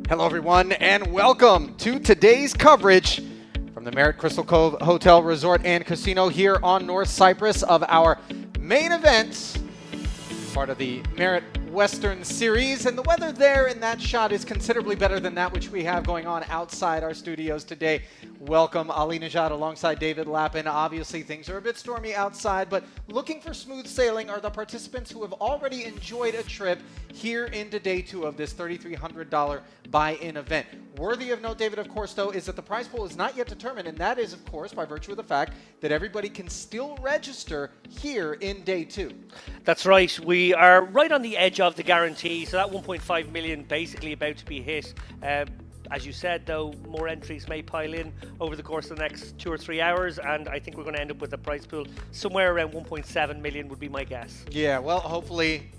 Hello, everyone, and welcome to today's coverage from the Marriott Crystal Cove Hotel, Resort, and Casino here on North Cyprus of our main event, part of the Marriott Western Series. And the weather there in that shot is considerably better than that which we have going on outside our studios today. Welcome, Ali Najad alongside David Lappin. Obviously, things are a bit stormy outside, but looking for smooth sailing are the participants who have already enjoyed a trip here into day two of this $3,300 buy-in event. Worthy of note, David, of course, though, is that the prize pool is not yet determined, and that is, of course, by virtue of the fact that everybody can still register here in day two. That's right. We are right on the edge of the guarantee, so that 1.5 million basically about to be hit. As you said, though, more entries may pile in over the course of the next 2 or 3 hours, and I think we're going to end up with a prize pool somewhere around 1.7 million would be my guess. Yeah, well, hopefully,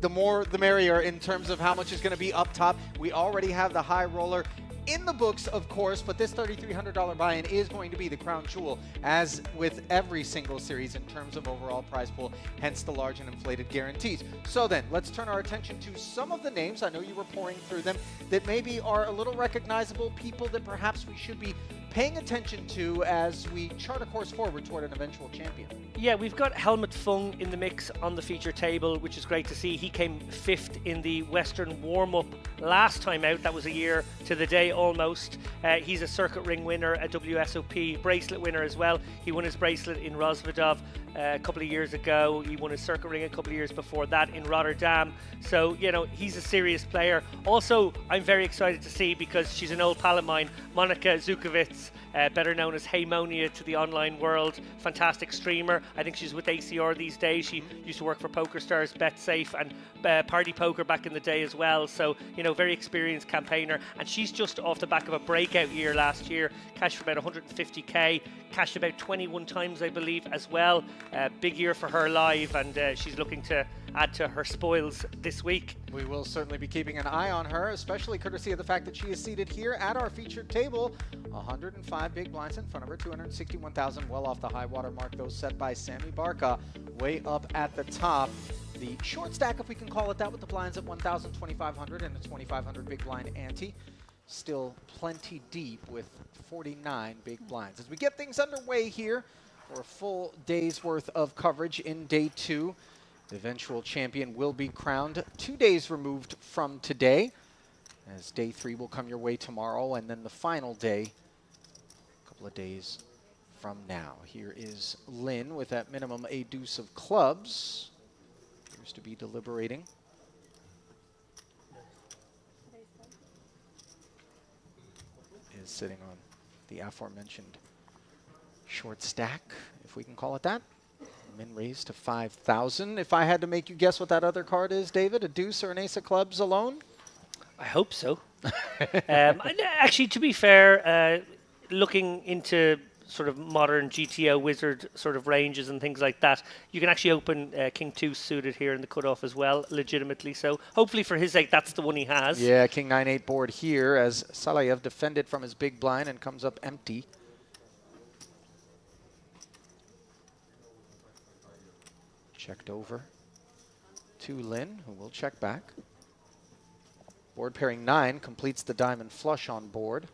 the more the merrier in terms of how much is going to be up top. We already have the high roller in the books, of course, but this $3,300 buy-in is going to be the crown jewel, as with every single series in terms of overall prize pool, hence the large and inflated guarantees. So then, let's turn our attention to some of the names, I know you were pouring through them, that maybe are a little recognizable, people that perhaps we should be paying attention to as we chart a course forward toward an eventual champion. Yeah, we've got Helmut Fung in the mix on the feature table, which is great to see. He came 5th in the Western warm-up last time out. That was a year to the day almost. He's a circuit ring winner, a WSOP bracelet winner as well. He won his bracelet in Rosvadov a couple of years ago. He won his circuit ring a couple of years before that in Rotterdam. So, he's a serious player. Also, I'm very excited to see, because she's an old pal of mine, Monika Zukovits, better known as Haymonia to the online world. Fantastic streamer. I think she's with ACR these days. She used to work for PokerStars, BetSafe, and Party Poker back in the day as well. So, very experienced campaigner. And she's just off the back of a breakout year last year. Cashed for about 150k. Cashed about 21 times, I believe, as well. Big year for her live, and she's looking to add to her spoils this week. We will certainly be keeping an eye on her, especially courtesy of the fact that she is seated here at our featured table. 105 big blinds in front of her, 261,000, well off the high water mark, those set by Sammy Barca, way up at the top. The short stack, if we can call it that, with the blinds at 1,000, 2,500, and a 2,500 big blind ante. Still plenty deep with 49 big blinds. As we get things underway here for a full day's worth of coverage in day two, the eventual champion will be crowned 2 days removed from today, as day three will come your way tomorrow, and then the final day a couple of days from now. Here is Lynn with at minimum a deuce of clubs. Appears to be deliberating. Is sitting on the aforementioned short stack, if we can call it that. Min raised to 5,000. If I had to make you guess what that other card is, David, a deuce or an ace of clubs alone? I hope so. Actually, to be fair, looking into sort of modern GTO wizard sort of ranges and things like that, you can actually open King 2 suited here in the cutoff as well, legitimately. So hopefully for his sake, that's the one he has. Yeah, King 9-8 board here as Salayev defended from his big blind and comes up empty. Checked over to Lynn, who will check back. Board pairing 9 completes the diamond flush on board.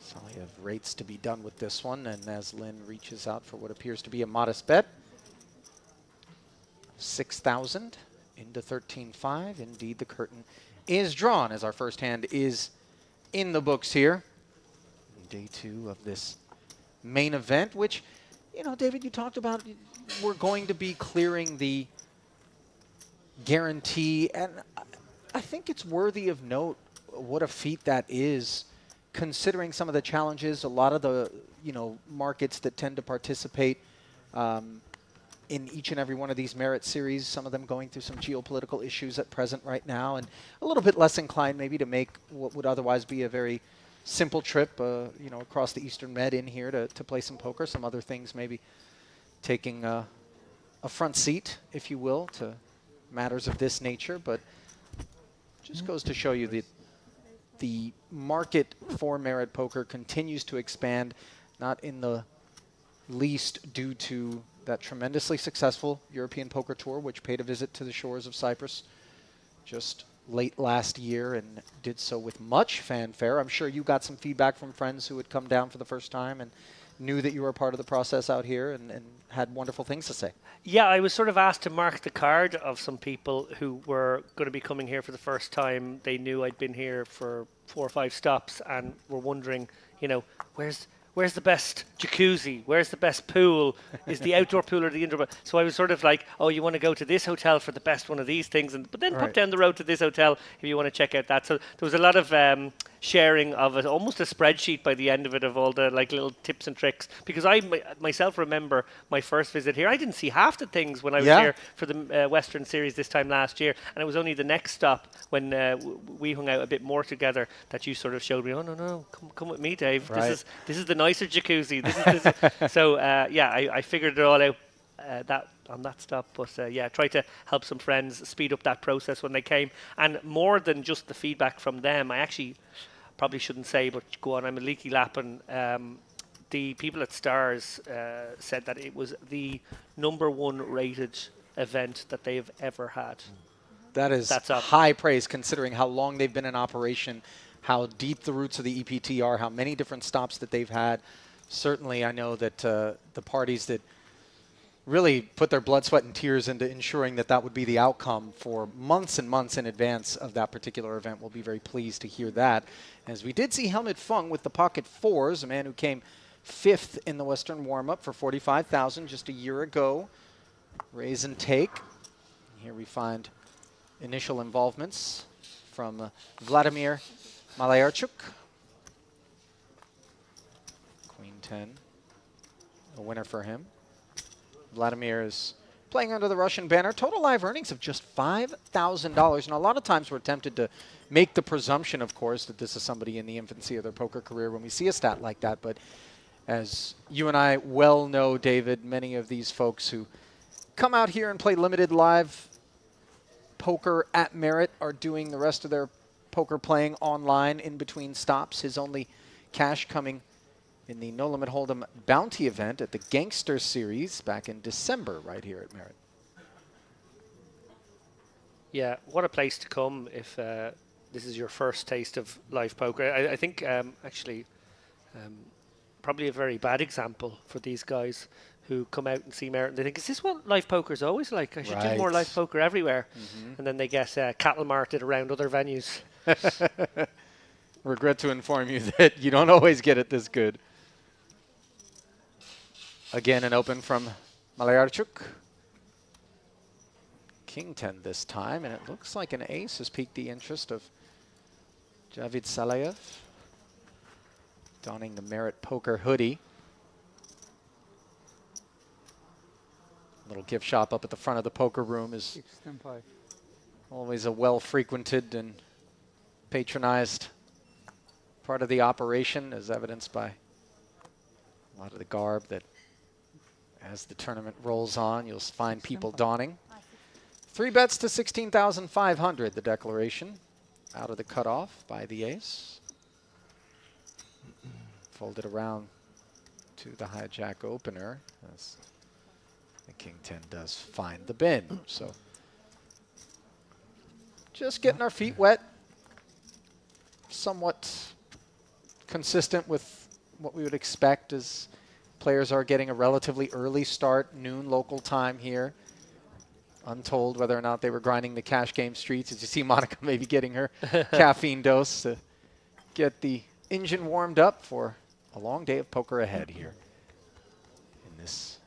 Salayev rates to be done with this one, and as Lynn reaches out for what appears to be a modest bet, 6,000 into 13.5. Indeed, the curtain is drawn as our first hand is in the books here. Day two of this main event, which, David, you talked about, we're going to be clearing the guarantee, and I think it's worthy of note what a feat that is, considering some of the challenges, a lot of the, markets that tend to participate in each and every one of these Merit series, some of them going through some geopolitical issues at present right now, and a little bit less inclined maybe to make what would otherwise be a very simple trip, across the Eastern Med in here to play some poker. Some other things maybe taking a front seat, if you will, to matters of this nature. But just goes to show you that the market for Merit poker continues to expand, not in the least due to that tremendously successful European Poker Tour, which paid a visit to the shores of Cyprus just late last year and did so with much fanfare. I'm sure you got some feedback from friends who had come down for the first time and knew that you were part of the process out here and had wonderful things to say. Yeah, I was sort of asked to mark the card of some people who were going to be coming here for the first time. They knew I'd been here for 4 or 5 stops and were wondering, you know, where's the best jacuzzi? Where's the best pool? Is the outdoor pool or the indoor pool? So I was sort of like, oh, you want to go to this hotel for the best one of these things, but then pop down the road to this hotel if you want to check out that. So there was a lot of sharing of it, almost a spreadsheet by the end of it of all the like little tips and tricks. Because I myself remember my first visit here. I didn't see half the things when I was here for the Western Series this time last year, and it was only the next stop when we hung out a bit more together that you sort of showed me. Oh no, come with me, Dave. Right. This is the nicer jacuzzi. So I figured it all out on that stop. But tried to help some friends speed up that process when they came. And more than just the feedback from them, I actually probably shouldn't say, but go on, I'm a leaky lapping. The people at Stars said that it was the #1 rated event that they have ever had. That's high praise considering how long they've been in operation, how deep the roots of the EPT are, how many different stops that they've had. Certainly, I know that the parties that really put their blood, sweat, and tears into ensuring that that would be the outcome for months and months in advance of that particular event will be very pleased to hear that. As we did see Helmut Fung with the pocket 4s, a man who came 5th in the Western warm-up for $45,000 just a year ago. Raise and take. Here we find initial involvements from Vladimir Malayarchuk. Queen 10, a winner for him. Vladimir is playing under the Russian banner. Total live earnings of just $5,000. And a lot of times we're tempted to make the presumption, of course, that this is somebody in the infancy of their poker career when we see a stat like that. But as you and I well know, David, many of these folks who come out here and play limited live poker at Merit are doing the rest of their poker playing online in between stops. His only cash coming in the No Limit Hold'em Bounty event at the Gangster Series back in December right here at Merit. Yeah, what a place to come if this is your first taste of live poker. I think probably a very bad example for these guys who come out and see Merit and they think, is this what live poker is always like? I should do more live poker everywhere. And then they get cattle marted around other venues. Regret to inform you that you don't always get it this good. Again, an open from Malayarchuk. King 10 this time, and it looks like an ace has piqued the interest of Javid Salayev, donning the Merit Poker hoodie. Little gift shop up at the front of the poker room is always a well-frequented and patronized part of the operation, as evidenced by a lot of the garb that as the tournament rolls on, you'll find people donning. 3 bets to 16,500, the declaration. Out of the cutoff by the ace. Folded around to the hijack opener as the King 10 does find the bin. So just getting our feet wet. Somewhat consistent with what we would expect as players are getting a relatively early start, noon local time here. Untold whether or not they were grinding the cash game streets. As you see Monica maybe getting her caffeine dose to get the engine warmed up for a long day of poker ahead here in this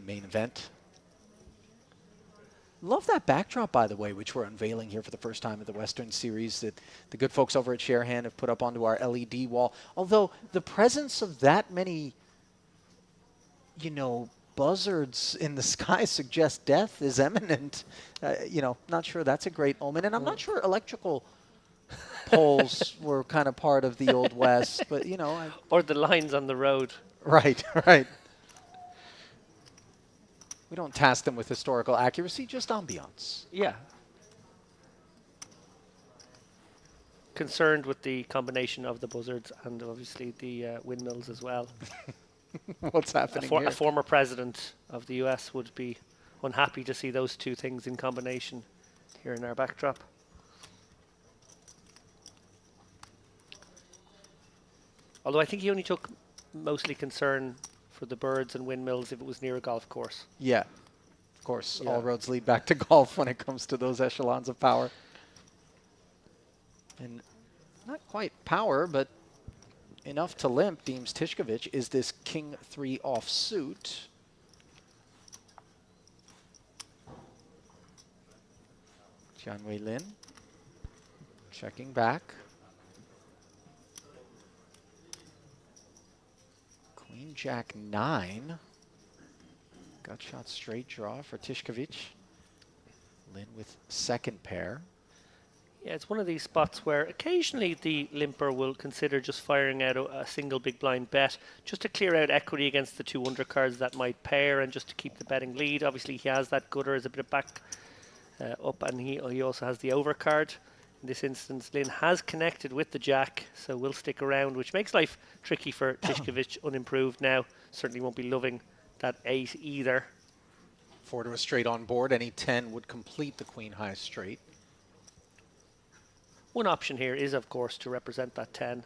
main event. Love that backdrop, by the way, which we're unveiling here for the first time at the Western Series that the good folks over at Sharehand have put up onto our LED wall. Although the presence of that many, you know, buzzards in the sky suggests death is imminent. You know, not sure that's a great omen. And I'm not sure electrical poles were kind of part of the Old West, but, you know. Or the lines on the road. Right, right. We don't task them with historical accuracy, just ambiance. Yeah. Concerned with the combination of the buzzards and obviously the windmills as well. What's happening A here? former president of the US would be unhappy to see those two things in combination here in our backdrop. Although I think he only took mostly concern for the birds and windmills if it was near a golf course. Yeah. Of course, Yeah. all roads lead back to golf when it comes to those echelons of power. And not quite power, but enough to limp, deems Tishkovich. Is this king 3 offsuit? Jianwei Lin checking back. Queen Jack 9. Gut shot straight draw for Tishkovich. Lin with second pair. Yeah, it's one of these spots where occasionally the limper will consider just firing out a single big blind bet just to clear out equity against the two undercards that might pair and just to keep the betting lead. Obviously, he has that gutter as a bit of back up, and he also has the overcard. In this instance, Lin has connected with the jack, so will stick around, which makes life tricky for Tishkovich, unimproved now. Certainly won't be loving that 8 either. 4 to a straight on board. Any 10 would complete the queen high straight. One option here is, of course, to represent that 10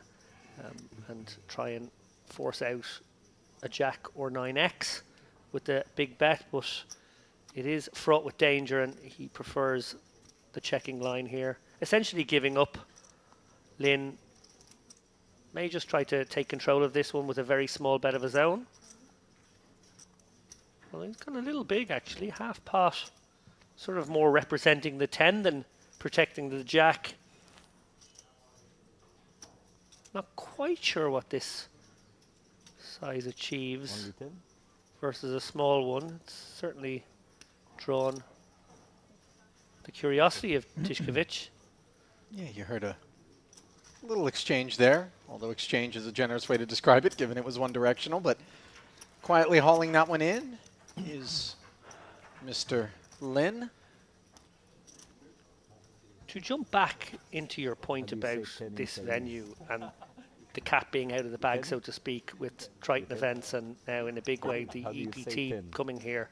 and try and force out a jack or 9x with the big bet, but it is fraught with danger and he prefers the checking line here. Essentially giving up. Lin may just try to take control of this one with a very small bet of his own. Well, he's gone a little big actually, half pot, sort of more representing the 10 than protecting the jack. Not quite sure what this size achieves versus a small one. It's certainly drawn the curiosity of Tishkovich. Yeah, you heard a little exchange there, although exchange is a generous way to describe it, given it was one directional, but quietly hauling that one in is Mr. Lin. To jump back into your point about this venue and the cat being out of the bag, so to speak, with Triton events and now in a big way the EPT coming here,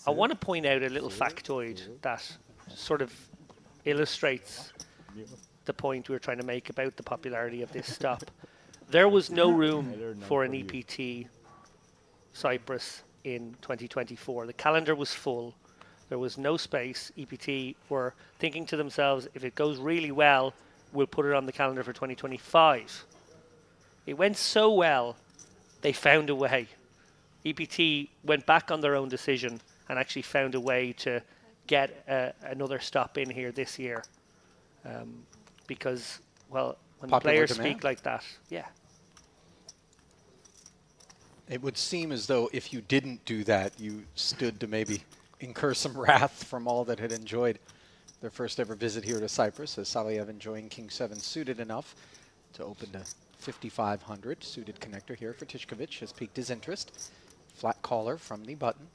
I want to point out a little factoid that sort of illustrates the point we were trying to make about the popularity of this stop. There was no room for an EPT Cyprus in 2024. The calendar was full. There was no space. EPT were thinking to themselves, if it goes really well, we'll put it on the calendar for 2025. It went so well, they found a way. EPT went back on their own decision and actually found a way to get another stop in here this year. Because, well, when the players speak like that, yeah. It would seem as though if you didn't do that, you stood to maybe incur some wrath from all that had enjoyed their first ever visit here to Cyprus, as Saliev enjoying King 7 suited enough to open to 5,500. Suited connector here for Tishkovich has piqued his interest. Flat caller from the button.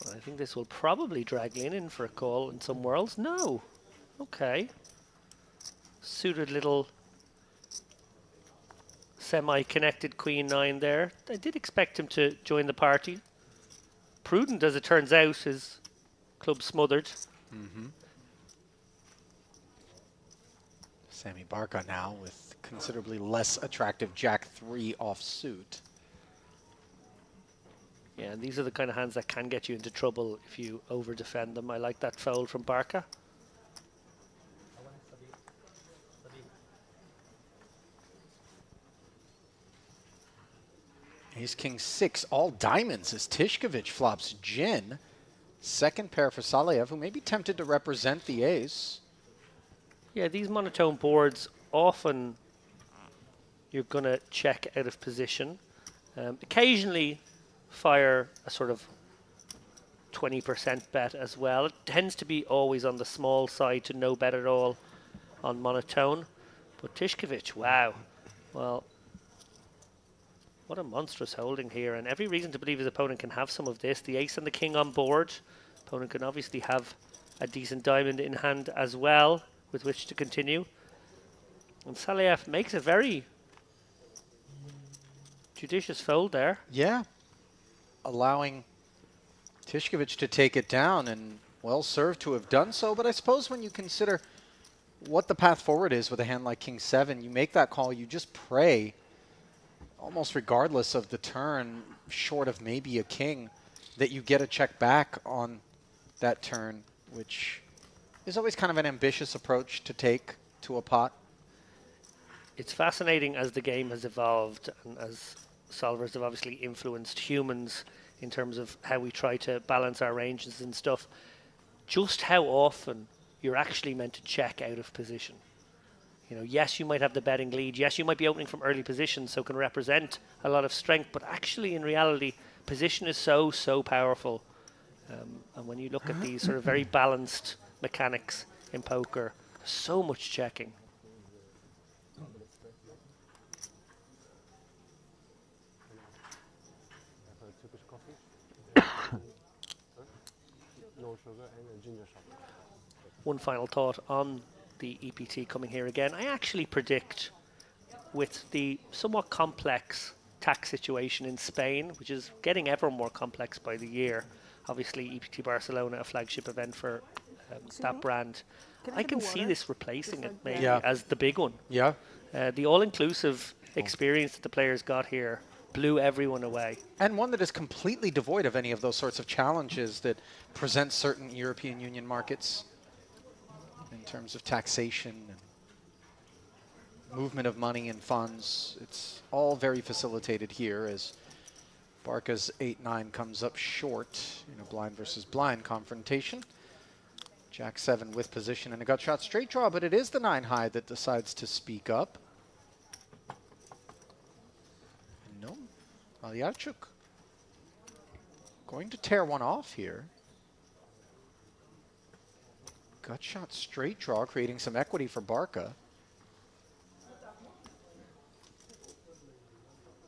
Well, I think this will probably drag Lin in for a call in some worlds. No. Okay. Suited little semi-connected Queen 9 there. I did expect him to join the party. Prudent, as it turns out, his club smothered. Sammy Barca now with considerably less attractive Jack 3 offsuit. Yeah, and these are the kind of hands that can get you into trouble if you over-defend them. I like that fold from Barca. Ace King 6, all diamonds as Tishkovich flops Gin. Second pair for Saliev, who may be tempted to represent the ace. Yeah, these monotone boards, often you're going to check out of position. Occasionally fire a sort of 20% bet as well. It tends to be always on the small side to no bet at all on monotone. But Tishkovich, wow. Well, what a monstrous holding here, and every reason to believe his opponent can have some of this. The ace and the king on board. Opponent can obviously have a decent diamond in hand as well with which to continue. And Saliev makes a very judicious fold there. Yeah. Allowing Tishkovich to take it down, and well served to have done so. But I suppose when you consider what the path forward is with a hand like King 7, you make that call, you just pray, almost regardless of the turn, short of maybe a king, that you get a check back on that turn, which is always kind of an ambitious approach to take to a pot. It's fascinating as the game has evolved and as solvers have obviously influenced humans in terms of how we try to balance our ranges and stuff, just how often you're actually meant to check out of position. You know, yes, you might have the betting lead. Yes, you might be opening from early position, so can represent a lot of strength. But actually, in reality, position is so powerful. And when you look at these sort of very balanced mechanics in poker, so much checking. No sugar and a ginger shot. One final thought on the EPT coming here again. I actually predict, with the somewhat complex tax situation in Spain, which is getting ever more complex by the year, obviously EPT Barcelona, a flagship event for that brand, I can see this replacing it maybe as the big one. Yeah. The all-inclusive experience that the players got here blew everyone away. And one that is completely devoid of any of those sorts of challenges that present certain European Union markets in terms of taxation and movement of money and funds. It's all very facilitated here as Barca's 8-9 comes up short in a blind versus blind confrontation. Jack 7 with position and a gut shot straight draw, but it is the 9 high that decides to speak up. No, Malyarchuk going to tear one off here. Gut shot straight draw, creating some equity for Barca.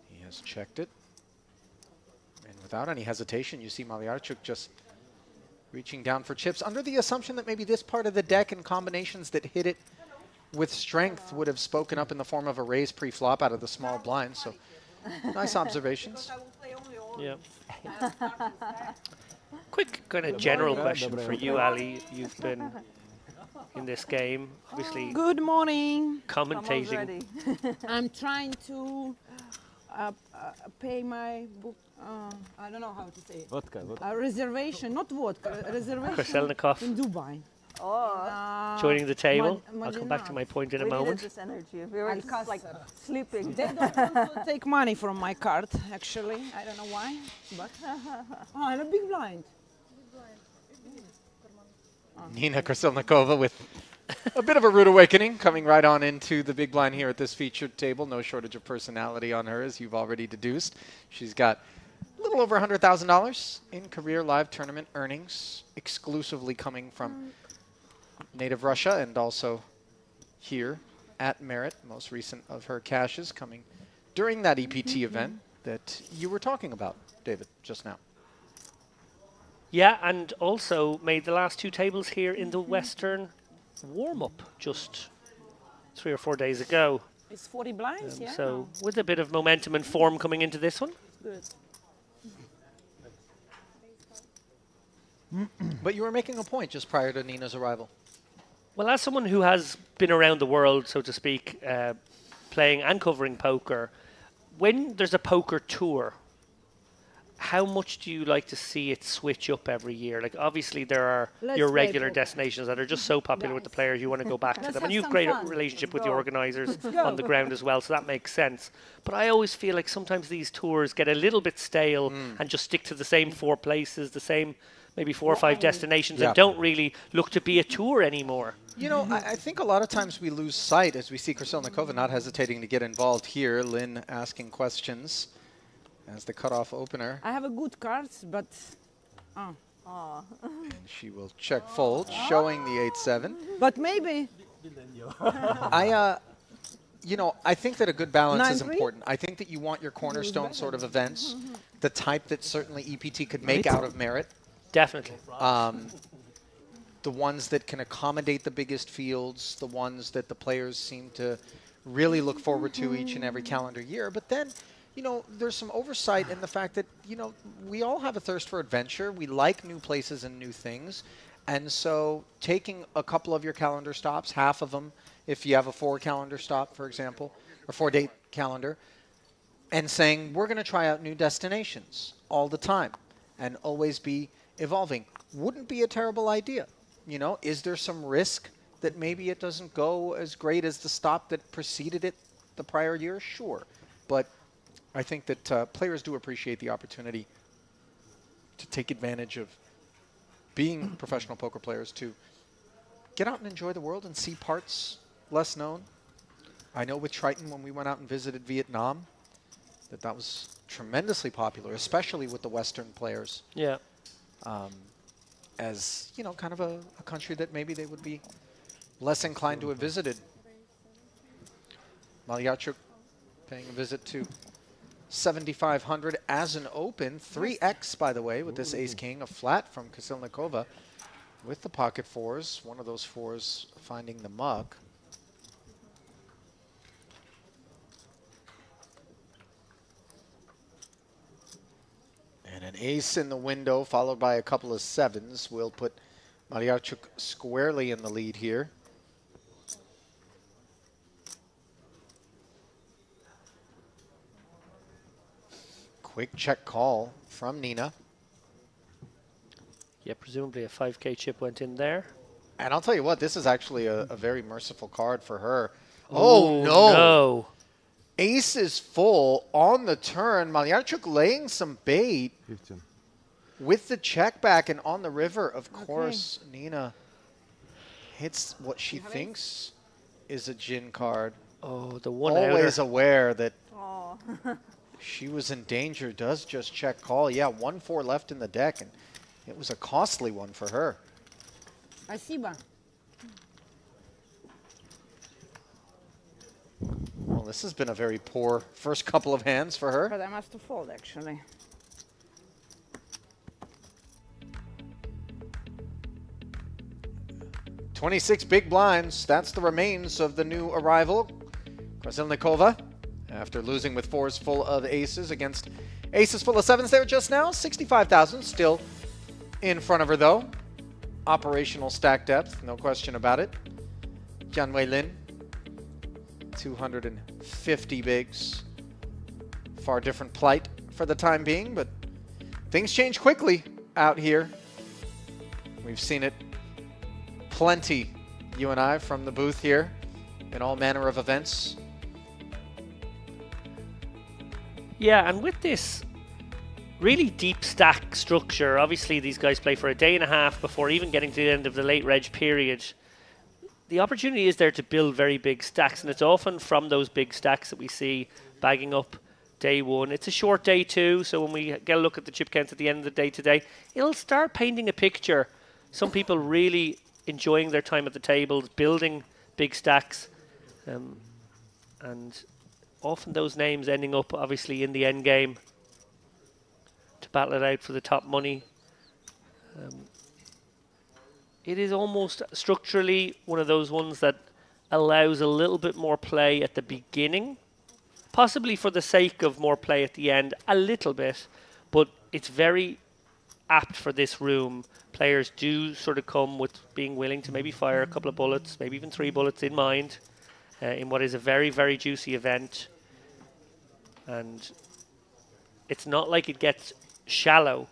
He has checked it. And without any hesitation, you see Malyarchuk just reaching down for chips under the assumption that maybe this part of the deck and combinations that hit it with strength would have spoken up in the form of a raise pre-flop out of the small blind. So nice observations. Yeah. Quick kind of general question for you, Ali. You've been in this game, obviously. Good morning. Commentating. I'm trying to pay my book. I don't know how to say it. Vodka. A reservation, not vodka. A reservation Kraselnikov. in Dubai. Oh, Joining the table. Mad- I'll come back to my point in a we needed moment. this energy. We were just like Alcázar. sleeping. They don't want to take money from my card, actually. I don't know why, but oh, and a big blind. Nina Krasilnikova with a bit of a rude awakening, coming right on into the big blind here at this featured table. No shortage of personality on her, as you've already deduced. She's got a little over $100,000 in career live tournament earnings, exclusively coming from native Russia and also here at Merit. Most recent of her cashes coming during that EPT event that you were talking about, David, just now. Yeah, and also made the last 2 tables here in the Western warm-up just 3 or 4 days ago. It's 40 blinds, yeah. So with a bit of momentum and form coming into this one. Good. But you were making a point just prior to Nina's arrival. Well, as someone who has been around the world, so to speak, playing and covering poker, when there's a poker tour, how much do you like to see it switch up every year? Like, obviously, there are Let's your play regular poker. destinations that are just so popular with the players, you want to go back to Let's them. have And you've some great fun. relationship with the Go. organisers go. on the ground as well, so that makes sense. But I always feel like sometimes these tours get a little bit stale and just stick to the same 4 places, the same maybe 4 or 5 destinations, Yeah. and don't really look to be a tour anymore. You know, I think a lot of times we lose sight as we see Krasilnikova not hesitating to get involved here. Lynn asking questions as the cutoff opener. I have a good cards, but And she will check fold, showing the 8-7. maybe You know, I think that a good balance is 9-3? important. I think that you want your cornerstone sort of events, the type that certainly EPT could make out of Merit. Definitely. The ones that can accommodate the biggest fields, the ones that the players seem to really look forward to each and every calendar year. But then, you know, there's some oversight in the fact that, you know, we all have a thirst for adventure. We like new places and new things. And so taking a couple of your calendar stops, half of them, if you have a 4 calendar stop, for example, or 4-date calendar, and saying, we're going to try out new destinations all the time and always be evolving, wouldn't be a terrible idea. You know, is there some risk that maybe it doesn't go as great as the stop that preceded it the prior year? Sure. But I think that players do appreciate the opportunity to take advantage of being professional poker players, to get out and enjoy the world and see parts less known. I know with Triton, when we went out and visited Vietnam, that was tremendously popular, especially with the Western players. Yeah. As, you know, kind of a country that maybe they would be less inclined to have visited. Malyarchuk paying a visit to 7,500 as an open. 3x, by the way, with this ace-king, a flat from Kasilnikova with the pocket 4s. One of those 4s finding the muck. And an ace in the window, followed by a couple of 7s, will put Malyarchuk squarely in the lead here. Quick check call from Nina. Yeah, presumably a 5K chip went in there. And I'll tell you what, this is actually a very merciful card for her. Oh, no. No. Ace is full on the turn. Malyarchuk laying some bait 15. with the check back, and on the river, of course, Nina hits what she thinks is a gin card. Oh, the one Always outer. aware that Oh. she was in danger. Does just check call. Yeah, 1-4 left in the deck, and it was a costly one for her. Спасибо. Well, this has been a very poor first couple of hands for her. But I must have fold actually. "26 big blinds. That's the remains of the new arrival, Krasilnikova. After losing with 4s full of aces against aces full of 7s there just now. 65,000 still in front of her, though. Operational stack depth, no question about it. Jianwei Lin, 250 bigs. Far different plight for the time being, but things change quickly out here. We've seen it plenty, you and I, from the booth here in all manner of events. Yeah, and with this really deep stack structure, obviously these guys play for a day and a half before even getting to the end of the late reg period. The opportunity is there to build very big stacks, and it's often from those big stacks that we see bagging up day one. It's a short day too, so when we get a look at the chip counts at the end of the day today, it'll start painting a picture. Some people really enjoying their time at the tables, building big stacks, and often those names ending up obviously in the end game to battle it out for the top money. It is almost structurally one of those ones that allows a little bit more play at the beginning, possibly for the sake of more play at the end, a little bit, but it's very apt for this room. Players do sort of come with being willing to maybe fire a couple of bullets, maybe even 3 bullets in mind, in what is a very, very juicy event. And it's not like it gets shallow,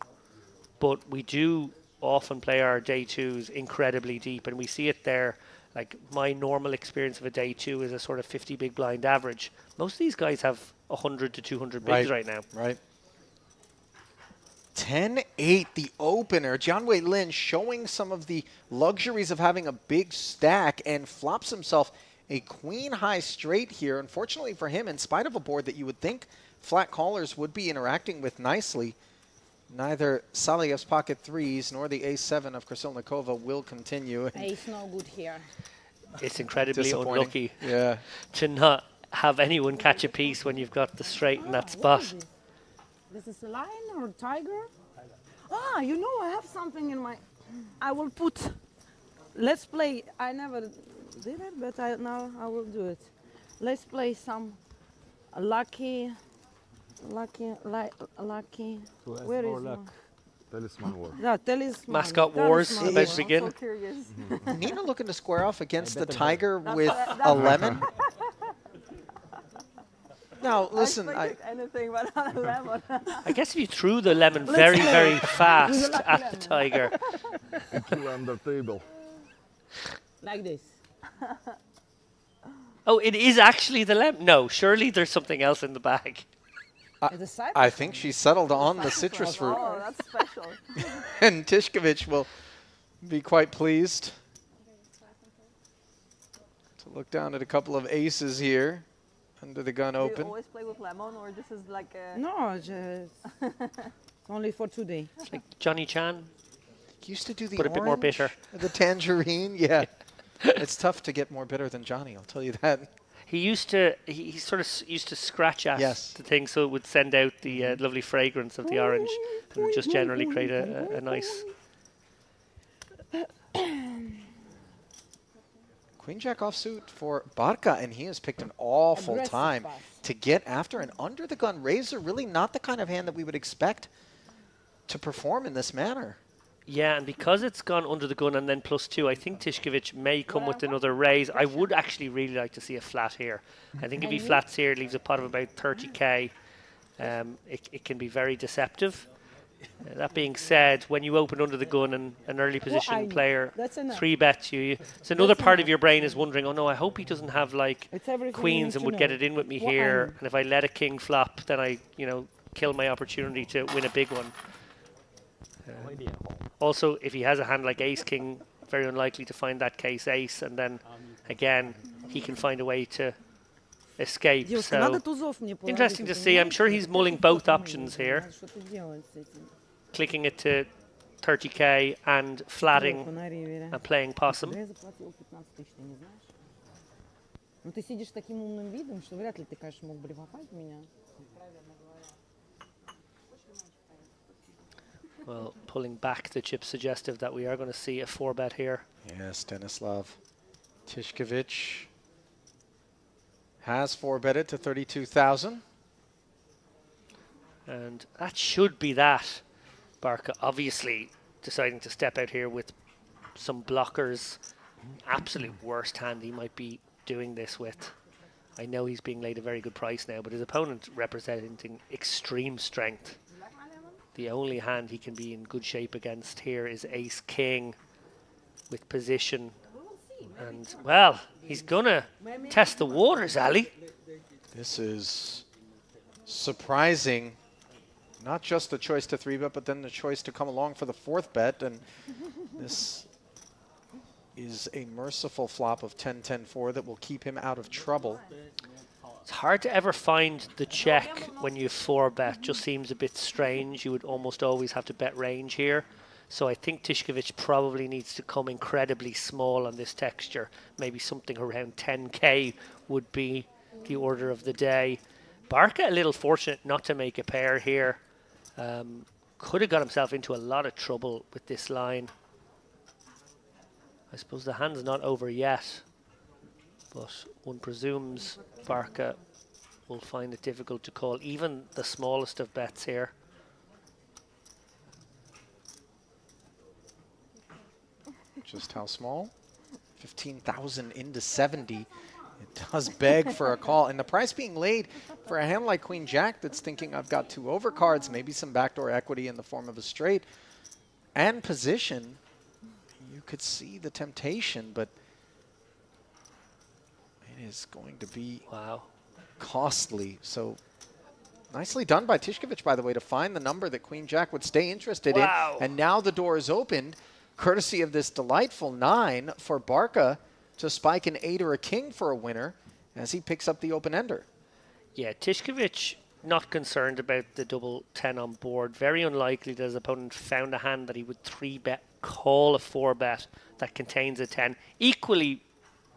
but we do often play our day 2s incredibly deep, and we see it there. Like, my normal experience of a day 2 is a sort of 50 big blind average. Most of these guys have 100 to 200 bigs right now. Right. 10-8, the opener. Jianwei Lin showing some of the luxuries of having a big stack, and flops himself a queen high straight here. Unfortunately for him, in spite of a board that you would think flat callers would be interacting with nicely, neither Saliyev's pocket 3s nor the ace-7 of Krasilnikova will continue. Ace no good here. It's incredibly unlucky to not have anyone catch a piece when you've got the straight in that spot. This is a lion or a tiger? Ah, you know, I have something in my... I will put... Let's play... I never did it, but now I will do it. Let's play some lucky. Where is luck. one? Talisman war. Yeah, talisman. Mascot wars Talisman. about to I'm begin. so curious. Nina looking to square off against the better tiger with That's a lemon. Now, listen, I expected anything but not a lemon. I guess if you threw the lemon very, very fast at the tiger. Two under table. Like this. Oh, it is actually the lemon. No, surely there's something else in the bag. The Cyprus I think she settled on the citrus fruit. Oh, that's special. And Tishkovich will be quite pleased to look down at a couple of aces here under the gun Do you open. always play with lemon, or this is like a... No, just only for today. It's like Johnny Chan. Used to do the But a bit more orange, bitter. the tangerine, yeah. It's tough to get more bitter than Johnny, I'll tell you that. He used to, he sort of used to scratch at Yes. the thing so it would send out the lovely fragrance of the orange and just generally create a nice... Queen Jack offsuit for Barca, and he has picked an awful Aggressive time pass. to get after an under the gun razor. Really not the kind of hand that we would expect to perform in this manner. Yeah, and because it's gone under the gun and then +2, I think Tishkovich may come with another raise. I would actually really like to see a flat here. I think if he flats here, it leaves a pot of about 30k. It can be very deceptive. That being said, when you open under the gun and an early position player That's enough. 3-bets you, so another part of your brain is wondering, oh no, I hope he doesn't have like It's everything you queens need and to would know. get it in with me What here. I- And if I let a king flop, then I, kill my opportunity to win a big one. Also, if he has a hand like ace king, very unlikely to find that case ace, and then again he can find a way to escape. Девушка, надо So тузов мне положить, interesting ты to see. I'm понимаешь? sure he's mulling both options here, Надо что-то делать с этим. clicking it to 30k and flatting На ривере. and playing possum. Я заплатил 15 тысяч, ты не знаешь? Ну ты сидишь с таким умным видом, что вряд ли ты, конечно, мог блефовать меня. Well, pulling back the chip suggestive that we are going to see a 4-bet here. Yes, Stanislav Tishkovich has 4-betted to 32,000. And that should be that. Barca obviously deciding to step out here with some blockers. Absolute worst hand he might be doing this with. I know he's being laid a very good price now, but his opponent representing extreme strength. The only hand he can be in good shape against here is ace king with position. And, well, he's going to test the waters, Ali. This is surprising. Not just the choice to 3-bet, but then the choice to come along for the 4th bet. And this is a merciful flop of 10-10-4 that will keep him out of trouble. It's hard to ever find the check when you 4-bet. Just seems a bit strange. You would almost always have to bet range here. So I think Tishkovich probably needs to come incredibly small on this texture. Maybe something around 10k would be the order of the day. Barca a little fortunate not to make a pair here. Could have got himself into a lot of trouble with this line. I suppose the hand's not over yet, but one presumes Barca will find it difficult to call even the smallest of bets here. Just how small? 15,000 into 70. It does beg for a call. And the price being laid for a hand like Queen Jack that's thinking I've got 2 overcards, maybe some backdoor equity in the form of a straight, and position. You could see the temptation, but it is going to be costly. So nicely done by Tishkovich, by the way, to find the number that Queen Jack would stay interested in. And now the door is opened, courtesy of this delightful 9 for Barca to spike an 8 or a king for a winner as he picks up the open-ender. Yeah, Tishkovich not concerned about the double 10 on board. Very unlikely that his opponent found a hand that he would 3-bet, call a 4-bet that contains a 10. Equally,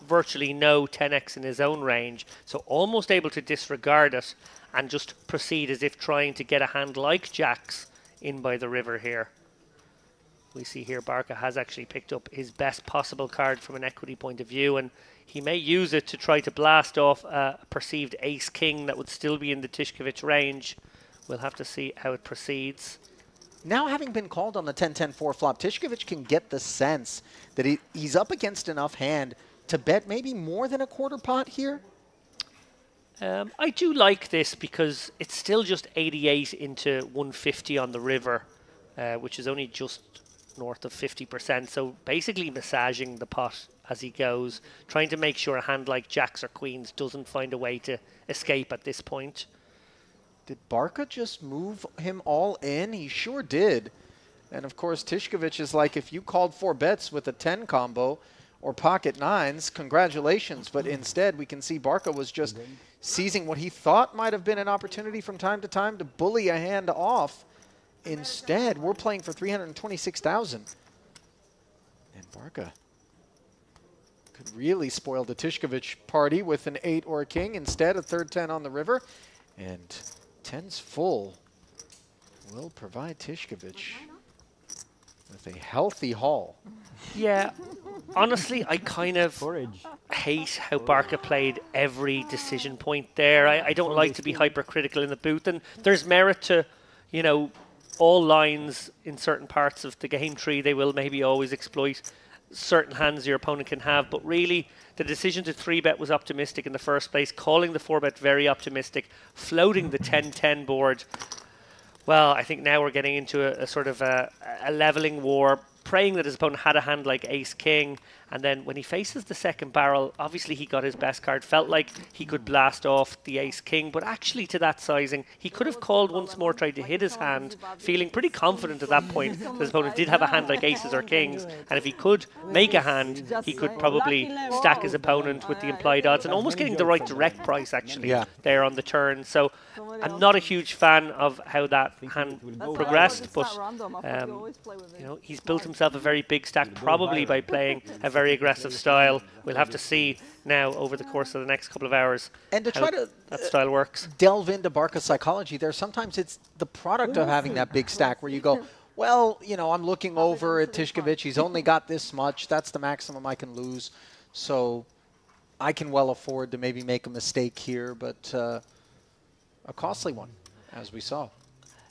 virtually no 10x in his own range, so almost able to disregard it and just proceed as if trying to get a hand like Jack's in by the river here. We see here Barca has actually picked up his best possible card from an equity point of view, and He may use it to try to blast off a perceived ace-king that would still be in the Tishkovich range. We'll have to see how it proceeds. Now, having been called on the 10-10 4-flop, Tishkovich can get the sense that he's up against enough hand to bet maybe more than a quarter pot here. I do like this because it's still just 88 into 150 on the river, which is only just north of 50%. So basically massaging the pot as he goes, trying to make sure a hand like jacks or queens doesn't find a way to escape at this point. Did Barca just move him all in? He sure did. And of course, Tishkovich is like, if you called 4 bets with a 10 combo or pocket nines, congratulations. But instead, we can see Barca was just seizing what he thought might have been an opportunity from time to time to bully a hand off. Instead, we're playing for 326,000. And Barca could really spoil the Tishkovich party with an 8 or a king. Instead, a third 10 on the river. And 10's full will provide Tishkovich with a healthy haul. Yeah, honestly, I kind of hate how Barca played every decision point there. I don't like to be hypercritical in the booth, and there's merit to, you know, all lines in certain parts of the game tree. They will maybe always exploit certain hands your opponent can have, but really the decision to 3-bet was optimistic in the first place, calling the 4-bet very optimistic, floating the 10-10 board. Well, I think now we're getting into a sort of a leveling war, praying that his opponent had a hand like ace-king, and then when he faces the second barrel, obviously he got his best card, felt like he could blast off the ace-king, but actually to that sizing, he could have called once more, tried to hit his hand, feeling pretty confident at that point that his opponent did have a hand like aces or kings, and if he could make a hand, he could probably stack his opponent with the implied odds, and almost getting the right direct price actually there on the turn. So I'm not a huge fan of how that hand progressed, but you know, he's built himself a very big stack, probably by playing a very aggressive style. We'll have to see now over the course of the next couple of hours and to try to that style works. Delve into Barca's psychology there. Sometimes it's the product of having that big stack where you go, well, you know, I'm looking over at Tishkovich. He's only got this much. That's the maximum I can lose. So I can well afford to maybe make a mistake here, but a costly one, as we saw.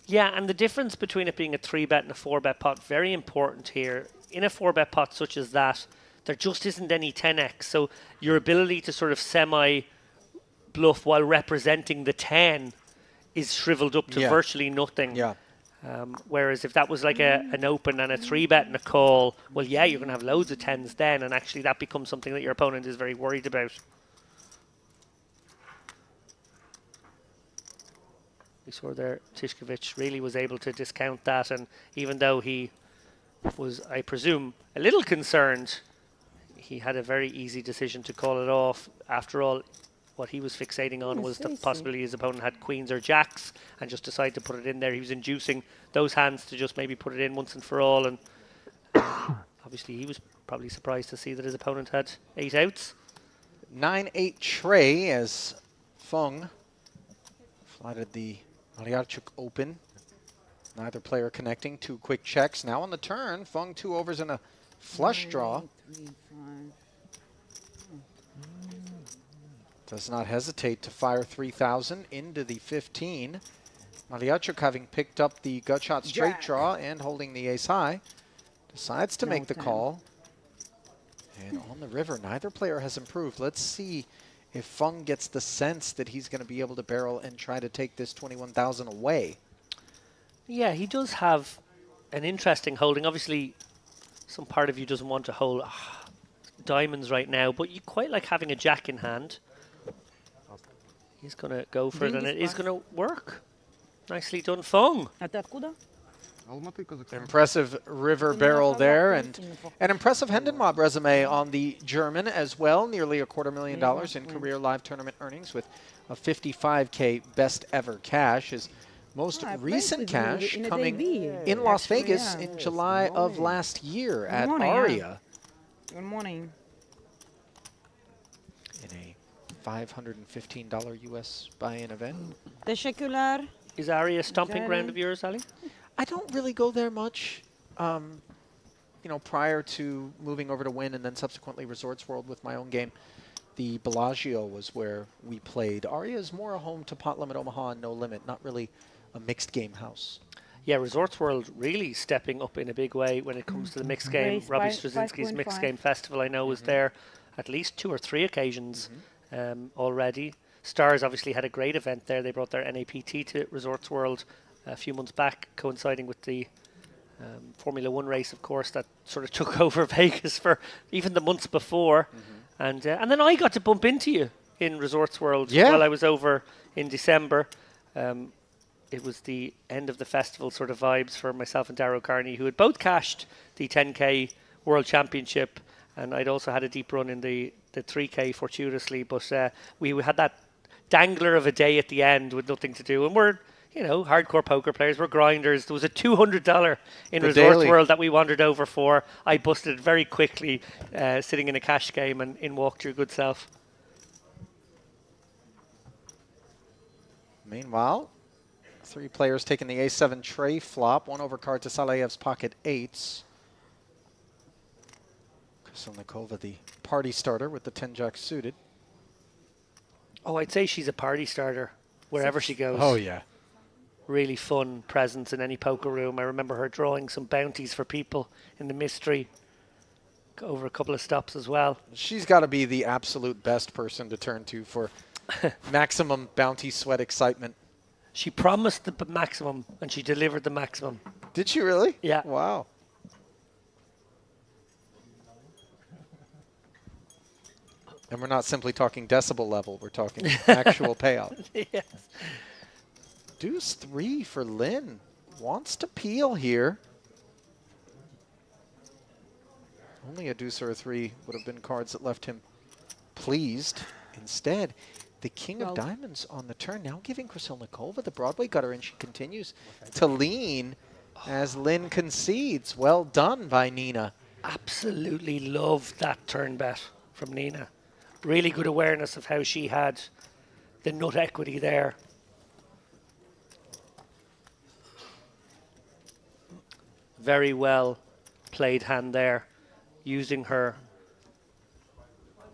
Yeah, and the difference between it being a 3-bet and a 4-bet pot, very important here. In a 4-bet pot such as that, there just isn't any 10x. So your ability to sort of semi-bluff while representing the 10 is shriveled up to virtually nothing. Yeah. Whereas if that was like an open and a 3-bet and a call, well, yeah, you're going to have loads of 10s then, and actually that becomes something that your opponent is very worried about. We saw there Tishkovich really was able to discount that, and even though he was, I presume, a little concerned, he had a very easy decision to call it off. After all, what he was fixating on was the possibility his opponent had queens or jacks and just decided to put it in there. He was inducing those hands to just maybe put it in once and for all, and obviously he was probably surprised to see that his opponent had 8 outs. 9-8 tray as Fung flatted the Malyarchuk open. Neither player connecting. 2 quick checks. Now on the turn, Fung 2 overs and a flush draw. Does not hesitate to fire 3,000 into the 15. Malyarchuk, having picked up the gut shot straight draw and holding the ace high, decides to make the call. And on the river, neither player has improved. Let's see if Fung gets the sense that he's going to be able to barrel and try to take this 21,000 away. Yeah, he does have an interesting holding. Obviously, some part of you doesn't want to hold diamonds right now, but you quite like having a jack in hand. He's going to go for it, and it is going to work. Nicely done, Fung. Impressive river barrel there, and an impressive Hendenmob resume on the German as well. Nearly $250,000 in career live tournament earnings with a 55K best ever cash. His most recent cash coming in Las Vegas in July of last year at Aria. Good morning. In a $515 US buy-in event. Teşekkürler. Is Aria a stomping ground of yours, Ali? I don't really go there much. You know, prior to moving over to Win and then subsequently Resorts World with my own game, the Bellagio was where we played. Aria is more a home to Pot Limit Omaha and No Limit, not really a mixed game house. Yeah, Resorts World really stepping up in a big way when it comes to the mixed game. Raised Robbie by Straczynski's Mixed 5.5. Game Festival, I know, was there at least 2 or 3 occasions already. Stars obviously had a great event there. They brought their NAPT to Resorts World a few months back, coinciding with the Formula One race, of course, that sort of took over Vegas for even the months before. And then I got to bump into you in Resorts World while I was over in December. It was the end of the festival sort of vibes for myself and Darrow Carney, who had both cashed the 10K World Championship, and I'd also had a deep run in the 3K fortuitously. But we had that dangler of a day at the end with nothing to do, and we're hardcore poker players, we're grinders. There was a $200 in The Resorts daily. World that we wandered over for. I busted it very quickly, sitting in a cash game, and in walked your good self. Meanwhile, 3 players taking the A7 tray flop, 1 overcard to Salayev's pocket 8s. Krysilnikova, the party starter with the 10-jack suited. Oh, I'd say she's a party starter wherever she goes. Oh, yeah. Really fun presence in any poker room. I remember her drawing some bounties for people in the mystery over a couple of stops as well. She's got to be the absolute best person to turn to for maximum bounty sweat excitement. She promised the maximum, and she delivered the maximum. Did she really? Yeah. Wow. And we're not simply talking decibel level. We're talking actual payout. Yes. Deuce 3 for Lynn. Wants to peel here. Only a deuce or a 3 would have been cards that left him pleased. Instead, the king of diamonds on the turn, now giving Krysilnikova the Broadway gutter, and she continues to lean as Lynn concedes. Well done by Nina. Absolutely loved that turn bet from Nina. Really good awareness of how she had the nut equity there. Very well played hand there, using her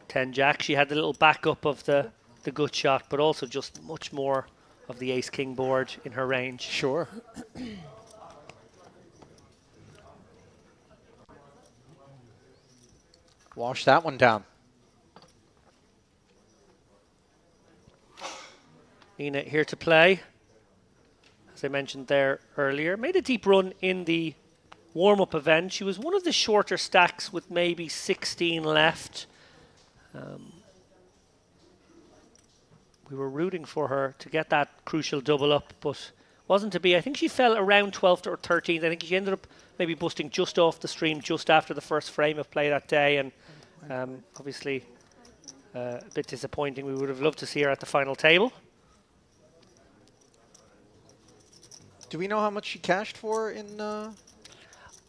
10-jack. She had the little backup of the gut shot, but also just much more of the ace-king board in her range. Sure. Wash that one down. Nina here to play. As I mentioned there earlier, made a deep run in the warm-up event. She was one of the shorter stacks with maybe 16 left. We were rooting for her to get that crucial double up, but wasn't to be. I think she fell around 12th or 13th. I think she ended up maybe busting just off the stream just after the first frame of play that day, and obviously a bit disappointing. We would have loved to see her at the final table. Do we know how much she cashed for in...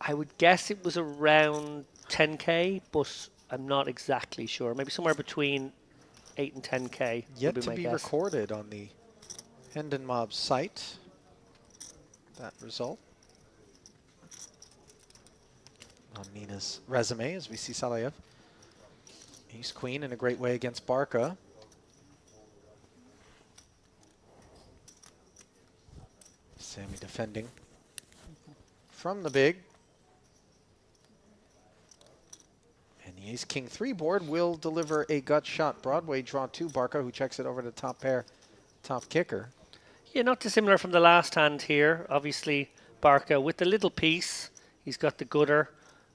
I would guess it was around 10K, but I'm not exactly sure. Maybe somewhere between 8 and 10K. Yet would to my be guess. recorded on the Hendon Mob site, that result. On Nina's resume, as we see Salayev. Ace Queen in a great way against Barca. Sammy defending from the big. And the Ace King 3 board will deliver a gut shot. Broadway draw 2. Barca, who checks it over to top pair, top kicker. Yeah, not dissimilar from the last hand here. Obviously, Barca with the little piece. He's got the gutter.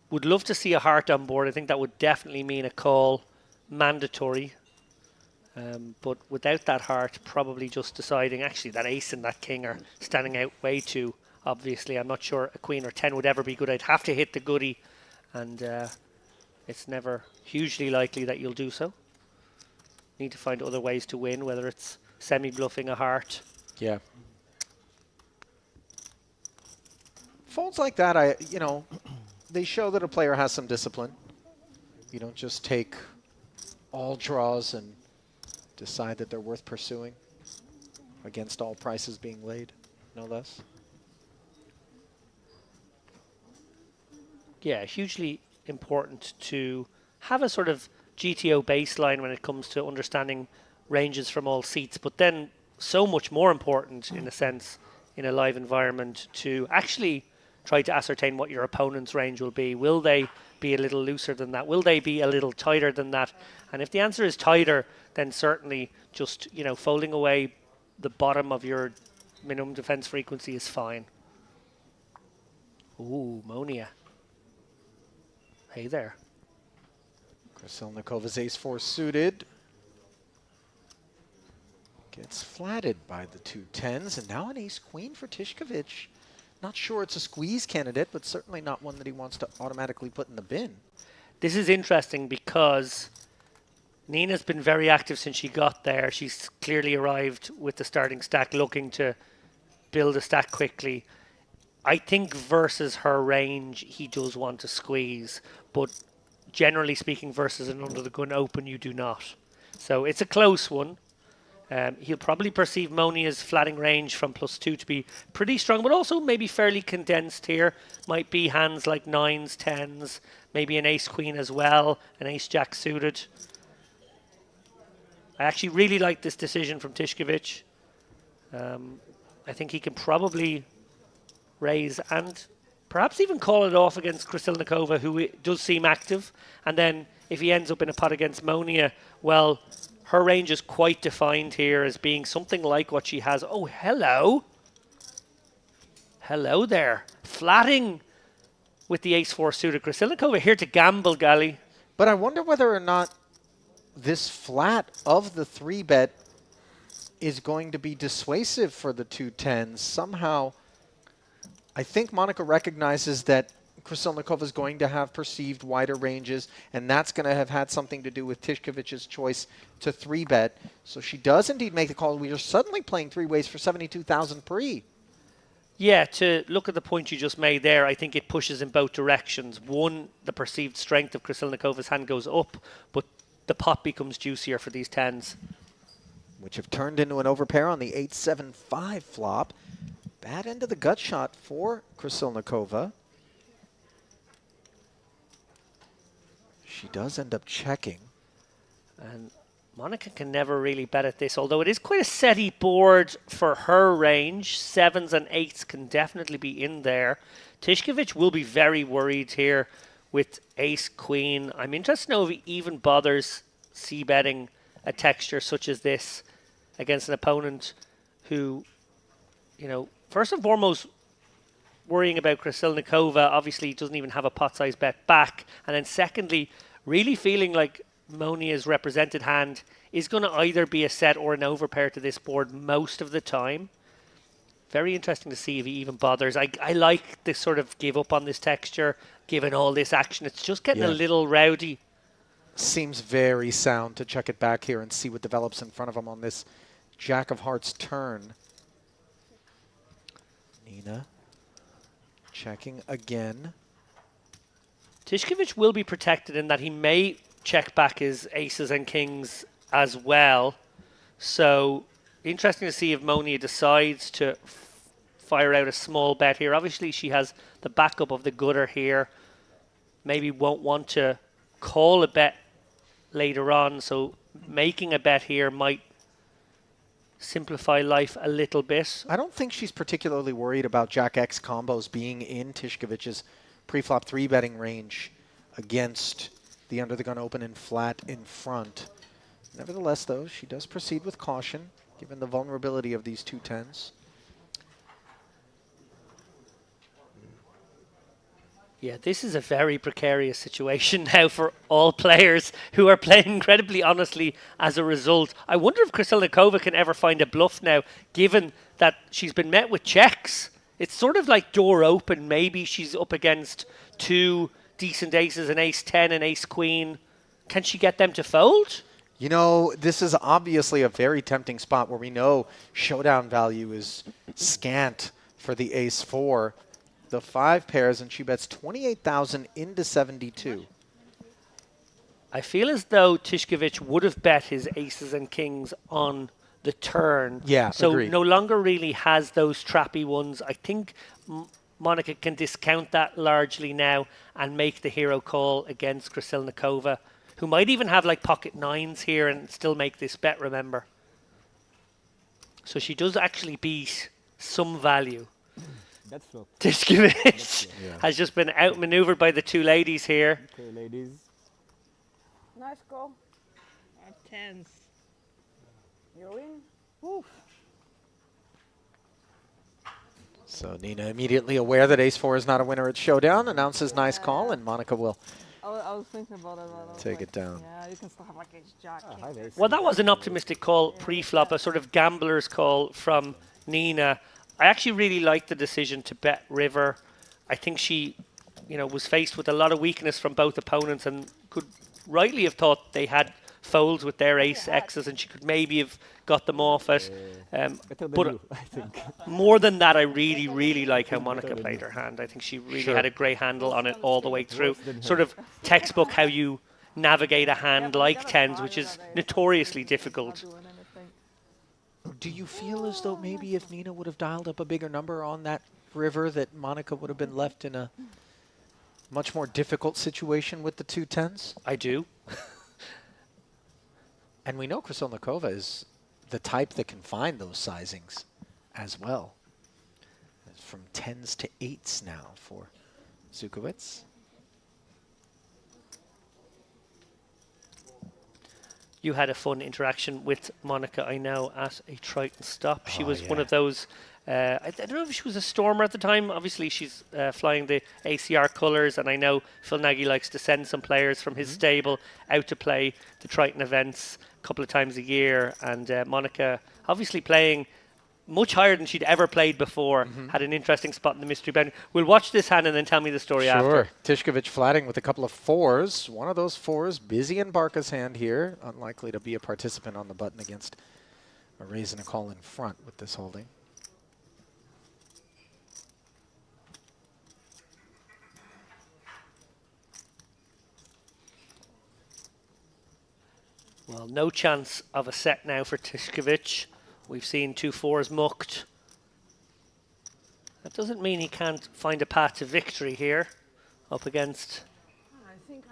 Would love to see a heart on board. I think that would definitely mean a call, mandatory. But without that heart, probably just deciding, actually, that ace and that king are standing out way too obviously. I'm not sure a queen or 10 would ever be good. I'd have to hit the goodie, and it's never hugely likely that you'll do so. Need to find other ways to win, whether it's semi-bluffing a heart. Yeah. Folds like that, they show that a player has some discipline. You don't just take all draws and decide that they're worth pursuing against all prices being laid, no less. Yeah, hugely important to have a sort of GTO baseline when it comes to understanding ranges from all seats, but then so much more important in a sense in a live environment to actually try to ascertain what your opponent's range will be. Will they be a little looser than that? Will they be a little tighter than that? And if the answer is tighter, then certainly just, folding away the bottom of your minimum defense frequency is fine. Ooh, Monia. Hey there. Krasilnikova's ace-4 suited. Gets flatted by the 2-10s, and now an ace-queen for Tishkovich. Not sure it's a squeeze candidate, but certainly not one that he wants to automatically put in the bin. This is interesting because Nina's been very active since she got there. She's clearly arrived with the starting stack, looking to build a stack quickly. I think versus her range, he does want to squeeze, but generally speaking, versus an under the gun open, you do not. So it's a close one. He'll probably perceive Monia's flatting range from +2 to be pretty strong, but also maybe fairly condensed here. Might be hands like 9s, 10s, maybe an ace-queen as well, an ace-jack suited. I actually really like this decision from Tishkovich. I think he can probably raise and perhaps even call it off against Krasilnikova, who does seem active. And then if he ends up in a pot against Monia, well, her range is quite defined here as being something like what she has. Oh, hello. Hello there. Flatting with the ace-4 suited. Krasilnikova here to gamble, Gali. But I wonder whether or not this flat of the 3-bet is going to be dissuasive for the 2-10s. Somehow, I think Monica recognizes that Krasilnikova is going to have perceived wider ranges, and that's going to have had something to do with Tishkovich's choice to 3-bet. So she does indeed make the call. We are suddenly playing three-ways for 72,000 pre. Yeah, to look at the point you just made there, I think it pushes in both directions. One, the perceived strength of Krasilnikova's hand goes up, but the pot becomes juicier for these 10s. Which have turned into an overpair on the 8-7-5 flop. Bad end of the gut shot for Krasilnikova. She does end up checking. And Monica can never really bet at this, although it is quite a setty board for her range. 7s and 8s can definitely be in there. Tishkovich will be very worried here with ace-queen. I'm interested to know if he even bothers c-betting a texture such as this against an opponent who, first and foremost, worrying about Krasilnikova, obviously doesn't even have a pot-size bet back. And then secondly, really feeling like Monia's represented hand is going to either be a set or an overpair to this board most of the time. Very interesting to see if he even bothers. I like this sort of give up on this texture, given all this action. It's just getting a little rowdy. Seems very sound to check it back here and see what develops in front of him on this Jack of Hearts turn. Nina checking again. Tishkovich will be protected in that he may check back his aces and kings as well. So interesting to see if Monia decides to fire out a small bet here. Obviously she has the backup of the gutter here. Maybe won't want to call a bet later on, so making a bet here might simplify life a little bit. I don't think she's particularly worried about Jack X combos being in Tishkovich's pre-flop 3-betting range against the under the gun open and flat in front. Nevertheless, though, she does proceed with caution, given the vulnerability of these 2-10s. Yeah, this is a very precarious situation now for all players who are playing incredibly honestly as a result. I wonder if Krasilnikova can ever find a bluff now, given that she's been met with checks. It's sort of like door open. Maybe she's up against two decent aces, an ace-10 and ace-queen. Can she get them to fold? This is obviously a very tempting spot where we know showdown value is scant for the ace-4. The 5 pairs, and she bets 28,000 into 72. I feel as though Tishkovich would have bet his aces and kings on the turn. Yeah, so agreed. No longer really has those trappy ones. I think Monica can discount that largely now and make the hero call against Krasilnikova. who might even have like pocket nines here and still make this bet, remember. So she does actually beat some value. That's flop. Tiskevich has just been outmaneuvered by the two ladies here. Okay, ladies. Nice call. At tens. You win. Oof. So Nina, immediately aware that ace-4 is not a winner at Showdown, announces nice call, and Monica will I was thinking about it. But I was take like, it down. Yeah, you can still have like ace jack. Hi, ladies. Well, that was an optimistic call pre-flop, a sort of gambler's call from Nina. I actually really liked the decision to bet river. I think she, was faced with a lot of weakness from both opponents and could rightly have thought they had folds with their ace X's and she could maybe have got them off it. Better than But you, I think. more than that, I really, really like how Monica played her hand. I think she really had a great handle on it all the way through. Sort of textbook how you navigate a hand like tens, which is notoriously difficult. Doing anything. Do you feel as though maybe if Nina would have dialed up a bigger number on that river that Monica would have been left in a much more difficult situation with the two tens? I do. And we know Krysilnikova is the type that can find those sizings as well. It's from 10s to 8s now for Zukowicz. You had a fun interaction with Monica, I know, at a Triton stop. She Oh, was one yeah. of those. I don't know if she was a stormer at the time. Obviously, she's flying the ACR colours, and I know Phil Nagy likes to send some players from his stable out to play the Triton events a couple of times a year. And Monica, obviously playing much higher than she'd ever played before, had an interesting spot in the mystery boundary. We'll watch this hand and then tell me the story after. Tishkovich flatting with a couple of 4s. One of those 4s busy in Barca's hand here. Unlikely to be a participant on the button against a raise and a call in front with this holding. Well, no chance of a set now for Tishkovich. We've seen 2 4s mucked. That doesn't mean he can't find a path to victory here up against. I think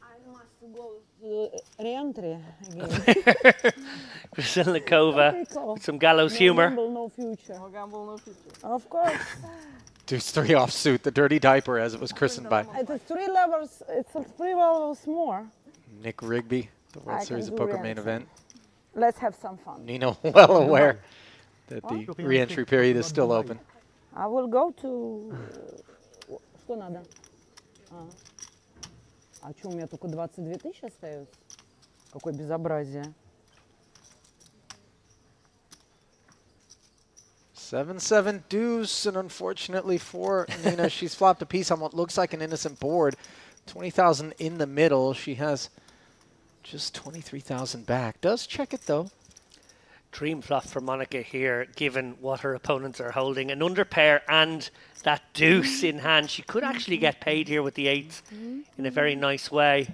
I must go to re-entry again. Krysilnikova Okay, cool. with some gallows No humour. gamble, no future. No gamble, no future. Of course. Deuce 3 offsuit, the dirty diaper as it was christened by It's 3 levels. It's 3 levels more. Nick Rigby, the World I Series can of do Poker main re-entry. event. Let's have some fun. Nina well aware that the re-entry period is still open. I will go to... Что надо? А что, у меня только 22 тысячи остается? Какое безобразие. 7-7 deuce, and unfortunately for Nina, she's flopped a piece on what looks like an innocent board. 20,000 in the middle. She has just 23,000 back. Does check it though. Dream flop for Monica here, given what her opponents are holding. An underpair and that deuce in hand. She could actually get paid here with the 8s in a very nice way.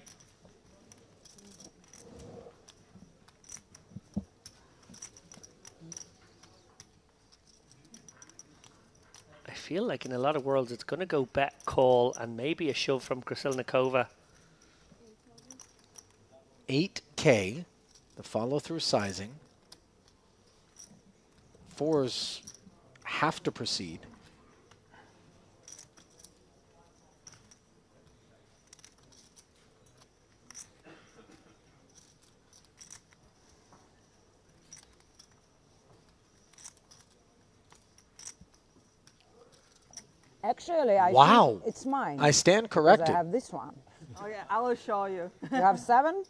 I feel like in a lot of worlds it's going to go bet call and maybe a shove from Krysilnikova. 8K, the follow-through sizing. 4s have to proceed. Actually, I Wow. think it's mine. I stand 'cause corrected. I have this one. Oh yeah, I will show you. You have 7,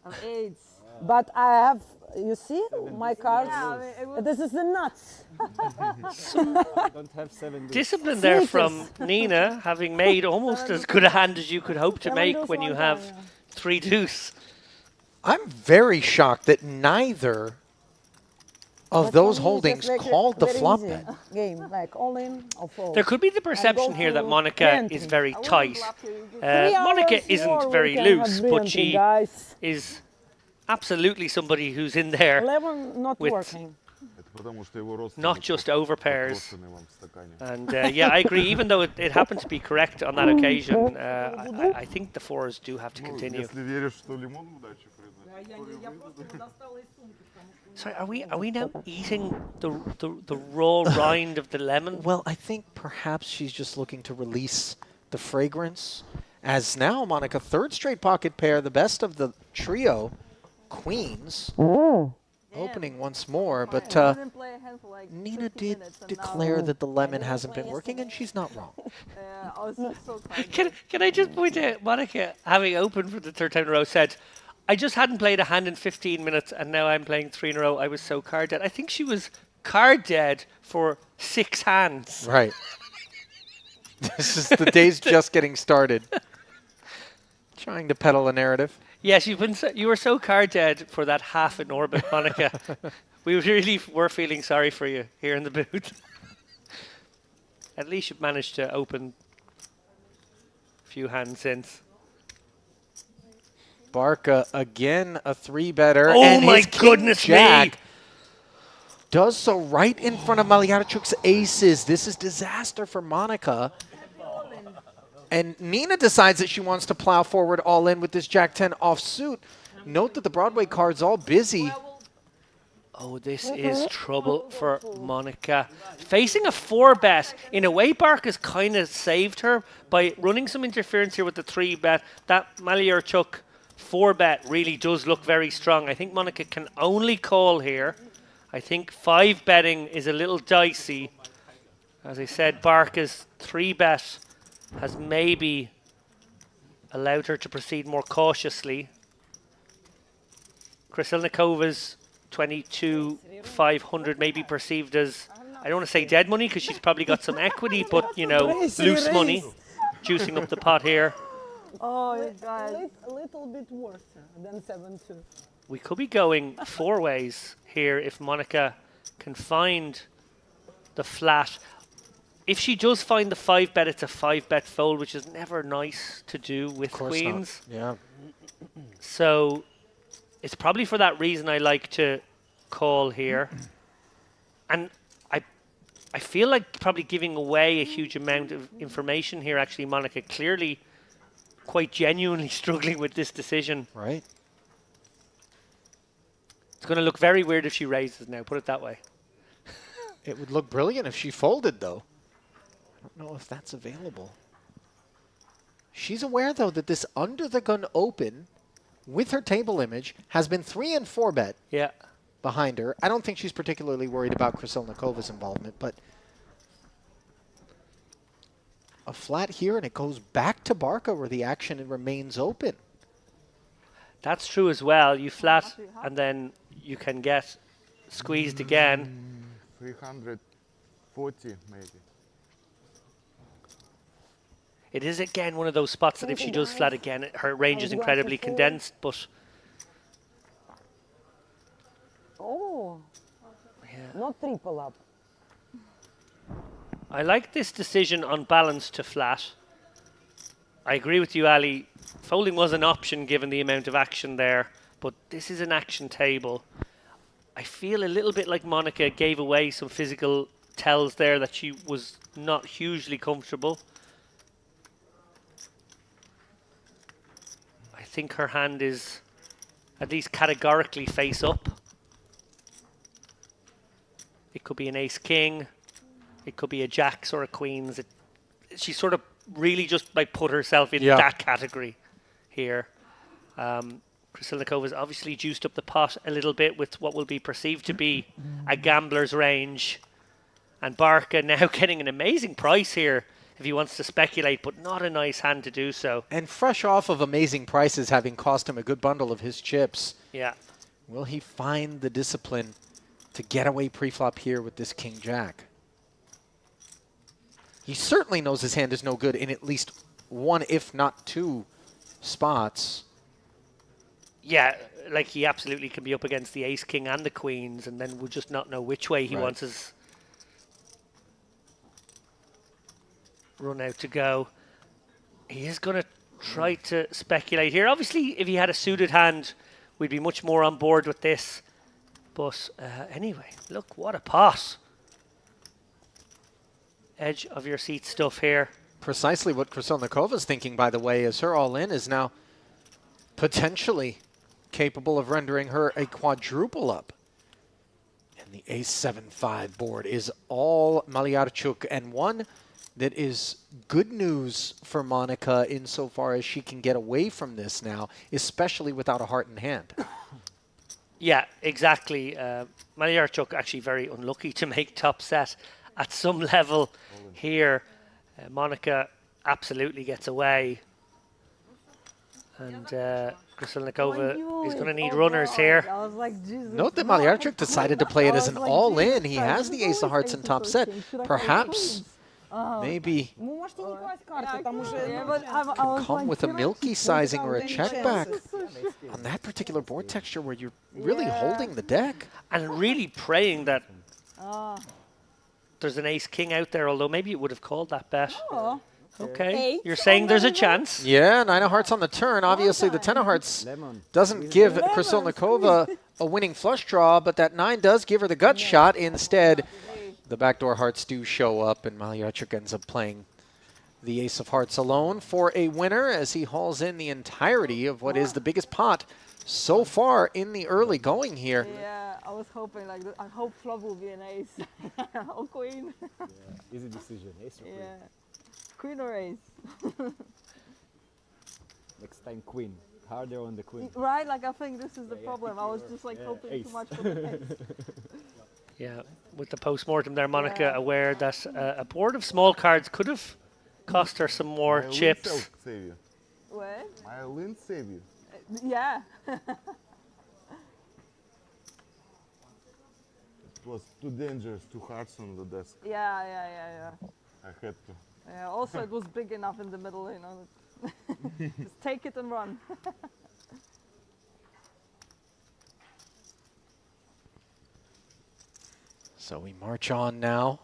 Of eights. but I have, you see, my cards. Yeah, I mean, it was This is the nuts. I don't have 7 deuce. Discipline there Sneakers. from Nina, having made almost as good a hand as you could hope to 7 make deuce when you one have time, 3 deuce. I'm very shocked that neither of But those for me, it's holdings just called the very flop easy bet. Game, like all in or fold. There could be the perception here that to Monica re-entry. is very I wouldn't tight. bluff you, you just- 3 Monica hours isn't more, we very can loose, have but re-entry, she guys. is absolutely somebody who's in there. 11 not with- working. Потому что его родственник not just over pairs. подброшенный вам в стакане. And yeah, I agree. Even though it happened to be correct on that occasion, I think the fours do have to Ну, continue. если веришь, что лимон удачи приносит. Sorry, are we now eating the raw rind of the lemon? Well, I think perhaps she's just looking to release the fragrance. As now, Monica, third straight pocket pair, the best of the trio, queens, opening once more. But I didn't play a hand for like Nina 50 did minutes and declare now, that the lemon hasn't been working, and she's not wrong. I was just so tired. Can I just point out, Monica, having opened for the third time in a row, said, I just hadn't played a hand in 15 minutes, and now I'm playing 3 in a row. I was so card dead. I think she was card dead for 6 hands. Right. This is the day's just getting started. Trying to peddle a narrative. Yes, you were so card dead for that half in orbit, Monica. We really were feeling sorry for you here in the booth. At least you've managed to open a few hands since. Barca again a 3-better. Oh and my his king goodness jack me! does so right in front of Maliarchuk's aces. This is disaster for Monica. And Nina decides that she wants to plow forward all in with this Jack 10 offsuit. Note that the Broadway card's all busy. Oh, this is trouble for Monica. Facing a 4-bet. In a way, Barca's kind of saved her by running some interference here with the 3-bet. That Maliarchuk 4-bet really does look very strong. I think Monica can only call here. I think 5-betting is a little dicey. As I said, Barca's 3-bet has maybe allowed her to proceed more cautiously. Krasilnikova's 22,500 may be perceived as, I don't want to say dead money because she's probably got some equity, but, you know, loose money. Juicing up the pot here. Oh, you guys. A little bit worse than 7-2. We could be going 4 ways here if Monica can find the flat. If she does find the 5-bet, it's a 5-bet fold, which is never nice to do with queens. Yeah. So it's probably for that reason I like to call here. And I feel like probably giving away a huge amount of information here, actually, Monica. Clearly quite genuinely struggling with this decision. Right. It's going to look very weird if she raises now, put it that way. It would look brilliant if she folded, though. I don't know if that's available. She's aware, though, that this under-the-gun open with her table image has been 3 and 4-bet Yeah. behind her. I don't think she's particularly worried about Krasilnikova's involvement, but a flat here, and it goes back to Barca where the action remains open. That's true as well. You flat, and then you can get squeezed again. 340 maybe. It is, again, one of those spots that if she does flat again, her range is incredibly condensed, but Oh, not triple up. I like this decision on balance to flat. I agree with you, Ali. Folding was an option given the amount of action there, but this is an action table. I feel a little bit like Monica gave away some physical tells there that she was not hugely comfortable. I think her hand is at least categorically face up. It could be an ace-king. It could be a jacks or a queens. She sort of really just like put herself in that category here. Krasilnikova's obviously juiced up the pot a little bit with what will be perceived to be a gambler's range. And Barca now getting an amazing price here if he wants to speculate, but not a nice hand to do so. And fresh off of amazing prices, having cost him a good bundle of his chips. Yeah. Will he find the discipline to get away pre-flop here with this king-jack? He certainly knows his hand is no good in at least one, if not 2 spots. Yeah, like he absolutely can be up against the ace-king and the queens, and then we'll just not know which way he wants his run out to go. He is going to try to speculate here. Obviously, if he had a suited hand, we'd be much more on board with this. But anyway, look, what a pot. Edge of your seat stuff here. Precisely what Krassilnikova is thinking, by the way, is her all-in is now potentially capable of rendering her a quadruple up. And the ace-7-5 board is all Malyarchuk, and one that is good news for Monica insofar as she can get away from this now, especially without a heart in hand. Yeah, exactly. Malyarchuk actually very unlucky to make top set at some level here. Monica absolutely gets away. And Krassilnikova is going to need runners here. I was like, Jesus. Note that Malyarchuk decided to play it as an all-in. He has the ace of hearts in top set. Perhaps, maybe Ну, можете не класть карты, там уже... Yeah, but I can was come like, with a can I milky sizing or a check back chances? on that particular board texture where you're really holding the deck. And really praying that Ah. there's an ace-king out there, although maybe it would have called that bet. Oh, Okay, Eight you're saying there's a chance. Yeah, 9 of hearts on the turn. Obviously, the 10 of hearts Lemon. doesn't give Krassilnikova a winning flush draw, but that 9 does give her the gut shot. Instead, the backdoor hearts do show up, and Malyarchuk ends up playing the ace of hearts alone for a winner as he hauls in the entirety of what is the biggest pot so far in the early going here. Yeah, I was hoping like I hope flop will be an ace or queen. Easy decision. Ace or queen. Yeah, queen or ace. Next time queen. Harder on the queen. Right, like I think this is the Yeah, problem. I was just like yeah, hoping ace. too much for the ace. Yeah, with the post-mortem there, Monica Yeah. aware that a board of small cards could have cost her some more My chips. Lynn save you. What? My Lynn save you. Yeah. It was too dangerous, too hard on the desk. Yeah. I had to. Yeah, also it was big enough in the middle, you know. Just take it and run. So we march on now.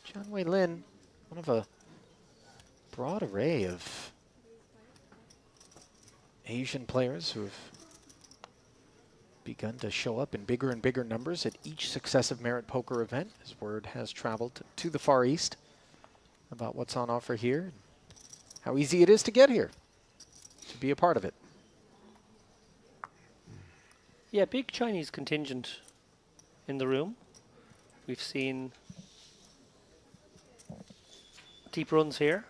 John Wei Lin, one of a broad array of Asian players who have begun to show up in bigger and bigger numbers at each successive Merit Poker event, as word has traveled to the Far East about what's on offer here, how easy it is to get here, to be a part of it. Yeah, big Chinese contingent in the room. We've seen deep runs here.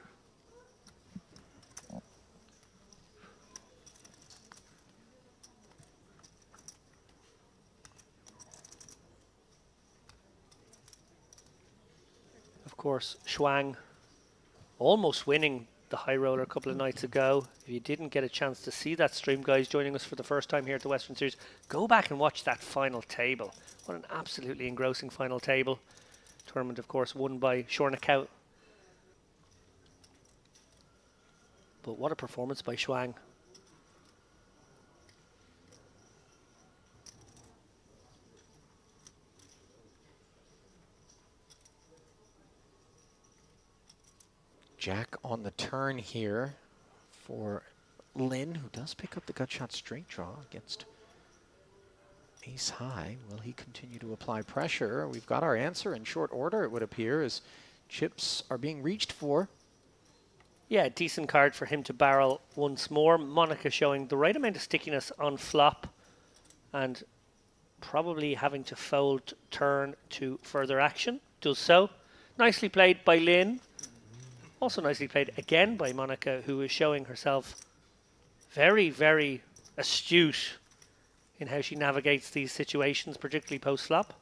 Of course, Shuang almost winning the high roller a couple of nights ago. If you didn't get a chance to see that stream, guys, joining us for the first time here at the Western Series, go back and watch that final table. What an absolutely engrossing final table. Tournament, of course, won by Shornakout. But what a performance by Shuang. Jack on the turn here for Lin, who does pick up the gut shot straight draw against ace high. Will he continue to apply pressure? We've got our answer in short order, it would appear, as chips are being reached for. Yeah, decent card for him to barrel once more. Monica showing the right amount of stickiness on flop and probably having to fold turn to further action. Does so. Nicely played by Lin. Also nicely played again by Monica, who is showing herself very, very astute in how she navigates these situations, particularly post-flop.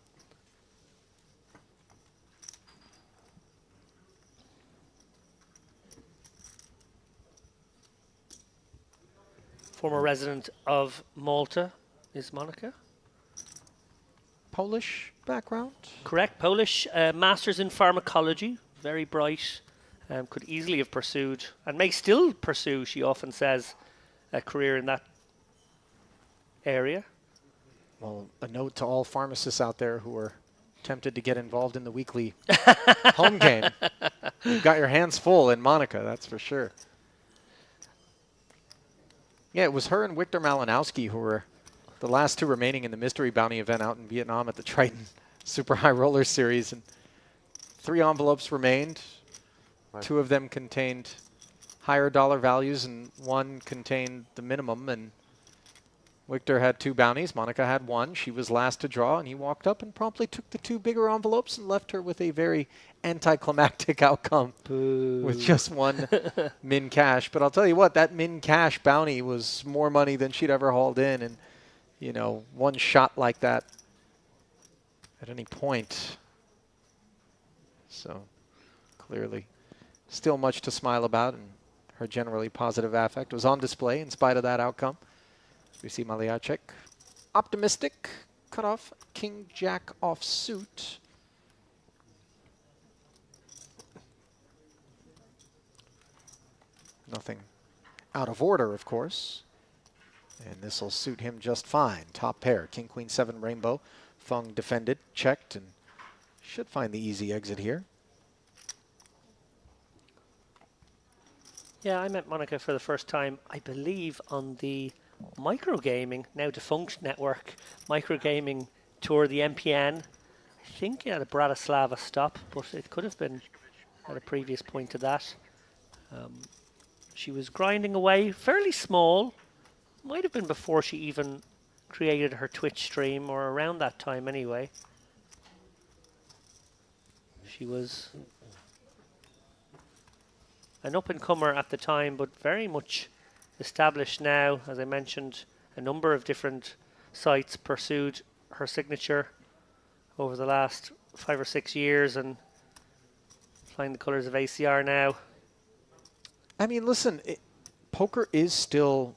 Former resident of Malta is Monica. Polish background? Correct, Polish, masters in pharmacology, very bright. Could easily have pursued, and may still pursue, she often says, a career in that area. Well, a note to all pharmacists out there who are tempted to get involved in the weekly home game. You've got your hands full in Monica, that's for sure. Yeah, it was her and Victor Malinowski who were the last two remaining in the mystery bounty event out in Vietnam at the Triton Super High Roller Series. And 3 envelopes remained. Right. 2 of them contained higher dollar values and 1 contained the minimum. And Victor had 2 bounties. Monica had 1. She was last to draw, and he walked up and promptly took the 2 bigger envelopes and left her with a very anticlimactic outcome. Boo. With just 1 min cash. But I'll tell you what, that min cash bounty was more money than she'd ever hauled in. And, you know, 1 shot like that at any point. So clearly still much to smile about, and her generally positive affect was on display in spite of that outcome. We see Maliacek optimistic, cut off King Jack off suit. Nothing out of order, of course. And this will suit him just fine. Top pair, King, Queen, 7, Rainbow. Fung defended, checked, and should find the easy exit here. Yeah, I met Monica for the first time, I believe, on the microgaming, now defunct network, microgaming tour, the MPN. I think at a Bratislava stop, but it could have been at a previous point to that. She was grinding away, fairly small. Might have been before she even created her Twitch stream, or around that time anyway. She was an up-and-comer at the time, but very much established now. As I mentioned, a number of different sites pursued her signature over the last 5 or 6 years, and flying the colours of ACR now. I mean, listen, poker is still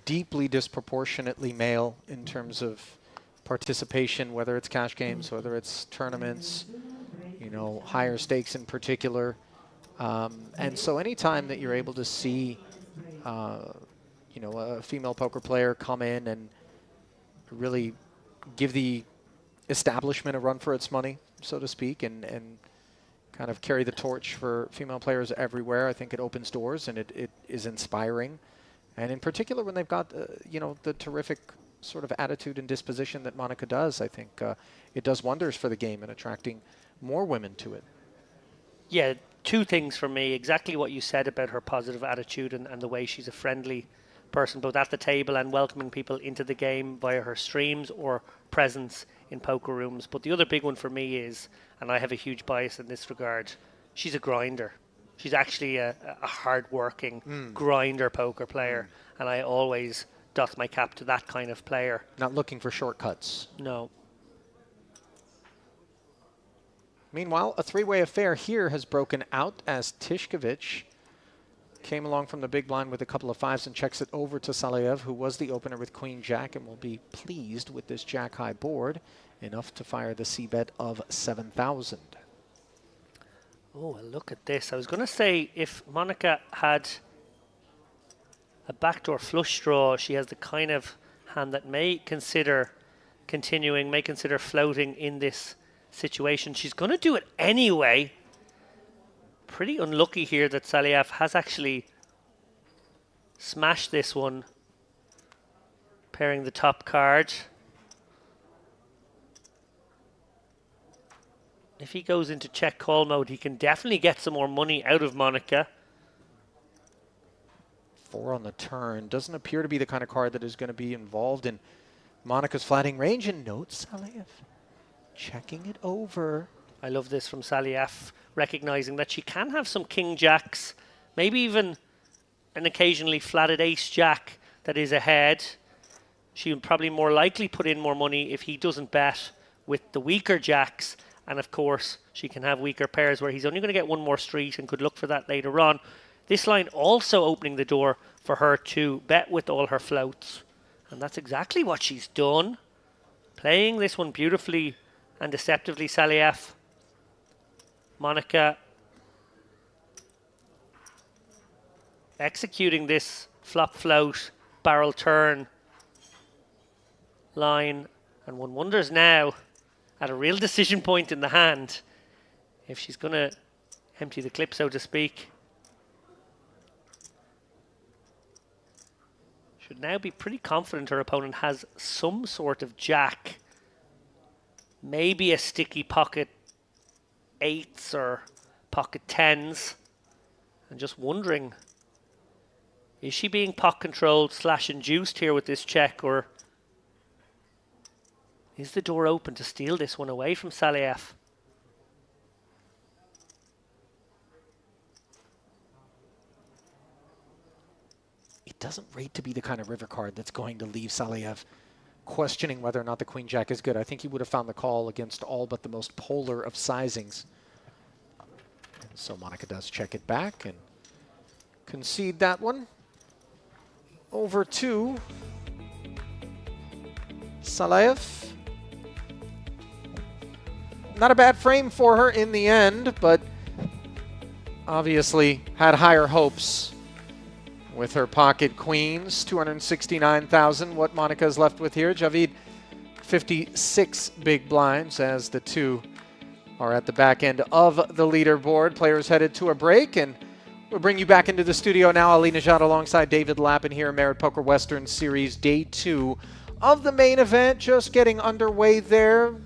deeply disproportionately male in terms of participation, whether it's cash games, whether it's tournaments, you know, higher stakes in particular. And so anytime that you're able to see, you know, a female poker player come in and really give the establishment a run for its money, so to speak, and kind of carry the torch for female players everywhere, I think it opens doors and it is inspiring. And in particular, when they've got, you know, the terrific sort of attitude and disposition that Monica does, I think it does wonders for the game and attracting more women to it. Yeah, 2 things for me. Exactly what you said about her positive attitude and the way she's a friendly person, both at the table and welcoming people into the game via her streams or presence in poker rooms. But the other big one for me is, and I have a huge bias in this regard, she's a grinder. She's actually a hard-working grinder poker player, and I always doth my cap to that kind of player. Not looking for shortcuts. No. Meanwhile, a 3-way affair here has broken out as Tishkovich came along from the big blind with a couple of 5s and checks it over to Saleyev, who was the opener with Queen Jack and will be pleased with this Jack high board, enough to fire the c-bet of 7,000. Oh, well, look at this. I was going to say, if Monica had a backdoor flush draw, she has the kind of hand that may consider continuing, may consider floating in this situation. She's going to do it anyway. Pretty unlucky here that Saleyev has actually smashed this one, pairing the top card. If he goes into check call mode, he can definitely get some more money out of Monica. 4 on the turn. Doesn't appear to be the kind of card that is going to be involved in Monica's flatting range. And note Saleyev checking it over. I love this from Saleyev, recognizing that she can have some king jacks, maybe even an occasionally flatted ace jack that is ahead. She would probably more likely put in more money if he doesn't bet with the weaker jacks. And of course, she can have weaker pairs where he's only going to get 1 more street and could look for that later on. This line also opening the door for her to bet with all her floats. And that's exactly what she's done. Playing this one beautifully and deceptively, Saleyev. Monica executing this flop float barrel turn line. And one wonders now, at a real decision point in the hand, if she's going to empty the clip, so to speak. Should now be pretty confident her opponent has some sort of jack. Maybe a sticky pocket 8s or pocket 10s. And just wondering, is she being pot controlled / induced here with this check, or is the door open to steal this one away from Saliev? It doesn't rate to be the kind of river card that's going to leave Saliev questioning whether or not the queen jack is good. I think he would have found the call against all but the most polar of sizings. So Monica does check it back and concede that one. Over to Saliev. Not a bad frame for her in the end, but obviously had higher hopes with her pocket queens. 269,000 what Monica is left with here. Javid 56 big blinds as the two are at the back end of the leaderboard. Players headed to a break, and we'll bring you back into the studio now. Ali Najad alongside David Lappin here, Merit Poker Western Series Day 2 of the main event. Just getting underway there.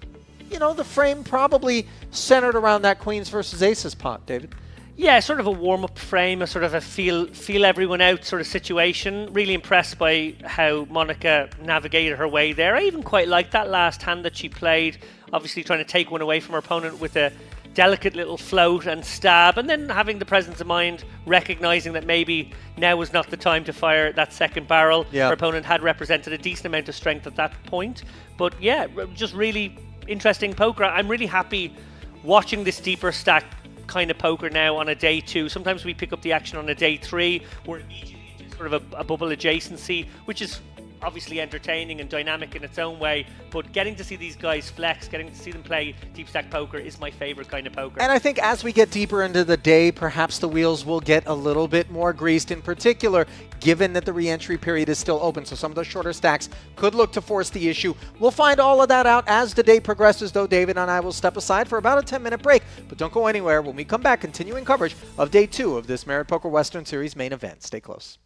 You know, the frame probably centered around that queens versus aces pot, David. Yeah, sort of a warm-up frame, a sort of a feel everyone out sort of situation. Really impressed by how Monica navigated her way there. I even quite liked that last hand that she played, obviously trying to take one away from her opponent with a delicate little float and stab, and then having the presence of mind, recognizing that maybe now was not the time to fire that second barrel. Yeah. Her opponent had represented a decent amount of strength at that point. But yeah, just really interesting poker. I'm really happy watching this deeper stack kind of poker now on a day 2. Sometimes we pick up the action on a day 3. We're immediately into sort of a bubble adjacency, which is obviously entertaining and dynamic in its own way, but getting to see these guys flex, getting to see them play deep stack poker is my favorite kind of poker. And I think as we get deeper into the day, perhaps the wheels will get a little bit more greased, in particular, given that the re-entry period is still open. So some of those shorter stacks could look to force the issue. We'll find all of that out as the day progresses, though. David and I will step aside for about a 10-minute break, but don't go anywhere. When we come back, continuing coverage of day 2 of this Merit Poker Western Series main event. Stay close.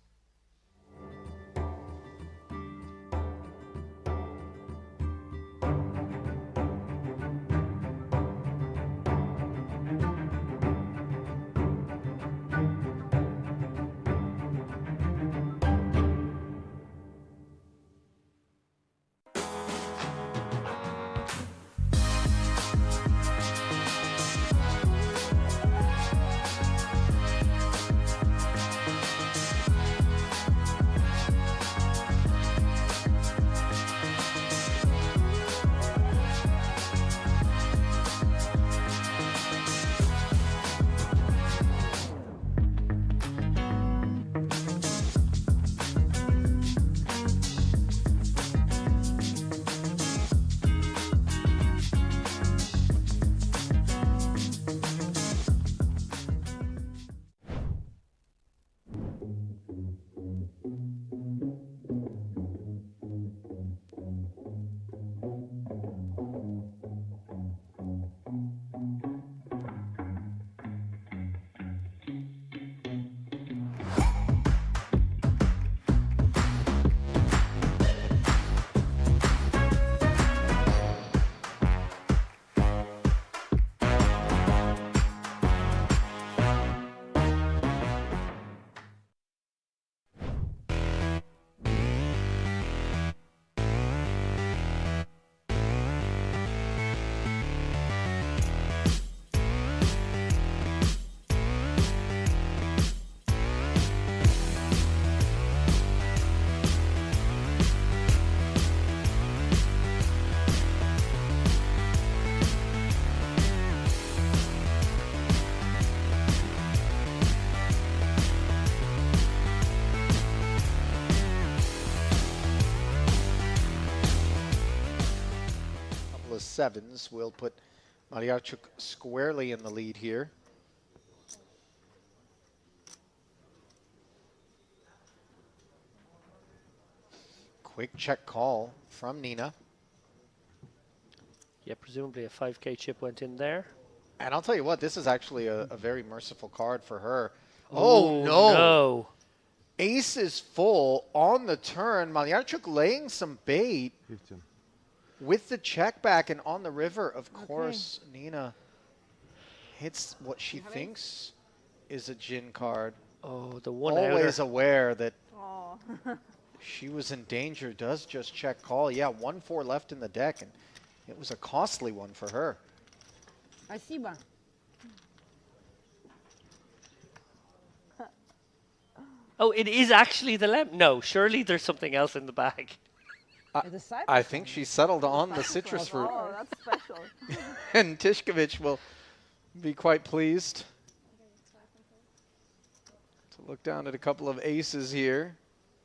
Sevens will put Mariarchuk squarely in the lead here. Quick check call from Nina. Yeah, presumably a 5k chip went in there. And I'll tell you what, this is actually a very merciful card for her. Oh, no. Ace is full on the turn. Malyarchuk laying some bait 15. with the check back and on the river. Of course, Nina hits what she thinks is a gin card. Oh, the one Always outer. aware that Oh. she was in danger. Does just check call. Yeah, 1-4 left in the deck, and it was a costly one for her. Спасибо. Oh, it is actually the lemon. No, surely there's something else in the bag. Это Cyprus? I think she settled on the citrus fruit, Oh, that's special. and Tishkovich will be quite pleased to look down at a couple of aces here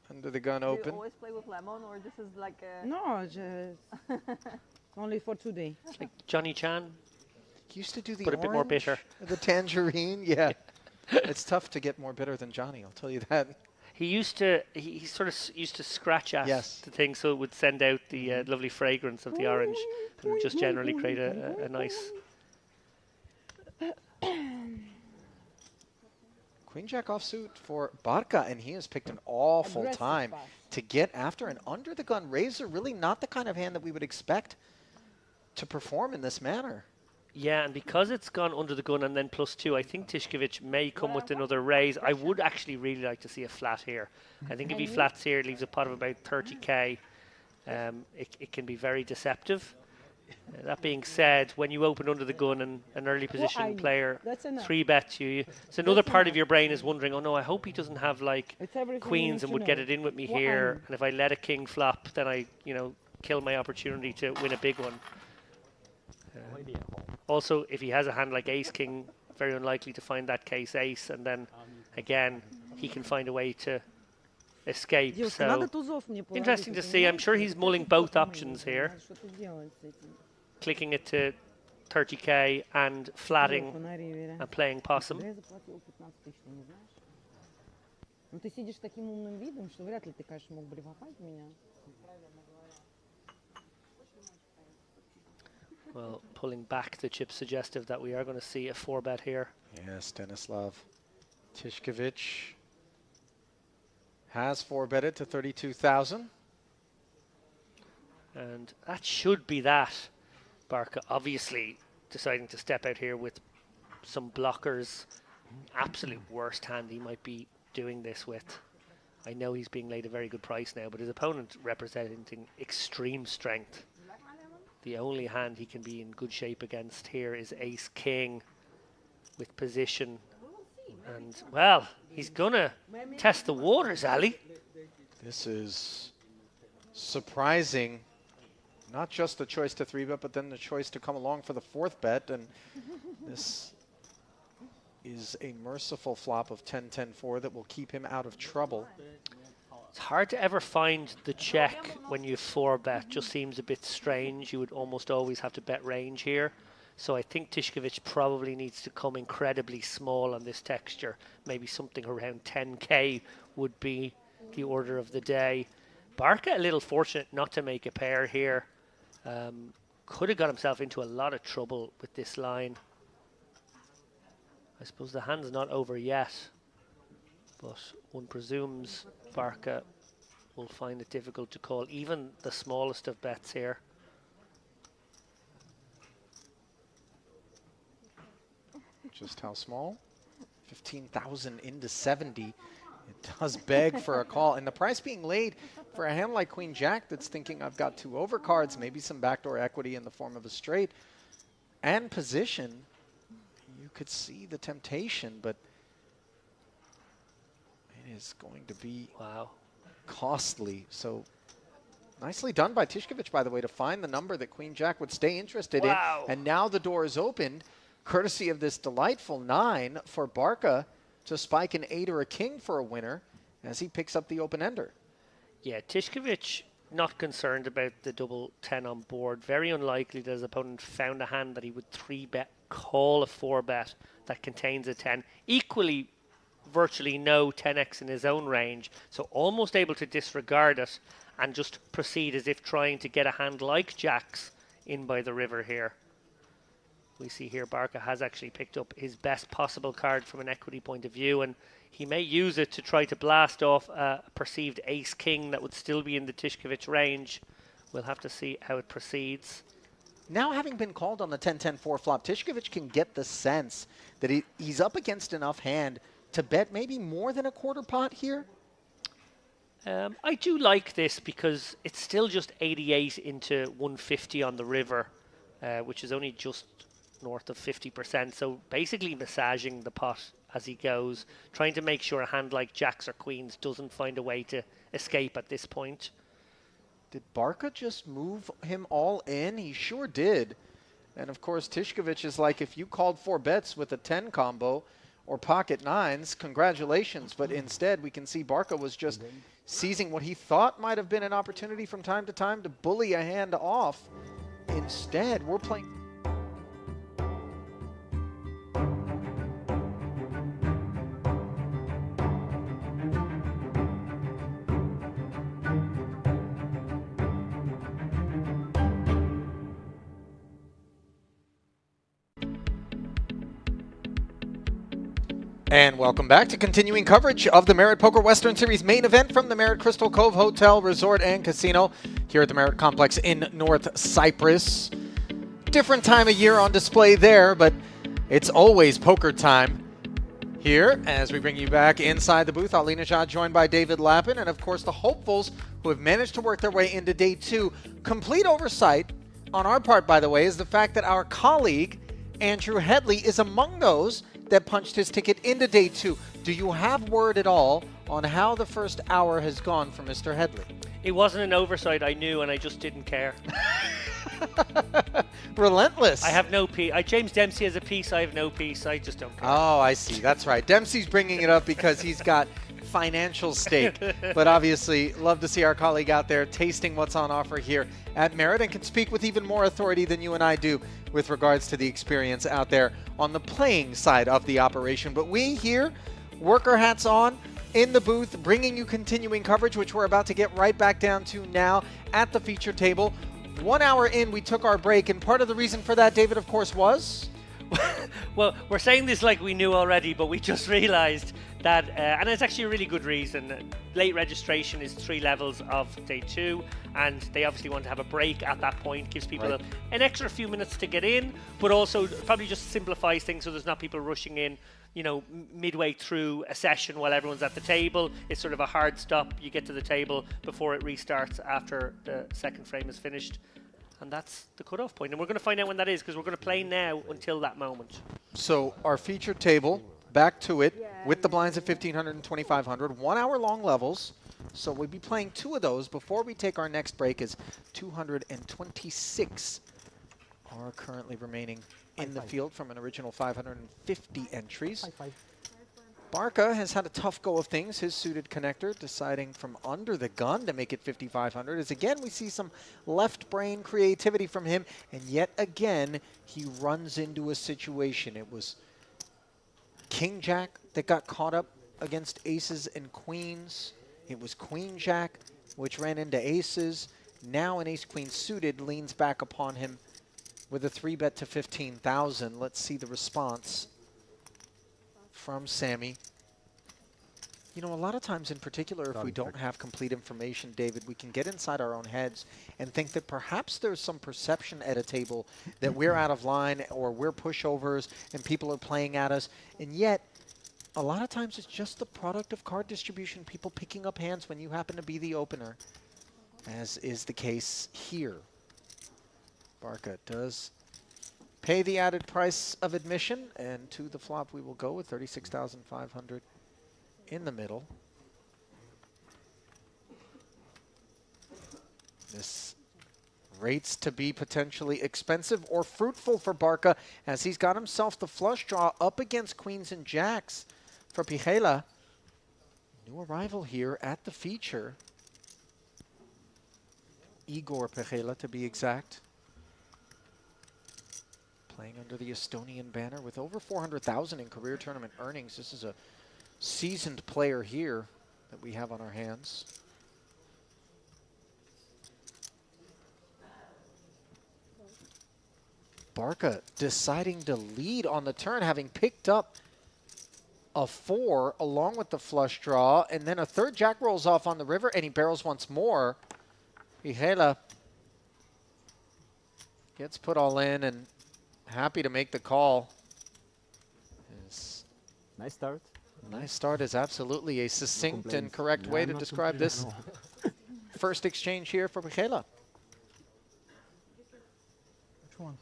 under the gun Do you open. always play with lemon, or this is like a... No, just only for today. It's like Johnny Chan. Used to do the But a bit more orange, bitter. the tangerine. Yeah, it's tough to get more bitter than Johnny. I'll tell you that. He used to, he sort of used to scratch at Yes. the thing so it would send out the lovely fragrance of the orange and would just generally create a nice... Queen Jack offsuit for Barca, and he has picked an awful Aggressive time pass. to get after an under the gun razor. Really not the kind of hand that we would expect to perform in this manner. Yeah, and because it's gone under the gun and then +2, I think Tishkovich may come with another raise. I would actually really like to see a flat here. I think if he flats here, it leaves a pot of about 30k. It can be very deceptive. That being said, when you open under the gun and an early position player That's enough. 3-bets you, so another part of your brain is wondering, oh no, I hope he doesn't have like It's everything you queens need and to would get know. it in with me What I here. need. And if I let a king flop, then I, kill my opportunity to win a big one. Also, if he has a hand like ace king, very unlikely to find that case ace, and then again he can find a way to escape. Девушка, надо So тузов мне положить, interesting ты to see. I'm понимаешь? sure he's mulling both options here, Надо что-то сделать с этим. clicking it to 30k and flatting Вот, на ривере. and playing possum. Да я заплатил 15 тысяч, ты не знаешь? Ну ты сидишь с таким умным видом, что вряд ли ты, конечно, мог блефовать меня. Well, pulling back the chip suggestive that we are going to see a 4-bet here. Yes, Stanislav Tishkovich has 4-betted to 32,000. And that should be that. Barca obviously deciding to step out here with some blockers. Absolute worst hand he might be doing this with. I know he's being laid a very good price now, but his opponent representing extreme strength. The only hand he can be in good shape against here is ace king with position. And, well, he's gonna test the waters, Ali. This is surprising. Not just the choice to 3-bet, but then the choice to come along for the 4th bet. And this is a merciful flop of 10-10-4 that will keep him out of trouble. It's hard to ever find the check when you 4-bet. Just seems a bit strange. You would almost always have to bet range here. So I think Tishkovich probably needs to come incredibly small on this texture. Maybe something around 10k would be the order of the day. Barca a little fortunate not to make a pair here. Could have got himself into a lot of trouble with this line. I suppose the hand's not over yet, but one presumes Barca will find it difficult to call even the smallest of bets here. Just how small? 15,000 into 70. It does beg for a call. And the price being laid for a hand like Queen Jack that's thinking I've got 2 overcards, maybe some backdoor equity in the form of a straight and position. You could see the temptation, but it is going to be Wow. costly. So nicely done by Tishkovich, by the way, to find the number that Queen Jack would stay interested Wow. in. And now the door is opened, courtesy of this delightful 9 for Barca to spike an 8 or a king for a winner as he picks up the open ender. Yeah, Tishkovich not concerned about the double 10 on board. Very unlikely that his opponent found a hand that he would 3-bet, call a 4-bet that contains a 10. Equally, virtually no 10x in his own range, so almost able to disregard it and just proceed as if trying to get a hand like Jack's in by the river here. We see here Barca has actually picked up his best possible card from an equity point of view, and he may use it to try to blast off a perceived ace-king that would still be in the Tishkovich range. We'll have to see how it proceeds. Now, having been called on the 10-10 4-flop, Tishkovich can get the sense that he's up against enough hand to bet maybe more than a quarter pot here. I do like this because it's still just 88 into 150 on the river, which is only just north of 50%. So basically massaging the pot as he goes, trying to make sure a hand like jacks or queens doesn't find a way to escape at this point. Did Barca just move him all in? He sure did. And of course, Tishkovich is like, if you called 4 bets with a 10 combo or pocket nines, congratulations. But instead, we can see Barca was just seizing what he thought might have been an opportunity from time to time to bully a hand off. Instead, we're playing... And welcome back to continuing coverage of the Merit Poker Western Series main event from the Merit Crystal Cove Hotel, Resort and Casino here at the Merit Complex in North Cyprus. Different time of year on display there, but it's always poker time here as we bring you back inside the booth. Ali Najad joined by David Lappin, and of course the hopefuls who have managed to work their way into day 2. Complete oversight on our part, by the way, is the fact that our colleague Andrew Headley is among those that punched his ticket into day 2. Do you have word at all on how the first hour has gone for Mr. Headley? It wasn't an oversight, I knew, and I just didn't care. Relentless. I have no piece. James Dempsey has a piece, I have no piece. I just don't care. Oh, I see. That's right. Dempsey's bringing it up because he's got financial stake. But obviously, love to see our colleague out there tasting what's on offer here at Merit and can speak with even more authority than you and I do with regards to the experience out there on the playing side of the operation. But we here, worker hats on, in the booth, bringing you continuing coverage, which we're about to get right back down to now at the feature table. 1 hour in, we took our break, and part of the reason for that, David, of course, was... Well, we're saying this like we knew already, but we just realized that, and it's actually a really good reason, late registration is 3 levels of day 2, and they obviously want to have a break at that point, gives people an extra few minutes to get in, but also probably just simplifies things so there's not people rushing in, you know, midway through a session while everyone's at the table. It's sort of a hard stop. You get to the table before it restarts after the second frame is finished. And that's the cutoff point. And we're going to find out when that is because we're going to play now until that moment. So our feature table, back to it, with the blinds at 1,500 and 2,500, 1 hour long levels. So we'll be playing 2 of those before we take our next break, as 226 are currently remaining in the field from an original 550 entries. Barca has had a tough go of things. His suited connector deciding from under the gun to make it 5,500. As again, we see some left brain creativity from him. And yet again, he runs into a situation. It was King Jack that got caught up against aces and queens. It was Queen Jack, which ran into aces. Now an ace queen suited leans back upon him with a 3-bet to 15,000. Let's see the response from Sammy. You know, a lot of times in particular, if we don't have complete information, David, we can get inside our own heads and think that perhaps there's some perception at a table that we're out of line or we're pushovers and people are playing at us. And yet, a lot of times it's just the product of card distribution, people picking up hands when you happen to be the opener, as is the case here. Barca does pay the added price of admission, and to the flop we will go with 36,500 in the middle. This rates to be potentially expensive or fruitful for Barca, as he's got himself the flush draw up against queens and jacks for Pijela. New arrival here at the feature. Igor Pijela, to be exact. Playing under the Estonian banner with over 400,000 in career tournament earnings. This is a seasoned player here that we have on our hands. Barca deciding to lead on the turn, having picked up a 4 along with the flush draw, and then a third jack rolls off on the river, and he barrels once more. Vigela gets put all in and happy to make the call. Nice start. Nice start is absolutely a succinct and complaints. correct way I'm to not describe this complaining, first exchange here for Vigela. Which one?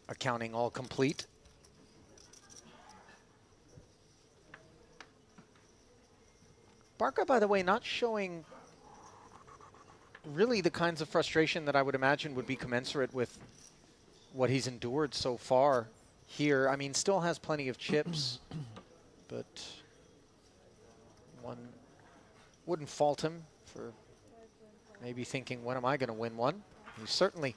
Accounting all complete. Barca, by the way, not showing really the kinds of frustration that I would imagine would be commensurate with what he's endured so far here. I mean, still has plenty of chips, but one wouldn't fault him for maybe thinking, when am I going to win one? He's certainly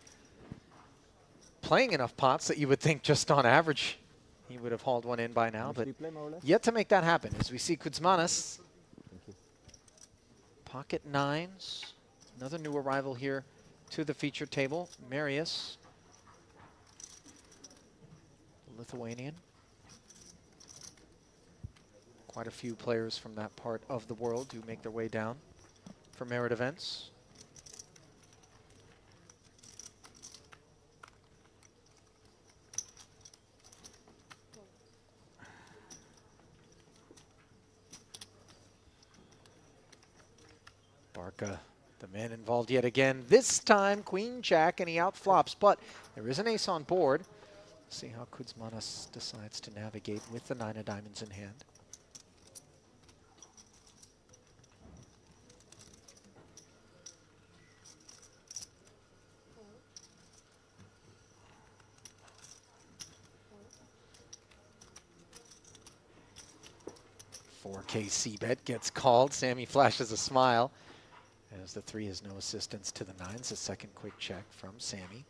playing enough pots that you would think just on average he would have hauled one in by now, but Play more or less? yet to make that happen as we see Kuzmanis. Pocket nines, another new arrival here to the feature table, Marius, the Lithuanian. Quite a few players from that part of the world do make their way down for merit events. Barca, the man involved yet again. This time, Queen Jack, and he outflops, but there is an ace on board. See how Kuzmanis decides to navigate with the 9 of diamonds in hand. KC bet gets called. Sammy flashes a smile as the 3 has no assistance to the 9s. A second quick check from Sammy.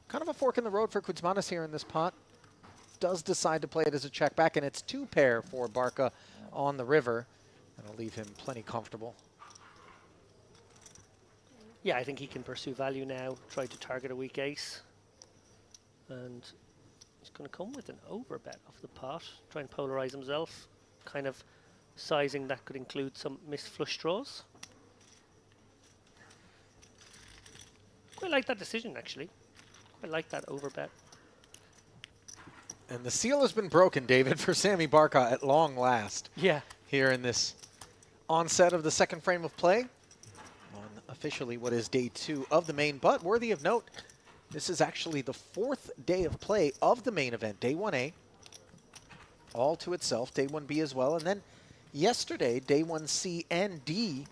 Kind of a fork in the road for Kuzmanis here in this pot. Does decide to play it as a check back, and it's 2 pair for Barca on the river. That'll leave him plenty comfortable. Yeah, I think he can pursue value now, try to target a weak ace. And he's going to come with an overbet off the pot, try and polarize himself. Kind of sizing that could include some missed flush draws. Quite like that decision, actually. Quite like that overbet. And the seal has been broken, David, for Sammy Barca at long last. Yeah. Here in this onset of the second frame of play. On officially what is day 2 of the main, but worthy of note, this is actually the 4th day of play of the main event, day 1A. All to itself, day 1B as well. And then yesterday, day 1C and D,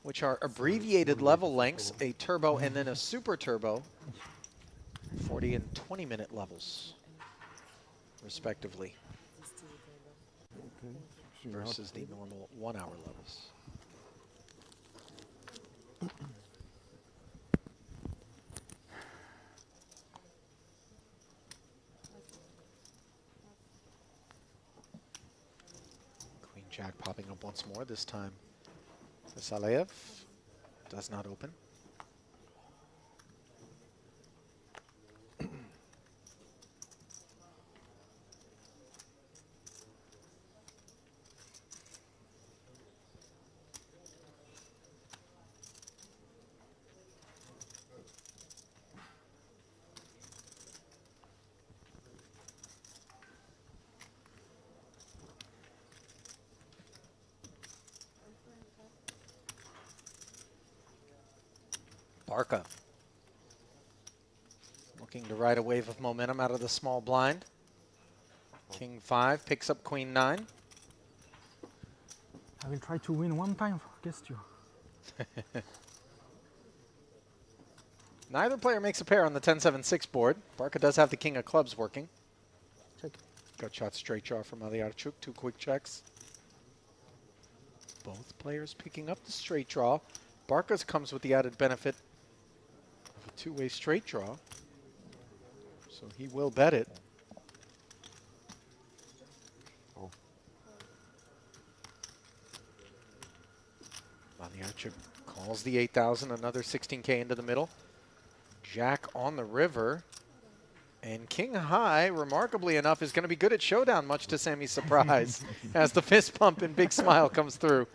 which are abbreviated level lengths, a turbo and then a super turbo, 40 and 20 minute levels, respectively, versus the normal 1 hour levels. Queen Jack popping up once more, this time the Saleev does not open. Barca looking to ride a wave of momentum out of the small blind. King 5 picks up Queen 9. I will try to win one time against you. Neither player makes a pair on the 10-7-6 board. Barca does have the king of clubs working. Check. Got shot straight draw from Aliarchuk. 2 quick checks. Both players picking up the straight draw. Barca's comes with the added benefit of a 2-way straight draw. So he will bet it. Oh. Aliarchuk calls the 8,000. Another 16K into the middle. Jack on the river. And King High, remarkably enough, is going to be good at showdown, much to Sammy's surprise, as the fist pump and big smile comes through.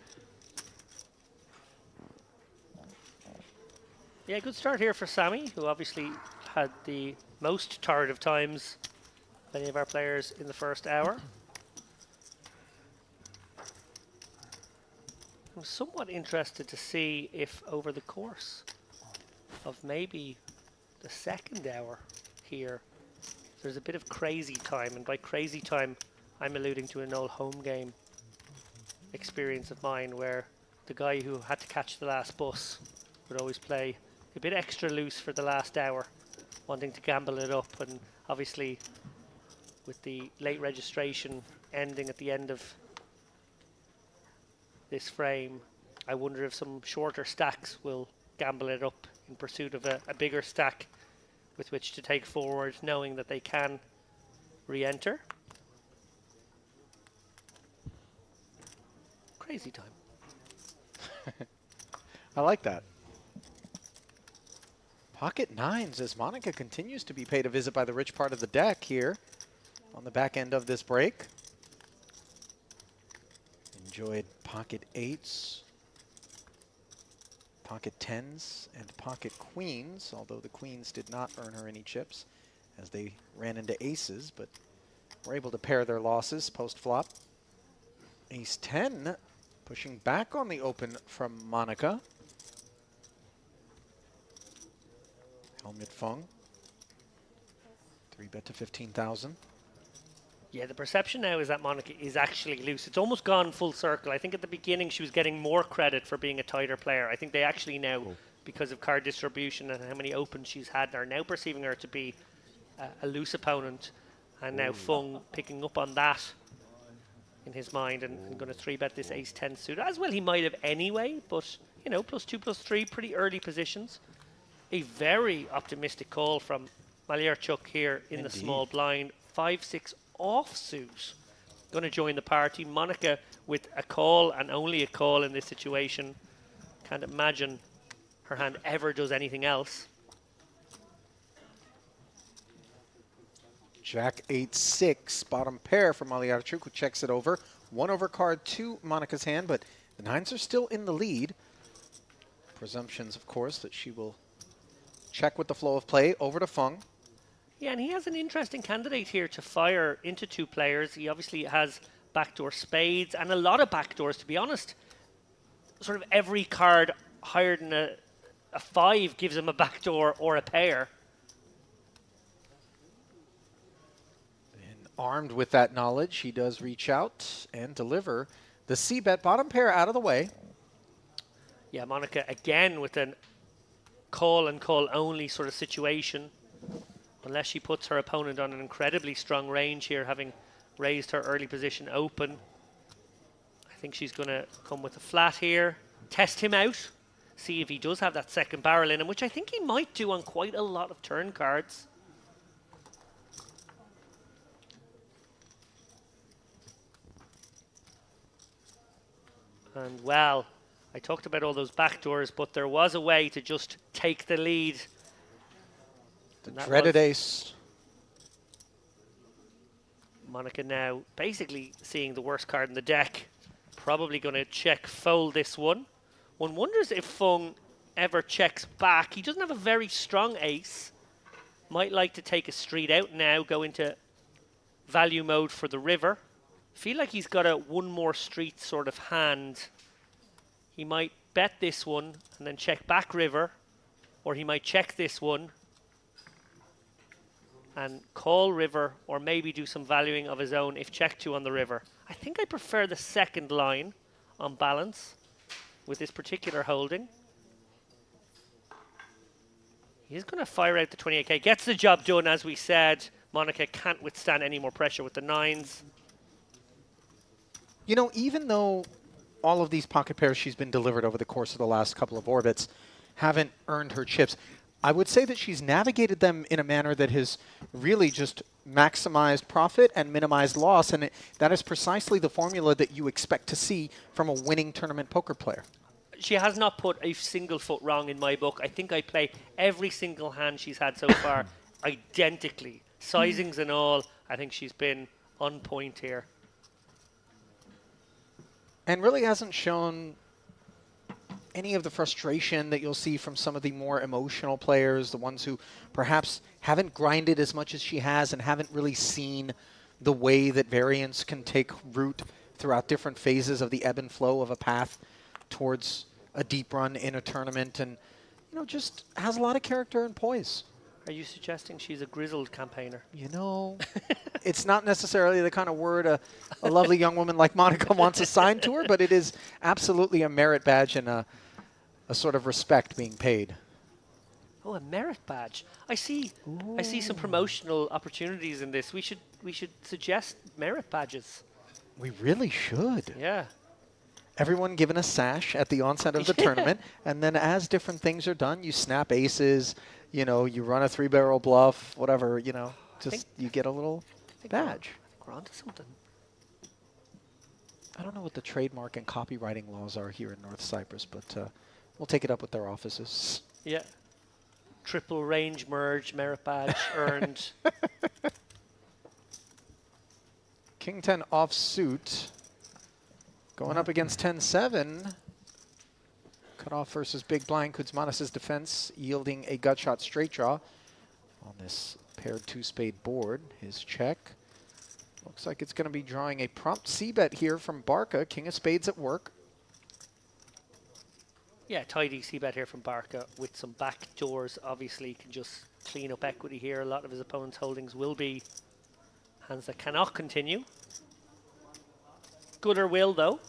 Yeah, good start here for Sammy, who obviously had the most tired of times of any of our players in the first hour. I'm somewhat interested to see if over the course of maybe the second hour here, there's a bit of crazy time, and by crazy time, I'm alluding to an old home game experience of mine where the guy who had to catch the last bus would always play a bit extra loose for the last hour, wanting to gamble it up, and obviously with the late registration ending at the end of this frame, I wonder if some shorter stacks will gamble it up in pursuit of a bigger stack with which to take forward, knowing that they can re-enter. Crazy time. I like that. Pocket 9s as Monica continues to be paid a visit by the rich part of the deck here on the back end of this break. Enjoyed pocket 8s, pocket 10s, and pocket queens, although the queens did not earn her any chips as they ran into aces, but were able to pair their losses post-flop. Ace 10 pushing back on the open from Monica. Helmut Fung. 3-bet to 15,000. Yeah, the perception now is that Monica is actually loose. It's almost gone full circle. I think at the beginning she was getting more credit for being a tighter player. I think they actually now, because of card distribution and how many opens she's had, are now perceiving her to be a loose opponent. And now Fung picking up on that in his mind and going to 3-bet this ace-10 suit. As well he might have anyway, but, you know, +2/+3, pretty early positions. A very optimistic call from Maliarchuk here in the small blind. 5-6 offsuit going to join the party. Monica with a call and only a call in this situation. Can't imagine her hand ever does anything else. Jack 8-6, bottom pair from Maliarchuk, who checks it over. 1 over card to Monica's hand, but the 9s are still in the lead. Presumptions, of course, that she will check with the flow of play over to Fung. Yeah, and he has an interesting candidate here to fire into 2 players. He obviously has backdoor spades and a lot of backdoors, to be honest. Sort of every card higher than a 5 gives him a backdoor or a pair. And armed with that knowledge, he does reach out and deliver the C-bet bottom pair out of the way. Yeah, Monica again with an call and call only sort of situation. Unless she puts her opponent on an incredibly strong range here, having raised her early position open. I think she's going to come with a flat here, test him out, see if he does have that second barrel in him, which I think he might do on quite a lot of turn cards. And well, I talked about all those backdoors, but there was a way to just take the lead. The dreaded ace. Monica now basically seeing the worst card in the deck. Probably going to check fold this one. One wonders if Fung ever checks back. He doesn't have a very strong ace. Might like to take a street out now, go into value mode for the river. Feel like he's got a one more street sort of hand. He might bet this one and then check back river. or he might check this one and call river, or maybe do some valuing of his own if check 2 on the river. I think I prefer the second line on balance with this particular holding. He's going to fire out the 28k. Gets the job done, as we said. Monica can't withstand any more pressure with the 9s. You know, even though all of these pocket pairs she's been delivered over the course of the last couple of orbits haven't earned her chips, I would say that she's navigated them in a manner that has really just maximized profit and minimized loss, and that is precisely the formula that you expect to see from a winning tournament poker player. She has not put a single foot wrong in my book. I think I play every single hand she's had so far identically. Sizings and all, I think she's been on point here. And really hasn't shown any of the frustration that you'll see from some of the more emotional players, the ones who perhaps haven't grinded as much as she has and haven't really seen the way that variance can take root throughout different phases of the ebb and flow of a path towards a deep run in a tournament, and you know, just has a lot of character and poise. Are you suggesting she's a grizzled campaigner? You know, it's not necessarily the kind of word a lovely young woman like Monica wants assigned to her, but it is absolutely a merit badge and a sort of respect being paid. Oh, a merit badge. I see some promotional opportunities in this. We should suggest merit badges. We really should. Yeah. Everyone given a sash at the onset of the tournament, and then as different things are done, you snap aces, you know, you run a 3-barrel bluff, whatever, you know, just you get a little badge. We're onto something. I don't know what the trademark and copywriting laws are here in North Cyprus, but we'll take it up with their offices. Yeah. Triple range merge, merit badge earned. King 10 offsuit. Going up against 10-7. Cutoff versus big blind. Kuzmanis' defense yielding a gut shot straight draw on this paired 2-spade board. His check. Looks like it's going to be drawing a prompt c-bet here from Barca. King of spades at work. Yeah, tidy c-bet here from Barca with some back doors. Obviously, he can just clean up equity here. A lot of his opponent's holdings will be hands that cannot continue. Gooder will, though.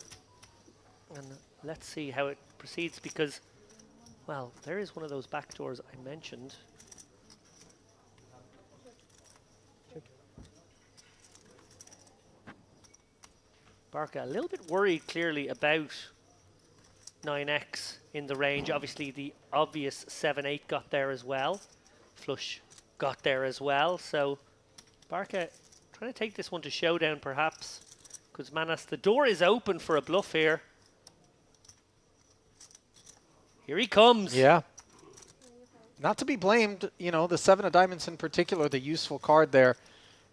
And let's see how it proceeds, because, well, there is one of those back doors I mentioned. Barca a little bit worried, clearly, about 9x in the range. Obviously, the obvious 7-8 got there as well. Flush got there as well. So Barca trying to take this one to showdown, perhaps. Kuzmanis, the door is open for a bluff here. Here he comes. Yeah. Not to be blamed, you know, the 7 of diamonds in particular, the useful card there,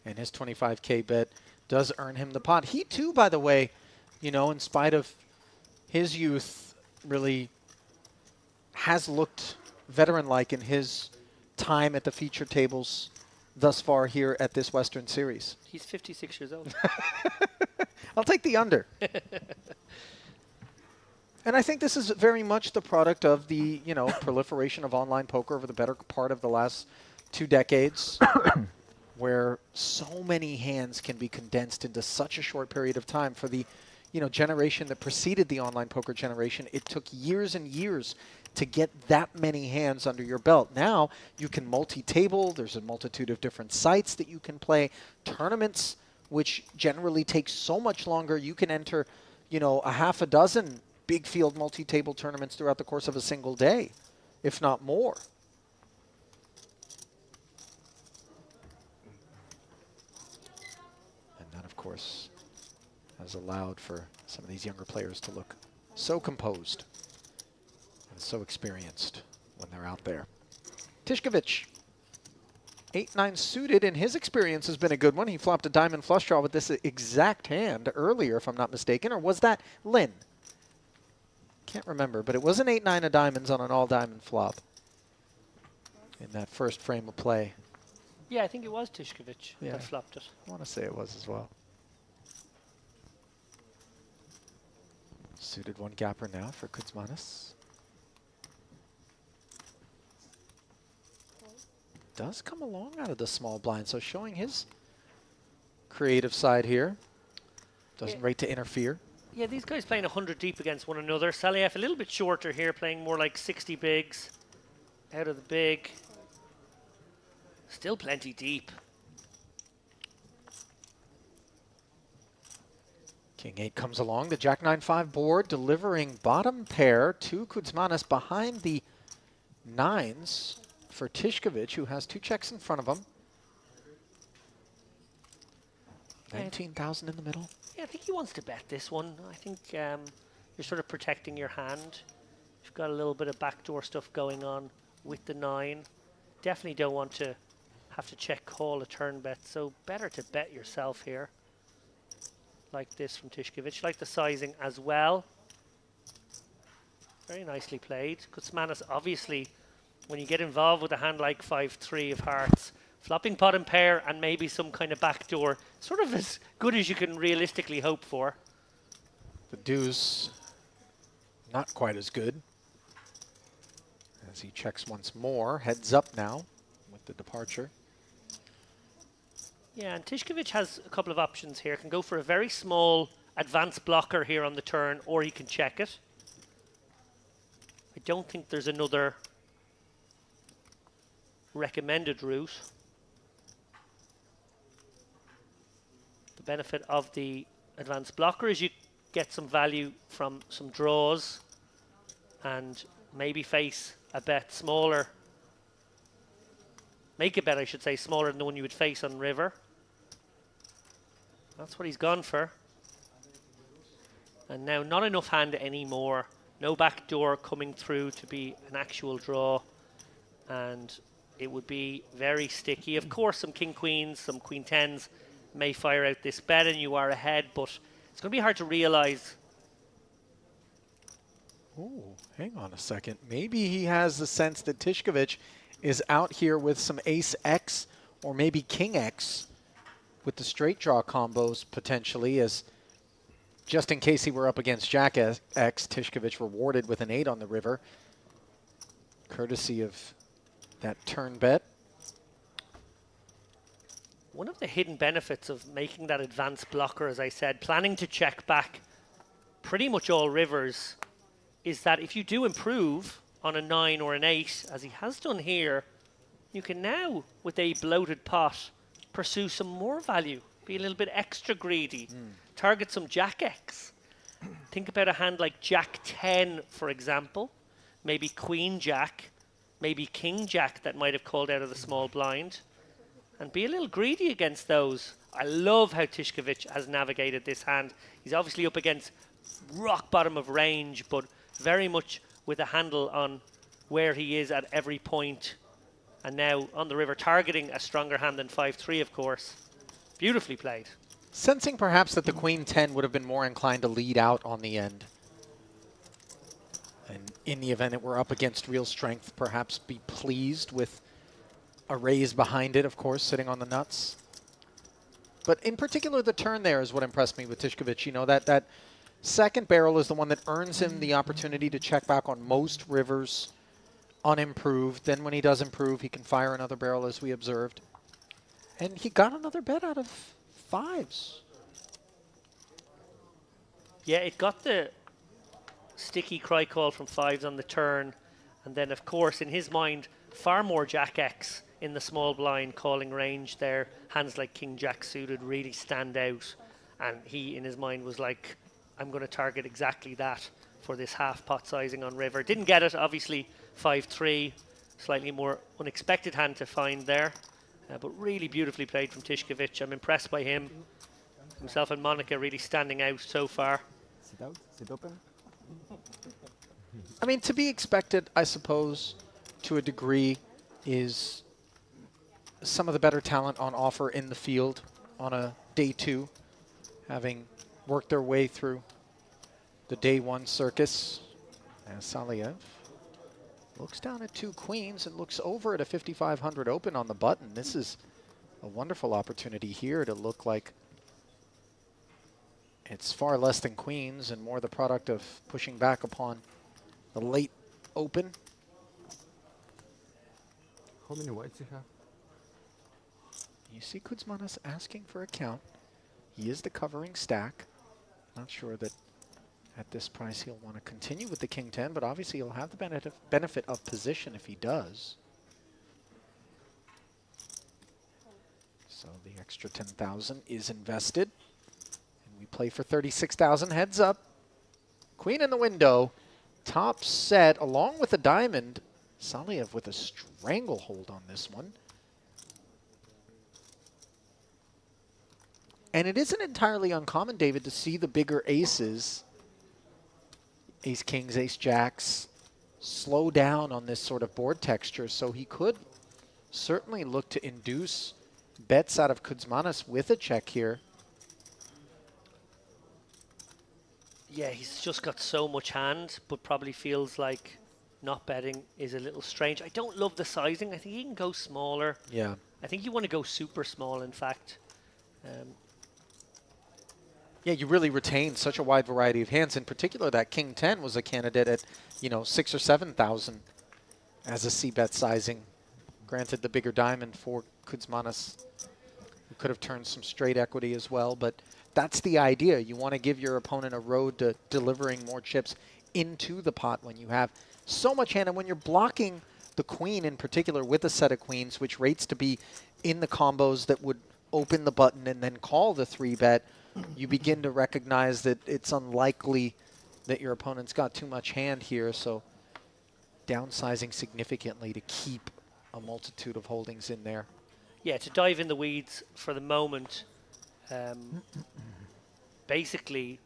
and his 25k bet does earn him the pot. He too, by the way, you know, in spite of his youth, really has looked veteran-like in his time at the feature tables thus far here at this Western Series. He's 56 years old. I'll take the under. And I think this is very much the product of the, you know, proliferation of online poker over the better part of the last 2 decades, where so many hands can be condensed into such a short period of time. For the, you know, generation that preceded the online poker generation, it took years and years to get that many hands under your belt. Now you can multi-table. There's a multitude of different sites that you can play. Tournaments, which generally take so much longer. You can enter, you know, a half a dozen big field multi-table tournaments throughout the course of a single day, if not more. And that, of course, has allowed for some of these younger players to look so composed and so experienced when they're out there. Tishkovich, 8-9 suited, and his experience has been a good one. He flopped a diamond flush draw with this exact hand earlier, if I'm not mistaken. Or was that Lynn? Can't remember, but it was an 8-9 of diamonds on an all-diamond flop in that first frame of play. Yeah, I think it was Tishkovich that flopped it. I want to say it was as well. Suited one gapper now for Kuzmanis. does come along out of the small blind, so showing his creative side here. Doesn't rate to interfere. Yeah, these guys playing 100 deep against one another. Saliev a little bit shorter here, playing more like 60 bigs out of the big. Still plenty deep. King 8 comes along. The Jack 9-5 board delivering bottom pair to Kuzmanis behind the 9s for Tishkovich, who has 2 checks in front of him. 19,000 in the middle. Yeah, I think he wants to bet this one. I think you're sort of protecting your hand. You've got a little bit of backdoor stuff going on with the 9. Definitely don't want to have to check call a turn bet, so better to bet yourself here. Like this from Tishkovich. Like the sizing as well. Very nicely played. Kuzmanis, obviously, when you get involved with a hand like 5-3 of hearts, flopping pot and pair and maybe some kind of backdoor, sort of as good as you can realistically hope for. The deuce, not quite as good. As he checks once more, heads up now with the departure. Yeah, and Tishkovich has a couple of options here. Can go for a very small advanced blocker here on the turn, or he can check it. I don't think there's another recommended route. The benefit of the advanced blocker is you get some value from some draws and maybe face a bet smaller. Make a bet, I should say, smaller than the one you would face on river. That's what he's gone for. And now not enough hand anymore. No backdoor coming through to be an actual draw. And it would be very sticky. Of course, some king queens, some queen tens may fire out this bet and you are ahead, but it's going to be hard to realize. Oh, hang on a second. Maybe he has the sense that Tishkovich is out here with some ace X or maybe king X with the straight draw combos potentially, as just in case he were up against Jack X, Tishkovich rewarded with an 8 on the river, courtesy of that turn bet. One of the hidden benefits of making that advanced blocker, as I said, planning to check back pretty much all rivers, is that if you do improve on a 9 or an 8, as he has done here, you can now, with a bloated pot, pursue some more value, be a little bit extra greedy, target some Jack X. Think about a hand like Jack 10, for example, maybe Queen Jack, maybe King Jack that might have called out of the small blind, and be a little greedy against those. I love how Tishkovich has navigated this hand. He's obviously up against rock bottom of range, but very much with a handle on where he is at every point. And now on the river, targeting a stronger hand than 5-3, of course. Beautifully played. Sensing perhaps that the queen 10 would have been more inclined to lead out on the end. And in the event it were up against real strength, perhaps be pleased with a raise behind it, of course, sitting on the nuts. But in particular, the turn there is what impressed me with Tishkovich. You know, that second barrel is the one that earns him the opportunity to check back on most rivers unimproved. Then when he does improve, he can fire another barrel, as we observed. And he got another bet out of 5s. Yeah, it got the sticky cry call from 5s on the turn. And then, of course, in his mind, far more Jack X in the small blind calling range there. Hands like King Jack suited really stand out. And he, in his mind, was like, I'm going to target exactly that for this half pot sizing on river. Didn't get it, obviously. 5-3, slightly more unexpected hand to find there, but really beautifully played from Tishkovich. I'm impressed by him. Himself and Monica really standing out so far. Sit out, sit open. I mean, to be expected, I suppose, to a degree, is some of the better talent on offer in the field on a day 2, having worked their way through the day 1 circus. As Saliev looks down at 2 queens and looks over at a 5,500 open on the button. This is a wonderful opportunity here to look like it's far less than queens and more the product of pushing back upon the late open. How many whites you have? You see Kuzmanis asking for a count. He is the covering stack. Not sure that at this price he'll want to continue with the King 10, but obviously he'll have the benefit of position if he does. So the extra 10,000 is invested. And we play for 36,000 heads up. Queen in the window. Top set along with a diamond. Saliev with a stranglehold on this one. And it isn't entirely uncommon, David, to see the bigger aces, ace kings, ace jacks, slow down on this sort of board texture. So he could certainly look to induce bets out of Kuzmanis with a check here. Yeah, he's just got so much hand, but probably feels like not betting is a little strange. I don't love the sizing. I think he can go smaller. Yeah. I think you want to go super small, in fact. Yeah, you really retain such a wide variety of hands. In particular, that King 10 was a candidate at, 6,000 or 7,000 as a c-bet sizing. Granted, the bigger diamond for Kuzmanis. You could have turned some straight equity as well, but that's the idea. You want to give your opponent a road to delivering more chips into the pot when you have so much hand. And when you're blocking the queen in particular with a set of queens, which rates to be in the combos that would open the button and then call the 3-bet, you begin to recognize that it's unlikely that your opponent's got too much hand here. So downsizing significantly to keep a multitude of holdings in there. Yeah, to dive in the weeds for the moment, basically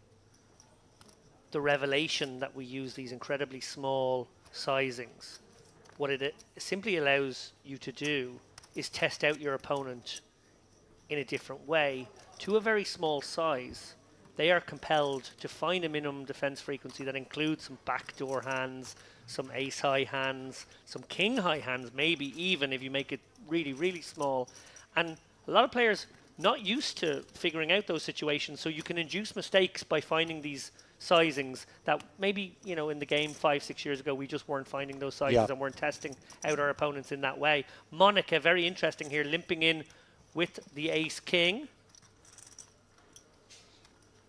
the revelation that we use these incredibly small sizings, what it simply allows you to do is test out your opponent in a different way. To a very small size, they are compelled to find a minimum defense frequency that includes some backdoor hands, some ace-high hands, some king-high hands, maybe even if you make it really, really small. And a lot of players not used to figuring out those situations, so you can induce mistakes by finding these sizings that maybe, in the game 5-6 years ago, we just weren't finding those sizes and weren't testing out our opponents in that way. Monica, very interesting here, limping in with the ace-king.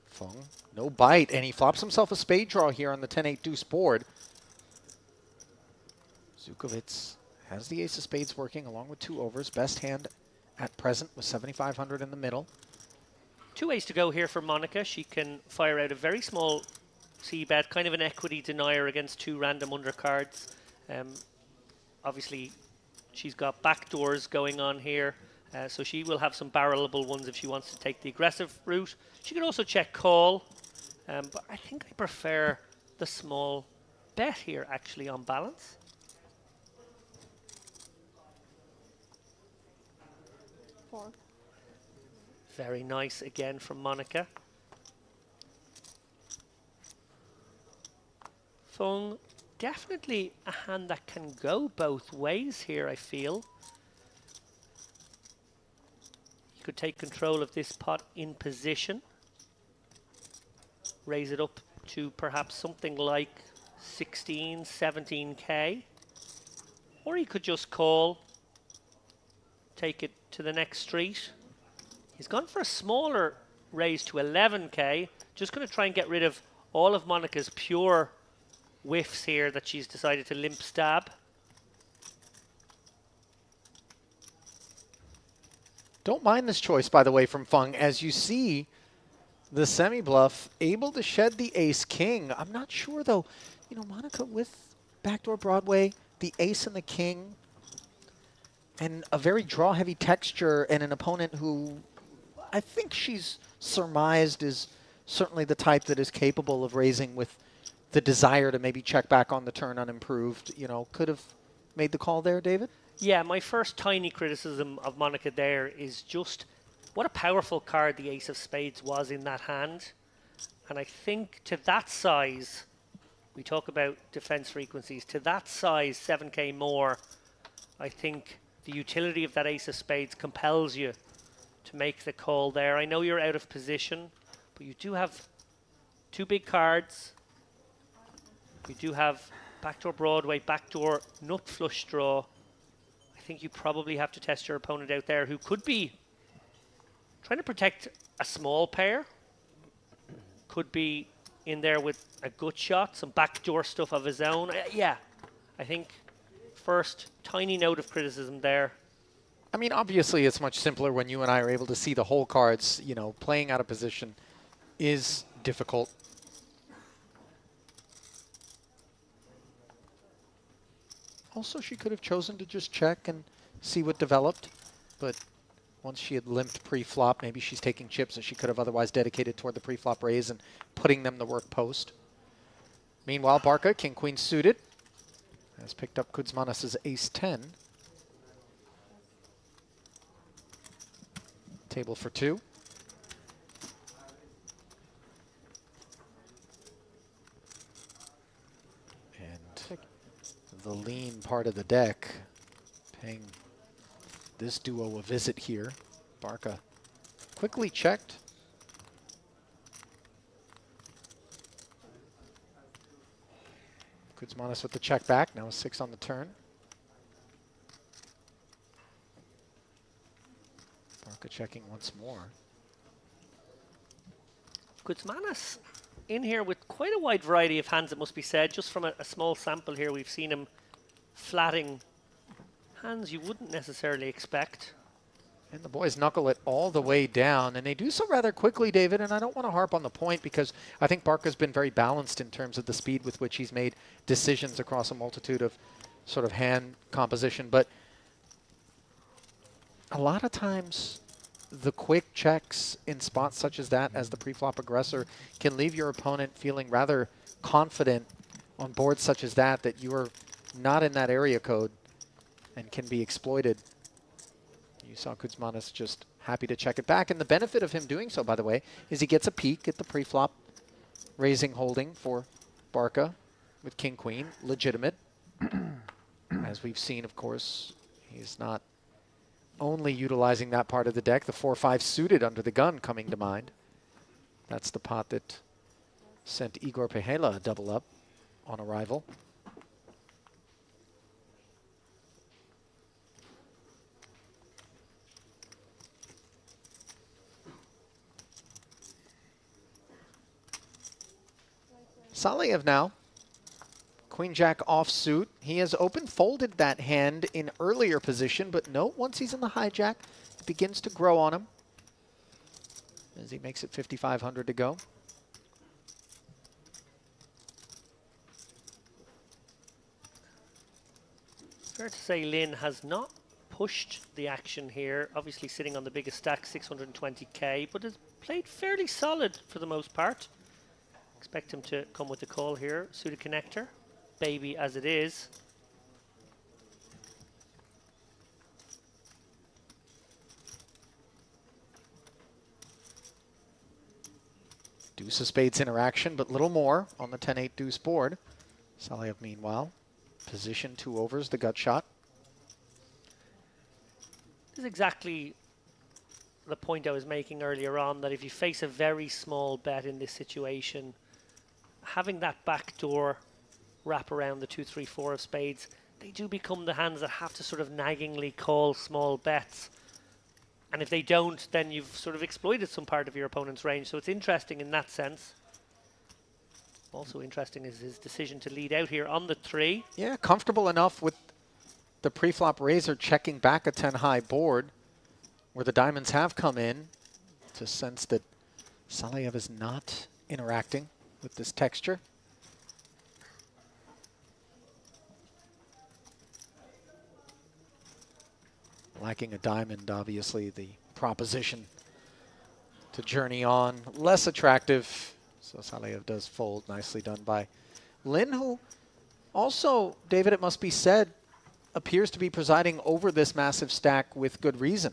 Fung, no bite, and he flops himself a spade draw here on the 10-8 deuce board. Zukovitz has the ace of spades working along with 2 overs. Best hand at present with 7,500 in the middle. 2 ways to go here for Monica. She can fire out a very small c-bet, kind of an equity denier against 2 random undercards. Obviously, she's got backdoors going on here. So she will have some barrelable ones if she wants to take the aggressive route. She could also check call, but I think I prefer the small bet here actually on balance. Four. Very nice again from Monica. Fung, definitely a hand that can go both ways here, I feel. Could take control of this pot in position, raise it up to perhaps something like 16, 17k, or he could just call, take it to the next street. He's gone for a smaller raise to 11k, just going to try and get rid of all of Monica's pure whiffs here that she's decided to limp stab. Don't mind this choice, by the way, from Fung. As you see, the semi-bluff able to shed the ace-king. I'm not sure, though. Monica with backdoor Broadway, the ace and the king, and a very draw-heavy texture, and an opponent who I think she's surmised is certainly the type that is capable of raising with the desire to maybe check back on the turn unimproved. Could have made the call there, David? Yeah, my first tiny criticism of Monica there is just what a powerful card the ace of spades was in that hand. And I think to that size, we talk about defense frequencies, to that size, 7k more, I think the utility of that ace of spades compels you to make the call there. I know you're out of position, but you do have 2 big cards. You do have backdoor Broadway, backdoor nut flush draw. I think you probably have to test your opponent out there, who could be Trying to protect a small pair. Could be in there with a good shot, some backdoor stuff of his own. Yeah, I think first tiny note of criticism there. I mean, obviously, it's much simpler when you and I are able to see the whole cards. You know, playing out of position is difficult. Also, she could have chosen to just check and see what developed, but once she had limped pre-flop, maybe she's taking chips that she could have otherwise dedicated toward the pre-flop raise and putting them to work post. Meanwhile, Barca, king-queen suited, has picked up Kuzmanis' ace-10. Table for two. And the lean part of the deck, paying this duo a visit here. Barca quickly checked. Kuzmanis with the check back, now a 6 on the turn. Barca checking once more. Kuzmanis in here with quite a wide variety of hands, it must be said. Just from a small sample here, we've seen him flatting hands you wouldn't necessarily expect. And the boys knuckle it all the way down, and they do so rather quickly, David, and I don't want to harp on the point because I think Barca's been very balanced in terms of the speed with which he's made decisions across a multitude of sort of hand composition, but a lot of times the quick checks in spots such as that as the pre-flop aggressor can leave your opponent feeling rather confident on boards such as that you are not in that area code and can be exploited. You saw Kuzmanis just happy to check it back, and the benefit of him doing so, by the way, is he gets a peek at the pre-flop raising holding for Barca with king-queen, legitimate. As we've seen, of course, he's not only utilizing that part of the deck, the 4-5 suited under the gun coming to mind. That's the pot that sent Igor Pehela a double up on arrival. Saliev now, Queen-Jack offsuit. He has open-folded that hand in earlier position, but note once he's in the hijack, it begins to grow on him as he makes it 5,500 to go. Fair to say Lynn has not pushed the action here, obviously sitting on the biggest stack, 620k, but has played fairly solid for the most part. Expect him to come with the call here. Suited connector, baby as it is. Deuce of spades interaction, but little more on the 10-8 deuce board. Saliev, meanwhile, position 2 overs, the gut shot. This is exactly the point I was making earlier on, that if you face a very small bet in this situation, having that backdoor wrap around the 2, 3, 4 of spades, they do become the hands that have to sort of naggingly call small bets. And if they don't, then you've sort of exploited some part of your opponent's range. So it's interesting in that sense. Also interesting is his decision to lead out here on the 3. Yeah, comfortable enough with the pre-flop raiser checking back a 10-high board where the diamonds have come in to sense that Saliev is not interacting with this texture. Lacking a diamond, obviously, the proposition to journey on. Less attractive, so Saliev does fold. Nicely done by Lynn, who also, David, it must be said, appears to be presiding over this massive stack with good reason.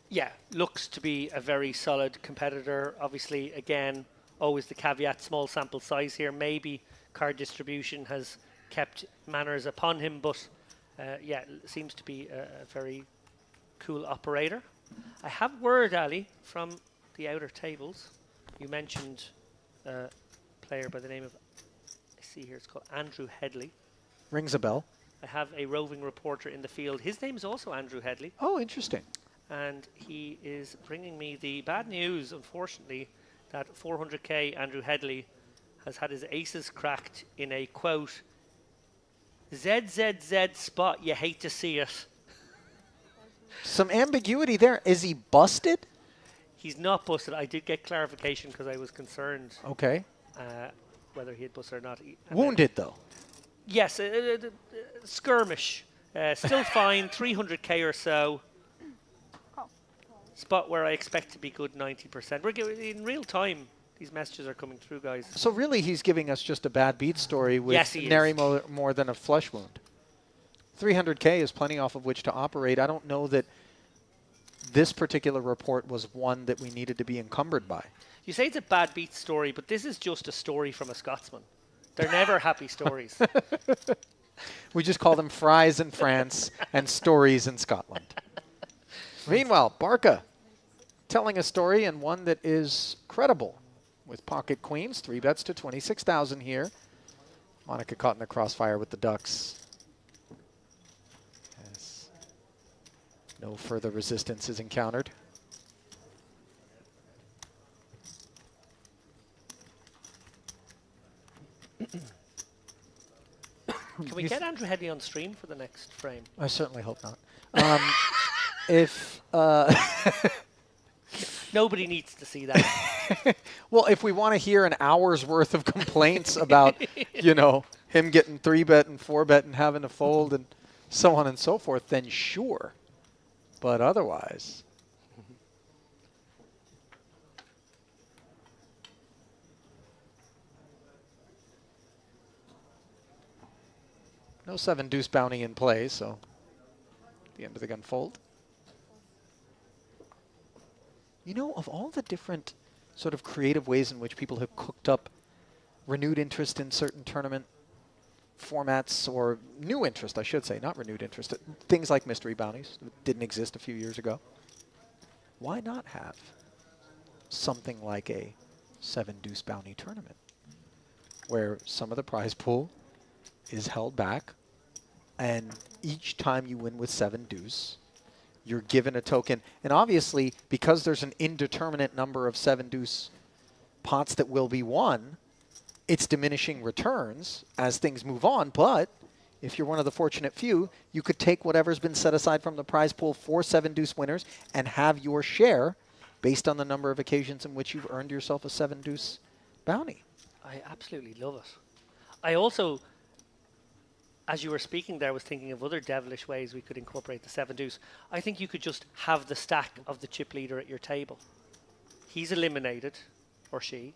Yeah, looks to be a very solid competitor. Obviously, again, always the caveat, small sample size here. Maybe card distribution has kept manners upon him, but yeah, seems to be a very cool operator. I have word, Ali, from the outer tables. You mentioned a player by the name of, I see here, it's called Andrew Headley. Rings a bell. I have a roving reporter in the field. His name is also Andrew Headley. Oh, interesting. and he is bringing me the bad news, unfortunately, that 400k Andrew Headley has had his aces cracked in a, quote, ZZZ spot, you hate to see it. Some ambiguity there. Is he busted? He's not busted. I did get clarification because I was concerned Okay. whether he had busted or not. Wounded, though. Yes, skirmish. Still fine, 300k or so. Spot where I expect to be good 90%. In real time, these messages are coming through, guys. So really, he's giving us just a bad beat story with Yes, he nary is. more than a flesh wound. 300k is plenty off of which to operate. I don't know that this particular report was one that we needed to be encumbered by. You say it's a bad beat story, but this is just a story from a Scotsman. They're never happy stories. We just call them fries in France and stories in Scotland. Meanwhile, Barca telling a story, and one that is credible, with pocket queens, 3 bets to 26,000 here. Monica caught in the crossfire with the ducks. As no further resistance is encountered. Can we get Andrew Headley on stream for the next frame? I certainly hope not. If Nobody needs to see that. well, if we want to hear an hour's worth of complaints about, you know, him getting 3-bet and 4-bet and having to fold and so on and so forth, then sure. But otherwise, no 7-deuce bounty in play, so the end of the gun fold. You know, of all the different sort of creative ways in which people have cooked up renewed interest in certain tournament formats, or new interest, I should say, not renewed interest, things like mystery bounties that didn't exist a few years ago, why not have something like a 7-deuce bounty tournament where some of the prize pool is held back, and each time you win with 7-deuce, you're given a token. And obviously, because there's an indeterminate number of 7-deuce pots that will be won, it's diminishing returns as things move on. But if you're one of the fortunate few, you could take whatever's been set aside from the prize pool for 7-deuce winners and have your share based on the number of occasions in which you've earned yourself a 7-deuce bounty. I absolutely love it. I also, as you were speaking there, was thinking of other devilish ways we could incorporate the 7-deuce. I think you could just have the stack of the chip leader at your table. He's eliminated, or she,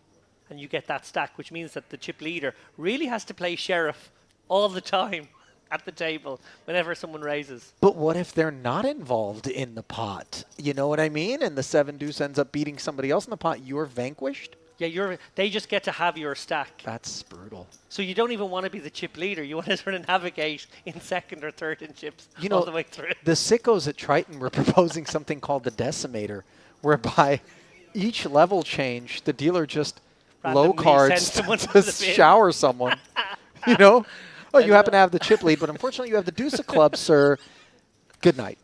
and you get that stack, which means that the chip leader really has to play sheriff all the time at the table whenever someone raises. But what if they're not involved in the pot? You know what I mean? And the 7-deuce ends up beating somebody else in the pot. You're vanquished? Yeah, they just get to have your stack. That's brutal. So you don't even want to be the chip leader. You want to sort of navigate in second or third in chips all the way through. The sickos at Triton were proposing something called the decimator, whereby each level change, the dealer just low Randomly cards sends someone to to the bin. shower someone. You know? Oh, you happen to have the chip lead, but unfortunately you have the deuce of clubs, sir. Good night.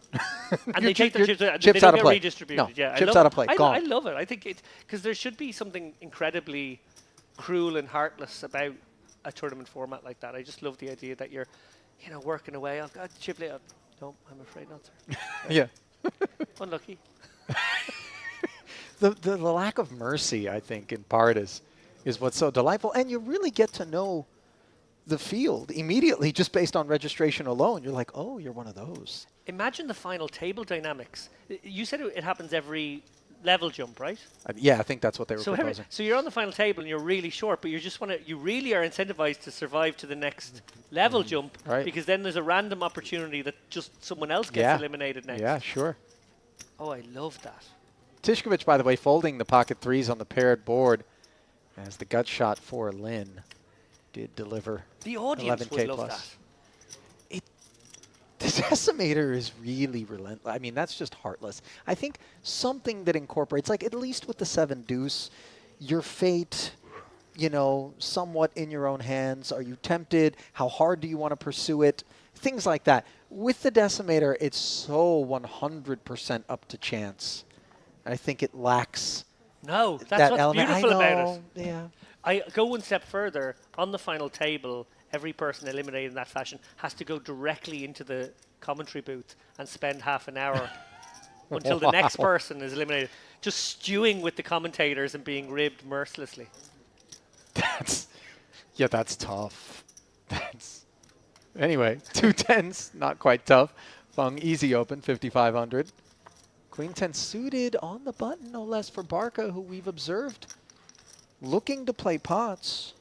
And they take their chips, chips they out don't of get play. redistributed. No, Yeah, chips out of play. I Gone. love it. I think it, because there should be something incredibly cruel and heartless about a tournament format like that. I just love the idea that you're, working away. I've got chip later. No, I'm afraid not, sir. Yeah. Unlucky. The lack of mercy, I think, in part is what's so delightful. And you really get to know the field immediately just based on registration alone. You're like, oh, you're one of those. Imagine the final table dynamics. You said it happens every level jump, right? Yeah, I think that's what they were So proposing. so you're on the final table and you're really short, but you really are incentivized to survive to the next level jump, Right. because then there's a random opportunity that just someone else gets eliminated next. Yeah, sure. Oh, I love that. Tishkovich, by the way, folding the pocket threes on the paired board as the gut shot for Lynn did deliver The audience 11K would love plus. that. The decimator is really relentless. I mean, that's just heartless. I think something that incorporates, like at least with the 7-deuce, your fate, somewhat in your own hands. Are you tempted? How hard do you want to pursue it? things like that. With the decimator, it's so 100% up to chance. I think it lacks No, that's that what's element. beautiful I know, about it. yeah. I go one step further. On the final table, every person eliminated in that fashion has to go directly into the commentary booth and spend half an hour until the next person is eliminated, just stewing with the commentators and being ribbed mercilessly. That's tough. Anyway, 210s, not quite tough. Fung easy open, 5,500. Queen 10 suited on the button, no less, for Barca, who we've observed looking to play pots.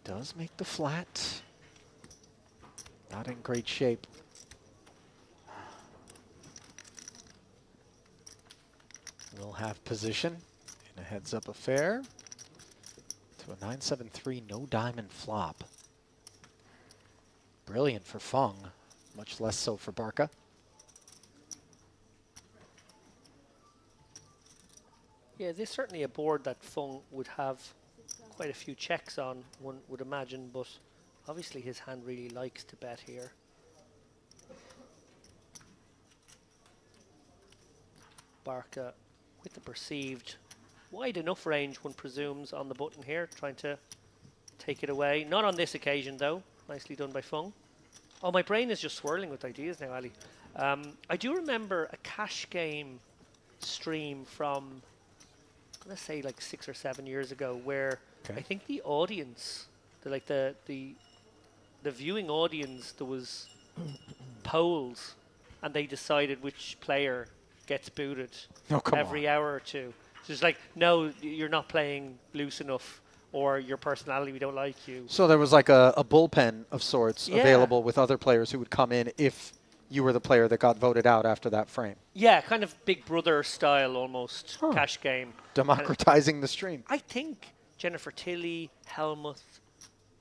Does make the flat. Not in great shape. We'll have position in a heads-up affair to a 9-7-3, no diamond flop. Brilliant for Fung, much less so for Barca. Yeah, there's certainly a board that Fung would have quite a few checks on, one would imagine, but obviously his hand really likes to bet here. Barca with the perceived wide enough range, one presumes, on the button here, trying to take it away. Not on this occasion, though. Nicely done by Fung. Oh, my brain is just swirling with ideas now, Ali. I do remember a cash game stream from, I'm going to say like 6 or 7 years ago, where I think the audience, the viewing audience, there was polls, and they decided which player gets booted every hour or two. So it's like, no, you're not playing loose enough, or your personality, we don't like you. So there was like a bullpen of sorts available with other players who would come in if you were the player that got voted out after that frame. Yeah, kind of Big Brother style almost, cash game. Democratizing the stream. I think Jennifer Tilly, Helmuth,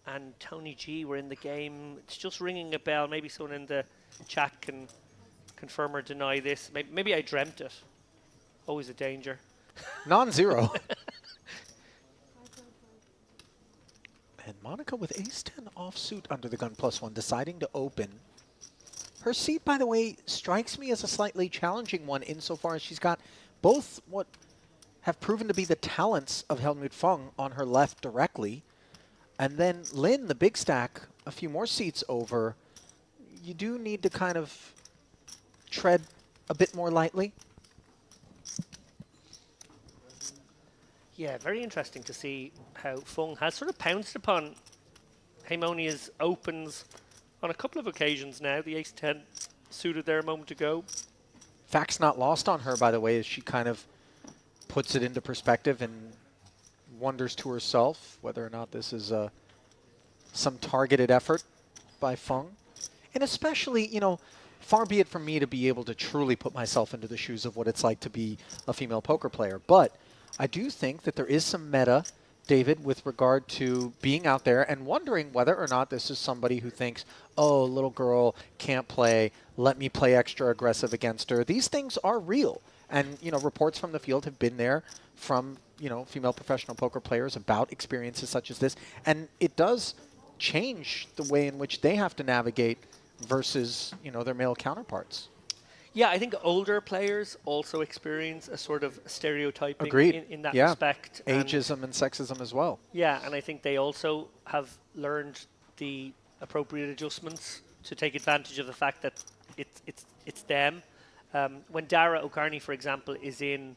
and Tony G were in the game. It's just ringing a bell. Maybe someone in the chat can confirm or deny this. Maybe I dreamt it. Always a danger. Non-zero. And Monica with ace-10 offsuit under the gun +1, deciding to open. Her seat, by the way, strikes me as a slightly challenging one insofar as she's got both what have proven to be the talents of Helmut Fung on her left directly, and then Lin, the big stack, a few more seats over. You do need to kind of tread a bit more lightly. Yeah, very interesting to see how Fung has sort of pounced upon Haimonia's opens on a couple of occasions now. The ace-10 suited there a moment ago. Fact's not lost on her, by the way, as she kind of puts it into perspective and wonders to herself whether or not this is some targeted effort by Fung. And especially, you know, far be it from me to be able to truly put myself into the shoes of what it's like to be a female poker player. But I do think that there is some meta, David, with regard to being out there and wondering whether or not this is somebody who thinks, oh, little girl can't play, let me play extra aggressive against her. These things are real. And, you know, reports from the field have been there from, you know, female professional poker players about experiences such as this. And it does change the way in which they have to navigate versus, you know, their male counterparts. Yeah, I think older players also experience a sort of stereotyping in that respect. Ageism and sexism as well. Yeah, and I think they also have learned the appropriate adjustments to take advantage of the fact that it's them. When Dara O'Carney, for example, is in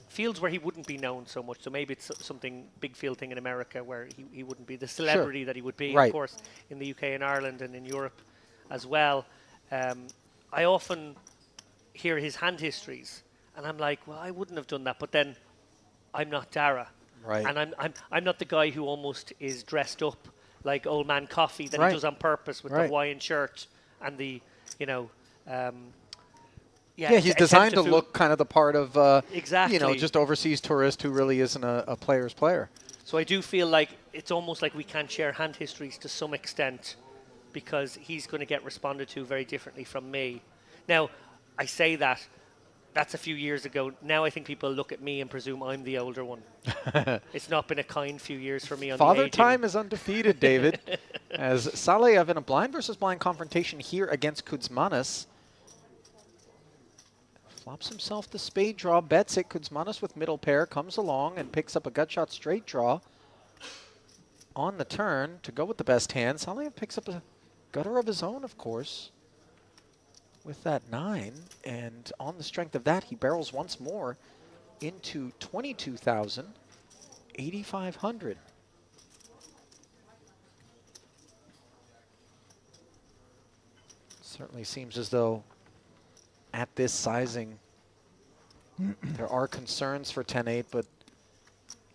fields where he wouldn't be known so much, so maybe it's something big field thing in America where he wouldn't be the celebrity that he would be, of course, in the UK and Ireland and in Europe as well. I often hear his hand histories, and I'm like, well, I wouldn't have done that, but then I'm not Dara. Right. And I'm not the guy who almost is dressed up like Old Man Coffee that he does on purpose with the Hawaiian shirt and the, you know, Yeah, he's attempt designed to fool- look kind of the part of, Exactly. you know, just overseas tourist who really isn't a player's player. So I do feel like it's almost like we can't share hand histories to some extent because he's going to get responded to very differently from me. Now, I say that's a few years ago. Now I think people look at me and presume I'm the older one. It's not been a kind few years for me on the Father aging. Time is undefeated, David, as Saleyev in a blind versus blind confrontation here against Kuzmanis. Flops himself the spade draw, bets it. Kuzmanis with middle pair comes along and picks up a gut shot straight draw on the turn to go with the best hand. Saleyev picks up a gutter of his own, of course, with that 9. And on the strength of that, he barrels once more into 22,000, 8,500. Certainly seems as though at this sizing, there are concerns for 10-8, but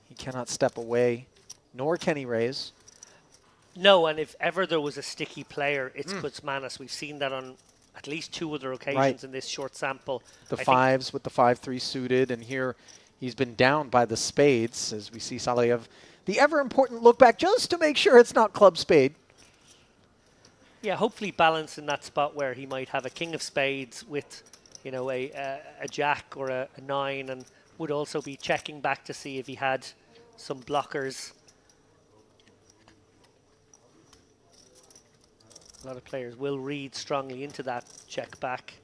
he cannot step away, nor can he raise. No, and if ever there was a sticky player, it's Kuzmanis. We've seen that on at least 2 other occasions in this short sample. The I think fives with the 5-3 suited, and here he's been down by the spades, as we see Saleyev. The ever-important look back just to make sure it's not club spade. Yeah, hopefully balance in that spot where he might have a king of spades with, you know, a jack or a 9, and would also be checking back to see if he had some blockers. A lot of players will read strongly into that check back.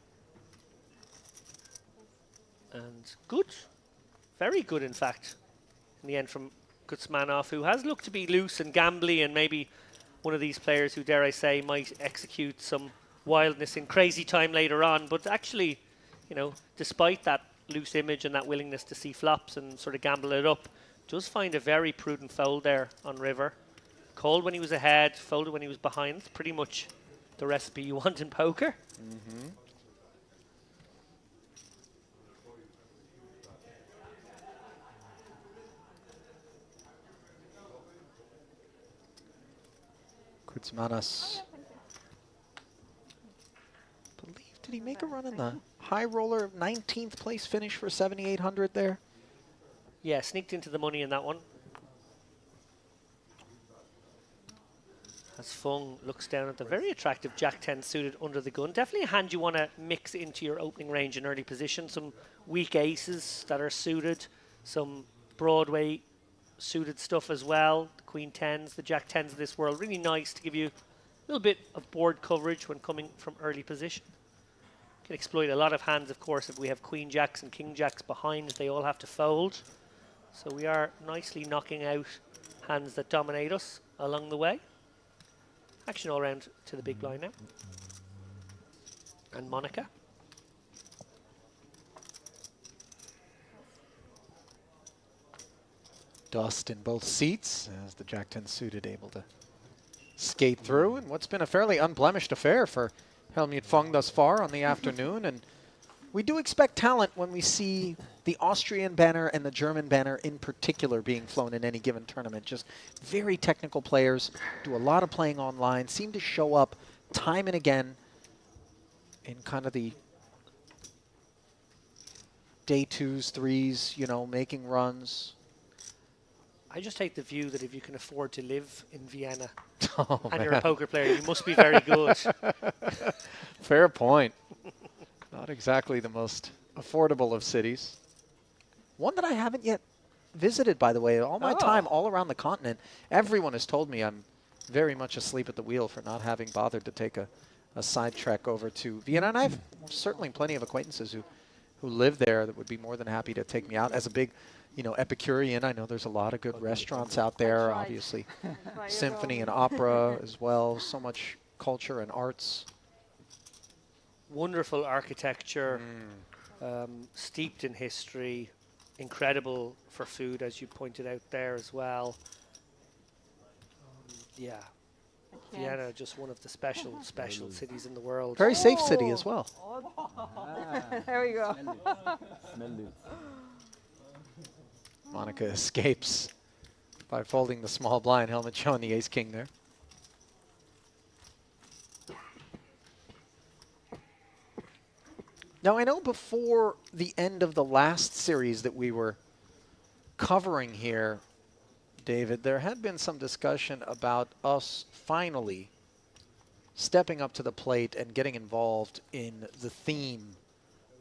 And good. Very good, in fact, in the end from Kuzmanov, who has looked to be loose and gambly and maybe one of these players who, dare I say, might execute some wildness in crazy time later on. But actually, you know, despite that loose image and that willingness to see flops and sort of gamble it up, does find a very prudent fold there on river. Called when he was ahead, folded when he was behind. Pretty much the recipe you want in poker. Mm-hmm. Kuzmanis. Did he make a run in the high roller 19th place finish for 7,800 there? Yeah, sneaked into the money in that one. As Fung looks down at the very attractive Jack-10 suited under the gun. Definitely a hand you want to mix into your opening range in early position. Some weak aces that are suited. Some Broadway suited stuff as well. The Queen 10s, the Jack 10s of this world. Really nice to give you a little bit of board coverage when coming from early position. Can exploit a lot of hands, of course, if we have Queen Jacks and King Jacks behind. They all have to fold. So we are nicely knocking out hands that dominate us along the way. Action all around to the big blind now. And Monica. Dust in both seats as the Jack-10 suited able to skate through in what's been a fairly unblemished affair for Helmut Fung thus far on the afternoon. And we do expect talent when we see the Austrian banner and the German banner in particular being flown in any given tournament. Just very technical players, do a lot of playing online, seem to show up time and again in kind of the day 2s, 3s, you know, making runs. I just take the view that if you can afford to live in Vienna Oh, and you're a poker player, you must be very good. Fair point. Not exactly the most affordable of cities. One that I haven't yet visited, by the way. All my time, all around the continent, everyone has told me I'm very much asleep at the wheel for not having bothered to take a side trek over to Vienna. And I have certainly plenty of acquaintances who live there that would be more than happy to take me out. As a big, you know, Epicurean, I know there's a lot of good restaurants out there, obviously. Symphony and opera as well. So much culture and arts. Wonderful architecture, steeped in history, incredible for food, as you pointed out there as well. Yeah, Vienna, just one of the special cities in the world. Very safe city as well. There we go. Smell it. Monica escapes by folding the small blind. Helmet showing the ace-king there. Now, I know before the end of the last series that we were covering here, David, there had been some discussion about us finally stepping up to the plate and getting involved in the theme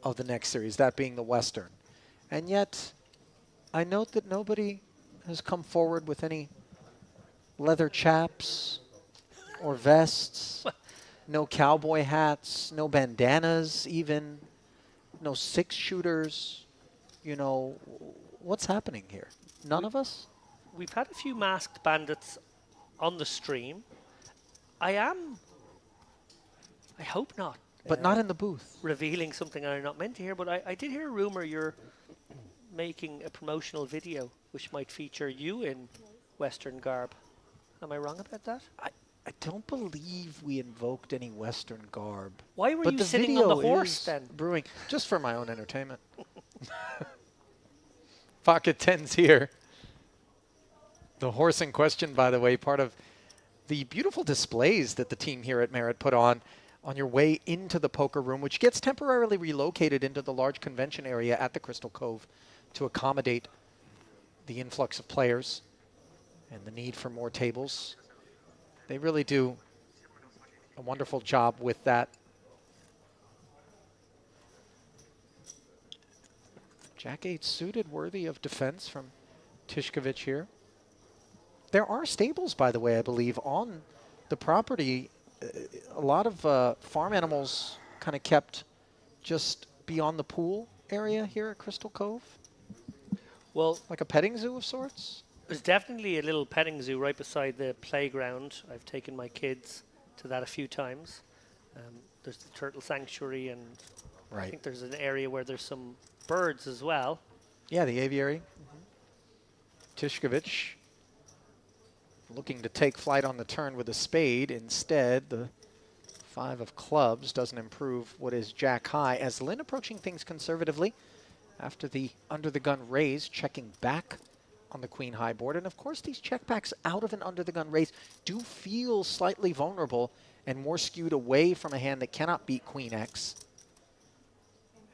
of the next series, that being the Western. And yet, I note that nobody has come forward with any leather chaps or vests, no cowboy hats, no bandanas even, no six-shooters. You know, what's happening here? None of us? We've had a few masked bandits on the stream. I hope not. But not in the booth. Revealing something I'm not meant to hear, but I did hear a rumor you're making a promotional video which might feature you in Western garb. Am I wrong about that? I don't believe we invoked any Western garb. Why were But you the sitting on the video horse is then? brewing, just for my own entertainment. Pocket 10's here. The horse in question, by the way, part of the beautiful displays that the team here at Merit put on your way into the poker room, which gets temporarily relocated into the large convention area at the Crystal Cove to accommodate the influx of players and the need for more tables. They really do a wonderful job with that. Jack 8 suited, worthy of defense from Tishkovich here. There are stables, by the way, I believe, on the property. A lot of farm animals kind of kept just beyond the pool area here at Crystal Cove. Well, like a petting zoo of sorts. There's definitely a little petting zoo right beside the playground. I've taken my kids to that a few times. There's the turtle sanctuary, and I think there's an area where there's some birds as well. Yeah, the aviary. Tishkovich looking to take flight on the turn with a spade. Instead, the 5 of clubs doesn't improve what is jack high, as Lynn approaching things conservatively after the under-the-gun raise, checking back on the queen high board. And of course, these checkbacks out of an under-the-gun raise do feel slightly vulnerable and more skewed away from a hand that cannot beat queen X.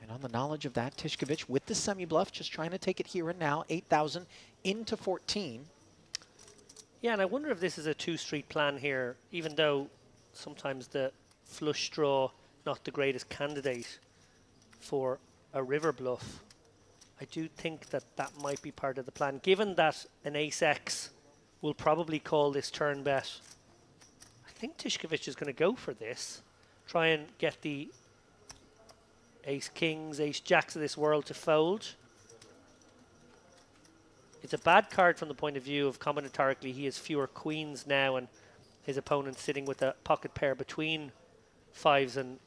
And on the knowledge of that, Tishkovich with the semi-bluff, just trying to take it here and now, 8,000 into 14. Yeah, and I wonder if this is a two-street plan here, even though sometimes the flush draw, not the greatest candidate for a river bluff. I do think that that might be part of the plan, given that an ace-x will probably call this turn bet. I think Tishkovich is going to go for this, try and get the ace-kings, ace-jacks of this world to fold. It's a bad card from the point of view of combinatorically. He has fewer queens now, and his opponent sitting with a pocket pair between 5s and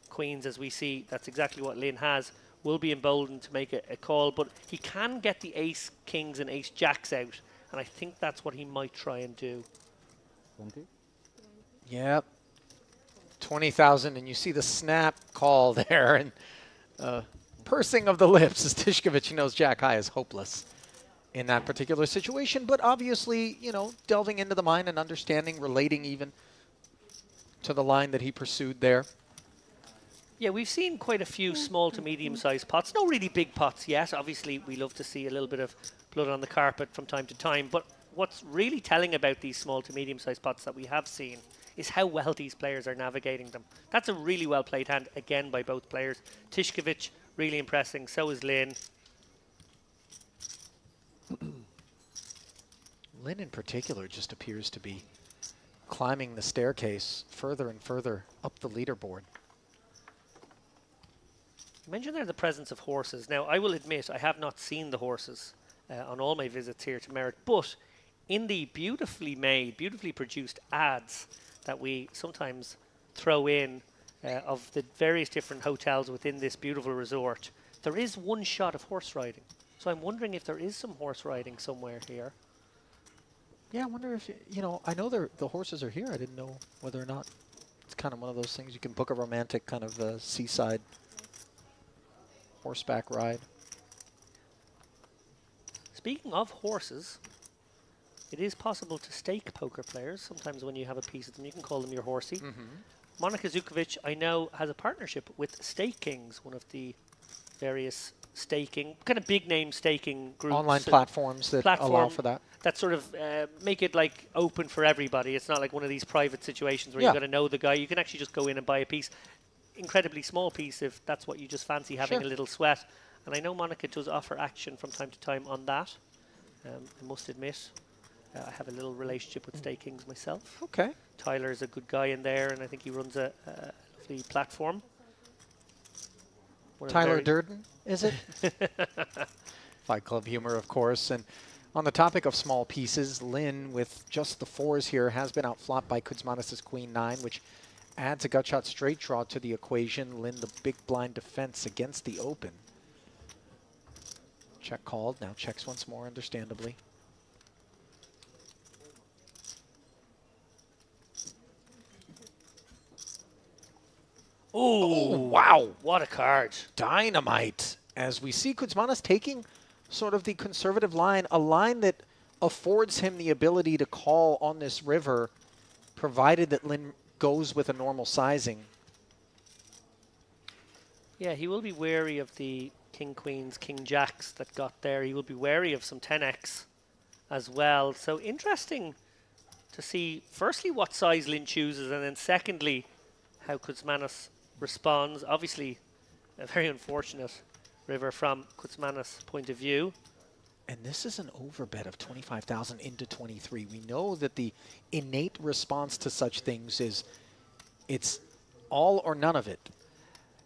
queens, as we see. That's exactly what Lynn has. Will be emboldened to make a call, but he can get the ace kings and ace jacks out, and I think that's what he might try and do. 20? Yep. 20,000, and you see the snap call there, and pursing of the lips as Tishkovich knows jack high is hopeless in that particular situation, but obviously, you know, delving into the mind and understanding, relating even to the line that he pursued there. Yeah, we've seen quite a few small to medium-sized pots. No really big pots yet. Obviously, we love to see a little bit of blood on the carpet from time to time. But what's really telling about these small to medium-sized pots that we have seen is how well these players are navigating them. That's a really well-played hand, again, by both players. Tishkovich, really impressing. So is Lynn. Lynn, in particular, just appears to be climbing the staircase further and further up the leaderboard. You mentioned there the presence of horses. Now, I will admit I have not seen the horses on all my visits here to Merit, but in the beautifully made, beautifully produced ads that we sometimes throw in of the various different hotels within this beautiful resort, there is one shot of horse riding. So I'm wondering if there is some horse riding somewhere here. Yeah, I wonder if, you know, I know the horses are here. I didn't know whether or not it's kind of one of those things you can book a romantic kind of seaside horseback ride. Speaking of horses, it is possible to stake poker players. Sometimes when you have a piece of them, you can call them your horsey. Monica Zukovic, I know, has a partnership with Stake Kings, one of the various staking, kind of big name staking groups. Online platforms that allow for that. That sort of make it like open for everybody. It's not like one of these private situations where Yeah. you've got to know the guy. You can actually just go in and buy a piece, incredibly small piece if that's what you just fancy having Sure. a little sweat. And I know Monica does offer action from time to time on that. I must admit, I have a little relationship with Stakings myself. Okay. Tyler's a good guy in there, and I think he runs a lovely platform. One of the Tyler very- Durden, is it? Fight Club humor, of course. And on the topic of small pieces, Lynn, with just the 4s here, has been outflopped by Kuzmanis' Queen 9, which adds a gut shot straight draw to the equation. Lynn, the big blind defense against the open. Check called. Now checks once more, understandably. Oh, wow. what a card. Dynamite. As we see Kuzmanis taking sort of the conservative line, a line that affords him the ability to call on this river, provided that Lynn goes with a normal sizing. Yeah, he will be wary of the King Queens, King Jacks that got there. He will be wary of some 10x as well. So interesting to see, firstly, what size Lynn chooses, and then secondly, how Kuzmanis responds. Obviously, a very unfortunate river from Kuzmanis' point of view. And this is an overbet of 25,000 into 23. We know that the innate response to such things is it's all or none of it.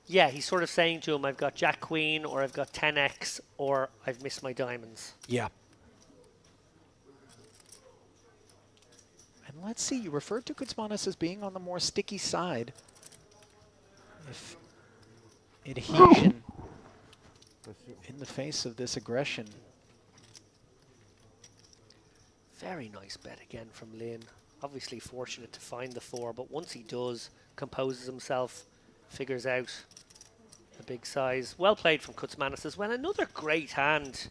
Yeah, he's sort of saying to him, I've got Jack Queen, or I've got 10x, or I've missed my diamonds. Yeah. And let's see, you referred to Kuzmanis as being on the more sticky side. If adhesion in the face of this aggression. Very nice bet again from Lynn. Obviously fortunate to find the 4, but once he does, composes himself, figures out the big size. Well played from Kuzmanis as well. Another great hand.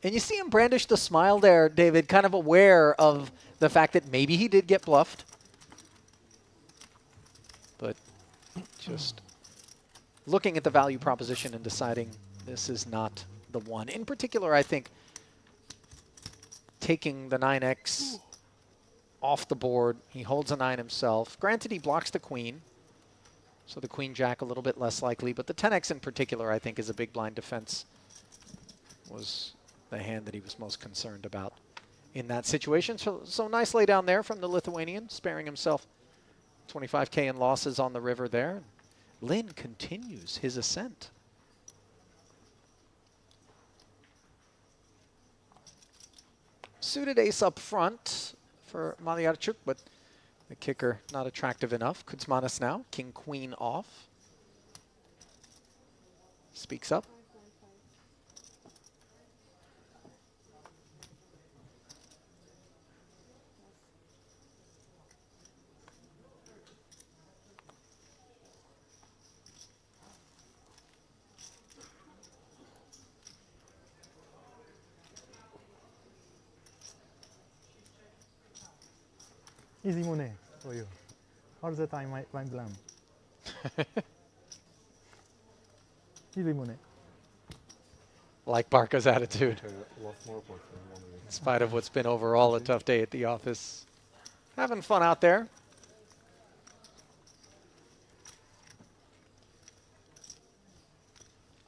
And you see him brandish the smile there, David, kind of aware of the fact that maybe he did get bluffed. But just looking at the value proposition and deciding this is not the one. In particular, I think taking the 9x off the board, he holds a 9 himself. Granted, he blocks the queen, so the queen jack a little bit less likely, but the 10x in particular, I think, is a big blind defense. Was the hand that he was most concerned about in that situation. So nice lay down there from the Lithuanian, sparing himself 25K in losses on the river there. Lynn continues his ascent. Suited ace up front for Malyarchuk, but the kicker not attractive enough. Kuzmanis now, king queen off. Speaks up. Easy money for you. All the time I blam. Easy money. Like Barca's attitude, Lost more points than 1 week. in spite of what's been overall a tough day at the office. Having fun out there.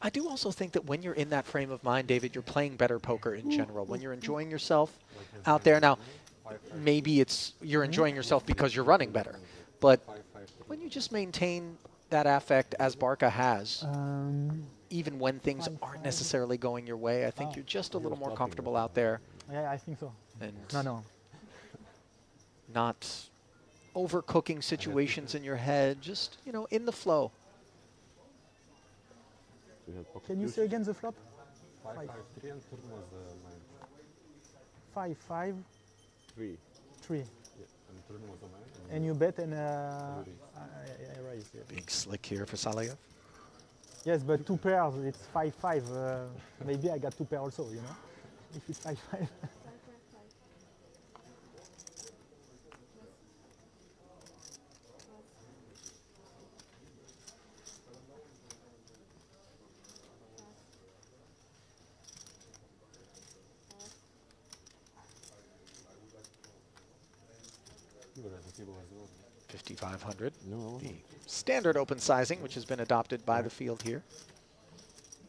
I do also think that when you're in that frame of mind, David, you're playing better poker in general. When you're enjoying yourself out there. Now, maybe you're enjoying yourself because you're running better. But when you just maintain that affect as Barca has, even when things aren't necessarily going your way, I think you're just a little more comfortable out there Yeah, I think so. and No. not overcooking situations in your head, just, in the flow. We had pocket Can you deuce, say again the flop? 5-5-3 and turn was 5-5-3. 9-3. Yeah, and turn was a 9. And you bet and Raise. I raise. Yes. Being slick here for Salayev. Yes, but 2 pairs, it's 5-5. Maybe I got 2 pairs also, If it's 5-5. 5,500. No. The standard open sizing, which has been adopted by the field here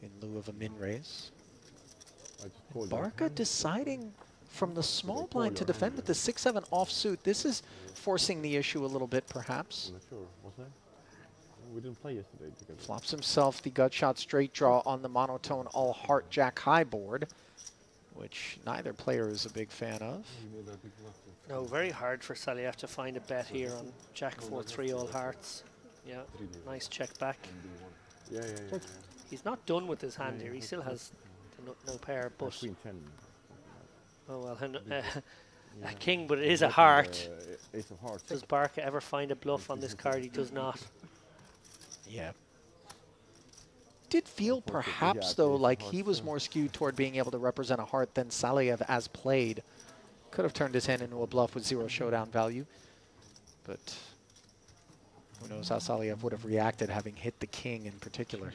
in lieu of a min raise. Barca deciding from the small blind to defend with the 6-7 offsuit. This is forcing the issue a little bit, perhaps. I'm not sure. Was I? We didn't play yesterday because Flops himself the gut shot straight draw on the monotone all heart jack high board, which neither player is a big fan of. we made a big bluff. No, very hard for Saliev to find a bet here on Jack 4-3 all hearts. Yeah, nice check back. Yeah. He's not done with his hand here. He still has the no pair, but Queen 10. oh well, a king, but it is a heart. Ace of hearts. Does Barca ever find a bluff on this card? He does not. Yeah. Did feel perhaps, though, like he was more skewed toward being able to represent a heart than Saliev as played. Could have turned his hand into a bluff with 0 showdown value. But who knows how Saliev would have reacted having hit the king in particular.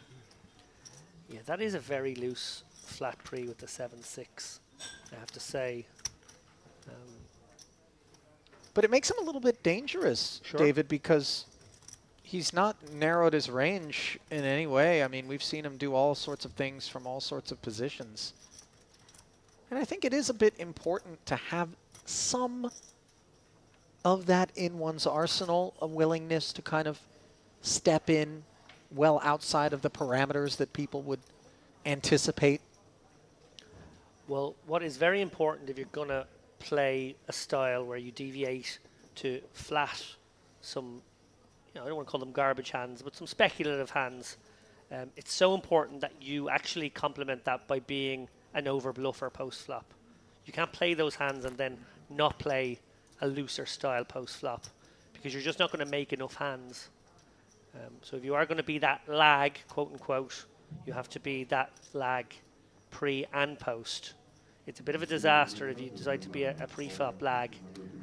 Yeah, that is a very loose flat pre with the 7-6, I have to say. But it makes him a little bit dangerous, Sure. David, because he's not narrowed his range in any way. I mean, we've seen him do all sorts of things from all sorts of positions. And I think it is a bit important to have some of that in one's arsenal, a willingness to kind of step in well outside of the parameters that people would anticipate. Well, what is very important if you're going to play a style where you deviate to flat some, I don't want to call them garbage hands, but some speculative hands, it's so important that you actually complement that by being an overbluffer post-flop. You can't play those hands and then not play a looser style post-flop because you're just not going to make enough hands. So if you are going to be that lag, quote unquote, you have to be that lag pre and post. It's a bit of a disaster if you decide to be a pre-flop lag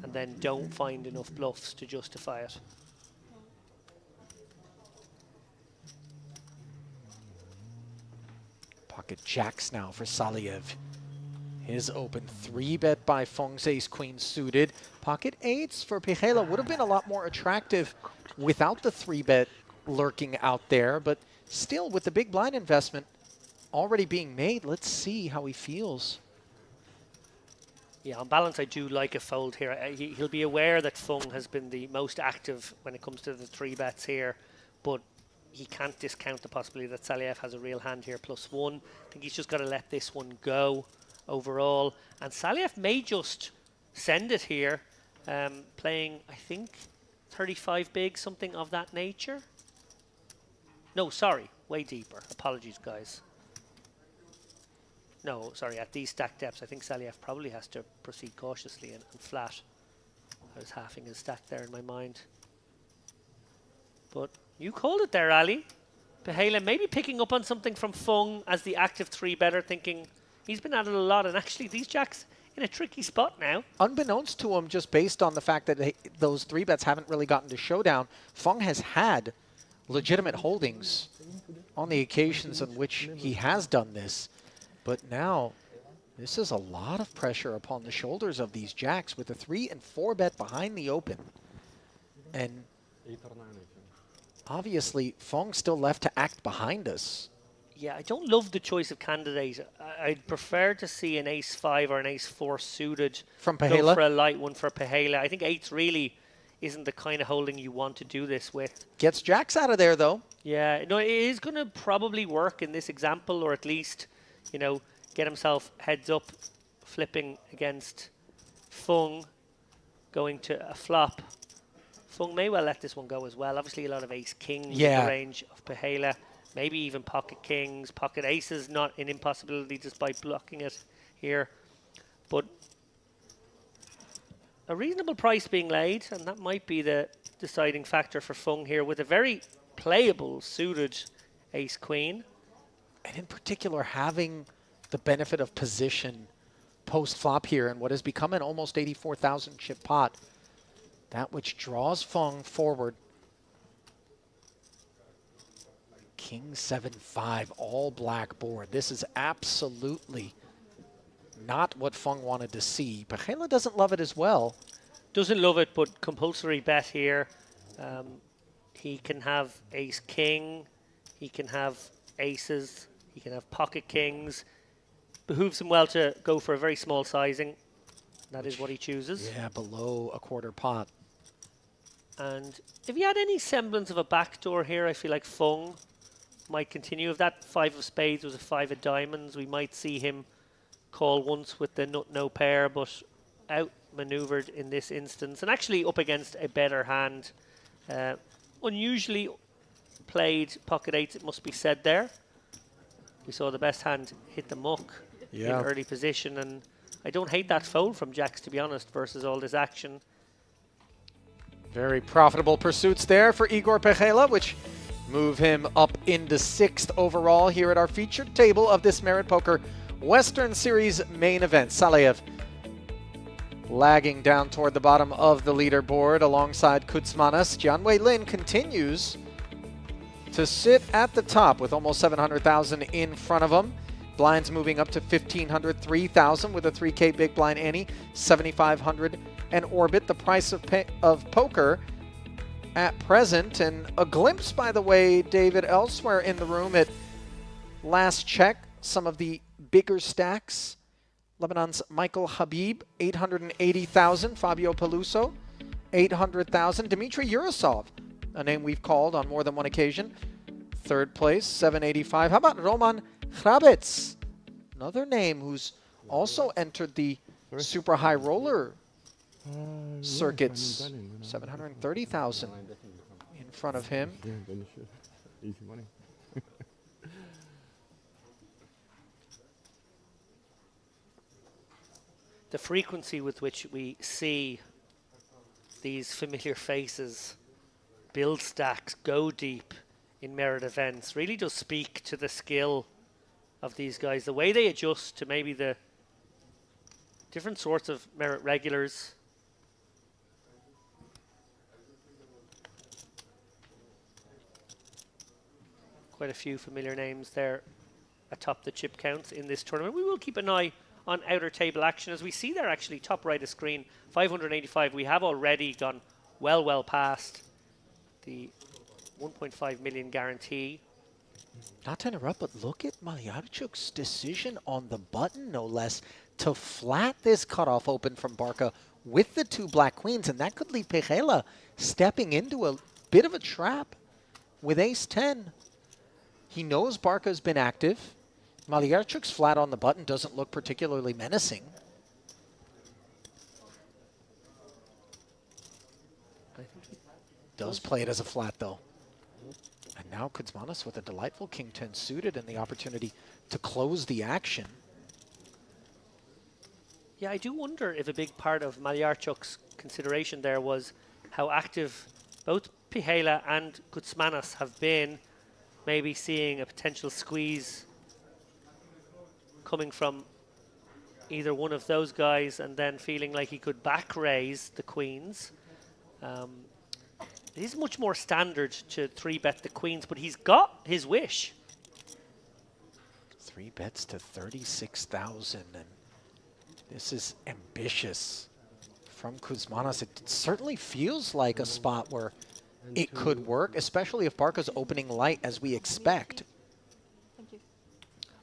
and then don't find enough bluffs to justify it. Pocket jacks now for Saliev. His open 3-bet by Feng's ace-queen suited. Pocket 8s for Pejela would have been a lot more attractive without the 3-bet lurking out there, but still with the big blind investment already being made, let's see how he feels. Yeah, on balance, I do like a fold here. He'll be aware that Feng has been the most active when it comes to the 3-bets here, but he can't discount the possibility that Saliev has a real hand here, +1. I think he's just got to let this one go overall. And Saliev may just send it here, playing, I think, 35 big, something of that nature. No, sorry, way deeper. Apologies, guys. No, sorry, at these stack depths, I think Saliev probably has to proceed cautiously and flat. I was halving his stack there in my mind. But you called it there, Ali. Pejela maybe picking up on something from Feng as the active 3-better, thinking he's been at it a lot, and actually these jacks in a tricky spot now. Unbeknownst to him, just based on the fact that those 3-bets haven't really gotten to showdown, Feng has had legitimate holdings on the occasions on which he has done this. But now, this is a lot of pressure upon the shoulders of these jacks with a 3 and 4-bet behind the open. And 8 or 9, I think. obviously, Feng's still left to act behind us. Yeah, I don't love the choice of candidate. I'd prefer to see an ace-5 or an ace-4 suited. From Go Pejela? for a light one for Pejela. I think 8s really isn't the kind of holding you want to do this with. Gets jacks out of there, though. Yeah, no, it is going to probably work in this example, or at least, get himself heads up, flipping against Feng, going to a flop. Feng may well let this one go as well. Obviously, a lot of ace-kings in the range of Pejela. Maybe even pocket kings, pocket aces, not an impossibility despite blocking it here. But a reasonable price being laid, and that might be the deciding factor for Feng here with a very playable suited ace-queen. And in particular, having the benefit of position post-flop here in what has become an almost 84,000 chip pot. That which draws Feng forward. King 7-5, all black board. This is absolutely not what Feng wanted to see. Pejela doesn't love it as well. Doesn't love it, but compulsory bet here. He can have ace king, he can have aces, he can have pocket kings. Behooves him well to go for a very small sizing. That is what he chooses. Yeah, below a quarter pot. And if he had any semblance of a backdoor here, I feel like Fung might continue. If that 5 of spades was a 5 of diamonds, we might see him call once with the nut no pair, but outmaneuvered in this instance. And actually up against a better hand. Unusually played pocket eights, it must be said there. We saw the best hand hit the muck in early position, and I don't hate that fold from jacks, to be honest, versus all this action. Very profitable pursuits there for Igor Pechela, which move him up into 6th overall here at our featured table of this Merit Poker Western Series main event. Saleyev lagging down toward the bottom of the leaderboard alongside Kudzmanas. Jianwei Lin continues to sit at the top with almost 700,000 in front of him. Blinds moving up to 1,500, 3,000 with a 3K big blind ante, 7,500 and orbit. The price of poker at present, and a glimpse, by the way, David, elsewhere in the room at last check, some of the bigger stacks. Lebanon's Michael Habib, 880,000. Fabio Peluso, 800,000. Dmitry Urasov, a name we've called on more than one occasion, 3rd place, 785. How about Roman Hrabets, another name who's also entered the super high roller circuits, 730,000 in front of him. Yeah, then you should. Easy money. The frequency with which we see these familiar faces build stacks, go deep in Merit events really does speak to the skill of these guys. The way they adjust to maybe the different sorts of Merit regulars. Quite a few familiar names there atop the chip counts in this tournament. We will keep an eye on outer table action. As we see there, actually, top right of screen, 585. We have already gone well past the 1.5 million guarantee. Not to interrupt, but look at Malyarchuk's decision on the button, no less, to flat this cutoff open from Barca with the 2 black queens, and that could leave Pechela stepping into a bit of a trap with ace-10. He knows Barca's been active. Malyarchuk's flat on the button doesn't look particularly menacing. I think he does play it as a flat, though. And now Kudzmanas with a delightful king-10 suited and the opportunity to close the action. Yeah, I do wonder if a big part of Malyarchuk's consideration there was how active both Pechela and Kudzmanas have been, maybe seeing a potential squeeze coming from either one of those guys and then feeling like he could back raise the queens. It is much more standard to 3-bet the queens, but he's got his wish. 3 bets to 36,000, and this is ambitious from Kudzmanas. It certainly feels like a spot where it could work, especially if Barca's opening light as we expect. Thank you.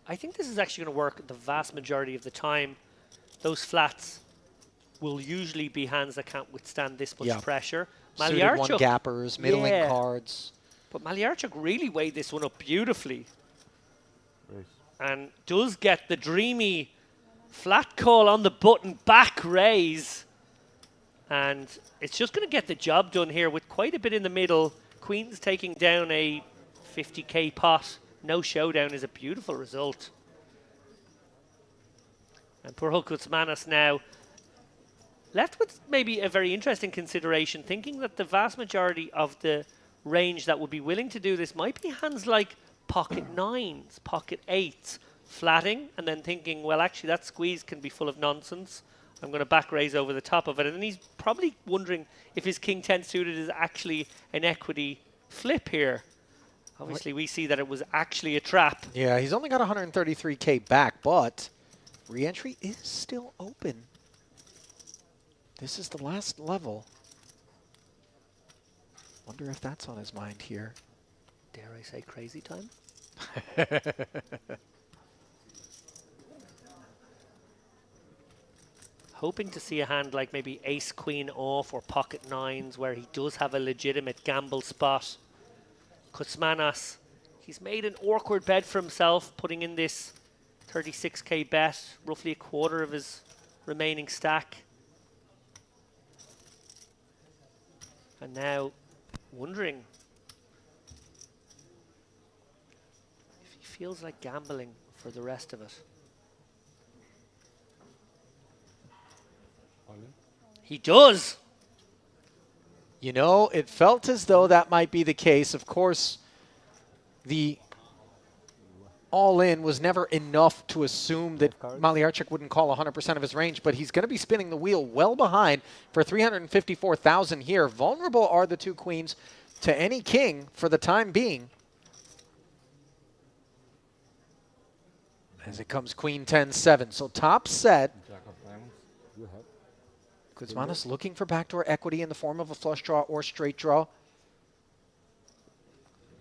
I think this is actually going to work the vast majority of the time. Those flats will usually be hands that can't withstand this much pressure. Suited one gappers, middling cards. But Malyarchuk really weighed this one up beautifully. Raise. And does get the dreamy flat call on the button, back raise. And it's just going to get the job done here with quite a bit in the middle. Queens taking down a 50k pot. No showdown is a beautiful result. And poor Kudzmanas now left with maybe a very interesting consideration, thinking that the vast majority of the range that would be willing to do this might be hands like pocket 9s, pocket 8s, flatting, and then thinking, well, actually that squeeze can be full of nonsense. I'm going to back raise over the top of it. And he's probably wondering if his king 10 suited is actually an equity flip here. Obviously, we see that it was actually a trap. Yeah, he's only got 133k back, but re-entry is still open. This is the last level. Wonder if that's on his mind here. Dare I say crazy time? Hoping to see a hand like maybe ace queen off or pocket nines where he does have a legitimate gamble spot. Kuzmanos, he's made an awkward bet for himself, putting in this 36k bet, roughly a quarter of his remaining stack. And now wondering if he feels like gambling for the rest of it. All in. He does. You know, it felt as though that might be the case. Of course, the all-in was never enough to assume that Malyarchuk wouldn't call 100% of his range, but he's going to be spinning the wheel well behind for 354,000 here. Vulnerable are the two queens to any king for the time being. As it comes queen 10-7. So top set. Jack of diamonds. You have. Kuzmanos looking for backdoor equity in the form of a flush draw or straight draw.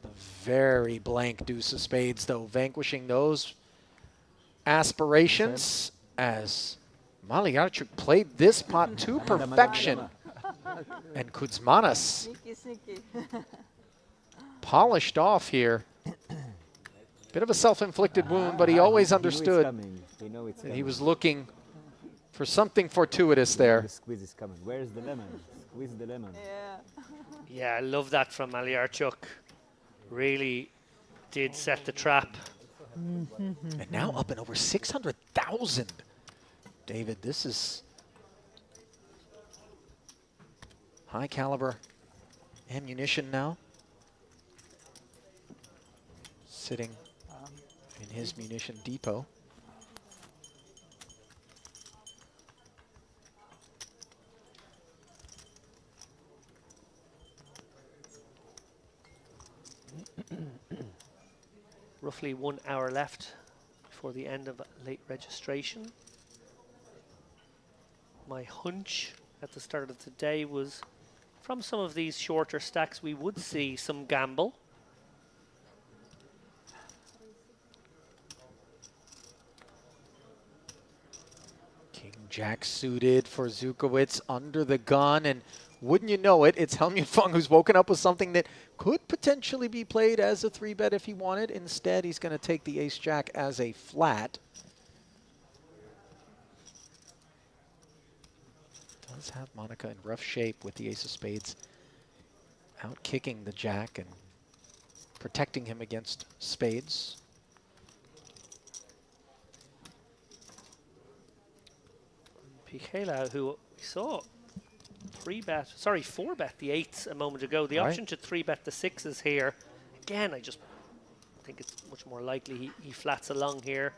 The very blank deuce of spades, though, vanquishing those aspirations as Malyarchuk played this pot to perfection. And Kuzmanos Sneaky, sneaky. polished off here. Bit of a self-inflicted wound, but he always understood that he was looking for something fortuitous there. The squeeze is coming. Where's the lemon? Squeeze the lemon. Yeah. Yeah, I love that from Malyarchuk. Really did set the trap. And now up and over 600,000. David, this is high caliber ammunition now. Sitting in his munition depot. Roughly 1 hour left before the end of late registration. My hunch at the start of the day was from some of these shorter stacks we would see some gamble. King Jack suited for Zukowicz under the gun, and wouldn't you know it, it's Helmut Fung who's woken up with something that could potentially be played as a 3-bet if he wanted. Instead, he's going to take the ace-jack as a flat. Does have Monica in rough shape with the ace of spades out kicking the jack and protecting him against spades. Pichela, who we saw 4-bet the 8s a moment ago. The option to 3-bet the 6s here. Again, I just think it's much more likely he flats along here.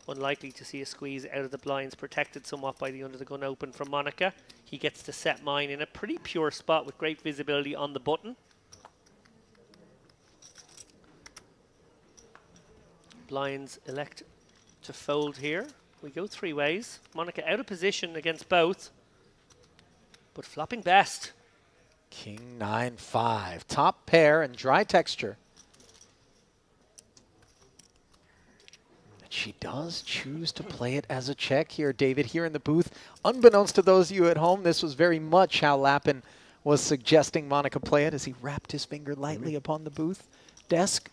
Unlikely to see a squeeze out of the blinds, protected somewhat by the under the gun open from Monica. He gets to set mine in a pretty pure spot with great visibility on the button. Blinds elect to fold here. We go 3 ways. Monica out of position against both, but flopping best. King 9-5, top pair and dry texture. And she does choose to play it as a check here, David, here in the booth. Unbeknownst to those of you at home, this was very much how Lappin was suggesting Monica play it as he wrapped his finger lightly upon the booth desk.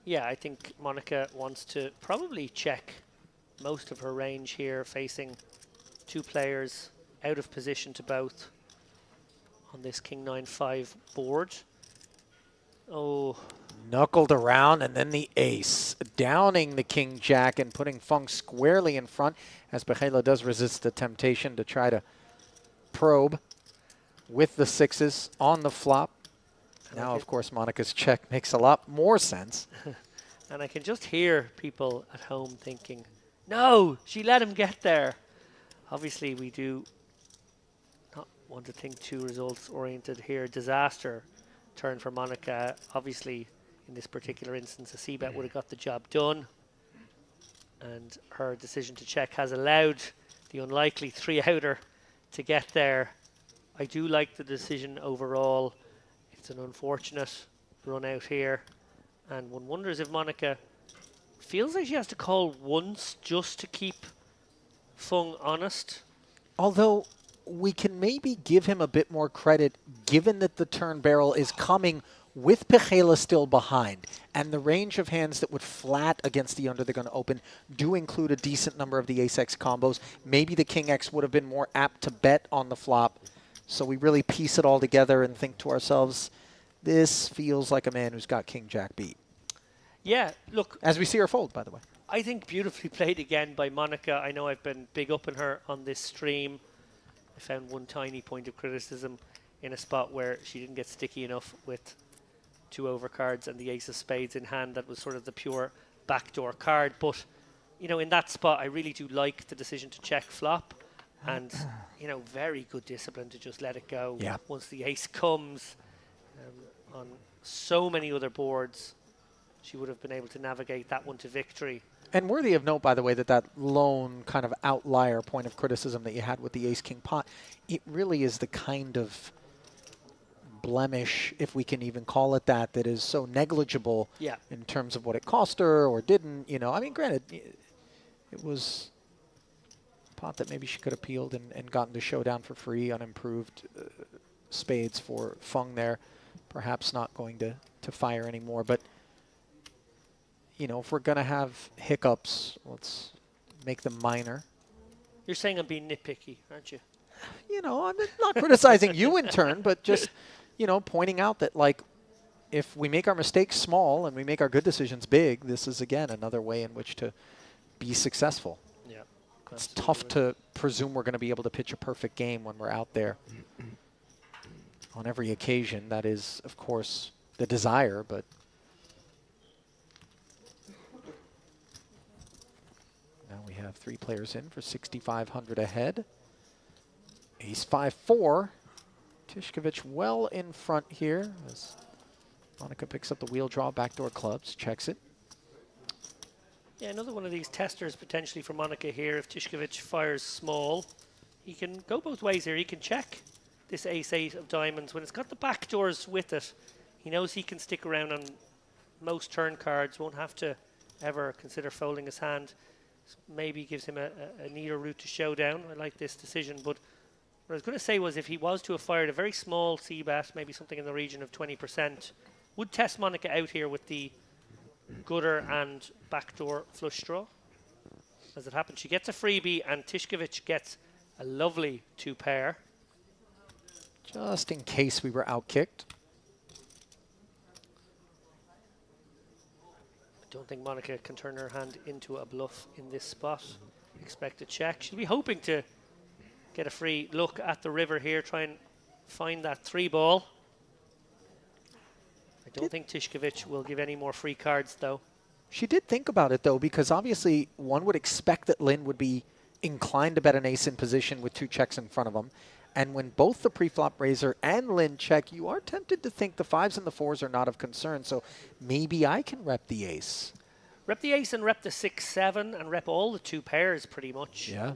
Yeah, I think Monica wants to probably check most of her range here, facing 2 players out of position to both on this King 9-5 board. Oh. Knuckled around, and then the ace, downing the King Jack and putting Fung squarely in front, as Pichela does resist the temptation to try to probe with the 6s on the flop. Now, of course, Monica's check makes a lot more sense. And I can just hear people at home thinking, no, she let him get there. Obviously, we do not want to think too results-oriented here. Disaster turn for Monica. Obviously, in this particular instance, a C-bet would have got the job done. And her decision to check has allowed the unlikely 3-outer to get there. I do like the decision overall. It's an unfortunate run out here, and one wonders if Monica feels like she has to call once just to keep Fung honest. Although we can maybe give him a bit more credit given that the turn barrel is coming with Pechela still behind, and the range of hands that would flat against the under they're going to open do include a decent number of the ace-x combos. Maybe the king-x would have been more apt to bet on the flop. So we really piece it all together and think to ourselves, this feels like a man who's got king-jack beat. Yeah, look. As we see her fold, by the way. I think beautifully played again by Monica. I know I've been big upping her on this stream. I found one tiny point of criticism in a spot where she didn't get sticky enough with 2 overcards and the ace of spades in hand. That was sort of the pure backdoor card. But, you know, in that spot, I really do like the decision to check flop. And, you know, very good discipline to just let it go once the ace comes. On so many other boards, she would have been able to navigate that one to victory. And worthy of note, by the way, that lone kind of outlier point of criticism that you had with the ace-king pot, it really is the kind of blemish, if we can even call it that, that is so negligible in terms of what it cost her or didn't. You know, I mean, granted, it was a pot that maybe she could have peeled and gotten the showdown for free on improved spades for Fung there. Perhaps not going to fire anymore, but you know, if we're going to have hiccups, let's make them minor. You're saying I'm being nitpicky, aren't you? You know, I'm not criticizing you in turn, but just, you know, pointing out that, like, if we make our mistakes small and we make our good decisions big, this is, again, another way in which to be successful. Yeah. It's tough to presume we're going to be able to pitch a perfect game when we're out there. On every occasion, that is, of course, the desire, but now we have 3 players in for 6,500 ahead. Ace 5-4. Tishkovich well in front here as Monica picks up the wheel draw, backdoor clubs, checks it. Yeah, another one of these testers potentially for Monica here. If Tishkovich fires small, he can go both ways here. He can check this ace-8 of diamonds. When it's got the backdoors with it, he knows he can stick around on most turn cards, won't have to ever consider folding his hand. Maybe gives him a neater route to showdown. I like this decision, but what I was going to say was if he was to have fired a very small c-bet, maybe something in the region of 20%, would test Monica out here with the gutter and backdoor flush draw. As it happens, she gets a freebie and Tishkovich gets a lovely 2-pair. Just in case we were outkicked. I don't think Monica can turn her hand into a bluff in this spot. Expect a check. She'll be hoping to get a free look at the river here, try and find that 3-ball. I don't think Tishkovich will give any more free cards, though. She did think about it, though, because obviously one would expect that Lynn would be inclined to bet an ace in position with 2 checks in front of him. And when both the preflop raiser and Lynn check, you are tempted to think the 5s and the 4s are not of concern. So maybe I can rep the ace. Rep the ace and rep the 6-7 and rep all the 2 pairs pretty much. Yeah.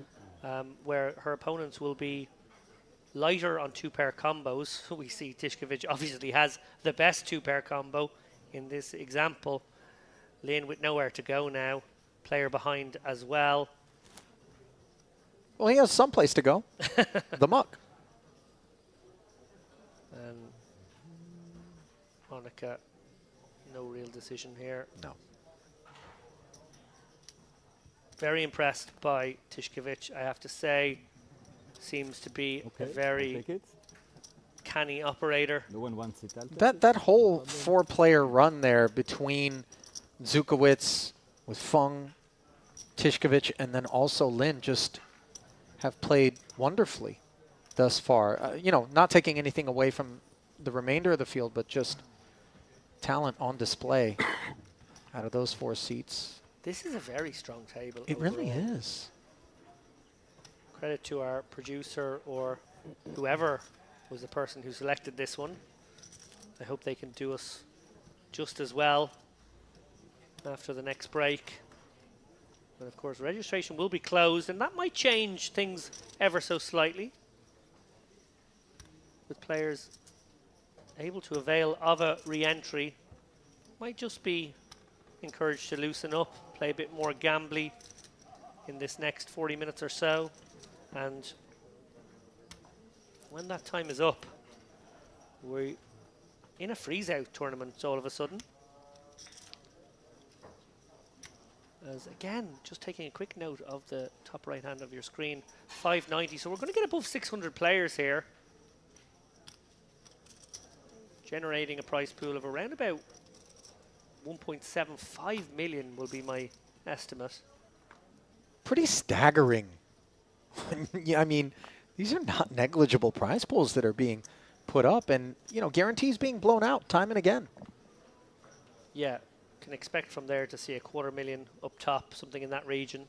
Where her opponents will be lighter on 2-pair combos. We see Tishkovich obviously has the best 2-pair combo in this example. Lynn with nowhere to go now. Player behind as well. Well, he has someplace to go. The muck. And Monica, no real decision here. No. Very impressed by Tishkovich, I have to say. Seems to be a very canny operator. No one wants it. That whole 4-player run there between Zukowicz with Fung, Tishkovich, and then also Lynn just have played wonderfully thus far. You know, not taking anything away from the remainder of the field, but just talent on display out of those 4 seats. This is a very strong table. It overall. really is. Credit to our producer or whoever was the person who selected this one. I hope they can do us just as well after the next break. But of course, registration will be closed, and that might change things ever so slightly, with players able to avail of a re-entry. Might just be encouraged to loosen up, play a bit more gambly in this next 40 minutes or so. And when that time is up, we're in a freeze-out tournament all of a sudden. As again, just taking a quick note of the top right hand of your screen, 590. So we're going to get above 600 players here, generating a prize pool of around about 1.75 million will be my estimate. Pretty staggering. Yeah, I mean, these are not negligible prize pools that are being put up, and you know, guarantees being blown out time and again. Yeah, can expect from there to see a 250,000 up top, something in that region.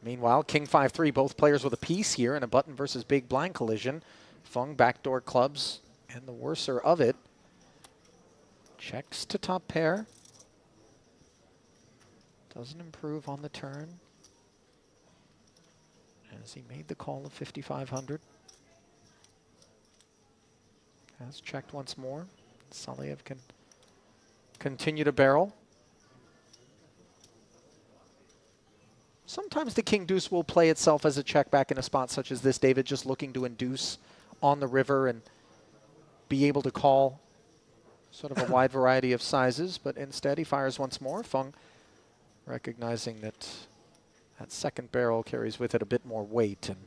Meanwhile, King 5-3, both players with a piece here in a button versus big blind collision. Fung backdoor clubs and the worser of it. Checks to top pair. Doesn't improve on the turn, as he made the call of 5,500. Has checked once more. Saliev can continue to barrel. Sometimes the king deuce will play itself as a check back in a spot such as this. David just looking to induce on the river and be able to call sort of a wide variety of sizes, but instead he fires once more. Fung recognizing that that second barrel carries with it a bit more weight and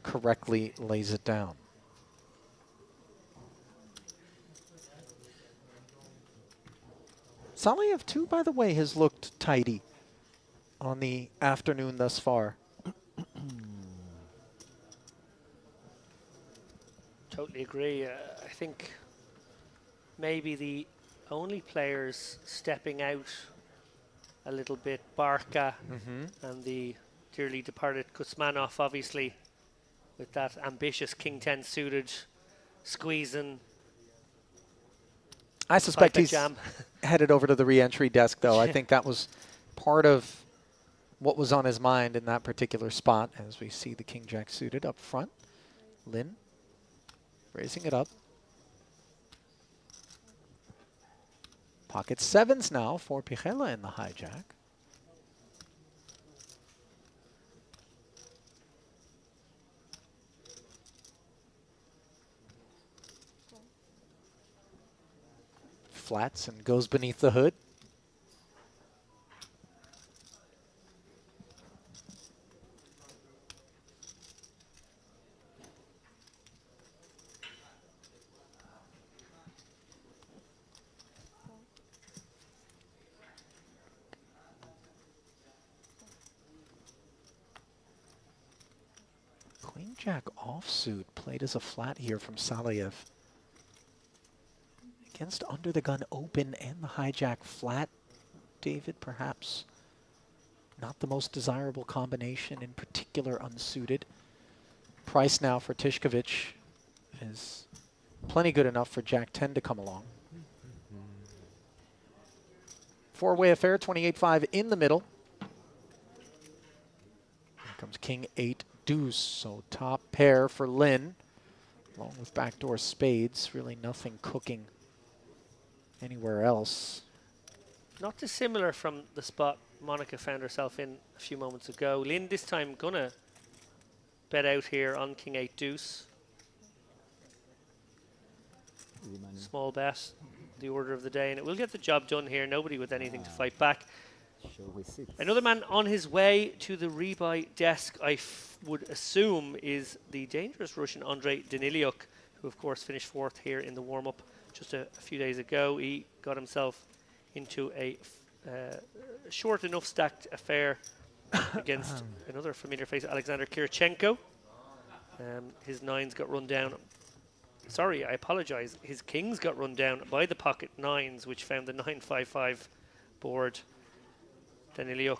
correctly lays it down. Saliev too, by the way, has looked tidy on the afternoon thus far. Totally agree. I think maybe the only players stepping out a little bit, Barca and the dearly departed Kuzmanov, obviously, with that ambitious King 10 suited, squeezing. I suspect he's jam. headed over to the re-entry desk, though. I think that was part of what was on his mind in that particular spot, as we see the King Jack suited up front. Lin raising it up. Pocket sevens now for Pichela in the hijack. Flats and goes beneath the hood. Queen Jack offsuit played as a flat here from Saliev. Against under the gun open and the hijack flat, David, perhaps not the most desirable combination, in particular unsuited. Price now for Tishkovich is plenty good enough for Jack 10 to come along. Four-way affair, 28-5 in the middle. Here comes King 8 deuce, so top pair for Lin, along with backdoor spades. Really nothing cooking anywhere else. Not dissimilar from the spot Monica found herself in a few moments ago. Lin this time gonna bet out here on King 8 deuce. Small bet, the order of the day, and it will get the job done here. Nobody with anything to fight back. Another man on his way to the rebuy desk, I would assume, is the dangerous Russian Andrei Daniliuk, who of course finished fourth here in the warm-up just a few days ago. He got himself into a short enough stacked affair against another familiar face, Alexander Kirichenko. His nines got run down. Sorry, I apologize. His kings got run down by the pocket nines, which found the 9-5-5 board. Daniliuk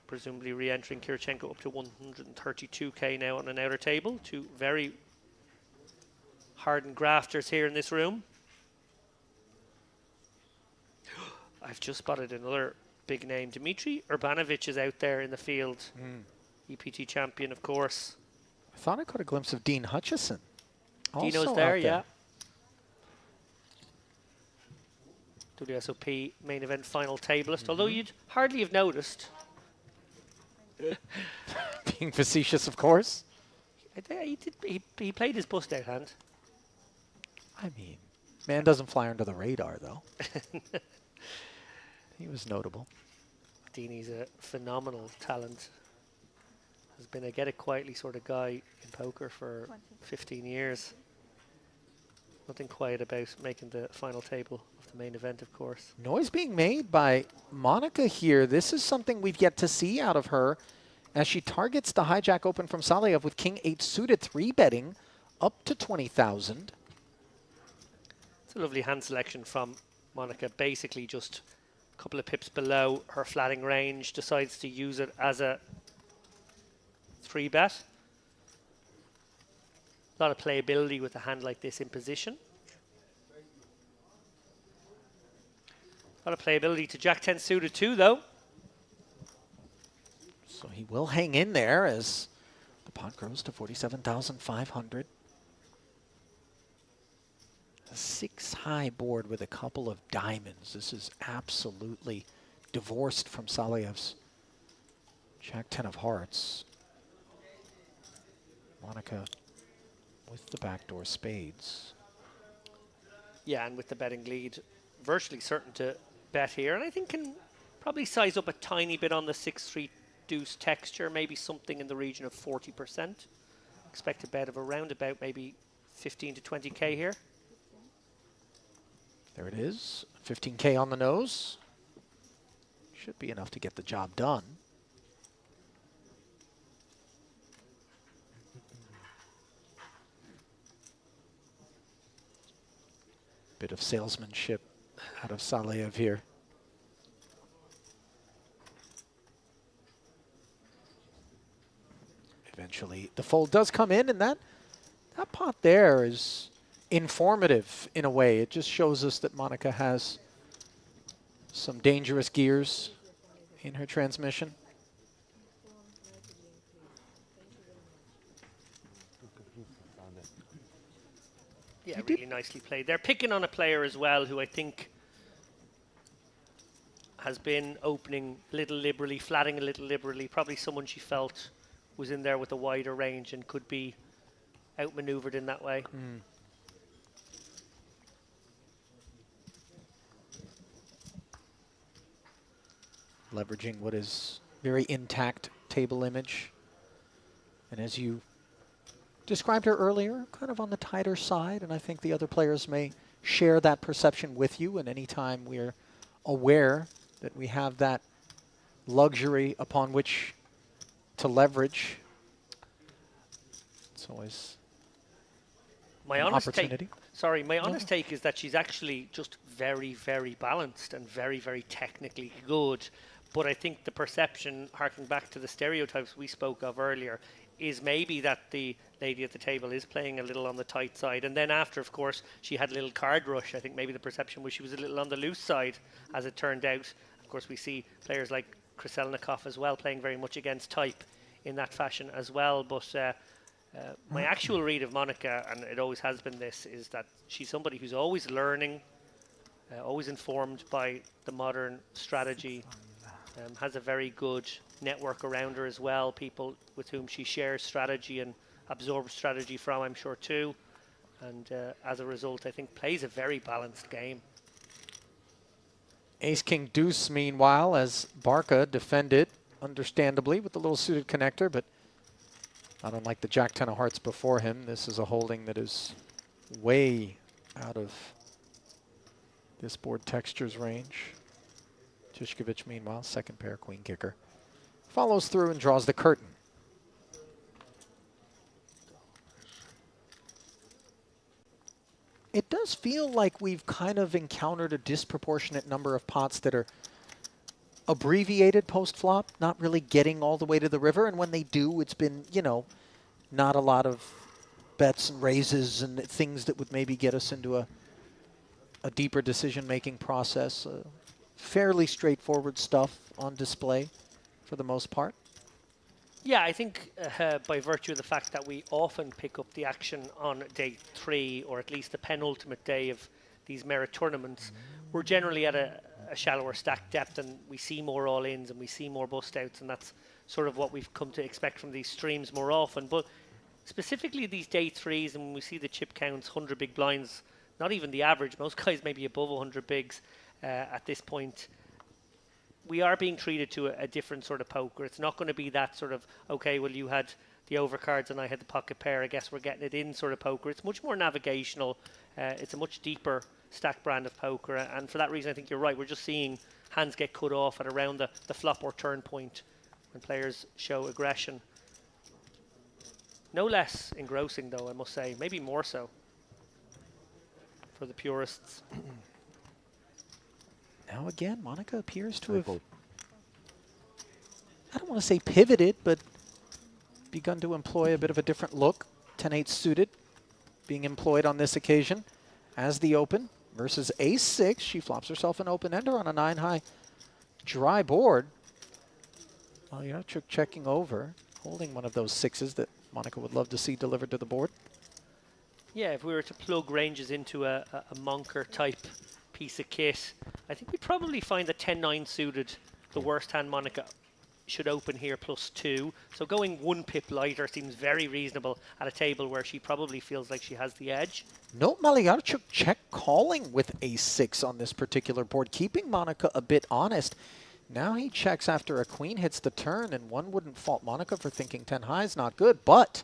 presumably re-entering Kirichenko up to 132k now on an outer table. Two very hardened grafters here in this room. I've just spotted another big name. Dmitry Urbanovic is out there in the field. EPT champion, of course. I thought I caught a glimpse of Dean Hutchison. Dino's Also there, out yeah. WSOP main event final tableist, although you'd hardly have noticed. Being facetious, of course. He played his bust out hand. I mean, man doesn't fly under the radar, though. He was notable. Deanie's a phenomenal talent. Has been a get it quietly sort of guy in poker for 15 years. Nothing quiet about making the final table of the main event, of course. Noise being made by Monica here. This is something we've yet to see out of her as she targets the hijack open from Saleyev with King 8 suited, 3-betting up to 20,000. It's a lovely hand selection from Monica. Basically just a couple of pips below her flatting range. Decides to use it as a 3-bet. A lot of playability with a hand like this in position. A lot of playability to Jack 10 suited too, though. So he will hang in there as the pot grows to 47,500. A 6-high board with a couple of diamonds. This is absolutely divorced from Saleyev's Jack 10 of hearts. Monica with the backdoor spades. Yeah, and with the betting lead, virtually certain to bet here. And I think can probably size up a tiny bit on the 6-3 deuce texture, maybe something in the region of 40%. Expect a bet of around about maybe 15 to 20K here. There it is, 15K on the nose. Should be enough to get the job done. Bit of salesmanship out of Saleyev here. Eventually, the fold does come in, and that pot there is informative in a way. It just shows us that Monica has some dangerous gears in her transmission. Yeah, really nicely played. They're picking on a player as well who I think has been opening a little liberally, flatting a little liberally. Probably someone she felt was in there with a wider range and could be outmaneuvered in that way. Leveraging what is very intact table image. And as you described her earlier, kind of on the tighter side, and I think the other players may share that perception with you. And anytime we're aware that we have that luxury upon which to leverage, it's always my an honest opportunity. My honest take is that she's actually just very, very balanced and very, very technically good. But I think the perception, harking back to the stereotypes we spoke of earlier, is maybe that the lady at the table is playing a little on the tight side. And then after, of course, she had a little card rush. I think maybe the perception was she was a little on the loose side, as it turned out. Of course, we see players like Kryselnikov as well playing very much against type in that fashion as well. But my actual read of Monica, and it always has been this, is that she's somebody who's always learning, always informed by the modern strategy, has a very good network around her as well, people with whom she shares strategy and absorbs strategy from, I'm sure, too. And as a result, I think plays a very balanced game. Ace-King Deuce, meanwhile, as Barca defended, understandably, with the little suited connector, but not unlike the Jack 10 of hearts before him. This is a holding that is way out of this board texture's range. Tishkovich, meanwhile, second pair queen kicker, follows through and draws the curtain. It does feel like we've kind of encountered a disproportionate number of pots that are abbreviated post-flop, not really getting all the way to the river. And when they do, it's been, you know, not a lot of bets and raises and things that would maybe get us into a deeper decision-making process. fairly straightforward stuff on display for the most part. Yeah, I think by virtue of the fact that we often pick up the action on day 3, or at least the penultimate day of these merit tournaments, we're generally at a shallower stack depth, and we see more all-ins and we see more bust-outs, and that's sort of what we've come to expect from these streams more often. But specifically these day 3s, and when we see the chip counts, 100 big blinds, not even the average, most guys maybe above 100 bigs at this point, we are being treated to a different sort of poker. It's not going to be that sort of, okay, well, you had the overcards and I had the pocket pair, I guess we're getting it in sort of poker. It's much more navigational. It's a much deeper stack brand of poker. And for that reason, I think you're right. We're just seeing hands get cut off at around the flop or turn point when players show aggression. No less engrossing, though, I must say. Maybe more so for the purists. Now again, Monica appears to I have, fold. I don't want to say pivoted, but begun to employ a bit of a different look. 10-8 suited being employed on this occasion as the open versus ace-6. She flops herself an open ender on a 9-high dry board. Malyarchuk checking over, holding one of those 6s that Monica would love to see delivered to the board. Yeah, if we were to plug ranges into a Monker type piece of kit, I think we'd probably find that 10-9 suited, the worst hand Monica should open here +2. So going 1 pip lighter seems very reasonable at a table where she probably feels like she has the edge. No, Malyarchuk check calling with ace-6 on this particular board, keeping Monica a bit honest. Now he checks after a queen hits the turn, and one wouldn't fault Monica for thinking 10 high is not good, but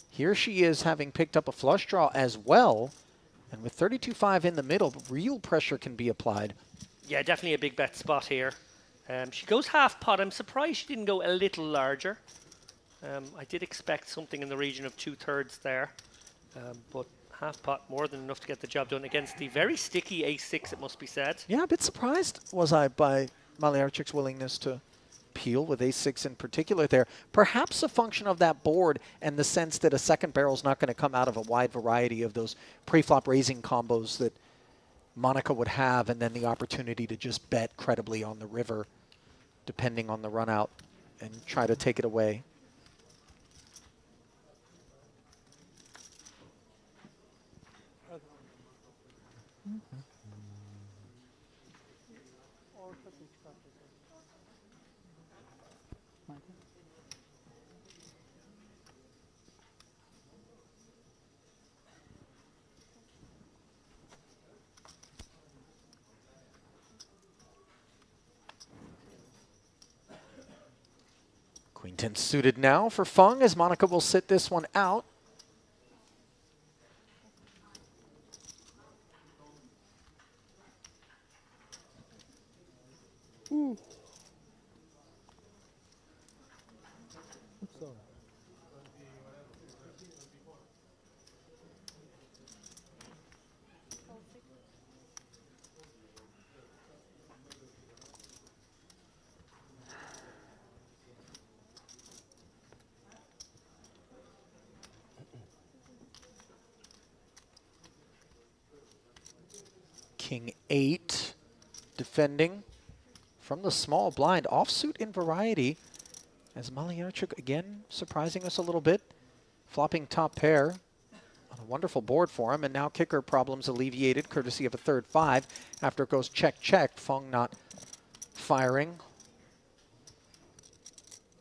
here she is having picked up a flush draw as well. And with 32-5 in the middle, real pressure can be applied. Yeah, definitely a big bet spot here. She goes half pot. I'm surprised she didn't go a little larger. I did expect something in the region of 2/3 there. But half pot, more than enough to get the job done against the very sticky ace-6, it must be said. Yeah, a bit surprised was I by Malyarchuk's willingness to peel with ace-6 in particular there. Perhaps a function of that board and the sense that a second barrel's not going to come out of a wide variety of those pre-flop raising combos that Monica would have, and then the opportunity to just bet credibly on the river depending on the run out and try to take it away. Queen 10 suited now for Fung, as Monica will sit this one out. King 8 defending from the small blind, offsuit in variety, as Malyarchuk again surprising us a little bit, flopping top pair on a wonderful board for him, and now kicker problems alleviated courtesy of a 3rd 5 after it goes check check, Fung not firing.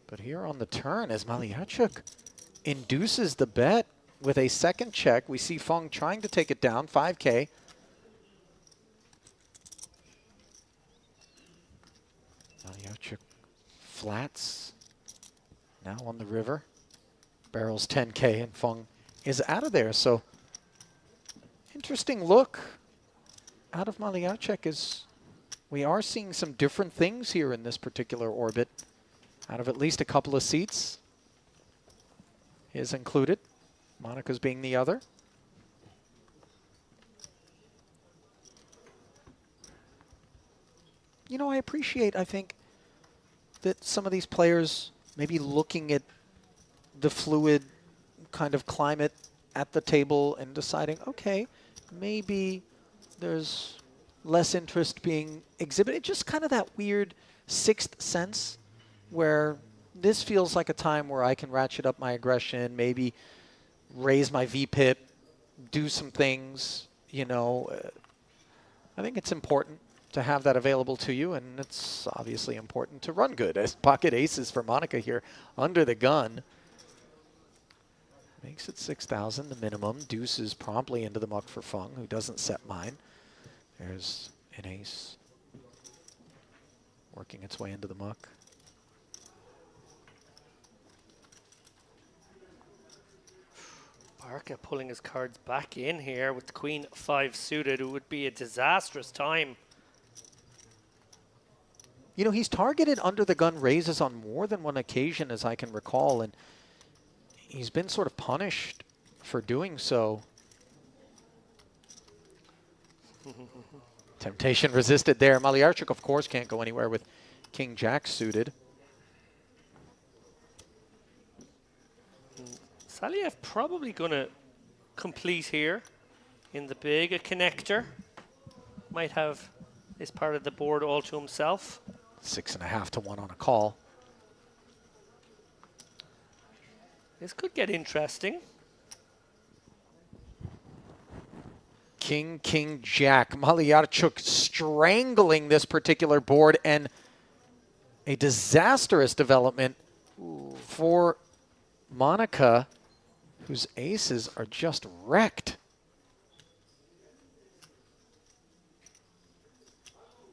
But here on the turn, as Malyarchuk induces the bet with a 2nd check, we see Fung trying to take it down, 5K. Malyarchuk flats now on the river, barrels 10K, and Fung is out of there. So interesting look out of Malyarchuk, as we are seeing some different things here in this particular orbit out of at least a couple of seats, his included, Monica's being the other. You know, I appreciate, I think, that some of these players maybe looking at the fluid kind of climate at the table and deciding, okay, maybe there's less interest being exhibited. Just kind of that weird sixth sense where this feels like a time where I can ratchet up my aggression, maybe raise my VPIP, do some things, you know. I think it's important to have that available to you, and it's obviously important to run good. As pocket aces for Monica here under the gun. Makes it 6,000, the minimum. Deuces promptly into the muck for Fung, who doesn't set mine. There's an ace working its way into the muck. Barca pulling his cards back in here with Queen 5 suited. It would be a disastrous time. You know, he's targeted under the gun raises on more than one occasion, as I can recall, and he's been sort of punished for doing so. Temptation resisted there. Malyarchuk, of course, can't go anywhere with King Jack suited. Saliev probably going to complete here in the big. A connector. Might have this part of the board all to himself. 6.5 to 1 on a call. This could get interesting. King, King, Jack. Malyarchuk strangling this particular board, and a disastrous development for Monica, whose aces are just wrecked.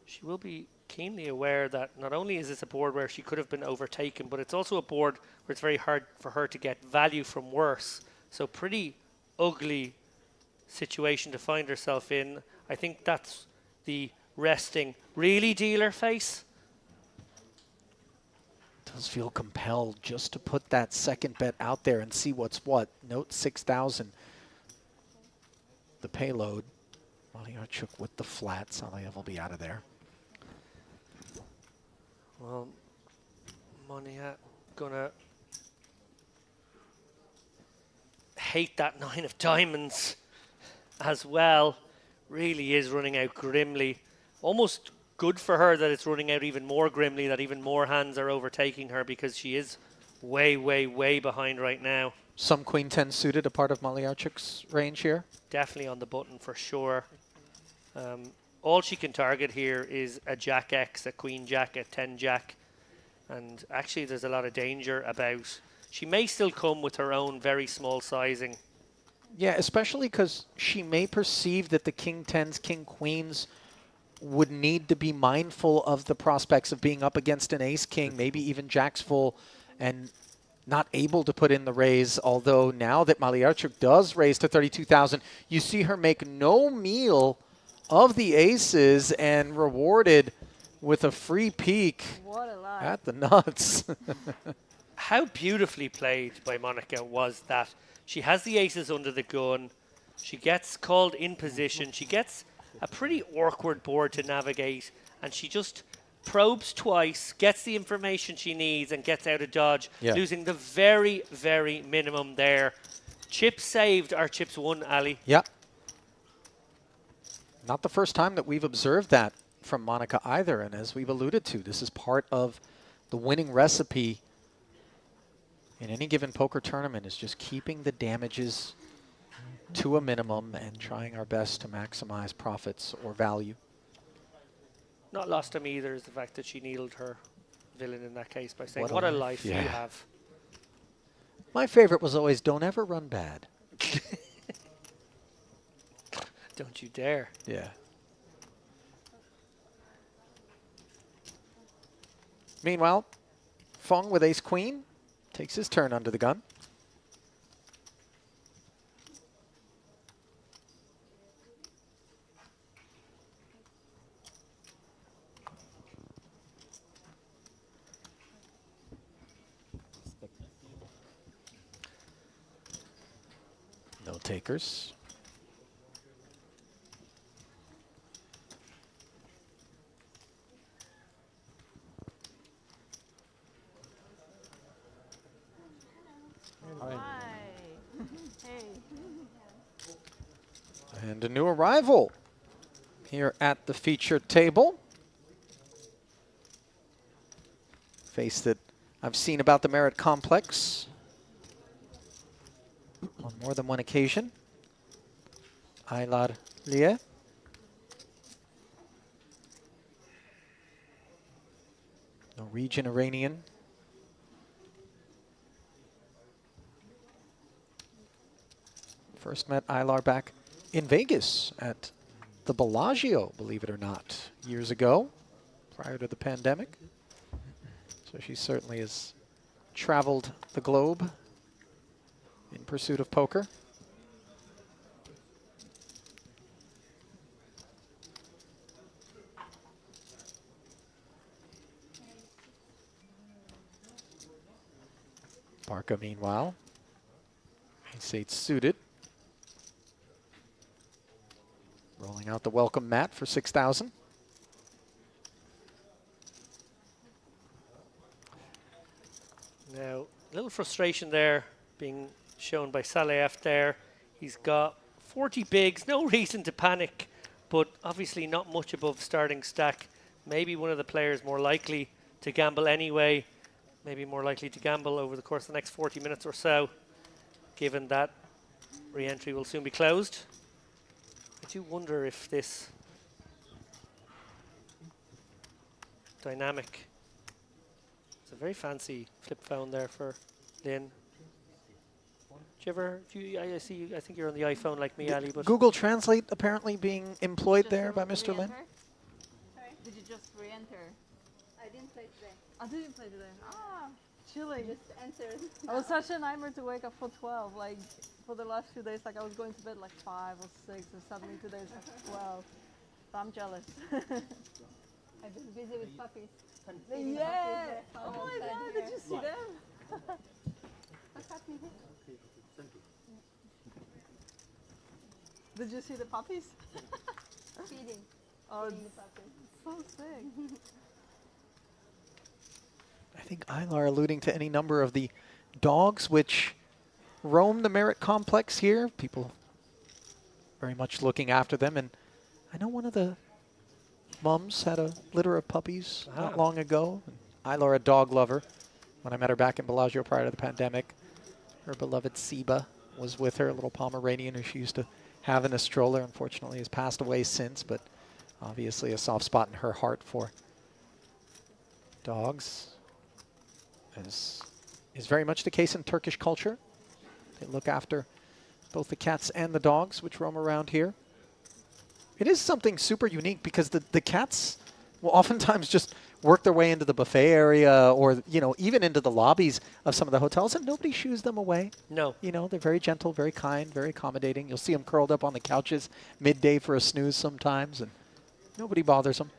She will be keenly aware that not only is this a board where she could have been overtaken, but it's also a board where it's very hard for her to get value from worse. So pretty ugly situation to find herself in. I think that's the resting really dealer face. Does feel compelled just to put that second bet out there and see what's what. Note 6,000. The payload. Malyarchuk with the flat. Saliev will be out of there. Well, Monia gonna hate that 9 of diamonds as well. Really is running out grimly. Almost good for her that it's running out even more grimly, that even more hands are overtaking her, because she is way, way, way behind right now. Some Queen 10 suited, a part of Malyarchuk's range here. Definitely on the button for sure. All she can target here is a Jack X, a Queen Jack, a 10 Jack. And actually there's a lot of danger about. She may still come with her own very small sizing. Yeah, especially because she may perceive that the King 10s, King Queens would need to be mindful of the prospects of being up against an Ace King, maybe even Jacks full, and not able to put in the raise. Although now that Malyarchuk does raise to 32,000, you see her make no meal of the aces and rewarded with a free peek at the nuts. How beautifully played by Monica was that. She has the aces under the gun. She gets called in position. She gets a pretty awkward board to navigate, and she just probes twice, gets the information she needs, and gets out of dodge, losing the very, very minimum there. Chips saved are chips won, Ali. Yep. Not the first time that we've observed that from Monica either, and as we've alluded to, this is part of the winning recipe in any given poker tournament, is just keeping the damages to a minimum and trying our best to maximize profits or value. Not lost on me either is the fact that she needled her villain in that case by saying, what a life you have. My favorite was always, don't ever run bad. Don't you dare. Yeah. Meanwhile, Fung with ace queen takes his turn under the gun. No takers. And a new arrival here at the featured table. Face that I've seen about the Merit Complex on more than one occasion. Aylar Liye. Norwegian Iranian. First met Aylar back in Vegas at the Bellagio, believe it or not, years ago, prior to the pandemic. So she certainly has traveled the globe in pursuit of poker. Barca, meanwhile, ace-8 suited. Rolling out the welcome mat for 6,000. Now, a little frustration there being shown by Saleh there. He's got 40 bigs, no reason to panic, but obviously not much above starting stack. Maybe one of the players more likely to gamble anyway, maybe more likely to gamble over the course of the next 40 minutes or so, given that re-entry will soon be closed. I do wonder if this dynamic, it's a very fancy flip phone there for Lynn. I think you're on the iPhone like me, Ali. But Google Translate apparently being employed there by Mr. Lin. Sorry? Did you just re-enter? I didn't play today. I didn't play today. Ah, chilling. Just entered. I was such a nightmare to wake up for 12. Like, for the last few days, like I was going to bed like 5 or 6, and suddenly today it's like 12. So I'm jealous. I've been busy with puppies. Yeah! Oh my god, did you see them? What's happening here? Did you see the puppies? Feeding. Oh, Feeding it's the puppies. so sick. I think Aylar alluding to any number of the dogs which roam the Merit Complex here. People very much looking after them. And I know one of the mums had a litter of puppies not long ago. Aylar, a dog lover. When I met her back in Bellagio prior to the pandemic, her beloved Siba was with her, a little Pomeranian who she used to have in a stroller. Unfortunately has passed away since, but obviously a soft spot in her heart for dogs. Is very much the case in Turkish culture. They look after both the cats and the dogs which roam around here. It is something super unique because the cats will oftentimes just work their way into the buffet area or, you know, even into the lobbies of some of the hotels, and nobody shoos them away. no. You know, they're very gentle, very kind, very accommodating. You'll see them curled up on the couches midday for a snooze sometimes, and nobody bothers them.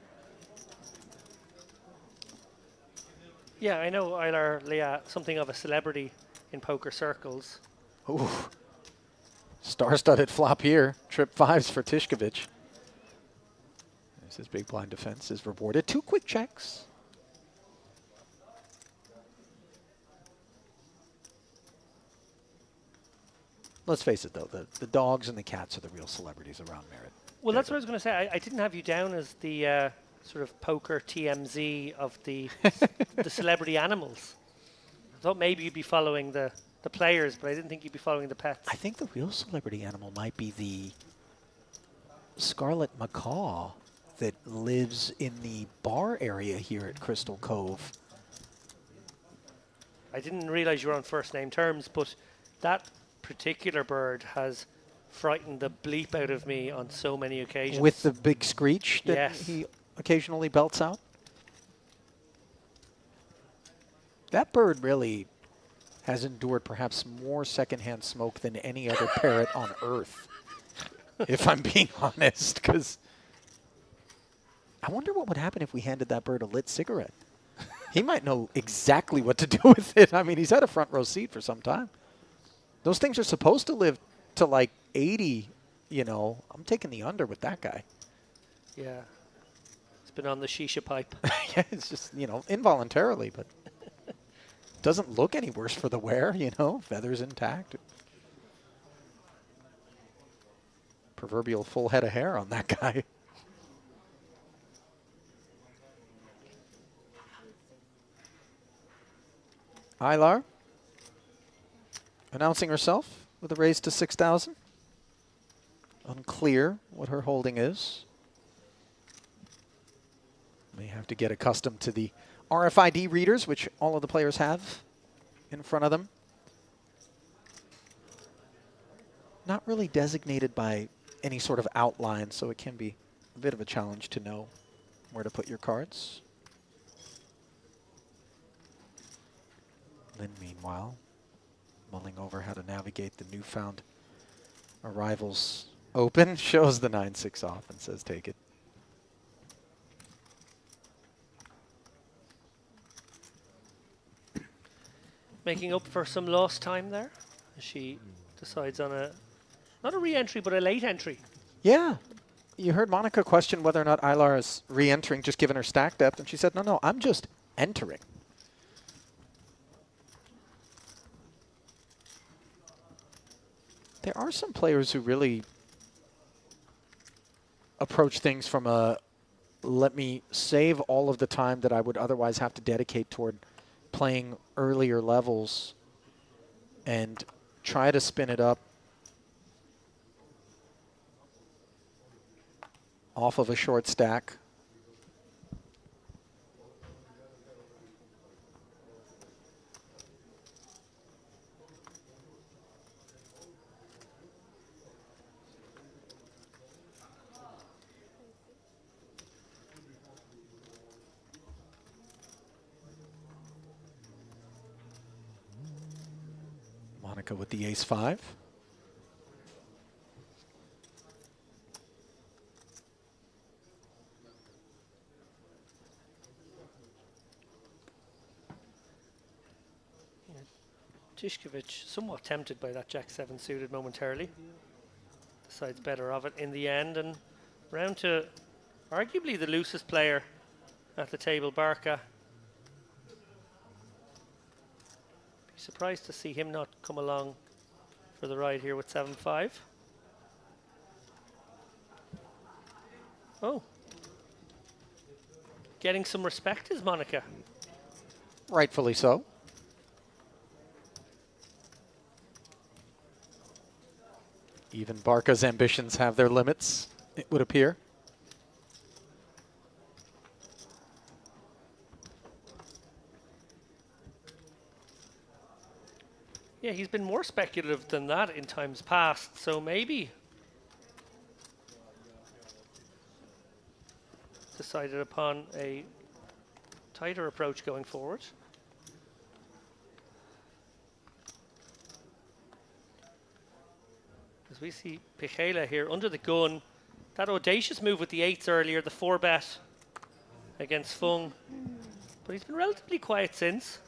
Yeah, I know Aylar Leah, something of a celebrity in poker circles. Ooh. Star-studded flop here. Trip 5s for Tishkovich. There's his big blind defense is rewarded. 2 quick checks. Let's face it, though. The dogs and the cats are the real celebrities around Merit. Well, that's what I was going to say. I didn't have you down as the sort of poker TMZ of the the celebrity animals. I thought maybe you'd be following the players, but I didn't think you'd be following the pets. I think the real celebrity animal might be the scarlet macaw that lives in the bar area here at Crystal Cove. I didn't realize you were on first name terms, but that particular bird has frightened the bleep out of me on so many occasions. With the big screech that Yes. he occasionally belts out. That bird really has endured perhaps more secondhand smoke than any other parrot on Earth, if I'm being honest, because I wonder what would happen if we handed that bird a lit cigarette. He might know exactly what to do with it. I mean, he's had a front row seat for some time. Those things are supposed to live to like 80, you know. I'm taking the under with that guy. Yeah. It's been on the shisha pipe. Yeah, it's just, you know, involuntarily, but doesn't look any worse for the wear, you know, feathers intact. Proverbial full head of hair on that guy. Ilar announcing herself with a raise to 6,000. Unclear what her holding is. May have to get accustomed to the RFID readers, which all of the players have in front of them. Not really designated by any sort of outline, so it can be a bit of a challenge to know where to put your cards. Lynn, meanwhile, mulling over how to navigate the newfound arrivals open, shows the 9-6 off and says take it. Making up for some lost time there. She decides on a, not a re-entry, but a late entry. Yeah. You heard Monica question whether or not Ilar is re-entering, just given her stack depth, and she said, no, I'm just entering. There are some players who really approach things from a, let me save all of the time that I would otherwise have to dedicate toward playing earlier levels and try to spin it up off of a short stack. Monica with the ace-5. Tishkovich somewhat tempted by that Jack-7 suited momentarily. Decides better of it in the end, and round to arguably the loosest player at the table, Barca. Be surprised to see him not come along for the ride here with 7-5. Oh. Getting some respect is Monica. Rightfully so. Even Barca's ambitions have their limits, it would appear. Yeah, he's been more speculative than that in times past, so maybe decided upon a tighter approach going forward. As we see Pichela here under the gun, that audacious move with the 8s earlier, the 4-bet against Fung, but he's been relatively quiet since.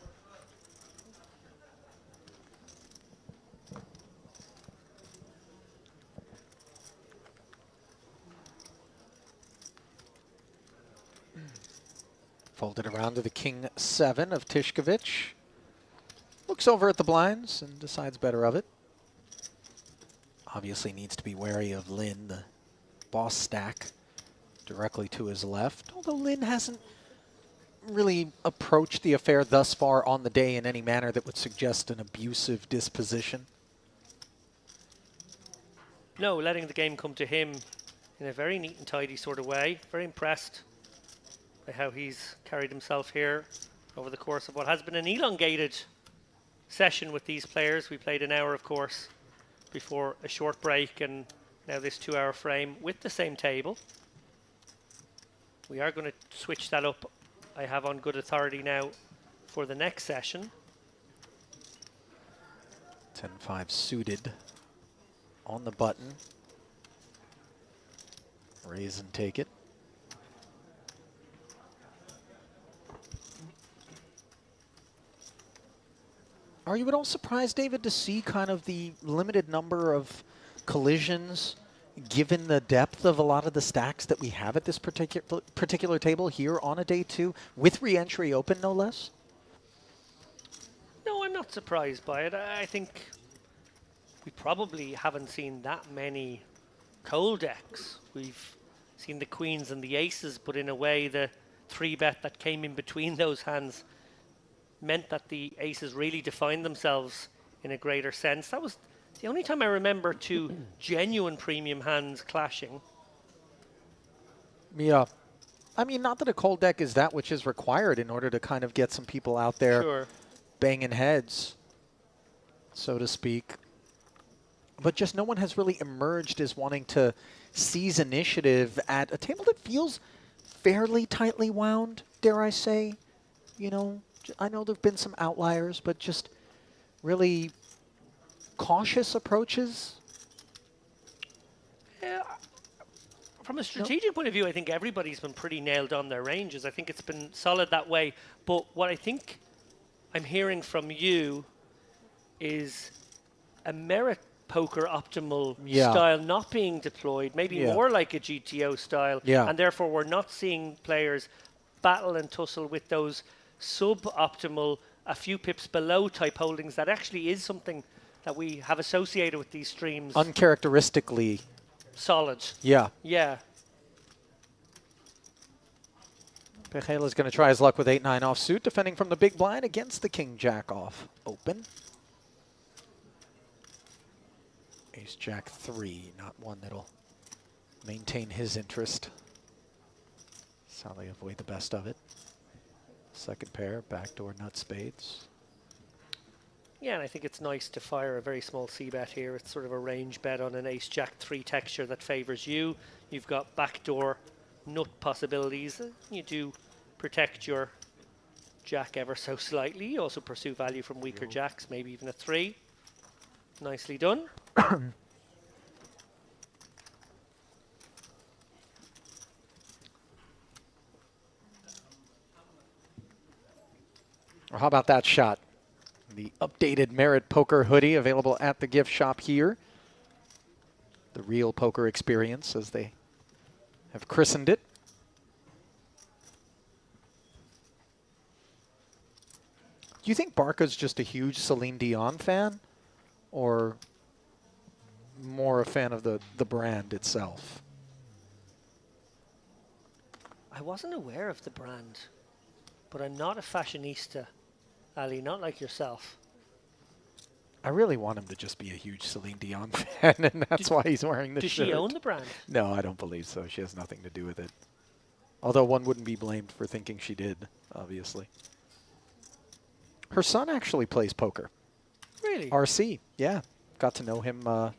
Folded around to the King-7 of Tishkovich. Looks over at the blinds and decides better of it. Obviously needs to be wary of Lynn, the boss stack directly to his left. Although Lynn hasn't really approached the affair thus far on the day in any manner that would suggest an abusive disposition. No, letting the game come to him in a very neat and tidy sort of way. Very impressed by how he's carried himself here over the course of what has been an elongated session with these players. We played an hour, of course, before a short break, and now this 2-hour frame with the same table. We are going to switch that up, I have on good authority now, for the next session. 10-5 suited on the button. Raise and take it. Are you at all surprised, David, to see kind of the limited number of collisions given the depth of a lot of the stacks that we have at this particular table here on a day 2 with re-entry open, no less? No, I'm not surprised by it. I think we probably haven't seen that many cold decks. We've seen the queens and the aces, but in a way the 3-bet that came in between those hands meant that the aces really defined themselves in a greater sense. That was the only time I remember two genuine premium hands clashing. Yeah. I mean, not that a cold deck is that which is required in order to kind of get some people out there Sure. banging heads, so to speak. But just no one has really emerged as wanting to seize initiative at a table that feels fairly tightly wound, dare I say. You know, I know there have been some outliers, but just really cautious approaches. From a strategic point of view, I think everybody's been pretty nailed on their ranges. I think it's been solid that way. But what I think I'm hearing from you is a merit poker optimal style not being deployed, maybe more like a GTO style. And therefore, we're not seeing players battle and tussle with those suboptimal, a few pips below type holdings. That actually is something that we have associated with these streams. Uncharacteristically Solid. Yeah. Yeah. Pejela's going to try his luck with 8-9 offsuit, defending from the big blind against the king-jack off open. Ace-jack 3, not one that'll maintain his interest. That's how they avoid the best of it. Second pair, backdoor nut spades. Yeah, and I think it's nice to fire a very small c-bet here. It's sort of a range bet on an ace-jack 3 texture that favors you. You've got backdoor nut possibilities. You do protect your jack ever so slightly. You also pursue value from weaker jacks, maybe even a 3. Nicely done. Or how about that shot? The updated Merit Poker hoodie available at the gift shop here. The real poker experience, as they have christened it. Do you think Barca's just a huge Celine Dion fan? Or more a fan of the brand itself? I wasn't aware of the brand, but I'm not a fashionista, Ali, not like yourself. I really want him to just be a huge Celine Dion fan, and that's why he's wearing the shirt. Does she own the brand? No, I don't believe so. She has nothing to do with it. Although one wouldn't be blamed for thinking she did, obviously. Her son actually plays poker. Really? RC, yeah. Got to know him a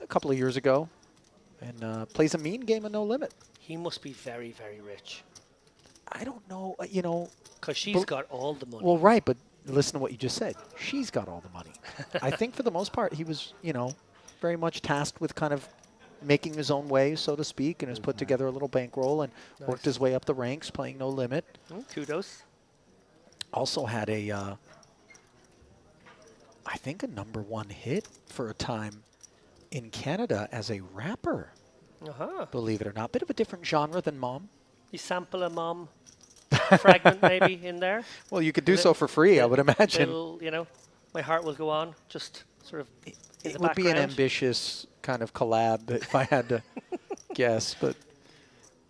couple of years ago, and plays a mean game of No Limit. He must be very, very rich. I don't know, you know. Because she's got all the money. Well, right, but listen to what you just said. She's got all the money. I think for the most part, he was, you know, very much tasked with kind of making his own way, so to speak, and has put together a little bankroll and worked his way up the ranks, playing No Limit. Kudos. Also had a, I think a #1 hit for a time in Canada as a rapper. Believe it or not. Bit of a different genre than Mom. You sample a Mom fragment maybe in there? Well, you could do so for free, I would imagine. Little, you know, My Heart Will Go On, just sort of It would be an ambitious kind of collab if I had to guess, but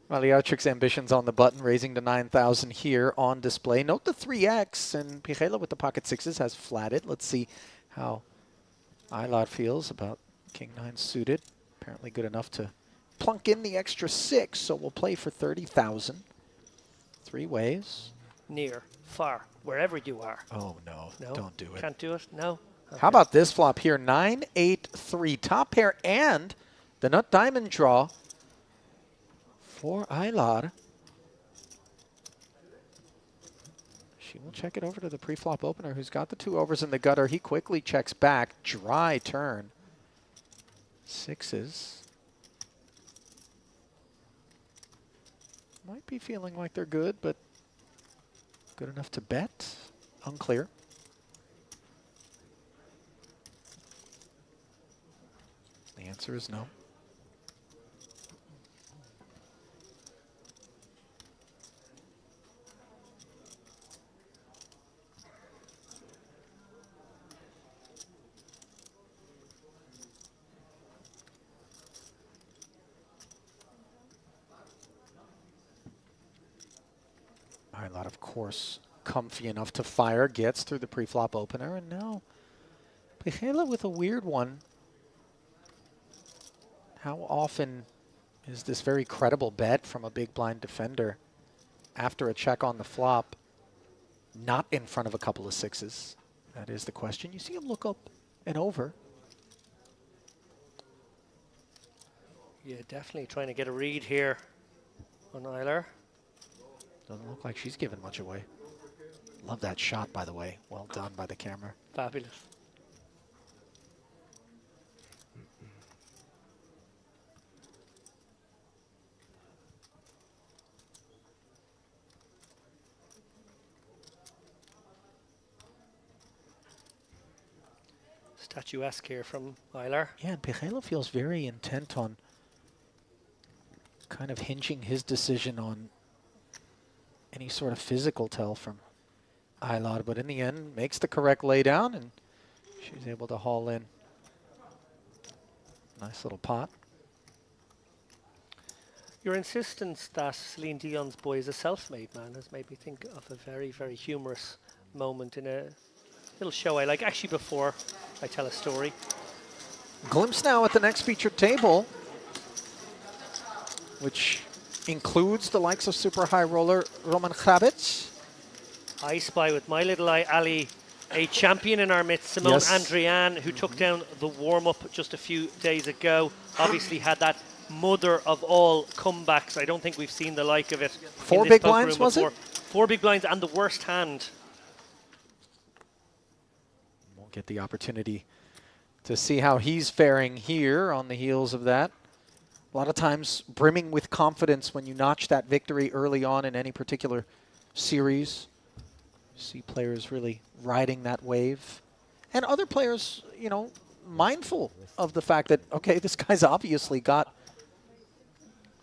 Maliarchik's ambitions on the button, raising to 9,000 here on display. Note the 3x, and Pejela with the pocket sixes has flatted. Let's see how Aylar feels about King 9 suited. Apparently good enough to plunk in the extra 6, so we'll play for 30,000. 3 ways. Near, far, wherever you are. Oh, no, don't do it. Can't do it? No? Okay. How about this flop here? 9-8-3, top pair, and the nut diamond draw for Aylar. She will check it over to the pre-flop opener, who's got the 2 overs in the gutter. He quickly checks back. Dry turn. 6s. Might be feeling like they're good, but good enough to bet? Unclear. The answer is no. Aylar, of course, comfy enough to fire, gets through the pre-flop opener, and now Michaela with a weird one. How often is this very credible bet from a big blind defender after a check on the flop not in front of a couple of sixes? That is the question. You see him look up and over. Yeah, definitely trying to get a read here on Eiler. Doesn't look like she's giving much away. Love that shot, by the way. Well done by the camera. Fabulous. Statuesque here from Eiler. Yeah, and Pijela feels very intent on kind of hinging his decision on any sort of physical tell from Eiler, but in the end makes the correct laydown, and she's able to haul in. Nice little pot. Your insistence that Celine Dion's Boy is a self-made man has made me think of a very, very humorous moment in a little show I like. Actually, before I tell a story. Glimpse now at the next featured table, which includes the likes of super high roller Roman Hrabets. I spy with my little eye Ali, a champion in our midst, Simone Yes. Andrian, who took down the warm-up just a few days ago. Obviously had that mother of all comebacks. I don't think we've seen the like of it. Four big blinds, was it? 4 big blinds and the worst hand. We'll get the opportunity to see how he's faring here on the heels of that. A lot of times brimming with confidence when you notch that victory early on in any particular series. See players really riding that wave. And other players, you know, mindful of the fact that, okay, this guy's obviously got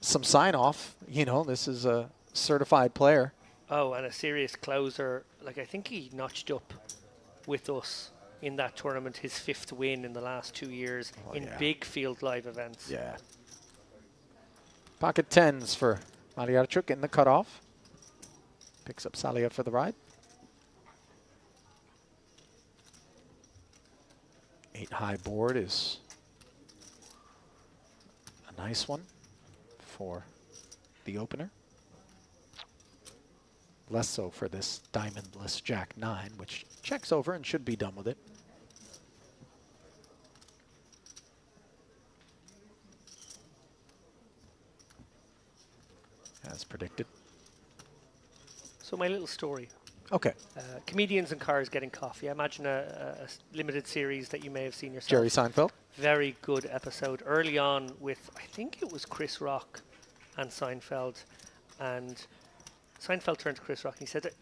some sign-off. You know, this is a certified player. Oh, and a serious closer. Like, I think he notched up with us in that tournament, his 5th win in the last 2 years in big field live events. Yeah. Pocket tens for Malyarchuk in the cutoff. Picks up Salia for the ride. 8 high board is a nice one for the opener. Less so for this diamondless Jack 9, which checks over and should be done with it. As predicted. So my little story. Okay. Comedians in cars getting coffee. I imagine a limited series that you may have seen yourself. Jerry Seinfeld. Very good episode. Early on with, I think it was Chris Rock and Seinfeld. And Seinfeld turned to Chris Rock and he said,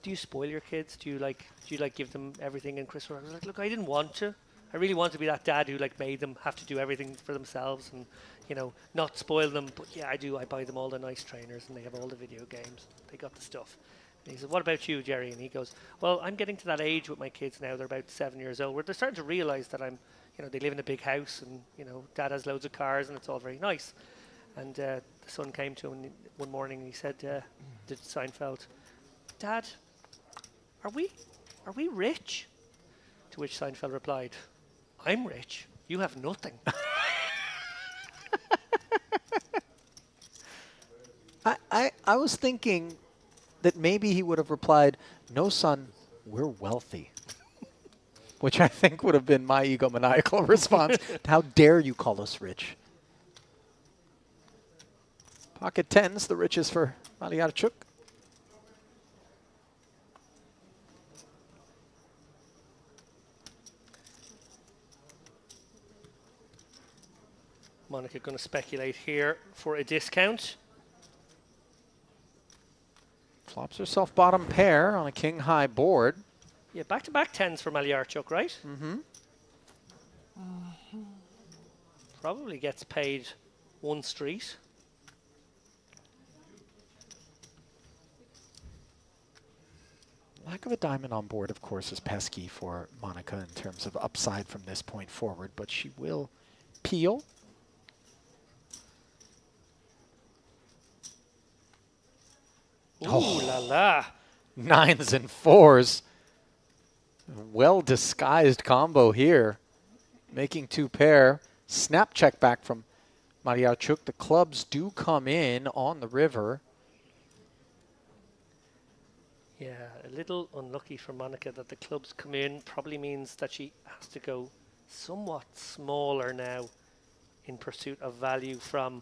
do you spoil your kids? Do you like give them everything? And Chris Rock was like, look, I didn't want to. I really want to be that dad who like made them have to do everything for themselves and, you know, not spoil them. But yeah, I do. I buy them all the nice trainers and they have all the video games. They got the stuff. And he said, what about you, Jerry? And he goes, well, I'm getting to that age with my kids now. They're about 7 years old where they're starting to realize that I'm, you know, they live in a big house and, you know, dad has loads of cars and it's all very nice. And the son came to him one morning and he said to Seinfeld, Dad, are we rich? To which Seinfeld replied, I'm rich. You have nothing. I was thinking that maybe he would have replied, no, son, we're wealthy. Which I think would have been my egomaniacal response. How dare you call us rich? Pocket tens, the riches for Malyarchuk. Monica going to speculate here for a discount. Flops herself bottom pair on a king high board. Yeah, back-to-back tens for Malyarchuk, right? Mm-hmm. Probably gets paid one street. Lack of a diamond on board, of course, is pesky for Monica in terms of upside from this point forward, but she will peel. Ooh la la. 9s and 4s. Well disguised combo here. Making 2 pair. Snap check back from Mariarchuk. The clubs do come in on the river. Yeah, a little unlucky for Monica that the clubs come in. Probably means that she has to go somewhat smaller now in pursuit of value from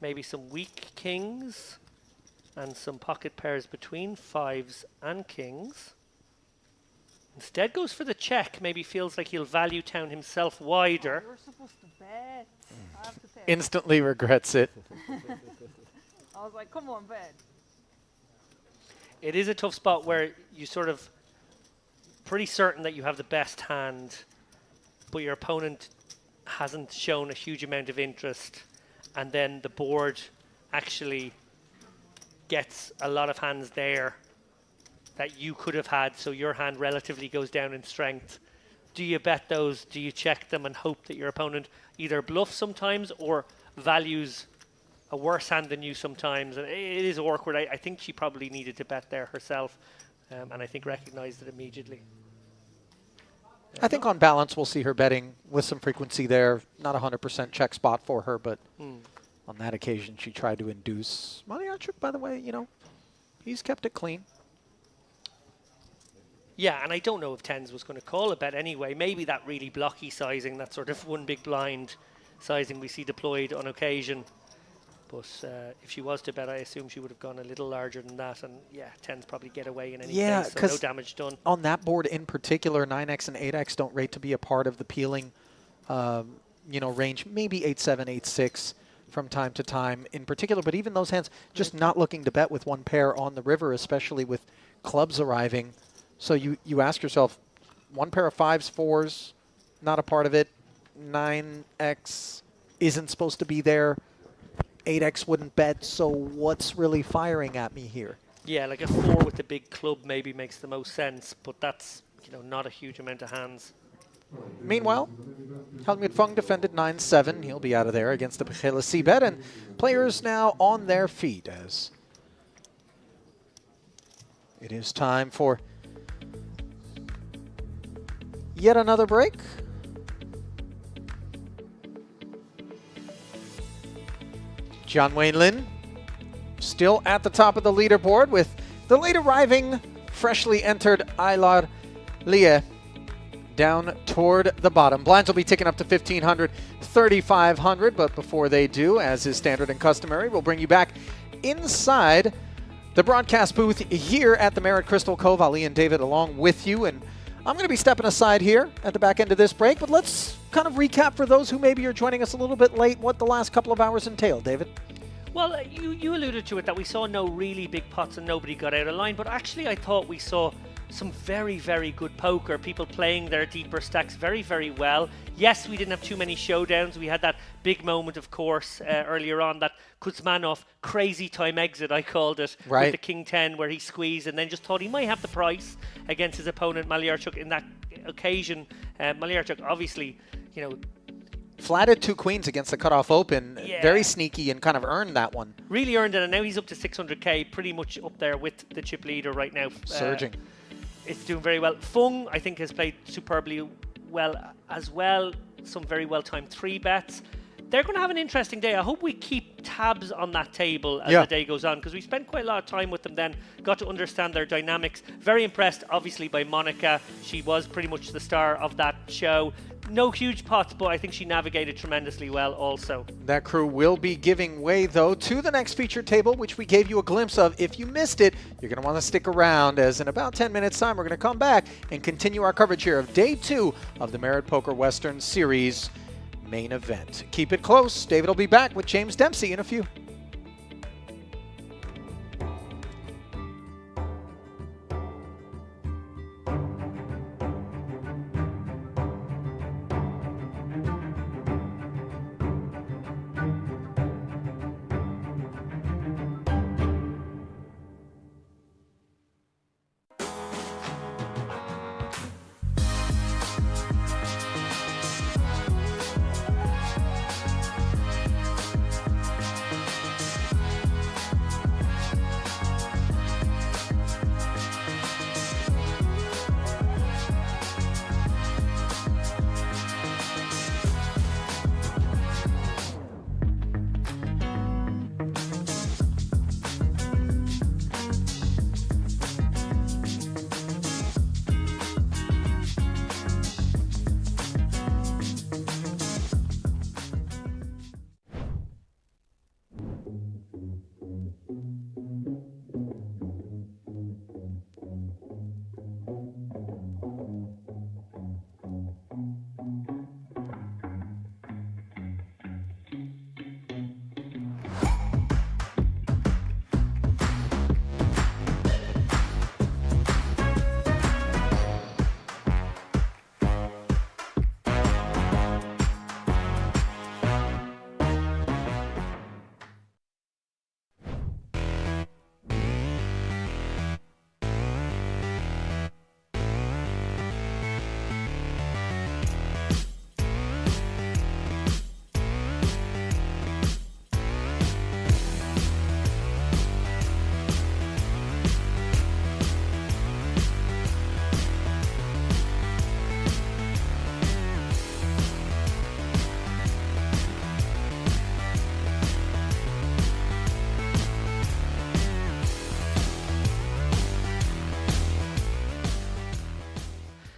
maybe some weak kings and some pocket pairs between 5s and kings. Instead goes for the check. Maybe feels like he'll value town himself wider. You're supposed to bet. I have to pay. Instantly regrets it. I was like, come on, bet. It is a tough spot where you sort of pretty certain that you have the best hand, but your opponent hasn't shown a huge amount of interest, and then the board actually gets a lot of hands there that you could have had, so your hand relatively goes down in strength. Do you bet those? Do you check them and hope that your opponent either bluffs sometimes or values a worse hand than you sometimes? And it is awkward. I think she probably needed to bet there herself, and I think recognized it immediately. I think on balance we'll see her betting with some frequency there. Not a 100% check spot for her, but on that occasion she tried to induce. Mariarchuk, by the way, you know, he's kept it clean. Yeah, and I don't know if tens was going to call a bet anyway. Maybe that really blocky sizing, that sort of one big blind sizing we see deployed on occasion. But if she was to bet, I assume she would have gone a little larger than that. And yeah, tens probably get away in any case, so no damage done. On that board in particular, 9x and 8x don't rate to be a part of the peeling range. Maybe 8-7, 8-6 from time to time in particular. But even those hands, just not looking to bet with one pair on the river, especially with clubs arriving. So you ask yourself, one pair of 5s, 4s, not a part of it. 9x isn't supposed to be there. 8x wouldn't bet, so what's really firing at me here? Yeah, like a 4 with the big club maybe makes the most sense, but that's not a huge amount of hands. Meanwhile, Helmut Fung defended 9-7. He'll be out of there against the Pechela C-bet, and players now on their feet as it is time for yet another break. John Wayne Lin still at the top of the leaderboard with the late arriving, freshly entered Aylar Lie down toward the bottom. Blinds will be ticking up to 1,500, 3,500, but before they do, as is standard and customary, we'll bring you back inside the broadcast booth here at the Marriott Crystal Cove. Ali and David along with you, and I'm going to be stepping aside here at the back end of this break, but let's kind of recap for those who maybe are joining us a little bit late what the last couple of hours entailed, David. Well, you alluded to it that we saw no really big pots and nobody got out of line, but actually I thought we saw some very, very good poker, people playing their deeper stacks very, very well. Yes, we didn't have too many showdowns. We had that big moment, of course, earlier on, that Kuzmanov crazy time exit, I called it, right, with the King 10 where he squeezed and then just thought he might have the price against his opponent, Mariarchuk, in that occasion. Mariarchuk, obviously, flatted 2 queens against the cutoff open. Yeah. Very sneaky and kind of earned that one. Really earned it, and now he's up to 600k, pretty much up there with the chip leader right now. Surging. It's doing very well. Fung, I think, has played superbly well as well. Some very well-timed 3-bets. They're going to have an interesting day. I hope we keep tabs on that table as the day goes on, because we spent quite a lot of time with them then, got to understand their dynamics. Very impressed, obviously, by Monica. She was pretty much the star of that show. No huge pots, but I think she navigated tremendously well also. That crew will be giving way, though, to the next feature table, which we gave you a glimpse of. If you missed it, you're going to want to stick around, as in about 10 minutes' time, we're going to come back and continue our coverage here of Day 2 of the Marriott Poker Western Series main event. Keep it close. David will be back with James Dempsey in a few.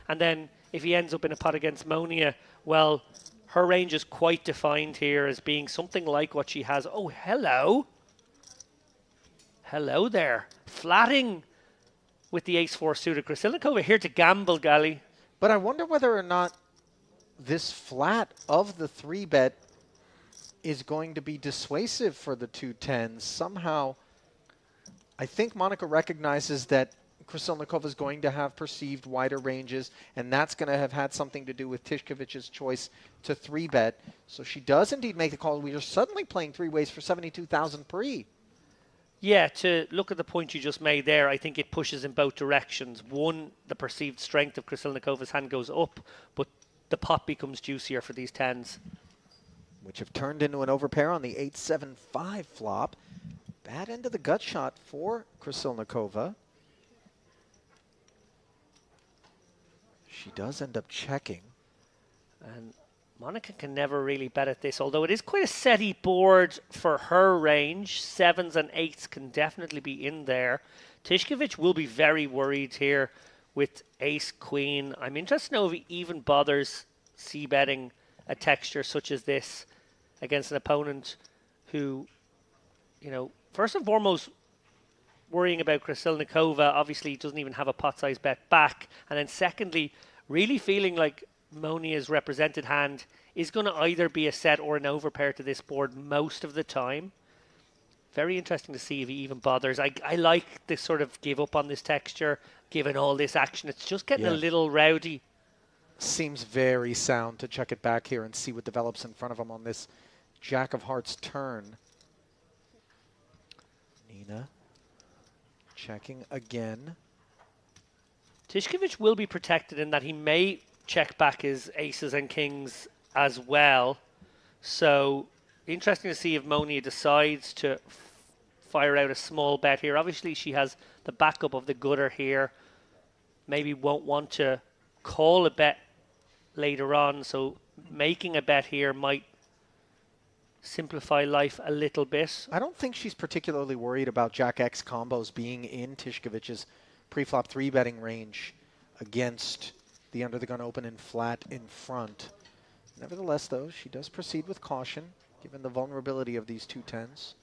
And then if he ends up in a pot against Monia, well, her range is quite defined here as being something like what she has. Oh, hello. Hello there. Flatting with the ace-4 suited. Krasilnikova here to gamble, Gali. But I wonder whether or not this flat of the 3-bet is going to be dissuasive for the 2-10s. Somehow, I think Monica recognizes that Krasilnikova is going to have perceived wider ranges, and that's going to have had something to do with Tishkovic's choice to 3-bet. So she does indeed make the call. We are suddenly playing three-ways for 72,000 pre. Yeah, to look at the point you just made there, I think it pushes in both directions. One, the perceived strength of Krasilnikova's hand goes up, but the pot becomes juicier for these 10s. Which have turned into an overpair on the 8-7-5 flop. Bad end of the gut shot for Krasilnikova. She does end up checking. And Monica can never really bet at this, although it is quite a setty board for her range. 7s and 8s can definitely be in there. Tishkovich will be very worried here with ace-queen. I'm interested to know if he even bothers c-betting a texture such as this against an opponent who, you know, first and foremost, worrying about Krasilnikova, obviously doesn't even have a pot-sized bet back. And then secondly, really feeling like Monia's represented hand is going to either be a set or an overpair to this board most of the time. Very interesting to see if he even bothers. I like this sort of give up on this texture, given all this action. It's just getting a little rowdy. Seems very sound to check it back here and see what develops in front of him on this Jack of Hearts turn. Nina checking again. Tishkovich will be protected in that he may check back his aces and kings as well. So interesting to see if Monia decides to fire out a small bet here. Obviously she has the backup of the gutter here. Maybe won't want to call a bet later on, so making a bet here might simplify life a little bit. I don't think she's particularly worried about Jack X combos being in Tishkovich's pre-flop 3-betting range against the under the gun open and flat in front. Nevertheless, though, she does proceed with caution, given the vulnerability of these 2-10s.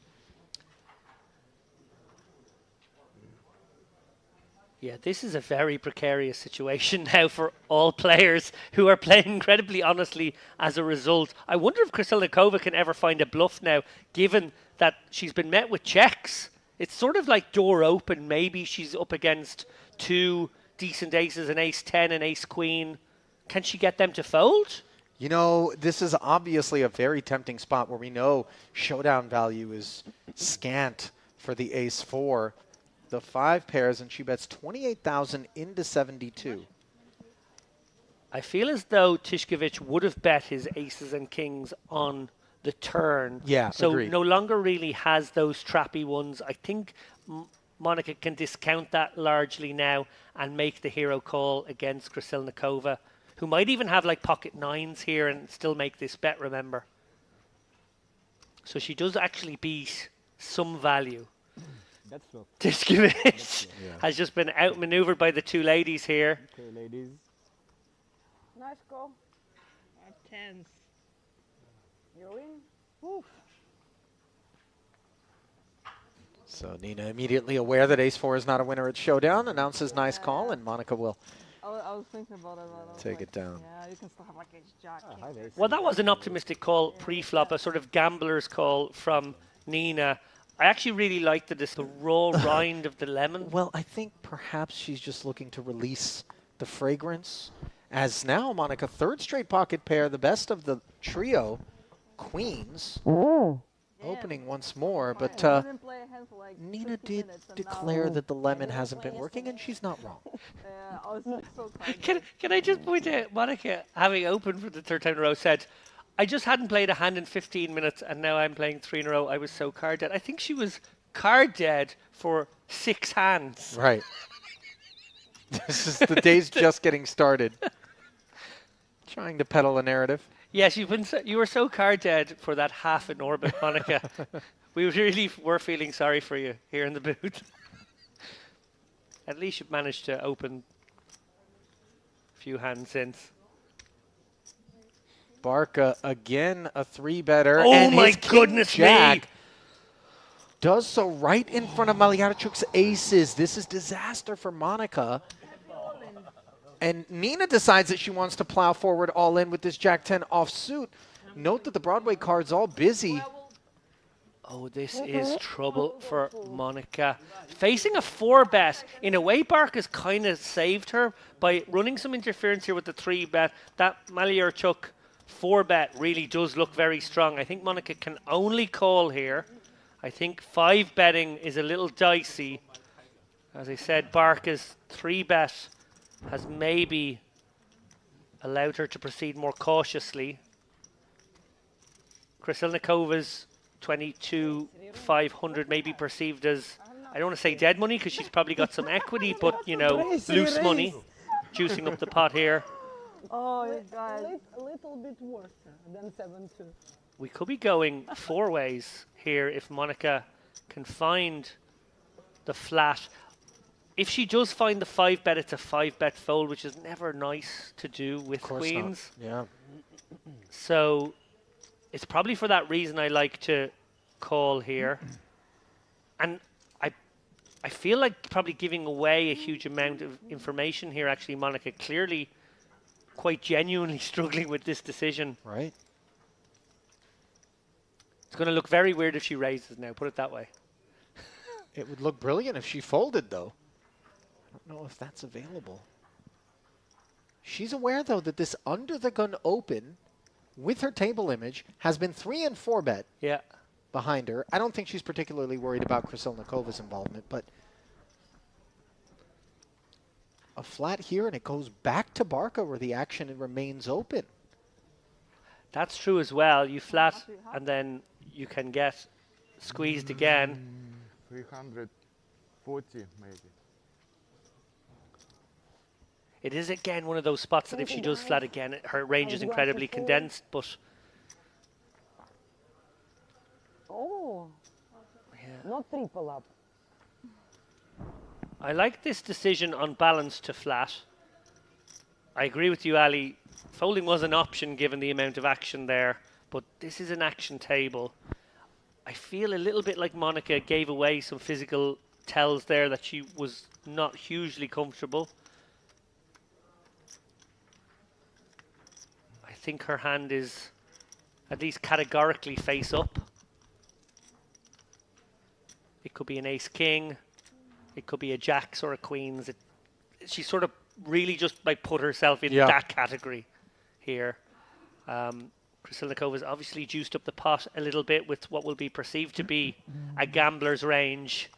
Yeah, this is a very precarious situation now for all players who are playing incredibly honestly as a result. I wonder if Krasilnikova can ever find a bluff now, given that she's been met with checks. It's sort of like door open. Maybe she's up against two decent aces, an ace-10 and ace-queen. Can she get them to fold? You know, this is obviously a very tempting spot where we know showdown value is scant for the ace-4. The 5 pairs, and she bets 28,000 into 72. I feel as though Tishkovich would have bet his aces and kings on the turn. Yeah, so agreed. No longer really has those trappy ones. I think Monica can discount that largely now and make the hero call against Krasilnikova, who might even have like pocket 9s here and still make this bet, remember. So she does actually beat some value. That's flop. Tishkovich has just been outmaneuvered by the two ladies here. Okay, ladies. Nice call. Tens. You win. Oof. So Nina, immediately aware that ace-4 is not a winner at Showdown, announces nice call, and Monica will I was thinking about it, but I was take like, it down. Yeah, you can still have like ace jack. king. Well, that was an optimistic call pre-flop, a sort of gambler's call from Nina. I actually really liked the raw rind of the lemon. Well, I think perhaps she's just looking to release the fragrance. As now, Monica, third straight pocket pair, the best of the trio, queens, opening once more. But I didn't play a hand for like Nina 15 did minutes, and declare now, that the lemon hasn't been working, and she's not wrong. Yeah, I was so tired. Can I just point out, Monica, having opened for the third time in a row, said, I just hadn't played a hand in 15 minutes, and now I'm playing 3 in a row. I was so card dead. I think she was card dead for 6 hands. Right. This is the day's just getting started. Trying to peddle a narrative. Yes, you were so card dead for that half in orbit, Monica. We really were feeling sorry for you here in the booth. At least you've managed to open a few hands since. Barca again a 3-better. Oh and my his king goodness jack me! does so right in front of Maliarchuk's aces. This is disaster for Monica. And Nina decides that she wants to plow forward all in with this Jack-10 offsuit. Note that the Broadway card's all busy. Oh, this is trouble for Monica. Facing a 4-bet. In a way, Barca's kind of saved her by running some interference here with the 3-bet. That Maliarchuk 4-bet really does look very strong. I think Monica can only call here. I think 5-betting is a little dicey. As I said, Barca's 3-bet has maybe allowed her to proceed more cautiously. Krasilnikova's 22,500 may be perceived as, I don't want to say dead money because she's probably got some equity, but, you know, loose money. Juicing up the pot here. Oh, you guys. A little bit worse than 7-2. We could be going 4 ways here if Monica can find the flat. If she does find the 5-bet, it's a 5-bet fold, which is never nice to do with queens. Yeah. So it's probably for that reason I like to call here. And I feel like probably giving away a huge amount of information here, actually, Monica. Clearly quite genuinely struggling with this decision. Right. It's going to look very weird if she raises now, put it that way. It would look brilliant if she folded, though. I don't know if that's available. She's aware, though, that this under-the-gun open with her table image has been 3 and 4-bet Yeah. behind her. I don't think she's particularly worried about Krasilnikova's involvement, but a flat here, and it goes back to Barca where the action remains open. That's true as well. You flat, and then you can get squeezed again. 340 maybe. It is, again, one of those spots that if she does flat again, her range is incredibly condensed, but Oh, yeah. not triple up. I like this decision on balance to flat. I agree with you, Ali. Folding was an option given the amount of action there, but this is an action table. I feel a little bit like Monica gave away some physical tells there that she was not hugely comfortable. I think her hand is at least categorically face up. It could be an ace-king. It could be a jacks or a queens. She sort of really just like put herself in that category here. Krasilnikova's obviously juiced up the pot a little bit with what will be perceived to be a gambler's range.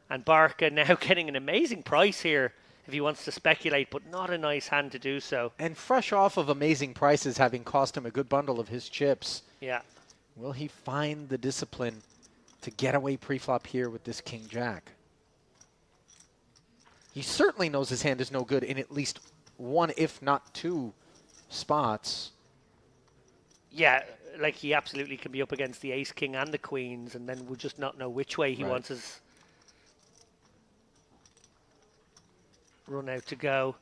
And Barca now getting an amazing price here if he wants to speculate, but not a nice hand to do so. And fresh off of amazing prices, having cost him a good bundle of his chips. Yeah. Will he find the discipline to get away pre-flop here with this king-jack? He certainly knows his hand is no good in at least one, if not 2 spots. Yeah, like he absolutely can be up against the ace-king and the queens, and then we'll just not know which way he wants his run out to go.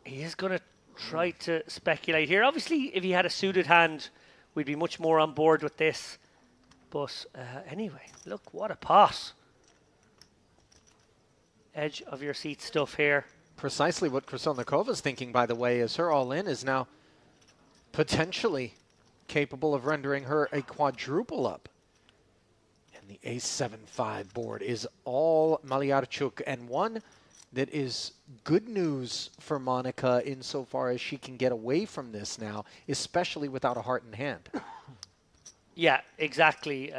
He is going to try to speculate here. Obviously, if he had a suited hand, we'd be much more on board with this. But anyway, look, what a pot. edge of your seat stuff here. Precisely what Krassilnikova is thinking, by the way, is her all-in is now potentially capable of rendering her a quadruple up. And the ace-7-5 board is all Malyarchuk, and one that is good news for Monica insofar as she can get away from this now, especially without a heart in hand. Yeah, exactly.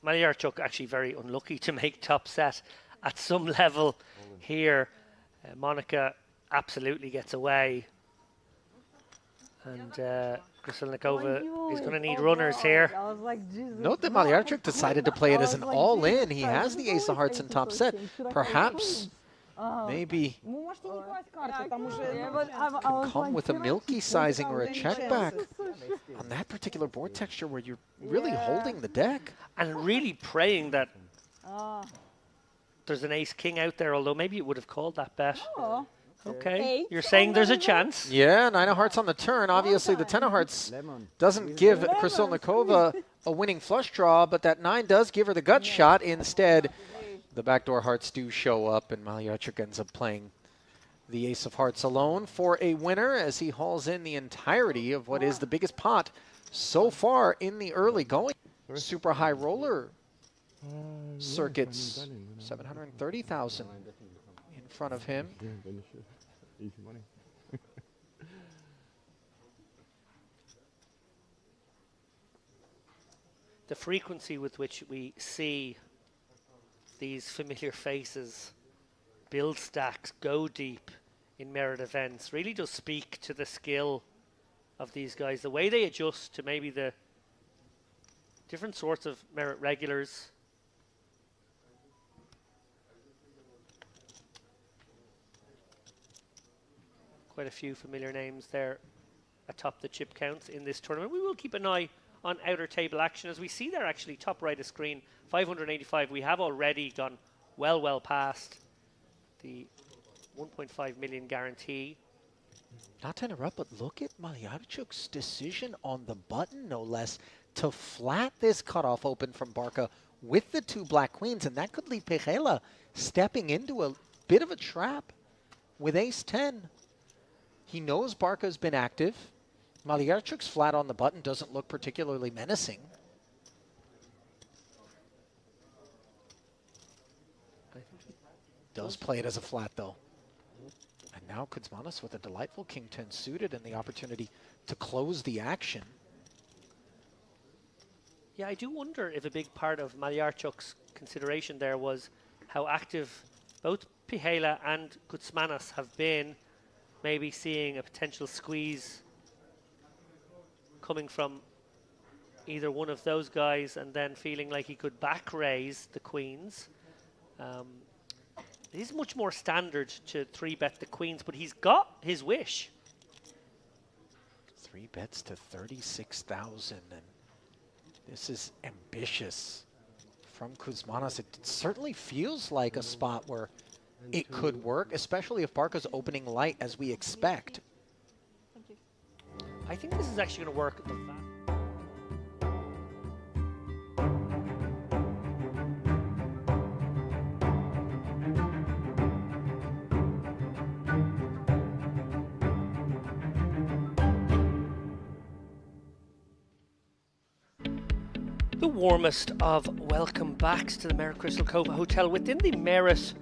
Malyarchuk actually very unlucky to make top set at some level here. Monica absolutely gets away. And Krassilnikova is going to need runners here. I was like, Jesus. Note that Malyarchuk decided to play it as an all-in. He has the ace of hearts in top set. Perhaps, maybe, Можете не класть карты, там уже... Yeah, but I was come like, with a milky sizing or a check back on that particular board texture where you're really holding the deck. And really praying that there's an ace-king out there, although maybe it would have called that bet. Oh, Okay, you're saying there's a chance. Yeah, 9 of hearts on the turn. Obviously, the 10 of hearts Lemon. doesn't give Krassilnikova a winning flush draw, but that 9 does give her the gut shot. Instead, the backdoor hearts do show up, and Malyarchuk ends up playing the ace of hearts alone for a winner as he hauls in the entirety of what is the biggest pot so far in the early going. Super high roller circuits, 730,000 in front of him. Yeah, then you should. Easy money. The frequency with which we see these familiar faces build stacks, go deep in merit events really does speak to the skill of these guys. The way they adjust to maybe the different sorts of merit regulars. Quite a few familiar names there atop the chip counts in this tournament. We will keep an eye on outer table action as we see there actually top right of screen 585. We have already gone well past the 1.5 million guarantee. Not to interrupt, but look at Malyarchuk's decision on the button, no less, to flat this cutoff open from Barca with the 2 black queens, and that could leave Pejela stepping into a bit of a trap with ace-10. He knows Barca's been active. Malyarchuk's flat on the button doesn't look particularly menacing. Does play it as a flat, though. And now Kuzmanis with a delightful king-10 suited and the opportunity to close the action. Yeah, I do wonder if a big part of Malyarchuk's consideration there was how active both Pihela and Kuzmanis have been, maybe seeing a potential squeeze coming from either one of those guys and then feeling like he could back raise the queens. It is much more standard to 3-bet the queens, but he's got his wish. 3 bets to 36,000, and this is ambitious from Kuzmanis. It certainly feels like a spot where it could work, especially if Barca's opening light as we expect. I think this is actually going to work. The warmest of welcome backs to the Merit Crystal Cove Hotel within the Merit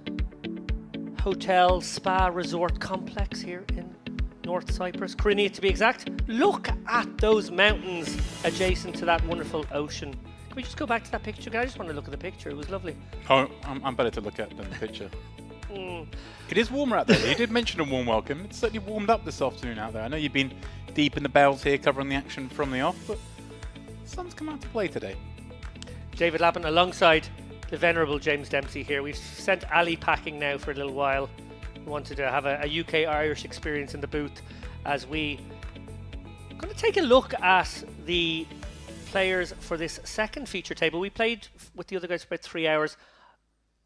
Hotel Spa Resort Complex here in North Cyprus, Crimea to be exact. Look at those mountains adjacent to that wonderful ocean. Can we just go back to that picture? I just want to look at the picture. It was lovely. Oh, I'm better to look at than the picture. It is warmer out there. You did mention a warm welcome. It's certainly warmed up this afternoon out there. I know you've been deep in the bells here covering the action from the off, but the sun's come out to play today. David Lappin alongside the venerable James Dempsey here. We've sent Ali packing now for a little while. We wanted to have a UK-Irish experience in the booth as we are going to take a look at the players for this second feature table. We played with the other guys for about 3 hours.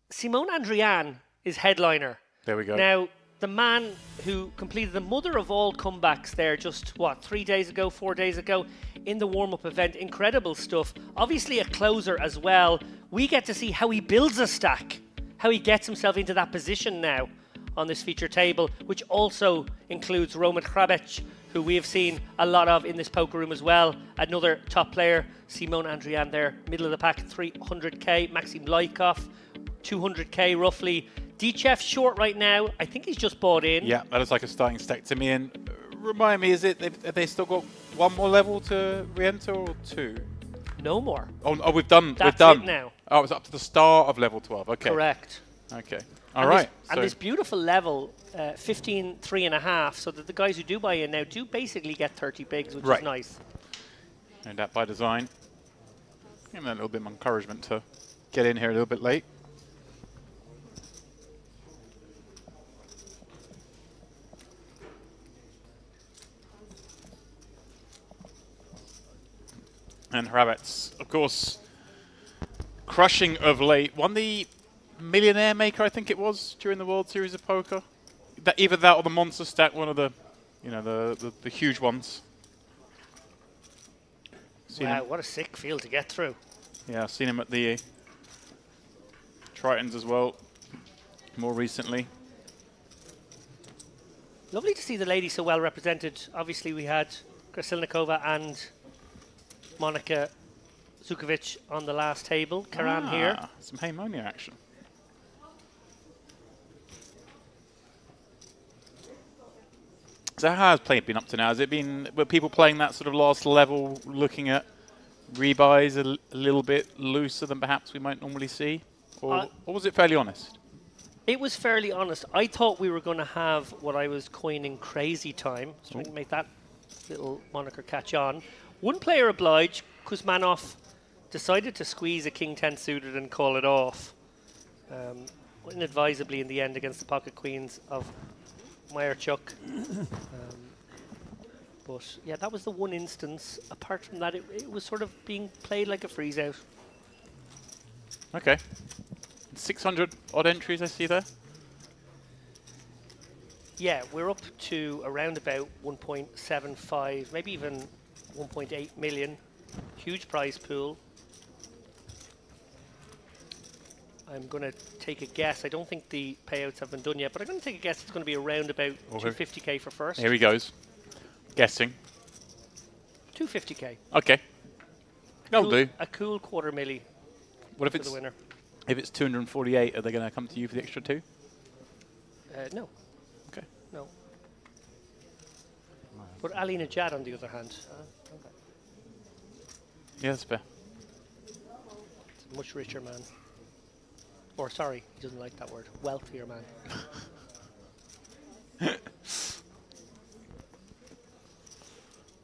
Simone Andrian is headliner. There we go. Now, the man who completed the mother of all comebacks there just, 3 days ago, 4 days ago, in the warm-up event. Incredible stuff. Obviously a closer as well. We get to see how he builds a stack, how he gets himself into that position now on this feature table, which also includes Roman Hrabec, who we have seen a lot of in this poker room as well. Another top player, Simon Andrian there, middle of the pack, 300k. Maxim Lykov, 200k roughly. Dichev short right now. I think he's just bought in. Yeah, that looks like a starting stack to me. And remind me, have they still got one more level to re-enter or two? No more. Oh, we've done. That's we've done. it now. Oh, it's up to the start of level 12. Okay. Correct. Okay. And All right. and this beautiful level, 15, 3.5, so that the guys who do buy in now do basically get 30 bigs, which Right. is nice. And that by design. Give them a little bit of encouragement to get in here a little bit late. And Hrabec, of course, crushing of late. Won the Millionaire Maker, I think it was, during the World Series of Poker. Either that or the Monster Stack, one of the, the huge ones. Wow, what a sick field to get through. Yeah, I've seen him at the Tritons as well, more recently. Lovely to see the ladies so well represented. Obviously, we had Krasilnikova and Monika Zukovic on the last table. Karan here. Some Haymonia action. So how has play been up to now? Were people playing that sort of last level, looking at rebuys a little bit looser than perhaps we might normally see? Or was it fairly honest? It was fairly honest. I thought we were going to have what I was coining crazy time. So trying to make that little moniker catch on. One player obliged, Kuzmanov, decided to squeeze a king 10 suited and call it off. Inadvisably in the end against the pocket queens of Meyerchuk. But yeah, that was the one instance. Apart from that, it was sort of being played like a freeze out. Okay. 600 odd entries I see there. Yeah, we're up to around about 1.75, maybe even 1.8 million. Huge prize pool. I'm going to take a guess. I don't think the payouts have been done yet, but I'm going to take a guess it's going to be around about 250k for first. Here he goes. Guessing. 250k. Okay. That'll do. A cool quarter milli. What if for it's the winner? If it's 248, are they going to come to you for the extra two? No. Okay. No. But Alina Jad, on the other hand. Okay. Yeah, that's fair. It's a much richer man. Or sorry, he doesn't like that word. Wealthier man.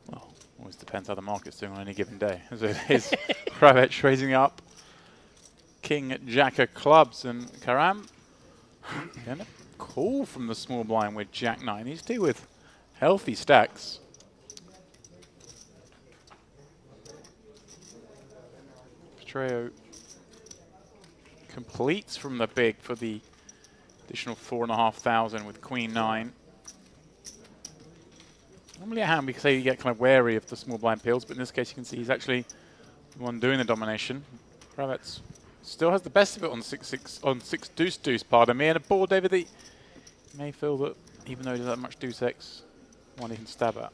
Well, always depends how the market's doing on any given day. As it is, Hrabec raising up. King Jack of clubs and Karam getting a call from the small blind with Jack 9. He's due with healthy stacks. Petreo completes from the big for the additional 4,500 with Queen 9. Normally at hand we can say you get kind of wary of the small blind pills, but in this case you can see he's actually the one doing the domination. Hrabec still has the best of it on 6 deuce deuce, pardon me, and a board, David, that you may feel that even though he doesn't have much deuce X, one he can stab at.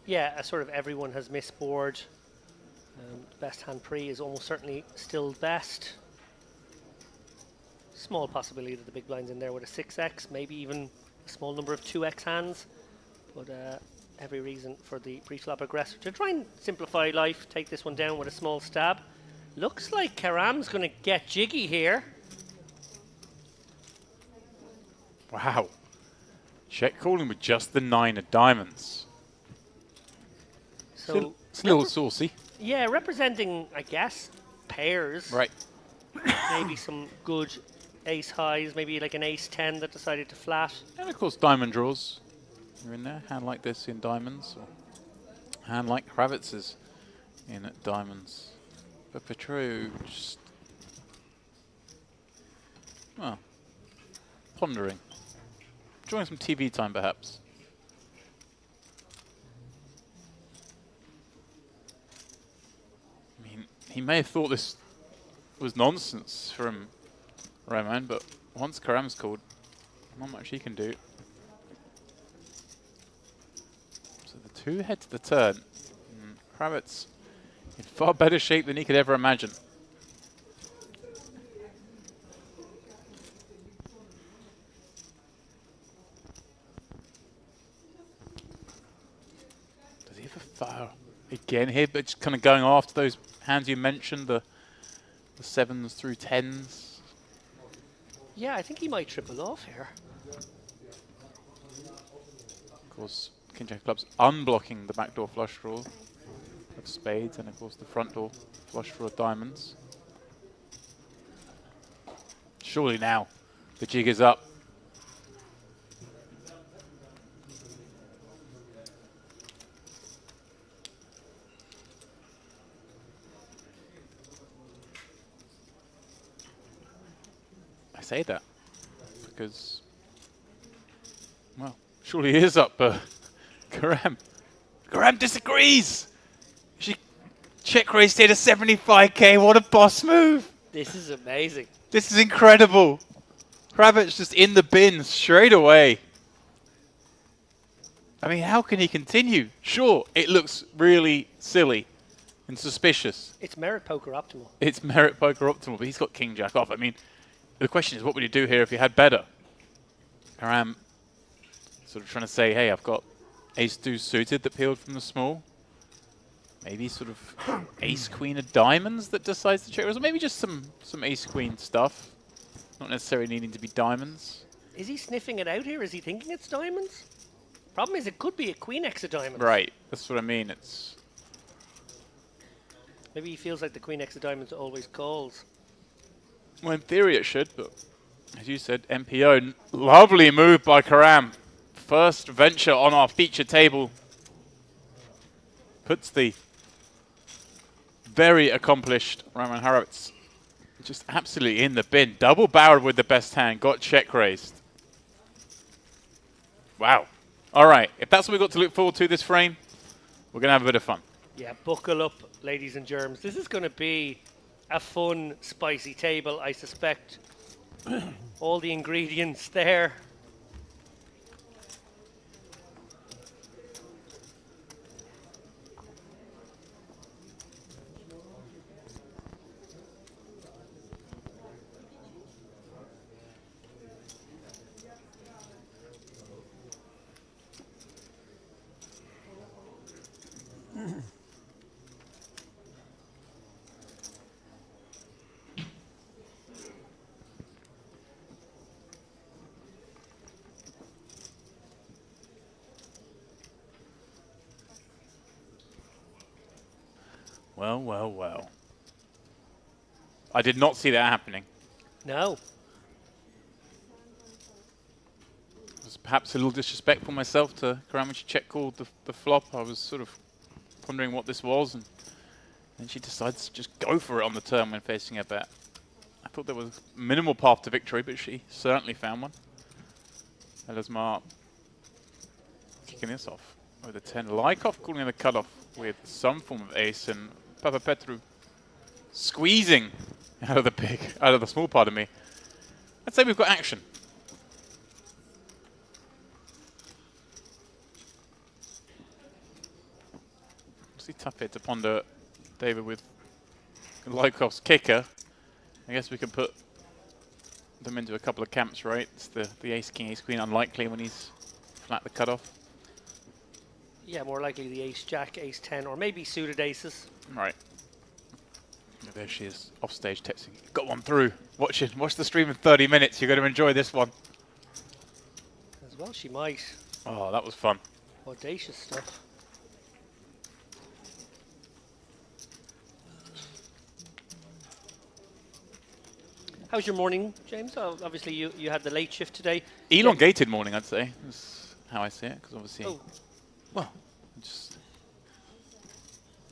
Yeah, sort of everyone has missed board. Best hand pre is almost certainly still best. Small possibility that the big blind's in there with a 6x, maybe even a small number of 2x hands. But every reason for the pre-flop aggressor to try and simplify life, take this one down with a small stab. Looks like Karam's going to get jiggy here. Wow. Check calling with just the 9 of diamonds. So it's a little saucy. Yeah, representing, I guess, pairs. Right. Maybe some good ace highs, maybe like an ace 10 that decided to flat. And of course diamond draws are in there. Hand like this in diamonds. Or hand like Hravec's in diamonds. But Petreo just, well, pondering. Enjoying some TV time perhaps. I mean, he may have thought this was nonsense from Roman, but once Karam's called, not much he can do. So the two head to the turn. Kravitz in far better shape than he could ever imagine. Does he have a fire again here? But just kind of going after those hands you mentioned, the 7s through 10s. Yeah, I think he might triple off here. Of course, King Jack of Clubs unblocking the backdoor flush draw of spades, and of course the front door flush draw of diamonds. Surely now the jig is up. I say that because, well, surely he is up, but Karam disagrees. She check raised here to 75k. What a boss move! This is amazing. This is incredible. Kravitz just in the bin straight away. I mean, how can he continue? Sure, it looks really silly and suspicious. It's merit poker optimal. It's merit poker optimal, but he's got King Jack off. I mean, the question is, what would you do here if you had better? Karam sort of trying to say, hey, I've got ace deuce suited that peeled from the small. Maybe sort of ace queen of diamonds that decides to check, or maybe just some ace queen stuff, not necessarily needing to be diamonds. Is he sniffing it out here? Is he thinking it's diamonds? Problem is, it could be a queen x of diamonds. Right, that's what I mean. It's maybe he feels like the queen x of diamonds always calls. well, in theory it should, but as you said, MPO, lovely move by Karam. First venture on our feature table. Puts the very accomplished Roman Horowitz just absolutely in the bin. Double barreled with the best hand, got check raised. Wow. All right, if that's what we've got to look forward to this frame, we're going to have a bit of fun. Yeah, buckle up, ladies and germs. This is going to be a fun, spicy table, I suspect. All the ingredients there. Well, well, well. I did not see that happening. No. It was perhaps a little disrespectful myself to Karam when she check called the flop. I was sort of wondering what this was, and then she decides to just go for it on the turn when facing a bet. I thought there was a minimal path to victory, but she certainly found one. Elazmar kicking this off with a 10. Lykov calling in the cutoff with some form of ace, and Papa Petru squeezing out of the small part of me. I'd say we've got action. Obviously tough here to ponder David with Lykov's kicker. I guess we can put them into a couple of camps, right? It's the ace king, ace queen, unlikely when he's flat the cutoff. Yeah, more likely the ace jack, ace 10, or maybe suited aces. Right. There she is, off stage texting. Got one through. Watch the stream in 30 minutes. You're going to enjoy this one. As well she might. Oh, that was fun. Audacious stuff. How's your morning, James? Oh, obviously you had the late shift today. Elongated morning, I'd say. That's how I see it, because obviously... Oh. Well,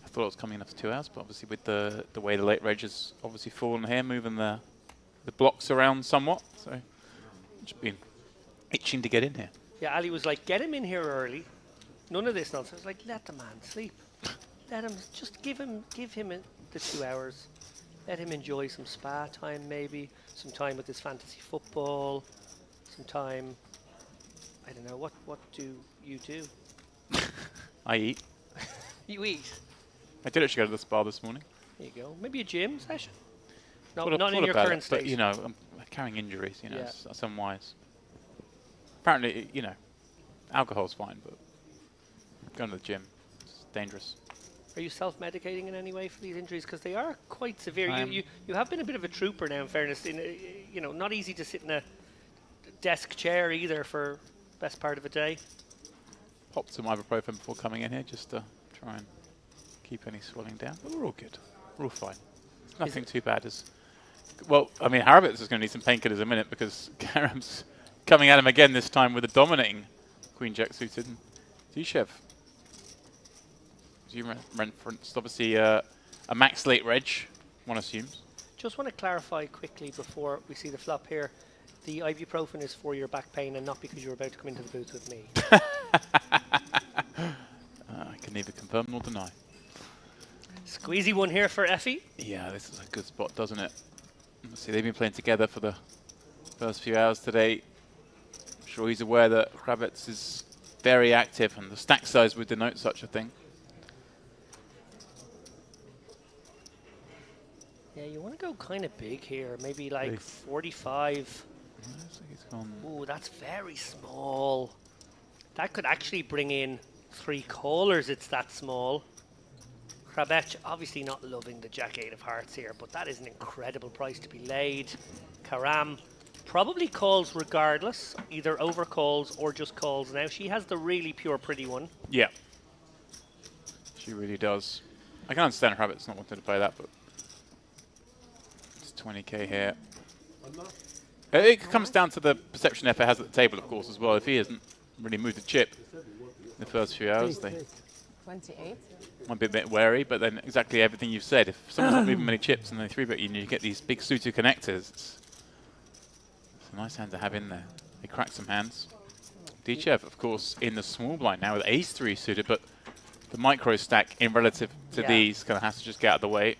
I thought it was coming in after 2 hours, but obviously with the way the late reg has obviously fallen here, moving the blocks around somewhat, so just been itching to get in here. Yeah, Ali was like, get him in here early. None of this nonsense. Like, let the man sleep. Let him, just give him the 2 hours. Let him enjoy some spa time, maybe some time with his fantasy football, some time. I don't know. What do you do? I eat. You eat. I did actually go to the spa this morning. There you go. Maybe a gym session. No, Thought not in thought your about current it, state. but you know, I'm carrying injuries. You know, Yeah. it's unwise. Apparently, you know, alcohol's fine, but going to the gym, it's dangerous. Are you self-medicating in any way for these injuries? Because they are quite severe. I You have been a bit of a trooper now, in fairness. You know, not easy to sit in a desk chair either for best part of a day. Popped some ibuprofen before coming in here just to try and keep any swelling down. But we're all good. We're all fine. It's nothing too bad. Well, I mean, Harabits is going to need some painkillers in a minute because Karam's coming at him again, this time with a dominating Queen Jack suited. Dushev. As you referenced, obviously a max late reg, one assumes. Just want to clarify quickly before we see the flop here. The ibuprofen is for your back pain and not because you're about to come into the booth with me. I can neither confirm nor deny. Squeezy one here for Effie. Yeah, this is a good spot, doesn't it? Let's see, they've been playing together for the first few hours today. I'm sure he's aware that Kravitz is very active and the stack size would denote such a thing. Yeah, you want to go kind of big here. Maybe like 45. Ooh, that's very small. That could actually bring in 3 callers. It's that small. Kravitz obviously not loving the Jack-8 of hearts here, but that is an incredible price to be laid. Karam probably calls regardless, either overcalls or just calls now. She has the really pure pretty one. Yeah. She really does. I can understand Kravitz not wanting to play that, but it's 20k here. It comes down to the perception Effa has at the table, of course, as well. If he hasn't really moved the chip in the first few hours, they 28. might be a bit wary, but then exactly everything you've said. If someone's not moving many chips and they 3-bet you, and you get these big suited connectors, it's a nice hand to have in there. They crack some hands. Dichev, of course, in the small blind now with ace-3 suited, but the micro stack in relative to these kind of has to just get out of the way.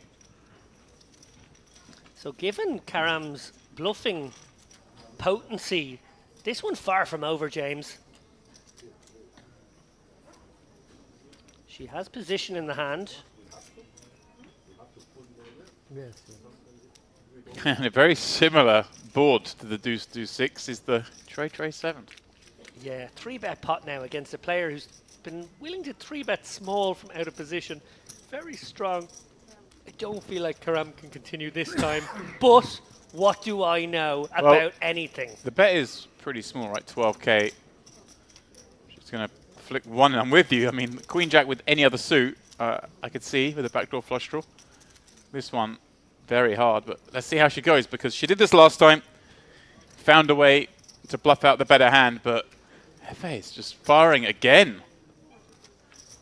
So given Karam's bluffing potency, this one far from over, James. She has position in the hand. Yes. And a very similar board to the Deuce Deuce 6 is the Tray 7. Yeah, 3-bet pot now against a player who's been willing to 3-bet small from out of position. Very strong. I don't feel like Karam can continue this time, but what do I know about anything? The bet is pretty small, right? 12k. She's going to flick one, and I'm with you. I mean, Queen Jack with any other suit, I could see with a backdoor flush draw. This one, very hard, but let's see how she goes, because she did this last time, found a way to bluff out the better hand, but Hefe is just firing again.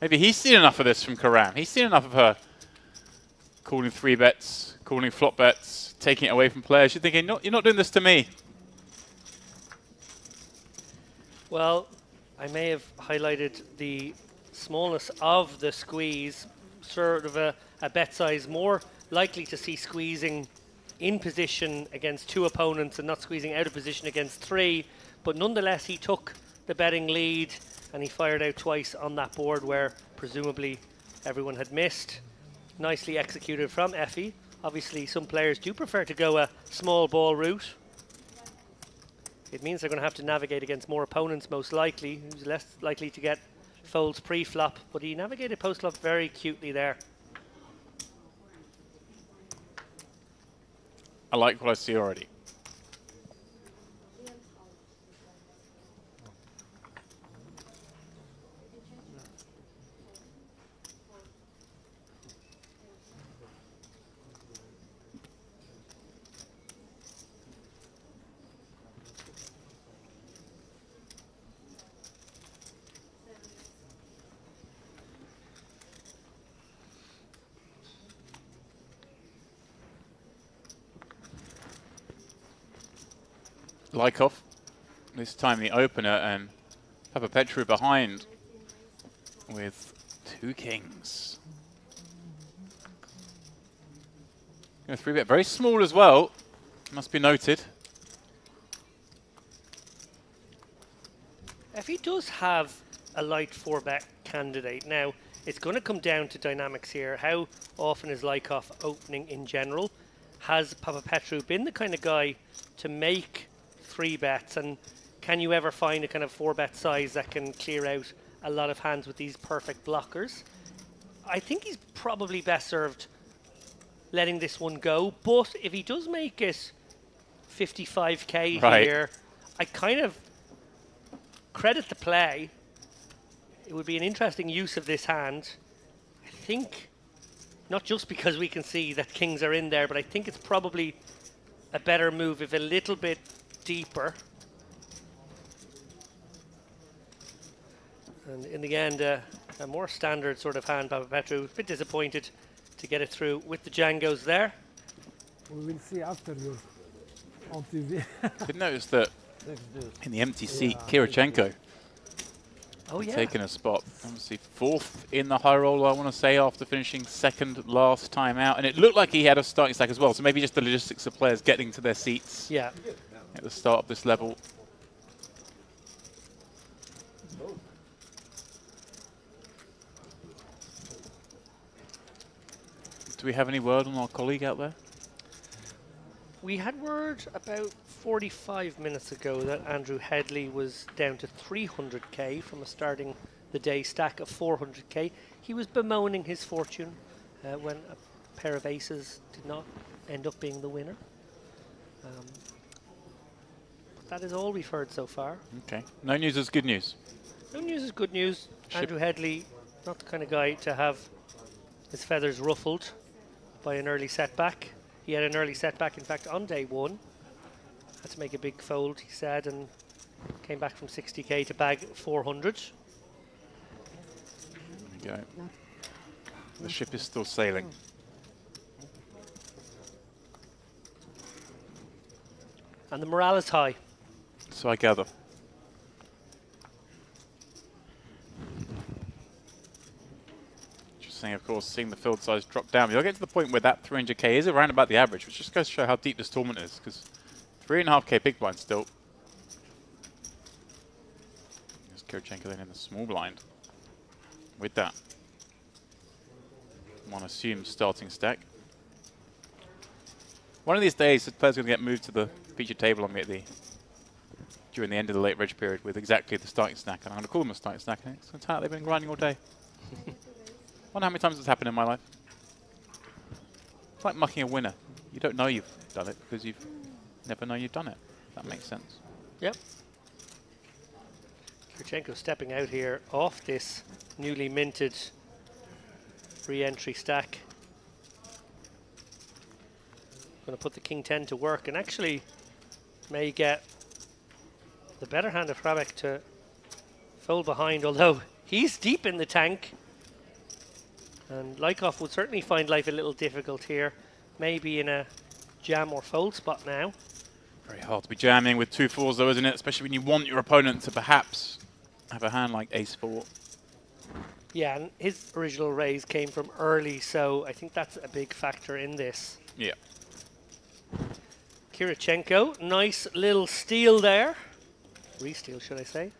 Maybe he's seen enough of this from Karam. He's seen enough of her calling 3-bets, calling flop bets, taking it away from players. You're thinking, no, you're not doing this to me. Well, I may have highlighted the smallness of the squeeze, sort of a bet size more likely to see squeezing in position against 2 opponents and not squeezing out of position against 3. But nonetheless, he took the betting lead and he fired out twice on that board where presumably everyone had missed. Nicely executed from Effie. Obviously, some players do prefer to go a small ball route. It means they're going to have to navigate against more opponents, most likely, who's less likely to get folds pre-flop. But he navigated post-flop very cutely there. I like what I see already. Lykov, this time the opener, and Papa Petru behind with 2 kings. A 3-bet, very small as well. Must be noted. If he does have a light 4-bet candidate, now it's going to come down to dynamics here. How often is Lykov opening in general? Has Papapetru been the kind of guy to make 3-bets, and can you ever find a kind of 4-bet size that can clear out a lot of hands with these perfect blockers? I think he's probably best served letting this one go, but if he does make it 55k here, I kind of credit the play. It would be an interesting use of this hand. I think, not just because we can see that kings are in there, but I think it's probably a better move if a little bit deeper. And in the end, a more standard sort of hand, Papapetru. A bit disappointed to get it through with the Django's there. We will see after you on TV. Did notice that in the empty seat, Kirichenko taking a spot. Obviously 4th in the high roll, I want to say, after finishing 2nd last time out. And it looked like he had a starting stack as well. So maybe just the logistics of players getting to their seats at the start of this level. Do we have any word on our colleague out there? We had word about 45 minutes ago that Andrew Headley was down to 300k from a starting the day stack of 400k. He was bemoaning his fortune when a pair of aces did not end up being the winner. But that is all we've heard so far. Okay. No news is good news. No news is good news. Andrew Headley, not the kind of guy to have his feathers ruffled by an early setback. He had an early setback, in fact, on day 1. Had to make a big fold, he said, and came back from 60k to bag 400. There we go. The ship is still sailing. And the morale is high. So I gather. Interesting, of course, seeing the field size drop down. You'll get to the point where that 300k is around about the average, which just goes to show how deep this tournament is, because 3.5k big blind still. There's Kirichenko then in the small blind. With that, one assumes starting stack. One of these days, the player's going to get moved to the featured table on me during the end of the late reg period with exactly the starting stack, and I'm going to call them a starting stack, and it's going to turn out they've been grinding all day. Wonder how many times it's happened in my life. It's like mucking a winner. You don't know you've done it because you've never know you've done it. That makes sense. Yep. Kirichenko stepping out here off this newly minted re-entry stack. Going to put the king 10 to work, and actually may get the better hand of Hrabek to fold behind, although he's deep in the tank. And Lykov would certainly find life a little difficult here. Maybe in a jam or fold spot now. Very hard to be jamming with 2-4s though, isn't it? Especially when you want your opponent to perhaps have a hand like ace-4. Yeah, and his original raise came from early, so I think that's a big factor in this. Yeah. Kirichenko, nice little steal there. Re-steal, should I say.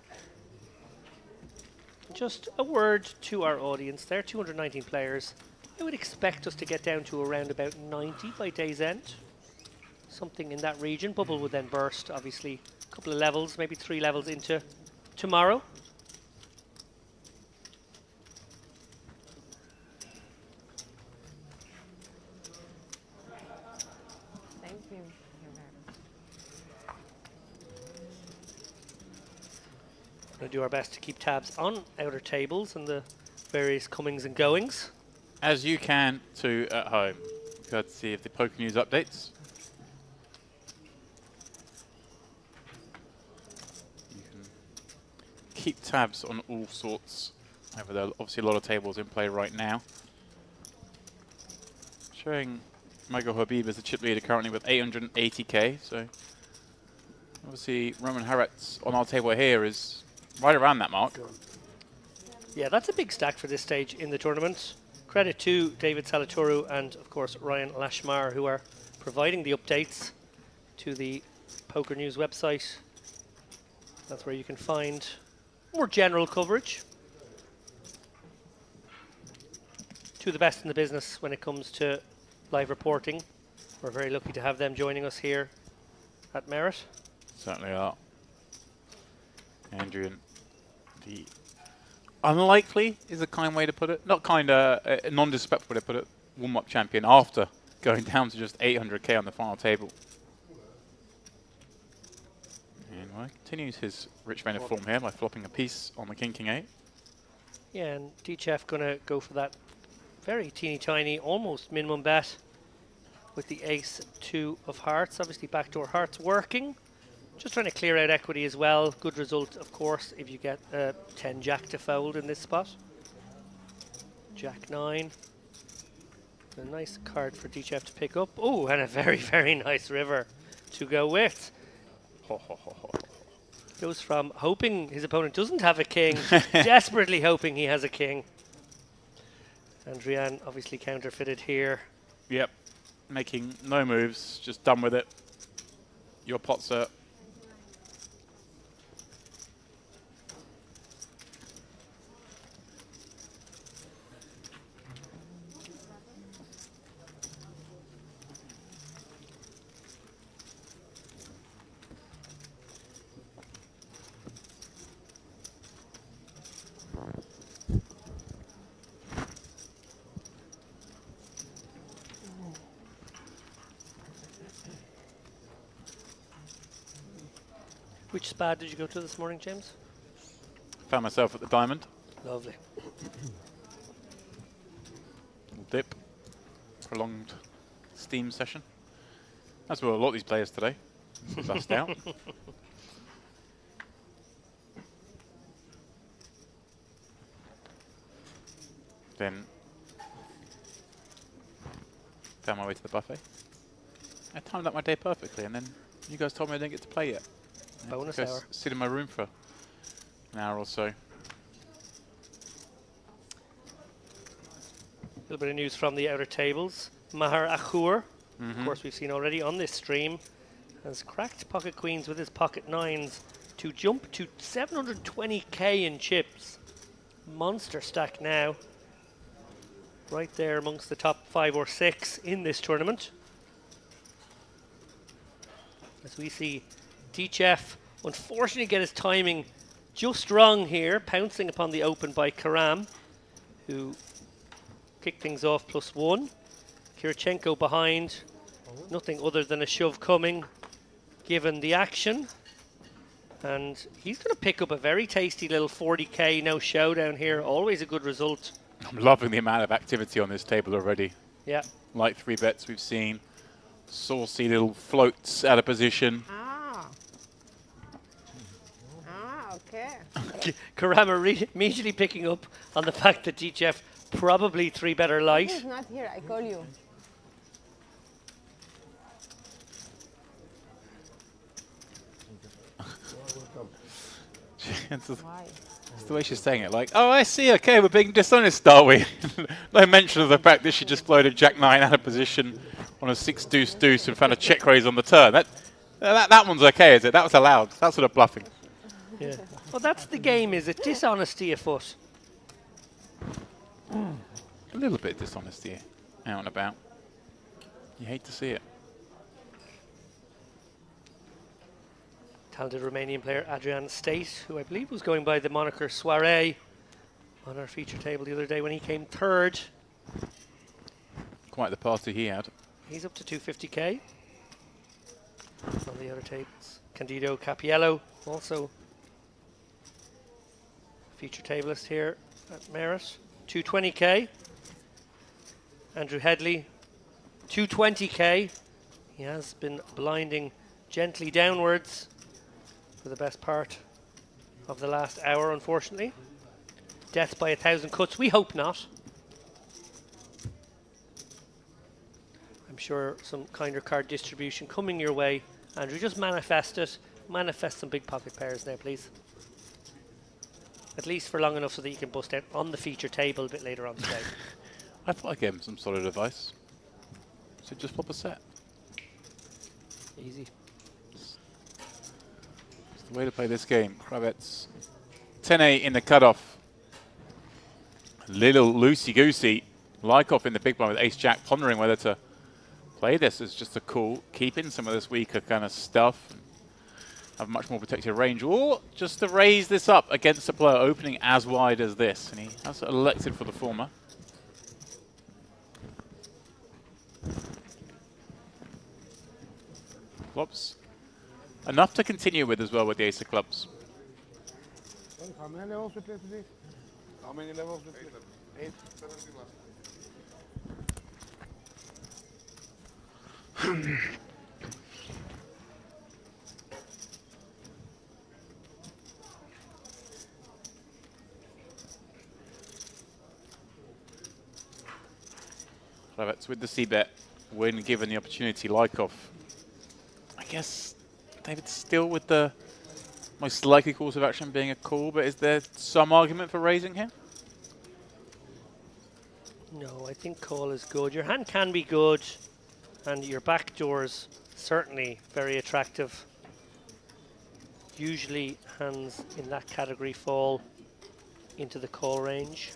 Just a word to our audience there, 219 players. I would expect us to get down to around about 90 by day's end. Something in that region. Bubble would then burst, obviously, a couple of levels, maybe 3 levels into tomorrow. Thank you. We're going to do our best to keep tabs on outer tables and the various comings and goings. As you can too at home, courtesy of the Poker News updates. You can keep tabs on all sorts over there. Obviously a lot of tables in play right now. Showing Michael Habib as the chip leader currently with 880k, so obviously Roman Haretz on our table here is right around that mark. Yeah, that's a big stack for this stage in the tournament. Credit to David Salatoru and, of course, Ryan Lashmar, who are providing the updates to the Poker News website. That's where you can find more general coverage. Two of the best in the business when it comes to live reporting. We're very lucky to have them joining us here at Merit. Certainly are. Andrew, the unlikely is a kind way to put it. Not kind, a non-disrespectful way to put it. Warm-up champion after going down to just 800k on the final table. And well, continues his rich vein of form here by flopping a piece on the King 8. Yeah, and DChef going to go for that very teeny tiny, almost minimum bet with the ace 2 of hearts. Obviously backdoor hearts working. Just trying to clear out equity as well. Good result, of course, if you get 10 jack to fold in this spot. Jack 9. A nice card for DChef to pick up. Oh, and a very, very nice river to go with. Goes from hoping his opponent doesn't have a king, desperately hoping he has a king. Andrian obviously counterfeited here. Yep. Making no moves, just done with it. Your pot, sir. Which spa did you go to this morning, James? Found myself at the diamond. Lovely. Little dip. Prolonged steam session. That's what a lot of these players today. Bust out. Then found my way to the buffet. I timed up my day perfectly, and then you guys told me I didn't get to play yet. Bonus Go hour. sit in my room for an hour or so. A little bit of news from the outer tables. Maher Achour, of course we've seen already on this stream, has cracked pocket queens with his pocket nines to jump to 720k in chips. Monster stack now. Right there amongst the top 5 or 6 in this tournament. As we see DChef unfortunately get his timing just wrong here, pouncing upon the open by Karam, who kicked things off +1. Kirichenko behind, nothing other than a shove coming, given the action. And he's going to pick up a very tasty little 40k no showdown here, always a good result. I'm loving the amount of activity on this table already. Yeah. Like 3 bets we've seen. Saucy little floats out of position. Okay. Karama immediately picking up on the fact that DChef probably 3-better light. He's not here, I call you. Why? It's the way she's saying it, like, oh, I see, okay, we're being dishonest, are we? No mention of the fact that she just floated Jack 9 out of position on a 6 deuce deuce and found a check raise on the turn. That one's okay, is it? That was allowed. That's sort of bluffing. Yeah. Well, that's the game, is it? Dishonesty afoot. A little bit of dishonesty out and about. You hate to see it. Talented Romanian player Adrian State, who I believe was going by the moniker Soiree on our feature table the other day when he came 3rd. Quite the party he had. He's up to 250k on the other tables. Candido Capiello, also feature tableist here at Merit, 220k. Andrew Headley, 220k. He has been blinding gently downwards for the best part of the last hour, unfortunately. Death by 1,000 cuts, we hope not. I'm sure some kinder card distribution coming your way. Andrew, just manifest it. Manifest some big pocket pairs now, please. At least for long enough so that you can bust out on the feature table a bit later on today. I thought I gave him some solid advice. So just flop a set. Easy. It's the way to play this game. Kravets 10-8 in the cutoff. A little loosey-goosey. Lykov in the big blind with ace-jack, pondering whether to play this as just a call, keep in some of this weaker kind of stuff, and have much more protected range, or just to raise this up against a player opening as wide as this. And he has elected for the former. Flops. Enough to continue with as well with the ace of clubs. How many levels we play today? How many levels we play? 8. Kravets with the c-bet when given the opportunity. Lykov, I guess David still with the most likely course of action being a call, but is there some argument for raising here? No, I think call is good. Your hand can be good, and your backdoor's certainly very attractive. Usually hands in that category fall into the call range.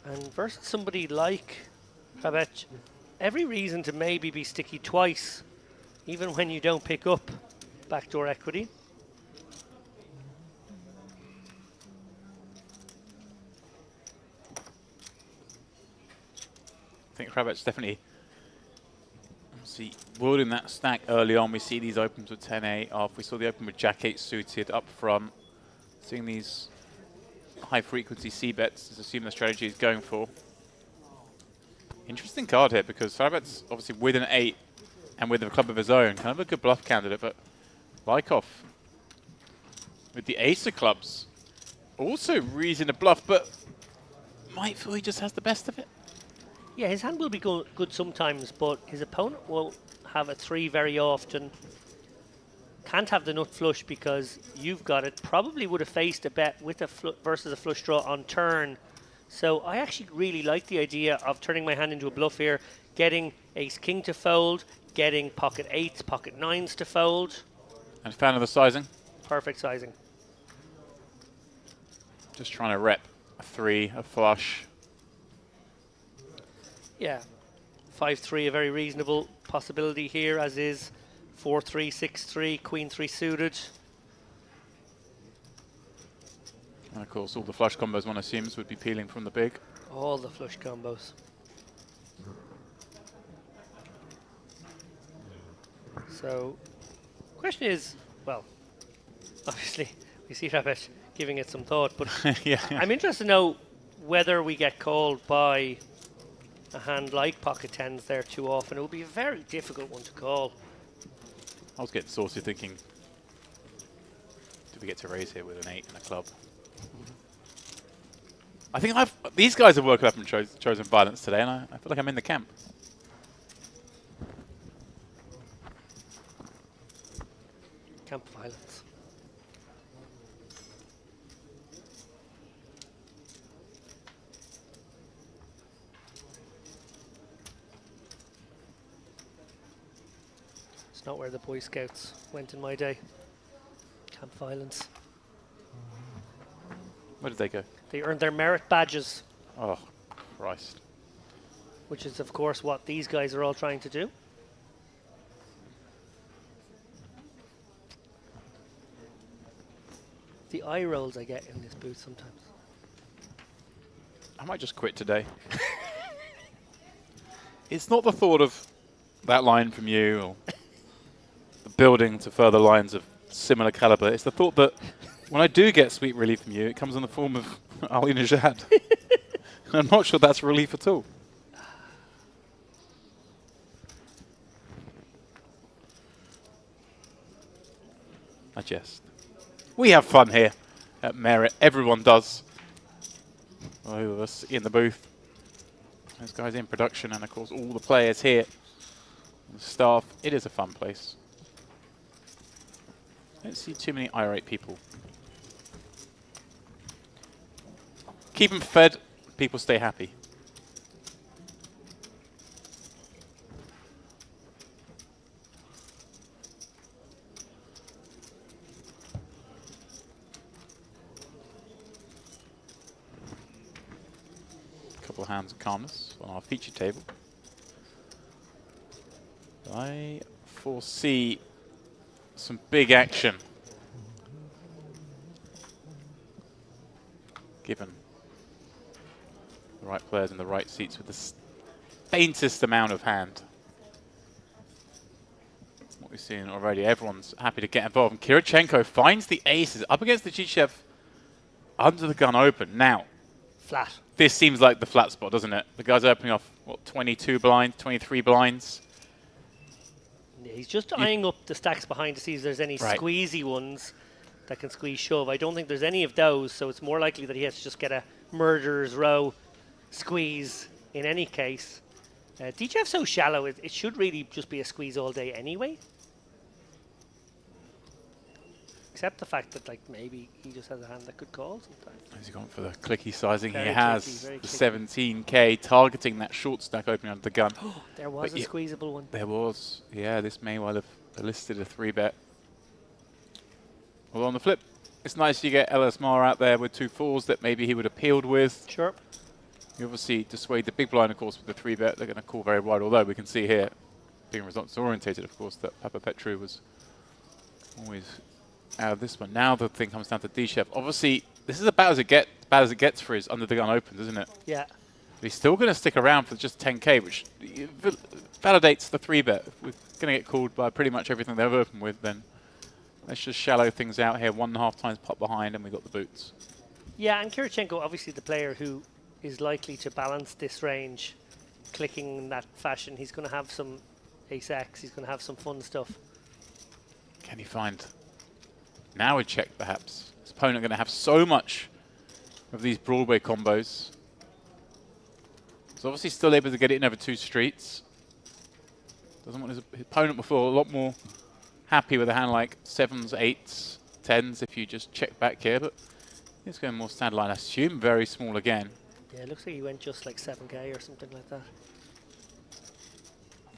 And versus somebody like Babette, every reason to maybe be sticky twice, even when you don't pick up backdoor equity. I think Kravets definitely see wielding that stack early on. We see these opens with 10-8 off. We saw the open with Jack-8 suited up front. Seeing these high-frequency c-bets is assume the strategy is going for. Interesting card here because Kravets obviously with an 8 and with a club of his own, kind of a good bluff candidate, but Lykov with the ace of clubs, also reason to bluff, but might feel he just has the best of it. Yeah, his hand will be good sometimes, but his opponent won't have a 3 very often. Can't have the nut flush because you've got it. Probably would have faced a bet with a versus a flush draw on turn. So I actually really like the idea of turning my hand into a bluff here, getting ace-king to fold, getting pocket 8s, pocket 9s to fold. And fan of the sizing? Perfect sizing. Just trying to rep a 3, a flush. Yeah, 5-3, a very reasonable possibility here, as is 4-3, 6-3, queen 3 suited. And of course, all the flush combos one assumes would be peeling from the big. All the flush combos. So, question is, well, obviously we see Rabbit giving it some thought, but yeah. I'm interested to know whether we get called by a hand like pocket 10s there too often. It will be a very difficult one to call. I was getting saucy thinking, do we get to raise here with an 8 and a club? I think these guys have woken up and chosen violence today, and I feel like I'm in the camp. Camp violence. It's not where the Boy Scouts went in my day. Camp violence. Where did they go? They earned their merit badges, Oh, Christ. which is of course what these guys are all trying to do. The eye rolls I get in this booth sometimes. I might just quit today. It's not the thought of that line from you or the building to further lines of similar caliber. It's the thought that when I do get sweet relief from you, it comes in the form of Ali Najad. I'm not sure that's relief at all. I jest. We have fun here at Merit. Everyone does. All of us in the booth. Those guys in production, and of course all the players here, the staff. It is a fun place. I don't see too many irate people. Keep them fed, people stay happy. Couple of hands of calmness on our feature table. I foresee some big action, given the right players in the right seats with the faintest amount of hand. What we've seen already, everyone's happy to get involved. And Kirichenko finds the aces up against the Chichev under the gun open. Now, Flat. this seems like the flat spot, doesn't it? The guy's opening off, what, 22 blinds, 23 blinds? Yeah, he's just eyeing up the stacks behind to see if there's any Right. squeezy ones that can squeeze shove. I don't think there's any of those, so it's more likely that he has to just get a murderer's row squeeze in any case. DJF's so shallow, it should really just be a squeeze all day anyway. Except the fact that, like, maybe he just has a hand that could call sometimes. He's gone for the clicky sizing. Very He has clicky, very the clicky. 17k targeting that short stack opening under the gun. There was But a squeezable one. There was. Yeah, this may well have elicited a 3-bet. Although on the flip, it's nice you get LS Mar out there with 2 fours that maybe he would have peeled with. Sure. You obviously dissuade the big blind, of course, with the 3-bet. They're going to call very wide, although we can see here, being results orientated, of course, that Papa Petru was always out of this one. Now the thing comes down to D-Chef. Obviously, this is about as it gets for his under the gun opens, isn't it? Yeah. But he's still going to stick around for just 10k, which validates the 3-bet. If we're going to get called by pretty much everything they've opened with, then let's just shallow things out here. 1.5 times pot behind, and we got the boots. Yeah, and Kirichenko, obviously the player who is likely to balance this range, clicking in that fashion. He's going to have some ace-x, he's going to have some fun stuff. Can he find now a check, perhaps? His opponent going to have so much of these Broadway combos. He's obviously still able to get it in over 2 streets. Doesn't want his opponent before a lot more happy with a hand like 7s, 8s, 10s if you just check back here, but he's going more standard line. I assume very small again. Yeah, it looks like he went just like 7k or something like that.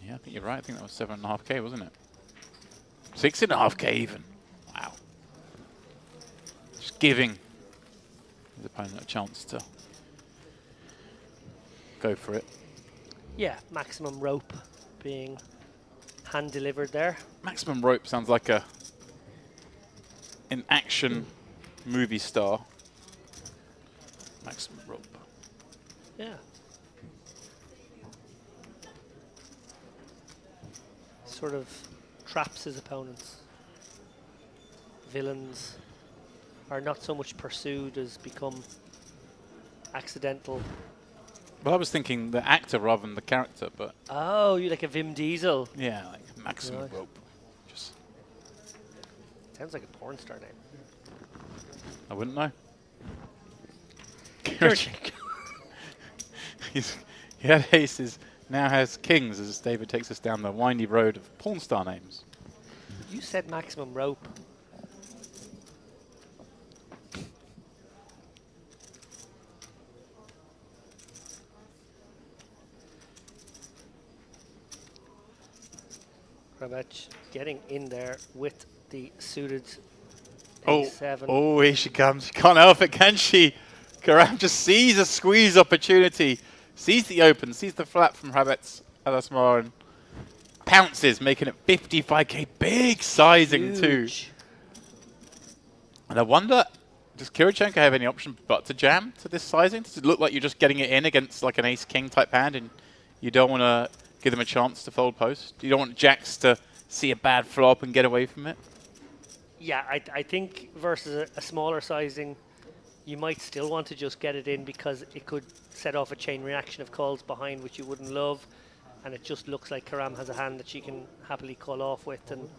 Yeah, I think you're right. I think that was 7.5k, wasn't it? 6.5k even. Wow. Just giving his opponent a chance to go for it. Yeah, maximum rope being hand delivered there. Maximum rope sounds like an action movie star. Maximum rope. Yeah. Sort of traps his opponents. Villains are not so much pursued as become accidental. Well, I was thinking the actor rather than the character, but Oh, you like a Vim Diesel? yeah, like maximum Right. rope. Just Sounds like a porn star name. I wouldn't know. Kirichenko. He had aces, now has kings as David takes us down the windy road of porn star names. You said maximum rope. Rabach getting in there with the suited A7. Oh, here she comes. She can't help it, can she? Karam just sees a squeeze opportunity, sees the open, sees the flat from Rabet's Alasmar and pounces, making it 55k. Big sizing too. Huge. And I wonder, does Kirichenko have any option but to jam to this sizing? Does it look like you're just getting it in against like an ace-king type hand and you don't want to give them a chance to fold post? You don't want jacks to see a bad flop and get away from it? Yeah, I think versus a smaller sizing, you might still want to just get it in because it could set off a chain reaction of calls behind, which you wouldn't love. And it just looks like Karam has a hand that she can happily call off with. And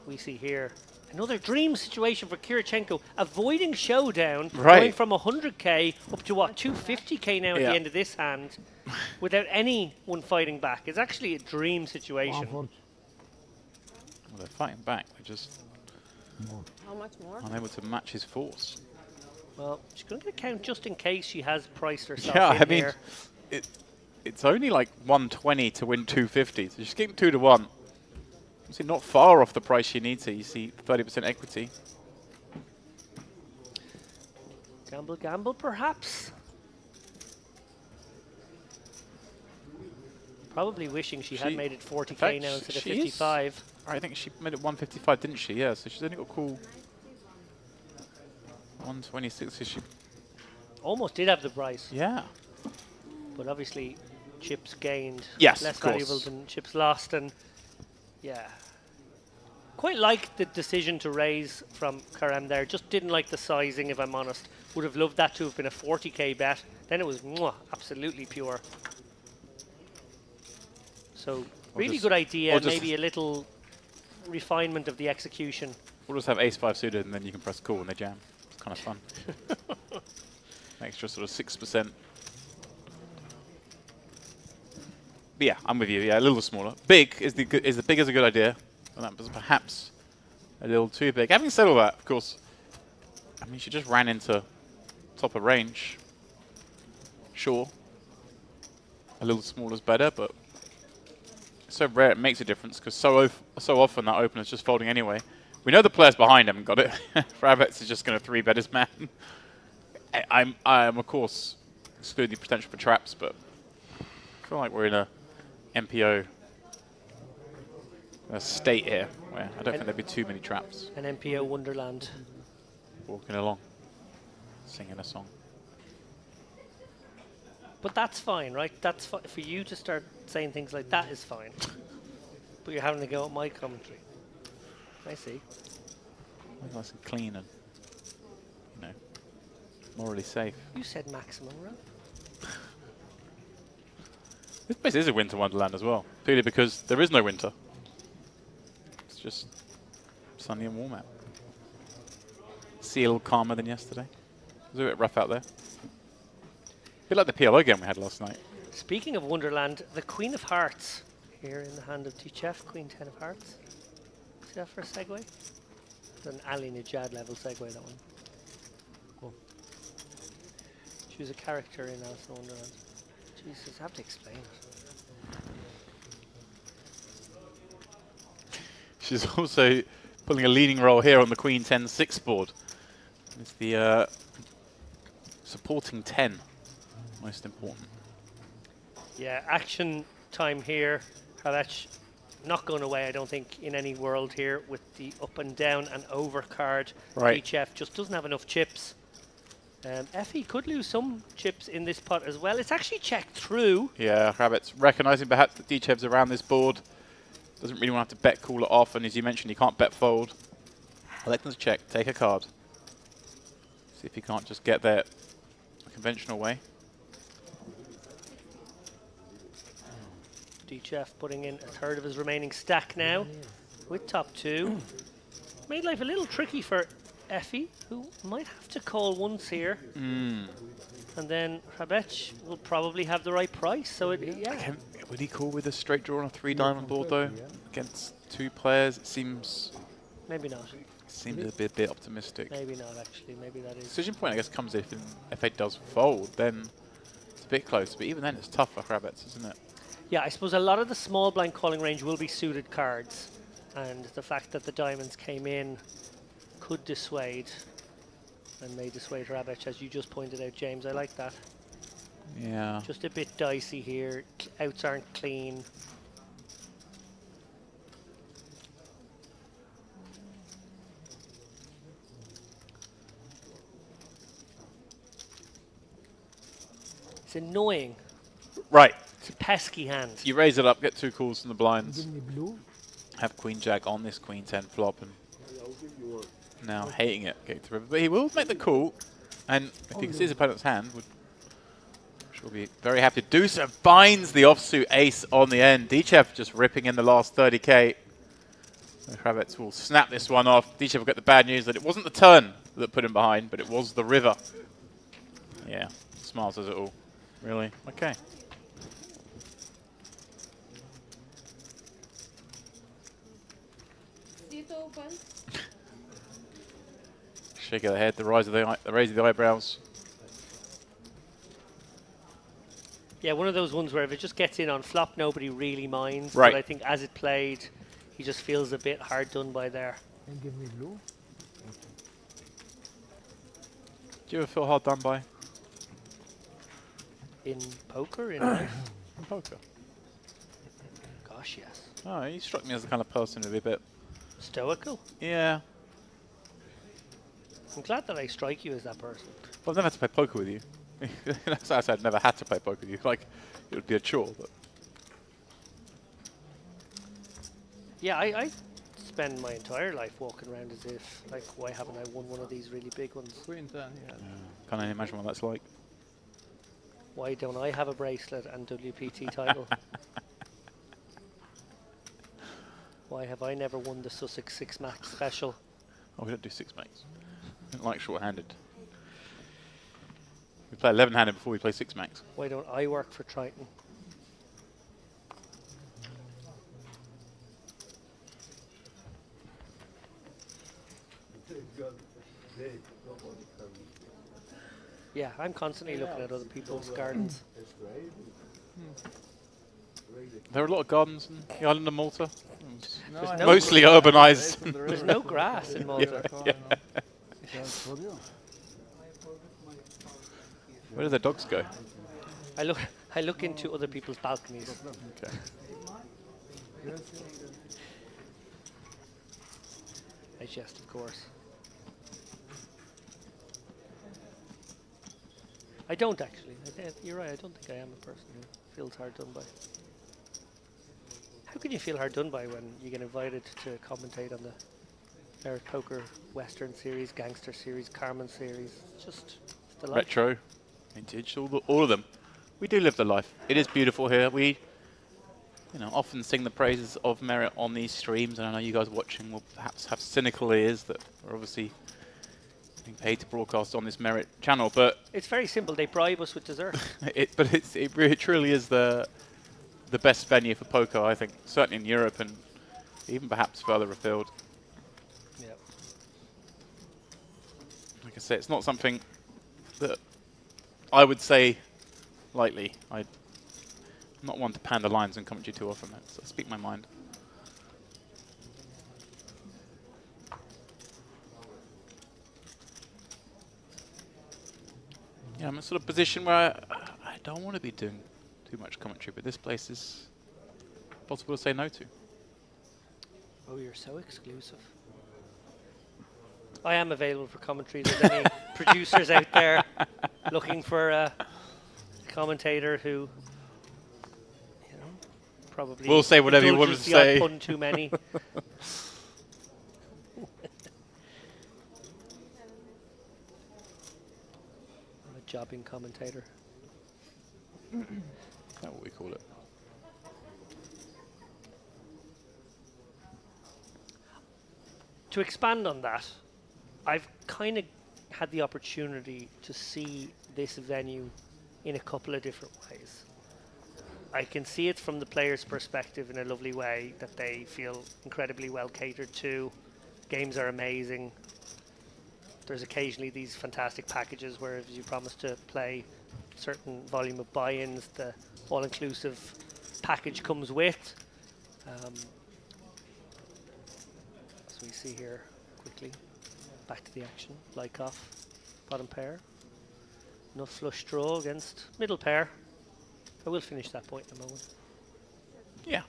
we see here another dream situation for Kirichenko, avoiding showdown, going from 100k up to what, 250k now at the end of this hand, without anyone fighting back. It's actually a dream situation. Well, they're fighting back. They're just How much more? unable to match his force. Well, she's going to get a count just in case she has priced herself Yeah, in I mean, here. it's only like 120 to win 250, so she's getting 2 to 1. Obviously not far off the price she needs here. You see 30% equity. Gamble, gamble, perhaps. Probably wishing she had made it 40k now instead of 55. I think she made it 155, didn't she? Yeah, so she's only got a cool 126. So she Almost did have the price. yeah. But obviously, chips gained Yes, less of course. valuable than chips lost, and yeah, quite like the decision to raise from Karam there. Just didn't like the sizing, if I'm honest. Would have loved that to have been a 40k bet. Then it was mwah, absolutely pure. So really good idea. Maybe a little refinement of the execution. We'll just have ace-5 suited, and then you can press call when they jam. It's kind of fun. Extra sort of 6%. But yeah, I'm with you. Yeah, a little smaller. Big is the big is a good idea, and that was perhaps a little too big. Having said all that, of course, I mean she just ran into top of range. Sure, a little smaller is better, but it's so rare it makes a difference because so often that opener's just folding anyway. We know the players behind haven't got it. Rabbits is just going to 3-bet his man. I'm of course excluding the potential for traps, but I feel like we're in a MPO state here where I don't think there'd be too many traps. An MPO Wonderland. Walking along, singing a song. But that's fine, right? That's for you to start saying things like that is fine. But you're having to go at my commentary. I see. Nice and clean and, you know, morally safe. You said maximum, right? This place is a winter wonderland as well, purely because there is no winter. It's just sunny and warm out. Sea a little calmer than yesterday. It was a bit rough out there. A bit like the PLO game we had last night. Speaking of Wonderland, the Queen of Hearts here in the hand of Tichef, Queen 10 of Hearts. See that for a segue? It's an Ali Najad level segue, that one. Cool. She was a character in Alice in Wonderland. Jesus, I have to explain it. She's also pulling a leading role here on the Queen 10-6 board. It's the supporting 10, most important. Yeah, action time here. Harach not going away, I don't think, in any world here with the up and down and over card. Right. Tichef just doesn't have enough chips. Effie could lose some chips in this pot as well. It's actually checked through. Yeah, Rabbit's recognising perhaps that Dichev's around this board. Doesn't really want to have to bet call it off, and as you mentioned, he can't bet fold. Elect him to check, take a card. See if he can't just get there a conventional way. Dichef putting in a third of his remaining stack now with top 2. Made life a little tricky for Effie, who might have to call once here. And then Rabech will probably have the right price. So yeah. Would he call with a straight draw on a 3-diamond board though? Against 2 players, it seems... Maybe not. Seems a bit optimistic. Maybe not, actually. Maybe that is. Decision point, I guess, comes if F8 does fold, then it's a bit close. But even then, it's tough for Rabbits, isn't it? Yeah, I suppose a lot of the small blind calling range will be suited cards. And the fact that the diamonds came in could dissuade. And may dissuade Rabech, as you just pointed out, James. I like that. Yeah. Just a bit dicey here. Outs aren't clean. It's annoying. Right. It's a pesky hand. You raise it up, get 2 calls from the blinds. Give me blue. Have Queen Jack on this Queen 10 flop, and now hating it, getting to the river. But he will make the call, and if he can see his opponent's hand, would sure be very happy to do so. Finds the offsuit ace on the end. Dichev just ripping in the last 30k. The Kravitz will snap this one off. Dichev will get the bad news that it wasn't the turn that put him behind, but it was the river. Yeah, smiles as it all. Really? Okay. Shake of the head, the raise of the eyebrows. Yeah, one of those ones where if it just gets in on flop, nobody really minds. Right. But I think as it played, he just feels a bit hard done by there. And give me blue. Do you ever feel hard done by? In poker, in life? In poker. Gosh, yes. Oh, you struck me as the kind of person who'd be a bit... Stoical. Yeah. I'm glad that I strike you as that person. Well, I've never had to play poker with you. That's why I said I've never had to play poker with you. Like, it would be a chore, but... Yeah, I spend my entire life walking around as if, like, why haven't I won one of these really big ones? Queen 10, yeah. Can't even imagine what that's like. Why don't I have a bracelet and WPT title? Why have I never won the Sussex 6-max special? Oh, we don't do 6-max. We don't like short-handed. We play 11-handed before we play 6-max. Why don't I work for Triton? Yeah, I'm constantly looking at other people's gardens. There are a lot of gardens in the island of Malta. There's no Mostly urbanised. There's no grass in Malta. Where do the dogs go? I look into other people's balconies. Okay. I jest, of course. I don't actually. You're right. I don't think I am a person who feels hard done by. How can you feel hard done by when you get invited to commentate on the Merit Poker Western Series, Gangster Series, Carmen Series? It's just the life. Retro, vintage, all of them. We do live the life. It is beautiful here. We, often sing the praises of Merit on these streams, and I know you guys watching will perhaps have cynical ears that are obviously being paid to broadcast on this Merit channel, but It's very simple. They bribe us with dessert. it really truly is the best venue for poker, I think, certainly in Europe and even perhaps further afield. Yep. Like I say, it's not something that I would say lightly. I'm not one to pan the lines and commentary too often. I speak my mind. Yeah, I'm in a sort of position where I don't want to be doing too much commentary, but this place is possible to say no to. Oh, you're so exclusive. I am available for commentary. There's any producers out there looking for a commentator who, probably We'll say whatever you want to indulges the odd say. pun too many. I'm a jobbing commentator. Is that what we call it? To expand on that, I've kind of had the opportunity to see this venue in a couple of different ways. I can see it from the players' perspective in a lovely way, that they feel incredibly well catered to. Games are amazing. There's occasionally these fantastic packages where if you promise to play a certain volume of buy-ins, the all-inclusive package comes with. As we see here quickly, back to the action. Lykoff, bottom pair. Enough flush draw against middle pair. I will finish that point in a moment. Yeah.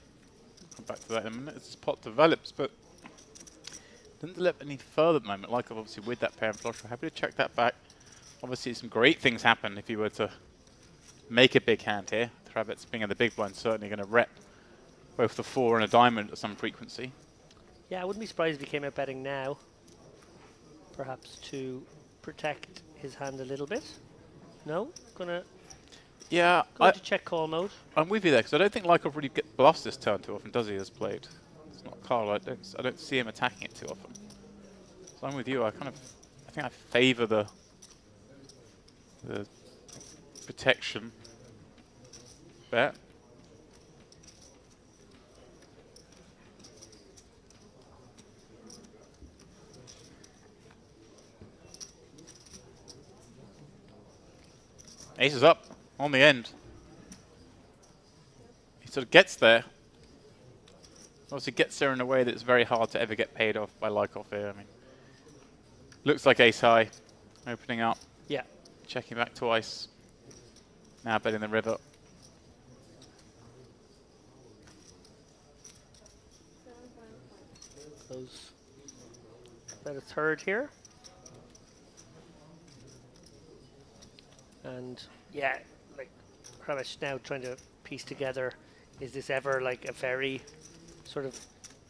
Come back to that in a minute as this pot develops, but doesn't develop any further at the moment. Like obviously with that pair and flush, we're happy to check that back. Obviously some great things happen if you were to make a big hand here. The rabbits being in the big blind certainly going to rep both the 4 and a diamond at some frequency. Yeah, I wouldn't be surprised if he came out betting now. Perhaps to protect his hand a little bit. No? Gonna Yeah, go into check call mode. I'm with you there, because I don't think Lykov really bluffs this turn too often, does he, as played? It's not Carl, I don't see him attacking it too often. So I'm with you, I think I favour the protection bet. Ace is up on the end. He sort of gets there. Obviously gets there in a way that's very hard to ever get paid off by Lykoff here. I mean, looks like ace high, opening up. Yeah. Checking back twice. Now betting the river. Goes about a third here. And yeah, like Kravich now trying to piece together, is this ever like a very sort of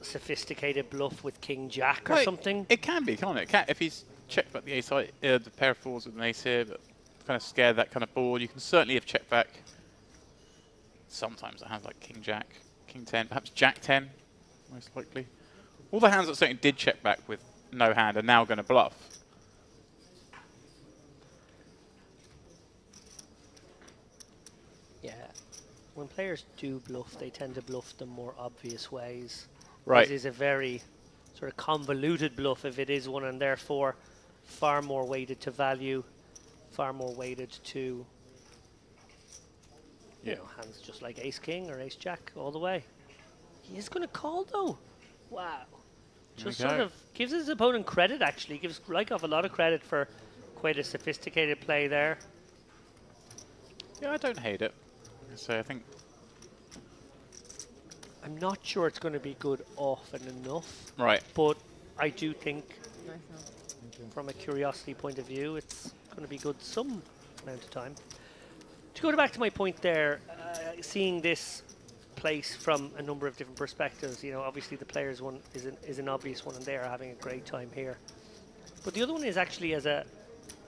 sophisticated bluff with King Jack or something? It can be, can't it? If he's checked back the ace high, the pair of fours with an ace here, but kind of scared that kind of board, you can certainly have checked back. Sometimes it has like King Jack, King 10, perhaps Jack 10, most likely. All the hands that certainly did check back with no hand are now going to bluff. Yeah. When players do bluff, they tend to bluff the more obvious ways. Right. This is a very sort of convoluted bluff if it is one, and therefore far more weighted to value, far more weighted to you know, hands just like Ace King or Ace Jack all the way. He is going to call though. Wow. Just sort of gives his opponent credit, actually. Gives Lykoff a lot of credit for quite a sophisticated play there. Yeah, I don't hate it. So I think I'm not sure it's going to be good often enough. Right. But I do think, from a curiosity point of view, it's going to be good some amount of time. To go back to my point there, seeing this place from a number of different perspectives, you know, obviously the players one is an obvious one, and they are having a great time here. But the other one is actually as a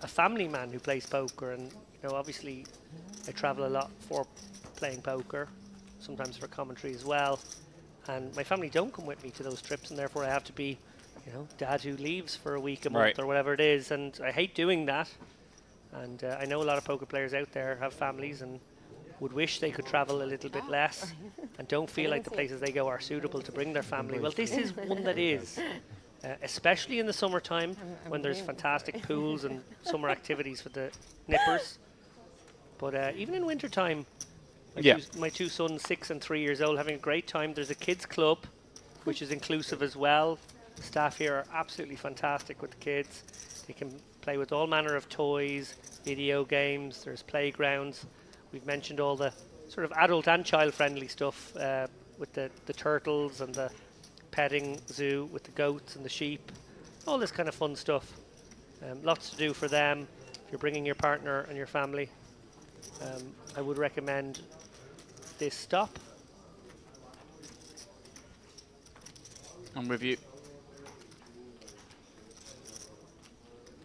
family man who plays poker, and you know, obviously I travel a lot for playing poker, sometimes for commentary as well, and my family don't come with me to those trips, and therefore I have to be, you know, dad who leaves for a week, a month, or whatever it is, and I hate doing that. And I know a lot of poker players out there have families and would wish they could travel a little bit less and don't feel like the places they go are suitable to bring their family. Well, this is one that is, especially in the summertime when there's fantastic pools and summer activities for the nippers. But even in wintertime, my two sons, 6 and 3 years old, having a great time. There's a kids club, which is inclusive as well. The staff here are absolutely fantastic with the kids. They can play with all manner of toys, video games, there's playgrounds. We've mentioned all the sort of adult and child-friendly stuff with the turtles and the petting zoo with the goats and the sheep. All this kind of fun stuff. Lots to do for them. If you're bringing your partner and your family, I would recommend this stop. I'm with you.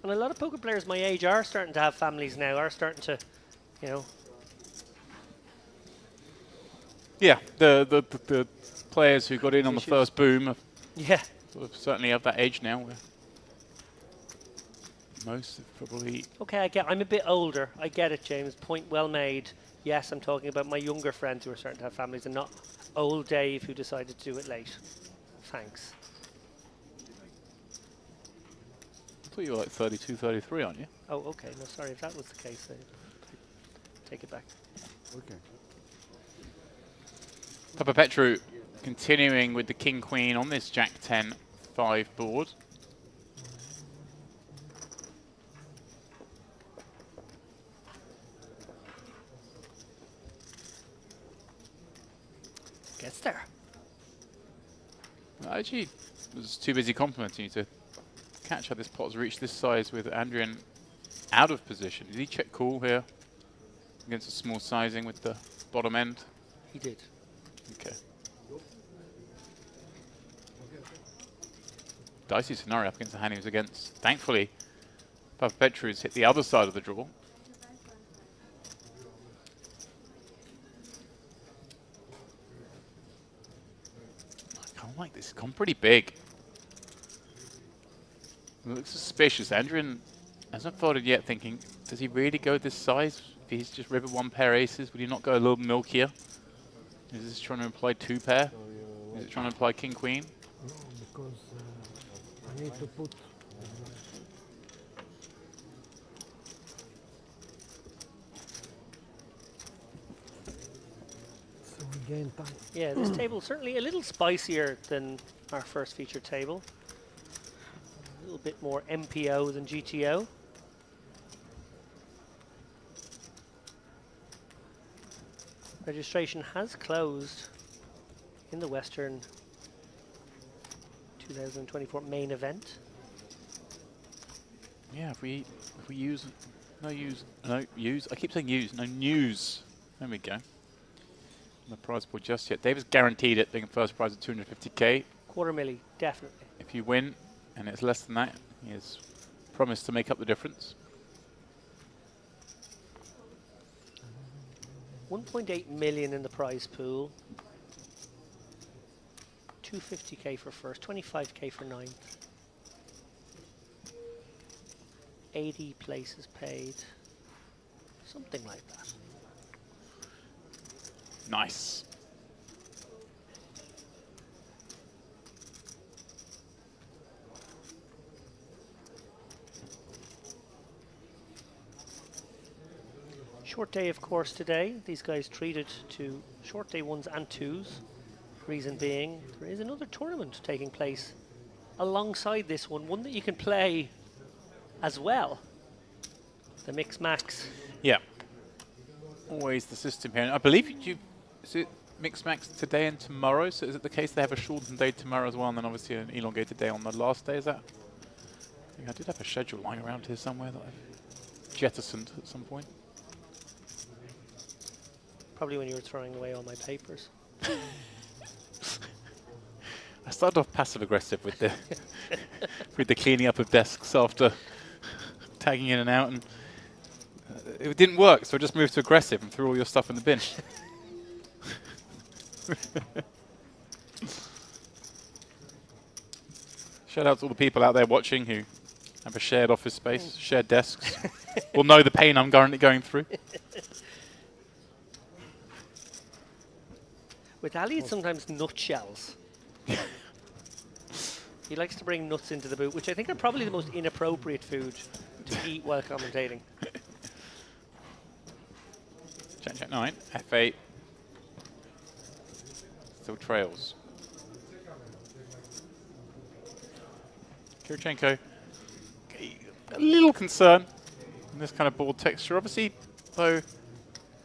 And a lot of poker players my age are starting to have families now, are starting to, you know. Yeah, the players who got in on the first boom have sort of certainly of that age now. Where most have probably... Okay, I'm a bit older. I get it, James. Point well made. Yes, I'm talking about my younger friends who are starting to have families and not old Dave who decided to do it late. Thanks. I thought you were like 32, 33, aren't you? Oh, okay. No, sorry. If that was the case, take it back. Okay. Papa Petru continuing with the King Queen on this Jack 10-5 board. Gets there. Actually, was too busy complimenting you to catch how this pot has reached this size with Andrian out of position. Did he check call here against a small sizing with the bottom end? He did. Okay. Dicey scenario up against the hand he was against. Thankfully, Papa Petru's hit the other side of the draw. I kind of like this. It's gone pretty big. It looks suspicious. Andrian hasn't folded yet, thinking, does he really go this size? If he's just river one pair aces, would he not go a little milkier? Is this trying to imply two pair? Is it trying to imply king queen? No, because I need to put. gain time. Yeah, this table certainly a little spicier than our first feature table. A little bit more MPO than GTO. Registration has closed in the Western 2024 main event. Yeah, if we use no news. I keep saying use, no news. There we go. The prize pool just yet. David's guaranteed it being a first prize of 250k. Quarter milli, definitely. If you win and it's less than that, he has promised to make up the difference. 1.8 million in the prize pool. 250k for first, 25k for ninth. 80 places paid. Something like that. Nice. Short day, of course, today. These guys treated to short day 1s and 2s. Reason being, there is another tournament taking place alongside this one that you can play as well. The Mix Max. Yeah. Always the system here. And I believe is it Mix Max today and tomorrow? So is it the case they have a shortened day tomorrow as well, and then obviously an elongated day on the last day? Is that? I think I did have a schedule lying around here somewhere that I've jettisoned at some point. Probably when you were throwing away all my papers. I started off passive aggressive with the with the cleaning up of desks after tagging in and out, and it didn't work, so I just moved to aggressive and threw all your stuff in the bin. Shout out to all the people out there watching who have a shared office space, shared desks. Will know the pain I'm currently going through. With Ali, it's sometimes nutshells. He likes to bring nuts into the boot, which I think are probably the most inappropriate food to eat while commentating. Check 9, F8. Still trails. Kirichenko, a little concern in this kind of board texture. Obviously, though, you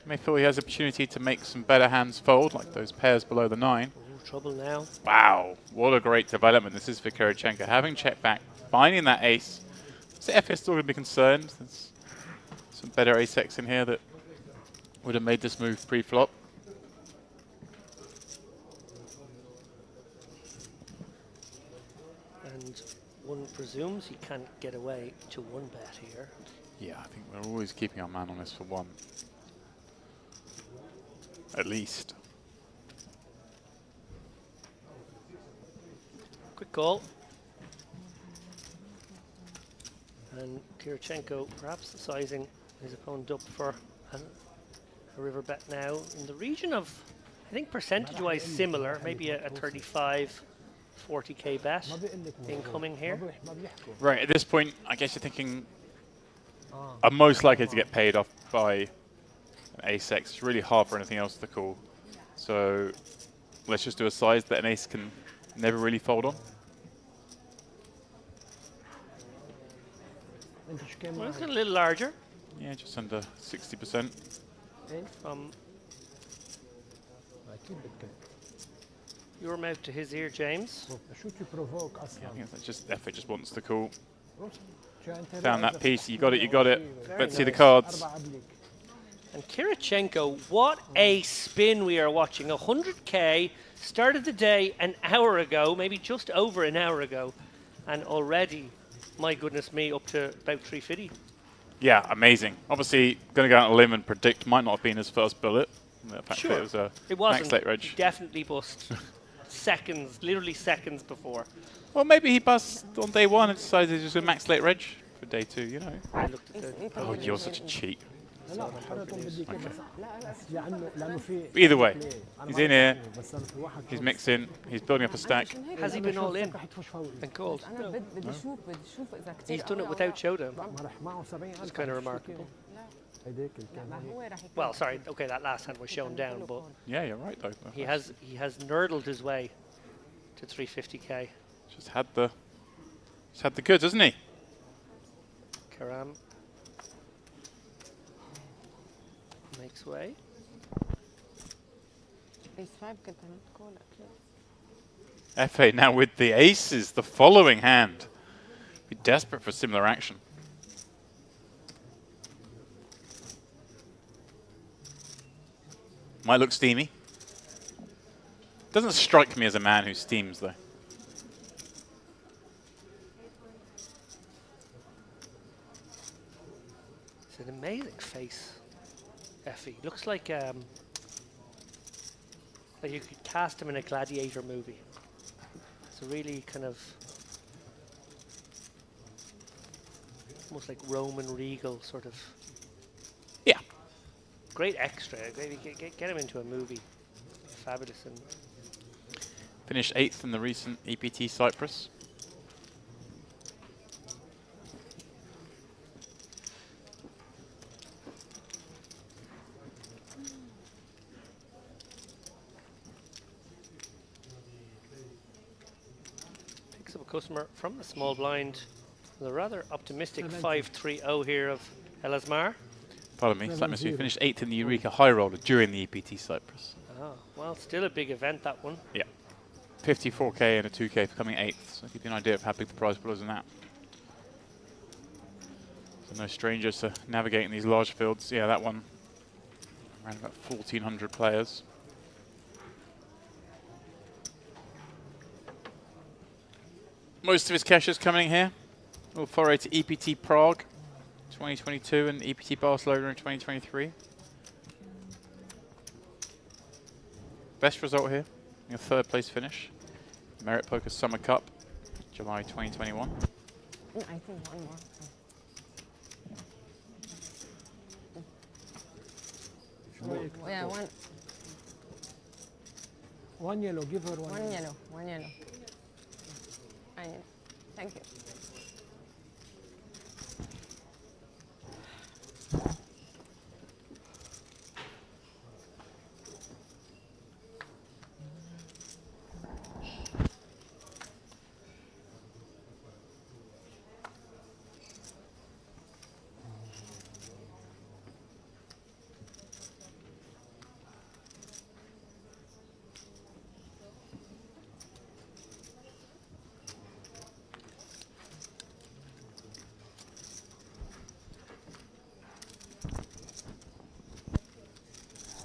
may feel he has the opportunity to make some better hands fold, like those pairs below the 9. Ooh, trouble now. Wow, what a great development this is for Kirichenko. Having checked back, finding that ace. So F is still going to be concerned. There's some better ace-X in here that would have made this move pre-flop. And one presumes he can't get away to one bet here. Yeah, I think we're always keeping our man on this for one. At least. Quick call. And Kirichenko perhaps sizing his opponent up for a river bet now in the region of, I think percentage-wise similar, maybe a 35, 40k bet incoming here. Right, at this point, I guess you're thinking I'm most likely to get paid off by an ace-X. It's really hard for anything else to call. So let's just do a size that an ace can never really fold on. Well, it's a little larger. Yeah, just under 60%. From your mouth to his ear, James. Yeah, I think that's just F just wants to call. Found that piece. You got it. You got it. Let's see the cards. And Kirichenko, what a spin we are watching. 100k started the day an hour ago, maybe just over an hour ago, and already, my goodness me, up to about 350. Yeah, amazing. Obviously, going to go out on a limb and predict might not have been his first bullet. The fact Sure, that it was a max late reg. Definitely bust seconds, literally seconds before. Well, maybe he buzzed on day one and decided to just a max late reg for day two, you know. I looked at the Oh, you're such a cheat. Okay. Either way, he's in here, he's mixing, he's building up a stack. Has he been all in and called? No. He's done it without showdown. It's kind of remarkable. Well, sorry. Okay, that last hand was shown down, but Yeah, you're right though. he has nerdled his way to 350k. Just had the goods, hasn't he? Karam makes way. FA now with the aces, the following hand. Be desperate for similar action. Might look steamy. Doesn't strike me as a man who steams though. It's an amazing face, Effie. Looks like you could cast him in a gladiator movie. It's a really kind of almost like Roman regal sort of. Yeah. Great extra. Get him into a movie. Fabulous. And Finished 8th in the recent EPT Cyprus. picks up a customer from the small blind. With a rather optimistic 5-3-0 here of Elasmar. Pardon me, Slack Missy finished 8th in the Eureka High Roller during the EPT Cyprus. Oh, well, still a big event, that one. Yeah. 54k and a 2k for coming 8th, so give you an idea of how big the prize pool is in that. So no strangers to navigating these large fields. Yeah, that one, around about 1,400 players. Most of his cash is coming here. We'll foray to EPT Prague 2022 and EPT Barcelona in 2023. Best result here, a 3rd place finish. Merit Poker Summer Cup, July 2021. I think one more. Yeah, one. One yellow, give her one. One yellow, one yellow. Thank you.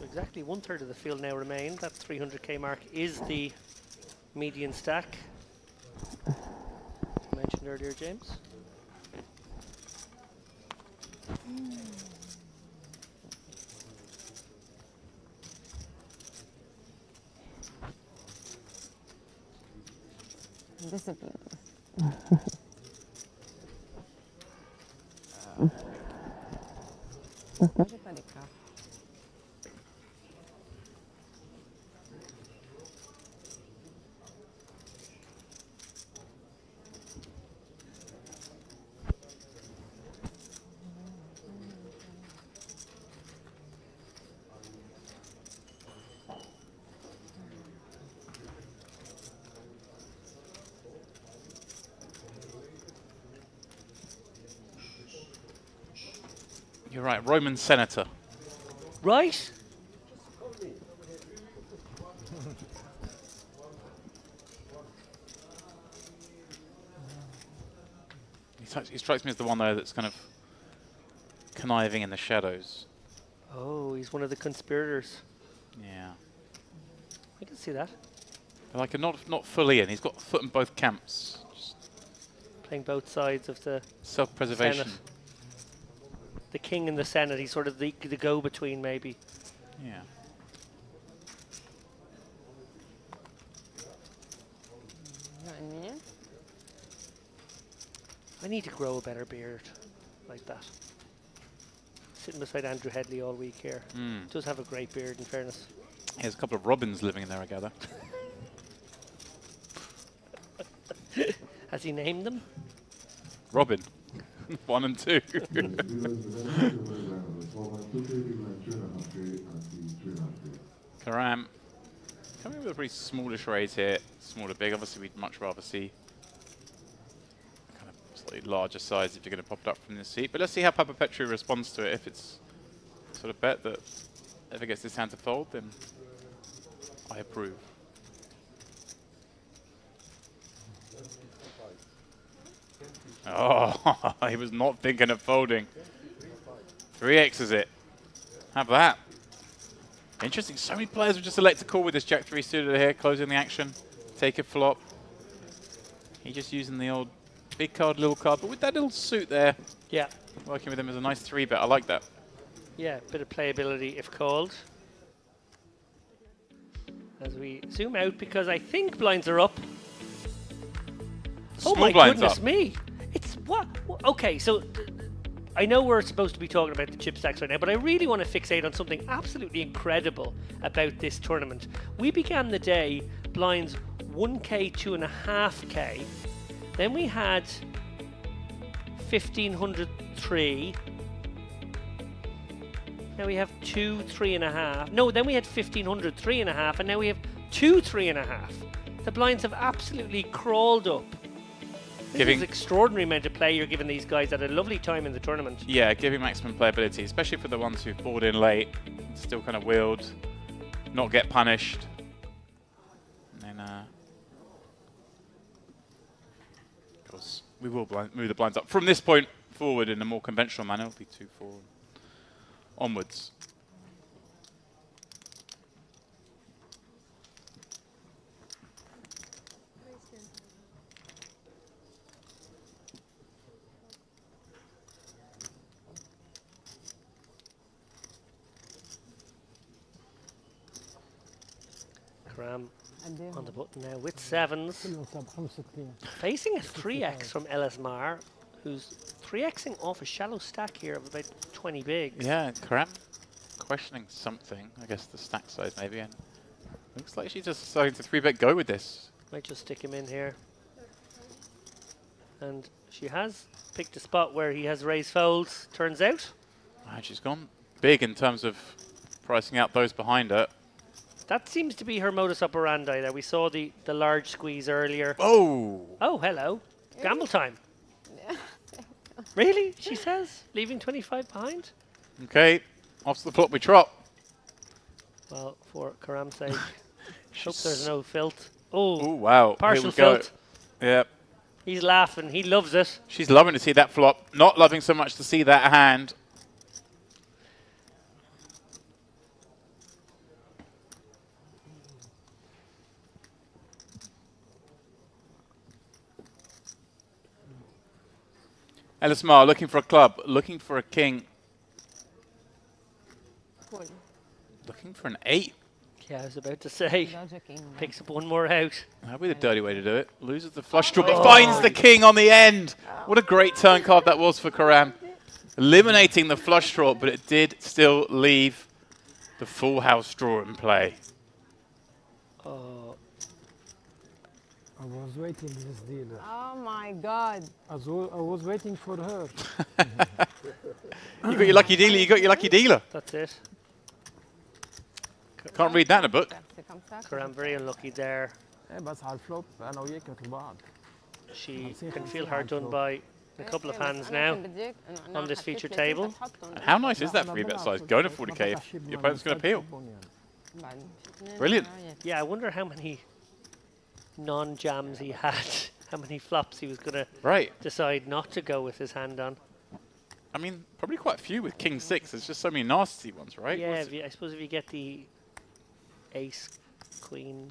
Exactly 1/3 of the field now remain. That 300k mark is the median stack. As you mentioned earlier, James. Discipline. You're right, Roman senator. Right? He strikes me as the one though that's kind of conniving in the shadows. Oh, he's one of the conspirators. Yeah. I can see that. But like not fully in. He's got a foot in both camps. Just Playing both sides of the self-preservation. Senate. The king and the Senate, he's sort of the go-between, maybe. Yeah. I need to grow a better beard like that. Sitting beside Andrew Headley all week here. Does have a great beard, in fairness. He has a couple of robins living in there, I gather. Has he named them? Robin. 1 and 2. Karam coming with a pretty smallish raise here. Small to big. Obviously, we'd much rather see a kind of slightly larger size if you're going to pop it up from this seat. But let's see how Papa Petru responds to it. If it's sort of bet that if it gets this hand to fold, then I approve. Oh, he was not thinking of folding. 3x is it. Have that. Interesting. So many players would just elect to call with this Jack 3 suited here, closing the action. Take a flop. He just using the old big card, little card, but with that little suit there. Yeah. Working with him as a nice 3-bet. I like that. Yeah, bit of playability if called. As we zoom out, because I think blinds are up. Small oh my blinds goodness up. me! It's what? Okay, so I know we're supposed to be talking about the chip stacks right now, but I really want to fixate on something absolutely incredible about this tournament. We began the day blinds 1k, 2.5k. Then we had 1503. Now we have 2, 3.5. No, then we had 1500, 3.5, and now we have 2, 3.5. The blinds have absolutely crawled up. This is an extraordinary amount of play you're giving these guys at a lovely time in the tournament. Yeah, giving maximum playability, especially for the ones who've bought in late, still kind of wheeled, not get punished. And then, of course, we will move the blinds up. From this point forward in a more conventional manner, it'll be 2-4 onwards. Karam on the button now with sevens. Facing a 3x from Elismar, who's 3xing off a shallow stack here of about 20 bigs. Yeah, Karam questioning something. I guess the stack size maybe. And looks like she's just deciding to 3-bet go with this. Might just stick him in here. And she has picked a spot where he has raised folds, turns out. And she's gone big in terms of pricing out those behind her. That seems to be her modus operandi there. We saw the large squeeze earlier. Oh! Oh, hello. Gamble time. Really? She says, leaving 25 behind? Okay, off to the flop we trot. Well, for Karam's sake, hope there's no filth. Oh, wow. Partial filth. Yep. He's laughing. He loves it. She's loving to see that flop. Not loving so much to see that hand. Elismar looking for a club, looking for a king. Looking for an 8. Yeah, I was about to say. Picks up one more out. That'd be the dirty way to do it. Loses the flush draw, but finds the king on the end. What a great turn card that was for Karam. Eliminating the flush draw, but it did still leave the full house draw in play. Oh. I was waiting this deal. Oh my God. I was waiting for her. You got your lucky dealer, you got your lucky dealer. That's it. Can't read that in a book. Karam very unlucky there. She can feel hard done by a couple of hands now on this feature table. And how nice is that 3-bet size? Going to 40k if your opponent's going to peel. Brilliant. Yeah, I wonder how many non-jams he had, how many flops he was going to decide not to go with his hand on. I mean, probably quite a few with King 6. There's just so many nasty ones, right? Yeah, I suppose if you get the Ace, Queen,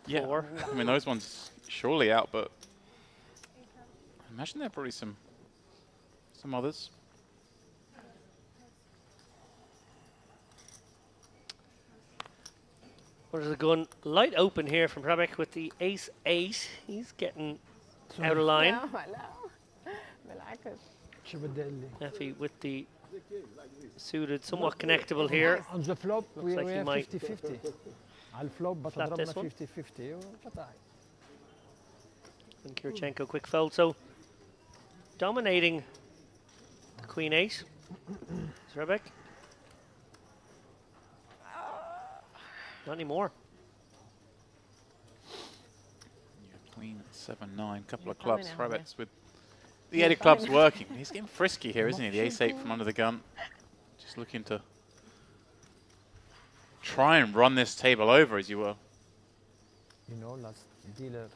yeah. 4. I mean, those ones surely out, but I imagine there are probably some others. What is the gun? Light open here from Prabek with the Ace-8. He's getting out of line. Effie with the suited, somewhat connectable here. On the flop, we like have might 50-50. I'll flop, but flap I'll this one. 50-50. And Kirchenko quick fold. So dominating the Queen 8. Rebek? Not anymore. Yeah, queen 7-9, couple of clubs. Rebek's with the 8 of clubs working. He's getting frisky here, isn't he? The ace-8 from under the gun. Just looking to try and run this table over, as you were. You know, last dealer,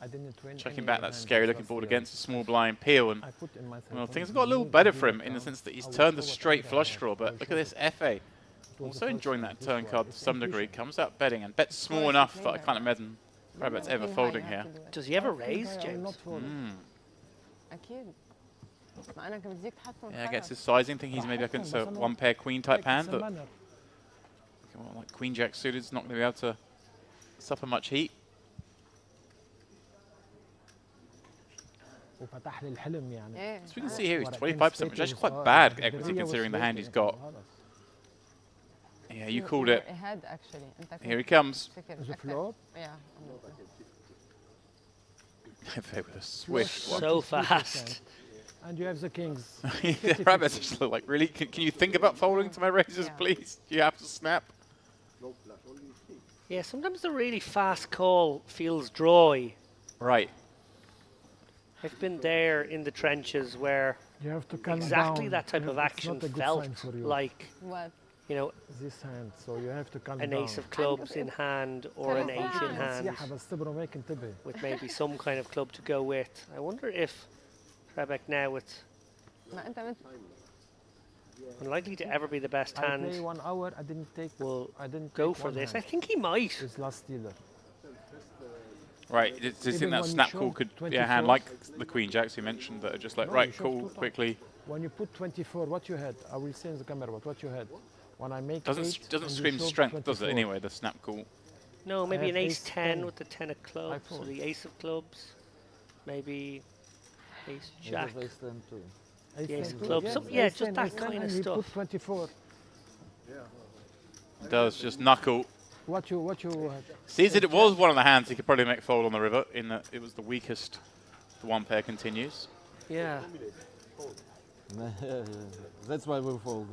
I didn't win. Checking back that scary-looking board against a small blind peel, and I put in myself. well, things have got a little better for him in the sense that he's turned the straight flush draw. But look at this FA. Also enjoying that turn card to some degree. Comes out betting and bets small enough that I can't imagine Rabbit's ever folding here. Does he ever raise, James? أكيد. ما أنا بديك تحطهم. Yeah, I guess his sizing, think he's maybe against a one-pair queen type hand, but like queen jack suited is not going to be able to suffer much heat. As we can see here, he's 25%, which is actually quite bad equity considering the hand he's got. Yeah, you called it. Here he comes. Yeah. With a swift one. So fast. And you have the kings. The rabbits just look like, really? Can you think about folding to my raisers, please? You have to snap. Yeah, sometimes the really fast call feels dry. Right. I've been there in the trenches where You have to calm exactly down. that type You of have- it's action not a good felt sign for you. like, What? you know, This hand, so you have to calm an down. ace of clubs in hand or an 8 in hand سياحة بس تبرو ما ينتبه. with maybe some kind of club to go with. I wonder if Trebek now with ما أنت مثل unlikely to ever be the best I play hand 1 hour. I didn't take. will I didn't go take for one this. I hand. think he might. It's last dealer. Right. Does he think Even that when you snap show call could be a 24? hand like the queen jacks you mentioned that are just like, No, right, you shove cool, 2 times. quickly. When you put 24, what you had? I will say in the camera, but what you had? When I make Doesn't 8 doesn't and you scream shove strength, does it? 24. Anyway, the snap call. No, maybe have an ace ace 10 10. with the 10 of clubs or fold. the ace of clubs. Maybe ace Maybe jack. face them too. Ace The ace 10 of too. clubs. Yes, Some- yeah, ace just 10, that ace 10, kind of and you stuff. put 24. Does just knuckle. What you had? Sees that it was one of the hands he could probably make fold on the river, in that it was the weakest. The one pair continues. Yeah. That's why we fold.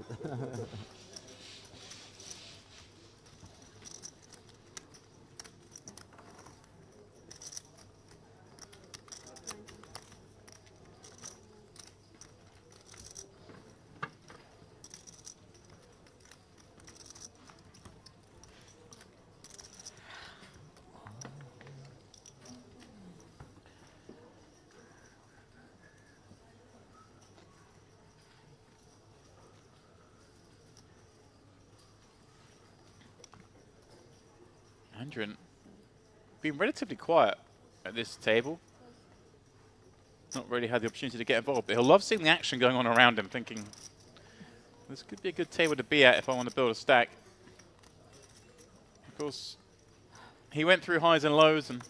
Andrew been relatively quiet at this table. Not really had the opportunity to get involved, but he'll love seeing the action going on around him, thinking, this could be a good table to be at if I want to build a stack. Of course, he went through highs and lows and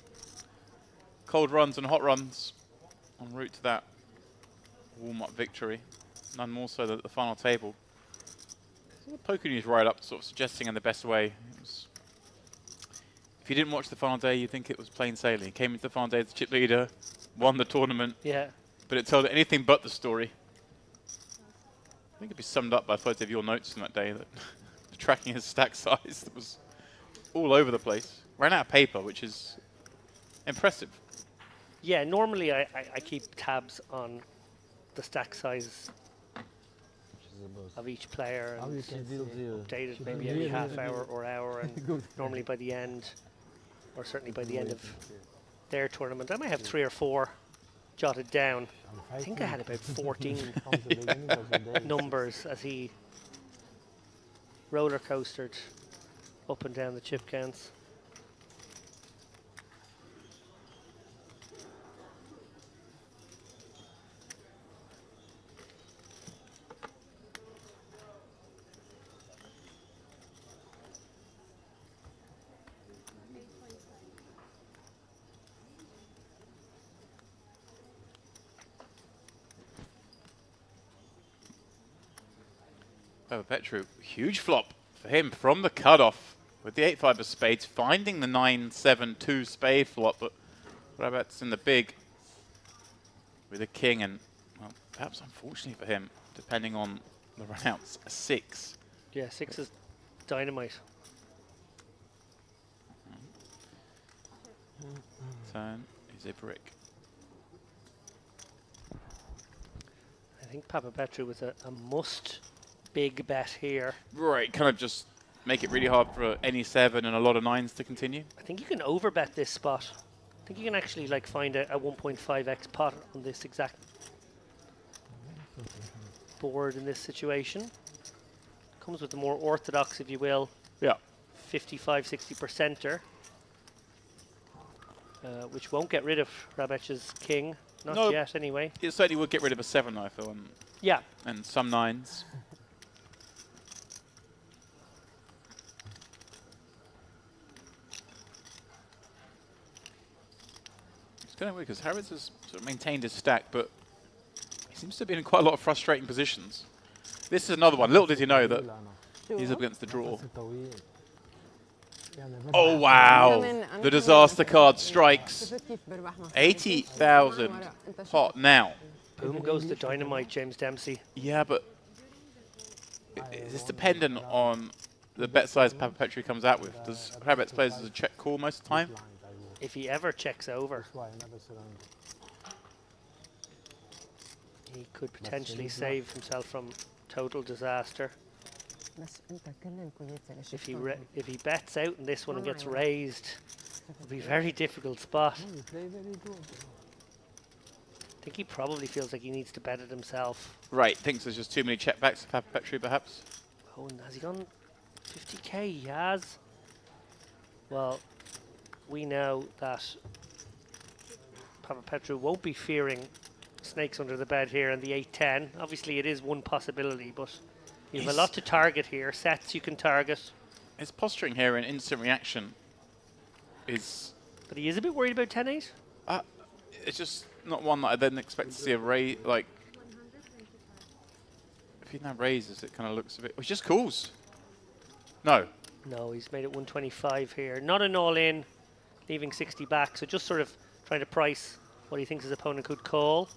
cold runs and hot runs en route to that warm-up victory. None more so than at the final table. So the Poker News write-up sort of suggesting in the best way. It was, if you didn't watch the final day, you'd think it was plain sailing. He came into the final day as the chip leader, won the tournament, Yeah. but it told anything but the story. I think it'd be summed up by a photo of your notes from that day, that tracking his stack size that was all over the place. Ran out of paper, which is impressive. Yeah, normally I keep tabs on the stack size of each player How and you can see update it should maybe be every really, half really hour good. or hour, and Good. normally by the end, or certainly by the end of their tournament. I might have 3 or 4 jotted down. I think I had about 14 numbers as he roller coastered up and down the chip counts. Petru, huge flop for him from the cutoff with the 8-5 of spades, finding the 9-7-2 spade flop, but Rabat's in the big with a king, and well, perhaps unfortunately for him, depending on The run out's a 6. Yeah, 6 is dynamite. Turn is a brick. I think Papa Petru was a must big bet here. Right, kind of just make it really hard for any 7 and a lot of 9s to continue. I think you can overbet this spot. I think you can actually like find a 1.5x pot on this exact board in this situation. Comes with the more orthodox, if you will, Yeah. 55-60%er, which won't get rid of Rabech's king. Not No. yet, anyway. It certainly would get rid of a 7, I feel, Yeah. and some 9s. It's kind of weird because Harrods has sort of maintained his stack, but he seems to have been in quite a lot of frustrating positions. This is another one. Little did he know that he's up against the draw. Oh, wow. The disaster card strikes. 80,000 pot now. Boom goes the dynamite, James Dempsey. Yeah, but is this dependent on the bet size Papa Petru comes out with? Does Krabets plays as a check call most of the time? If he ever checks over, he could potentially save himself from total disaster. If he bets out in this one and gets raised, it'll be a very difficult spot. I think he probably feels like he needs to bet it himself. Right, thinks there's just too many checkbacks to Papa Petru, perhaps. Oh, and has he gone 50k? He has. Well, we know that Papa Petru won't be fearing snakes under the bed here in the 8-10. Obviously, it is one possibility, but you have a lot to target here. Sets you can target. His posturing here in instant reaction is... But he is a bit worried about 10-8. It's just not one that I then expect to see a raise, like... If he now raises, it kind of looks a bit... He just calls. No. No, he's made it 125 here. Not an all-in, leaving 60 back. So just sort of trying to price what he thinks his opponent could call.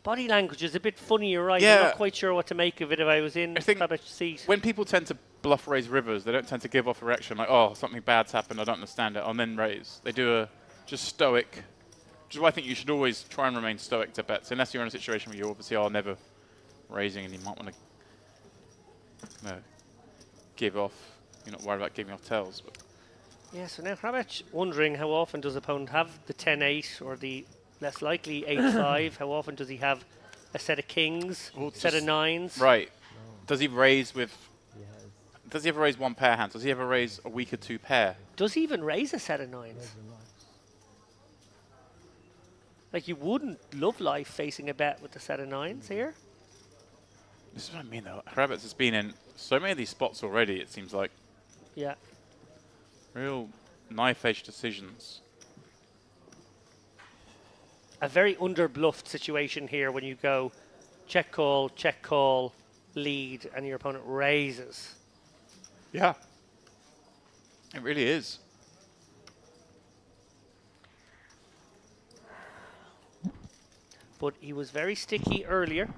Body language is a bit funny, you're right. Yeah. I'm not quite sure what to make of it if I was in Babet's seat. When people tend to bluff raise rivers, they don't tend to give off a reaction like, oh, something bad's happened, I don't understand it, and then raise. They do a just stoic, which is why I think you should always try and remain stoic to bets, unless you're in a situation where you obviously are never raising and you might want to give off, you're not worried about giving off tells. But Yeah, so now Krabach wondering how often does opponent have the 10-8 or the less likely 8-5? How often does he have a set of kings, set of 9s? Right. Does he raise with... Does he ever raise one pair hand? Does he ever raise a weaker 2 pair? Does he even raise a set of 9s? Like, you wouldn't love life facing a bet with the set of 9s here. This is what I mean, though. Krabets has been in so many of these spots already, it seems like. Yeah. Real knife-edge decisions. A very under-bluffed situation here when you go check call, lead, and your opponent raises. Yeah. It really is. But he was very sticky earlier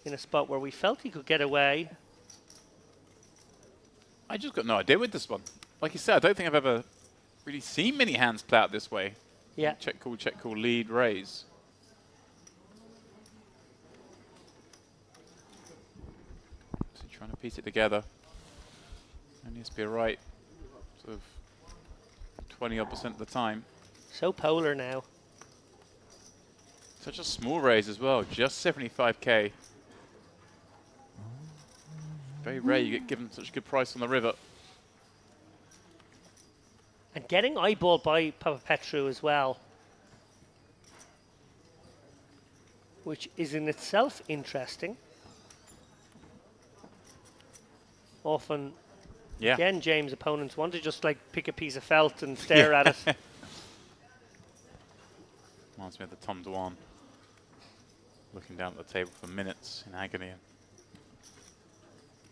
in a spot where we felt he could get away. I just got no idea with this one. Like you said, I don't think I've ever really seen many hands play out this way. Yeah. Check, call, lead, raise. So trying to piece it together. It needs to be right sort of 20-odd% of the time. So polar now. Such a small raise as well, just 75k. Very rare you get given such a good price on the river. And getting eyeballed by Papa Petru as well, which is in itself interesting. Often, again, James, opponents want to just like pick a piece of felt and stare at it. Reminds me of the Tom Dwan looking down at the table for minutes in agony and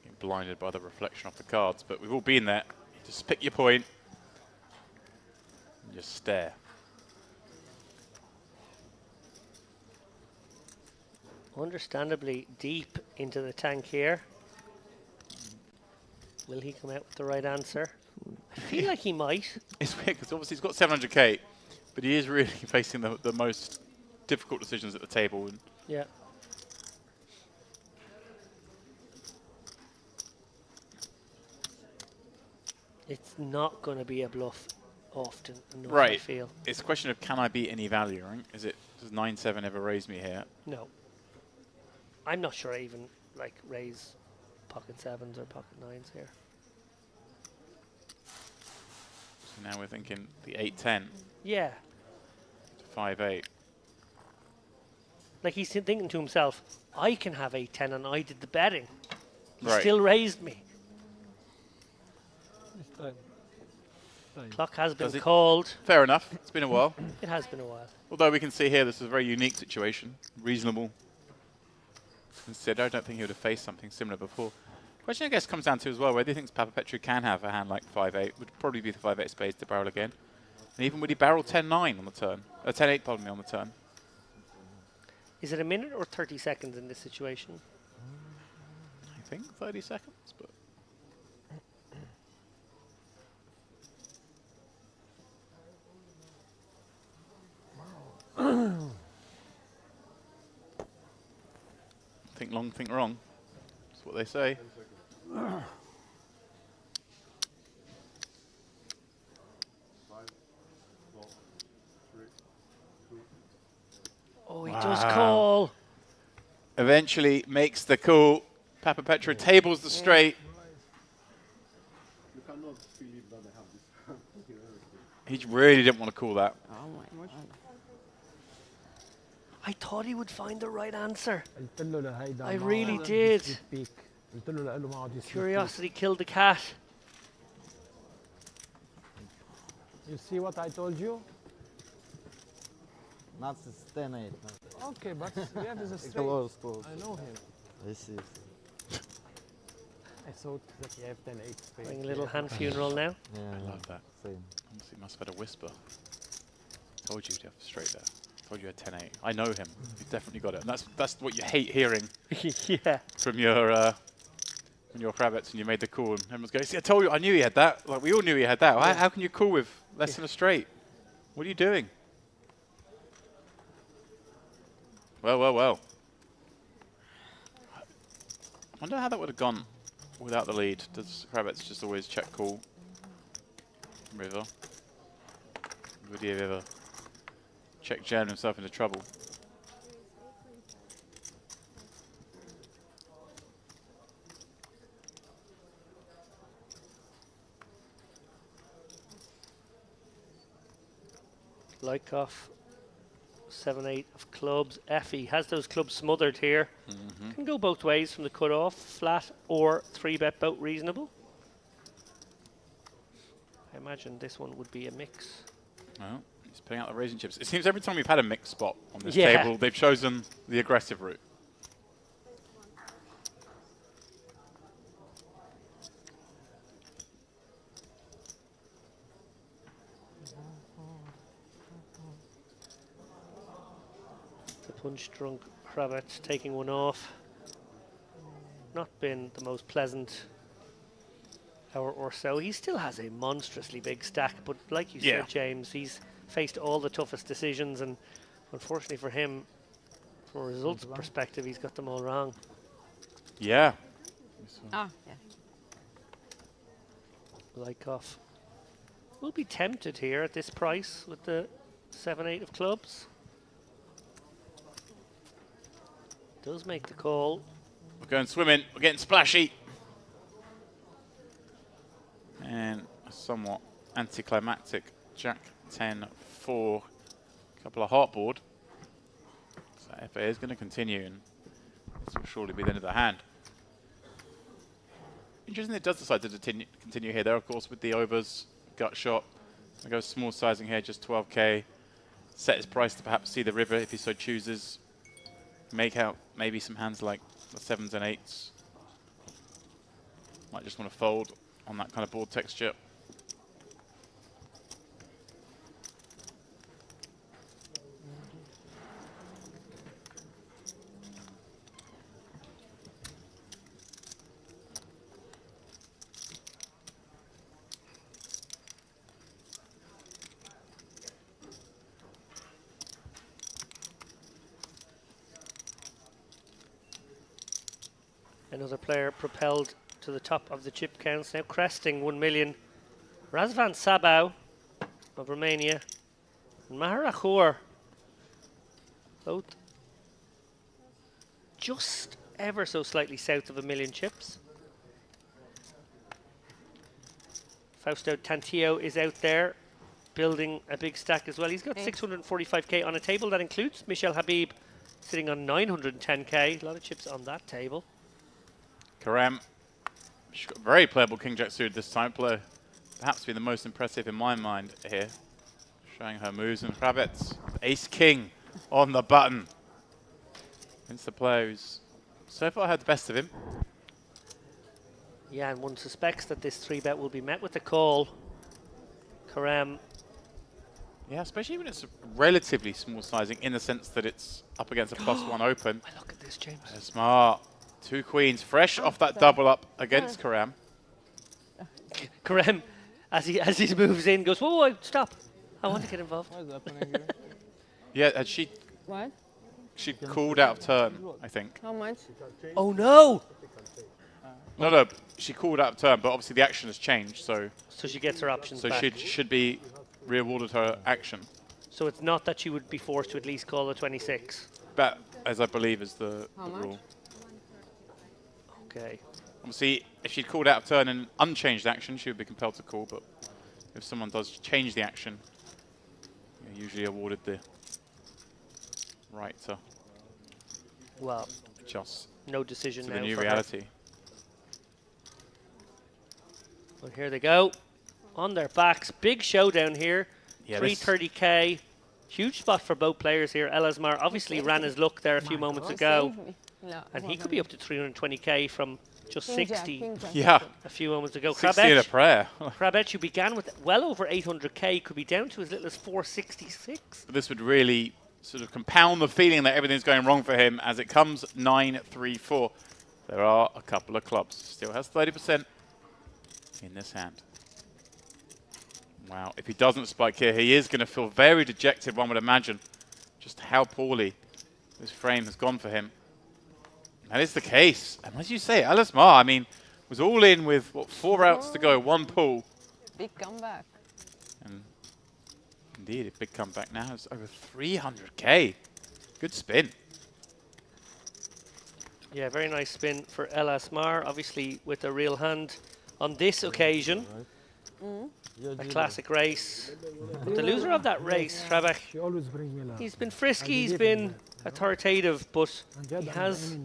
getting blinded by the reflection off the cards. But we've all been there. Just pick your point and just stare. Understandably deep into the tank here. Will he come out with the right answer? I feel like he might. It's weird because obviously he's got 700k, but he is really facing the most difficult decisions at the table. And Yeah. It's not going to be a bluff often enough, I right, feel. it's a question of can I beat any value, right? Does 9-7 ever raise me here? No. I'm not sure I even like raise pocket 7s or pocket 9s here. So now we're thinking the 8-10 Yeah. to 5-8. Like he's thinking to himself, I can have 8-10 and I did the betting. He Right. still raised me. It's time. Time. Clock has been Does it- called. Fair enough. It's been a while. It has been a while. Although we can see here this is a very unique situation. Reasonable. Consider, I don't think he would have faced something similar before. Question I guess comes down to as well, whether he thinks Papa Petru can have a hand like 5-8, would probably be the 5-8 spades to barrel again. And even would he barrel 10-9 on the turn? 10-8, pardon me, on the turn. Is it a minute or 30 seconds in this situation? I think 30 seconds, but... Think long, think wrong. That's what they say. Oh, he does call. Eventually makes the call. Papa Petru tables the straight. You cannot believe that I have this. He really didn't want to call that. Oh my God. I thought he would find the right answer. قلت له لهيدا I ما really عاد did. يسلك بيك. قلت له لقله ما عاد يسلك بيك. Curiosity killed the cat. You see what I told you? Not 10-8. Okay, but we have a straight. Close, close. I know him. I see. I thought that he have 10-8 spades. Playing a little hand funeral now. Yeah, I love that. same. Honestly, must have had a whisper. Told you to have straight there. Told you had 10-8. I know him. He's definitely got it. And that's what you hate hearing Yeah. from your rabbits, and you made the call and everyone's going, see, I told you, I knew he had that. Like, we all knew he had that. How can you call with less than a straight? What are you doing? Well, well, well. I wonder how that would have gone without the lead. Does rabbits just always check call river? Would he have ever check jam himself into trouble? Lykoff, 7-8 of clubs. Effie has those clubs smothered here. Can go both ways from the cutoff, flat or 3-bet both reasonable. I imagine this one would be a mix. Well, he's putting out the raising chips. It seems every time we've had a mixed spot on this Yeah. table, they've chosen the aggressive route. The punch-drunk rabbit taking one off. Not been the most pleasant hour or so. He still has a monstrously big stack, but like you Yeah. said, James, he's faced all the toughest decisions, and unfortunately for him, from a results perspective, he's got them all wrong. Yeah. Ah, yeah. Lykoff will be tempted here at this price with the 7-8 of clubs. Does make the call. We're going swimming. We're getting splashy. And a somewhat anticlimactic Jack 10-4. Couple of heartboard. So if it is going to continue, and this will surely be the end of the hand. Interesting, it does decide to continue here. There, of course, with the overs, gut shot. I go small sizing here, just 12k. Set his price to perhaps see the river if he so chooses. Make out maybe some hands like the 7s and 8s. Might just want to fold on that kind of board texture. Another player propelled to the top of the chip counts, now cresting 1 million. Razvan Sabau of Romania and Mahar Achour, both just ever so slightly south of 1 million chips. Fausto Tantillo is out there building a big stack as well. He's got 645k on a table that includes Michel Habib sitting on 910k. A lot of chips on that table. Karam, she's got very playable King Jack suited this time. Perhaps been the most impressive in my mind here. Showing her moves and Kravets. Ace King on the button. Against the player who's so far had the best of him. Yeah, and one suspects that this 3-bet will be met with a call. Karam. Yeah, especially when it's relatively small sizing in the sense that it's up against a +1 open. Look at this, James. Smart. 2 queens, fresh off that double up against Karam. Karam, as he moves in, goes, whoa, whoa, stop. I want to get involved. What is happening here? Yeah, had she What? called out of turn, I think. How much? Oh, no. No, she called out of turn, but obviously the action has changed, so she gets her options so back. she should be rewarded her action. So it's not that she would be forced to at least call a 26. But as I believe is the How much? rule. Okay. Obviously, if she'd called out of turn in unchanged action, she would be compelled to call, but if someone does change the action, you're usually awarded the right to Well, adjust no decision to now the new for her. reality. Well, here they go. On their backs. Big showdown here. Yeah, 330k. Huge spot for both players here. Elasmar obviously ran his luck there a few moments ago. And he could be up to 320k from just 60 Yeah, a few moments ago. 60 in a prayer. Krabetch, who began with well over 800k, could be down to as little as 466. This would really sort of compound the feeling that everything's going wrong for him as it comes 9-3-4. There are a couple of clubs. Still has 30% in this hand. Wow, if he doesn't spike here, he is going to feel very dejected, one would imagine, just how poorly this frame has gone for him. That is the case. And as you say, Elasmar, I mean, was all in with, what, 4 routes to go, 1 pull. Big comeback. And indeed, a big comeback now. It's over 300k. Good spin. Yeah, very nice spin for Elasmar, obviously with a real hand on this occasion. A classic race. But the loser of that race, Krabek, She always brings me luck. he's been frisky, he's been authoritative, but he has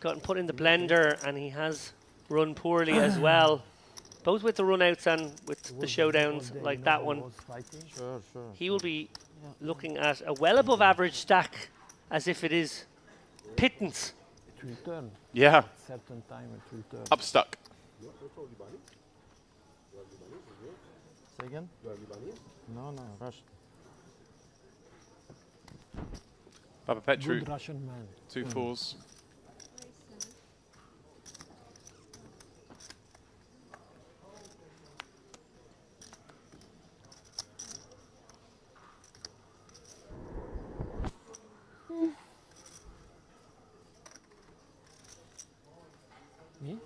gotten put in the blender and he has run poorly as well. Both with the run-outs and with the showdowns like that one. Sure, sure. He will be looking at a well above average stack as if it is pittance. It will turn. Yeah, Certain time it will turn. up stuck. Say again? No, Rush. Baba Petru, Good Russian man. 2 4s. Me?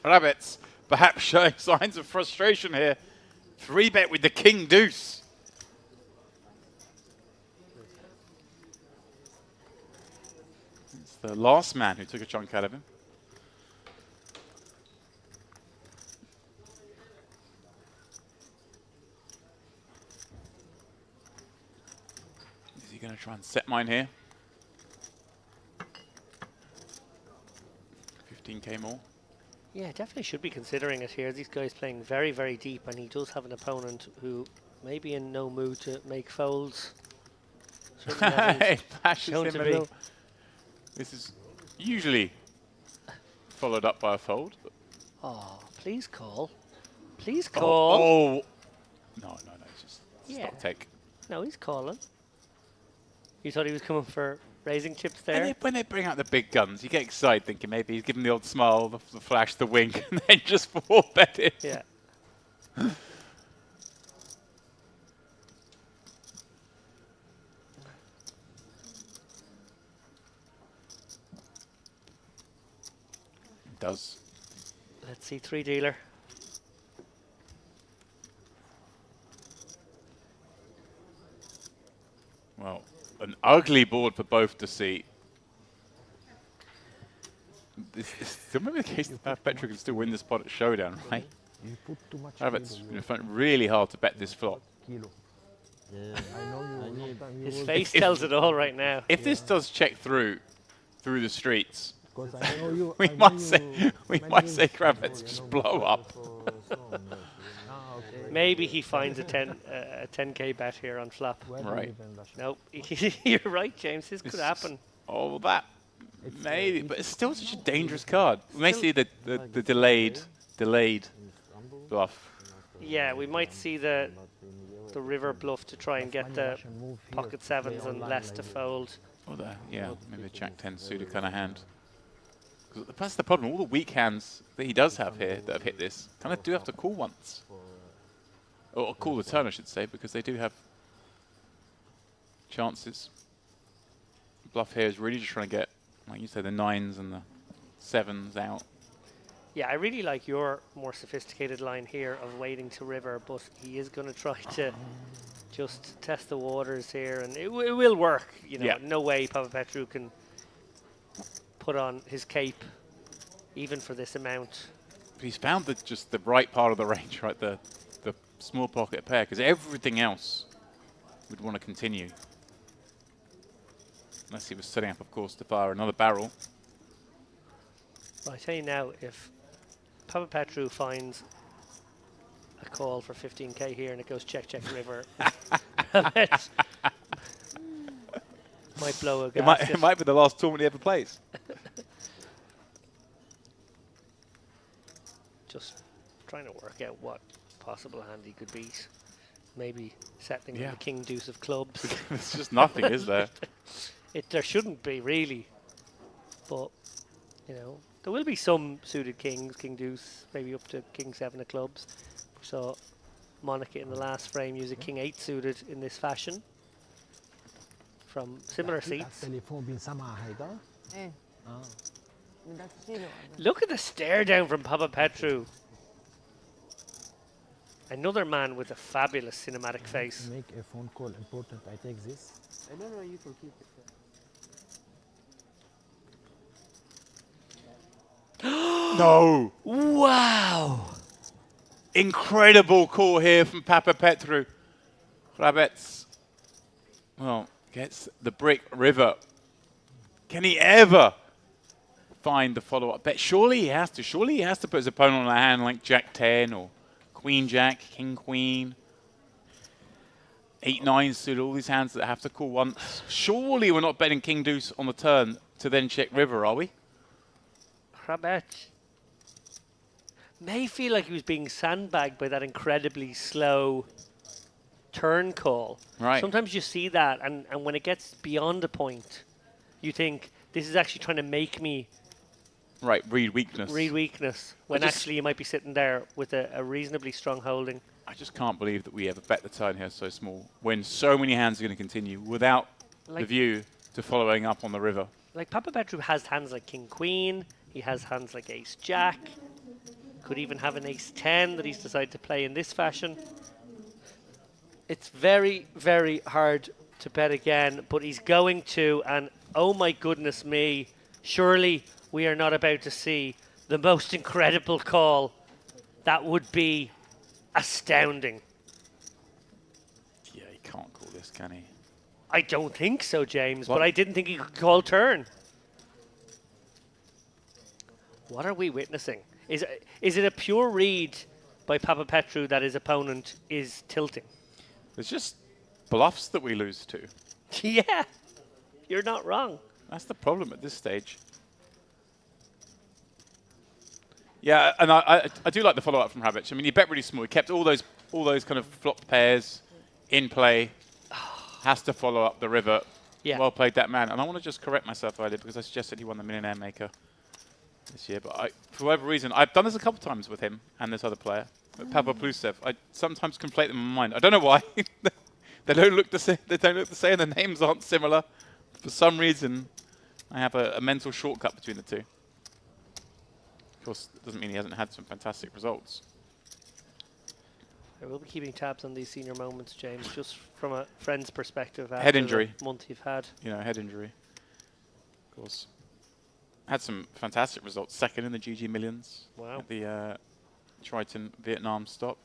Rabbits, perhaps showing signs of frustration here. 3-bet with the King Deuce. It's the last man who took a chunk out of him. Is he going to try and set mine here? 15k more. Yeah, definitely should be considering it here. These guys playing very, very deep, and he does have an opponent who may be in no mood to make folds. Certainly hasn't Bashes shown him to a be. little. This is usually followed up by a fold. But Oh, please call. Please oh, call. oh. No, it's just Yeah. stock take. No, he's calling. You thought he was coming for raising chips And there? when they bring out the big guns, you get excited thinking maybe he's giving the old smile, the flash, the wink, and then just 4-bet it. Yeah. does. Let's see, 3-dealer. Well, an ugly board for both to see. Still maybe the case that Petra can still win this pot at Showdown, right? You put too much It's kilo, really hard to bet this flop. kilo. Yeah, I know you. Long time you His was- face tells it all right now. If this does check through the streets, Because I know you. we I know might you say we many might say years Kravets before, just you know, blow before- up. before snow, no. Ah, okay. Maybe he finds a 10k bet here on flop. Where do you Right. live in Russia? Nope, you're right, James. This could This- happen. Oh, that It's, maybe, it- but it's still such a dangerous card. We may Still- see the delayed in Istanbul, bluff. Yeah, we might see the river bluff to try and get the Russian move here, pocket play sevens and online less like to this. fold. Or yeah, maybe a Jack 10 suited kind of hand. 'Cause that's the problem. All the weak hands that he does have here that have hit this kind of do have to call once. Or call the turn, I should say, because they do have chances. Bluff here is really just trying to get, like you say, the 9s and the 7s out. Yeah, I really like your more sophisticated line here of waiting to river, but he is going to try to just test the waters here, and it will work. You know, Yeah. no way Papa Petru can put on his cape, even for this amount. But he's found just the right part of the range, right? The small pocket pair, because everything else would want to continue. Unless he was setting up, of course, to fire another barrel. Well, I tell you now, if Papa Petru finds a call for 15k here and it goes check, check, river, it might blow a It gasket. might be the last tournament he ever plays. Just trying to work out what possible hand he could beat. Maybe settling Yeah. the king deuce of clubs. There's just nothing, is there? There shouldn't be really, but you know there will be some suited kings, king deuce, maybe up to king 7 of clubs. So Monica in the last frame use a king 8 suited in this fashion from similar seats. التليفون بينسمع هيدا؟ ايه بدك تشيله. Look at the stare down from Papa Petru. Another man with a fabulous cinematic face. Make a phone call important. I take this. I don't know, you can keep it. No! Wow! Incredible call here from Papa Petru. Kravets, well, gets the brick river. Can he ever find the follow-up bet? Surely he has to. Surely he has to put his opponent on a hand like Jack 10 or Queen Jack, King Queen. 8-9 suited, all these hands that have to call once. Surely we're not betting King Deuce on the turn to then check river, are we? Krabet may feel like he was being sandbagged by that incredibly slow turn call. Right. Sometimes you see that, and when it gets beyond a point, you think, this is actually trying to make me Right, read weakness. read weakness, when just- actually you might be sitting there with a reasonably strong holding. I just can't believe that we ever bet the turn here so small when so many hands are going to continue without the Like- view to following up on the river. Like Papa Petru has hands like King Queen, he has hands like Ace Jack, could even have an Ace 10 that he's decided to play in this fashion. It's very, very hard to bet again, but he's going to, and oh my goodness me, surely we are not about to see the most incredible call. That would be astounding. Yeah, he can't call this, can he? I don't think so, James, What? but I didn't think he could call turn. What are we witnessing? Is it a pure read by Papa Petru that his opponent is tilting? There's just bluffs that we lose to. Yeah, you're not wrong. That's the problem at this stage. Yeah, and I do like the follow-up from Habich. I mean, he bet really small. He kept all those kind of flop pairs in play. Has to follow up the river. Yeah. Well played, that man. And I want to just correct myself earlier because I suggested he won the Millionaire Maker this year. But for whatever reason, I've done this a couple times with him and this other player, Pavel Plusev. I sometimes conflate them in my mind. I don't know why. They don't look the same. They don't look the same. The names aren't similar. For some reason, I have a mental shortcut between the two. course, it doesn't mean he hasn't had some fantastic results. I will be keeping tabs on these senior moments, James, just from a friend's perspective. Head after injury. the month you've had. You know, head injury. Of course. Had some fantastic results. Second in the GG Millions. Wow. At the Triton Vietnam stop.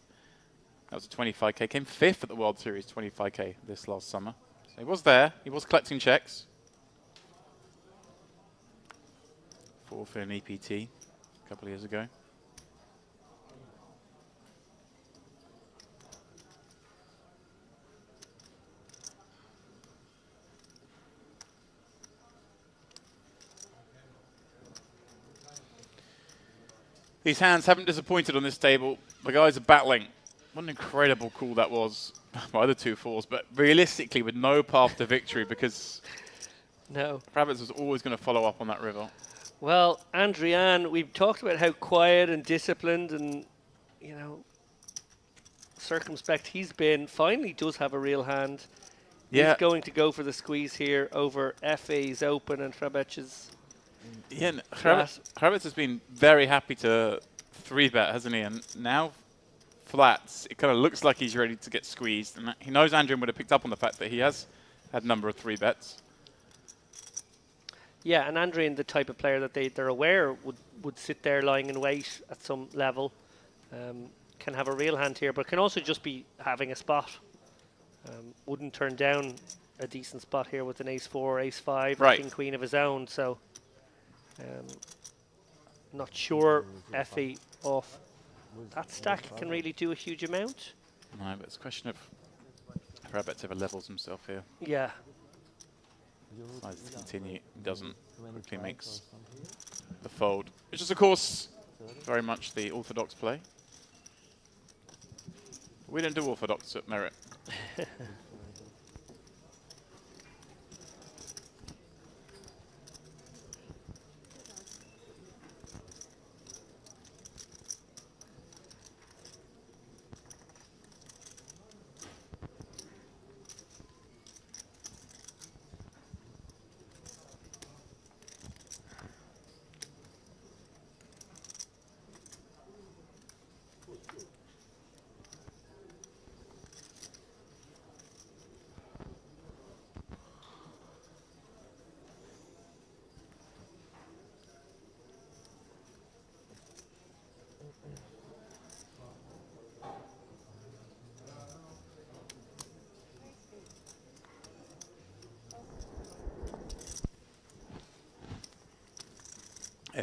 That was a 25k. Came 5th at the World Series 25k this last summer. So he was there. He was collecting checks. 4th in EPT a couple of years ago. These hands haven't disappointed on this table. The guys are battling. What an incredible call that was by the 2-4s, but realistically with no path to victory because No. Rabbits was always going to follow up on that river. Well, Andrian, we've talked about how quiet and disciplined and, you know, circumspect he's been. Finally does have a real hand. Yeah. He's going to go for the squeeze here over FA's Open and Hrabet's. Yeah, Rabbits has been very happy to 3-bet, hasn't he? And now flats, it kind of looks like he's ready to get squeezed. And he knows Andrian would have picked up on the fact that he has had a number of 3-bets. Yeah, and Andrian, the type of player that they're aware would sit there lying in wait at some level, can have a real hand here, but can also just be having a spot. Wouldn't turn down a decent spot here with an ace-4, ace-5, Right. king queen of his own. So, not sure FE off that stack can really do a huge amount. No, but it's a question of if Rabbits ever levels himself here. Yeah. Decides to continue, doesn't, quickly makes the fold. Which is, of course, very much the orthodox play. We don't do orthodox at Merit.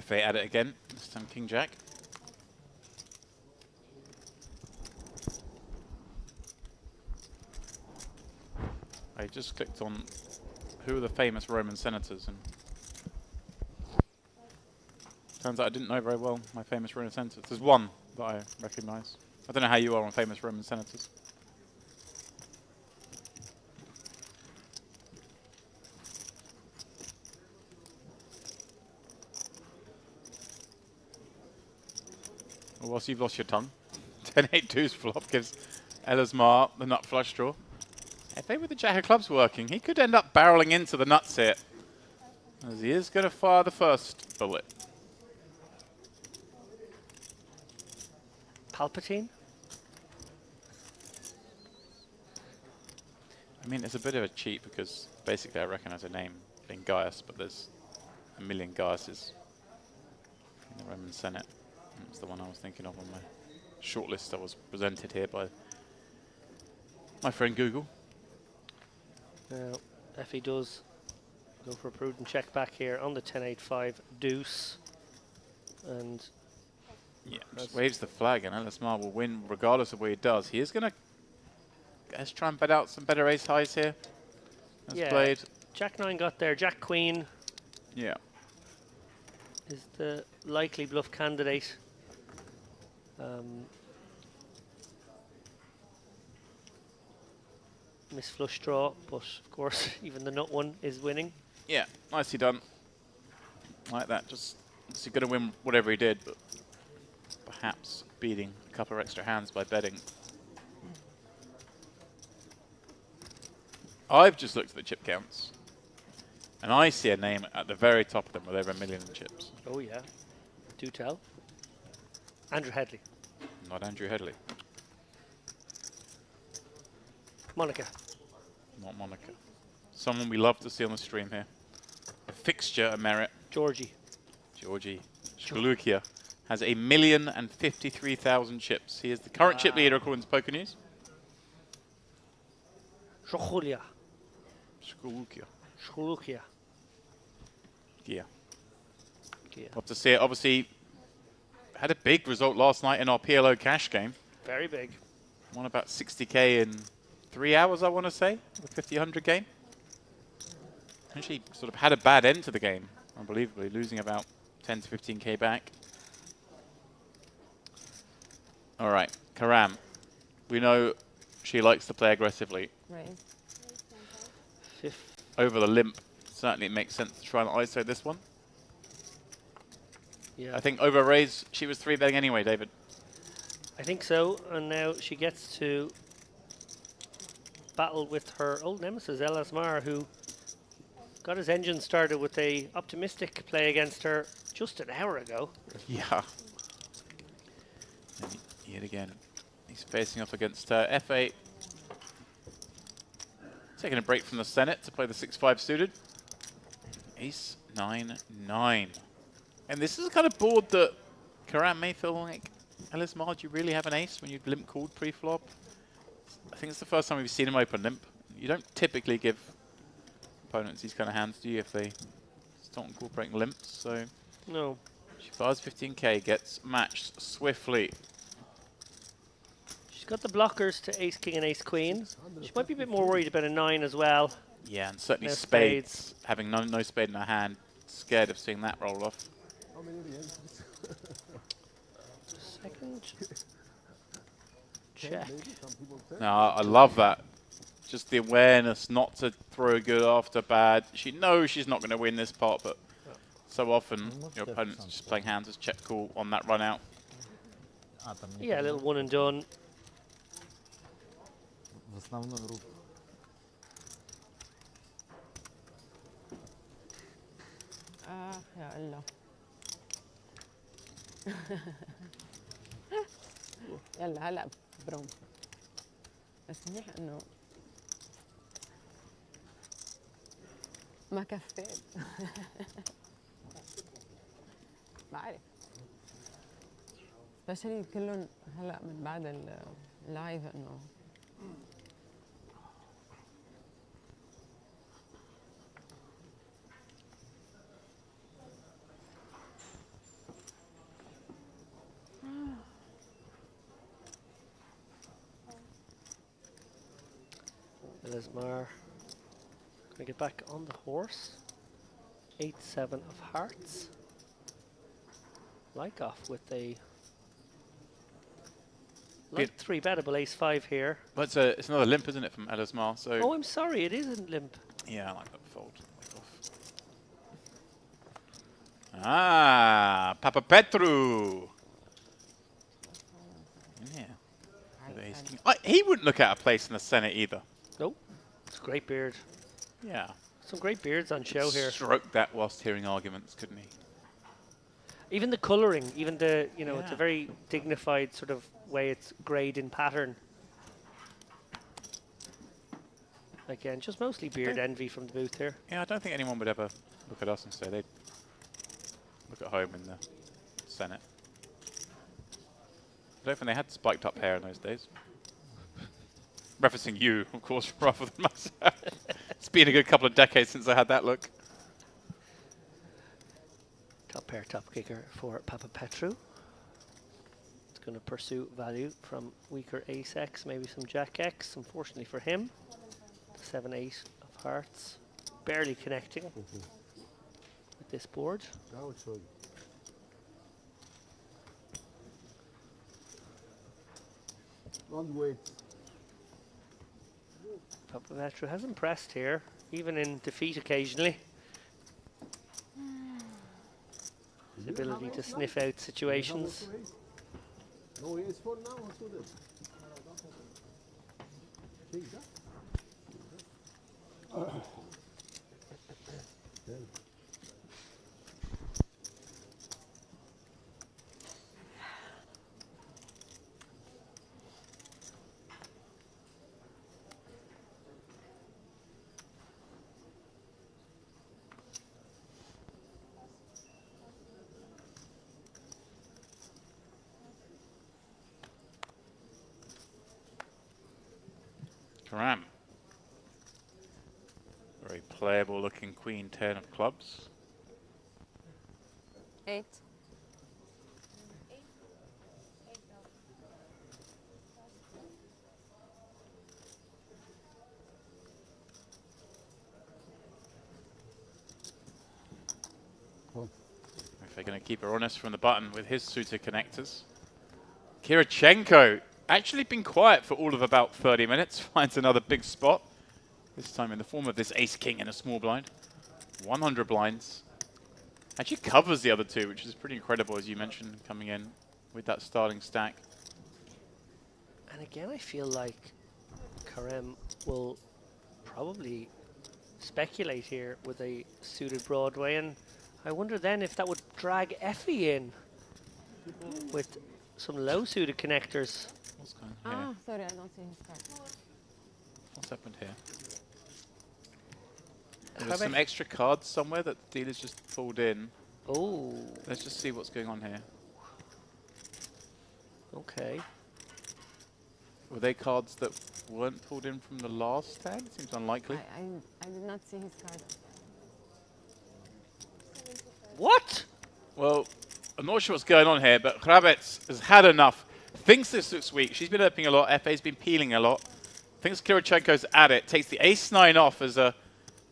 FA at it again, this time King Jack. I just clicked on who are the famous Roman senators, and turns out I didn't know very well my famous Roman senators. There's one that I recognise. I don't know how you are on famous Roman senators. Well, whilst you've lost your tongue, 10-8-2's flop gives Elismar the nut flush draw. If they with the jack of clubs working, he could end up barreling into the nuts here, as he is going to fire the first bullet. Palpatine? I mean, it's a bit of a cheat because basically I recognise a name being Gaius, but there's a million Gaiuses in the Roman Senate. That's the one I was thinking of on my shortlist that was presented here by my friend Google. Now, FE does go for a prudent check back here on the 10-8-5 deuce. And yeah, just waves the flag, and Elismar will win regardless of what he does. He is going to, let's try and bet out some better ace highs here. That's yeah, played. Jack 9 got there. Jack Queen Yeah. is the likely bluff candidate. Miss flush draw, but of course even the nut one is winning. Yeah, nicely done. Like that, just obviously going to win whatever he did, but perhaps beating a couple of extra hands by betting. I've just looked at the chip counts, and I see a name at the very top of them with over 1 million chips. Oh yeah, do tell. Andrew Headley. Not Andrew Headley. Monica. Not Monica. Someone we love to see on the stream here. A fixture, a merit. Georgie. Georgie Shkolukia has 1,053,000 chips. He is the current chip leader according to Poker News. Shkolukia. Shkolukia. Shkolukia. Yeah. Yeah. Love to see it. Obviously, had a big result last night in our PLO cash game. Very big. Won about 60k in 3 hours, I want to say, the 50-100 game. Actually, sort of had a bad end to the game, unbelievably, losing about 10 to 15k back. All right, Karam. We know she likes to play aggressively. Right. Fifth. Over the limp, certainly it makes sense to try and ISO this one. Yeah. I think over raise, she was 3-betting anyway, David. I think so, and now she gets to battle with her old nemesis, El Asmar, who got his engine started with a optimistic play against her just an hour ago. Yeah. And yet again, he's facing off against F8. Taking a break from the Senate to play the 6-5 suited. Ace 9-9. And this is the kind of board that Karam may feel like, Elismar, do you really have an ace when you limp called pre-flop? I think it's the first time we've seen him open limp. You don't typically give opponents these kind of hands, do you, if they start incorporating limps? So No. she fires 15k, gets matched swiftly. She's got the blockers to ace king and ace queen. She might be a bit more worried about a 9 as well. Yeah, and certainly No spades. Having no spade in her hand, scared of seeing that roll off. Second. Check. No, I love that. Just the awareness not to throw good after bad. She knows she's not going to win this pot, but so often your opponent's just playing hands as check call on that run out. Yeah, a little one and done. يا الله. يلا هلا برون. بس منيح انه ما كفيت. بعرف. سبيشلي كلهم هلا من بعد اللايف انه Elismar gonna get back on the horse. 8-7 of hearts. Like off with a light 3-bettable ace-5 here. But it's another limp, isn't it, from Elismar? So Oh, I'm sorry, it isn't limp. yeah, I like that fold. Ah, Papa Petru. Yeah. He wouldn't look at a place in the Senate either. Nope. It's a great beard. Yeah. Some great beards on show here. Stroke that whilst hearing arguments, couldn't he? Even the colouring, even the, you know, it's a Yeah. very dignified sort of way it's greyed in pattern. Again, just mostly beard envy from the booth here. Yeah, I don't think anyone would ever look at us and say they'd look at home in the Senate. I don't think they had spiked up hair in those days. Referencing you, of course, rather than myself. It's been a good couple of decades since I had that look. Top pair, top kicker for Papa Petru. It's going to pursue value from weaker ace X, maybe some jack X. Unfortunately for him, 7-8 of hearts, barely connecting with this board. Don't wait. Papa Petru has impressed here, even in defeat occasionally. His ability to sniff out situations. No, it's for now. Let's do this. Karam. Very playable looking queen 10 of clubs. 8. If they're going to keep her honest from the button with his suited connectors. Kirichenko, actually been quiet for all of about 30 minutes, finds another big spot. This time in the form of this ace-king in a small blind. 100 blinds. Actually covers the other two, which is pretty incredible, as you mentioned, coming in with that starting stack. And again, I feel like Karam will probably speculate here with a suited Broadway, and I wonder then if that would drag Effie in with some low suited connectors. What's going on here? Ah, sorry, I don't see his card. What's happened here? There's some extra cards somewhere that the dealer's just pulled in. Oh. Let's just see what's going on here. Okay. Were they cards that weren't pulled in from the last hand? It seems unlikely. I did not see his card. What? Well, I'm not sure what's going on here, but Hrabets has had enough. Thinks this looks weak. She's been opening a lot. FA's been peeling a lot. Thinks Kirichenko's at it. Takes the ace-9 off as a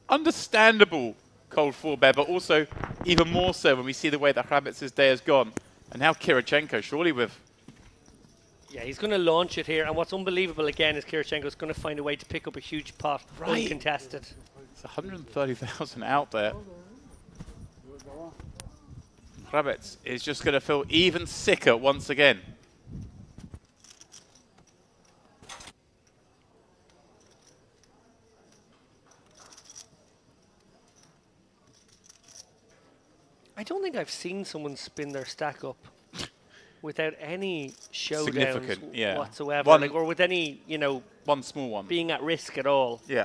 understandable cold 4-bet, but also even more so when we see the way that Hrabets' day has gone. And now Kirichenko, surely with... Yeah, he's going to launch it here, and what's unbelievable again is Kirichenko's going to find a way to pick up a huge pot, uncontested. It's 130,000 out there. Hrabets is just going to feel even sicker once again. I don't think I've seen someone spin their stack up without any showdowns Significant, whatsoever, one, like, or with any, you know, one small one being at risk at all. Yeah.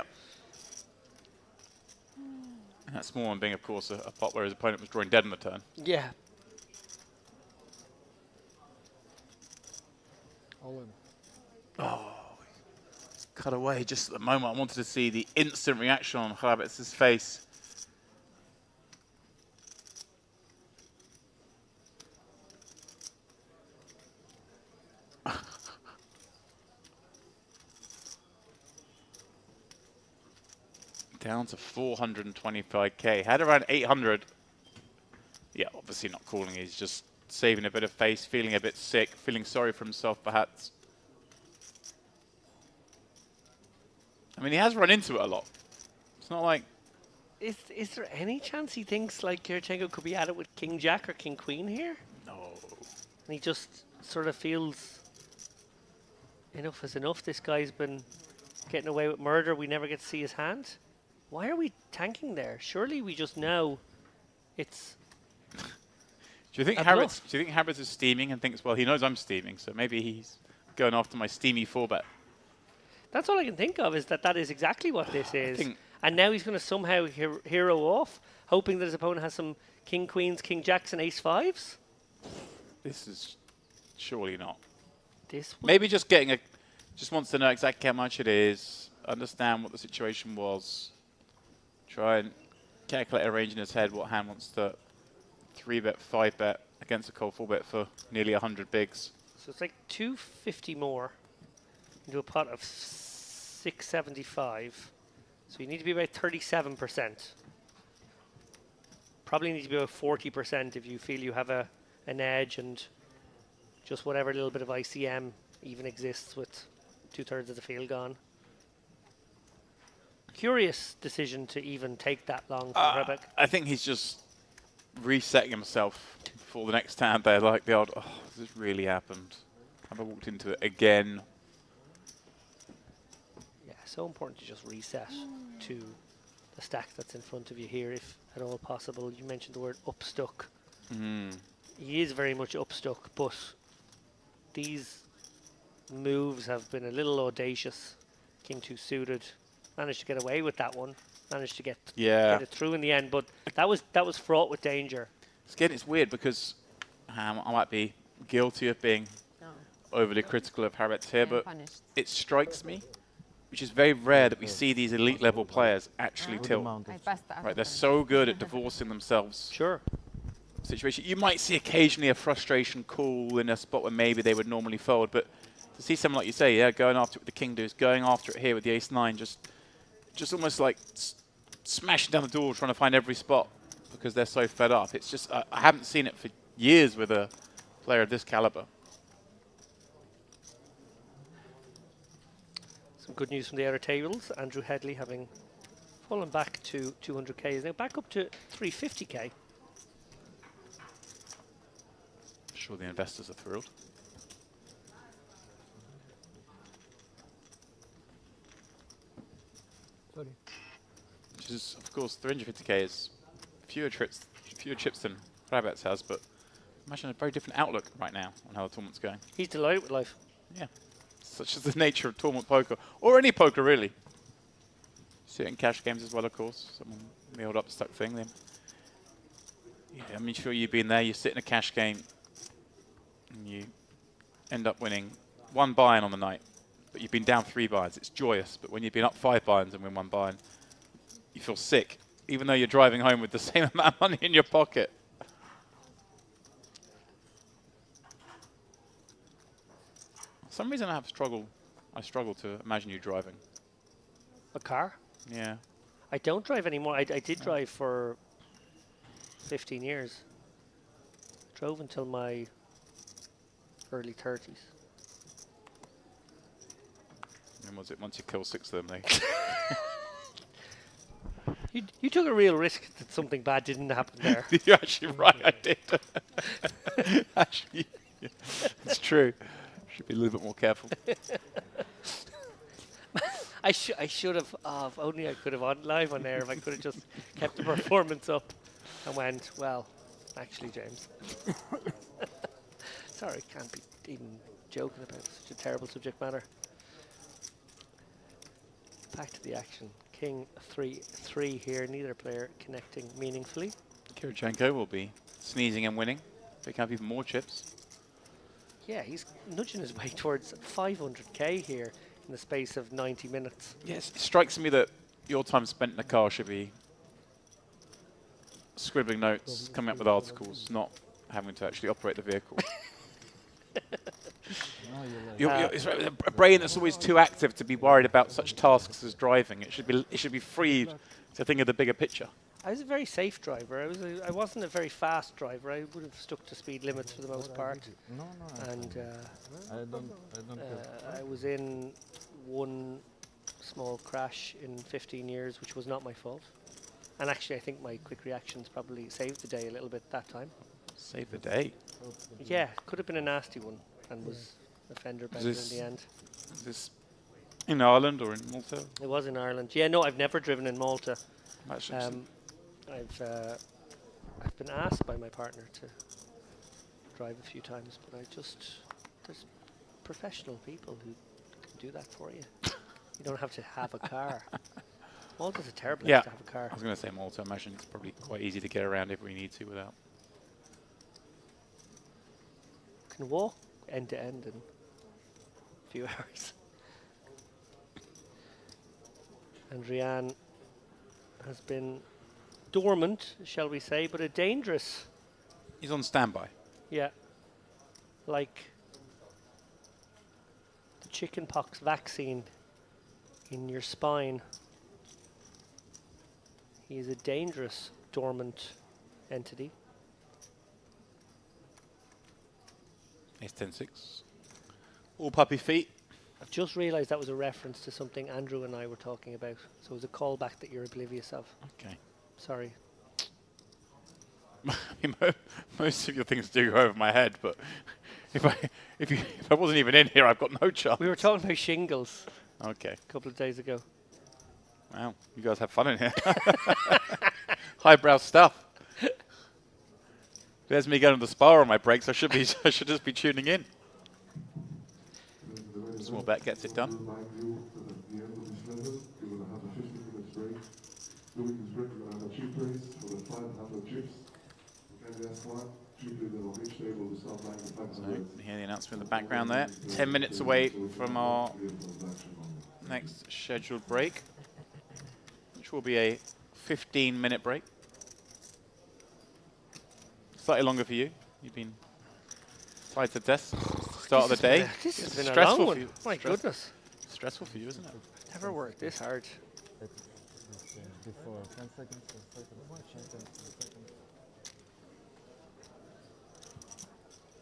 And that small one being, of course, a pot where his opponent was drawing dead on the turn. Yeah. Oh, cut away just at the moment. I wanted to see the instant reaction on Hrabets' face. Down to 425k. Had around 800. Yeah, obviously not calling. He's just saving a bit of face, feeling a bit sick, feeling sorry for himself perhaps. I mean, he has run into it a lot. It's not like... Is there any chance he thinks like Kirichenko could be at it with King Jack or King Queen here? No. And he just sort of feels enough is enough. This guy's been getting away with murder. We never get to see his hand. Why are we tanking there? Surely we just know it's... Do you think Harrods is steaming and thinks, well, he knows I'm steaming, so maybe he's going after my steamy 4-bet? That's all I can think of, is that is exactly what this is. And now he's going to somehow hero off, hoping that his opponent has some King Queens, King Jacks, and Ace 5s? This is surely not. This maybe just getting just wants to know exactly how much it is, understand what the situation was, try and calculate a range in his head what hand wants to 3-bet, 5-bet against a cold 4-bet for nearly 100 bigs. So it's like 250 more into a pot of 675. So you need to be about 37%. Probably need to be about 40% if you feel you have an edge, and just whatever little bit of ICM even exists with 2/3 of the field gone. Curious decision to even take that long from Rebek. I think he's just resetting himself for the next hand there, like the old, oh, this really happened. Have I walked into it again? Yeah, so important to just reset to the stack that's in front of you here, if at all possible. You mentioned the word upstuck. He is very much upstuck, but these moves have been a little audacious. King 2 suited, managed to get away with that one, managed to get it through in the end, but that was fraught with danger. Again, it's weird because I might be guilty of being overly critical of Harrods here, but it strikes me which is very rare that we see these elite level players actually tilt. I passed that. Right, they're so good at divorcing themselves. Sure. Situation. You might see occasionally a frustration call in a spot where maybe they would normally fold, but to see someone like you say, yeah, going after it with the king deuce, going after it here with the ace-9, just almost like smashing down the door trying to find every spot because they're so fed up. It's just, I haven't seen it for years with a player of this caliber. Some good news from the outer tables. Andrew Headley having fallen back to 200k is now back up to 350k. I'm sure the investors are thrilled. Sorry. Which is, of course, 350k is fewer chips than Rabbits has, but imagine a very different outlook right now on how the tournament's going. He's delighted with life. Yeah, such is the nature of tournament poker, or any poker really. See it in cash games as well, of course. Someone the old upstuck thing. Then, yeah, I mean, sure, you've been there. You sit in a cash game, and you end up winning 1 buy-in on the night, but you've been down 3 buy-ins. It's joyous, but when you've been up 5 buy-ins and win 1 buy-in, you feel sick, even though you're driving home with the same amount of money in your pocket. For some reason I struggle to imagine you driving. A car? Yeah. I don't drive anymore. I did drive for 15 years. Drove until my early 30s. And was it once you kill 6 of them, You took a real risk that something bad didn't happen there. You're actually right, I did. Actually, yeah, it's true. Should be a little bit more careful. I should have. If only I could have on live on air. If I could have just kept the performance up and went, well, actually, James. Sorry, can't be even joking about such a terrible subject matter. Back to the action. King 3-3 here. Neither player connecting meaningfully. Kirichenko will be sneezing and winning. Picking up even more chips. Yeah, he's nudging his way towards 500k here in the space of 90 minutes. Yes, it strikes me that your time spent in the car should be scribbling notes, coming up with articles, not having to actually operate the vehicle. It's a brain that's always too active to be worried about such tasks as driving. It should be freed to think of the bigger picture. I was a very safe driver. I wasn't a very fast driver. I would have stuck to speed limits for the most part. And I was in one small crash in 15 years, which was not my fault. And actually, I think my quick reactions probably saved the day a little bit that time. Saved the day? Yeah, could have been a nasty one and was a fender bender in the end. Is this in Ireland or in Malta? It was in Ireland. Yeah, no, I've never driven in Malta. I've been asked by my partner to drive a few times, but there's professional people who can do that for you. You don't have to have a car. Malta's a terrible place to have a car. I was going to say Malta. I imagine it's probably quite easy to get around if we need to without. Can walk end to end in a few hours. And Rianne has been dormant, shall we say, but a dangerous. He's on standby. Yeah. Like the chickenpox vaccine in your spine. He is a dangerous dormant entity. Ace 10-6. All puppy feet. I've just realised that was a reference to something Andrew and I were talking about. So it was a callback that you're oblivious of. Okay. Sorry. I mean, most of your things do go over my head, but if I wasn't even in here, I've got no chance. We were talking about shingles. Okay. A couple of days ago. Wow, you guys have fun in here. Highbrow stuff. There's me going to the spa on my breaks. I should just be tuning in. Small bet gets it done. So, you hear the announcement in the background there. 10 minutes away from our next scheduled break, which will be a 15-minute break. Slightly longer for you. You've been tied to desk start of the day. This has been a Stressful long for one. you. My goodness. Stressful for you, isn't it? Never worked this hard. Before 10 seconds, 10 seconds.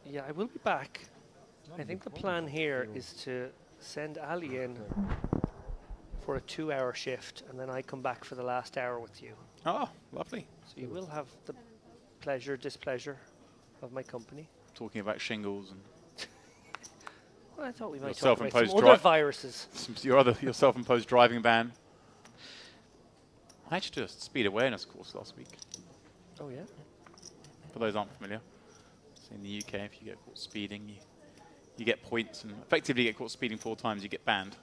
Yeah, I will be back. I think the plan here is to send Ali in for a 2-hour shift, and then I come back for the last hour with you. Oh, lovely. So you will have the pleasure, displeasure of my company. Talking about shingles and Well, I thought we Your might talk about some self-imposed other viruses. your self-imposed driving ban. I actually did a speed awareness course last week. Oh yeah. For those aren't familiar, so in the UK, if you get caught speeding, you get points, and effectively you get caught speeding 4 times, you get banned.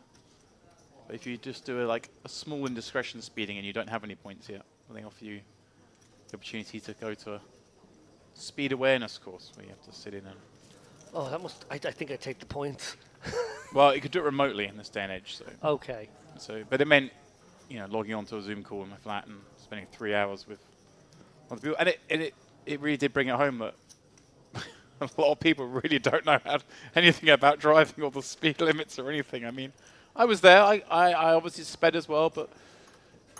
But if you just do a small indiscretion speeding and you don't have any points yet, they offer you the opportunity to go to a speed awareness course where you have to sit in and. Oh, that must. I think I'd take the points. Well, you could do it remotely in this day and age. So. Okay. So, but it meant, logging onto a Zoom call in my flat and spending 3 hours with other people, and it really did bring it home that a lot of people really don't know anything about driving or the speed limits or anything. I mean, I was there. I obviously sped as well, but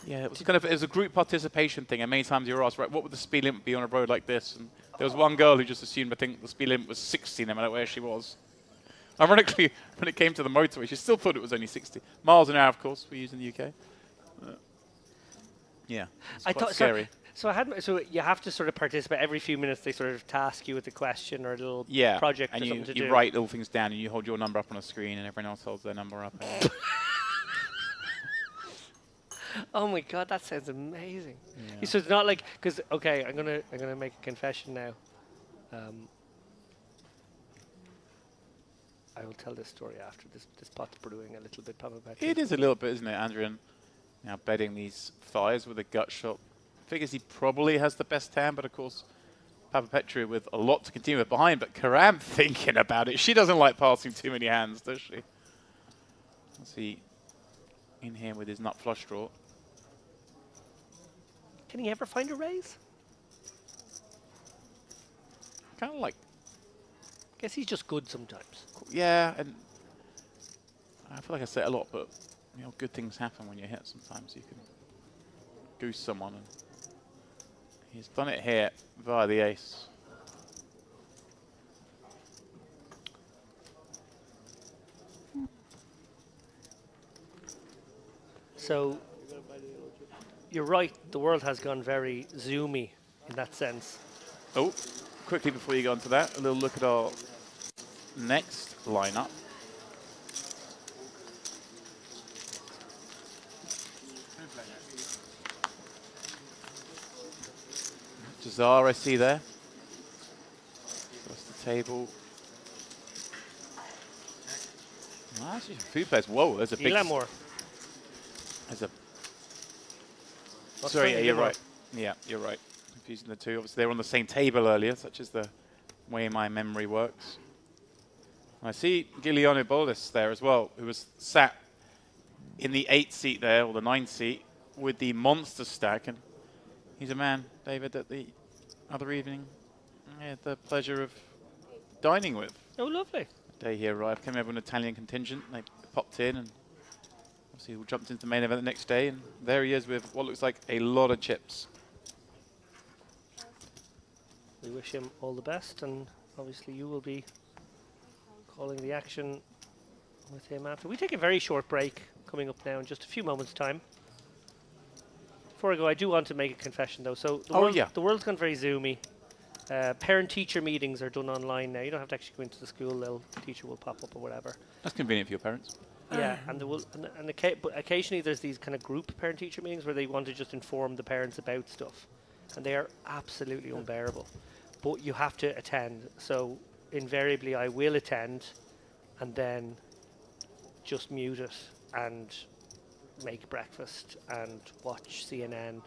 yeah, it was a group participation thing. And many times you were asked, right, what would the speed limit be on a road like this? And there was one girl who just assumed, I think, the speed limit was 60, no matter where she was. Ironically, when it came to the motorway, she still thought it was only 60 miles an hour. Of course, we use in the UK. Yeah, it's quite scary. So you have to sort of participate every few minutes. They sort of task you with a question or a little project and or something to do. you write little things down and you hold your number up on a screen and everyone else holds their number up. Oh my god, that sounds amazing. Yeah. So it's not like because okay, I'm gonna make a confession now. I will tell this story after this pot's brewing a little bit, Papa Patrick. It is a little bit, isn't it, Andrian? Now betting these thighs with a gut shot. Figures he probably has the best hand, but of course, Papa Petru with a lot to continue with behind. But Karam thinking about it. She doesn't like passing too many hands, does she? Let's see. In here with his nut flush draw. Can he ever find a raise? Kind of like. Guess he's just good sometimes. Yeah, and I feel like I say it a lot, but good things happen when you hit. Sometimes you can goose someone, and he's done it here via the ace. So you're right. The world has gone very zoomy in that sense. Oh, quickly before you go on to that, a little look at our next lineup. Jazar, I see there. Across the table. Oh, actually, food players. Whoa, there's a big. Elamore. There's a. What's Sorry, wrong yeah, with you're Elamore? right. Yeah, you're right. Confusing the two. Obviously, they were on the same table earlier, such as the way my memory works. I see Giuliano Bolis there as well, who was sat in the 8th seat there, or the 9th seat, with the monster stack. And he's a man, David, that the other evening I had the pleasure of dining with. Oh, lovely. The day he arrived, came over an Italian contingent. They popped in and obviously we jumped into the main event the next day. And there he is with what looks like a lot of chips. We wish him all the best, and obviously you will be calling the action with him after. We take a very short break coming up now in just a few moments' time. Before I go, I do want to make a confession though. So the world's gone very zoomy. Parent-teacher meetings are done online now. You don't have to actually go into the school. The teacher will pop up or whatever. That's convenient for your parents. Yeah, and there will, but occasionally there's these kind of group parent-teacher meetings where they want to just inform the parents about stuff, and they are absolutely unbearable. But you have to attend. So invariably, I will attend, and then just mute it and make breakfast and watch CNN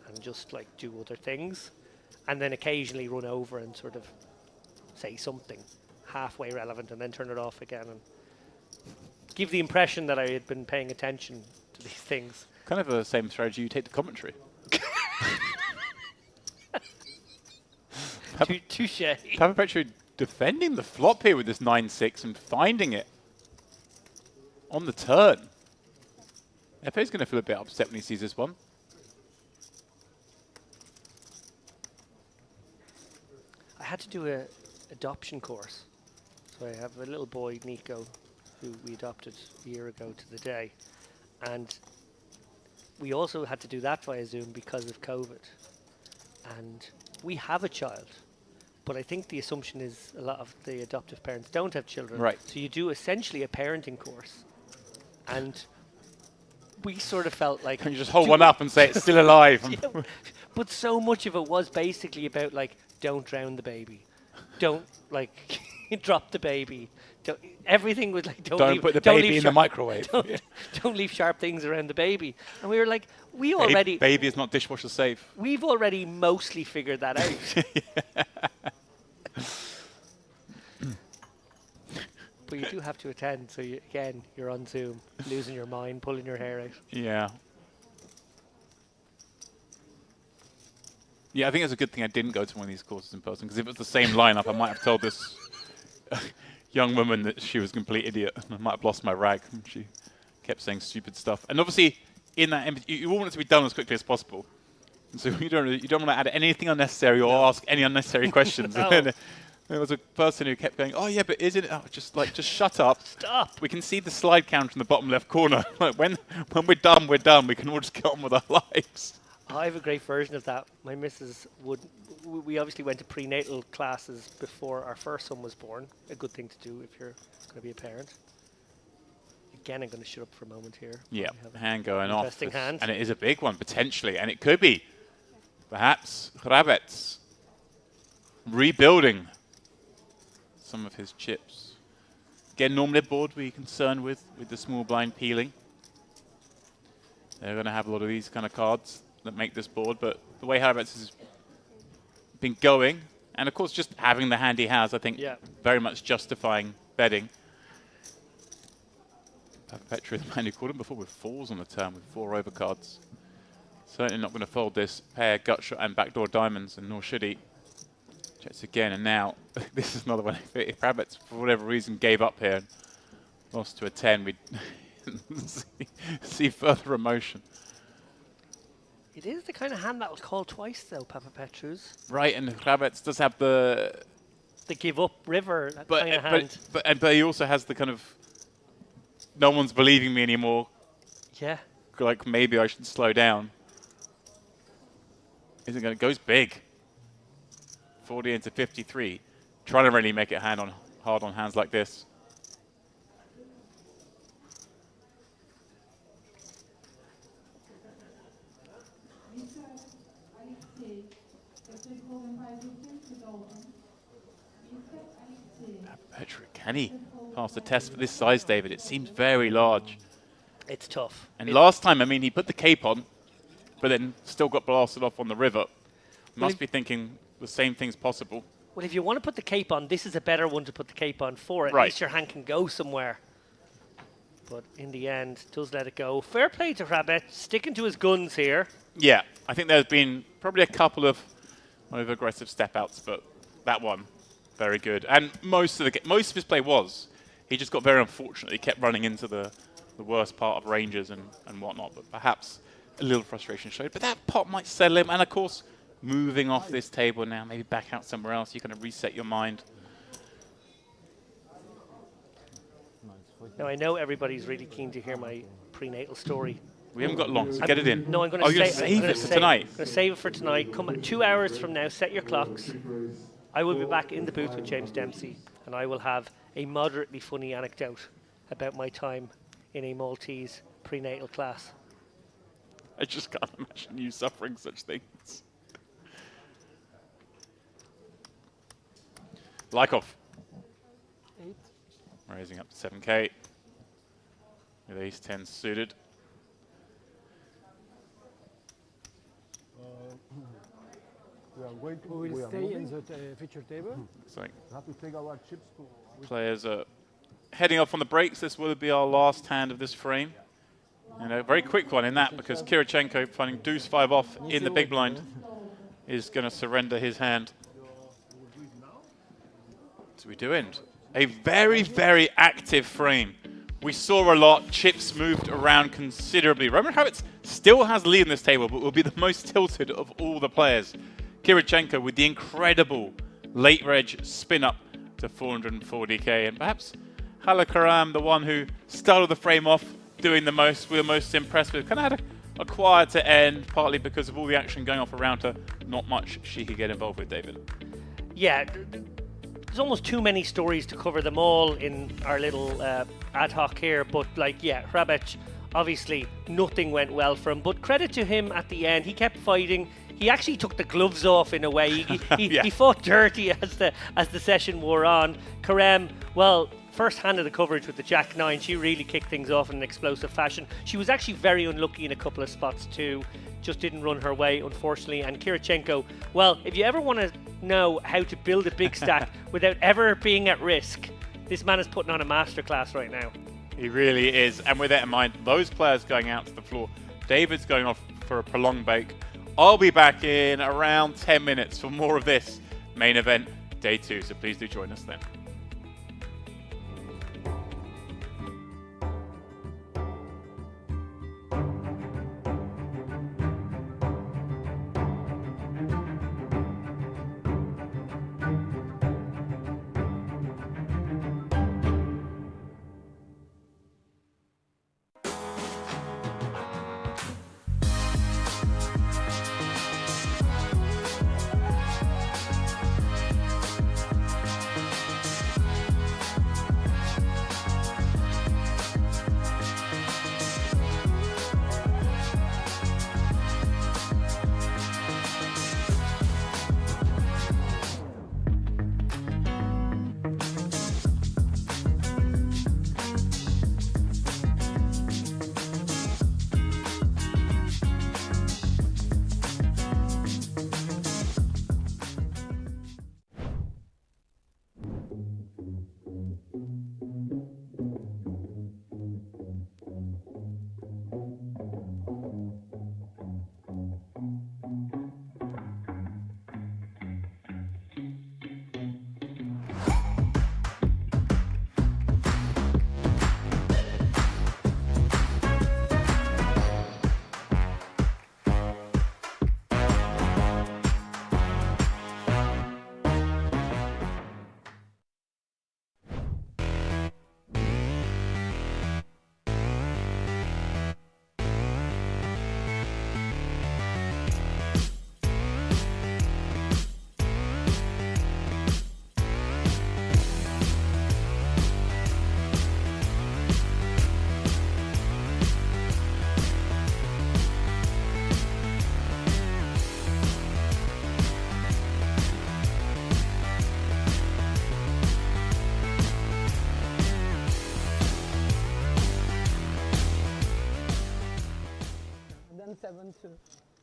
and just like do other things, and then occasionally run over and sort of say something halfway relevant and then turn it off again. And give the impression that I had been paying attention to these things. Kind of the same strategy you take to commentary. Touche. Papa Petru defending the flop here with this 9-6 and finding it on the turn. FA's going to feel a bit upset when he sees this one. I had to do a adoption course. So I have a little boy, Nico, who we adopted a year ago to the day. And we also had to do that via Zoom because of COVID. And we have a child. But I think the assumption is a lot of the adoptive parents don't have children. Right. So you do essentially a parenting course. And we sort of felt like... Can you just hold one up and say it's still alive? Yeah, but so much of it was basically about, like, don't drown the baby. Don't, like, drop the baby. Everything was like, don't put the baby in the microwave. Don't leave sharp things around the baby. And we were like, we already... Baby is not dishwasher safe. We've already mostly figured that out. But you do have to attend, so again, you're on Zoom, losing your mind, pulling your hair out. Yeah. Yeah, I think it's a good thing I didn't go to one of these courses in person, because if it was the same lineup, I might have told this young woman that she was a complete idiot, and I might have lost my rag. She kept saying stupid stuff. And obviously, in that, you want it to be done as quickly as possible. And so you don't want to add anything unnecessary or ask any unnecessary questions. No. And then there was a person who kept going, oh yeah, but isn't it? Oh, just shut up. Stop. We can see the slide counter in the bottom left corner. Like when we're done, we're done. We can all just get on with our lives. I have a great version of that. My missus we obviously went to prenatal classes before our first son was born. A good thing to do if you're going to be a parent. Again, I'm going to shut up for a moment here. Yeah, hand going off. Interesting hand. And it is a big one, potentially. And it could be, perhaps, Hrabets rebuilding some of his chips. Again, normally a board we're concerned with the small blind peeling. They're going to have a lot of these kind of cards that make this board, but the way Hrabets has been going, and of course just having the hand he has, I think very much justifying betting. Papa Petru, the man who called him before with fours on the turn with 4 overcards. Certainly not going to fold this pair, gut shot and backdoor diamonds, and nor should he. Checks again, and now this is another one. If Hrabets, for whatever reason, gave up here and lost to a 10, we'd see further emotion. It is the kind of hand that was called twice, though, Papa Petru's. Right, and Hrabets does have the give up river, that kind of hand. But he also has the kind of, no one's believing me anymore. Yeah. Like, maybe I should slow down. Isn't going to, goes big. 40 into 53. Trying to really make it hard on hands like this. Petru, can he pass the test for this size, David? It seems very large. It's tough. And last time, I mean, he put the cape on, but then still got blasted off on the river. Must be thinking the same thing's possible. Well, if you want to put the cape on, this is a better one to put the cape on for. At least your hand can go somewhere. But in the end, does let it go. Fair play to Hrabet, sticking to his guns here. Yeah, I think there's been probably a couple of over-aggressive step-outs, but that one, very good. And most of his play was, he just got very unfortunate. He kept running into the worst part of ranges and whatnot, but perhaps a little frustration showed. But that pot might settle him, and of course, moving off this table now, maybe back out somewhere else, you kind of reset your mind. Now, I know everybody's really keen to hear my prenatal story. We haven't got long, so get it in. No, I'm going to save it for tonight. I'm going to save it for tonight. Come 2 hours from now, set your clocks. I will be back in the booth with James Dempsey, and I will have a moderately funny anecdote about my time in a Maltese prenatal class. I just can't imagine you suffering such things. Lykov. 8. Raising up to 7k. With ace 10 suited. We will stay in the feature table. It's like We have to take our chips to players are heading off on the breaks. This will be our last hand of this frame. And a very quick one in that, because Kirichenko, finding deuce 5 off in the big blind, is going to surrender his hand. So we do end. A very, very active frame. We saw a lot. Chips moved around considerably. Roman Kravitz still has the lead in this table, but will be the most tilted of all the players. Kirichenko with the incredible late reg spin up to 440k, and perhaps Halakaram, the one who started the frame off doing the most, we were most impressed with. Kind of had a quieter end, partly because of all the action going off around her. Not much she could get involved with, David. Yeah, there's almost too many stories to cover them all in our little ad hoc here, but like, yeah, Hrabec, obviously nothing went well for him, but credit to him at the end. He kept fighting. He actually took the gloves off in a way. He fought dirty as the session wore on. Karem, well, first hand of the coverage with the Jack-9, she really kicked things off in an explosive fashion. She was actually very unlucky in a couple of spots too. Just didn't run her way, unfortunately. And Kirichenko, well, if you ever want to know how to build a big stack without ever being at risk, this man is putting on a masterclass right now. He really is. And with that in mind, those players going out to the floor, David's going off for a prolonged break. I'll be back in around 10 minutes for more of this main event, day 2. So please do join us then.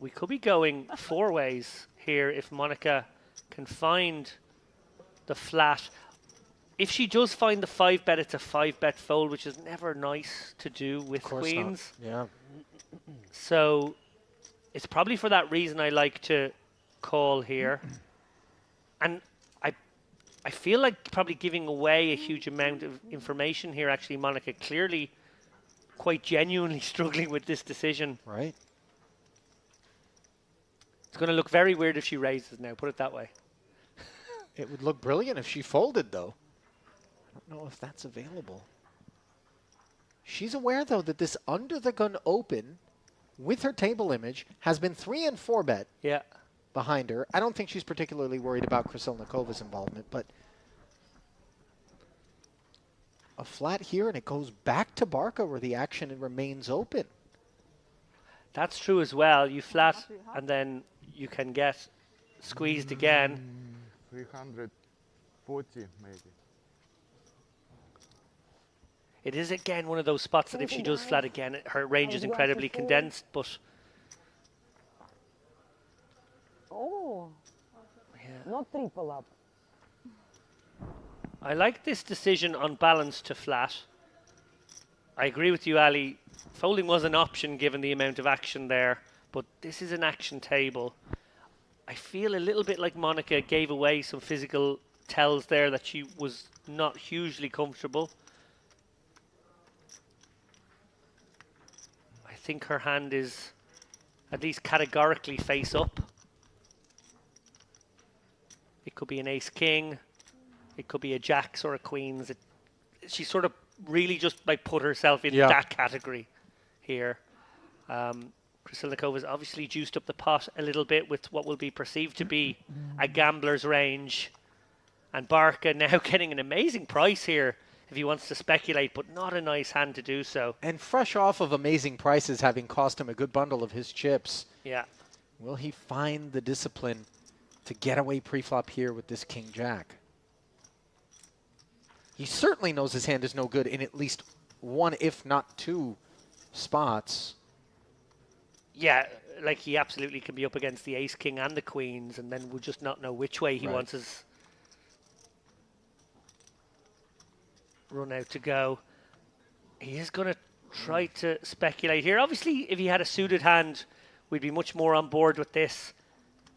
We could be going 4 ways here if Monica can find the flat. If she does find the 5-bet, it's a 5-bet fold, which is never nice to do with queens. Not. Yeah. So it's probably for that reason I like to call here. And I feel like probably giving away a huge amount of information here, actually, Monica. Clearly quite genuinely struggling with this decision. Right. It's going to look very weird if she raises now, put it that way. It would look brilliant if she folded, though. I don't know if that's available. She's aware, though, that this under-the-gun open with her table image has been 3 and 4-bet behind her. I don't think she's particularly worried about Krasilnikova's involvement, but a flat here, and it goes back to Barca where the action remains open. That's true as well. You flat, and then you can get squeezed again. 340 maybe. It is again one of those spots that if she does flat again, her range is incredibly condensed, but not triple up. I like this decision on balance to flat. I agree with you, Ali. Folding was an option given the amount of action there, but this is an action table. I feel a little bit like Monica gave away some physical tells there that she was not hugely comfortable. I think her hand is at least categorically face up. It could be an ace-king. It could be a jacks or a queens. She sort of really just like put herself in that category here. Krasilnikova has obviously juiced up the pot a little bit with what will be perceived to be a gambler's range. And Barca now getting an amazing price here if he wants to speculate, but not a nice hand to do so. And fresh off of amazing prices, having cost him a good bundle of his chips. Yeah. Will he find the discipline to get away pre-flop here with this king-jack? He certainly knows his hand is no good in at least one, if not two, spots. Yeah, like he absolutely can be up against the ace-king and the queens, and then we'll just not know which way he wants his run out to go. He is going to try to speculate here. Obviously, if he had a suited hand, we'd be much more on board with this.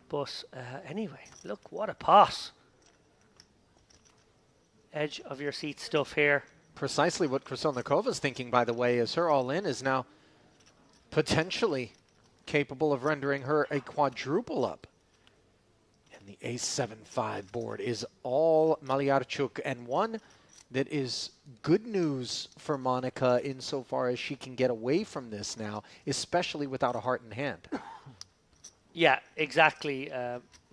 But anyway, look, what a pot. Edge of your seat stuff here. Precisely what Krasilnikova's thinking, by the way, is her all-in is now potentially capable of rendering her a quadruple up. And the ace-7-5 board is all Malyarchuk, and one that is good news for Monica insofar as she can get away from this now, especially without a heart in hand. Yeah, exactly.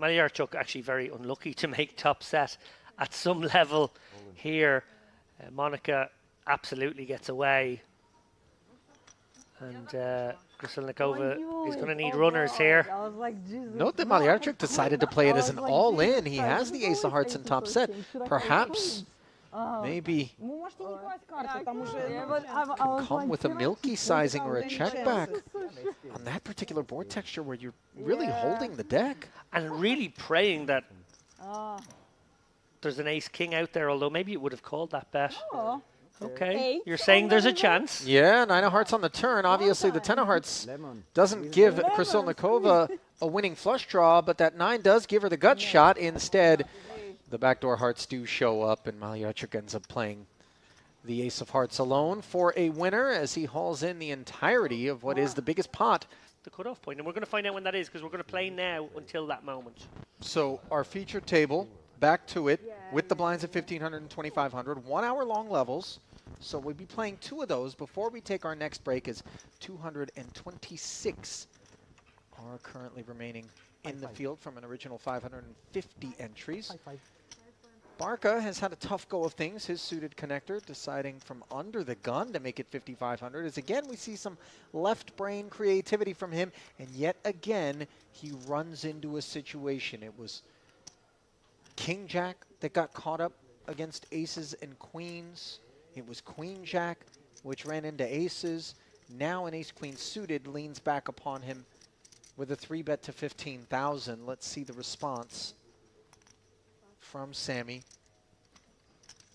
Malyarchuk actually very unlucky to make top set at some level here. Monica absolutely gets away. And Krasilnikova is going to need runners here. I was like, Jesus. Note that Malyarchuk decided to play it as an all-in. He has the ace of hearts in top set. Perhaps, maybe, can come with a milky sizing or a check back on that particular board texture where you're really holding the deck. And really praying that there's an ace-king out there, although maybe it would have called that bet. Okay, you're saying there's a chance. Yeah, 9 of hearts on the turn. Obviously, the 10 of hearts doesn't give Krasilnikova a winning flush draw, but that 9 does give her the gut shot. Instead, the backdoor hearts do show up, and Malyarchuk ends up playing the ace of hearts alone for a winner as he hauls in the entirety of what is the biggest pot. The cutoff point, and we're going to find out when that is because we're going to play now until that moment. So our featured table, back to it, with the blinds at 1,500 and 2,500, 1 hour long levels. So we'll be playing 2 of those before we take our next break, as 226 are currently remaining in the field from an original 550 entries. Barca has had a tough go of things. His suited connector deciding from under the gun to make it 5,500. As again, we see some left brain creativity from him. And yet again, he runs into a situation. It was King Jack that got caught up against aces and queens. It was Queen Jack, which ran into aces. Now an ace-queen suited leans back upon him with a 3-bet to 15,000. Let's see the response from Sammy.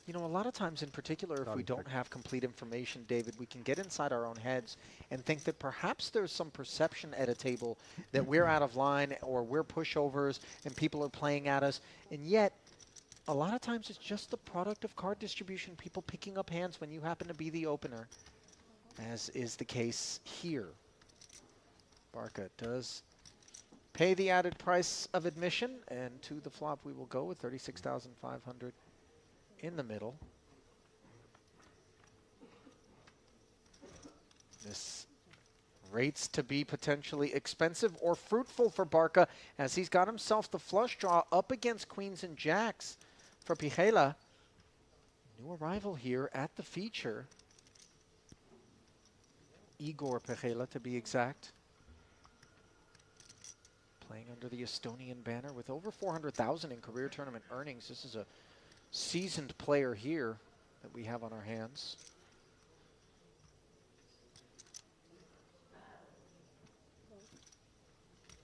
You know, a lot of times in particular, if we don't have complete information, David, we can get inside our own heads and think that perhaps there's some perception at a table that we're out of line or we're pushovers and people are playing at us. And yet, a lot of times it's just the product of card distribution, people picking up hands when you happen to be the opener, as is the case here. Barca does pay the added price of admission, and to the flop we will go with 36,500 in the middle. This rates to be potentially expensive or fruitful for Barca, as he's got himself the flush draw up against queens and jacks for Pijela. New arrival here at the feature. Igor Pijela, to be exact. Playing under the Estonian banner with over 400,000 in career tournament earnings. This is a seasoned player here that we have on our hands.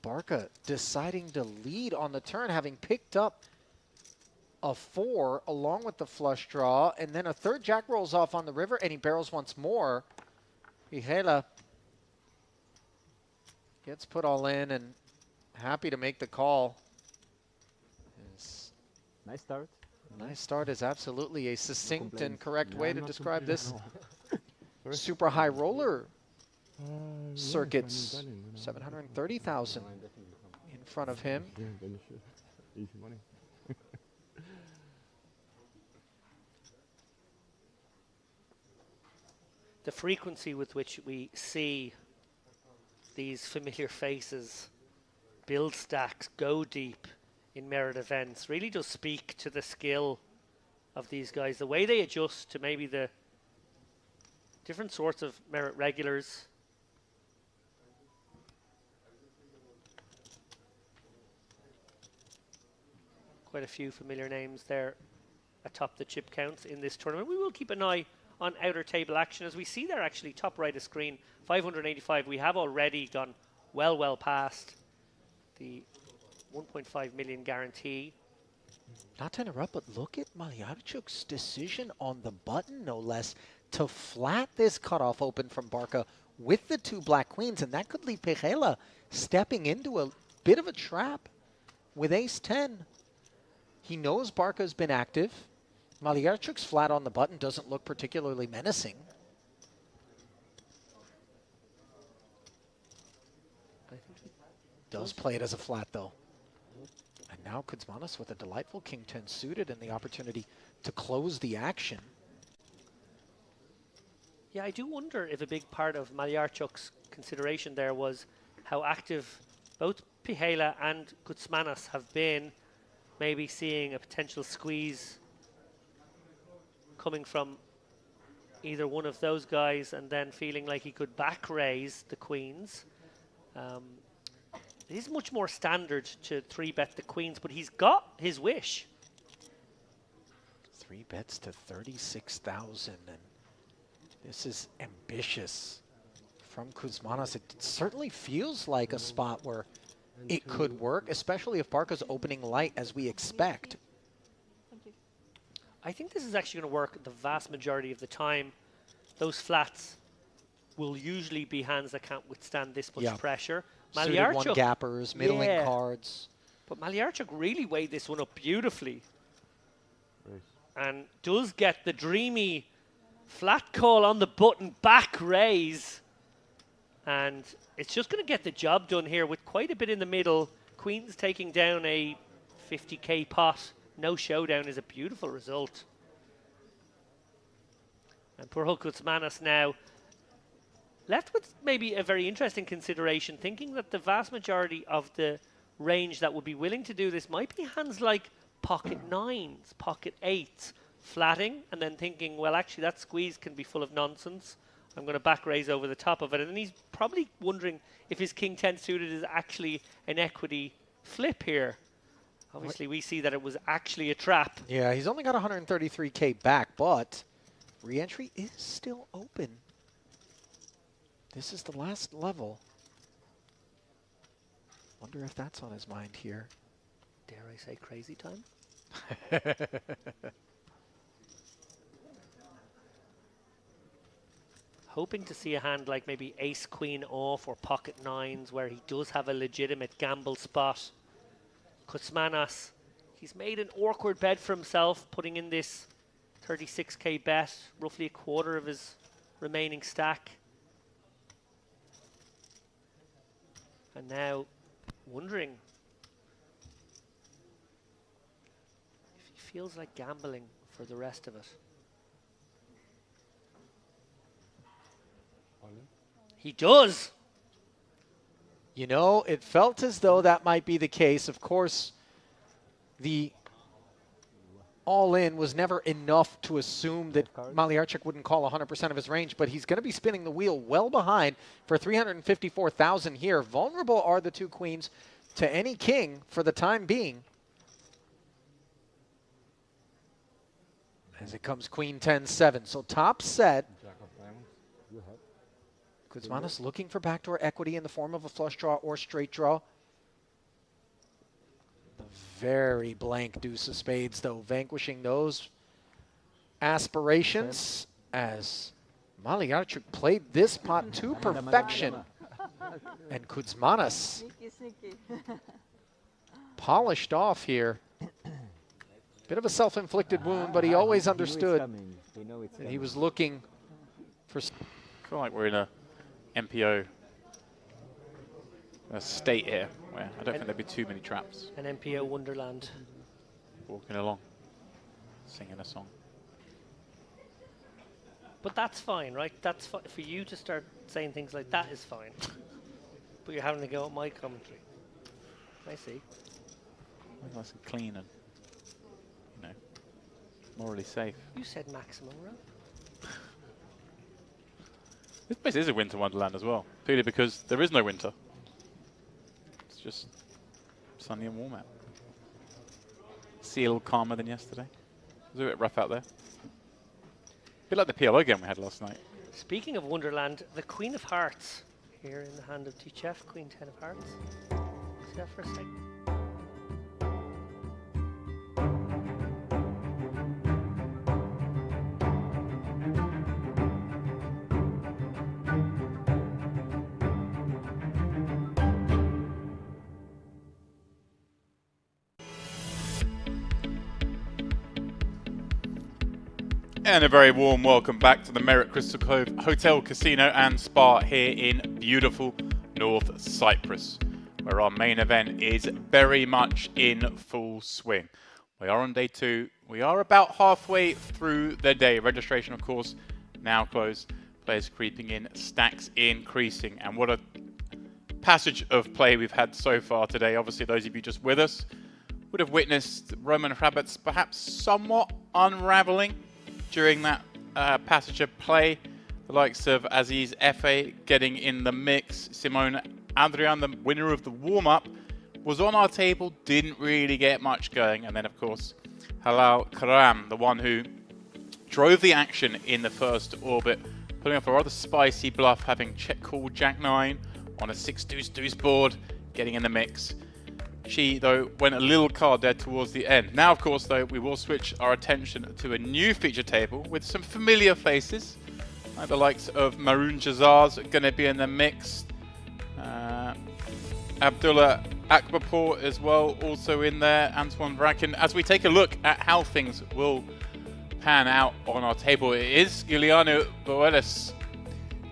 Barca deciding to lead on the turn, having picked up a 4 along with the flush draw, and then a third jack rolls off on the river, and he barrels once more. Pihela gets put all in and happy to make the call. Nice start. Nice start is absolutely a succinct and correct way to describe this super high roller circuits. 730,000 in front of him. Easy money. The frequency with which we see these familiar faces build stacks, go deep in merit events really does speak to the skill of these guys. The way they adjust to maybe the different sorts of merit regulars. Quite a few familiar names there atop the chip counts in this tournament. We will keep an eye on outer table action. As we see there, actually, top right of screen, 585. We have already gone well past the 1.5 million guarantee. Not to interrupt, but look at Malyarchuk's decision on the button, no less, to flat this cutoff open from Barca with the 2 black queens, and that could leave Pihela stepping into a bit of a trap with ace-10. He knows Barca's been active. Malyarchuk's flat on the button doesn't look particularly menacing. I think he does play it as a flat, though. And now Kuzmanis with a delightful king-10 suited and the opportunity to close the action. Yeah, I do wonder if a big part of Malyarchuk's consideration there was how active both Pihela and Kuzmanis have been, maybe seeing a potential squeeze coming from either one of those guys and then feeling like he could back raise the queens. It is much more standard to 3-bet the queens, but he's got his wish. 3 bets to 36,000, and this is ambitious from Kuzmanis. It certainly feels like a spot where it could work, especially if Barca's opening light as we expect. I think this is actually going to work the vast majority of the time. Those flats will usually be hands that can't withstand this much pressure. Suited one gappers, middling cards. But Malyarchuk really weighed this one up beautifully. And does get the dreamy flat call on the button, back raise. And it's just going to get the job done here with quite a bit in the middle. Queens taking down a 50k pot. No showdown is a beautiful result. And poor Kuzmanis now left with maybe a very interesting consideration, thinking that the vast majority of the range that would be willing to do this might be hands like pocket 9s, pocket 8s, flatting, and then thinking, well, actually that squeeze can be full of nonsense. I'm going to back raise over the top of it. And then he's probably wondering if his king 10 suited is actually an equity flip here. Obviously, we see that it was actually a trap. Yeah, he's only got 133k back, but re-entry is still open. This is the last level. Wonder if that's on his mind here. Dare I say crazy time? Hoping to see a hand like maybe ace queen off or pocket 9s where he does have a legitimate gamble spot. Kuzmanis, he's made an awkward bet for himself, putting in this 36k bet, roughly a quarter of his remaining stack. And now wondering if he feels like gambling for the rest of it. He does. You know, it felt as though that might be the case. Of course, the all-in was never enough to assume that Malyarchuk wouldn't call 100% of his range, but he's going to be spinning the wheel well behind for 354,000 here. Vulnerable are the 2 queens to any king for the time being. As it comes queen 10-7. So top set. Kuzmanis looking for backdoor equity in the form of a flush draw or straight draw. The very blank deuce of spades, though, vanquishing those aspirations as Maliarchuk played this pot to perfection. And Kuzmanis Sneaky, sneaky. polished off here. Bit of a self-inflicted wound, but he always understood that he was looking for... I feel like we're in a MPO state here, where I don't think there'd be too many traps. An MPO wonderland. Walking along, singing a song. But that's fine, right? That's for you to start saying things like that is fine. But you're having to go at my commentary. I see. Nice and clean and, you know, morally safe. You said maximum row. This place is a winter wonderland as well, purely because there is no winter. It's just sunny and warm out. Sea a little calmer than yesterday. It was a bit rough out there. A bit like the PLO game we had last night. Speaking of Wonderland, the Queen of Hearts here in the hand of Tichef, Queen 10 of Hearts. See that for a second. And a very warm welcome back to the Merit Crystal Cove Hotel, Casino and Spa here in beautiful North Cyprus, where our main event is very much in full swing. We are on day 2. We are about halfway through the day. Registration, of course, now closed. Players creeping in, stacks increasing. And what a passage of play we've had so far today. Obviously, those of you just with us would have witnessed Roman Hrabats perhaps somewhat unraveling during that passage of play. The likes of Aziz Efe getting in the mix. Simone Adrian, the winner of the warm-up, was on our table, didn't really get much going. And then, of course, Halal Karam, the one who drove the action in the first orbit, pulling off a rather spicy bluff, having called Jack-9 on a 6-deuce-deuce board, getting in the mix. She, though, went a little card dead towards the end. Now, of course, though, we will switch our attention to a new feature table with some familiar faces, like the likes of Maroon Jazars going to be in the mix. Abdullah Akbarpour as well, also in there. Antoine Vrakin. As we take a look at how things will pan out on our table, it is Giuliano Boelis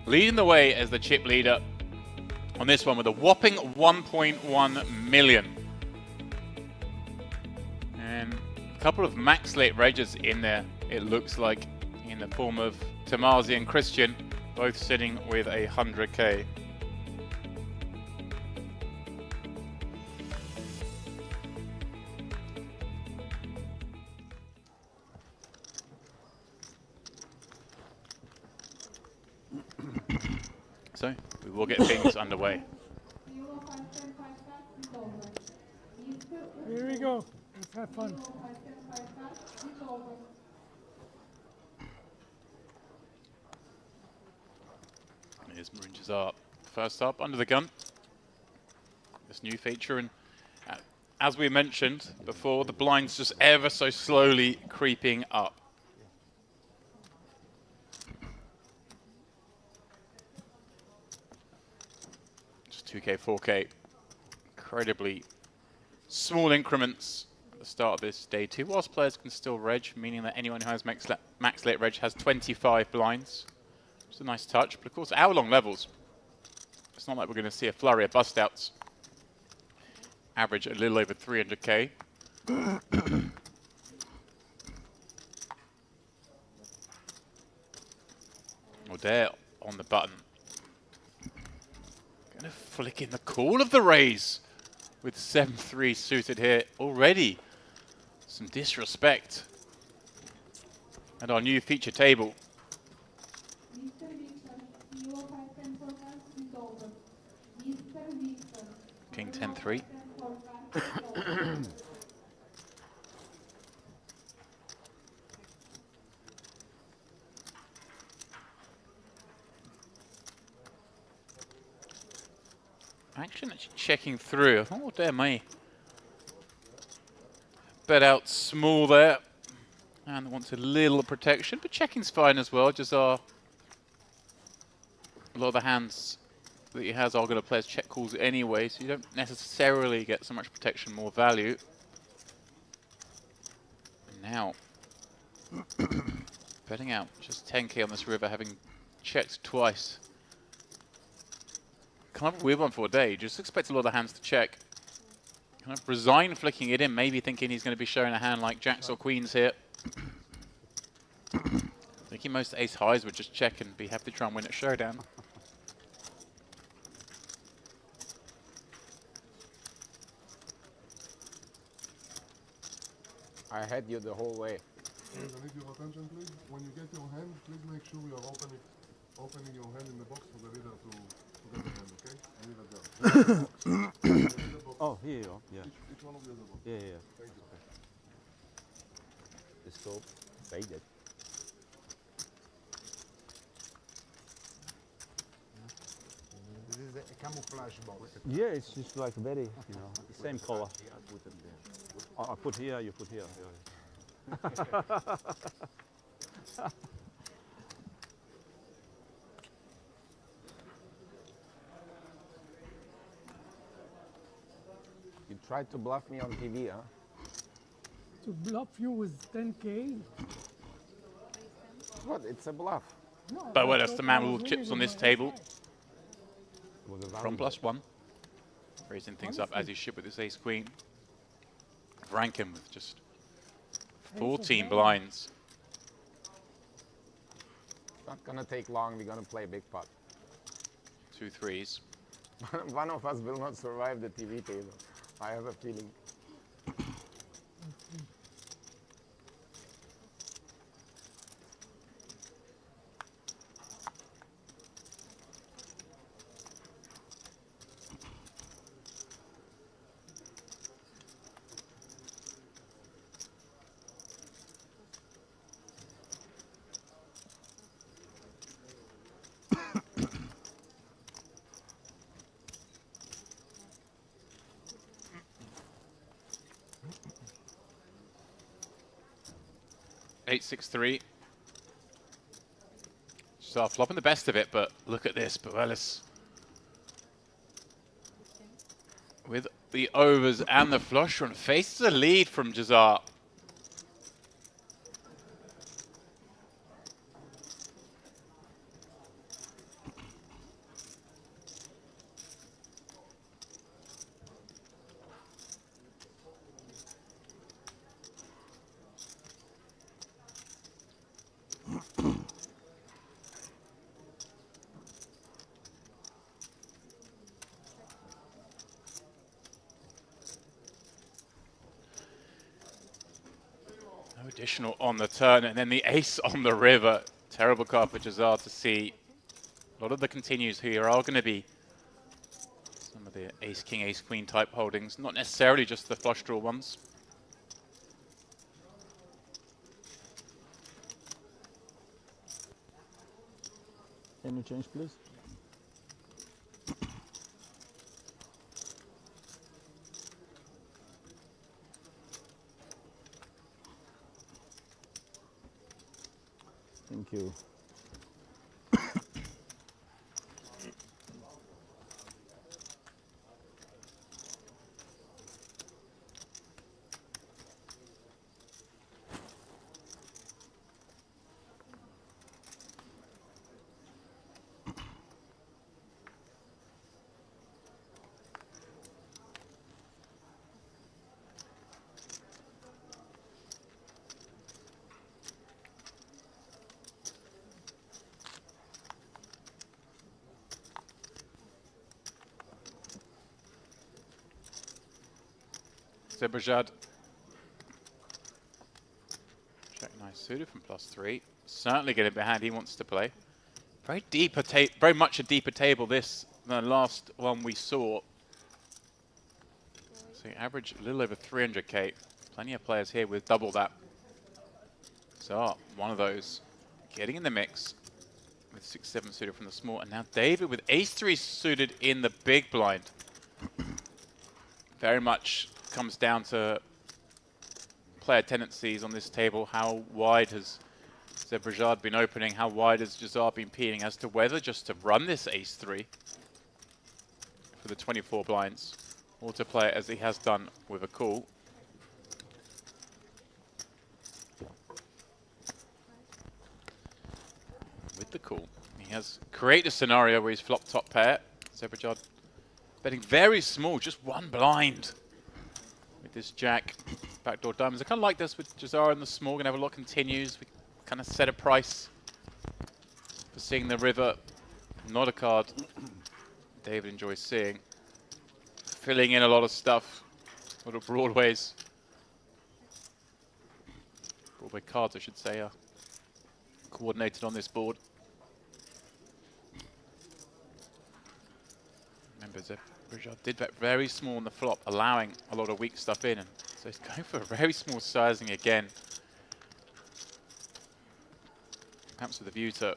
leading the way as the chip leader on this one with a whopping 1.1 million. And a couple of max late rages in there, it looks like, in the form of Tamazi and Christian, both sitting with 100k. So, we will get things underway. Here we go. Let's have fun. Here's Maroon Jazar first up, under the gun. This new feature, and as we mentioned before, the blinds just ever so slowly creeping up. Just 2k, 4k, incredibly small increments at the start of this day 2, whilst players can still reg, meaning that anyone who has max late reg has 25 blinds. It's a nice touch, but of course hour-long levels. It's not like we're going to see a flurry of bust-outs. Average a little over 300k. O'Dare on the button. Going to flick in the call of the raise with 7-3 suited here already. Some disrespect. And our new feature table. King 10-3. Action actually checking through. I thought, oh, damn me. bet out small there. And wants a little protection, but checking's fine as well. Just a lot of the hands that he has are going to play as check calls anyway, so you don't necessarily get so much protection, more value. And now, betting out just 10k on this river, having checked twice. Kind of a weird one for a day. Just expect a lot of the hands to check. Kind of resign flicking it in, maybe thinking he's going to be showing a hand like jacks or queens here. Thinking most ace highs would just check and be happy to try and win at showdown. I had you the whole way. Please, I need your attention, please. When you get your hand, please make sure you are opening your hand in the box for the leader to get the hand, okay? I need a girl. Oh, here you go. Yeah. Each one of you has a box. Yeah, yeah. Thank you. The soap, faded. This is a camouflage box. Yeah, it's just like very, you know, same color. I put here, you put here. You tried to bluff me on TV, huh? To bluff you with 10K? What? It's a bluff. No, But well, that's the man with all the chips on this table. From Plus. +1. Raising things up as he should with this ace queen. Rankin with just 14 blinds. It's not gonna take long, we're gonna play big pot. 2 threes. One of us will not survive the TV table. I have a feeling. Eight, 6, 3. So flopping the best of it, but look at this, Boelis. With the overs and the flush run, faces a lead from Jazar. No additional on the turn, and then the ace on the river. Terrible card for Jazar to see. A lot of the continues here are going to be some of the ace, king, ace, queen type holdings, not necessarily just the flush draw ones. Can you change, please? Thank you. Zebrajad. Check nice suited from +3. Certainly getting behind. He wants to play. Very much a deeper table this than the last one we saw. So you average a little over 300k. Plenty of players here with double that. So one of those getting in the mix with 6-7 suited from the small. And now David with ace-3 suited in the big blind. Very much comes down to player tendencies on this table. How wide has Zebrajad been opening? How wide has Jazar been peeing as to whether just to run this ace-3 for the 24 blinds, or to play it as he has done with a call. With the call. He has created a scenario where he's flopped top pair. Zebrajad betting very small, just one blind with this jack. Backdoor diamonds. I kind of like this with Jazar and the small. Gonna have a lot continues. We kind of set a price for seeing the river. Not a card David enjoys seeing. Filling in a lot of stuff. A lot of broadways. Broadway cards, I should say, are coordinated on this board. Remember, Zebrajad did bet very small on the flop, allowing a lot of weak stuff in. And so he's going for a very small sizing again. Perhaps with a view to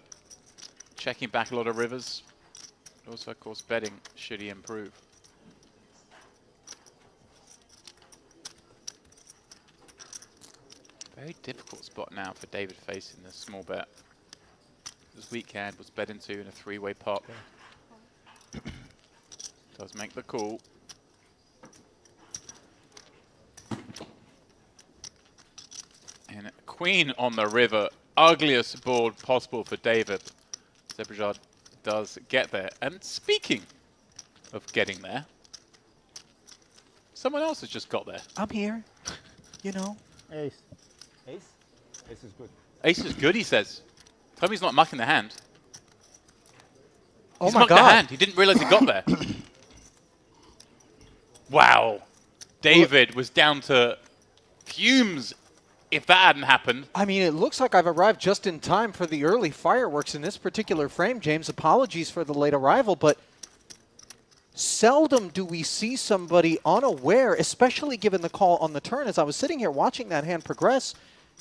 checking back a lot of rivers. But also, of course, betting should he improve. Very difficult spot now for David facing this small bet. His weak hand was bet into in a three-way pot. Does make the call. And queen on the river. Ugliest board possible for David. Zebrajad does get there. And speaking of getting there, someone else has just got there. I'm here. You know. Ace. Ace? Ace is good. Ace is good, he says. Tell me he's not mucking the hand. Oh He's my mucked the God. hand. He didn't realize he got there. Wow. David was down to fumes if that hadn't happened. I mean, it looks like I've arrived just in time for the early fireworks in this particular frame, James. Apologies for the late arrival, but seldom do we see somebody unaware, especially given the call on the turn. As I was sitting here watching that hand progress,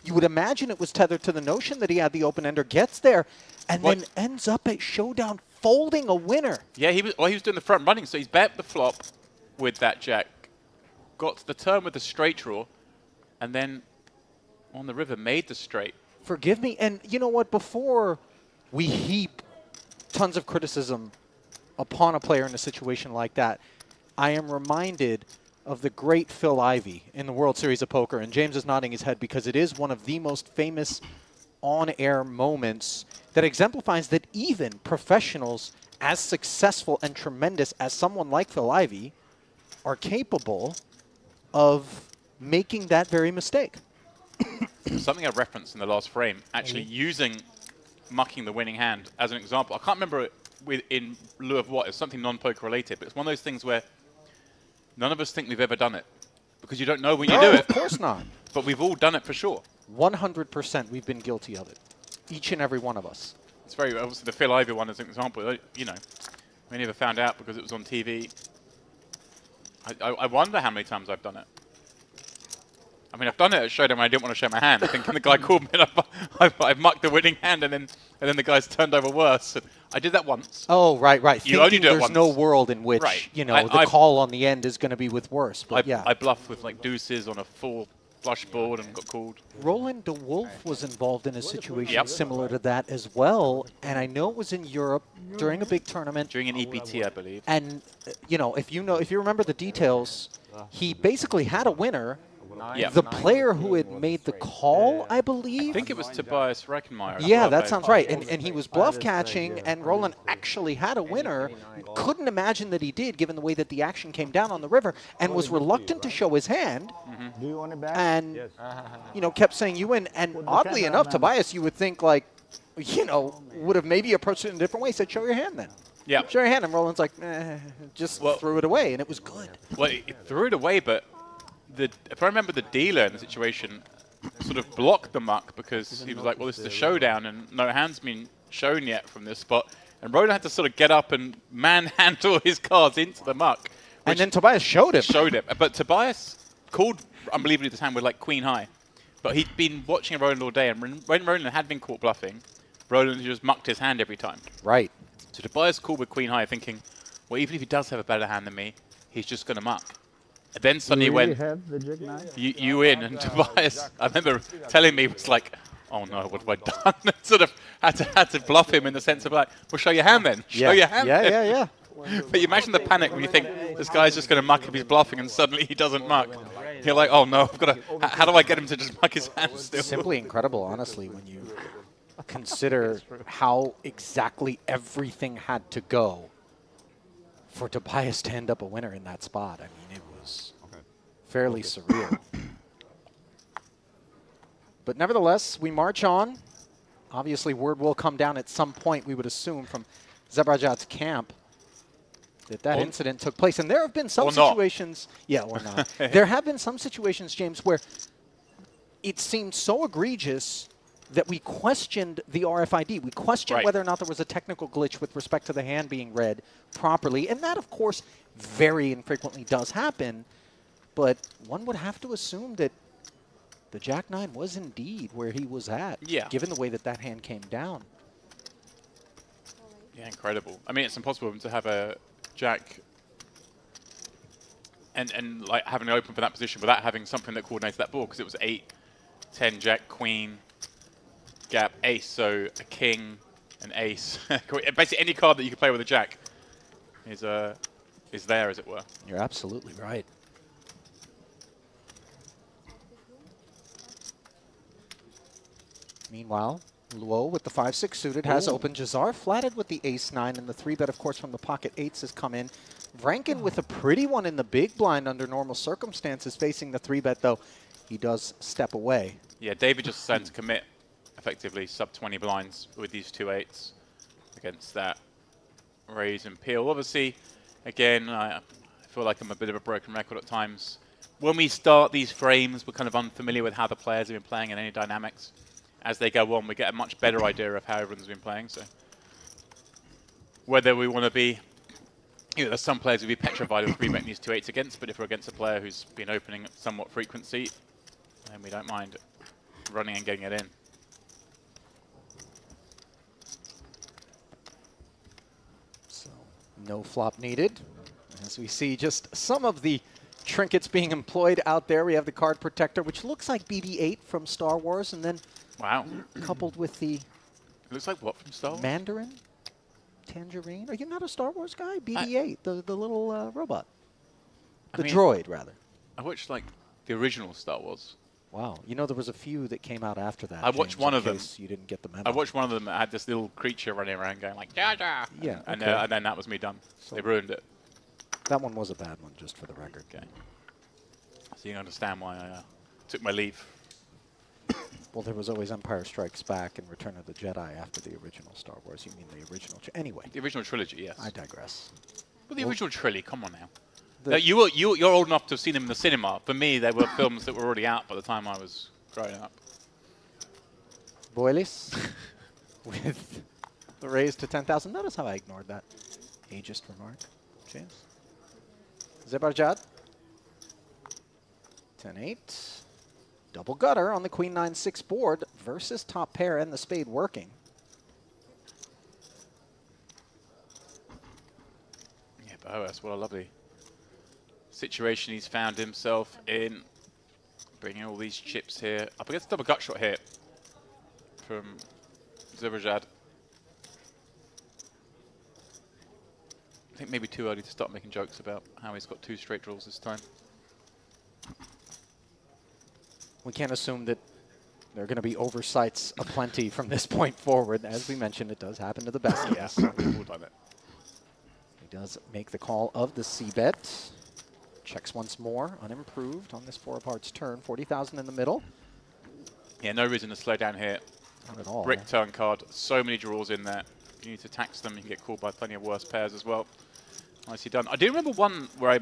you would imagine it was tethered to the notion that he had the open-ender, gets there, and then ends up at showdown folding a winner. Yeah, he was doing the front running, so he's bet the flop with that jack, got to the turn with the straight draw, and then on the river made the straight. Forgive me, and you know what? Before we heap tons of criticism upon a player in a situation like that, I am reminded of the great Phil Ivey in the World Series of Poker, and James is nodding his head because it is one of the most famous on-air moments that exemplifies that even professionals as successful and tremendous as someone like Phil Ivey are capable of making that very mistake. Something I referenced in the last frame, actually using mucking the winning hand as an example. I can't remember it in lieu of what. It's something non-poker related, but it's one of those things where none of us think we've ever done it because you don't know when you do it. Of course not. But we've all done it for sure. 100% we've been guilty of it. Each and every one of us. It's very, obviously the Phil Ivey one as an example, you know, we never found out because it was on TV. I wonder how many times I've done it. I mean, I've done it at showdown when I didn't want to show my hand. I think the guy called me and I've mucked the winning hand and then the guy's turned over worse. And I did that once. Oh, right, right. You only do it there's once. no world in which, you know, the call on the end is going to be with worse. But yeah. I bluffed with like deuces on a full flush board and got called. Roland de Wolf was involved in a situation similar to that as well. And I know it was in Europe during a big tournament. During an EPT, I believe. And, you know, if you remember the details, he basically had a winner. Yeah. The player who had made the call, I believe. I think it was Tobias Reichenmeyer. Yeah, that sounds right. And he was bluff catching, and Roland actually had a winner. Couldn't imagine that he did, given the way that the action came down on the river, and was reluctant to show his hand. Do you want it back? And, you know, kept saying you win. And oddly enough, Tobias, you would think, like, you know, would have maybe approached it in a different way. Said, show your hand then. Yeah. Show your hand. And Roland's like, just threw it away, and it was good. Well, he threw it away, but if I remember, the dealer in the situation sort of blocked the muck because he was like, well, this is a showdown and no hand's been shown yet from this spot. And Roland had to sort of get up and manhandle his cards into the muck. And then Tobias showed him. But Tobias called unbelievably this hand with like queen high. But he'd been watching Roland all day, and when Roland had been caught bluffing, Roland just mucked his hand every time. Right. So Tobias called with queen high thinking, well, even if he does have a better hand than me, he's just going to muck. then suddenly You really went, have the jack nine? you in, and Tobias, I remember telling me, was like, oh no, what have I done? Sort of had to bluff him in the sense of like, well, show your hand then. Show your hand then. Yeah. But you imagine the panic when you think this guy's just going to muck if he's bluffing, and suddenly he doesn't muck. You're like, oh no, I've got to. How do I get him to just muck his hand still? Simply incredible, honestly, when you consider how exactly everything had to go for Tobias to end up a winner in that spot. I mean, it was fairly surreal. But nevertheless, we march on. Obviously, word will come down at some point, we would assume, from Zebrajad's camp that incident took place. And there have been some situations, or not. There have been some situations, James, where it seemed so egregious that we questioned the RFID. We questioned whether or not there was a technical glitch with respect to the hand being read properly. And that, of course, very infrequently does happen. But one would have to assume that the Jack-9 was indeed where he was at, given the way that that hand came down. Yeah, incredible. I mean, it's impossible to have a Jack and like having it open for that position without having something that coordinates that board, because it was 8, 10, Jack, Queen, Gap, Ace, so a King, an Ace. Basically, any card that you can play with a Jack is there, as it were. You're absolutely right. Meanwhile, Luo with the 5-6 suited has opened. Jazar flatted with the ace-9, and the 3-bet, of course, from the pocket 8s has come in. Vranken with a pretty one in the big blind under normal circumstances, facing the 3-bet, though he does step away. Yeah, David just decided to commit, effectively, sub-20 blinds with these 2 8s against that raise and peel. Obviously, again, I feel like I'm a bit of a broken record at times. When we start these frames, we're kind of unfamiliar with how the players have been playing and any dynamics. As they go on, we get a much better idea of how everyone's been playing. So whether we want to be, there's some players who'd be petrified of 3-betting these 2 8s against, but if we're against a player who's been opening at somewhat frequency, then we don't mind running and getting it in. So no flop needed. As we see just some of the trinkets being employed out there, we have the card protector, which looks like BB-8 from Star Wars, and then coupled with the... It looks like what from Star Wars? Mandarin? Tangerine? Are you not a Star Wars guy? BB-8, the little robot. The droid, rather. I watched, like, the original Star Wars. Wow. You know, there was a few that came out after that. I watched one of them. You didn't get the memo. I watched one of them that had this little creature running around going like, Jar Jar. Yeah, and then that was me done. So they ruined it. That one was a bad one, just for the record. Okay. So you understand why I took my leave. Well, there was always Empire Strikes Back and Return of the Jedi after the original Star Wars. You mean the original? Anyway. The original trilogy, yes. I digress. Well, the original trilogy, come on now. No, you're old enough to have seen them in the cinema. For me, they were films that were already out by the time I was growing up. Boilis with the raise to 10,000. Notice how I ignored that ageist remark. James. Zebrajad. 10-8. Double gutter on the Queen 9-6 board versus top pair and the spade working. Yeah, but OS, what a lovely situation he's found himself in. Bringing all these chips here. Up against a double gut shot here from Zebrajad. I think maybe too early to start making jokes about how he's got 2 straight draws this time. We can't assume that there are going to be oversights aplenty from this point forward. As we mentioned, it does happen to the best. Yes, we've all done it. He does make the call of the C-bet. Checks once more, unimproved on this 4 of hearts turn. 40,000 in the middle. Yeah, no reason to slow down here. Not at all. Brick turn card, so many draws in there. You need to tax them, you can get called by plenty of worse pairs as well. Nicely done. I do remember one where I...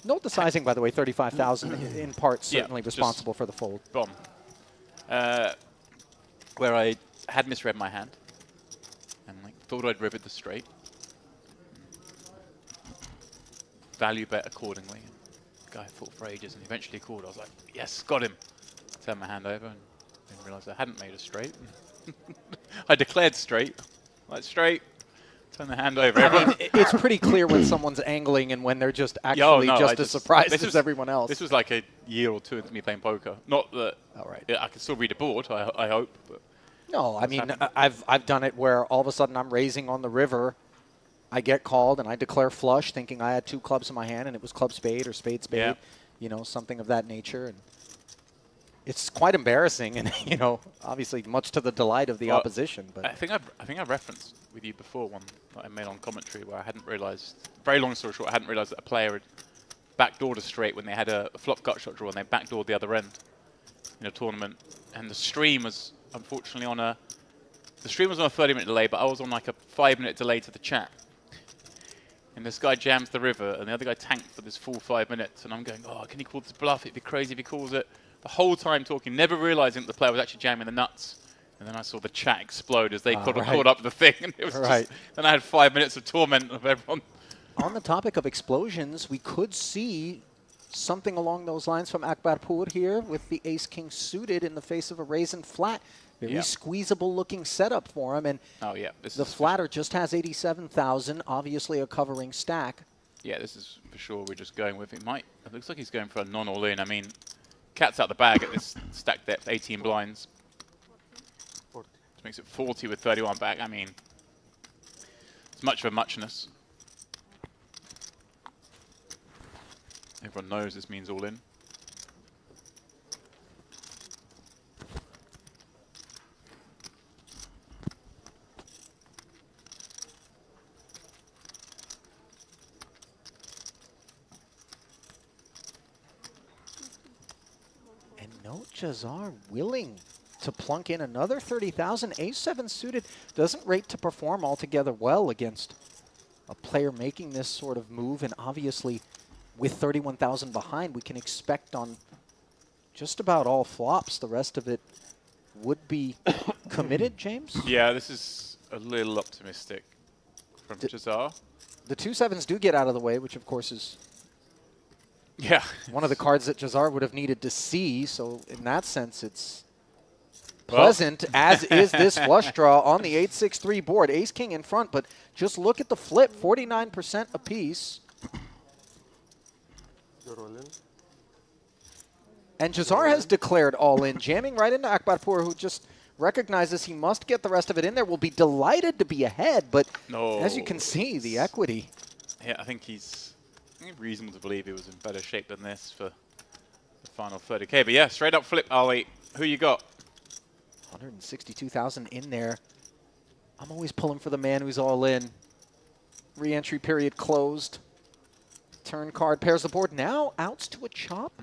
Note the sizing, by the way, 35,000 in part certainly responsible for the fold. Bomb. Where I had misread my hand and thought I'd riveted the straight. Value bet accordingly. The guy fought for ages and eventually called. I was like, yes, got him. Turned my hand over and then realised I hadn't made a straight. I declared straight. Like straight. Turn the hand over. I mean, it's pretty clear when someone's angling and when they're just actually just as surprised as everyone else. This was like a year or two into me playing poker. Not that I can still read a board, I hope. But no, I mean, I've done it where all of a sudden I'm raising on the river. I get called and I declare flush thinking I had 2 clubs in my hand and it was club spade or spade spade, you know, something of that nature. And it's quite embarrassing and, you know, obviously much to the delight of the opposition. But I think I referenced with you before one that I made on commentary where I hadn't realised, very long story short, I hadn't realised that a player had backdoored a straight when they had a flop gut shot draw and they backdoored the other end in a tournament. And the stream was unfortunately on a 30-minute delay, but I was on like a 5-minute delay to the chat. And this guy jams the river, and the other guy tanked for this full 5 minutes. And I'm going, oh, can he call this bluff? It'd be crazy if he calls it. The whole time talking, never realising that the player was actually jamming the nuts. And then I saw the chat explode as they caught up the thing. And it was just, then I had 5 minutes of torment of everyone. On the topic of explosions, we could see something along those lines from Akbarpur here with the ace-king suited in the face of a raisin flat. Very squeezable-looking setup for him, and the flatter just has 87,000, obviously a covering stack. Yeah, this is for sure we're just going with. It looks like he's going for a non-all-in. I mean, cat's out the bag at this stack depth, 18 blinds. Which makes it 40 with 31 back. I mean, it's much of a muchness. Everyone knows this means all-in. Jazar willing to plunk in another 30,000. Ace-7 suited doesn't rate to perform altogether well against a player making this sort of move, and obviously with 31,000 behind, we can expect on just about all flops. The rest of it would be committed, James? Yeah, this is a little optimistic from Jazar. The 2-7s do get out of the way, which of course is one of the cards that Jazar would have needed to see, so in that sense it's pleasant, as is this flush draw on the 8-6-3 board. Ace-king in front, but just look at the flip, 49% apiece. And Jazar has declared all in, jamming right into Akbarpur, who just recognizes he must get the rest of it in there. Will be delighted to be ahead, but as you can see, the equity. Yeah, I think he's reasonable to believe he was in better shape than this for the final 30K. But yeah, straight up flip, Ali. Who you got? 162,000 in there. I'm always pulling for the man who's all in. Re-entry period closed. Turn card pairs the board. Now outs to a chop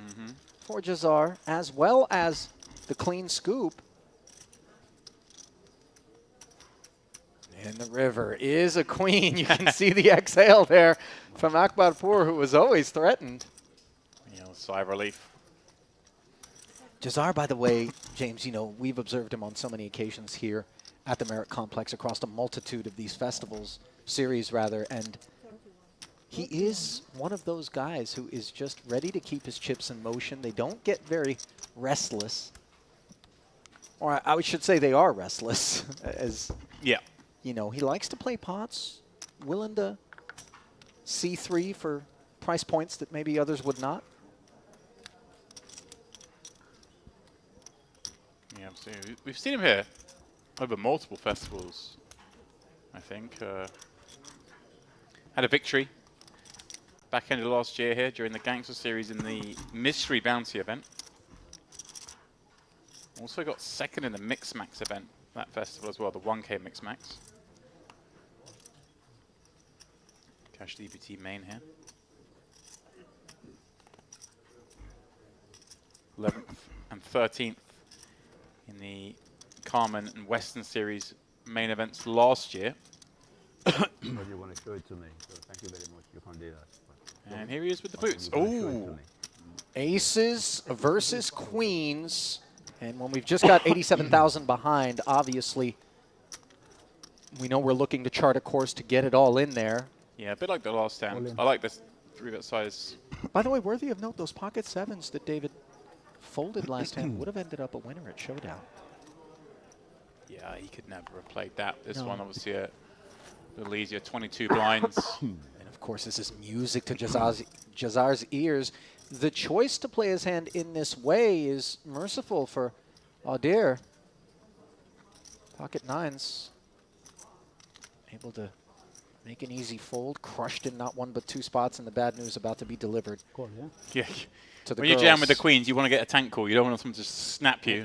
for Jazar, as well as the clean scoop. And the river is a queen. You can see the exhale there from Akbarpur, who was always threatened. Yeah, sigh of relief. Jazar, by the way, James, you know, we've observed him on so many occasions here at the Merit Complex across a multitude of these festivals, series rather, and he is one of those guys who is just ready to keep his chips in motion. They don't get very restless. Or I should say they are restless, as you know, he likes to play pots, willing to C3 for price points that maybe others would not. Yeah, we've seen him here over multiple festivals, I think. Had a victory back end of last year here during the Gangster Series in the Mystery Bounty event. Also got second in the Mix Max event, that festival as well, the 1K Mix Max. Cash DBT main here. 11th and 13th in the Carmen and Western Series main events last year. But you want to show it to me, so thank you very much. You can't do that. And here he is with the boots. Oh, aces versus queens. And when we've just got 87,000 behind, obviously, we know we're looking to chart a course to get it all in there. Yeah, a bit like the last hand. I like this 3-bet size. By the way, worthy of note, those pocket sevens that David folded last hand would have ended up a winner at Showdown. Yeah, he could never have played that. This one, obviously, a A little easier, 22 blinds. And of course, this is music to Jazar's ears. The choice to play his hand in this way is merciful for Audir. Pocket nines. Able to make an easy fold. Crushed in not one but two spots, and the bad news about to be delivered. Cool, yeah. Yeah. To the When you jam with the girls. queens, you want to get a tank call. You don't want someone to snap you.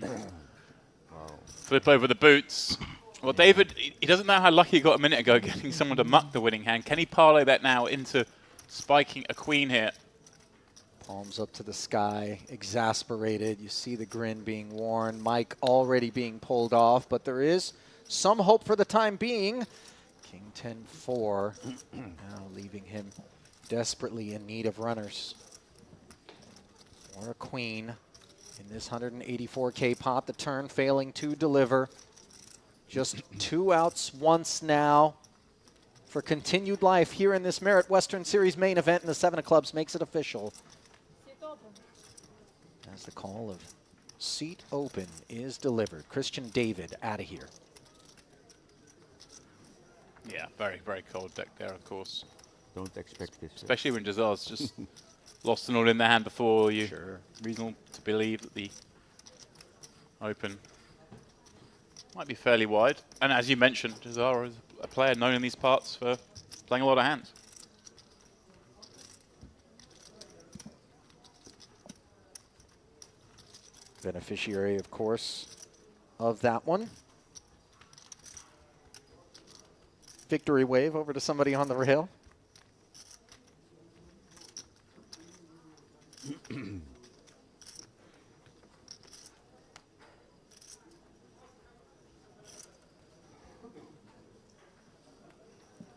Flip over the boots. Well, David, he doesn't know how lucky he got a minute ago getting someone to muck the winning hand. Can he parlay that now into spiking a queen here? Palms up to the sky, exasperated. You see the grin being worn. Mike already being pulled off, but there is some hope for the time being. King 10-4, now leaving him desperately in need of runners. Or a queen in this 184K pot. The turn failing to deliver. Just 2 outs once now for continued life here in this Merit Western Series main event, and the 7 of clubs makes it official. As the call of seat open is delivered. Christian David out of here. Yeah, very, very cold deck there, of course. Don't expect this. Especially when Jazar's just lost an all in their hand before you. Sure. Reasonable to believe that the open might be fairly wide. And as you mentioned, Jazar is a player known in these parts for playing a lot of hands. Beneficiary, of course, of that one. Victory wave over to somebody on the rail.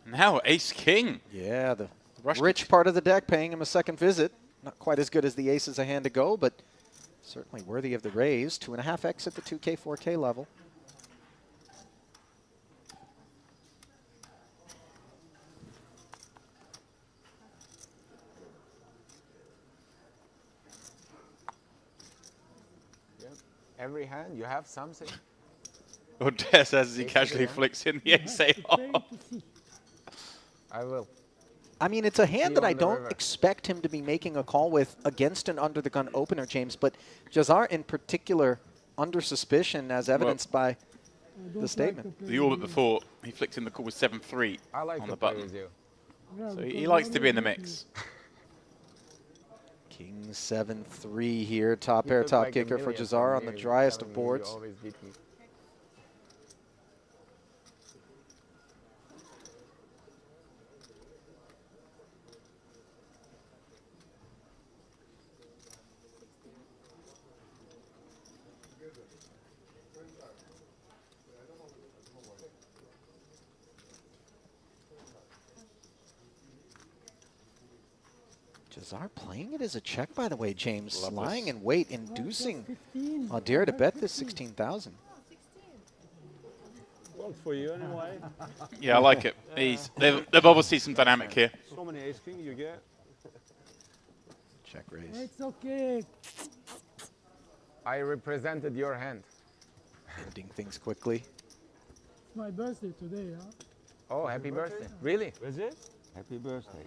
Now, Ace King. Yeah, the Rush rich part of the deck paying him a second visit. Not quite as good as the ace as a hand to go, but certainly worthy of the raise. 2.5x at the 2K, 4K level. Every hand, you have something. Audir says as he casually flicks in the ace-8 off. I will. I mean, it's a hand that on I the don't river. expect him to be making a call with against an under-the-gun opener, James, but Jazar in particular under suspicion, as evidenced by the statement. The orbit before, he flicked in the call with 7-3 I like on to the play button. with you. So he likes to be in the mix. King 7-3 here, top You pair, look top like a kicker for million Jazar on from the here. You driest telling of me you boards. always beat me. Jazar playing it as a check, by the way, James. Love Lying this. in wait, inducing Audir to bet this 16,000. Works for you anyway. Yeah, I like it. They've obviously some dynamic here. So many ace king you get. Check raise. It's okay. I represented your hand. Ending things quickly. It's my birthday today, huh? Oh, happy birthday. Really? Is it? Happy birthday.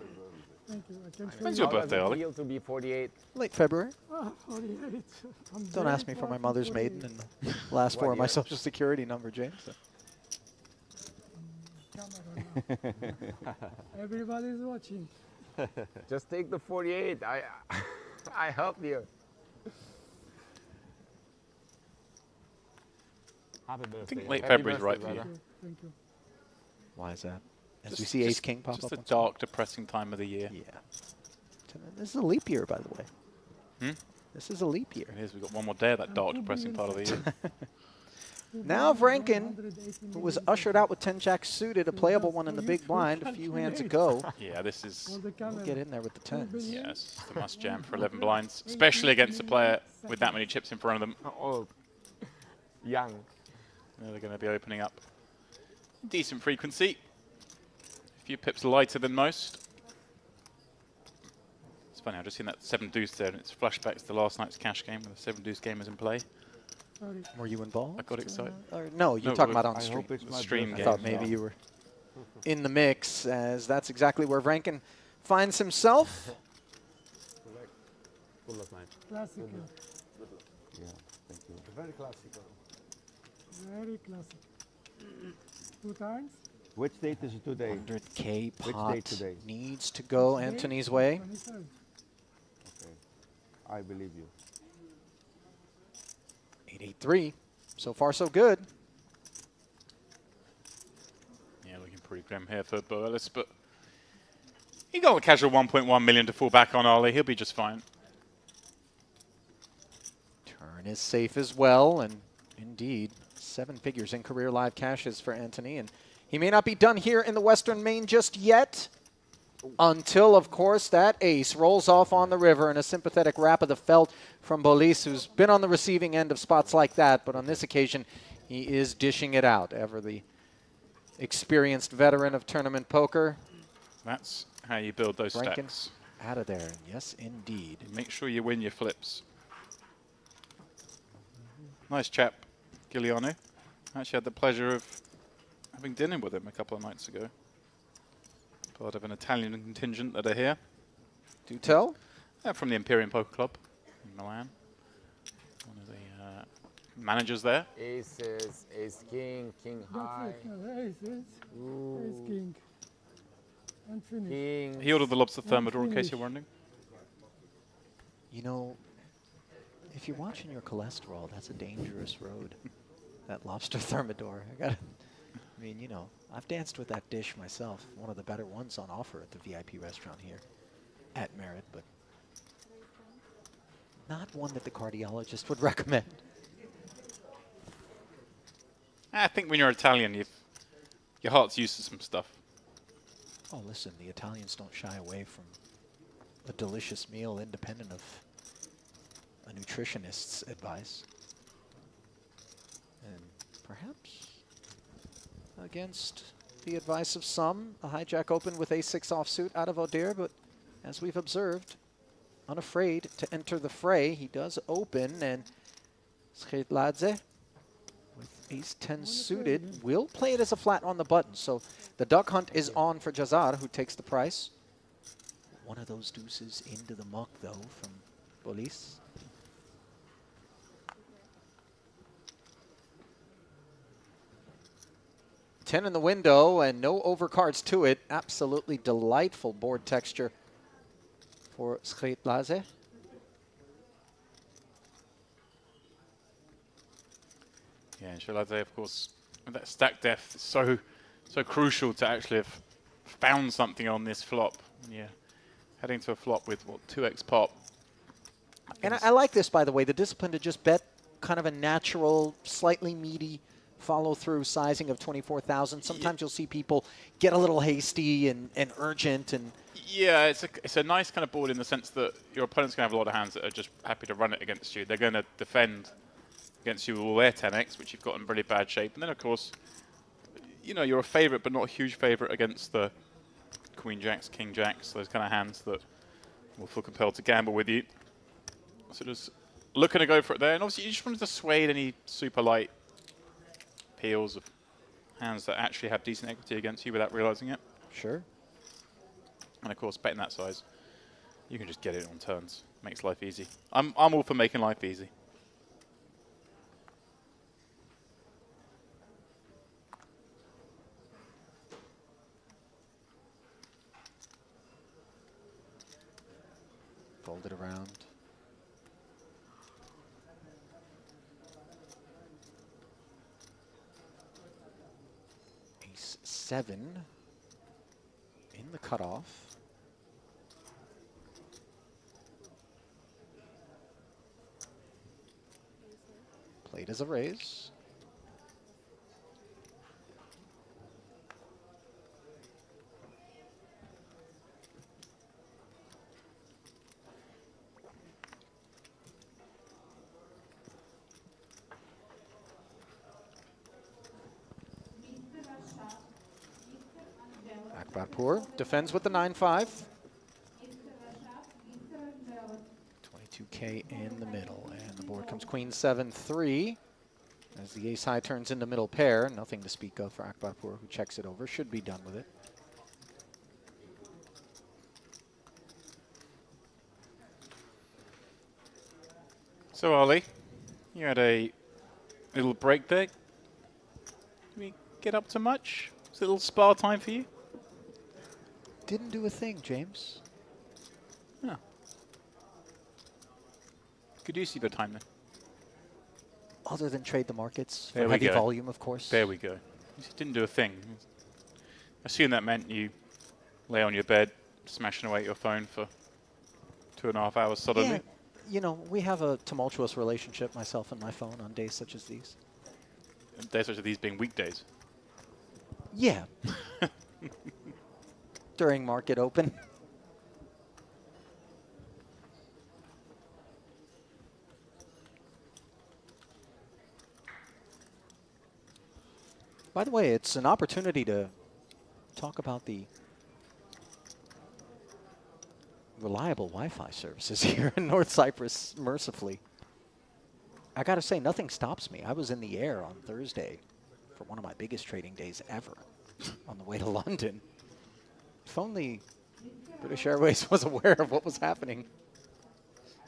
Thank you. I can show When's you. your birthday, How does Ollie? it feel to be 48? Late February. Ah, 48. I'm Don't very ask me for far my from mother's 48. maiden and the last four What of my year? social security number, James. Camera now. Everybody's watching. Just take the 48. I help you. Happy birthday. I think late Happy February's right for birthday, you. brother. Thank you. Why is that? As we see Ace King pop just up. a on screen. dark, depressing time of the year. Yeah. This is a leap year, by the way. Hmm? This is a leap year. It is. We've got one more day of that dark, depressing part of the year. Now Vranken, who was ushered out with 10 jacks suited, a playable one in the big blind a few hands ago. Yeah, this is On the camera. We'll get in there with the 10s. yes, the must jam for 11 blinds, especially against a player with that many chips in front of them. Oh, young. They're going to be opening up decent frequency. A few pips lighter than most. It's funny, I've just seen that 7 deuce there, and it's flashbacks to last night's cash game with the 7 deuce game was in play. Sorry. Were you involved? I got excited. Or no, you're No, talking it about was- on I stream. hope it's my Stream I birthday. thought game. maybe you were. in the mix, as that's exactly where Rankin finds himself. Good luck, mate. Classical. Yeah, thank you. Very classical. Very classic. 2 times. Which date is it today? 100K Which pot date today? needs to go Today, Anthony's way. 23rd. Okay, I believe you. 883. So far, so good. Yeah, looking pretty grim here for Borealis, but he got a casual 1.1 million to fall back on Ollie. He'll be just fine. Turn is safe as well, and indeed, 7 figures in career live cashes for Anthony, and he may not be done here in the Western Main just yet, until, of course, that ace rolls off on the river in a sympathetic wrap of the felt from Bolis, who's been on the receiving end of spots like that, but on this occasion, he is dishing it out. Ever the experienced veteran of tournament poker. That's how you build those Rankin stacks. out of there. Yes, indeed. Make sure you win your flips. Nice chap, Giuliano. I actually had the pleasure of having dinner with him a couple of nights ago. Part of an Italian contingent that are here. Do tell. From the Imperium Poker Club in Milan. One of the managers there. Aces, ace king, king high. That's it. Ace, ace, king. And finish. King. He ordered the lobster thermidor, in case you're wondering. You know, if you're watching your cholesterol, that's a dangerous road. That lobster thermidor. I mean, you know, I've danced with that dish myself. One of the better ones on offer at the VIP restaurant here at Merit, but not one that the cardiologist would recommend. I think when you're Italian, your heart's used to some stuff. Oh, listen, the Italians don't shy away from a delicious meal independent of a nutritionist's advice. And perhaps against the advice of some, a hijack opened with ace-6 offsuit out of Odir, but as we've observed, unafraid to enter the fray, he does open, and Skhedladze with ace-10 suited will play it as a flat on the button. So the duck hunt is on for Jazar, who takes the price. One of those deuces into the muck, though, from Bolis. Ten in the window and no overcards to it. Absolutely delightful board texture for Skhedladze. Yeah, and Skhedladze, of course, with that stack depth, so crucial to actually have found something on this flop. Yeah, heading to a flop with, what, 2x pop. And I like this, by the way, the discipline to just bet kind of a natural, slightly meaty follow-through sizing of 24,000. Sometimes you'll see people get a little hasty and urgent. And yeah, it's a nice kind of board in the sense that your opponent's going to have a lot of hands that are just happy to run it against you. They're going to defend against you with all their 10x, which you've got in really bad shape. And then, of course, you know, you're a favorite, but not a huge favorite against the Queen Jacks, King Jacks, those kind of hands that will feel compelled to gamble with you. So just looking to go for it there. And obviously, you just wanted to dissuade any super light peels of hands that actually have decent equity against you without realizing it. Sure. And of course, betting that size, you can just get it on turns. Makes life easy. I'm all for making life easy. fold it around. Ace-7 in the cutoff. Played as a raise. Akbarpur defends with the 9-5. 22K in the middle, and the board comes Queen 7-3. As the ace high turns into middle pair, nothing to speak of for Akbarpur, who checks it over. Should be done with it. So, Ollie, you had a little break there. Did we get up to much? Was it a little spa time for you? Didn't do a thing, James. No. Good use of your time then. Other than trade the markets There for we heavy go. volume, of course. There we go. You just didn't do a thing. I assume that meant you lay on your bed, smashing away at your phone for 2.5 hours suddenly. Yeah, you know, we have a tumultuous relationship, myself and my phone, on days such as these. And days such as these being weekdays. Yeah. During market open. By the way, it's an opportunity to talk about the reliable Wi-Fi services here in North Cyprus, mercifully. I gotta say, nothing stops me. I was in the air on Thursday for one of my biggest trading days ever on the way to London. If only British Airways was aware of what was happening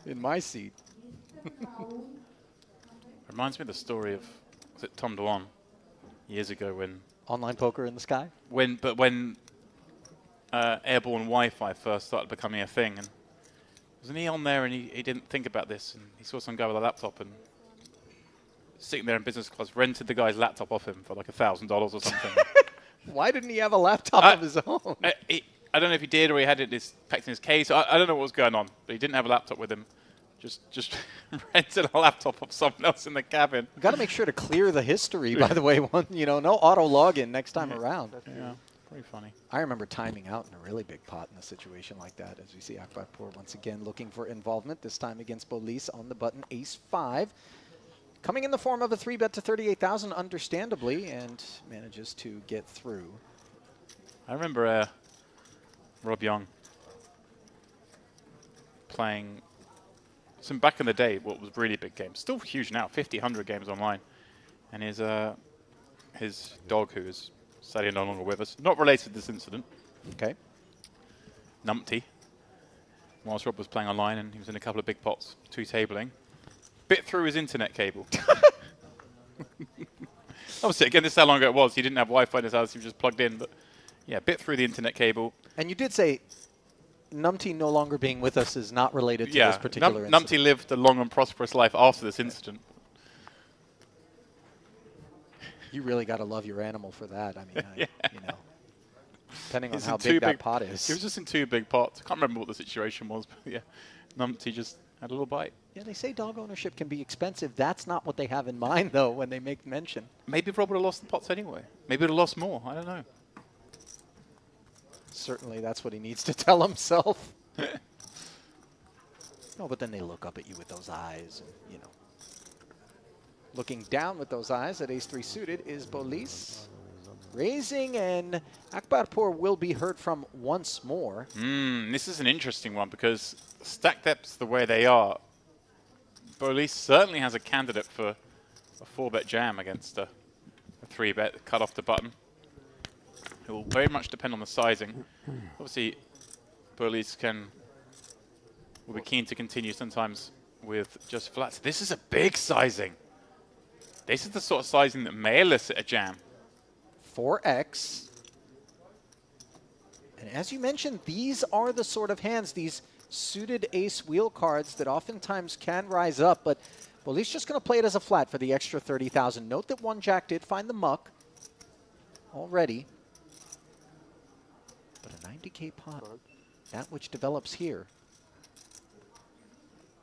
in my seat. Reminds me of the story of, was it Tom DeWan years ago when... Online poker in the sky? When airborne Wi-Fi first started becoming a thing, and wasn't he on there and he didn't think about this, and he saw some guy with a laptop and sitting there in business class, rented the guy's laptop off him for like $1,000 or something. Why didn't he have a laptop of his own? I don't know if he did or he had it packed in his case. I don't know what was going on, but he didn't have a laptop with him. Just rented a laptop of someone else in the cabin. We've got to make sure to clear the history, by the way. No auto login next time around. Yeah, pretty funny. I remember timing out in a really big pot in a situation like that, as we see Akbarpur once again looking for involvement, this time against Bolis on the button ace-5. Coming in the form of a 3-bet to 38,000, understandably, and manages to get through. I remember Rob Young playing some back in the day, what was really big games. Still huge now, 50, 100 games online. And his dog, who is sadly no longer with us, not related to this incident. Okay. Numpty. Whilst Rob was playing online and he was in a couple of big pots, 2-tabling, bit through his internet cable. Obviously, again, this is how long ago it was. He didn't have Wi-Fi in his house, he was just plugged in, but yeah, bit through the internet cable. And you did say Numpty no longer being with us is not related to this particular incident. Numpty lived a long and prosperous life after this incident. You really got to love your animal for that. I mean, Yeah. Depending on He's how in big that pot is. He was just in 2 big pots. I can't remember what the situation was, but yeah, Numpty just had a little bite. Yeah, they say dog ownership can be expensive. That's not what they have in mind, though, when they make mention. Maybe Rob would have lost the pots anyway. Maybe would have lost more. I don't know. Certainly, that's what he needs to tell himself. No, but then they look up at you with those eyes, and, Looking down with those eyes at ace-3 suited is Bolis. Raising, and Akbarpur will be heard from once more. This is an interesting one because stack depths the way they are, Bolis certainly has a candidate for a 4-bet jam against a 3-bet cut off the button. It will very much depend on the sizing. Obviously, Bolis will be keen to continue sometimes with just flats. This is a big sizing. This is the sort of sizing that may elicit a jam. 4x. And as you mentioned, these are the sort of hands, these suited ace wheel cards that oftentimes can rise up, but Bolis just going to play it as a flat for the extra 30,000. Note that 1-Jack did find the muck already. But a 90K pot, that which develops here.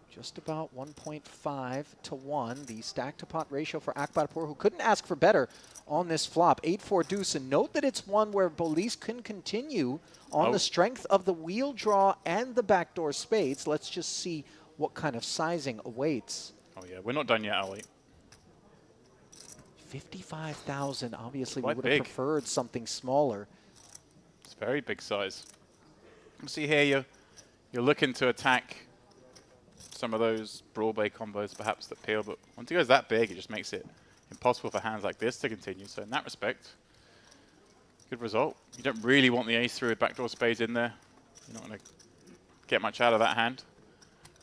Just about 1.5 to 1, the stack to pot ratio for Akbarpur, who couldn't ask for better on this flop. 8-4 deuce, and note that it's one where Bolis can continue on the strength of the wheel draw and the backdoor spades. Let's just see what kind of sizing awaits. Oh yeah, we're not done yet, Ollie. 55,000, obviously Quite we would have preferred something smaller. It's very big size. You see here, you're looking to attack some of those Broadway combos perhaps that peel, but once it goes that big, it just makes it impossible for hands like this to continue. So in that respect, good result. You don't really want the ace through with backdoor spades in there. You're not going to get much out of that hand.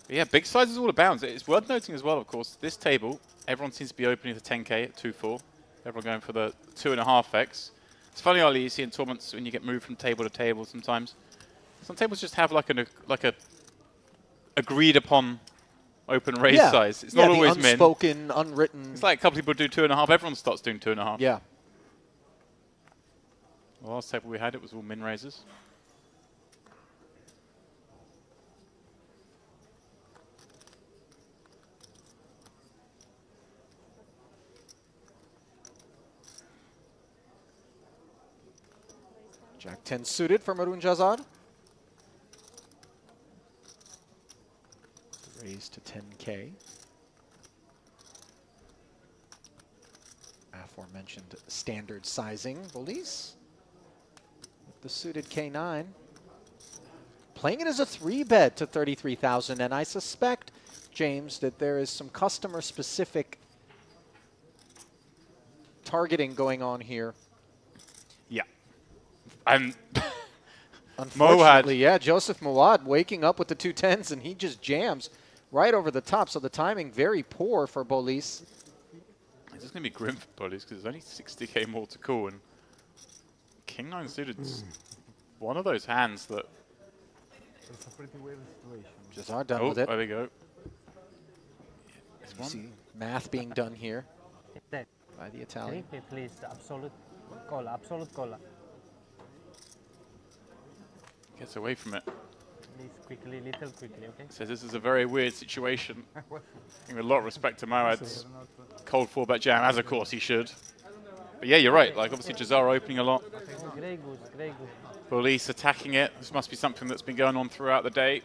But yeah, big sizes all abound. It's worth noting as well, of course, this table, everyone seems to be opening the 10K at 2-4. Everyone going for the 2.5x. It's funny, Ollie, you see in tournaments when you get moved from table to table sometimes. Some tables just have like a agreed upon open raise size. It's not always min. Unspoken, unwritten. It's like a couple people do 2.5. Everyone starts doing 2.5. Yeah. The last table we had, it was all min raises. Jack 10 suited for Maroon Jazad. Raise to 10K. Aforementioned standard sizing, Bolis. With the suited K9. Playing it as a 3-bet to 33,000, and I suspect, James, that there is some customer-specific targeting going on here. Yeah. And unfortunately, yeah, Joseph Mawad waking up with the 2 10s, and he just jams right over the top. So the timing very poor for Bolis. It's just going to be grim for Bolis because there's only 60k more to call, and King 9 suited's one of those hands that. It's a pretty weird situation. Jazar done with it. There we go. You see math being done here by the Italian. Please, absolute cola. Gets away from it. Please, little quickly, okay? Says this is a very weird situation. With a lot of respect to Mowad's cold 4-bet jam, as of course he should. But yeah, you're right. Like obviously Jazar opening a lot. Great goose. Bolis attacking it. This must be something that's been going on throughout the day.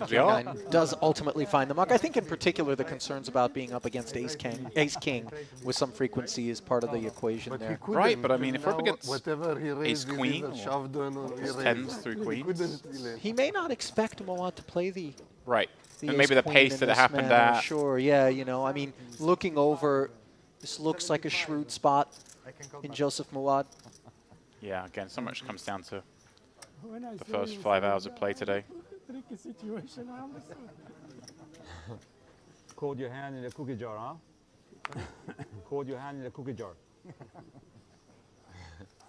King does ultimately find the muck. I think in particular the concerns about being up against Ace King with some frequency is part of the equation there. Right, but I mean if we're up against Ace Queen or Ace 10s through Queens. He may not expect Mawad to play the and maybe the pace that it happened manner. at. Sure, yeah, you know, I mean, looking over, this looks like a shrewd spot in Joseph Mawad. Yeah, again, so much comes down to the first 5 hours of play today. Tricky situation, I understand. Coat your hand in the cookie jar, huh? Coat your hand in the cookie jar.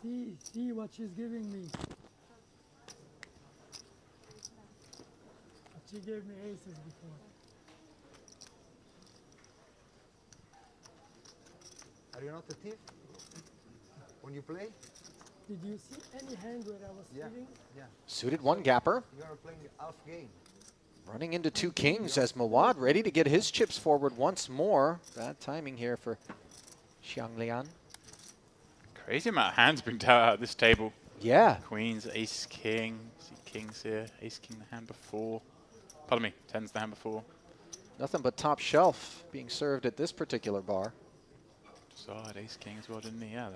See what she's giving me. She gave me aces before. Are you not a thief when you play? Did you see any hand where I was sitting? Yeah. Suited 1 gapper. You are playing half game. Running into 2 kings as Mawad ready to get his chips forward once more. Bad timing here for Xianglian. Crazy amount of hands being dealt out at this table. Yeah. Queens, Ace King. See Kings here. Ace King the hand before. Pardon me, 10's the hand before. Nothing but top shelf being served at this particular bar. Saw it, Ace King as well, didn't he? Yeah.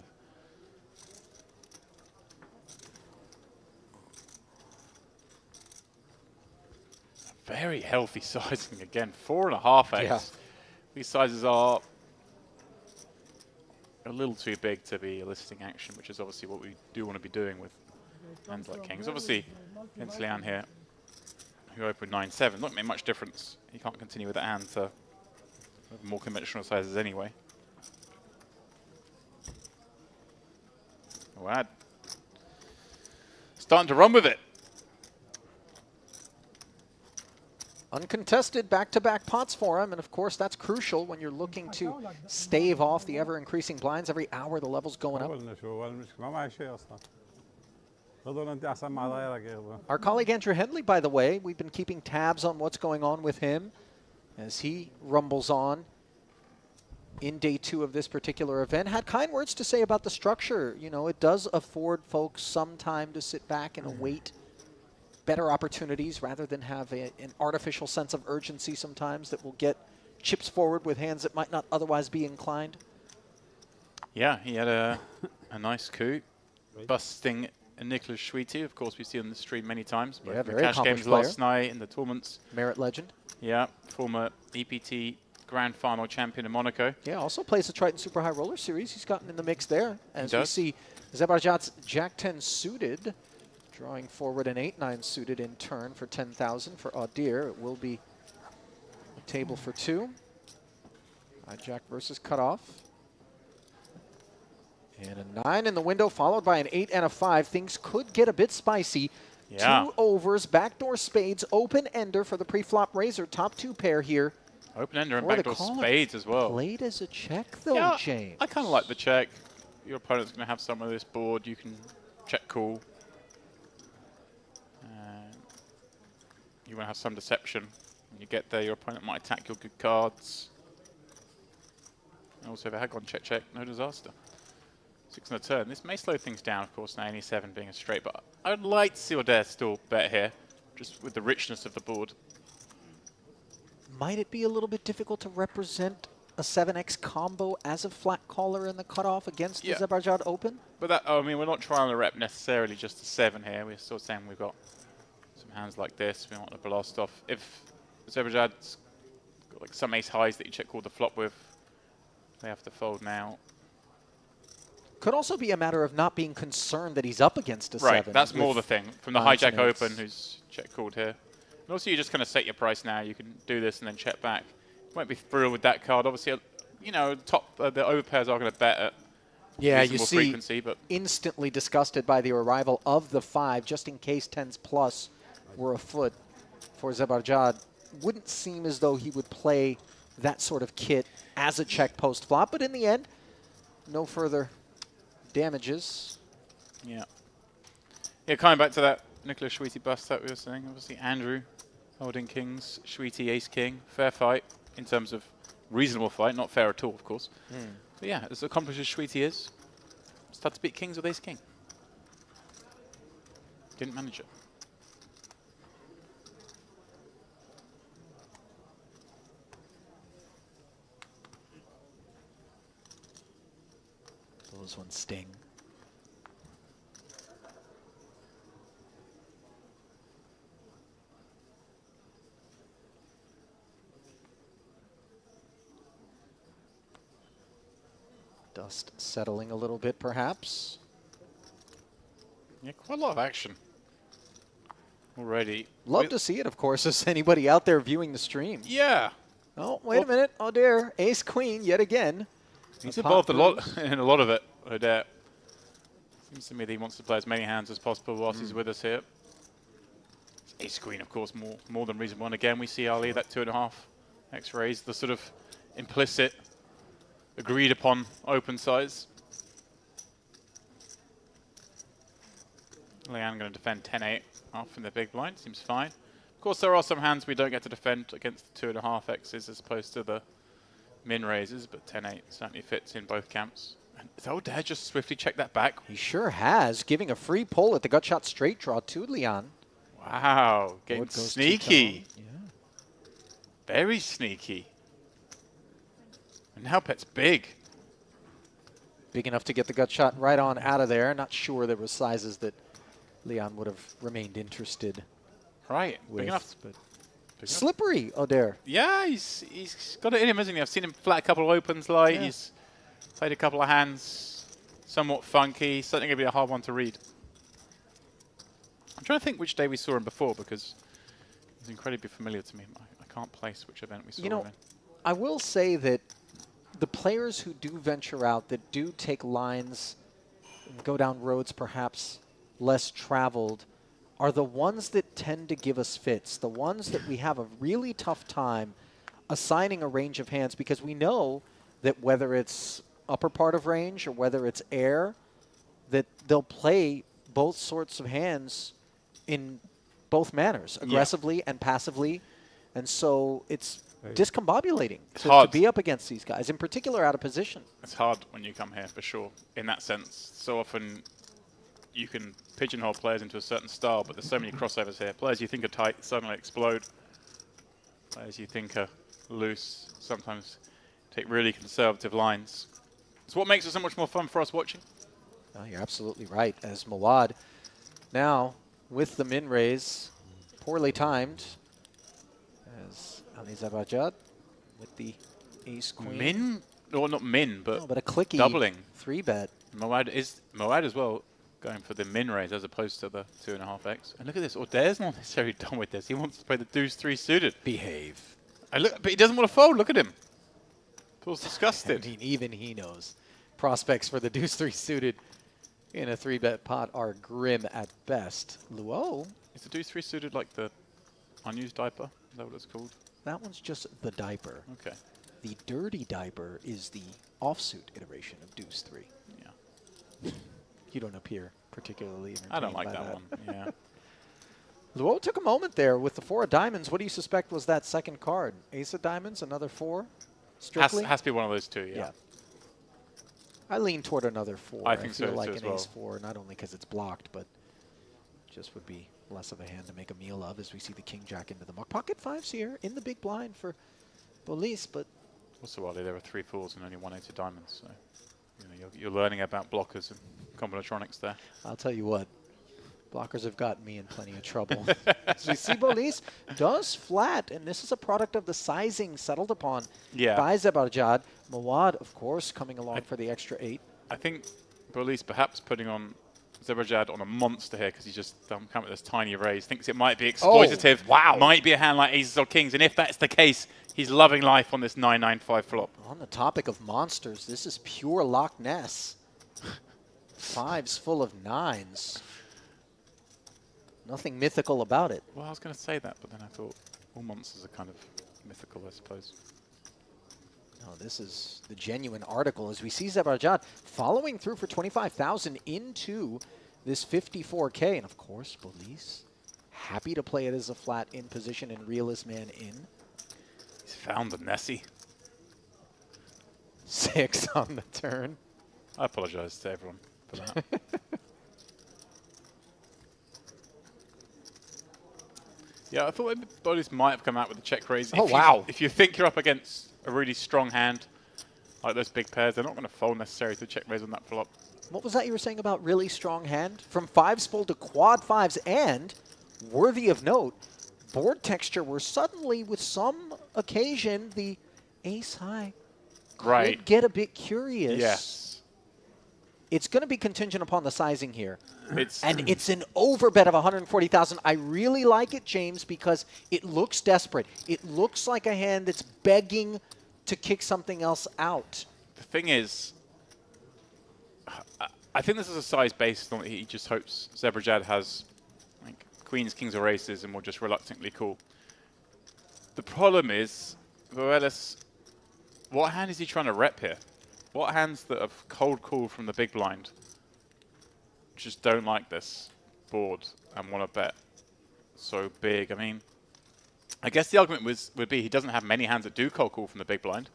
Very healthy sizing again, 4.5x. Yeah. These sizes are a little too big to be eliciting action, which is obviously what we do want to be doing with hands like Kings. Obviously, against Lian here, who opened 9-7, not going to make much difference. He can't continue with that hand to more conventional sizes anyway. Wow. Starting to run with it. Uncontested back-to-back pots for him, and of course that's crucial when you're looking to stave off the ever-increasing blinds. Every hour the level's going up. Our colleague Andrew Henley, by the way, we've been keeping tabs on what's going on with him as he rumbles on in day 2 of this particular event. Had kind words to say about the structure. You know, it does afford folks some time to sit back and await better opportunities rather than have an artificial sense of urgency sometimes that will get chips forward with hands that might not otherwise be inclined. Yeah, he had a nice coup, busting Nicholas Schweety. Of course, we've seen on the stream many times, but yeah, the very cash games player. last night in the tournaments. Merit legend. Yeah, former EPT Grand Final champion in Monaco. Yeah, also plays the Triton Super High Roller Series. He's gotten in the mix there. As we does. see Zebarjat's Jack 10 suited, drawing forward an 8-9 suited in turn for 10,000 for Audir. It will be a table for 2. Jack versus cutoff. And a 9 in the window, followed by an 8 and a 5. Things could get a bit spicy. Yeah. 2 overs, backdoor spades, open ender for the pre-flop razor. Top 2 pair here. Open ender and For the backdoor caller. spades as well. Played as a check though, Yeah, James. I kind of like the check. Your opponent's going to have some of this board. You can check call. You want to have some deception. When you get there, your opponent might attack your good cards. And also, if it had gone check, check, no disaster. 6 on the turn. This may slow things down, of course, now any 7 being a straight, but I would like to see Audir still bet here, just with the richness of the board. Might it be a little bit difficult to represent a 7x combo as a flat caller in the cutoff against the Zebarjad Open? But that, I mean, we're not trying to rep necessarily just a 7 here. We're still saying we've got some hands like this. We want to blast off. If Zebarjad's got like some ace highs that you check call the flop with, they have to fold now. Could also be a matter of not being concerned that he's up against a 7. Right, that's more the thing. From the nines hijack and eights. open, who's check called here. And also, you just kind of set your price now. You can do this and then check back. Won't be thrilled with that card. Obviously, you know, the overpairs are going to bet at reasonable frequency, but instantly disgusted by the arrival of the 5, just in case 10s plus were afoot for Zebarjad. Wouldn't seem as though he would play that sort of kit as a check post flop, but in the end, no further damages. Yeah. Yeah, coming back to that Nicholas Schweety bust that we were saying, obviously Andrew holding kings, Schweety ace king, fair fight in terms of reasonable fight, not fair at all, of course. But yeah, as accomplished as Schweety is, start to beat kings with ace king. Didn't manage it. Those ones sting. Dust settling a little bit, perhaps. Yeah, quite a lot of action already. Love to see it, of course, as anybody out there viewing the stream. Yeah. Oh, wait a minute. Oh, dear. Ace queen yet again. He's involved a lot in a lot of it, Audir. Seems to me that he wants to play as many hands as possible whilst he's with us here. Ace queen, of course, more than reasonable. And again, we see Ali that 2.5 X-rays, the sort of implicit, agreed upon open size. Leanne going to defend 10-8 off in the big blind, seems fine. Of course, there are some hands we don't get to defend against the 2.5 X's as opposed to the min raises, but 10-8 certainly fits in both camps. And is Audir just swiftly check that back? He sure has, giving a free pull at the gut shot straight draw to Leon. Wow, getting sneaky. Yeah. Very sneaky. And now pet's big. Big enough to get the gut shot right on out of there. Not sure there were sizes that Leon would have remained interested. Right, with, big enough. But slippery, Audir. Yeah, he's got it in him, hasn't he? I've seen him flat a couple of opens light. Yeah. He's played a couple of hands, somewhat funky. Certainly going to be a hard one to read. I'm trying to think which day we saw him before because he's incredibly familiar to me. I can't place which event we saw him in. I will say that the players who do venture out, that do take lines, go down roads perhaps less traveled, are the ones that tend to give us fits, the ones that we have a really tough time assigning a range of hands, because we know that whether it's upper part of range or whether it's air, that they'll play both sorts of hands in both manners, aggressively and passively. And so it's discombobulating to be up against these guys, in particular out of position. It's hard when you come here, for sure, in that sense. So often you can pigeonhole players into a certain style, but there's so many crossovers here. Players you think are tight suddenly explode. Players you think are loose sometimes take really conservative lines. It's what makes it so much more fun for us watching. Oh, you're absolutely right. As Mawad now with the min raise, poorly timed, as Ali Zebarjad with the Ace queen. Min, or not min, but, No, but a clicky doubling. 3-bet. Moad as well going for the min raise as opposed to the 2.5x. And look at this. Ordair's not necessarily done with this. He wants to play the deuce 3 suited. Behave. But he doesn't want to fold. Look at him. Feels disgusted. I mean, even he knows. Prospects for the deuce 3 suited in a 3-bet pot are grim at best. Luo. Is the deuce 3 suited like the unused diaper? Is that what it's called? That one's just the diaper. Okay. The dirty diaper is the offsuit iteration of deuce 3. Yeah. You don't appear particularly entertained I don't like by that one. Yeah. Luo took a moment there with the 4 of diamonds. What do you suspect was that second card? Ace of diamonds, another 4? Strictly? Has to be one of those two, yeah. I lean toward another 4. I think feel so like too an as well. ace 4, not only because it's blocked, but just would be less of a hand to make a meal of as we see the king jack into the muck. Pocket 5s here in the big blind for Bolis, but Also, Ollie, there are 3 fours and only 1 ace of diamonds, so you're learning about blockers and combinatronics there. I'll tell you what, blockers have gotten me in plenty of trouble. So we see Bolis does flat, and this is a product of the sizing settled upon by Zebarjad. Mawad, of course, coming along for the extra 8. I think Bolis perhaps putting on Zebarjad on a monster here because he's just come with this tiny raise. Thinks it might be exploitative. Oh, wow. Might be a hand like aces or kings, and if that's the case, he's loving life on this 9-9-5 flop. On the topic of monsters, this is pure Loch Ness. 5s full of 9s. Nothing mythical about it. Well, I was going to say that, but then I thought all monsters are kind of mythical, I suppose. No, this is the genuine article as we see Zebarjad following through for 25,000 into this 54K. And of course, Bolis happy to play it as a flat in position and realist man in. He's found the Nessie. 6 on the turn. I apologize to everyone for that. Yeah, I thought Bolis might have come out with a check raise. Oh, wow. If you think you're up against a really strong hand, like those big pairs, they're not going to fold necessarily to check raise on that flop. What was that you were saying about really strong hand? From 5s full to quad 5s, and worthy of note, board texture where suddenly, with some occasion, the ace high could get a bit curious. Yes. It's going to be contingent upon the sizing here. And it's an overbet of 140,000. I really like it, James, because it looks desperate. It looks like a hand that's begging to kick something else out. The thing is, I think this is a size based on he just hopes Zebrajad has like queens, kings, or aces and will just reluctantly call. The problem is, Boelis, what hand is he trying to rep here? What hands that have cold call from the big blind just don't like this board and want to bet so big? I mean, I guess the argument would be he doesn't have many hands that do cold call from the big blind.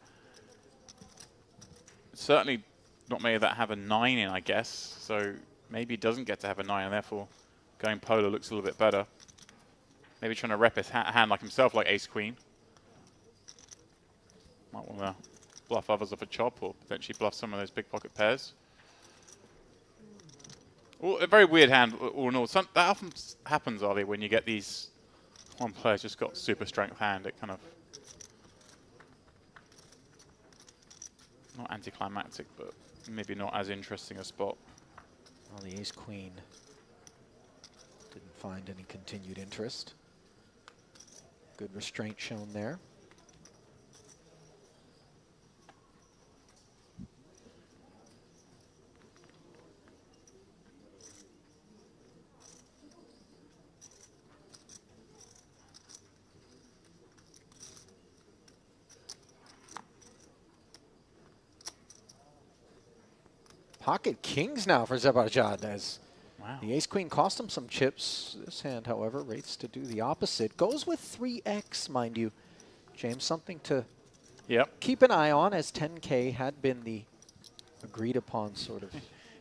Certainly not many that have a 9 in, I guess. So maybe he doesn't get to have a 9, and therefore going polar looks a little bit better. Maybe trying to rep his hand like himself, like ace-queen. Might want to bluff others off a chop, or potentially bluff some of those big pocket pairs. Well, a very weird hand, all in all. That often happens, Ollie, when you get these one player's just got super strength hand. It kind of not anticlimactic, but maybe not as interesting a spot. Well, the ace-queen didn't find any continued interest. Good restraint shown there. Pocket kings now for Zebarjad as the ace-queen cost him some chips. This hand, however, rates to do the opposite. Goes with 3x, mind you. James, something to keep an eye on, as 10K had been the agreed-upon sort of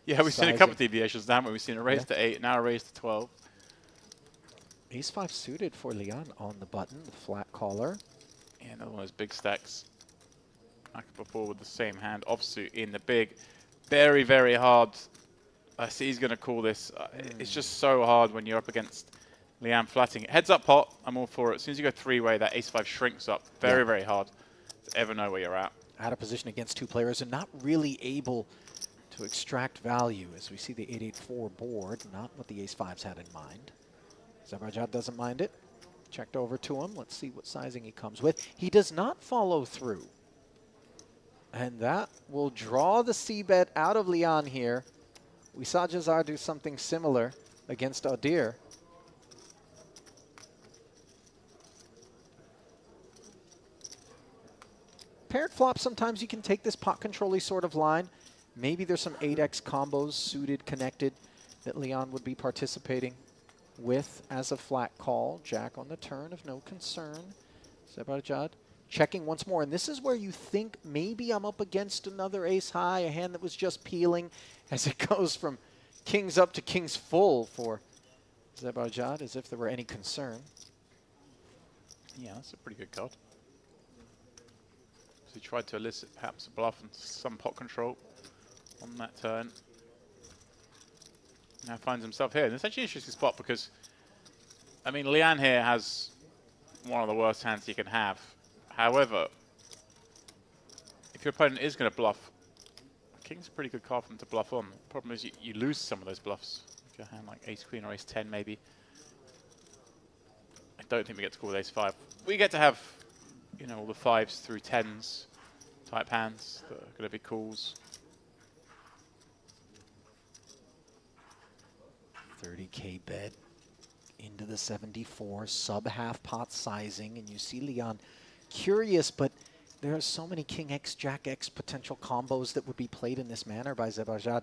Yeah, we've seen a couple of deviations, haven't we? We've seen a raise to 8, now a raise to 12. Ace-5 suited for Leon on the button, the flat caller. Yeah, another one of those big stacks. Back and forth with the same hand, offsuit in the big. Very, very hard. I see he's going to call this. It's just so hard when you're up against Leanne flatting. Heads up pot, I'm all for it. As soon as you go 3-way, that ace-5 shrinks up. Very, very hard to ever know where you're at. out of position against two players and not really able to extract value as we see the 8-8-4 board, not what the ace-5s had in mind. Zebrajad doesn't mind it. Checked over to him. Let's see what sizing he comes with. He does not follow through. And that will draw the c-bet out of Leon here. We saw Jazar do something similar against Odir. Paired flop, sometimes you can take this pot control-y sort of line. Maybe there's some 8x combos suited, connected, that Leon would be participating with as a flat call. Jack on the turn of no concern. Zebrajad checking once more. And this is where you think maybe I'm up against another ace high, a hand that was just peeling, as it goes from kings up to kings full for Zebrajad, as if there were any concern. Yeah, that's a pretty good card. So he tried to elicit perhaps a bluff and some pot control on that turn. Now finds himself here. And it's actually an interesting spot because, I mean, Leanne here has one of the worst hands he can have. However, if your opponent is going to bluff, king's a pretty good card for him to bluff on. The problem is you lose some of those bluffs. If you have a hand like ace-queen or ace-10 maybe. I don't think we get to call with ace-5. We get to have, you know, all the 5s through 10s type hands that are going to be calls. 30K bet into the 74, sub half pot sizing, and you see Leon curious, but there are so many King X, Jack X potential combos that would be played in this manner by Zebrajad.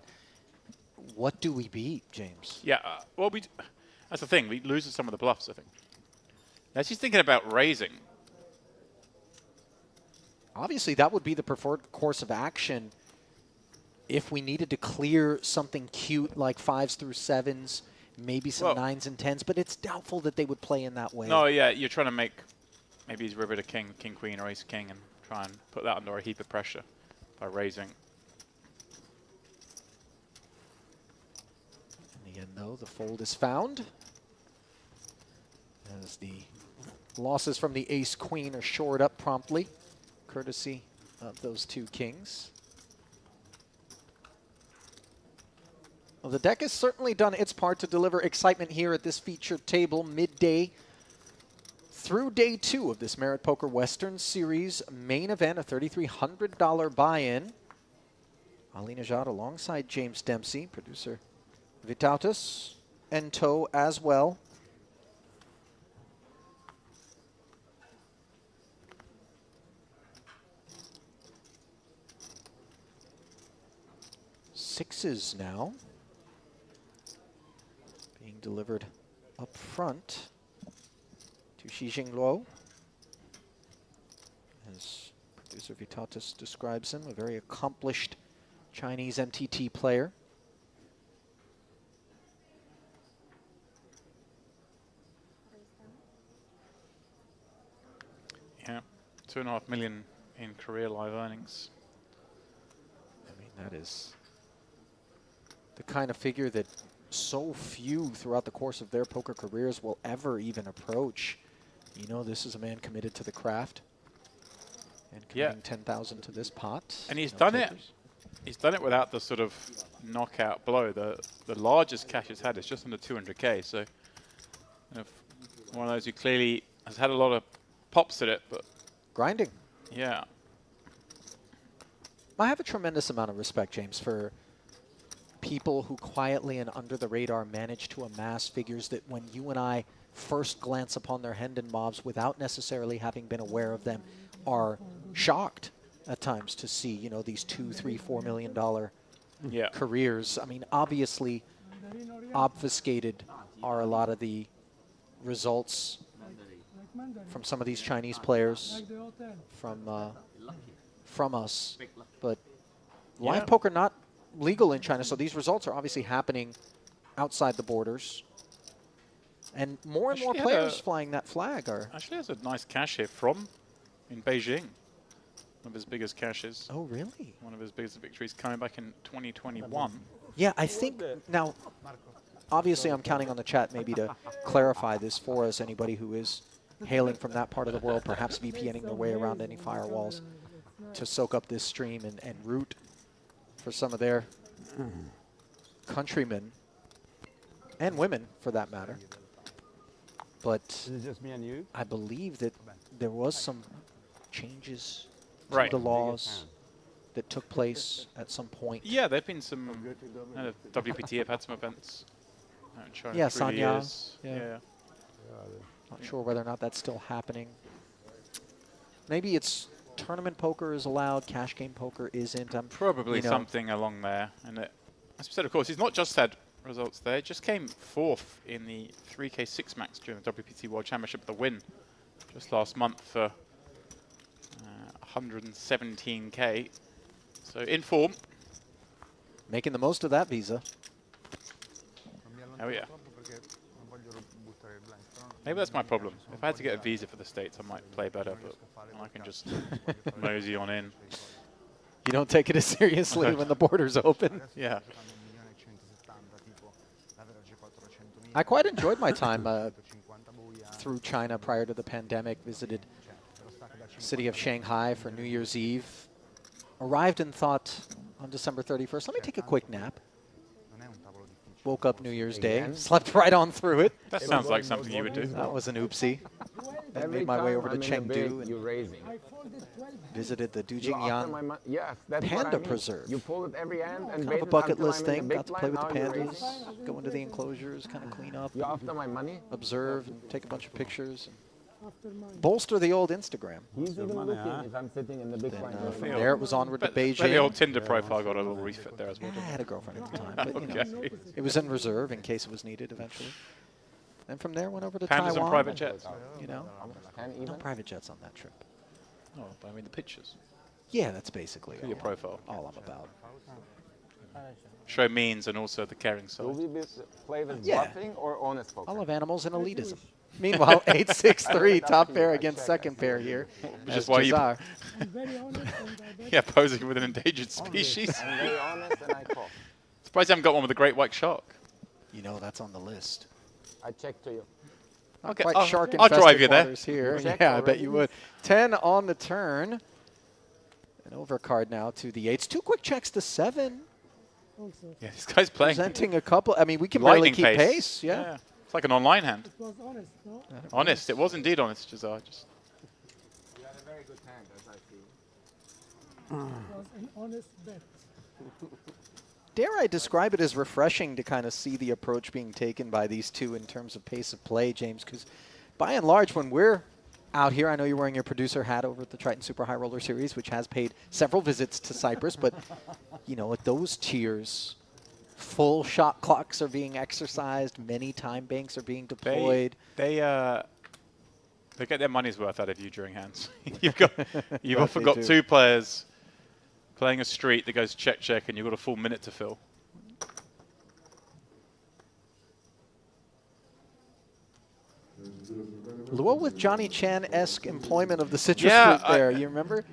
What do we beat, James? Yeah, well, that's the thing. We lose some of the bluffs, I think. Now she's thinking about raising. Obviously, that would be the preferred course of action if we needed to clear something cute like 5s through 7s, maybe some 9s and 10s, but it's doubtful that they would play in that way. No, yeah, you're trying to make maybe he's river to king, king-queen, or ace-king, and try and put that under a heap of pressure by raising. In the end, though, the fold is found as the losses from the ace-queen are shored up promptly, courtesy of those two kings. Well, the deck has certainly done its part to deliver excitement here at this featured table midday through day 2 of this Merit Poker Western Series main event, a $3,300 buy-in. Ali Najad alongside James Dempsey, producer Vitautas, Ento as well. Sixes now being delivered up front to Xi Jingluo. As producer Vitautas describes him, a very accomplished Chinese MTT player. Yeah, 2.5 million in career live earnings. I mean, that is the kind of figure that so few throughout the course of their poker careers will ever even approach. You know, this is a man committed to the craft and committing 10,000 to this pot. And he's done it. He's done it without the sort of knockout blow. The largest cash he's had is just under 200K. So, one of those who clearly has had a lot of pops at it, but grinding. Yeah. I have a tremendous amount of respect, James, for people who quietly and under the radar manage to amass figures that when you and I first glance upon their Hendon mobs without necessarily having been aware of them are shocked at times to see, you know, these $2, $3, $4 million careers. I mean, obviously obfuscated are a lot of the results from some of these Chinese players from us, but live poker not legal in China, so these results are obviously happening outside the borders. And more players flying that flag are... Actually has a nice cash here from in Beijing. One of his biggest cashes. Oh, really? One of his biggest victories coming back in 2021. Yeah, I think now, obviously I'm counting on the chat maybe to clarify this for us, anybody who is hailing from that part of the world, perhaps VPNing their way around any firewalls to soak up this stream and root for some of their countrymen and women, for that matter. But Is it just me and you? I believe that there was some changes to Right. the laws that took place at some point. Yeah, there've been some. WPT have had some events out in China. Yeah, through the Sanya. years. Yeah. Not sure whether or not that's still happening. Maybe it's tournament poker is allowed, cash game poker isn't. Probably you know, something along there. And as I said, of course, he's not just had results there. He just came 4th in the 3K 6 Max during the WPT World Championship with a win just last month for 117K. So in form. Making the most of that visa. Oh yeah. Maybe that's my problem. If I had to get a visa for the States, I might play better, but I can just mosey on in. You don't take it as seriously when the borders open. Yeah. I quite enjoyed my time through China prior to the pandemic. Visited the city of Shanghai for New Year's Eve. Arrived and thought on December 31st, let me take a quick nap. Woke up New Year's Day, slept right on through it. That sounds like something you would do. That was an oopsie. Then made my way over to Chengdu and visited the Dujingyan Yes, that's Panda what I mean. Preserve. You pull it every end and Kind of a bait it bucket until list I'm in thing. the Got to play with the big time. Now you're pandas, go into the enclosures, kind of clean up, You after my money? observe, and take a bunch of pictures. After mine. Bolster the old Instagram. He's even looking if I'm sitting in the big blind. From there, it was onward to But the Beijing. old Tinder profile got a little refit there as well. I had a girlfriend at the time, but you know, Okay. it was in reserve in case it was needed eventually. And from there, went over to Pandas Taiwan. on private and, jets. You know, no private jets on that trip. Oh, but I mean the pictures. Yeah, that's basically Your profile. all I'm about. Show means and also the caring side. Will we play with Yeah. bluffing or honest poker? I love animals and elitism. Meanwhile, 8-6-3, top pair against second pair here. Which as is why you... Jazar. I'm very honest and I bet Yeah, posing with an endangered species. I'm very honest and I call. Surprised you haven't got one with a great white shark. You know, that's on the list. I check to you. Not Okay, quite I'll- shark I'll drive infested you there. waters here. Check Yeah, I bet already. you would. 10 on the turn. An overcard now to the 8s. 2 quick checks to 7. also. Yeah, this guy's playing Presenting a couple. I mean, we can barely lightning keep pace. Yeah. It's like an online hand. It was honest, no? Honest. It was indeed honest, Jazar. Just You had a very good hand, as I feel. It was an honest bet. Dare I describe it as refreshing to kind of see the approach being taken by these two in terms of pace of play, James, because by and large, when we're out here, I know you're wearing your producer hat over at the Triton Super High Roller Series, which has paid several visits to Cyprus, but, you know, at those tiers, full shot clocks are being exercised, many time banks are being deployed. they get their money's worth out of you during hands. You've often got do. 2 players playing a street that goes check check, and you've got a full minute to fill. Luo with Johnny Chan-esque employment of the citrus Yeah, fruit there. You remember?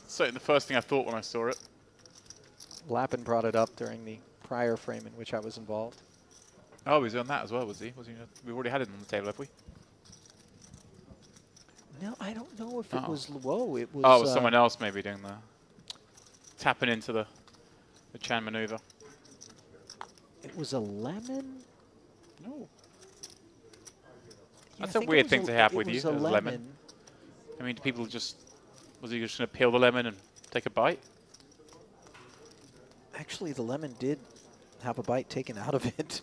Certainly the first thing I thought when I saw it. Lappin brought it up during the prior frame in which I was involved. Oh, he was on that as well, was he? We've already had it on the table, have we? No, I don't know if it was Luo. It was. Oh, it was someone else maybe doing the tapping into the Chan maneuver. It was a lemon. No. Yeah, That's I a think weird it thing was to have with it you, was a a lemon. I mean, do people just... Was he just going to peel the lemon and take a bite? Actually, the lemon did have a bite taken out of it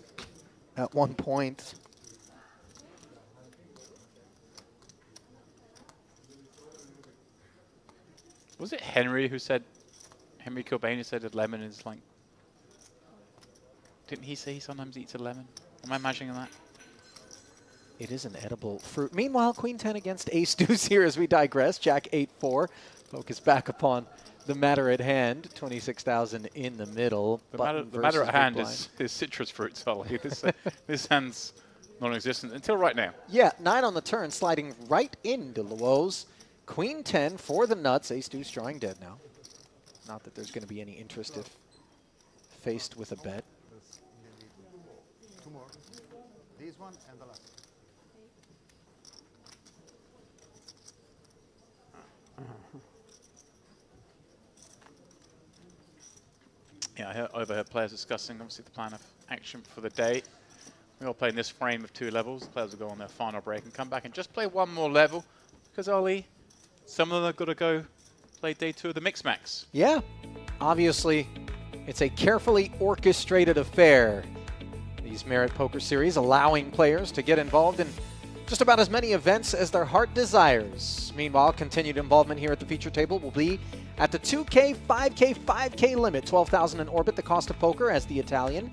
at one point. Was it Henry who said... Henry Cobain who said that lemon is like... Didn't he say he sometimes eats a lemon? Am I imagining that? It is an edible fruit. Meanwhile, Queen 10 against Ace Deuce here as we digress. Jack 8-4. Focus back upon the matter at hand. 26,000 in the middle. The matter at hand is citrus fruit, Sully. This hand's non-existent until right now. Yeah, 9 on the turn, sliding right into Luo's. Queen 10 for the nuts. Ace Deuce drawing dead now. Not that there's going to be any interest if faced with a bet. 2 more. This one and the last. Yeah, I overheard players discussing, obviously, the plan of action for the day. We all play in this frame of 2 levels. The players will go on their final break and come back and just play 1 more level. Because, Ollie, some of them have got to go play day 2 of the Mix Max. Yeah, obviously, it's a carefully orchestrated affair. These Merit Poker Series allowing players to get involved in just about as many events as their heart desires. Meanwhile, continued involvement here at the feature table will be at the 2K, 5K, 5K limit. 12,000 in orbit, the cost of poker, as the Italian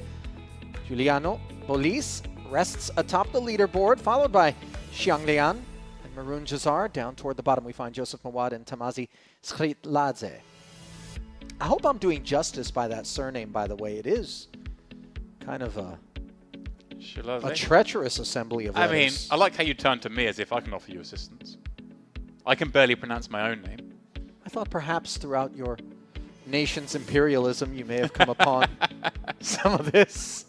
Giuliano Bolis rests atop the leaderboard, followed by Xianglian and Maroon Jazar. Down toward the bottom, we find Joseph Mawad and Tamazi Skritladze. I hope I'm doing justice by that surname, by the way. It is kind of a treacherous assembly of letters. I mean, I like how you turn to me as if I can offer you assistance. I can barely pronounce my own name. I thought perhaps throughout your nation's imperialism you may have come upon some of this.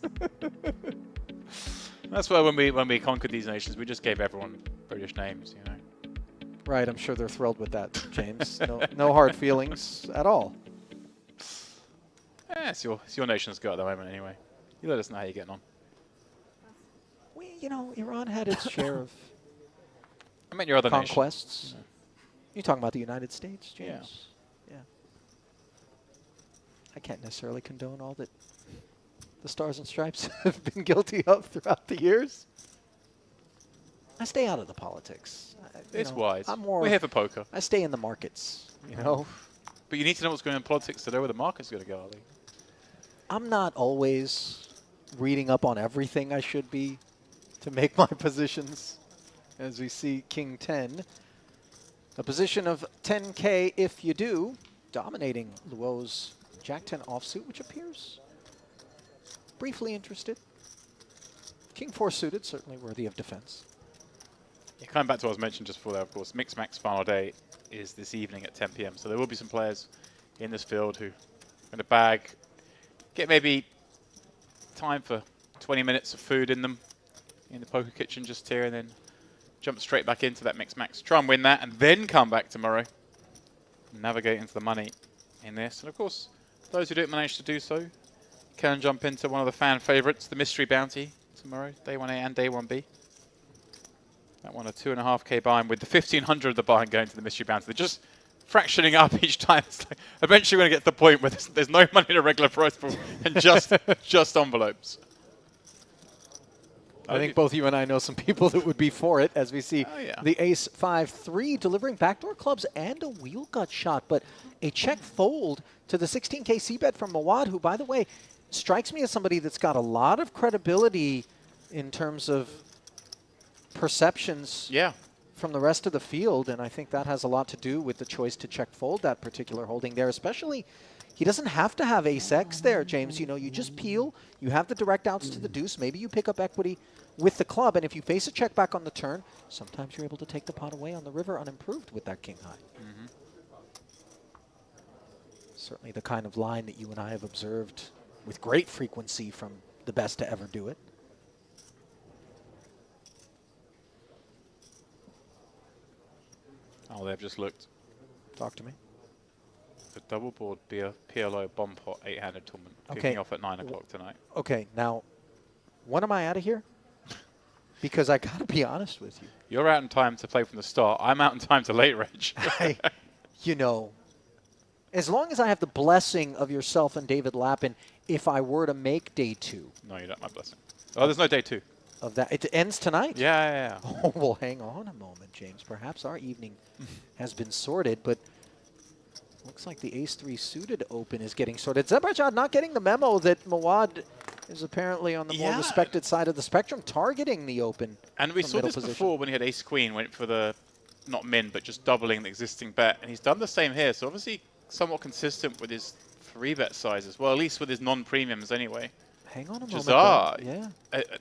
That's why when we conquered these nations, we just gave everyone British names, you know. Right, I'm sure they're thrilled with that, James. No hard feelings at all. It's your nation's go at the moment anyway. You let us know how you're getting on. You know, Iran had its share of I meant your other conquests. nation. You're talking about the United States, James? Yeah. I can't necessarily condone all that the Stars and Stripes have been guilty of throughout the years. I stay out of the politics. It's wise. I'm more, we're here for poker. I stay in the markets, you know. But you need to know what's going on in politics to know where the market's going to go, Ali. I'm not always reading up on everything I should be to make my positions. As we see King 10. A position of 10K if you do, dominating Luo's Jack 10 offsuit, which appears briefly interested. King 4 suited, certainly worthy of defense. Yeah, coming back to what I was mentioned just before there, of course, Mix Max final day is this evening at 10 p.m. So there will be some players in this field who are going to bag, get maybe time for 20 minutes of food in them in the poker kitchen just here, and then jump straight back into that Mix Max. Try and win that, and then come back tomorrow and navigate into the money in this. And of course, those who don't manage to do so can jump into one of the fan favorites, the Mystery Bounty, tomorrow, day 1A and day 1B. That one a 2.5K buy-in with the 1,500 of the buy-in going to the Mystery Bounty. They're just fractioning up each time. It's like eventually we're going to get to the point where there's no money in a regular price pool and just envelopes. I think both you and I know some people that would be for it, as we see the Ace 5-3 delivering backdoor clubs and a wheel gut shot, but a check fold to the 16K c-bet from Mawad, who, by the way, strikes me as somebody that's got a lot of credibility in terms of perceptions from the rest of the field, and I think that has a lot to do with the choice to check fold that particular holding there, especially. He doesn't have to have ace-x there, James. You know, you just peel, you have the direct outs to the deuce, maybe you pick up equity with the club, and if you face a check back on the turn, sometimes you're able to take the pot away on the river unimproved with that king high. Certainly the kind of line that you and I have observed with great frequency from the best to ever do it. Oh, they've just looked. Talk to me. The double board PLO bomb pot 8-handed tournament Okay. kicking off at 9 o'clock tonight. Okay, now, when am I out of here? Because I got to be honest with you. You're out in time to play from the start. I'm out in time to late range. You know, as long as I have the blessing of yourself and David Lappin, if I were to make day 2. No, you don't have my blessing. Oh, there's no day 2. Of that, it ends tonight? Yeah. Oh, well, hang on a moment, James. Perhaps our evening has been sorted, but looks like the ace-3 suited open is getting sorted. Zebrajad not getting the memo that Mawad is apparently on the more respected side of the spectrum, targeting the open. And we saw this before when he had ace-queen, went for the, not min, but just doubling the existing bet. And he's done the same here, so obviously somewhat consistent with his 3-bet size as well, at least with his non-premiums anyway. Hang on a Jazar, moment.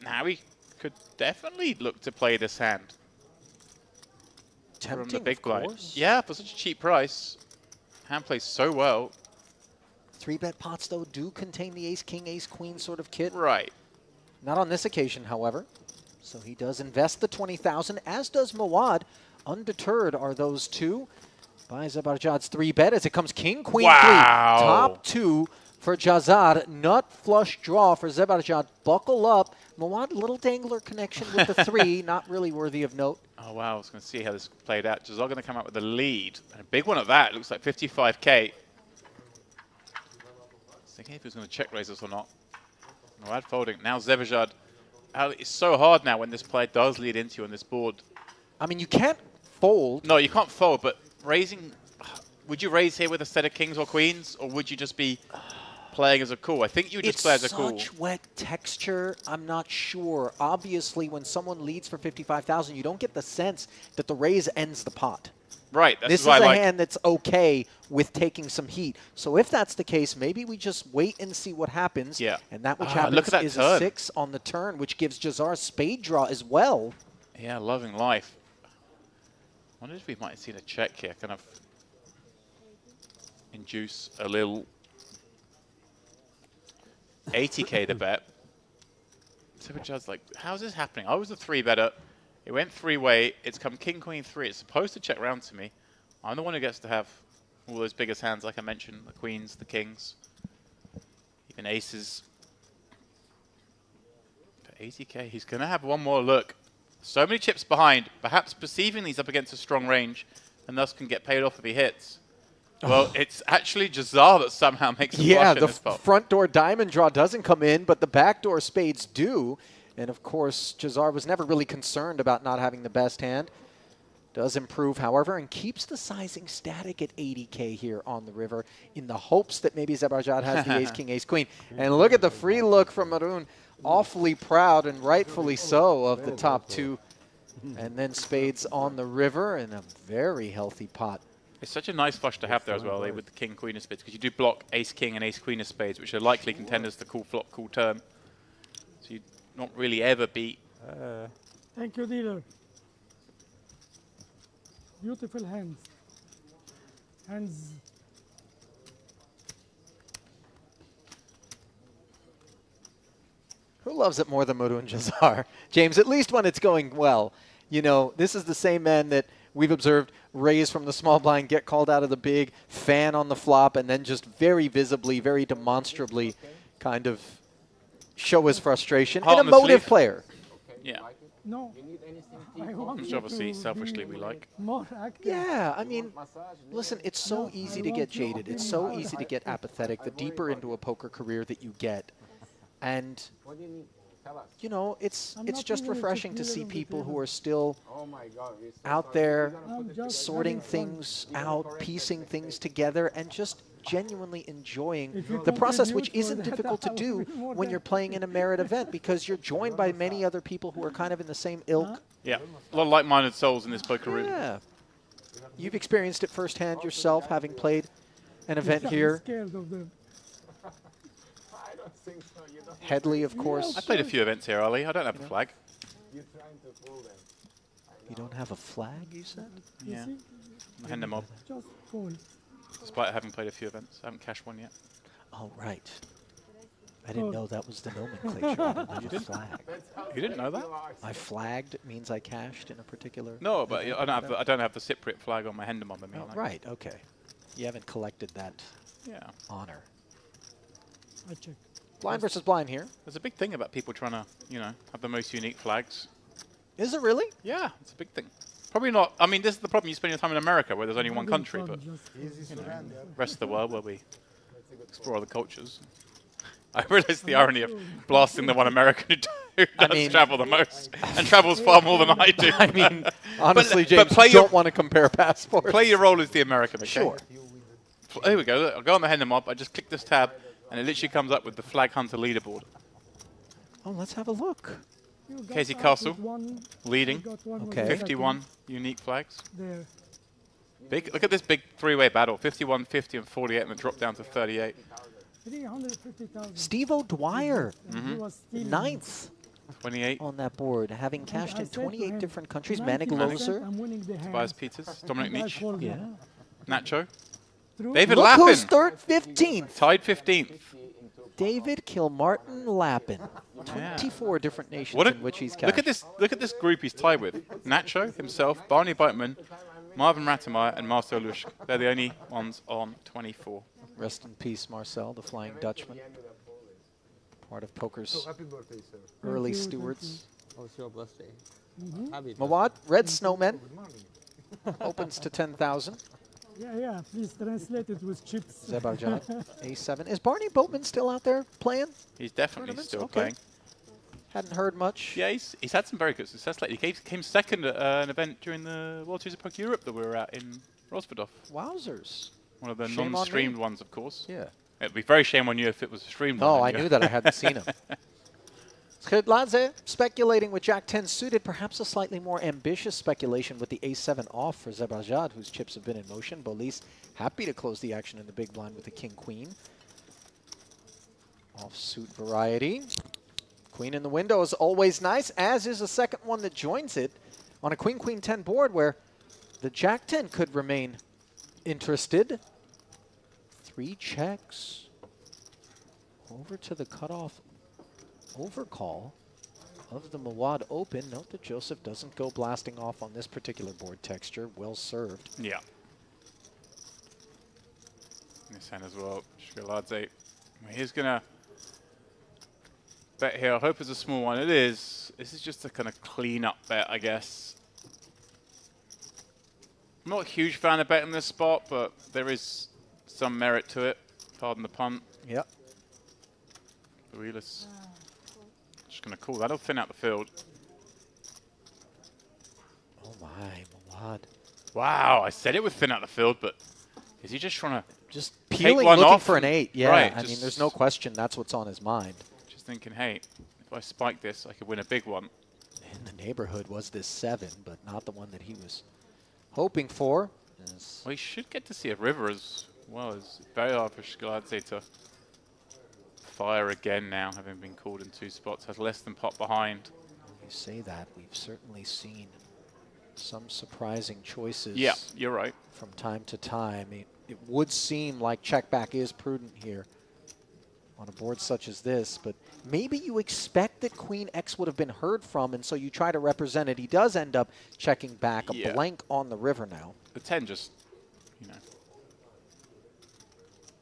Now he could definitely look to play this hand. Tempting, from the big blind. course. Yeah, for such a cheap price. Hand plays so well. 3-bet pots, though, do contain the ace-king, ace-queen sort of kit. Right. Not on this occasion, however. So he does invest the 20,000, as does Mawad. Undeterred are those two by Zebrajad's 3-bet as it comes king, queen, 3. Top 2 for Jazar. Nut flush draw for Zebarjad. Buckle up. Mawad, little dangler connection with the 3. Not really worthy of note. Oh, wow. I was going to see how this played out. Jazar going to come out with a lead. And a big one at that. It looks like 55k. Thinking if he was going to check raise us or not. Mawad folding. Now Zebarjad. It's so hard now when this player does lead into you on this board. I mean, you can't fold. No, you can't fold, but raising... Would you raise here with a set of kings or queens, or would you just be playing as a call? I think you would just play as a call. It's such wet texture, I'm not sure. Obviously, when someone leads for 55,000, you don't get the sense that the raise ends the pot. Right, This is a hand that's okay with taking some heat. So if that's the case, maybe we just wait and see what happens. Yeah. And that which happens look at that is turn. a 6 on the turn, which gives Jazar a spade draw as well. Yeah, loving life. I wonder if we might have seen a check here, kind of induce a little 80k to bet. So Jazz like, how's this happening? I was a 3-better. It went 3-way. It's come king, queen, 3. It's supposed to check round to me. I'm the one who gets to have all those biggest hands, like I mentioned, the queens, the kings, even aces. For 80k, he's going to have one more look. So many chips behind, perhaps perceiving these up against a strong range, and thus can get paid off if he hits. Well, it's actually Jazar that somehow makes a flush in the this spot. front door diamond draw doesn't come in, but the back door spades do. And of course, Jazar was never really concerned about not having the best hand. Does improve, however, and keeps the sizing static at 80k here on the river in the hopes that maybe Zebarjad has the ace, king, ace, queen. And look at the free look from Maroon. Awfully proud, and rightfully so, of the top 2. And then spades on the river and a very healthy pot. It's such a nice flush to have there as well, with the king, queen of spades, because you do block ace, king, and ace, queen of spades, which are likely contenders to cool flop, cool turn. So you not really ever beat. Thank you, dealer. Beautiful hands. Hands. Who loves it more than Modu and Jazar? James, at least when it's going well. You know, this is the same man that we've observed raise from the small blind, get called out of the big, fan on the flop, and then just very visibly, very demonstrably kind of show his frustration. Heart And on a the motive sleeve. player. Yeah. No. I want Which you obviously, to selfishly, be we like. more active. Yeah, I mean, listen, it's so No, easy I to get want you jaded. to It's be so more easy to get apathetic the deeper into a poker career that you get. And, What do you need? Tell us. you know, it's I'm it's not just even refreshing to clear see on the people who table. are still Oh my God. we're so out sorry. there We're gonna put I'm it just sorting having fun. things out, piecing things together, and just genuinely enjoying If you the process, contribute which for isn't that, difficult to I do will be more when you're playing in a merit event, because you're joined by many other people who are kind of in the same ilk. Yeah, a lot of like-minded souls in this poker room. Yeah. You've experienced it firsthand yourself, having played an event I'm here. scared of them. I don't think so. You don't. Headley, of course. I played a few events here, Ali. I don't have a flag. You're trying to fool them. You don't have a flag, you said? You Yeah. see? Hand them up, Just fall. despite having played a few events. I haven't cashed one yet. Oh, right. I didn't know that was the nomenclature. I don't have a flag. You didn't know that? I flagged means I cashed in a particular... No, but I don't have the Cypriot flag on my Hendemon. I mean, Oh, like, right, okay. You haven't collected that Yeah. honor. I check. Blind versus blind here. There's a big thing about people trying to, have the most unique flags. Is it really? Yeah, it's a big thing. Probably not. I mean, this is the problem. You spend your time in America, where there's only one Having country, fun, but just- rest of the world, where we explore other cultures. I realize the irony of blasting the one American who does travel the most and travels far more than I do. I mean, honestly, but James, play you don't want to compare passports. Play your role as the American, okay? Sure. Here we go. Look, I'll go on the Hendemon. I just click this tab, and it literally comes up with the Flag Hunter leaderboard. Oh, let's have a look. You got Casey out Castle, with one, leading. you got one with Okay. the 51 unique flags. second. There. Big. Look at this big three-way battle. 51, 50, and 48, and then drop down to 38. 350,000. Steve O'Dwyer, And he was stealing. 9th 28. on that board, having cashed I in said to 28 him, different countries. 90% Manik Loser. I'm winning the Tobias hand. Peters, Dominic And I Nietzsche, called Yeah. him. Nacho, Through- David Look who's Lappin, 15th. tied 15th. David Kilmartin Lappin. 24 different nations in which he's cashed. Look at this group he's tied with. Nacho himself, Barney Beitman, Marvin Rattermeyer, and Marcel Lusch. They're the only ones on 24. Rest in peace, Marcel, the Flying Dutchman. Part of poker's So happy birthday, sir. early Thank you, stewards. Oh, it's your birthday. Mhm. Happy Mawad, Red Snowman, Good morning. opens to 10,000. Yeah, please translate it with chips. Zebaljan, A7. Is Barney Boatman still out there playing? He's definitely Tournaments? still Okay. playing. Hadn't heard much. Yeah, he's had some very good success lately. He came second at an event during the World Series of Poker Europe that we were at in Rosvadov. Wowzers. One of the Shame on me. non-streamed ones, of course. Yeah. It'd be very shame on you if it was a streamed one. Oh, I and you- knew that. I hadn't seen him. Skrzydladze speculating with Jack 10 suited, perhaps a slightly more ambitious speculation with the A7 off for Zebaljan, whose chips have been in motion. Bolis happy to close the action in the big blind with the King Queen. Offsuit variety. Queen in the window is always nice, as is a second one that joins it on a Queen Queen 10 board where the Jack 10 could remain interested. 3 checks over to the cutoff overcall of the Mawad Open. Note that Joseph doesn't go blasting off on this particular board texture. Well served. Yeah. This hand as well. Skrzydladze. He's gonna bet here. I hope it's a small one. It is. This is just a kind of clean up bet, I guess. I'm not a huge fan of betting this spot, but there is some merit to it. Pardon the pun. Yep. Buelis. Just gonna call. That'll thin out the field. Oh my, Mawad. Wow, I said it would thin out the field, but is he just trying to Just take peeling, one looking off for an 8. Yeah, Right, I mean, there's no question that's what's on his mind. Just thinking, hey, if I spike this, I could win a big one. In the neighborhood was this 7, but not the one that he was hoping for. Yes. Well, he should get to see a river as well. It's very hard for Skrzydladze to fire again now, having been called in 2 spots. Has less than pot behind. You say that, we've certainly seen some surprising choices. Yeah, you're right. From time to time. It would seem like check back is prudent here on a board such as this, but maybe you expect that Queen X would have been heard from, and so you try to represent it. He does end up checking back, a blank on the river now. The 10 just, you know,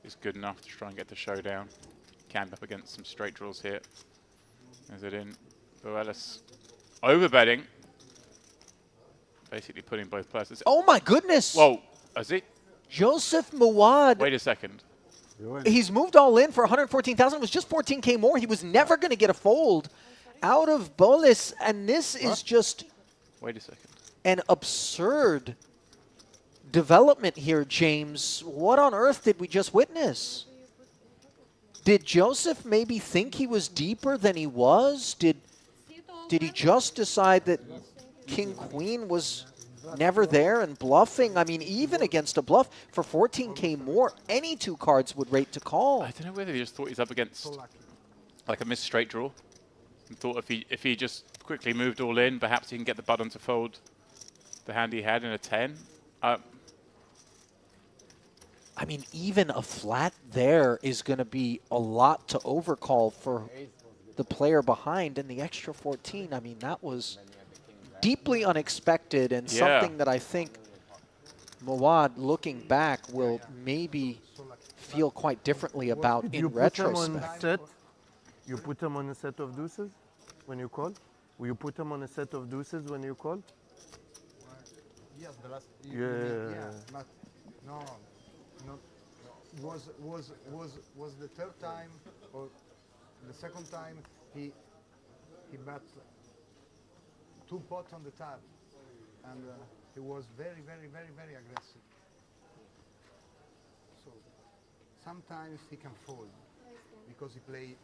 is good enough to try and get the showdown. Camp up against some straight draws here. Is it in? Boelis overbetting. Basically putting both players. Oh my goodness! Whoa, is it? Joseph Mawad. Wait a second. He's moved all in for 114,000. It was just 14K more. He was never going to get a fold out of Bolis, and this is just Wait a second. an absurd development here, James. What on earth did we just witness? Did Joseph maybe think he was deeper than he was? Did he just decide that King Queen was never there and bluffing? I mean, even against a bluff for 14K more, any 2 cards would rate to call. I don't know whether he just thought he's up against like a missed straight draw, and thought if he just quickly moved all in, perhaps he can get the button to fold the hand he had in a 10. I mean, even a flat there is going to be a lot to overcall for the player behind, and the extra 14. I mean, that was deeply unexpected and something that I think Mawad, looking back, will maybe feel quite differently about in retrospect. You put them on a set of deuces when you call? Will you put them on a set of deuces when you call? Yes, the last. Yeah. But no. Was the third time or the second time he bet 2 pots on the tab, and he was very aggressive. So sometimes he can fold because he played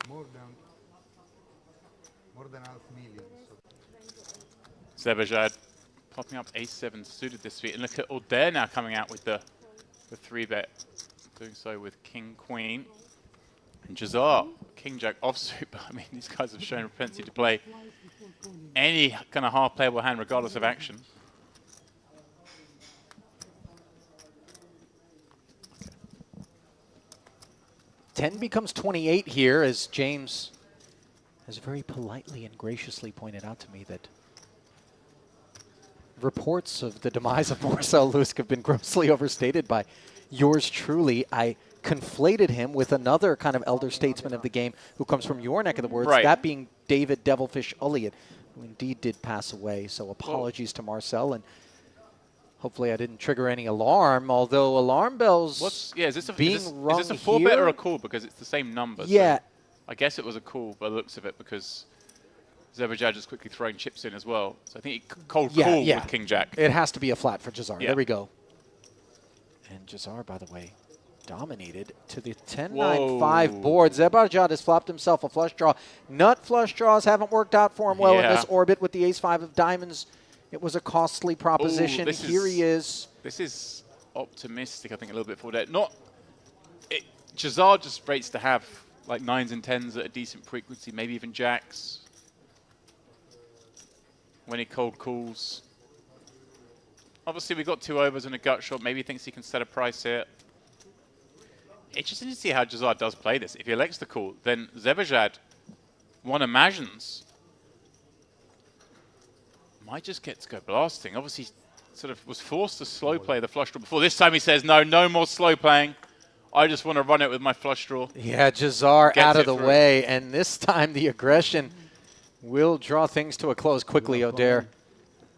more than $500,000. So. Zebaljan popping up A7 suited this week, and look at Oder now coming out with the 3-bet, doing so with King Queen. And Jazar, King Jack offsuit, but I mean, these guys have shown a propensity to play any kind of half playable hand regardless of action. 10 becomes 28 here, as James has very politely and graciously pointed out to me that reports of the demise of Marcel Lusk have been grossly overstated by yours truly. I conflated him with another kind of elder statesman of the game who comes from your neck of the woods, Right. that being David Devilfish Ulliott, who indeed did pass away. So apologies to Marcel, and hopefully I didn't trigger any alarm, although alarm bells Is this a rung 4-bet here? or a call? Because it's the same number. Yeah. So I guess it was a call by the looks of it, because Zebajad just quickly throwing chips in as well. So I think he called call with King Jack. It has to be a flat for Jazar. Yeah. There we go. And Jazar, by the way, dominated to the 10-9-5 Whoa. board. Zebajad has flopped himself a flush draw. Nut flush draws haven't worked out for him well in this orbit with the ace-5 of diamonds. It was a costly proposition. Here he is. This is optimistic, I think, a little bit for that. Jazar just rates to have like 9s and 10s at a decent frequency, maybe even jacks. When he cold calls. Obviously, we got 2 overs and a gut shot. Maybe he thinks he can set a price here. It's just interesting to see how Jazar does play this. If he elects to call, then Zebajad, one imagines, might just get to go blasting. Obviously, sort of was forced to slow play the flush draw before. This time he says, no more slow playing. I just want to run it with my flush draw. Yeah, Jazar Gets out of it the through. way, and this time the aggression will draw things to a close quickly, O'Dare.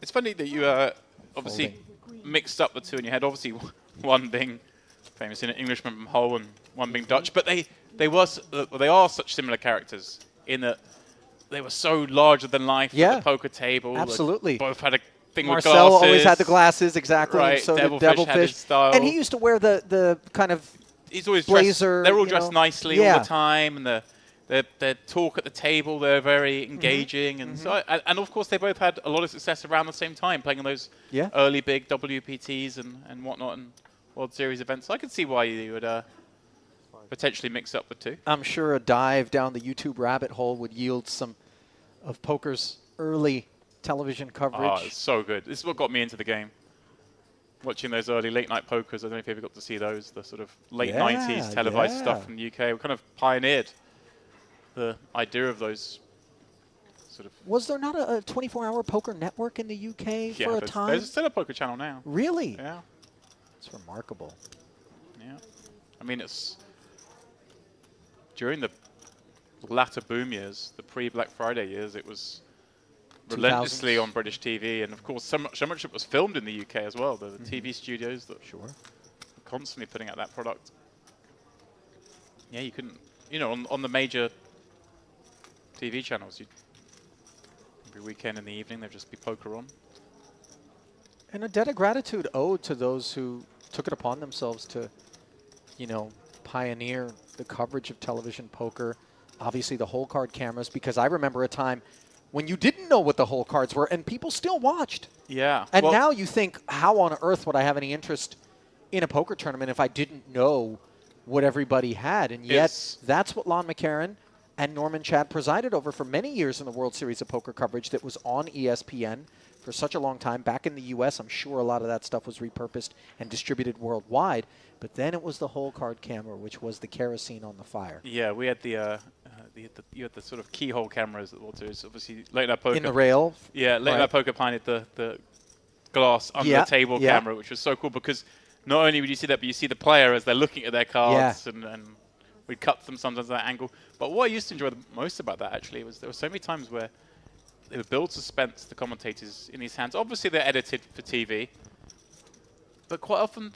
It's funny that you obviously mixed up the two in your head. Obviously, one being famous in Englishman from Hull and one being Dutch, but they are such similar characters in that they were so larger than life at the poker table. Absolutely. Both had a thing Marcel with glasses. always had the glasses, exactly. Right. And so Devilfish did Devilfish. had his style. And he used to wear the kind of He's always blazer. Dressed, they're all you dressed know. nicely all the time, and their talk at the table, they're very engaging, and so and of course they both had a lot of success around the same time, playing in those early big WPTs and whatnot and World Series events. So I can see why you would potentially mix up the two. I'm sure a dive down the YouTube rabbit hole would yield some of poker's early television coverage. Oh, it's so good. This is what got me into the game. Watching those early late night pokers, I don't know if you ever got to see those, the sort of late 90s televised stuff in the UK. We kind of pioneered the idea of those sort of... Was there not a 24-hour poker network in the UK for a time? There's still a poker channel now. Really? Yeah. It's remarkable. Yeah. I mean, it's... During the latter boom years, the pre-Black Friday years, it was relentlessly on British TV, and of course so much of it was filmed in the UK as well, the TV studios that were constantly putting out that product. Yeah, you couldn't, you know, on the major TV channels, every weekend in the evening there'd just be poker on. And a debt of gratitude owed to those who took it upon themselves to, you know, pioneer the coverage of television poker, obviously the whole card cameras, because I remember a time when you didn't know what the whole cards were, and people still watched. Yeah. And now you think, how on earth would I have any interest in a poker tournament if I didn't know what everybody had? And yet, that's what Lon McCarron and Norman Chad presided over for many years in the World Series of Poker coverage that was on ESPN for such a long time. Back in the U.S., I'm sure a lot of that stuff was repurposed and distributed worldwide. But then it was the whole card camera, which was the kerosene on the fire. Yeah, we had you had the sort of keyhole cameras at the World Series. Obviously, late night poker. In the rail. Yeah, late night poker pioneered the glass under the table camera, which was so cool because not only would you see that, but you see the player as they're looking at their cards, and we'd cut them sometimes at that angle. But what I used to enjoy the most about that actually was there were so many times where they would build suspense, the commentators in these hands. Obviously, they're edited for TV, but quite often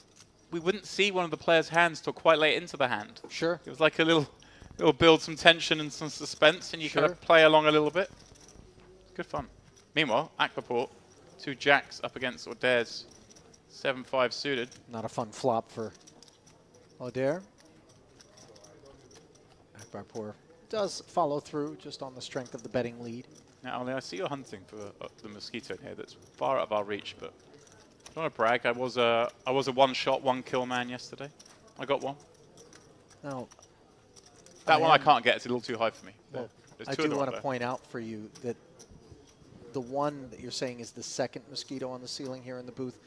we wouldn't see one of the players' hands till quite late into the hand. Sure. It was like a little build some tension and some suspense, and you kind of play along a little bit. Good fun. Meanwhile, Akbarport, 2 jacks up against O'Dare's 7-5 suited. Not a fun flop for O'Dare. Akbarport does follow through just on the strength of the betting lead. Now, Ollie, I see you're hunting for the mosquito in here that's far out of our reach, but I don't want to brag. I was a one-shot, one-kill man yesterday. I got one. Now, that one I can't get. It's a little too high for me. Well, I do want to point out for you that the one that you're saying is the second mosquito on the ceiling here in the booth,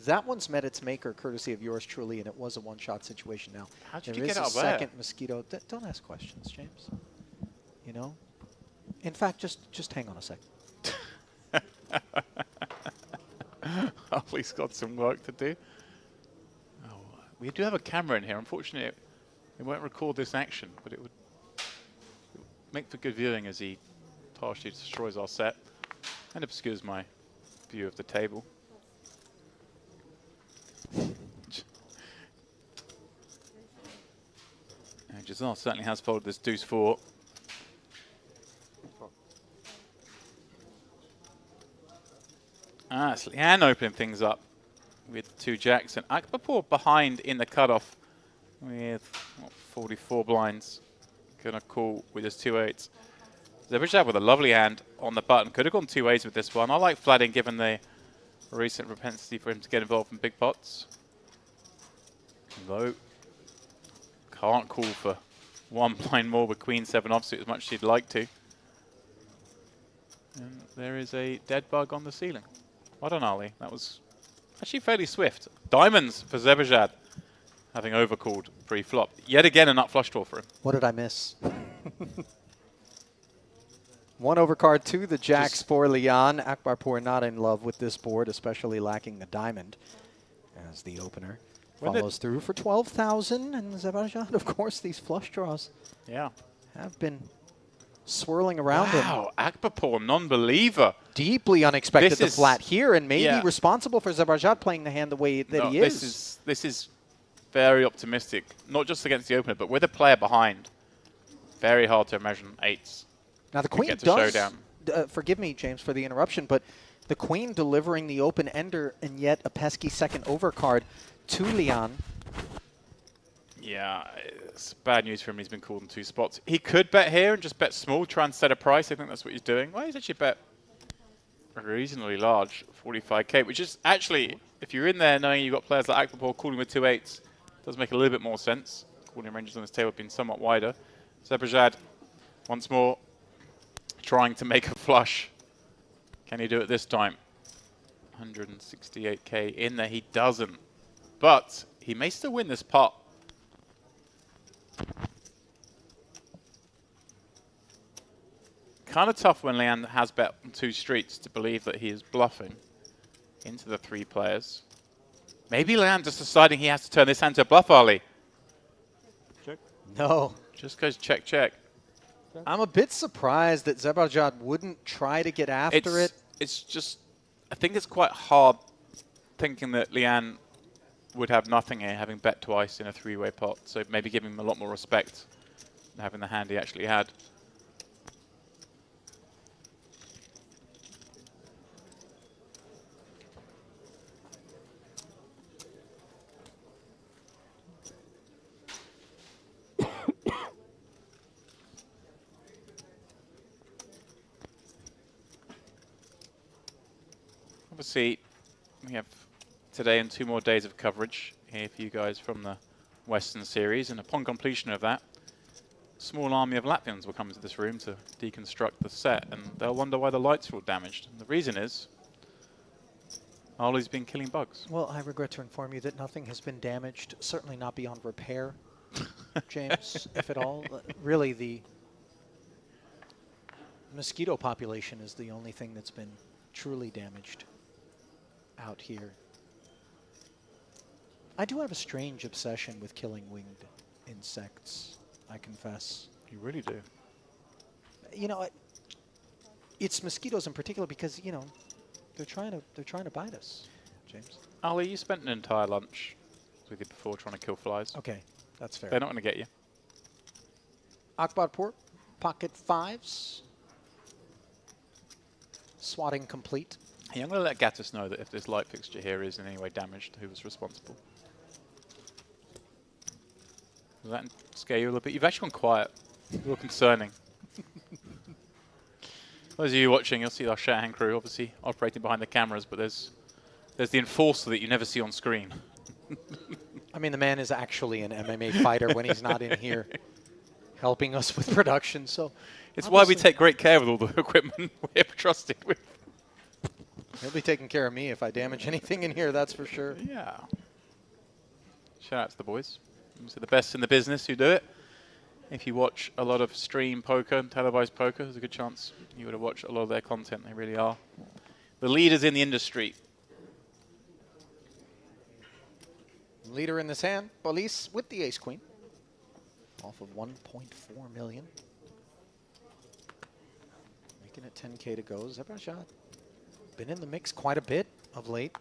that one's met its maker courtesy of yours truly, and it was a one-shot situation. Now, how'd you there get is a out there? second mosquito. Don't ask questions, James. You know? In fact, just hang on a second. Ollie's got some work to do. Oh, We do have a camera in here. Unfortunately, it won't record this action, but it would make for good viewing as he partially destroys our set and obscures my view of the table. And Giselle certainly has folded this deuce 4. It's Leanne opening things up with 2 jacks and Akbarpour behind in the cutoff with 44 blinds. Gonna call with his 2-8s. Zebrajad with a lovely hand on the button. Could have gone 2 ways with this one. I like flatting given the recent propensity for him to get involved in big pots. Though, can't call for 1 blind more with Queen 7 offsuit as much as he'd like to. And there is a dead bug on the ceiling. Well done, Ali. That was actually fairly swift. Diamonds for Zebrajad, having overcalled pre-flop. Yet again, a nut flush draw for him. What did I miss? 1 overcard to the jacks for Leon. Akbarpour not in love with this board, especially lacking the diamond as the opener. Follows through for 12,000, and Zebrajad, of course, these flush draws have been swirling around him. Wow, Akbarpour, non-believer. Deeply unexpected the flat here, and maybe responsible for Zebrajad playing the hand the way that he is. This is very optimistic, not just against the opener, but with a player behind. Very hard to imagine 8s. Now the queen does, forgive me, James, for the interruption, but the queen delivering the open ender and yet a pesky second overcard to Leon. Yeah, it's bad news for him. He's been called in 2 spots. He could bet here and just bet small, try and set a price. I think that's what he's doing. Well, he's actually bet reasonably large, 45k, which is actually, if you're in there knowing you've got players like Akbarpour calling with 2 8s, does make a little bit more sense. Calling ranges on this table have been somewhat wider. Zebrajad, once more, trying to make a flush. Can he do it this time? 168k in there. He doesn't. But he may still win this pot. Kind of tough when Leanne has bet on 2 streets to believe that he is bluffing into the 3 players. Maybe Leanne just deciding he has to turn this hand to a bluff, Ali. Check. No. Just goes check, check. I'm a bit surprised that Zebrajad wouldn't try to get after it. It's just, I think it's quite hard thinking that Leanne would have nothing here, having bet twice in a 3-way pot. So maybe giving him a lot more respect than having the hand he actually had. Obviously, we have today and 2 more days of coverage here for you guys from the Western Series, and upon completion of that, a small army of Latvians will come into this room to deconstruct the set, and they'll wonder why the lights are all damaged. And the reason is, Ali's been killing bugs. Well, I regret to inform you that nothing has been damaged, certainly not beyond repair, James, if at all. Really, the mosquito population is the only thing that's been truly damaged out here. I do have a strange obsession with killing winged insects, I confess. You really do. You know, it's mosquitoes in particular because, you know, they're trying to bite us, James. Ali, you spent an entire lunch with you before trying to kill flies. Okay, that's fair. They're not going to get you. Akbarpour, pocket 5s. Swatting complete. Hey, I'm going to let Gattis know that if this light fixture here is in any way damaged, who was responsible. Does that scare you a little bit? You've actually gone quiet. A little concerning. Those of you watching, you'll see our Shanahan crew obviously operating behind the cameras, but there's the enforcer that you never see on screen. I mean, the man is actually an MMA fighter when he's not in here helping us with production. So it's why we take great care with all the equipment we're trusted with. He'll be taking care of me if I damage anything in here, that's for sure. Yeah. Shout out to the boys. Obviously the best in the business who do it. If you watch a lot of stream poker and televised poker, there's a good chance you would have watched a lot of their content. They really are the leaders in the industry. Leader in this hand, Bolis with the ace-queen. Off of 1.4 million. Making it 10K to go. Zebrajad been in the mix quite a bit of late.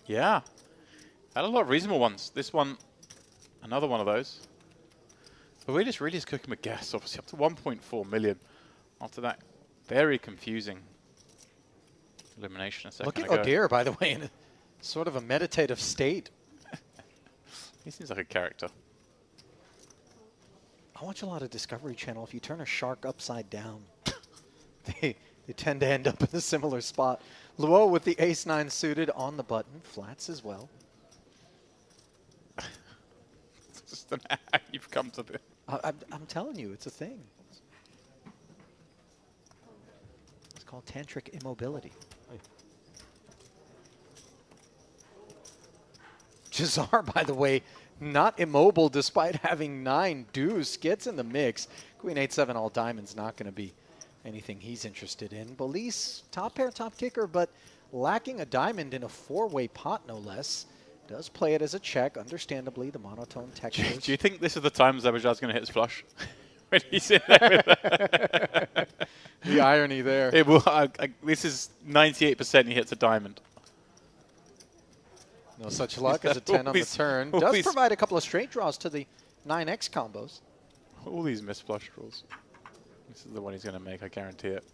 Yeah. Had a lot of reasonable ones. This one, another one of those. But we just really is cooking with gas, obviously, up to 1.4 million. After that, very confusing elimination a second Look at ago. O'Dear, by the way, in a, sort of a meditative state. He seems like a character. I watch a lot of Discovery Channel. If you turn a shark upside down, they tend to end up in a similar spot. Luo with the ace-9 suited on the button. Flats as well. Just don't know how you've come to this. I'm telling you, it's a thing. It's called tantric immobility. Jazar, by the way, not immobile despite having 9 deuce. Gets in the mix. Queen 8-7 all diamonds, not going to be anything he's interested in. Bolis, top pair, top kicker, but lacking a diamond in a 4-way pot, no less. Does play it as a check, understandably, the monotone textures. Do you think this is the time Zebrajad's going to hit his flush? When he's in there with the irony there. It will, this is 98% he hits a diamond. No such luck as a 10 on the turn. Does provide a couple of straight draws to the 9x combos. All these missed flush draws. This is the one he's going to make, I guarantee it.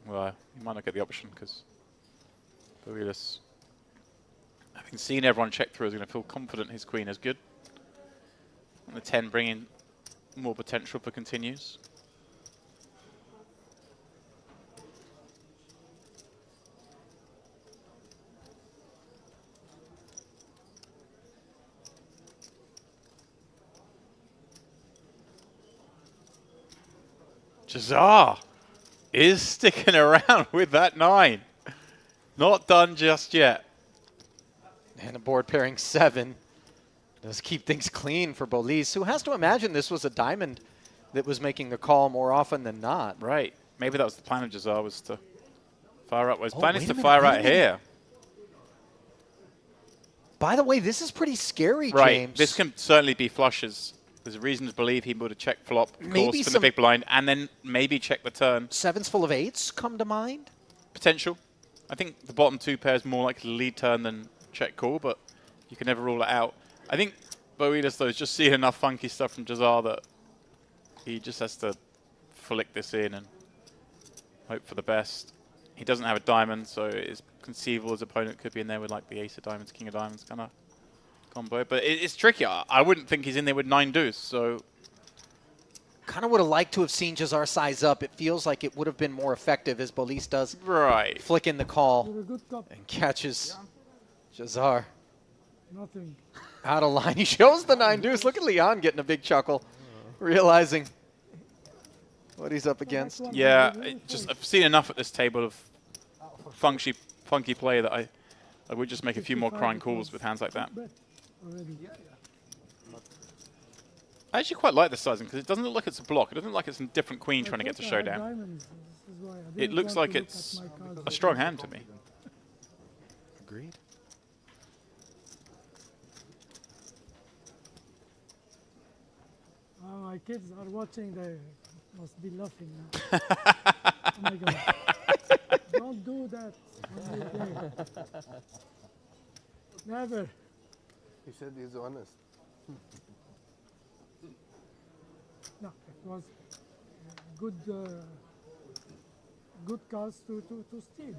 Well, he might not get the option because Borealis, having seen everyone check through, is going to feel confident his queen is good. And the 10 bringing more potential for continues. Jazar is sticking around with that 9. Not done just yet. And a board pairing 7 does keep things clean for Bolis, who has to imagine this was a diamond that was making the call more often than not. Right. Maybe that was the plan of Jazar, was to fire up. Well, his Oh, plan wait is a to minute, fire wait a out minute. here. By the way, this is pretty scary, Right. James. This can certainly be flushes. There's a reason to believe he would have checked flop, of Maybe course, from the some- big blind, and then maybe check the turn. 7s full of 8s come to mind. Potential. I think the bottom 2 pairs more likely to lead turn than check call, but you can never rule it out. I think Borealis, though, is just seeing enough funky stuff from Jazar that he just has to flick this in and hope for the best. He doesn't have a diamond, so it's conceivable his opponent could be in there with like the ace of diamonds, king of diamonds kind of combo. But it's tricky. I wouldn't think he's in there with 9 deuce, so... Kind of would have liked to have seen Jazar size up. It feels like it would have been more effective as Bolis does. Right. Flick in the call You're a good cop. and catches Jazar Nothing. out of line. He shows the 9 deuce. Look at Leon getting a big chuckle, realizing what he's up against. Yeah, I've seen enough at this table of funky play that I would just make a few more crying calls with hands like that. Already. I actually quite like this sizing because it doesn't look like it's a block. It doesn't look like it's a different queen trying to get to showdown. Diamonds. This is why I It didn't looks want like to look it's at my cards. a strong hand to me. Agreed. My kids are watching. They must be laughing now. Oh my God. Don't do that when you play. Never. He said he's honest. No, it was good, good cause to steal. No?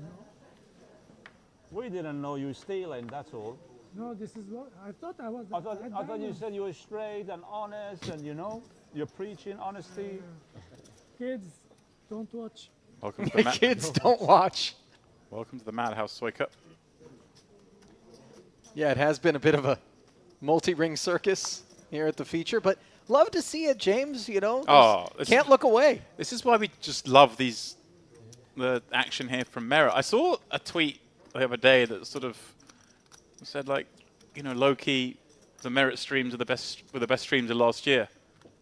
We didn't know you stealing, that's all. No, this is what I thought I was. I thought you said you were straight and honest and, you know, you're preaching honesty. Kids, don't watch. Welcome to the Kids, don't watch. Welcome to the Madhouse Soy Cup. Yeah, it has been a bit of a multi-ring circus here at the feature, but love to see it, James. You know, can't look away. This is why we just love the action here from Merit. I saw a tweet the other day that sort of said, like, you know, low-key, the Merit streams were the best streams of last year.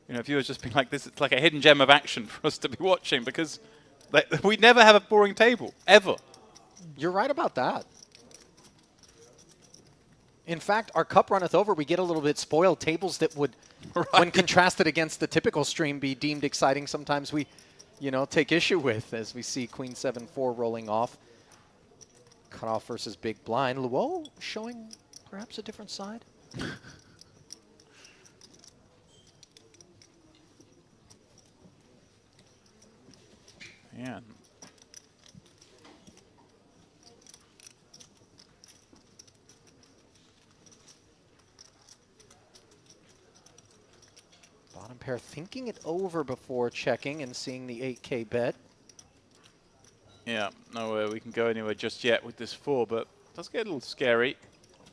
You know, viewers just being like, this, it's like a hidden gem of action for us to be watching because we never have a boring table, ever. You're right about that. In fact, our cup runneth over. We get a little bit spoiled. Tables that would, when contrasted against the typical stream, be deemed exciting. Sometimes we, take issue with, as we see Queen 7-4 rolling off. Cutoff versus big blind. Luo showing perhaps a different side. Yeah. Bottom pair thinking it over before checking and seeing the 8K bet. Yeah, nowhere we can go anywhere just yet with this 4, but it does get a little scary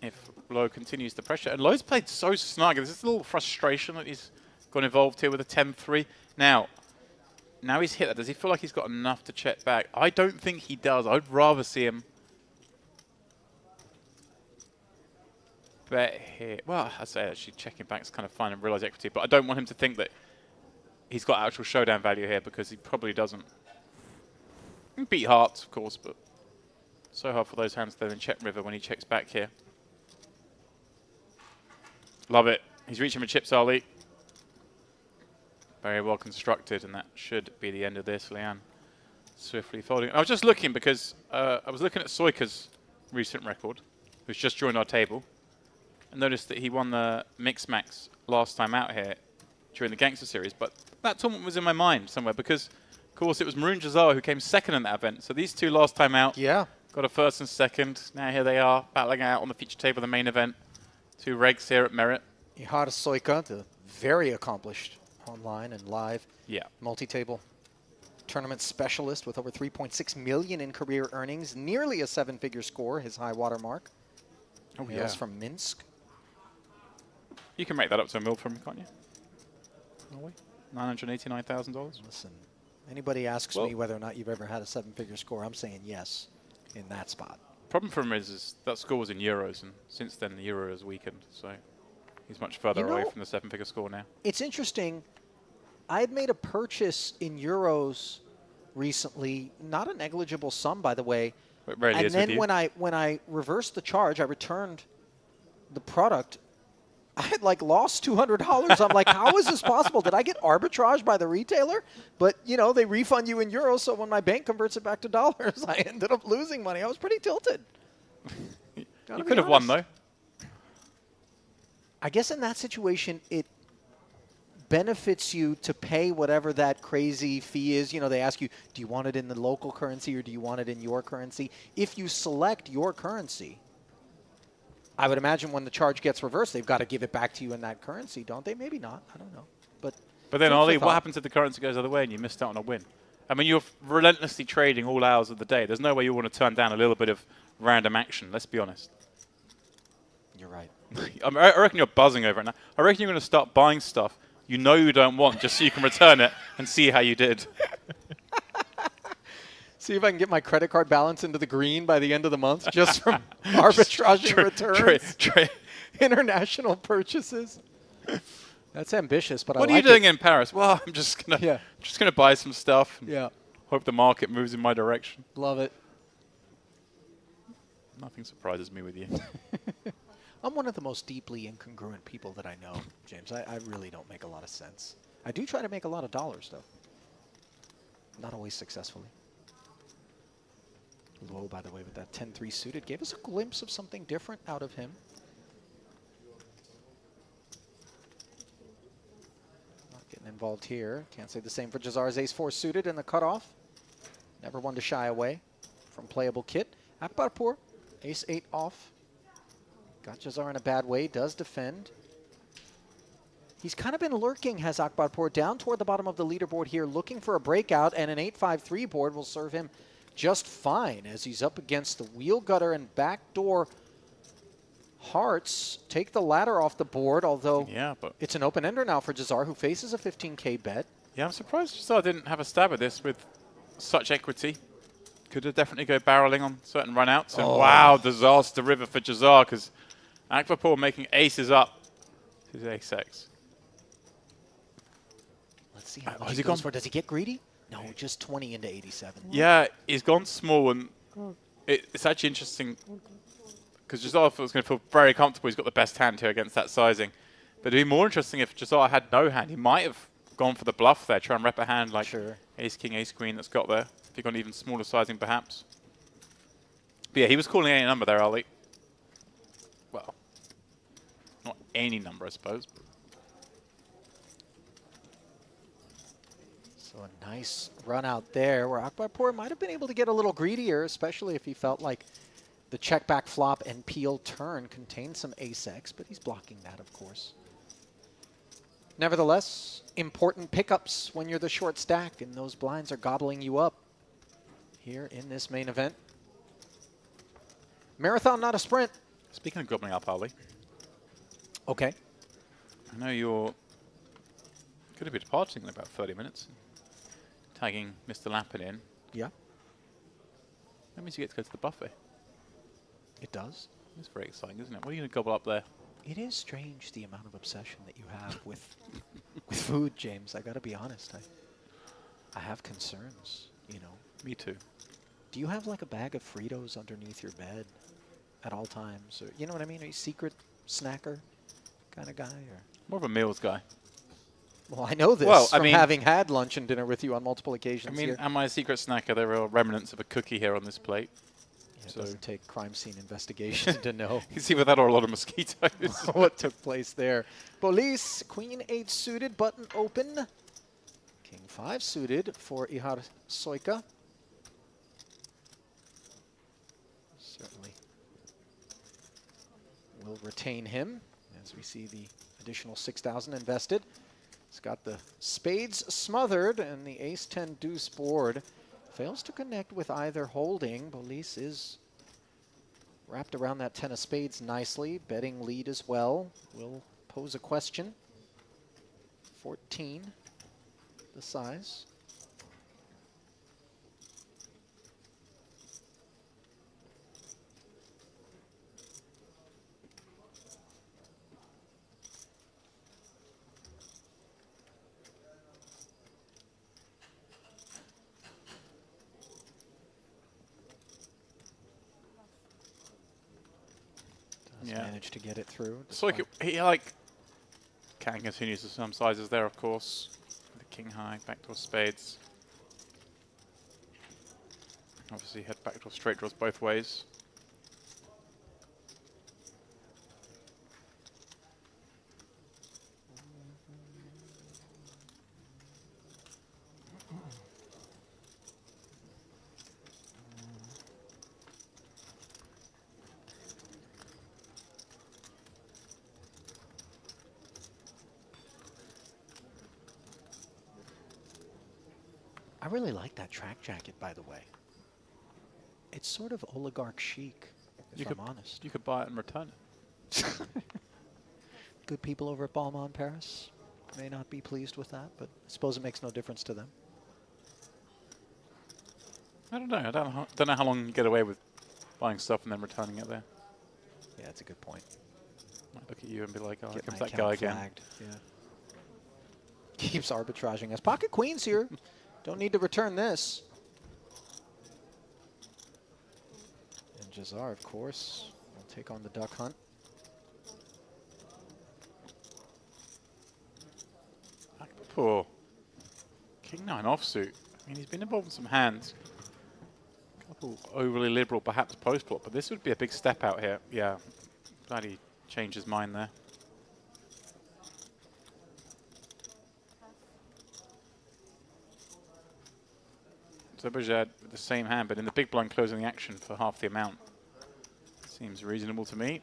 if Lowe continues the pressure. And Lowe's played so snug. There's this little frustration that he's got involved here with a 10-3. Now he's hit that. Does he feel like he's got enough to check back? I don't think he does. I'd rather see him bet here. Well, I say actually checking back is kind of fine and realize equity, but I don't want him to think that he's got actual showdown value here because he probably doesn't. He can beat hearts, of course, but so hard for those hands to then check river when he checks back here. Love it. He's reaching with chips early. Very well constructed, and that should be the end of this. Lian swiftly folding. I was just looking because I was looking at Soika's recent record, who's just joined our table, and noticed that he won the Mix Max last time out here during the Gangster Series. But that tournament was in my mind somewhere because, of course, it was Maroon Jazar who came second in that event. So these two last time out got a first and second. Now here they are battling out on the feature table of the main event. Two regs here at Merit. Ihara Soika, the very accomplished online and live multi-table tournament specialist with over 3.6 million in career earnings, nearly a 7-figure score, his high water mark. Oh, Hails from Minsk. You can make that up to a mil from him, can't you? No way. $989,000. Listen, anybody asks me whether or not you've ever had a 7-figure score, I'm saying yes in that spot. Problem for him is that score was in euros, and since then the euro has weakened, so he's much further away from the 7-figure score now. It's interesting. I had made a purchase in euros recently, not a negligible sum, by the way. It rarely is and with then you. when I reversed the charge, I returned the product. I had lost $200. I'm like, how is this possible? Did I get arbitraged by the retailer? But they refund you in euros, so when my bank converts it back to dollars, I ended up losing money. I was pretty tilted. You could have won though. I guess in that situation, it benefits you to pay whatever that crazy fee is. They ask you, do you want it in the local currency or do you want it in your currency? If you select your currency, I would imagine when the charge gets reversed, they've got to give it back to you in that currency, don't they? Maybe not. I don't know. But then, Ollie, what happens if the currency goes the other way and you missed out on a win? I mean, you're relentlessly trading all hours of the day. There's no way you want to turn down a little bit of random action, let's be honest. You're right. I reckon you're buzzing over it now. I reckon you're going to start buying stuff you don't want just so you can return it and see how you did. See if I can get my credit card balance into the green by the end of the month just from arbitraging returns, international purchases. That's ambitious, but what I like it. What are you doing in Paris? Well, I'm just gonna buy some stuff. Yeah. Hope the market moves in my direction. Love it. Nothing surprises me with you. I'm one of the most deeply incongruent people that I know, James. I really don't make a lot of sense. I do try to make a lot of dollars, though. Not always successfully. Low, by the way, with that 10-3 suited, gave us a glimpse of something different out of him. Not getting involved here. Can't say the same for Jazar's ace-4 suited in the cutoff. Never one to shy away from playable kit. Akbarpur, ace-8 off. Got Jazar in a bad way, does defend. He's kind of been lurking, has Akbarpur, down toward the bottom of the leaderboard here, looking for a breakout, and an 8-5-3 board will serve him just fine as he's up against the wheel gutter and backdoor hearts. Take the ladder off the board, although it's an open ender now for Jazar, who faces a 15K bet. Yeah, I'm surprised Jazar didn't have a stab at this with such equity. Could have definitely go barreling on certain runouts. And wow, disaster river for Jazar, because Akbarpur making aces up to his ace-X. Let's see how much he goes for. Does he get greedy? No, just 20 into 87. Yeah, he's gone small, and it's actually interesting. because Jazar was going to feel very comfortable. He's got the best hand here against that sizing. But it'd be more interesting if Jazar had no hand. He might have gone for the bluff there, try and rep a hand like Ace King, Ace Queen that's got there. If he got an even smaller sizing, perhaps. But yeah, he was calling any number there, Ali. Well, not any number, I suppose. But so a nice run out there where Akbarpour might have been able to get a little greedier, especially if he felt like the check back flop and peel turn contained some ace-X, but he's blocking that, of course. Nevertheless, important pickups when you're the short stack and those blinds are gobbling you up here in this main event. Marathon, not a sprint. Speaking of gobbling up, Ali. Okay. I know you're going to be departing in about 30 minutes. Tagging Mr. Lappin in. Yeah. That means you get to go to the buffet. It does. It's very exciting, isn't it? What are you going to gobble up there? It is strange the amount of obsession that you have with food, James. I got to be honest. I have concerns, you know. Me too. Do you have like a bag of Fritos underneath your bed at all times? Or, you know what I mean? Are you a secret snacker kind of guy? Or? More of a meals guy. Well, I know this from having had lunch and dinner with you on multiple occasions. I mean, here. am I a secret snacker? There are remnants of a cookie here on this plate. It doesn't take crime scene investigation to know. It's either that or a lot of mosquitoes. What took place there. Police, Queen 8 suited, button open. King 5 suited for Ihar Soika. Certainly will retain him as we see the additional 6,000 invested. He's got the spades smothered and the ace-10 deuce board. Fails to connect with either holding. Bolis is wrapped around that 10 of spades nicely. Betting lead as well. Will pose a question. 14, the size. Managed to get it through. So he can continue to some sizes there, of course. The king high, backdoor spades. Obviously head backdoor straight draws both ways. I really like that track jacket, by the way. It's sort of oligarch chic, if I'm honest. You could buy it and return it. Good people over at Balmain Paris may not be pleased with that, but I suppose it makes no difference to them. I don't know. I don't know how long you get away with buying stuff and then returning it there. Yeah, that's a good point. Might look at you and be like, oh, here Get comes my that guy account again. flagged. Yeah. Keeps arbitraging us. Pocket queens here. Don't need to return this. And Jazar, of course, will take on the duck hunt. Poor King 9 offsuit. I mean, he's been involved in some hands. A couple overly liberal, perhaps post-flop, but this would be a big step out here. Yeah, glad he changed his mind there. So Bajad with the same hand, but in the big blind closing the action for half the amount. Seems reasonable to me.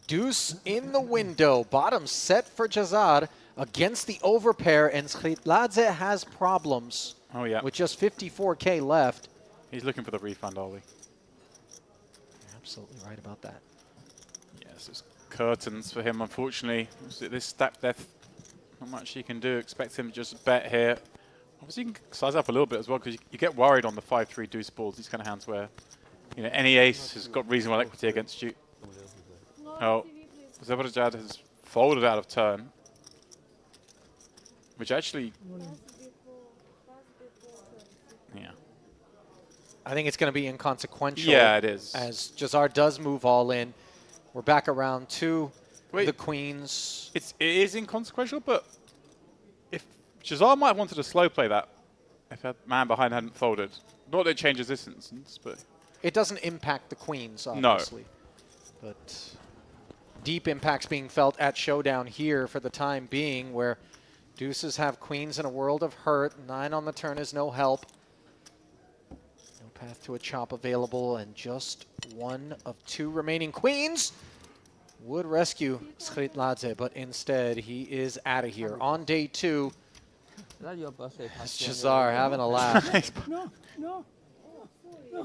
Deuce in the window. Bottom set for Jazar against the overpair, and Skritladze has problems. Oh, yeah. With just 54K left. He's looking for the refund, Ollie. You're absolutely right about that. Yes, it's curtains for him, unfortunately. This stack death, not much he can do. Expect him to just bet here. Obviously, you can size up a little bit as well, because you get worried on the 5-3 deuce balls, these kind of hands where, you know, any ace has got reasonable equity against you. Oh, Zebrajad has folded out of turn, which actually I think it's going to be inconsequential. Yeah, it is. As Jazar does move all in. We're back around to Wait, the queens. It is inconsequential, but if Jazar might have wanted to slow play that if that man behind hadn't folded. Not that it changes this instance, but... It doesn't impact the queens, obviously. No. But deep impacts being felt at showdown here for the time being, where deuces have queens in a world of hurt. 9 on the turn is no help. No path to a chop available, and just 1 of 2 remaining queens would rescue Skritladze, but instead he is out of here. On day 2, Is that your birthday? it's Jazar having a laugh. No, no, no.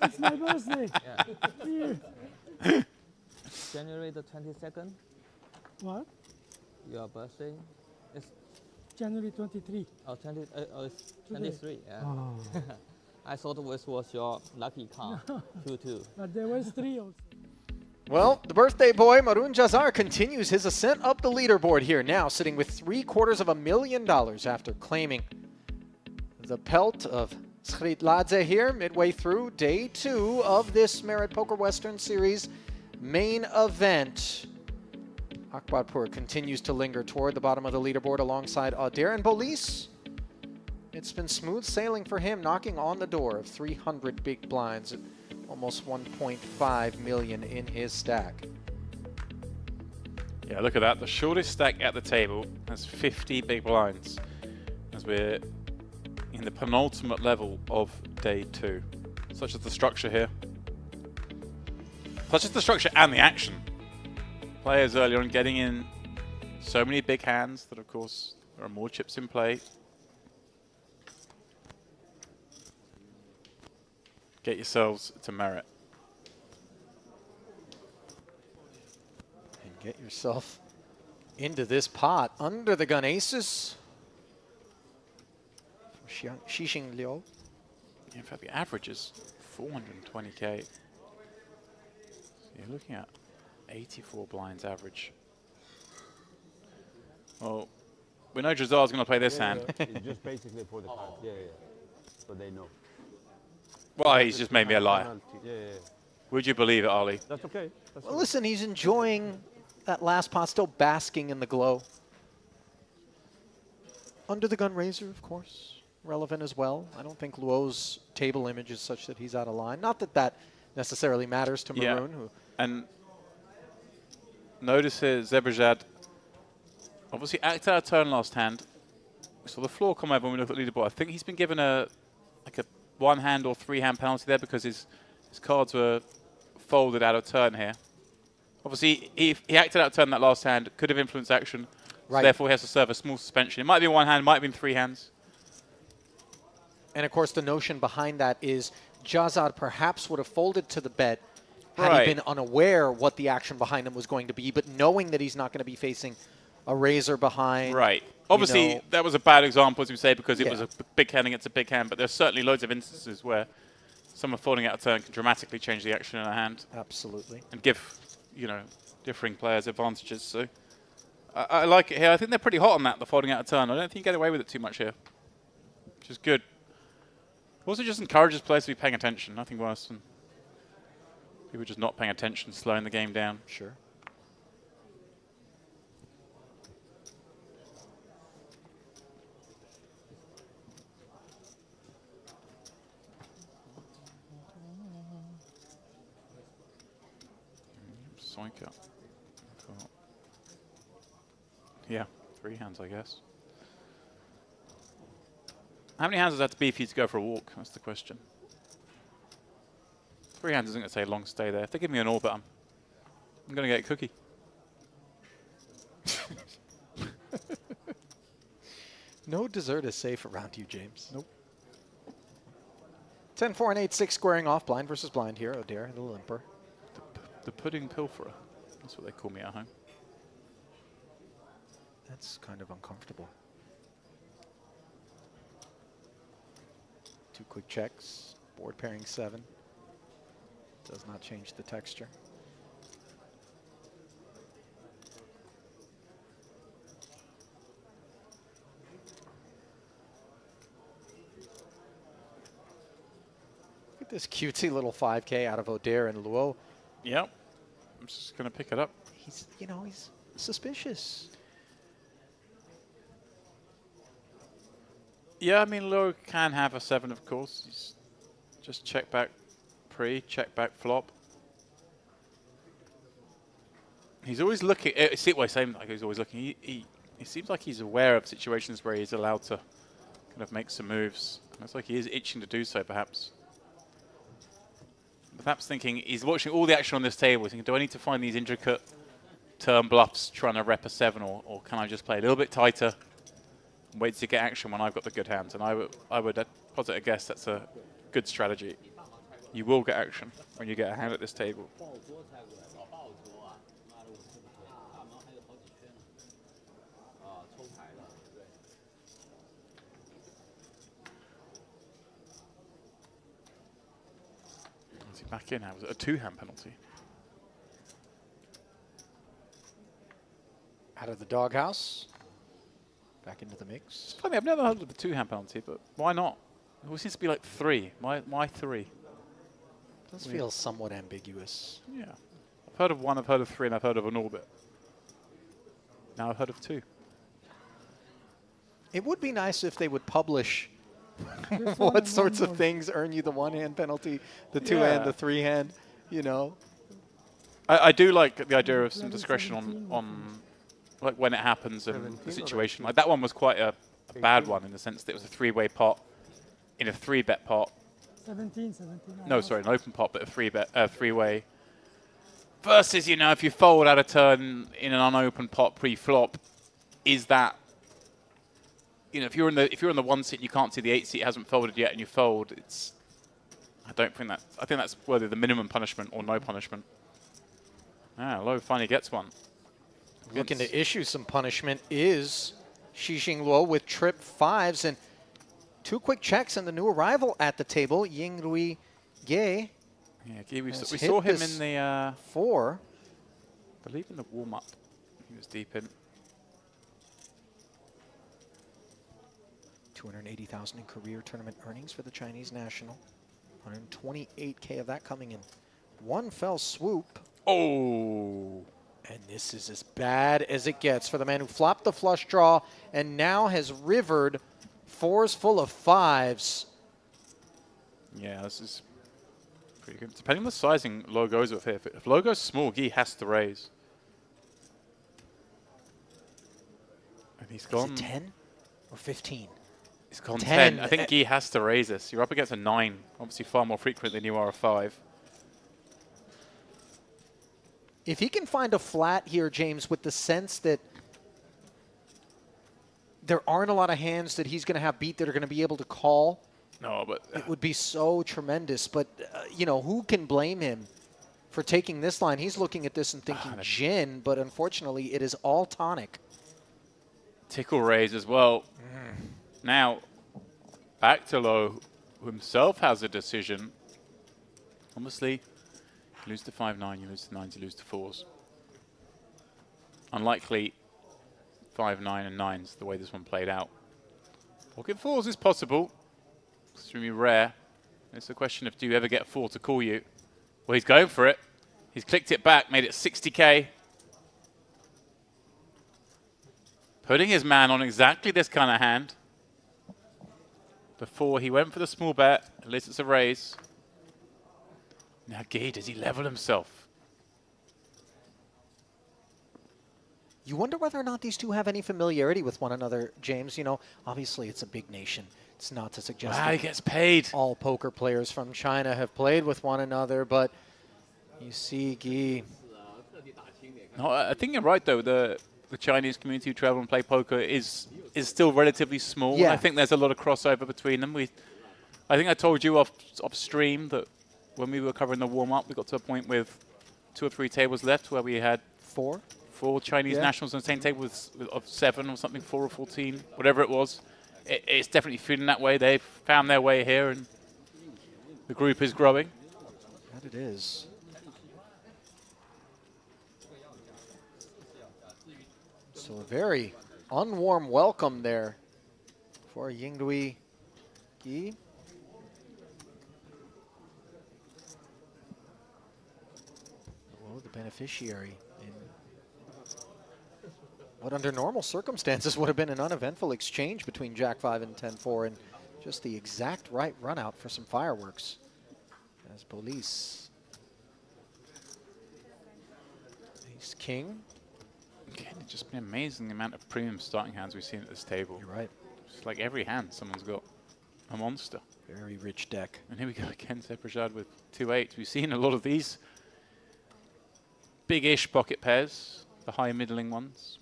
It's my birthday. Here. January the 22nd? What? Your birthday? It's January 23. oh, it's Today. 23. Yeah. Oh. I thought it was your lucky card. 2-2. But there was 3 also. Well, the birthday boy, Marun Jazar, continues his ascent up the leaderboard here, now sitting with $750,000 after claiming the pelt of Skritladze here midway through day 2 of this Merit Poker Western Series main event. Akbarpur continues to linger toward the bottom of the leaderboard alongside Adair and Bolis. It's been smooth sailing for him, knocking on the door of 300 big blinds. Almost 1.5 million in his stack. Yeah, look at that. The shortest stack at the table has 50 big blinds as we're in the penultimate level of day 2. Such as the structure here. Such as the structure and the action. Players early on getting in so many big hands that, of course, there are more chips in play. Get yourselves to Merit. And get yourself into this pot. Under the gun aces. Xixing Liu. In fact, the average is 420k. So you're looking at 84 blinds average. Well, we know Jazar's going to play this hand. It's just basically for the card. Yeah, so they know. Well, he's just made me a liar. Yeah. Would you believe it, Ali? That's okay. Well, listen, he's enjoying that last pot, still basking in the glow. Under the gun razor, of course, relevant as well. I don't think Luo's table image is such that he's out of line. Not that that necessarily matters to Maroon. Who and notice here, Zebrajad obviously acted out a turn last hand. We saw the floor come over when we look at the leaderboard. I think he's been given a 1-hand or 3-hand penalty there because his cards were folded out of turn here. Obviously, he acted out of turn that last hand, could have influenced action, so therefore he has to serve a small suspension. It might be 1 hand, might have been 3 hands. And of course, the notion behind that is Jazar perhaps would have folded to the bet had he been unaware what the action behind him was going to be, but knowing that he's not going to be facing a razor behind. Right. Obviously, that was a bad example, as we say, because it was a big hand against a big hand, but there's certainly loads of instances where someone folding out of turn can dramatically change the action in a hand. Absolutely. And give, differing players advantages. So I like it here. I think they're pretty hot on that, the folding out of turn. I don't think you get away with it too much here, which is good. Also just encourages players to be paying attention. Nothing worse than people just not paying attention, slowing the game down. Sure. Soinka. Yeah, 3 hands, I guess. How many hands does that have to be for you to go for a walk? That's the question. 3 hands isn't going to say long stay there. If they give me an orbit, I'm going to get a cookie. No dessert is safe around you, James. Nope. 10-4 and 8-6 squaring off, blind versus blind here. Adair, the limper. The pudding pilferer. That's what they call me at home. That's kind of uncomfortable. 2 quick checks. Board pairing 7. Does not change the texture. This cutesy little 5K out of O'Dare and Luo. Yep. I'm just going to pick it up. He's, you know, he's suspicious. Yeah, I mean, Luo can have a 7, of course. He's just check back pre, check back flop. He's always looking. See what I'm saying? Like he's always looking. He seems like he's aware of situations where he's allowed to kind of make some moves. It's like he is itching to do so, perhaps. Perhaps thinking he's watching all the action on this table. He's thinking, do I need to find these intricate turn bluffs trying to rep a 7, or can I just play a little bit tighter and wait to get action when I've got the good hands? And I would posit a guess that's a good strategy. You will get action when you get a hand at this table. Is he back in now? Was it a 2-hand penalty? Out of the doghouse. Back into the mix. It's funny, I've never heard of the 2-hand penalty, but why not? It always seems to be like 3. Why 3? Does feel somewhat ambiguous. Yeah. I've heard of 1, I've heard of 3, and I've heard of an orbit. Now I've heard of 2. It would be nice if they would publish what sorts of things earn you the 1-hand penalty, the 2-hand, the 3-hand, you know. I do like the idea of some discretion on like when it happens and the situation. Like that one was quite a bad one in the sense that it was a 3-way pot in a 3-bet pot. 17. No, sorry, an open pot, but a 3-way. Versus, you know, if you fold out a turn in an unopened pot pre-flop, is that, you know, if you're in the 1 seat and you can't see the 8 seat hasn't folded yet and you fold, it's, I think that's worthy of the minimum punishment or no punishment. Low finally gets one. Looking to issue some punishment is Xixing Luo with trip 5s and 2 quick checks and the new arrival at the table, Yingrui Ge. Yeah, Ge, we saw him in the 4. I believe in the warm-up. He was deep in. 280,000 in career tournament earnings for the Chinese national. 128K of that coming in one fell swoop. Oh. And this is as bad as it gets for the man who flopped the flush draw and now has rivered 4s full of 5s. Yeah, this is pretty good. Depending on the sizing Low goes with here. If Low goes small, Ge has to raise. And he's gone. Is it 10 or 15? He's gone 10. I think Ge has to raise this. You're up against a 9. Obviously far more frequent than you are a 5. If he can find a flat here, James, with the sense that there aren't a lot of hands that he's going to have beat that are going to be able to call, no, but it would be so tremendous. But, you know, who can blame him for taking this line? He's looking at this and thinking gin, but unfortunately it is all tonic. Tickle raise as well. Now, back to Low, who himself has a decision. Obviously, you lose to 5-9, you lose to 9s, you lose to 4s. Unlikely 5-9 and 9s, the way this one played out. Pocket 4s is possible. Extremely rare. It's a question of, do you ever get a 4 to call you? Well, he's going for it. He's clicked it back, made it 60K. Putting his man on exactly this kind of hand. Before he went for the small bet, at least it's a raise. Now, Ge, does he level himself? You wonder whether or not these two have any familiarity with one another, James. You know, obviously it's a big nation. It's not to suggest he gets paid. All poker players from China have played with one another, but you see Ge. No, I think you're right, though. The Chinese community who travel and play poker is still relatively small. Yeah. I think there's a lot of crossover between them. I think I told you off stream that when we were covering the warm-up, we got to a point with 2 or 3 tables left where we had 4 Chinese nationals on the same table of 7 or something, 4 or 14, whatever it was. It's definitely feeling that way. They've found their way here, and the group is growing. That it is. So a very unwarm welcome there for Yingrui Ge. beneficiary in what under normal circumstances would have been an uneventful exchange between Jack 5 and 10-4, and just the exact right run out for some fireworks as Police. Ace King. Again, it's just been amazing the amount of premium starting hands we've seen at this table. You're right. It's like every hand someone's got a monster. Very rich deck. And here we go again, Cyprus with 2-8. We've seen a lot of these big-ish pocket pairs, the high middling ones.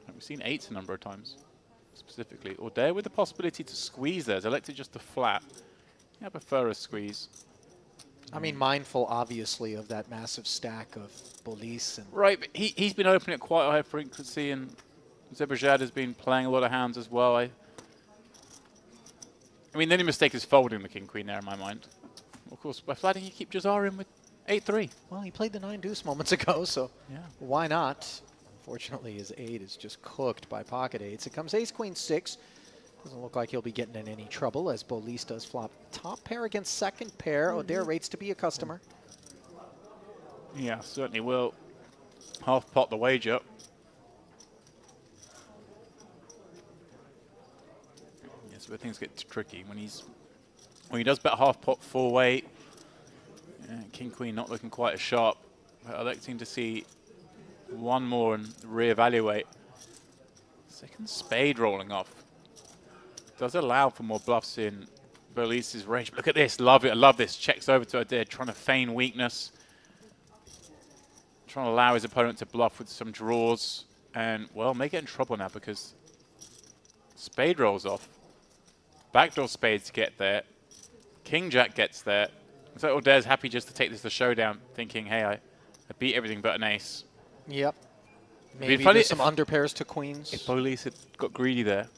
And we've seen 8s a number of times, specifically. Or there with the possibility to squeeze there. It's elected just a flat. Yeah, I prefer a squeeze. I mean, mindful, obviously, of that massive stack of Police. And right, but he's been opening at quite a high frequency, and Cyprus has been playing a lot of hands as well. I mean, the only mistake is folding the king-queen there in my mind. Of course, by flatting, you keep Jazar in with 8-3. Well, he played the 9-deuce moments ago, so yeah, why not? Unfortunately, his 8 is just cooked by pocket 8s. It comes ace-queen 6. Doesn't look like he'll be getting in any trouble as Bolis does flop top pair against second pair. O'Dare rates to be a customer. Yeah, certainly will. Half pot the wager. Yes, where things get tricky when he does bet half pot 4-way. King Queen not looking quite as sharp. But electing to see one more and reevaluate. Second spade rolling off. Does allow for more bluffs in Bolis's range. Look at this, love it, I love this. Checks over to O'Dare, trying to feign weakness. Trying to allow his opponent to bluff with some draws. And, well, may get in trouble now because spade rolls off. Backdoor spades get there. King Jack gets there. So O'Dare's happy just to take this to showdown, thinking, hey, I beat everything but an ace. Yep. Maybe there's some underpairs to queens. If Bolis had got greedy there,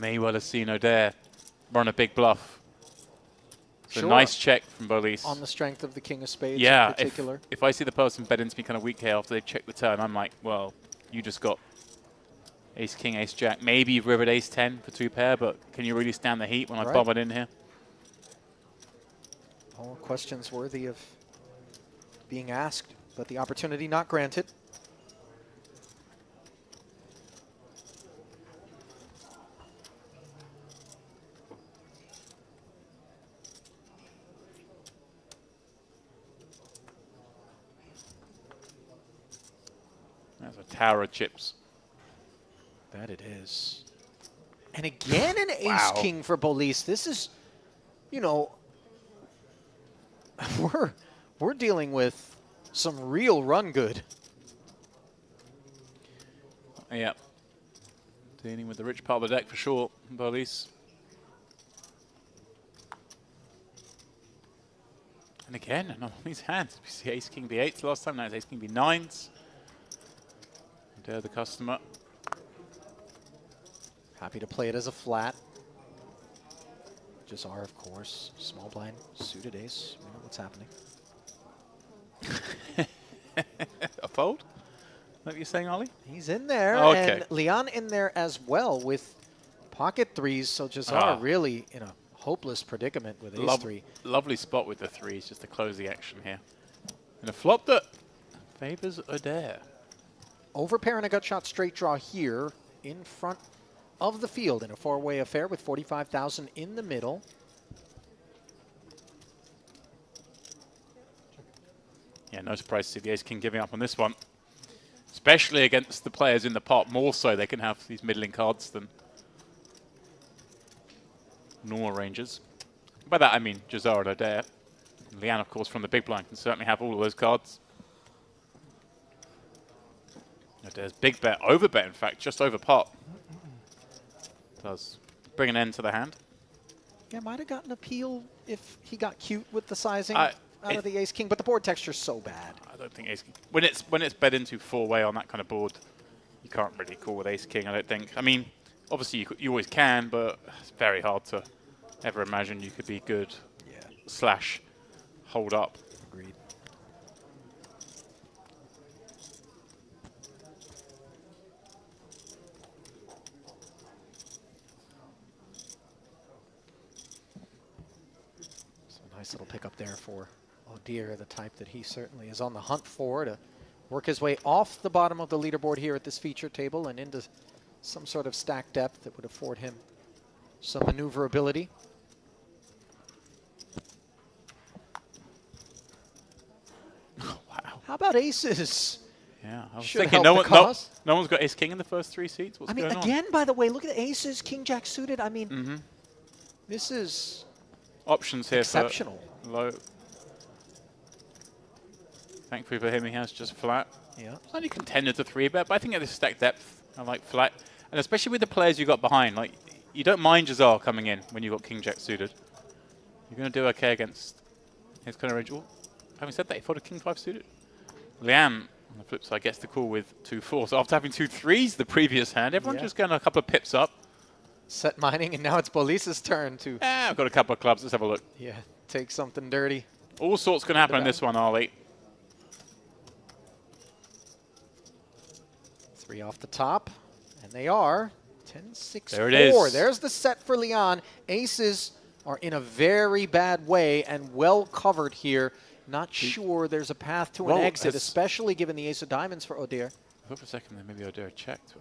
may well have seen O'Dare run a big bluff. So Sure. nice check from Bolis. On the strength of the king of spades yeah, in particular. if I see the person bet into me kind of weak here after they've checked the turn, I'm like, well, you just got ace king, ace jack. Maybe you've rivered ace 10 for 2 pair, but can you really stand the heat when I bomb it in here? All questions worthy of being asked, but the opportunity not granted. That's a tower of chips. That it is. And again, an ace-king for Bolis. This is, you know, we're dealing with some real run good. Yeah. Dealing with the rich part of the deck for sure, Bolis. And again, on these hands, we see ace king b8s last time, now it's ace king b9s. Dare the customer. Happy to play it as a flat. Jazar, of course. Small blind, suited ace. We know what's happening. A fold? What you're saying, Ollie? He's in there. Oh, okay. And Leon in there as well with pocket 3s. So Jazar really in a hopeless predicament with ace 3. Lovely spot with the 3s just to close the action here. And a flop that favors O'Dare. Overpair and a gut shot straight draw here in front of the field in a 4-way affair with 45,000 in the middle. Yeah, no surprise to see the ace-king giving up on this one. Especially against the players in the pot. More so, they can have these middling cards than normal rangers. By that, I mean Jazar and O'Dare. Leanne, of course, from the big blind can certainly have all of those cards. O'Dare's big bet, over bet, in fact, just over pot. Does bring an end to the hand. Yeah, might have gotten appeal if he got cute with the sizing out of the ace-king, but the board texture's so bad. I don't think ace-king. When it's bet into 4-way on that kind of board, you can't really call with ace-king, I don't think. I mean, obviously you always can, but it's very hard to ever imagine you could be good / hold up. Agreed. So nice little pickup there for Oh dear, the type that he certainly is on the hunt for to work his way off the bottom of the leaderboard here at this feature table and into some sort of stack depth that would afford him some maneuverability. Wow. How about aces? Yeah, I was Should thinking help the no cause. one's got ace king in the first 3 seats. What's I mean, going on? again, by the way, look at the aces, king jack suited. I mean, Mm-hmm. this is Options here exceptional. for low. Thankfully for him, he has just flat. Yeah. It's only contender to 3-bet, but I think at this stack depth, I like flat. And especially with the players you got behind, like, you don't mind Jazar coming in when you've got king jack suited. You're going to do okay against his kind of range. Oh, having said that, he folded king 5 suited. Liam, on the flip side, gets the call with 2 4s. After having 2 3s the previous hand, everyone's just going a couple of pips up. Set mining, and now it's Bolisa's turn to... I've got a couple of clubs. Let's have a look. Yeah, take something dirty. All sorts can happen in this one, Arlie. 3 off the top, and they are 10-6-4. There it is. There's the set for Leon. Aces are in a very bad way and well covered here. Not sure there's a path to an exit, especially given the ace of diamonds for Odir. I thought for a second that maybe Odir checked.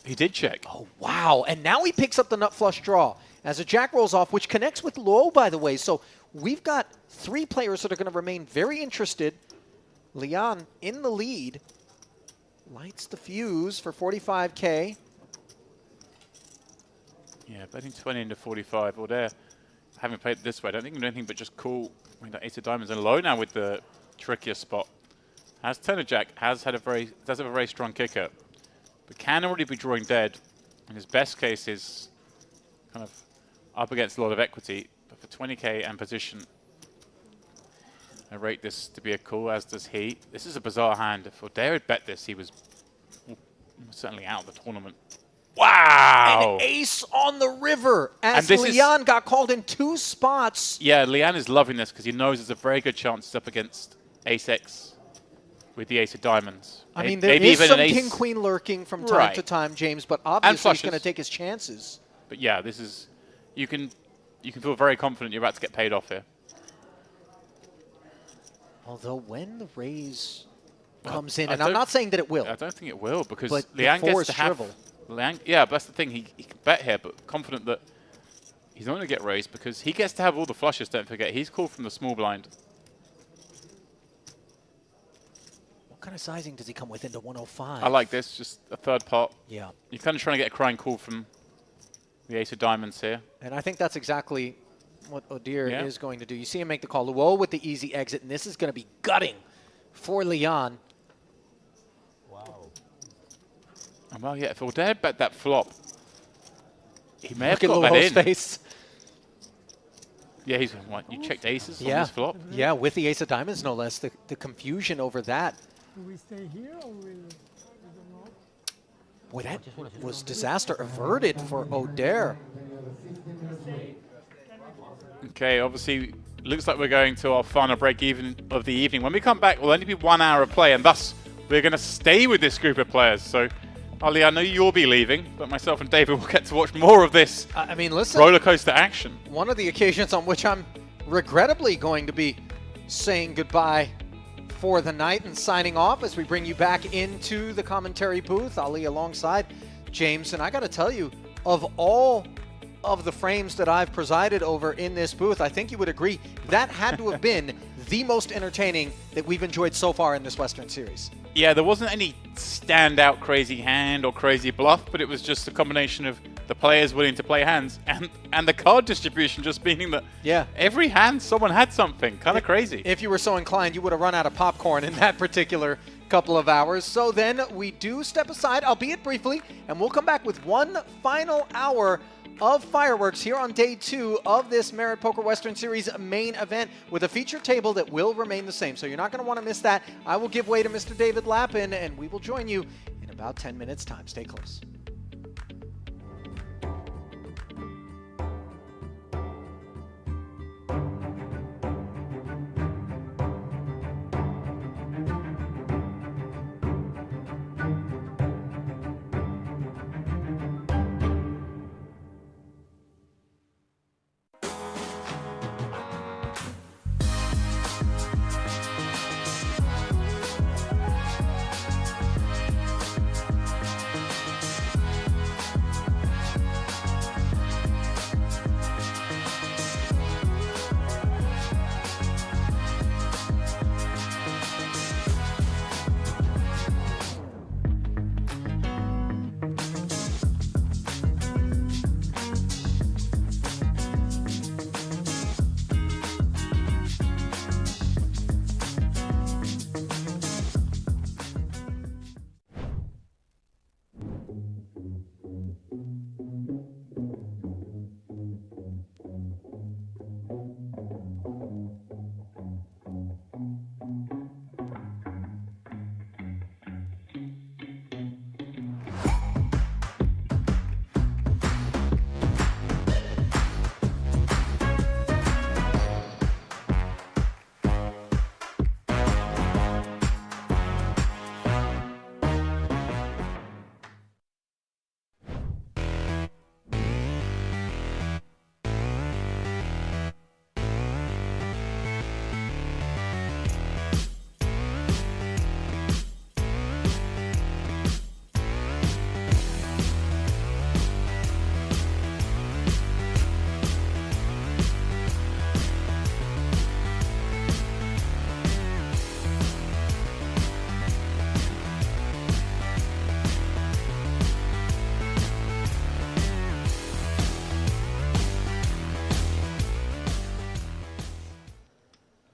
He did check. Oh, wow. And now he picks up the nut flush draw as a jack rolls off, which connects with low, by the way. So we've got 3 players that are going to remain very interested. Leon in the lead. Lights the fuse for 45K. Yeah, betting 20 into 45. Odir, having played it this way, I don't think we do anything but just call. I mean, that ace of diamonds and low now with the trickier spot. Has turner jack, does have a very strong kicker, but can already be drawing dead. And his best case is kind of up against a lot of equity. But for 20K and position, I rate this to be a call, as does he. This is a bizarre hand. If Odir had bet this, he was certainly out of the tournament. Wow! An ace on the river as And Leon got called in 2 spots. Yeah, Leon is loving this because he knows there's a very good chance it's up against ace-x with the ace of diamonts. I mean, there is some king-queen lurking from time to time, James, but obviously he's going to take his chances. But yeah, this is, you can feel very confident you're about to get paid off here. Although when the raise comes in, and I'm not saying that it will. I don't think it will because but Leon gets to have... shrivel. Yeah, but that's the thing. He can bet here, but confident that he's not going to get raised because he gets to have all the flushes, don't forget. He's called from the small blind. What kind of sizing does he come with into 105? I like this, just a third pot. Yeah. You're kind of trying to get a crying call from the ace of diamonds here. And I think that's exactly what Odir is going to do. You see him make the call. Luo with the easy exit, and this is going to be gutting for Leon. Well, yeah, if Odir bet that flop, he may Look have got at that Luo's in. face. Yeah, he's what? You checked aces on this flop? Yeah, with the ace of diamonds, no less. The confusion over that. Do we stay here or we don't know? Boy, that was disaster averted for Odir. Okay, obviously, looks like we're going to our final break even of the evening. When we come back, we'll only be 1 hour of play, and thus we're going to stay with this group of players. So, Ali, I know you'll be leaving, but myself and David will get to watch more of this I mean, listen, roller coaster action. One of the occasions on which I'm regrettably going to be saying goodbye for the night and signing off as we bring you back into the commentary booth. Ali alongside James, and I got to tell you, of all of the frames that I've presided over in this booth, I think you would agree that had to have been the most entertaining that we've enjoyed so far in this Western Series. Yeah, there wasn't any standout crazy hand or crazy bluff, but it was just a combination of the players willing to play hands and the card distribution just meaning that every hand someone had something. Kind of crazy. If you were so inclined, you would have run out of popcorn in that particular couple of hours. So then we do step aside, albeit briefly, and we'll come back with one final hour of fireworks here on day 2 of this Merit Poker Western Series main event with a feature table that will remain the same. So you're not going to want to miss that. I will give way to Mr. David Lappin, and we will join you in about 10 minutes' time. Stay close.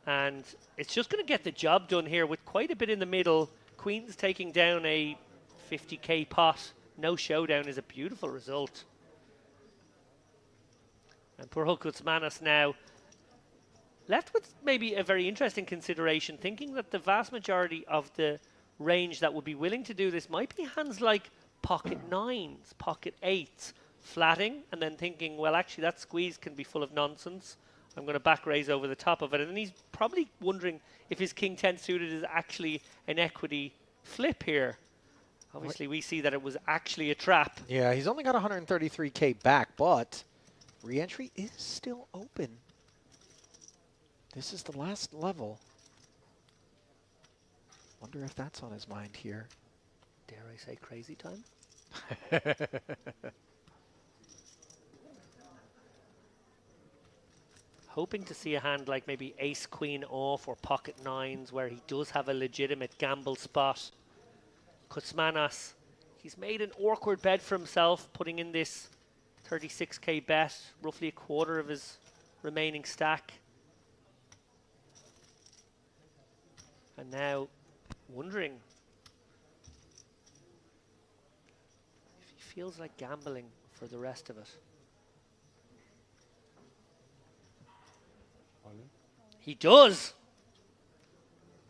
And it's just going to get the job done here with quite a bit in the middle. Queen's taking down a 50k pot. No showdown is a beautiful result. And poor Manas now left with maybe a very interesting consideration, thinking that the vast majority of the range that would be willing to do this might be hands like pocket 9s, pocket 8s, flatting, and then thinking, well, actually that squeeze can be full of nonsense. I'm going to back raise over the top of it. And then he's probably wondering if his king 10 suited is actually an equity flip here. Obviously, we see that it was actually a trap. Yeah, he's only got 133k back, but re-entry is still open. This is the last level. Wonder if that's on his mind here. Dare I say crazy time? Hoping to see a hand like maybe ace queen off or pocket 9s where he does have a legitimate gamble spot. Kuzmanas, he's made an awkward bet for himself, putting in this 36k bet, roughly a quarter of his remaining stack. And now wondering if he feels like gambling for the rest of it. He does.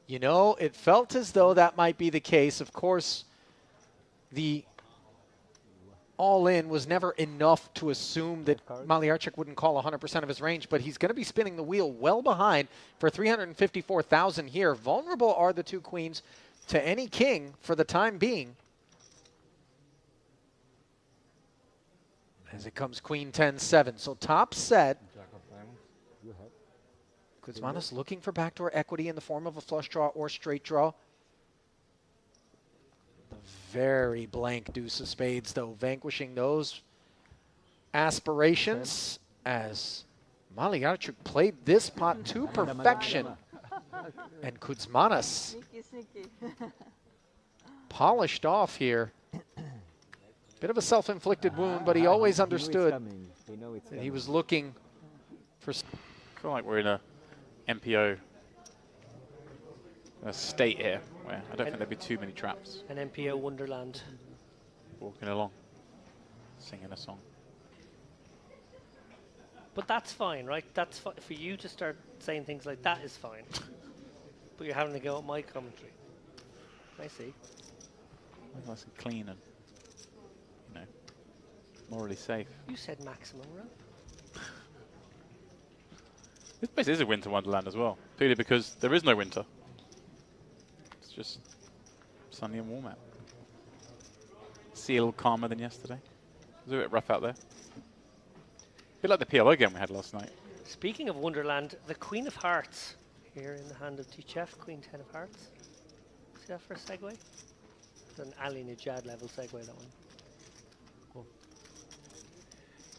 You know, it felt as though that might be the case. Of course, the all-in was never enough to assume that Malyarchuk wouldn't call 100% of his range, but he's going to be spinning the wheel well behind for 354,000 here. Vulnerable are the two queens to any king for the time being. As it comes queen 10-7. So top set. Kuzmanas looking for backdoor equity in the form of a flush draw or straight draw. The very blank deuce of spades, though, vanquishing those aspirations as Malyarchuk played this pot to perfection. And Kuzmanas polished off here. Bit of a self-inflicted wound, but he always understood that he was looking for... I feel like we're in a MPO state here, where I don't think there'd be too many traps. An MPO wonderland. Walking along, singing a song. But that's fine, right? That's for you to start saying things like that is fine. But you're having to go at my commentary. I see. Nice and clean and, you know, morally safe. You said maximum row. This place is a winter wonderland as well, purely because there is no winter. It's just sunny and warm out. Sea a little calmer than yesterday. It was a bit rough out there. A bit like the PLO game we had last night. Speaking of wonderland, the Queen of Hearts here in the hand of Tichef, Queen 10 of Hearts. See that for a segue? It's an Ali Najad level segue, that one. Cool.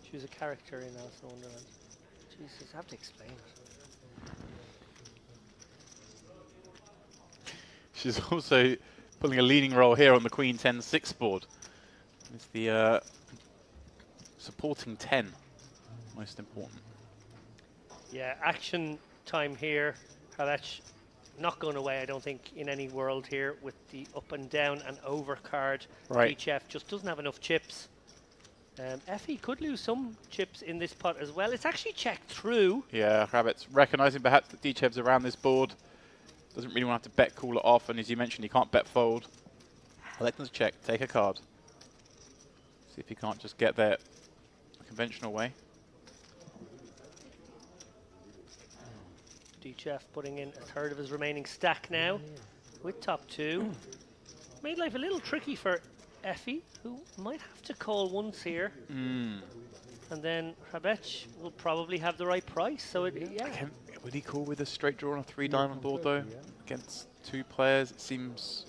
She was a character in Alice in Wonderland. Jesus, I have to explain it. She's also pulling a leading role here on the Queen 10-6 board. It's the supporting 10, most important. Yeah, action time here. Havetch not going away, I don't think, in any world here with the up and down and over card. Right. HF just doesn't have enough chips. Effie could lose some chips in this pot as well. It's actually checked through. Yeah, Rabbit's recognising perhaps that Dchev's around this board. Doesn't really want to have to bet call it off, and as you mentioned, he can't bet fold. Electors check, take a card. See if he can't just get there a conventional way. Dchef putting in a third of his remaining stack now with top two. Made life a little tricky for Effie, who might have to call once here. And then Hrabetch will probably have the right price. So yeah. Would he call with a straight draw on a 3-diamond board though? Against two players, it seems...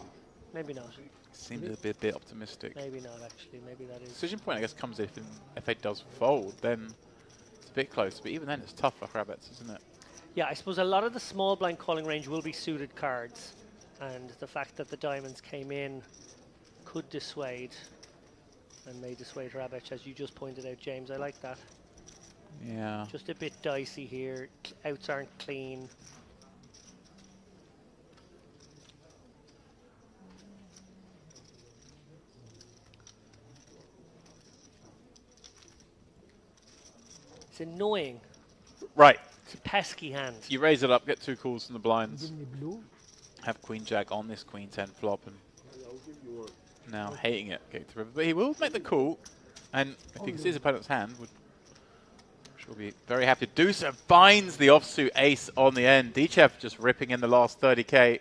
Maybe not. Seems a bit optimistic. Maybe not, actually. Maybe that is... Decision point, I guess, comes if F8 does fold, then it's a bit close. But even then, it's tough for Hrabetz, isn't it? Yeah, I suppose a lot of the small blind calling range will be suited cards. And the fact that the diamonds came in could dissuade. And may dissuade Hrabetz, as you just pointed out, James. I like that. Yeah. Just a bit dicey here. Outs aren't clean. It's annoying. Right. It's a pesky hand. You raise it up, get 2 calls from the blinds. Give me blue. Have Queen Jack on this Queen 10 flop, and now hating it, going to the river. But he will make the call, and if he can see his opponent's hand, would sure be very happy to do so. Finds the offsuit ace on the end. Dichev just ripping in the last 30k.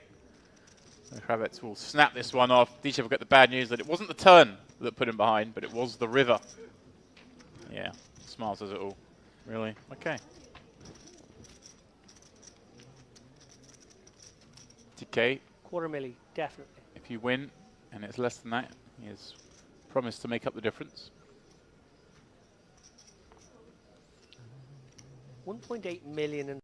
The Kravets will snap this one off. Dichev will get the bad news that it wasn't the turn that put him behind, but it was the river. Yeah, smiles as it all. Really? Okay. TK. Quarter milli, definitely. If you win, and it's less than that, he has promised to make up the difference. 1.8 million in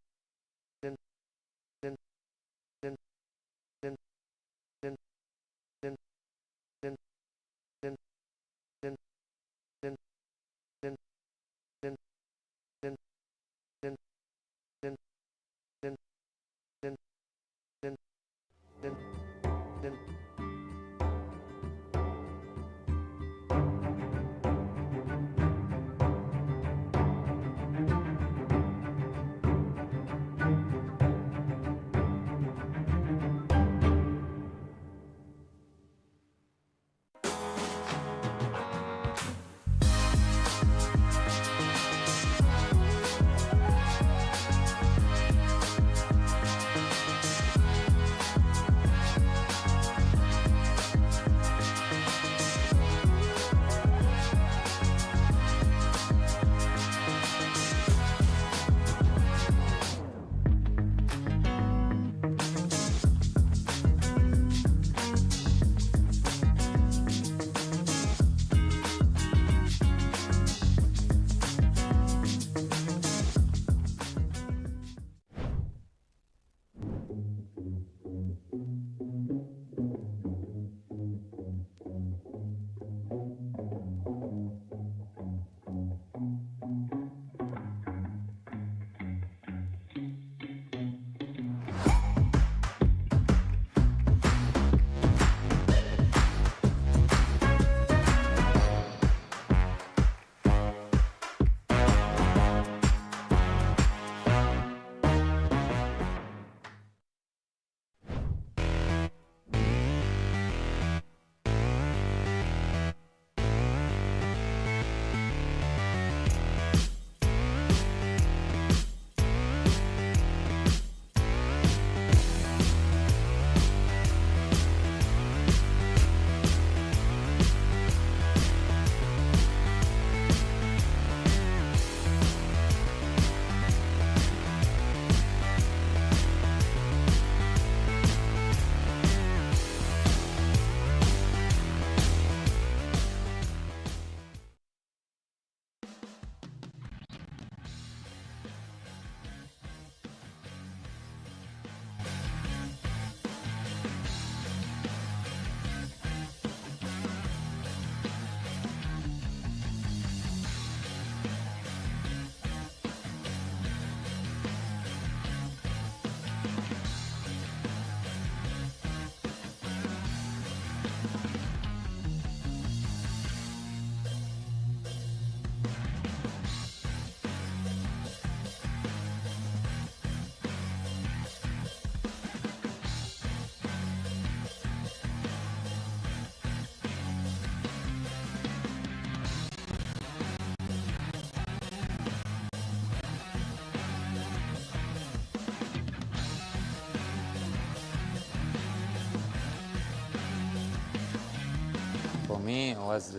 For me, it was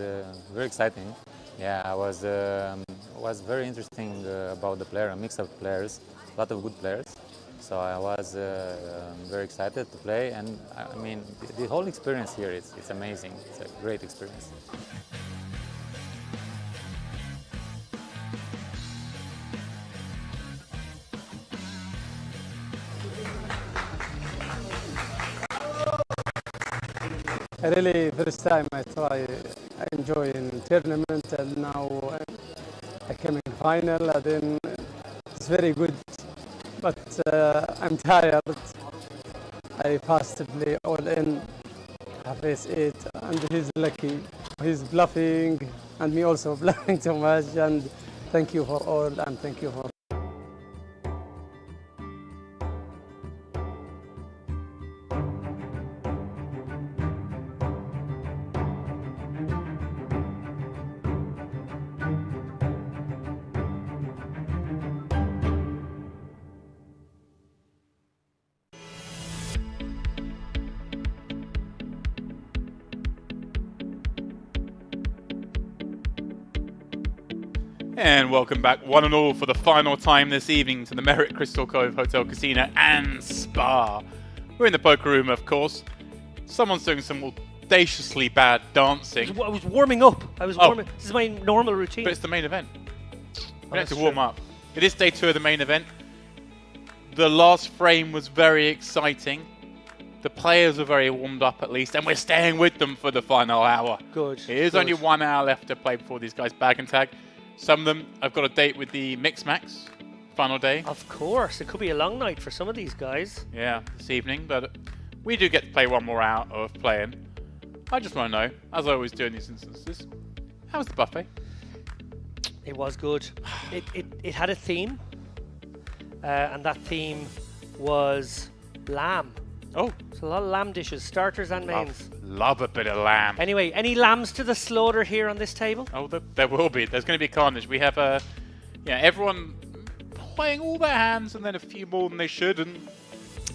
very exciting. Yeah, I was very interesting about the player, a mix of players, a lot of good players. So I was very excited to play, and I mean, the whole experience here it's amazing. It's a great experience. Really, first time I enjoy in tournament, and now I came in final, and then it's very good. But I'm tired. I fast to play all in, face 8, and he's lucky. He's bluffing, and me also bluffing too much, and Thank you for all, and thank you for. And welcome back, one and all, for the final time this evening to the Merit Crystal Cove Hotel, Casino and Spa. We're in the poker room, of course. Someone's doing some audaciously bad dancing. I was warming up. I was warming. This is my normal routine. But it's the main event. We have to that's warm true. up. It is day 2 of the main event. The last frame was very exciting. The players are very warmed up, at least, and we're staying with them for the final hour. Good. It is only 1 hour left to play before these guys bag and tag. Some of them have got a date with the Mix Max final day. Of course, it could be a long night for some of these guys. Yeah, this evening, but we do get to play 1 more hour of playing. I just want to know, as I always do in these instances, how was the buffet? It was good. It had a theme, and that theme was lamb. Oh. So a lot of lamb dishes, starters and mains. Love a bit of lamb. Anyway, any lambs to the slaughter here on this table? Oh, there will be. There's going to be carnage. We have everyone playing all their hands and then a few more than they should, and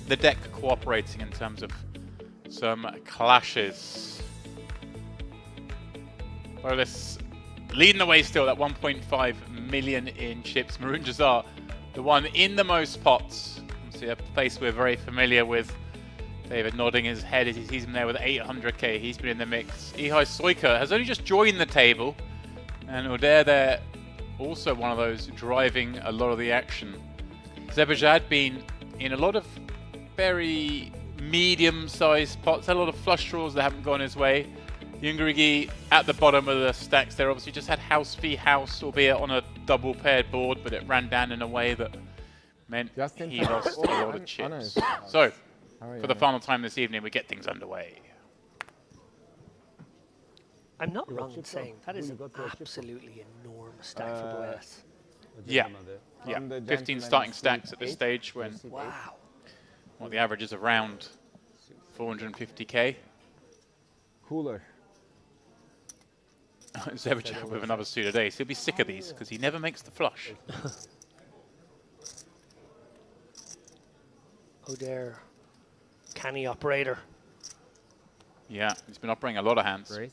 the deck cooperating in terms of some clashes. Bolas leading the way still at 1.5 million in chips. Maroon Jazar, the one in the most pots. See a face we're very familiar with. David nodding his head as he sees him there with 800k. He's been in the mix. Ihai Soika has only just joined the table. And Oder there, also one of those driving a lot of the action. Zebajad been in a lot of very medium-sized pots. Had a lot of flush draws that haven't gone his way. Yungarigi at the bottom of the stacks there. Obviously just had house v house, albeit on a double paired board, but it ran down in a way that meant he lost a lot of chips. So, for the final time this evening, we get things underway. I'm not wrong in saying that is an absolutely enormous stack for Boelas. Yeah, 15 starting stacks at this stage when the average is around 450k. Cooler. Zebajad with another suited ace. He'll be sick of these because he never makes the flush. Oder, canny operator. Yeah, he's been operating a lot of hands. Here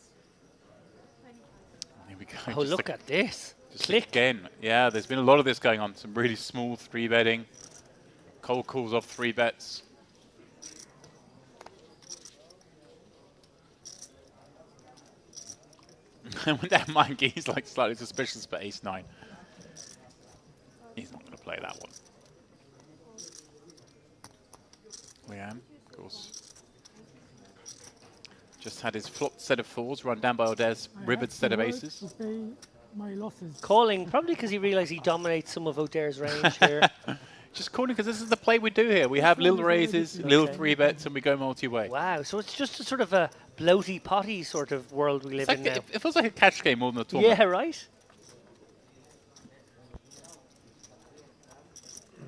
we go. Oh, look at this. Just Click. Again, yeah, there's been a lot of this going on. Some really small 3-betting. Cold calls off 3 bets. When that monkey's like slightly suspicious for ace-9. He's not going to play that one. Liam, of course. Just had his flopped set of 4s run down by Oder's rivered set of aces. To pay my losses. Calling, probably because he realised he dominates some of Oder's range here. Just calling because this is the play we do here. We have little raises, little 3-bets, and we go multi-way. Wow, so it's just a sort of a bloaty potty sort of world we live in now. It feels like a catch game more than a tournament. Yeah, right?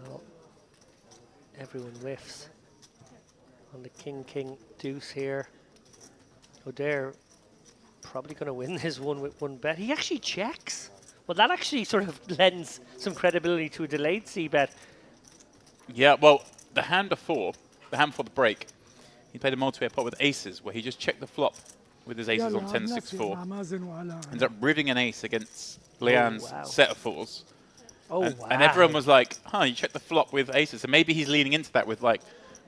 Well, everyone whiffs on the king deuce here. Oder probably going to win this one with 1 bet. He actually checks. Well, that actually sort of lends some credibility to a delayed c-bet. Yeah, well, the hand before the break, he played a multi-way pot with aces, where he just checked the flop with his aces on 10-6-4. Ends up ribbing an ace against Leanne's set of 4s. Oh, and everyone was like, you checked the flop with aces. So maybe he's leaning into that with like,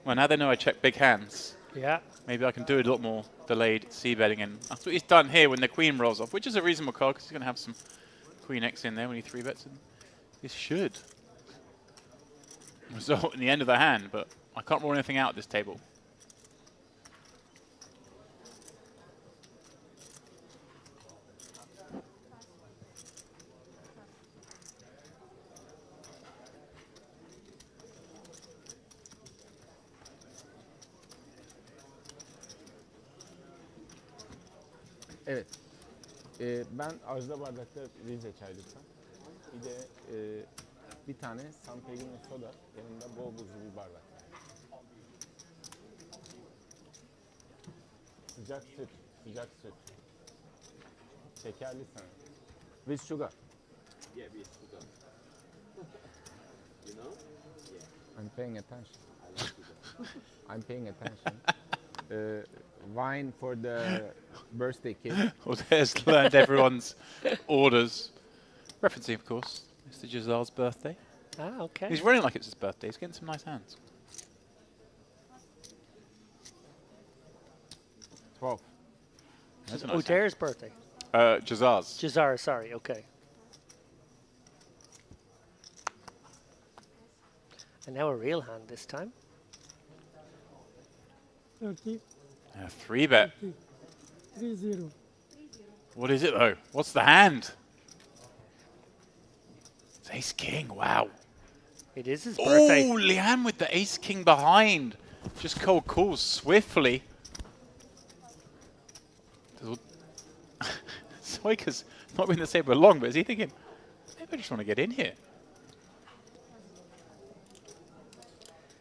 well, now they know I check big hands. Yeah. Maybe I can do a lot more delayed c-betting. And that's what he's done here when the queen rolls off, which is a reasonable card because he's going to have some queen x in there when he 3-bets. And this should result in the end of the hand, but I can't rule anything out at this table. Evet. Ben Ajda bardakta Rize çay lütfen. Bir de bir tane San Pellegrino soda, yanında bol buzlu bir bardak. Sıcak süt, sıcak süt. Şekerli sana. With sugar. Yeah, with sugar. You know? Yeah. I'm paying attention. I like sugar. I'm paying attention. Wine for the birthday kid. Well, there's learned everyone's orders. Referencing, of course, Mr. Gisard's birthday. Ah, okay. He's running like it's his birthday. He's getting some nice hands. 12. That's a nice O'Dare's birthday. Gisard's. Gisard, sorry, okay. And now a real hand this time. 30. 3-bet. 3-0. What is it, though? What's the hand? It's Ace-King. Wow. It is his birthday. Oh, Leanne with the Ace-King behind. Just cold calls swiftly. Soika's not been the same for long, but is he thinking, maybe I just want to get in here?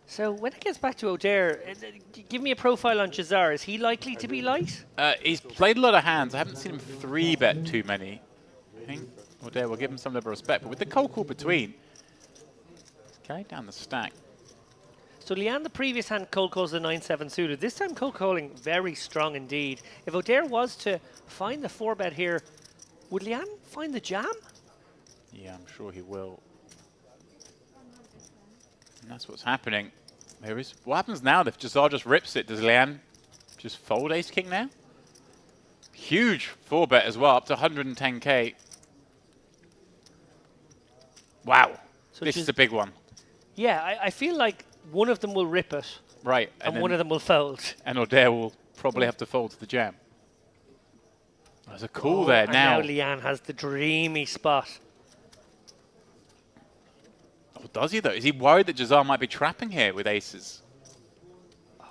So when it gets back to O'Dare, give me a profile on Gisard. Is he likely to be light? He's played a lot of hands. I haven't seen him 3-bet too many. I think O'Dare will give him some level of respect. But with the cold call between, he's carrying down the stack. So Leanne, the previous hand cold calls the 9-7 suited. This time cold calling very strong indeed. If O'Dare was to find the 4-bet here, would Leanne find the jam? Yeah, I'm sure he will. And that's what's happening. There is. What happens now if Gisard just rips it? Does Leanne just fold Ace-King now? Huge 4-bet as well, up to 110k. Wow. So this is a big one. Yeah, I feel like one of them will rip it. Right. And one of them will fold. And O'Dare will probably have to fold to the jam. There's a call there and now. Now Leanne has the dreamy spot. Oh, does he though? Is he worried that Gisard might be trapping here with aces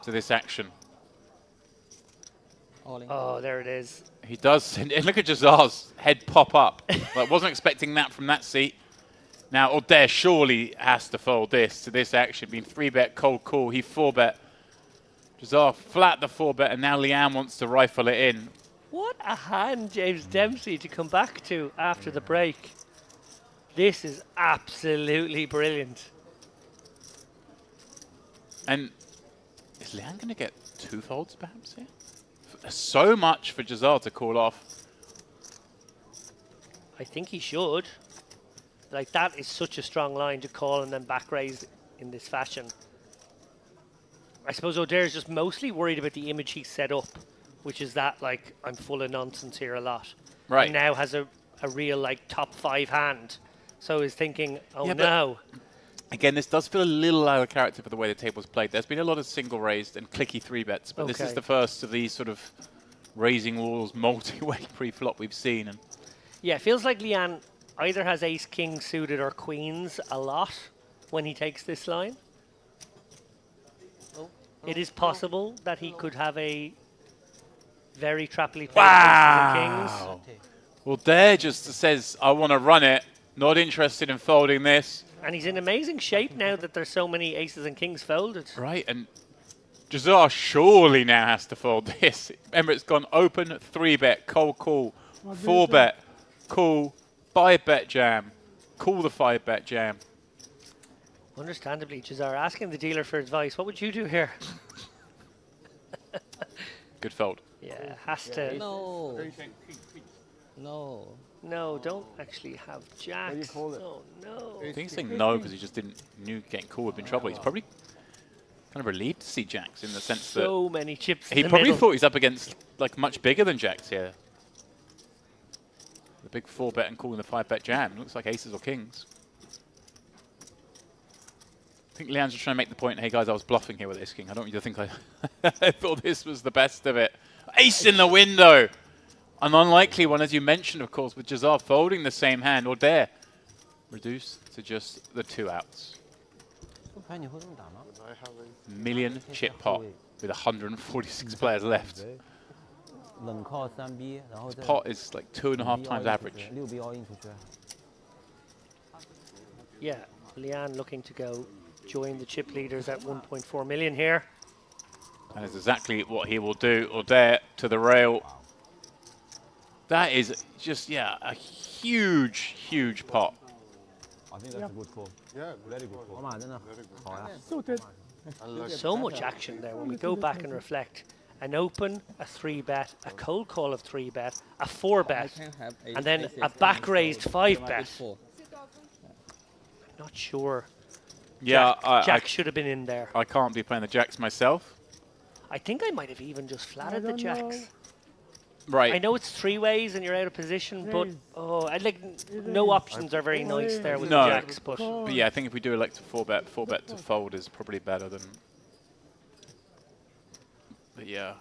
to this action? Oh, there it is. He does. And look at Gisard's head pop up. Like, wasn't expecting that from that seat. Now, O'Dare surely has to fold this to this action. Being 3-bet, cold call. He 4-bet. Gisard flat the 4-bet, and now Leanne wants to rifle it in. What a hand, James Dempsey, to come back to after the break. This is absolutely brilliant. And is Leanne going to get 2 folds perhaps here? So much for Gisard to call off. I think he should. Like, that is such a strong line to call and then back raise in this fashion. I suppose O'Dare is just mostly worried about the image he set up, which is that, like, I'm full of nonsense here a lot. Right. And now has a real, like, top 5 hand. So he's thinking, oh, Yeah, no. Again, this does feel a little out of character for the way the table's played. There's been a lot of single raised and clicky 3-bets, but this is Okay. the first of these sort of raising walls, multi-way pre-flop we've seen. And Yeah, it feels like Leanne either has ace-king suited or queens a lot when he takes this line. It is possible that he could have a very trappily played aces and kings. Well, Dare just says, I want to run it, not interested in folding this. And he's in amazing shape now that there's so many aces and kings folded. Right, and Gisard surely now has to fold this. Remember, it's gone open, 3-bet, cold call, 4-bet, call, 5-bet jam, call the 5-bet jam. Understandably, Gisard asking the dealer for advice. What would you do here? Good fold. Yeah, has to. No. No. No, don't actually have jacks. Oh, no. I think he's saying no because he just knew getting call would be in trouble. He's probably kind of relieved to see jacks in the sense that So many chips in he the probably middle. thought he's up against like much bigger than jacks here. The big 4-bet and calling the 5-bet jam. Looks like aces or kings. I think Leanne's just trying to make the point, hey guys, I was bluffing here with ace king. I don't really think I thought this was the best of it. Ace in the window! An unlikely one, as you mentioned, of course, with Gisard folding the same hand, or Dare reduced to just the 2 outs. Million chip pot with 146 players left. This pot is like 2.5 times average. Yeah, Leanne looking to go join the chip leaders at 1.4 million here. That is exactly what he will do. Or dare to the rail. That is just, yeah, a huge, huge pot. I think that's a good call. Yeah, very good call. Suited. So much action there when we go back and reflect. An open, a 3-bet, a cold call of 3-bet, a 4-bet, and then a back raised 5-bet. Not sure. Yeah, Jack should have been in there. I can't be playing the jacks myself. I think I might have even just flatted the don't jacks. know. Right. I know it's 3 ways and you're out of position, but I like no options are very nice there with the jacks. But yeah, I think if we do elect a 4-bet, 4-bet to fold is probably better than. But yeah,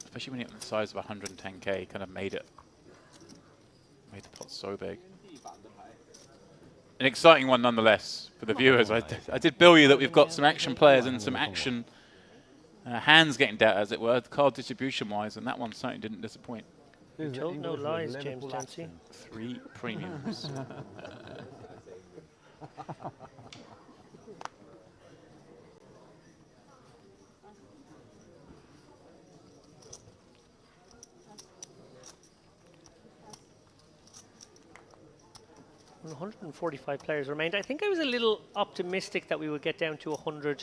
especially when you're on the size of 110k, kind of made the pot so big. An exciting one nonetheless for the viewers. I did bill you that we've got some action players and some action hands getting dealt, as it were, card distribution-wise, and that one certainly didn't disappoint. you told no lies, James Dempsey. 3 premiums. Well, 145 players remained. I think I was a little optimistic that we would get down to 100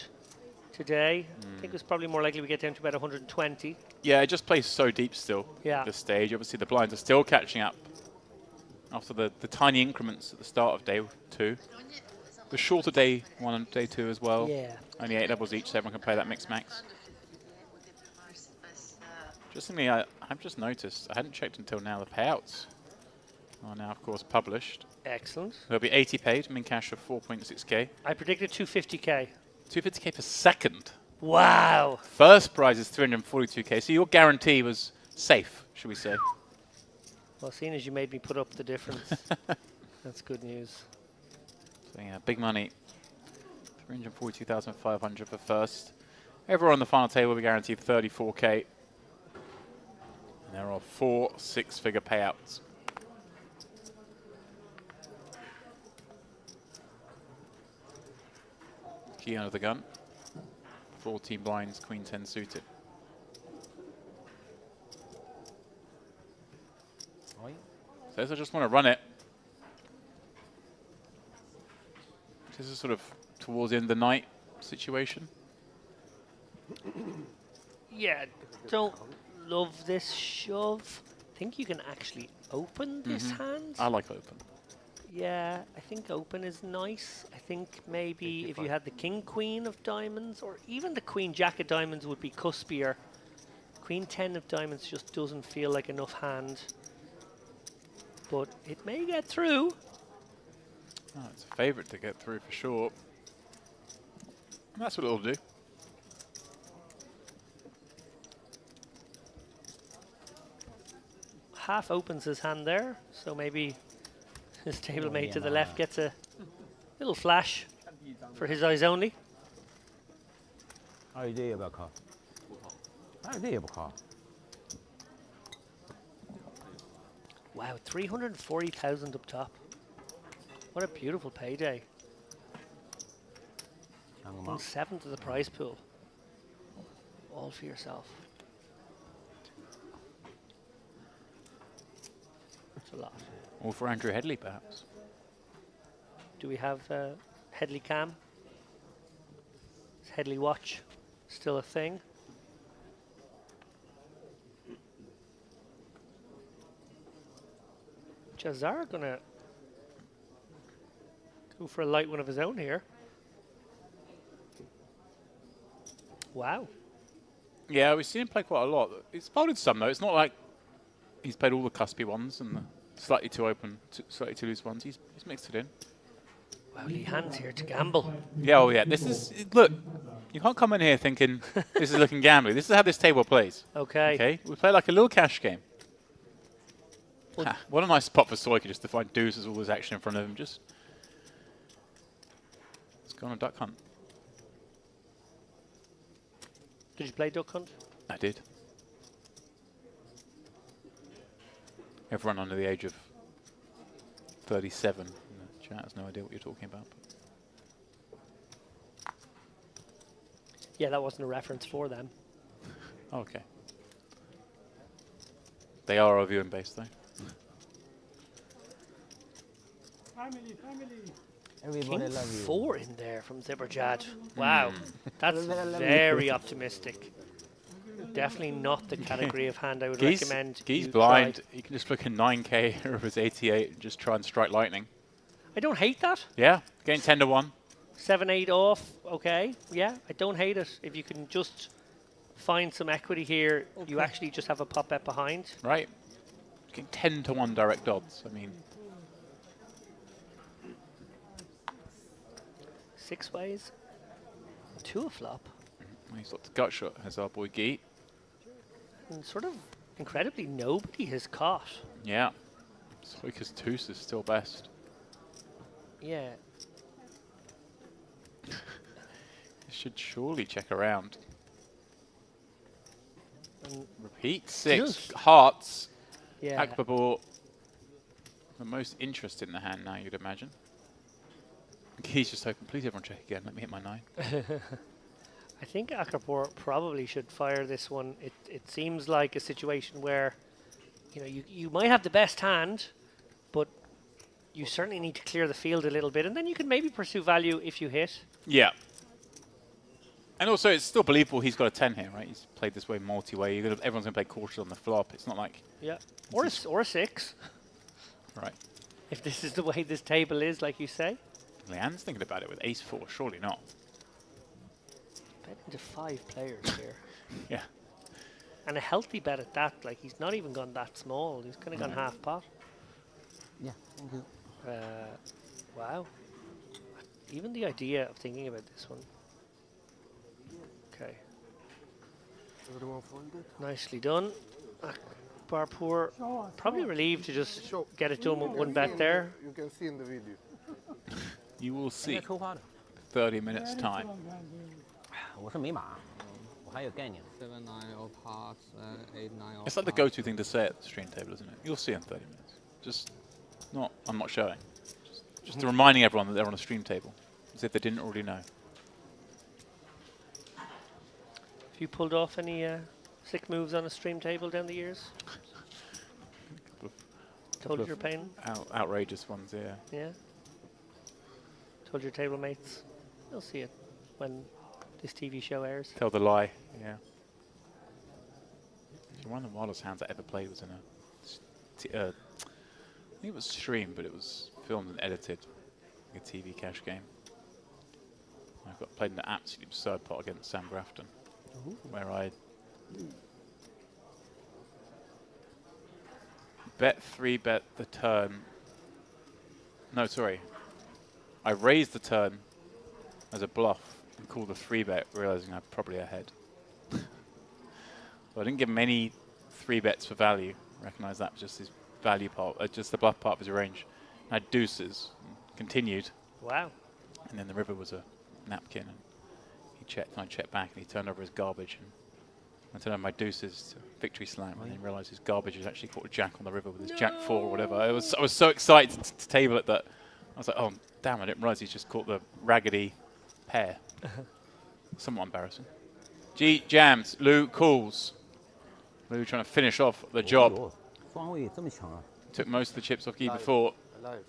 today. I think it was probably more likely we get down to about 120. Yeah, it just plays so deep still at this stage. Obviously, the blinds are still catching up after the tiny increments at the start of day 2. The shorter day 1 and day 2 as well. Yeah. Only 8 levels each, so everyone can play that mix max. Interestingly, I've just noticed, I hadn't checked until now, the payouts are now, of course, published. Excellent. There'll be 80 paid, min cash of 4.6k. I predicted 250k. 250k for second. Wow. First prize is 342k, so your guarantee was safe, should we say. Well, seeing as you made me put up the difference, that's good news. So yeah, big money. 342,500 for first. Everyone on the final table will be guaranteed 34k. And there are 4 6-figure payouts. Key under the gun. 14 blinds, queen 10 suited. So I just want to run it. This is sort of towards the end of the night situation. Yeah, don't love this shove. I think you can actually open this hand. I like open. Yeah, I think open is nice. I think maybe if you had the king queen of diamonds or even the queen jack of diamonds would be cuspier. Queen 10 of diamonds just doesn't feel like enough hand. But it may get through. Oh, it's a favourite to get through for sure. That's what it'll do. Half opens his hand there, so maybe his stablemate to the left gets a little flash for his eyes only. Wow, 340,000 up top. What a beautiful payday. 1/7 of the prize pool. All for yourself. That's a lot. Or for Andrew Headley, perhaps. Do we have Headley cam? Is Headley watch still a thing? Jazar gonna go for a light one of his own here. Wow. Yeah, we've seen him play quite a lot. He's folded some though. It's not like he's played all the cuspy ones and the slightly too open, slightly too loose ones. He's mixed it in. Wow, Lee Hand's here to gamble. Yeah, oh yeah. This is, look, you can't come in here thinking this is looking gambling. This is how this table plays. Okay. Okay, we play like a little cash game. What a nice spot for Soika just to find deuces, all this action in front of him. Just let's go on a duck hunt. Did you play duck hunt? I did. Everyone under the age of 37 in the Chat has no idea what you're talking about. Yeah, that wasn't a reference for them. Okay. They are our viewing base, though. Family, family. King 4 in there from Ziberjad. Wow, that's very optimistic. Definitely not the category of hand I would recommend. He's you blind. try. He can just flick a 9k of his 88 and just try and strike lightning. I don't hate that. Yeah, getting 10 to 1. 7-8 off, okay. Yeah, I don't hate it. If you can just find some equity here, you actually just have a pop bet behind. Right. Getting 10 to 1 direct odds. I mean, 6 ways. 2 a flop. he's got the gut shot, has our boy Geet. And sort of incredibly, nobody has caught. Yeah. Soika's Toos is still best. Yeah. Should surely check around. And Repeat 6 just- hearts. Yeah. Akbabor, the most interest in the hand now, you'd imagine. He's just hoping, please everyone check again, let me hit my 9. I think Akapor probably should fire this one. It seems like a situation where, you know, you might have the best hand, but you certainly need to clear the field a little bit, and then you can maybe pursue value if you hit. Yeah. And also, it's still believable he's got a 10 here, right? He's played this way multi-way. Everyone's going to play cautious on the flop. It's not like... Yeah. Or a 6. Right. If this is the way this table is, like you say. Leanne's thinking about it with ace-4. Surely not. Bet into 5 players here. Yeah. And a healthy bet at that. Like, he's not even gone that small. He's kind of gone half pot. Yeah, thank you. Wow. Even the idea of thinking about this one. Okay. Everyone folded? Nicely done. Barpoor, probably relieved to just get it done with one bet there. You can see in the video. You will see. 30 minutes time. 我是没码，我还有概念。7, 9 of hearts, 8, 9 of It's like the go-to thing to say at the stream table, isn't it? You'll see in 30 minutes. Just not, I'm not showing. Just reminding everyone that they're on a stream table, as if they didn't already know. Have you pulled off any sick moves on a stream table down the years? Told your pain? Outrageous ones, yeah. Yeah. Told your table mates. You'll see it when this TV show airs. Tell the lie, yeah. One of the wildest hands I ever played was in a... I think it was streamed, but it was filmed and edited, like a TV cash game. I got played in an absolutely absurd pot against Sam Grafton, where I bet 3-bet the turn. No, sorry. I raised the turn as a bluff and called the 3-bet, realizing I'm probably ahead. So I didn't give him any 3-bets for value. Recognize that was just his value part, just the bluff part of his range. I had deuces, and continued. Wow. And then the river was a napkin, and he checked, and I checked back, and he turned over his garbage, and I turned over my deuces to victory slam, and then realized his garbage had actually caught a jack on the river with his jack 4 or whatever. I was so excited to table it that I was like, oh damn, I didn't realize he's just caught the raggedy pair. Somewhat embarrassing. G jams, Lou calls. Lou trying to finish off the job. 双位这么强啊 Took most of the chips off Guy before. Alive.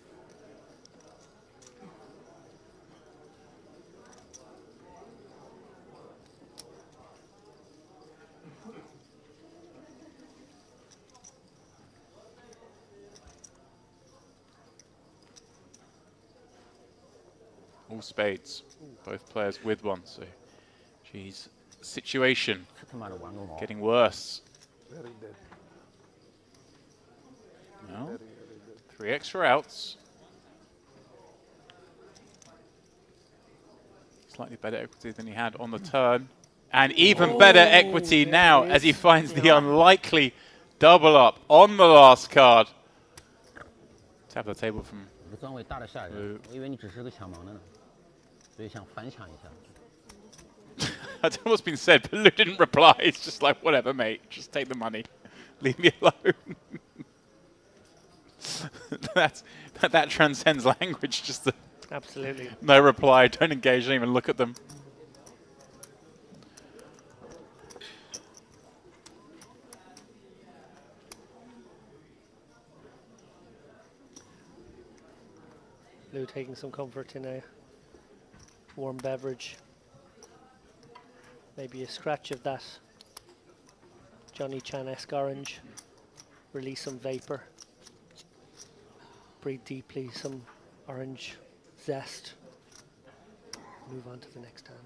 All spades. Both players with one, so geez. Situation getting worse. Very dead. No. Very, 3 extra outs. Slightly better equity than he had on the turn. And even better equity now as he finds the unlikely double up on the last card. Tap the table from 这个段位大的吓人，我以为你只是个抢盲的呢，所以想反抢一下。 I don't know what's been said, but Lou didn't reply. It's just like, whatever, mate. Just take the money. Leave me alone. that transcends language. Just absolutely no reply. Don't engage. Don't even look at them. Lou taking some comfort in a warm beverage. Maybe a scratch of that Johnny Chan-esque orange. Release some vapor. Breathe deeply, some orange zest. Move on to the next hand.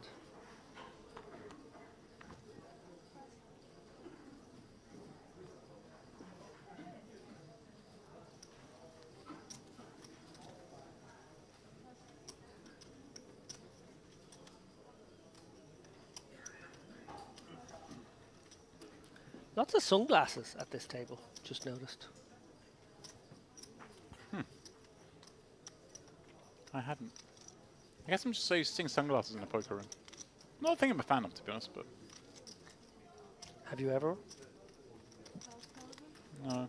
Lots of sunglasses at this table, just noticed. I hadn't. I guess I'm just so used to seeing sunglasses in a poker room. Not a thing I'm a fan of, to be honest, but... Have you ever? No.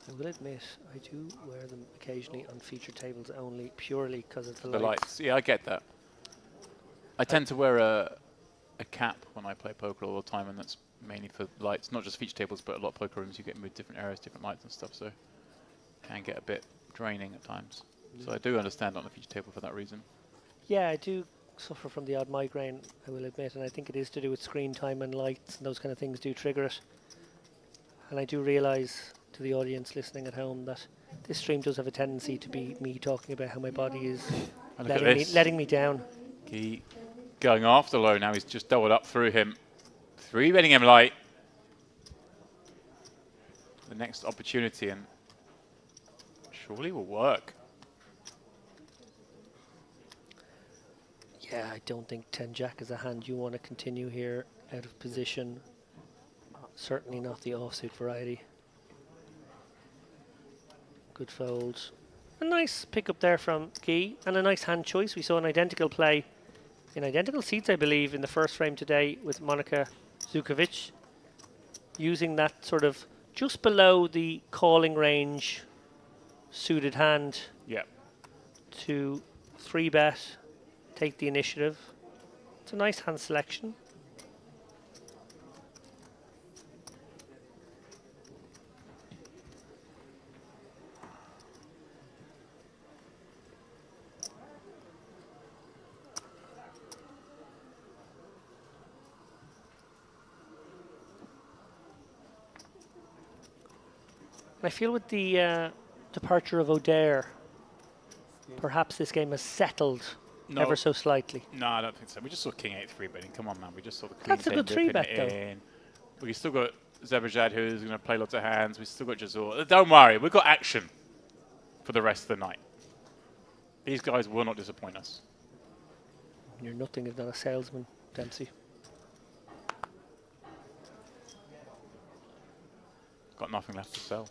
I will admit, I do wear them occasionally on feature tables only, purely because of the The lights. lights. Yeah, I get that. I tend to wear a cap when I play poker all the time, and that's mainly for lights, not just feature tables, but a lot of poker rooms you get with different areas, different lights and stuff, so it can get a bit draining at times. So I do understand on the feature table for that reason. Yeah, I do suffer from the odd migraine, I will admit, and I think it is to do with screen time and lights and those kind of things do trigger it. And I do realise to the audience listening at home that this stream does have a tendency to be me talking about how my body is letting me down. He going after low now, he's just doubled up through him. 3-betting him light. The next opportunity, and surely will work. Yeah, I don't think 10-Jack is a hand you want to continue here out of position. Certainly not the offsuit variety. Good folds. A nice pickup there from Guy, and a nice hand choice. We saw an identical play in identical seats, I believe, in the first frame today with Monica Zukovic, using that sort of just below the calling range suited hand to 3-bet, take the initiative. It's a nice hand selection. I feel with the departure of O'Dare, perhaps this game has settled ever so slightly. No, I don't think so. We just saw King 8 3-betting. Come on, man. We just saw the Queen That's a good 3-bet, though. We still got Zebejad, who's going to play lots of hands. We still got Jazor. Don't worry. We've got action for the rest of the night. These guys will not disappoint us. You're nothing if not a salesman, Dempsey. Got nothing left to sell.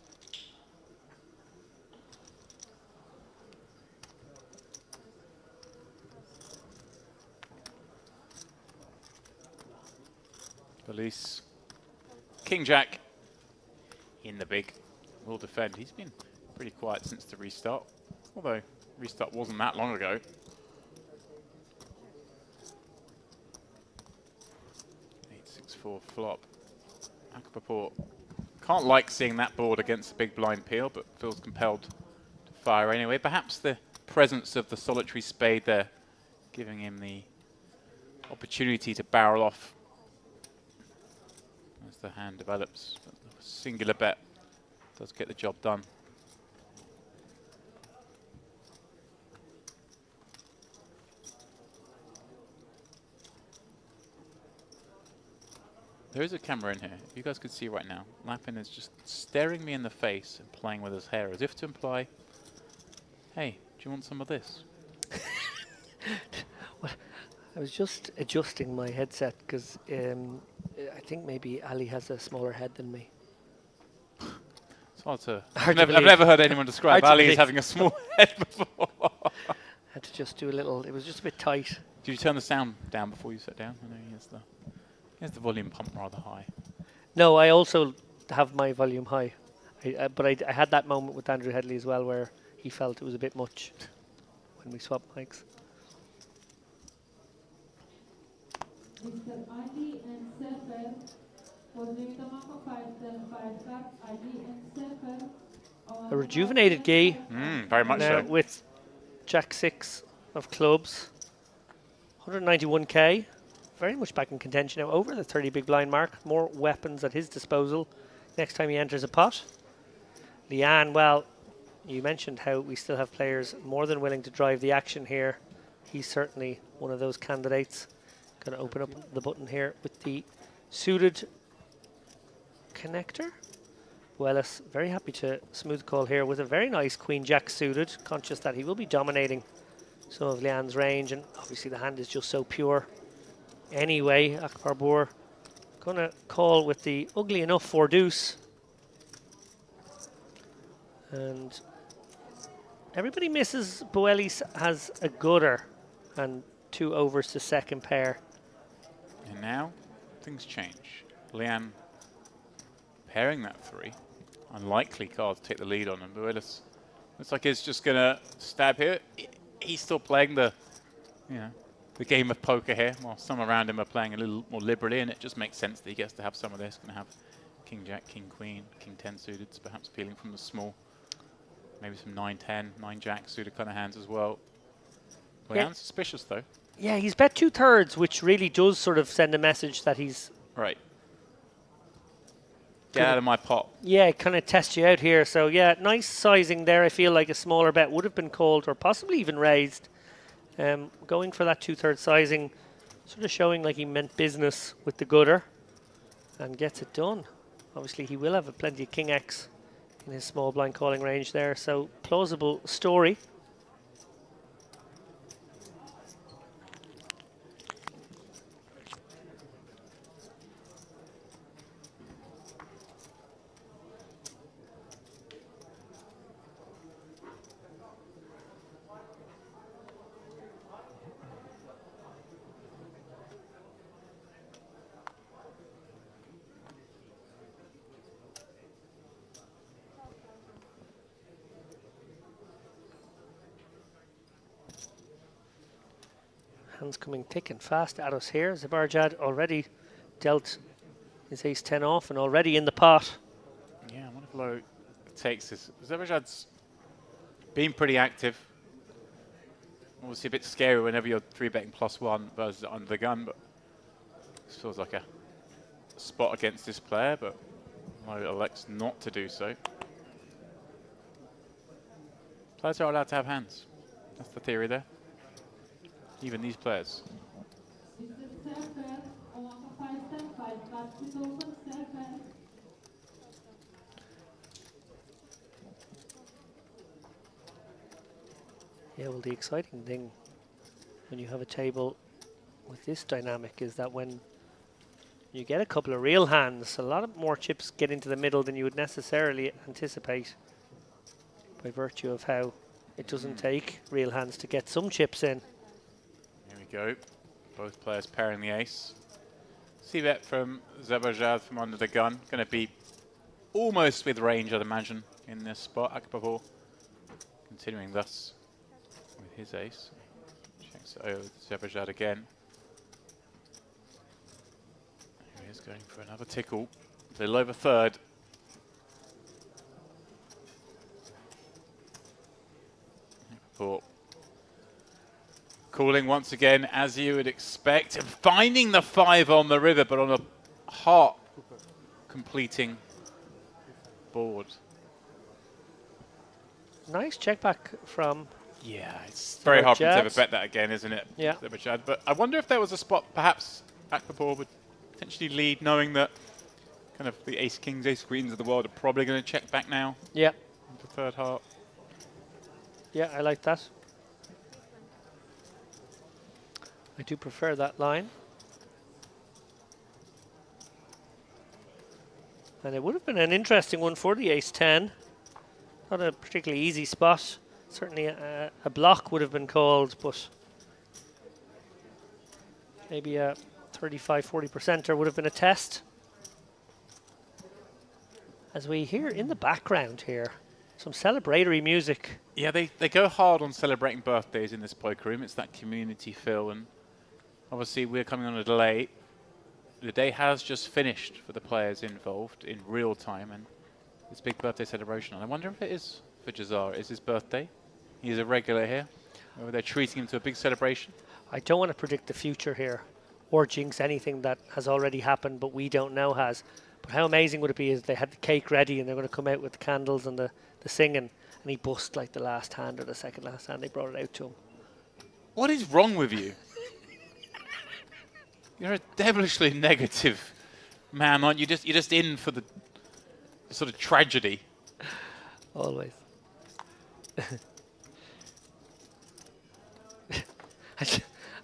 Police. King Jack in the big. Will defend. He's been pretty quiet since the restart. Although restart wasn't that long ago. 8-6-4 flop. Akapaport. Can't like seeing that board against a big blind peel, but feels compelled to fire anyway. Perhaps the presence of the solitary spade there giving him the opportunity to barrel off as the hand develops. But a singular bet does get the job done. There is a camera in here. If you guys could see right now, Lappin is just staring me in the face and playing with his hair as if to imply, hey, do you want some of this? Well, I was just adjusting my headset because I think maybe Ali has a smaller head than me. It's hard to... I've never heard anyone describe Ali as having a small head before. Had to just do a little... It was just a bit tight. Did you turn the sound down before you sat down? I know he has the volume pump rather high. No, I also have my volume high. But I had that moment with Andrew Headley as well where he felt it was a bit much when we swapped mics. A rejuvenated Gay. Very much now so. With Jack 6 of clubs. 191k. Very much back in contention now. Over the 30 big blind mark. More weapons at his disposal next time he enters a pot. Leanne, well, you mentioned how we still have players more than willing to drive the action here. He's certainly one of those candidates. Going to open up the button here with the suited connector. Wellis very happy to smooth call here with a very nice Queen Jack suited, conscious that he will be dominating some of Leanne's range, and obviously the hand is just so pure. Anyway, Akbar Boer going to call with the ugly enough 4 deuce. And everybody misses. Boellis has a gutter and 2 overs to second pair. And now things change. Leanne pairing that 3. Unlikely card to take the lead on him. Boellis looks like he's just going to stab here. He's still playing the game of poker here, while some around him are playing a little more liberally, and it just makes sense that he gets to have some of this. Going to have King Jack, King Queen, King 10 suited, perhaps appealing from the small. Maybe some 9-10, 9-Jack suited kind of hands as well. Leanne's suspicious though. Yeah, he's bet 2/3, which really does sort of send a message that he's... Right. Get out of my pot. Yeah, kind of test you out here. So yeah, nice sizing there. I feel like a smaller bet would have been called or possibly even raised. Going for that 2/3 sizing, sort of showing like he meant business with the gutter and gets it done. Obviously he will have plenty of King X in his small blind calling range there. So plausible story. Hands coming thick and fast at us here. Zabarjad already dealt his ace-10 off and already in the pot. Yeah, I wonder if Low takes this. Zabarjad's been pretty active. Obviously a bit scary whenever you're 3-betting +1 versus under the gun, but this feels like a spot against this player, but Low elects not to do so. Players are allowed to have hands. That's the theory there. Even these players. Yeah, well, the exciting thing when you have a table with this dynamic is that when you get a couple of real hands, a lot of more chips get into the middle than you would necessarily anticipate by virtue of how it doesn't take real hands to get some chips in. Go. Both players pairing the ace. C-bet from Zabarjad from under the gun. Going to be almost with range, I'd imagine, in this spot. Akbar continuing thus with his ace. Checks it over to Zabarjad again. Here he is going for another tickle. A little over third. Akbar calling once again, as you would expect, and finding the 5 on the river, but on a heart completing board. Nice check back from... Yeah, it's very hard for him to ever bet that again, isn't it? Yeah. But I wonder if there was a spot, perhaps Akbar would potentially lead, knowing that kind of the ace kings, ace queens of the world are probably going to check back now. Yeah. Into third heart. Yeah, I like that. I do prefer that line. And it would have been an interesting one for the ace-10. Not a particularly easy spot. Certainly a block would have been called, but maybe a 35-40%er would have been a test. As we hear in the background here, some celebratory music. Yeah, they go hard on celebrating birthdays in this poker room. It's that community feel, and obviously we're coming on a delay. The day has just finished for the players involved in real time, and it's big birthday celebration. And I wonder if it is for Jazar. It's his birthday. He's a regular here. Or they're treating him to a big celebration. I don't want to predict the future here or jinx anything that has already happened but we don't know has. But how amazing would it be if they had the cake ready and they're going to come out with the candles and the singing, and he bust like the last hand or the second last hand. They brought it out to him. What is wrong with you? You're a devilishly negative man, aren't you? You're just in for the sort of tragedy. Always.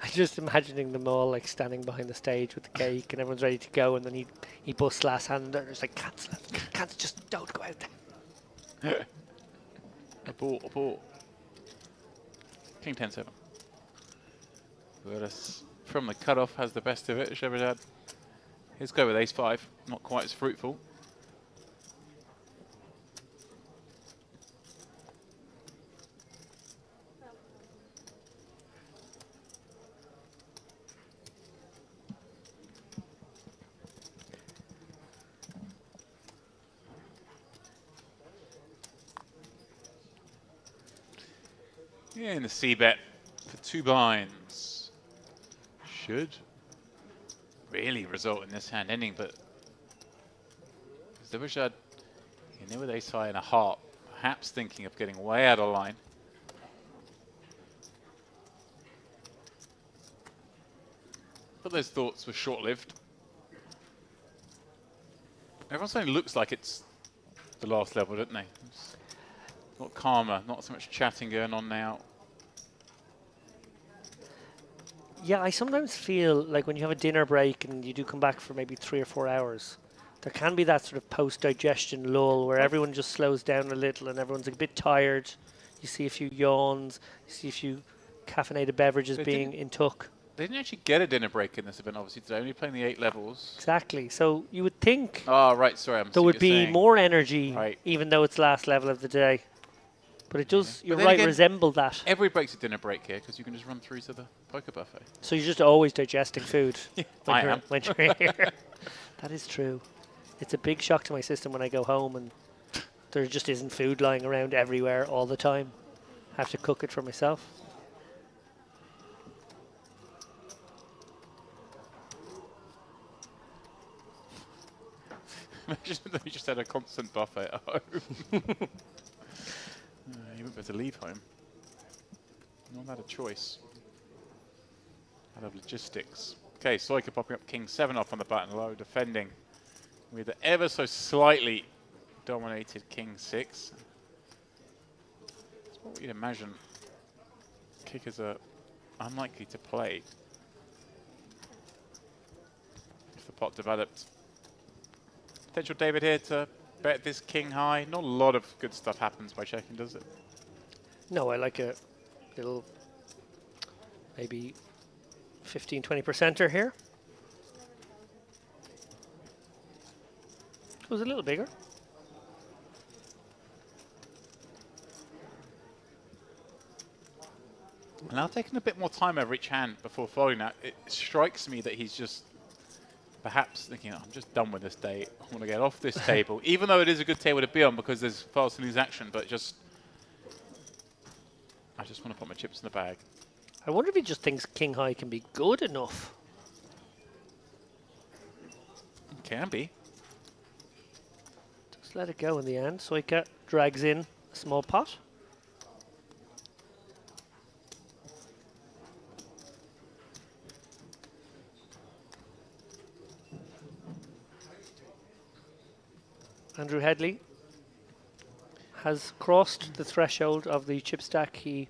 I'm just imagining them all like standing behind the stage with the cake and everyone's ready to go, and then he busts last hand and they're just like, cancel it, just don't go out there. Abort. King 10-7. Vertus from the cutoff has the best of it. Shebadad. Here's go with ace-5. Not quite as fruitful. Yeah, in the C-bet for 2 binds. Should really result in this hand ending, but Zubashad, you know, with ace-high and a heart, perhaps thinking of getting way out of line. But those thoughts were short-lived. Everyone suddenly looks like it's the last level, don't they? It's a lot calmer, not so much chatting going on now. Yeah, I sometimes feel like when you have a dinner break and you do come back for maybe 3 or 4 hours, there can be that sort of post-digestion lull where everyone just slows down a little and everyone's a bit tired. You see a few yawns, you see a few caffeinated beverages being intook. They didn't actually get a dinner break in this event, obviously, today, only playing the 8 levels. Exactly, so you would think right, sorry, there would be more energy, even though it's last level of the day. But it does, you're right, resemble that. Every break's a dinner break here, because you can just run through to the poker buffet. So you're just always digesting food I when you're here. That is true. It's a big shock to my system when I go home and there just isn't food lying around everywhere all the time. I have to cook it for myself. Imagine that you just had a constant buffet at home. You wouldn't be able to leave home. Not had a choice. Out of logistics. Okay, Soika popping up King 7 off on the button low, defending with the ever so slightly dominated King 6. That's what you'd imagine kickers are unlikely to play if the pot developed. Potential David here to bet this king high. Not a lot of good stuff happens by checking, does it? No, I like a little, maybe 15-20%er here. It was a little bigger. Now taking a bit more time over each hand before folding that, it strikes me that he's just perhaps thinking, I'm just done with this day. I want to get off this table, even though it is a good table to be on because there's fast and loose action, but I just want to put my chips in the bag. I wonder if he just thinks king high can be good enough. Can be. Just let it go in the end. Soika drags in a small pot. Andrew Headley has crossed the threshold of the chip stack he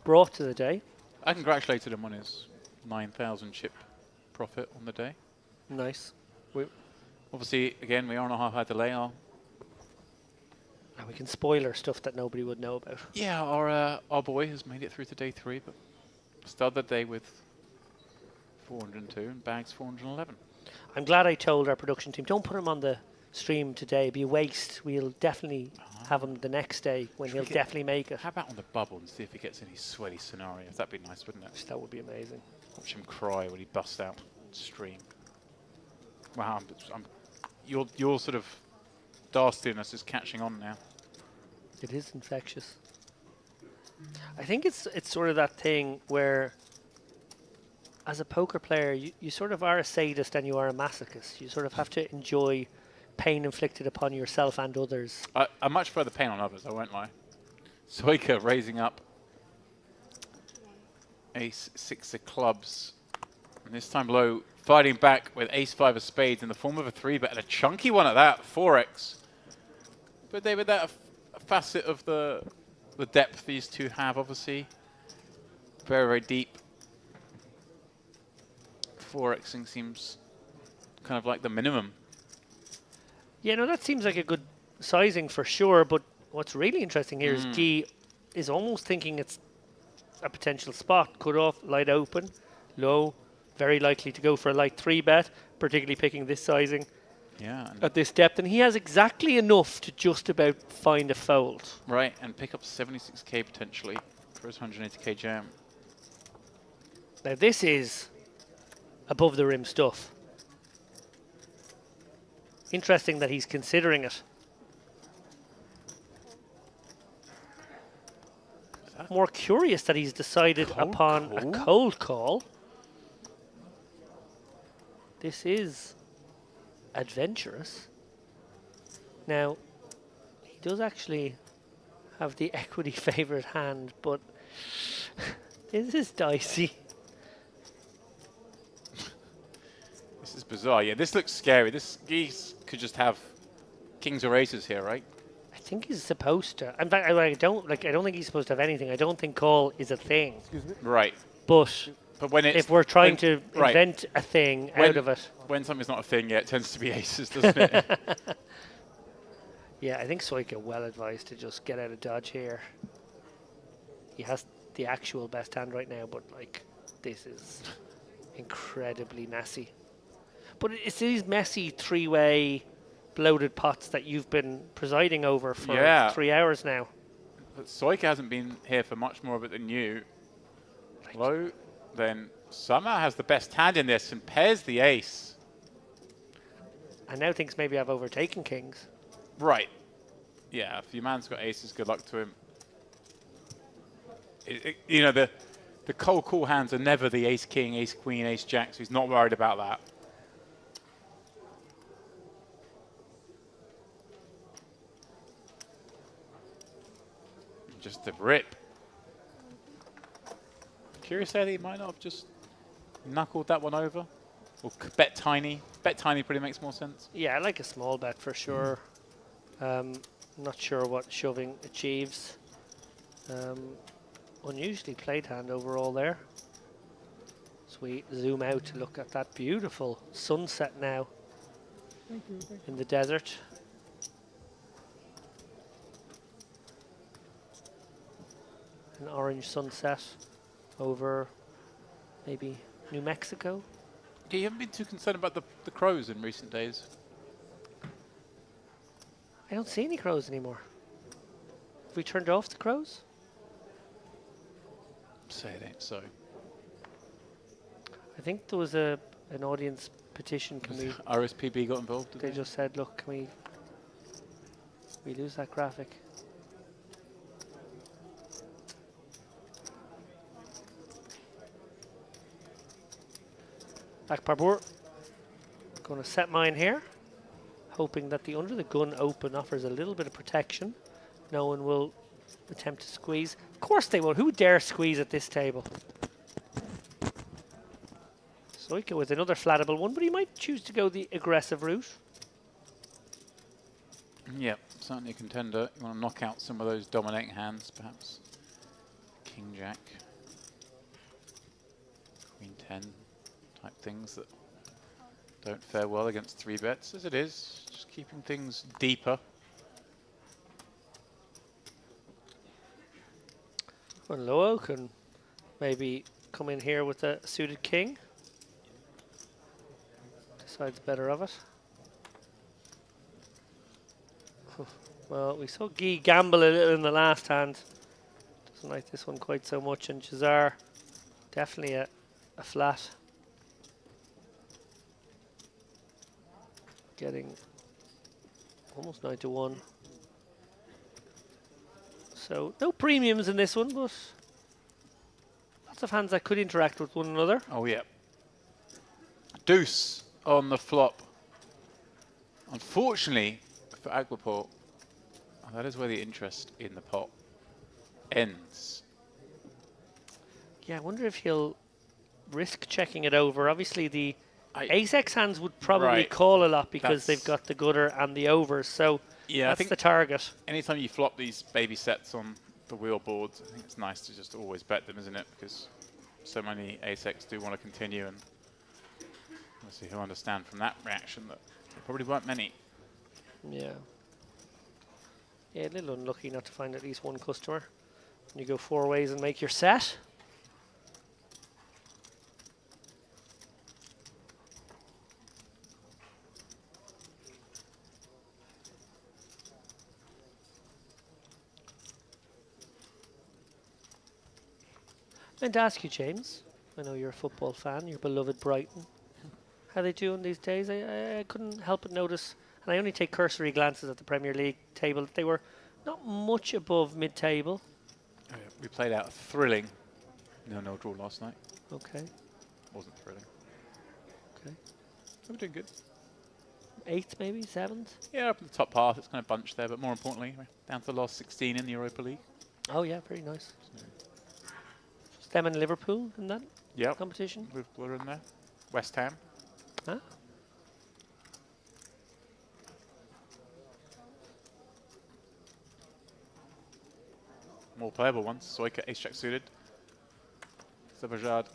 brought to the day. I congratulated him on his 9,000 chip profit on the day. Nice. Obviously, again, we are on a high delay. And we can spoiler stuff that nobody would know about. Yeah, our boy has made it through to day 3, but started the day with 402 and bags 411. I'm glad I told our production team, don't put him on the stream today. It'd be a waste. We'll definitely have him the next day when Should we he'll get- definitely make it. How about on the bubble and see if he gets any sweaty scenarios? That'd be nice, wouldn't it? That would be amazing. Watch him cry when he busts out stream. Wow, your sort of dastiness is catching on now. It is infectious. I think it's sort of that thing where, as a poker player, you sort of are a sadist and you are a masochist. You sort of have to enjoy pain inflicted upon yourself and others. I much prefer the pain on others, I won't lie. Soika raising up ace 6 of clubs. And this time low, fighting back with ace 5 of spades in the form of a 3-bet, and a chunky one at that, 4x. But David, that a facet of the depth these two have, obviously. Very, very deep. 4xing seems kind of like the minimum. Yeah, no, that seems like a good sizing for sure, but what's really interesting here is Guy is almost thinking it's a potential spot. Cut off, light open, low, very likely to go for a light 3-bet, particularly picking this sizing at this depth. And he has exactly enough to just about find a fold. Right, and pick up 76k potentially for his 180k jam. Now this is above the rim stuff. Interesting that he's considering it. More curious that he's decided upon a cold call. This is adventurous. Now, he does actually have the equity favored hand, but this is dicey. This is bizarre. Yeah, this looks scary. This geese could just have kings or aces here, right? I think he's supposed to. In fact, I don't think he's supposed to have anything. I don't think call is a thing. Excuse me? Right. But when it's if we're trying to invent a thing out of it. When something's not a thing yet, it tends to be aces, doesn't it? Yeah, I think Soika well advised to just get out of dodge here. He has the actual best hand right now, but like this is incredibly messy. But it's these messy three-way bloated pots that you've been presiding over for 3 hours now. But Soika hasn't been here for much more of it than you. Low, then somehow has the best hand in this and pairs the ace. And now thinks maybe I've overtaken kings. Right. Yeah, if your man's got aces, good luck to him. You know, the cold cool hands are never the ace king, ace queen, ace jack, so he's not worried about that. Just a rip. Curious how he might not have just knuckled that one over. Or bet tiny. Bet tiny pretty makes more sense. Yeah, I like a small bet for sure. Not sure what shoving achieves. Unusually played hand overall there. So we zoom out to look at that beautiful sunset now in the desert. An orange sunset over maybe New Mexico. Yeah, you haven't been too concerned about the crows in recent days. I don't see any crows anymore. Have we turned off the crows? Say it ain't so. I think there was an audience petition. Can we? RSPB got involved. They just said, "Look, can we lose that graphic?" Back parbour. Going to set mine here, hoping that the under the gun open offers a little bit of protection. No one will attempt to squeeze. Of course they won't. Who dare squeeze at this table? Soika with another flattable one, but he might choose to go the aggressive route. Yep, certainly a contender. You want to knock out some of those dominating hands, perhaps. King Jack. Queen 10 type things that don't fare well against 3-bets, as it is. Just keeping things deeper. Well, Loo can maybe come in here with a suited king. Decides better of it. Well, we saw Guy gamble a little in the last hand. Doesn't like this one quite so much, and Jazar definitely a flat. Getting almost 9 to 1. So no premiums in this one, but lots of hands that could interact with one another. Oh yeah. Deuce on the flop. Unfortunately for Agwaport, that is where the interest in the pot ends. Yeah, I wonder if he'll risk checking it over. Obviously, the ace-x hands would probably call a lot because they've got the gutter and the overs. So yeah, that's I think the target. Anytime you flop these baby sets on the wheel boards, I think it's nice to just always bet them, isn't it? Because so many ace-x do want to continue, and obviously he'll understand from that reaction that there probably weren't many. Yeah. Yeah, a little unlucky not to find at least one customer. And you go 4 ways and make your set. And to ask you, James, I know you're a football fan, your beloved Brighton. How they doing these days? I couldn't help but notice, and I only take cursory glances at the Premier League table, they were not much above mid-table. Oh, yeah. We played out a thrilling 0-0 draw last night. Okay. Wasn't thrilling. Okay. We're doing good. 8th maybe? 7th? Yeah, up in the top half. It's kind of bunched there, but more importantly, we're down to the last 16 in the Europa League. Oh yeah, very nice. Just them and Liverpool in that Yep. competition? We're in there. West Ham. Huh? More playable ones. Soika, ace-jack suited. Zabajad,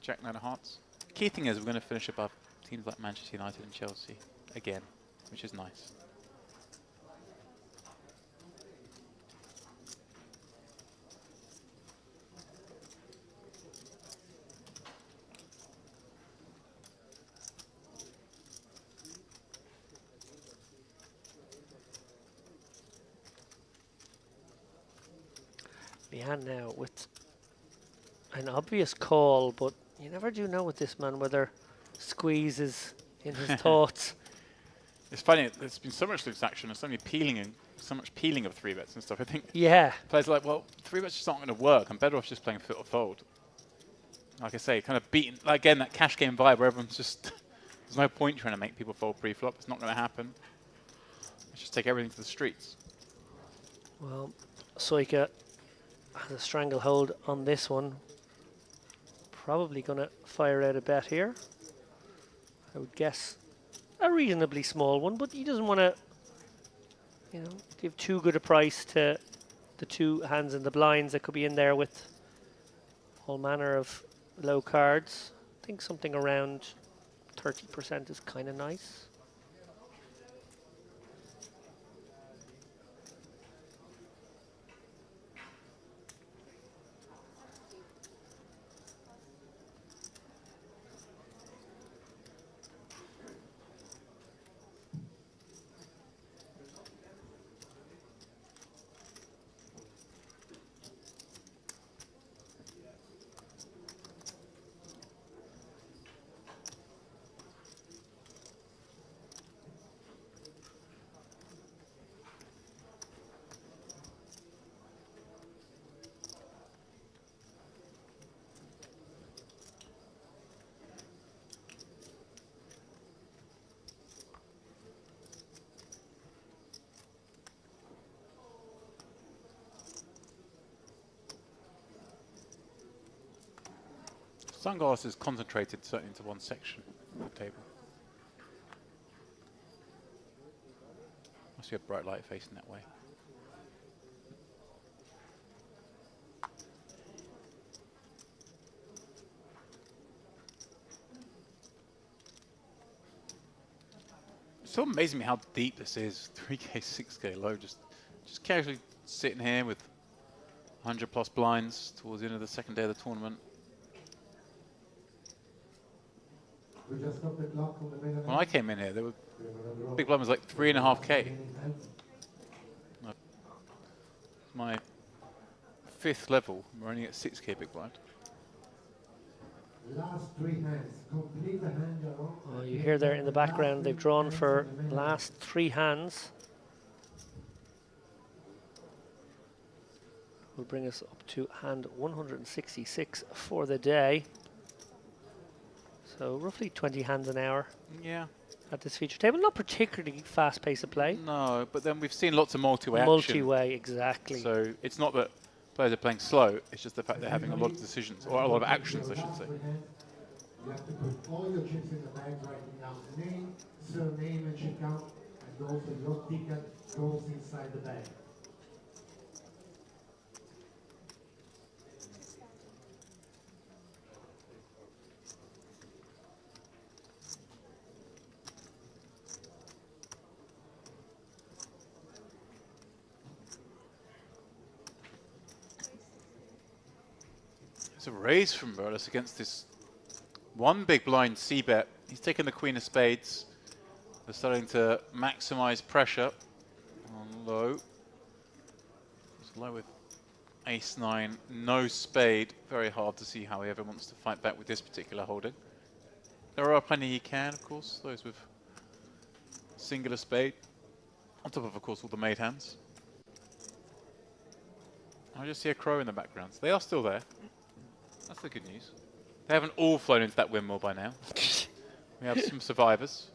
jack 9 of hearts. Key thing is we're going to finish above teams like Manchester United and Chelsea again, which is nice. Leanne now with an obvious call, but you never do know with this man whether squeeze is in his thoughts. It's funny, there's been so much loose action and so many peeling and so much peeling of 3-bets and stuff. I think players are like, well, 3-bets just aren't going to work. I'm better off just playing fit or fold. Like I say, kind of beating, like, again, that cash game vibe where everyone's just, there's no point trying to make people fold pre-flop. It's not going to happen. Let's just take everything to the streets. Well, Soika has a stranglehold on this one. Probably going to fire out a bet here. I would guess a reasonably small one, but he doesn't want to, you know, give too good a price to the 2 hands in the blinds that could be in there with all manner of low cards. I think something around 30% is kind of nice. Sunglasses concentrated certainly into one section of the table. Must be a bright light facing that way. It's so amazing how deep this is. 3K, 6K low, just casually sitting here with 100 plus blinds towards the end of the second day of the tournament. When I came in here, there were big blind was like 3.5K. my 5th level. We're only at 6k big blind. Last 3 hands. Complete the hand you're on. Oh, you hear there in the background, they've drawn for last 3 hands. Will bring us up to hand 166 for the day. So roughly 20 hands an hour. Yeah. At this feature table, not particularly fast pace of play. No, but then we've seen lots of multi-way action. Multi-way, exactly. So it's not that players are playing slow, it's just the fact they're having a lot of decisions, or a lot of actions, I should say. You have to put all your chips in the bag, writing down name, surname, and check out, and also your ticket goes inside the bag. It's a raise from Berlis against this one big blind c-bet. He's taken the queen of spades. They're starting to maximize pressure on low. It's low with ace-9, no spade. Very hard to see how he ever wants to fight back with this particular holding. There are plenty he can, of course, those with singular spade. On top of course, all the made hands. I just see a crow in the background. So they are still there. That's the good news. They haven't all flown into that windmill by now. We have some survivors.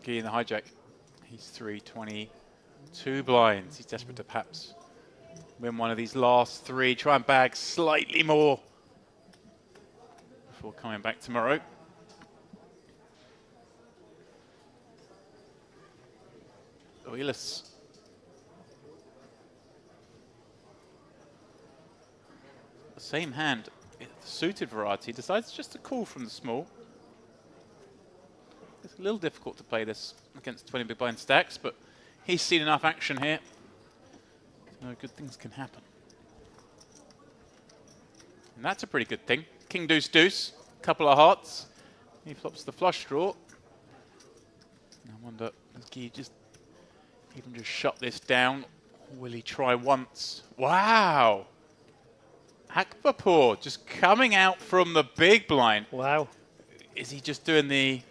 In the hijack. He's 322 blinds. He's desperate to perhaps win one of these last 3. Try and bag slightly more before coming back tomorrow. Oilus. The same hand, the suited variety, decides just to call from the small. It's a little difficult to play this against 20 big blind stacks, but he's seen enough action here. So good things can happen. And that's a pretty good thing. King deuce deuce, couple of hearts. He flops the flush draw. I wonder, does Guy just even just shut this down? Or will he try once? Wow! Akbarpour just coming out from the big blind. Wow. Is he just doing the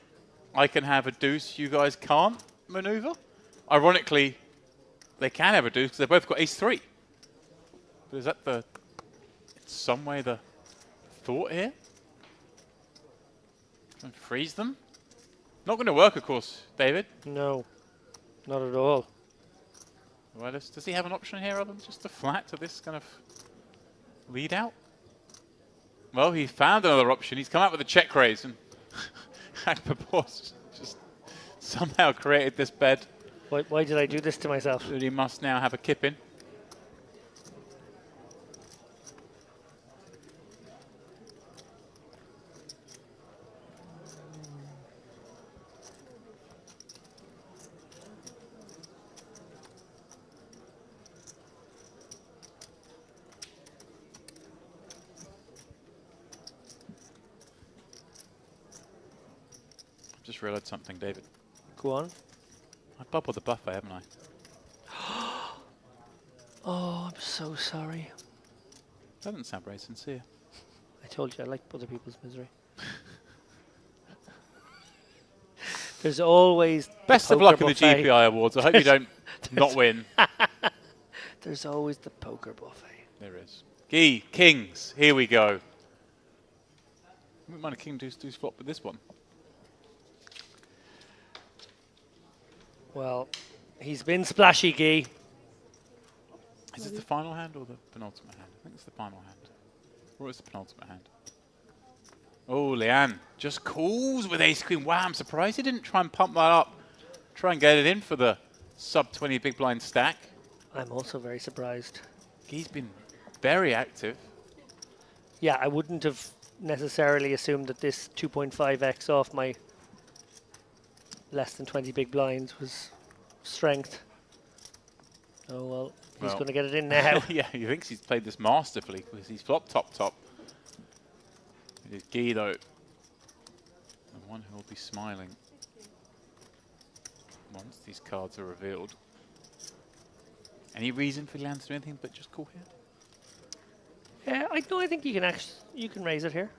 I can have a deuce, you guys can't maneuver? Ironically, they can have a deuce because they've both got ace-3. But is that in some way the thought here? And freeze them? Not going to work, of course, David. No, not at all. Well, does he have an option here other than just a flat to this kind of lead out? Well, he found another option. He's come out with a check raise and Akbarpour just somehow created this bed. Why did I do this to myself? That he must now have a kip in. Just realised something, David. Go on. I bubbled the buffet, haven't I? Oh, I'm so sorry. That doesn't sound very sincere. I told you I like other people's misery. There's always best of luck in the GPI Awards. I hope you don't not win. There's always the poker buffet. There is. Guy, kings, here we go. Wouldn't mind a king deuce flop with this one. Well, he's been splashy, Guy. Is this the final hand or the penultimate hand? I think it's the final hand. Or it's the penultimate hand. Oh, Leanne just calls with ace queen. Wow, I'm surprised he didn't try and pump that up. Try and get it in for the sub 20 big blind stack. I'm also very surprised. He's been very active. Yeah, I wouldn't have necessarily assumed that this 2.5x off my less than 20 big blinds was strength. Oh, well, he's going to get it in now. Yeah, he thinks he's played this masterfully because he's flopped top. It is Guy, though, the one who will be smiling once these cards are revealed. Any reason for Leanne to do anything but just call here? Yeah, I think you can raise it here.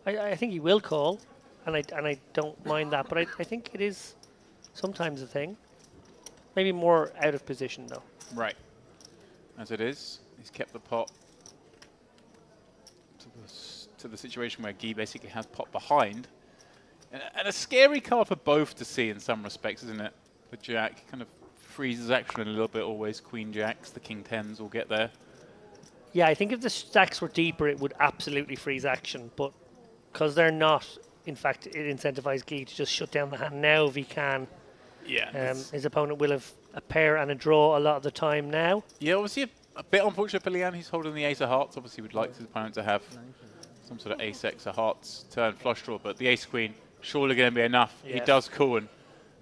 I think he will call, and I don't mind that, but I think it is sometimes a thing. Maybe more out of position though. Right. As it is, he's kept the pot to the situation where Guy basically has pot behind. And a scary card for both to see in some respects, isn't it? The Jack kind of freezes action a little bit always. Queen Jacks, the King Tens will get there. Yeah, I think if the stacks were deeper, it would absolutely freeze action. But because they're not, in fact, it incentivizes Guy to just shut down the hand now if he can. Yeah. His opponent will have a pair and a draw a lot of the time now. Yeah, obviously a bit unfortunate for Leanne. He's holding the ace of hearts. Obviously, would like his opponent to have some sort of ace X of hearts turn flush draw, but the ace queen surely going to be enough. Yeah. He does call, and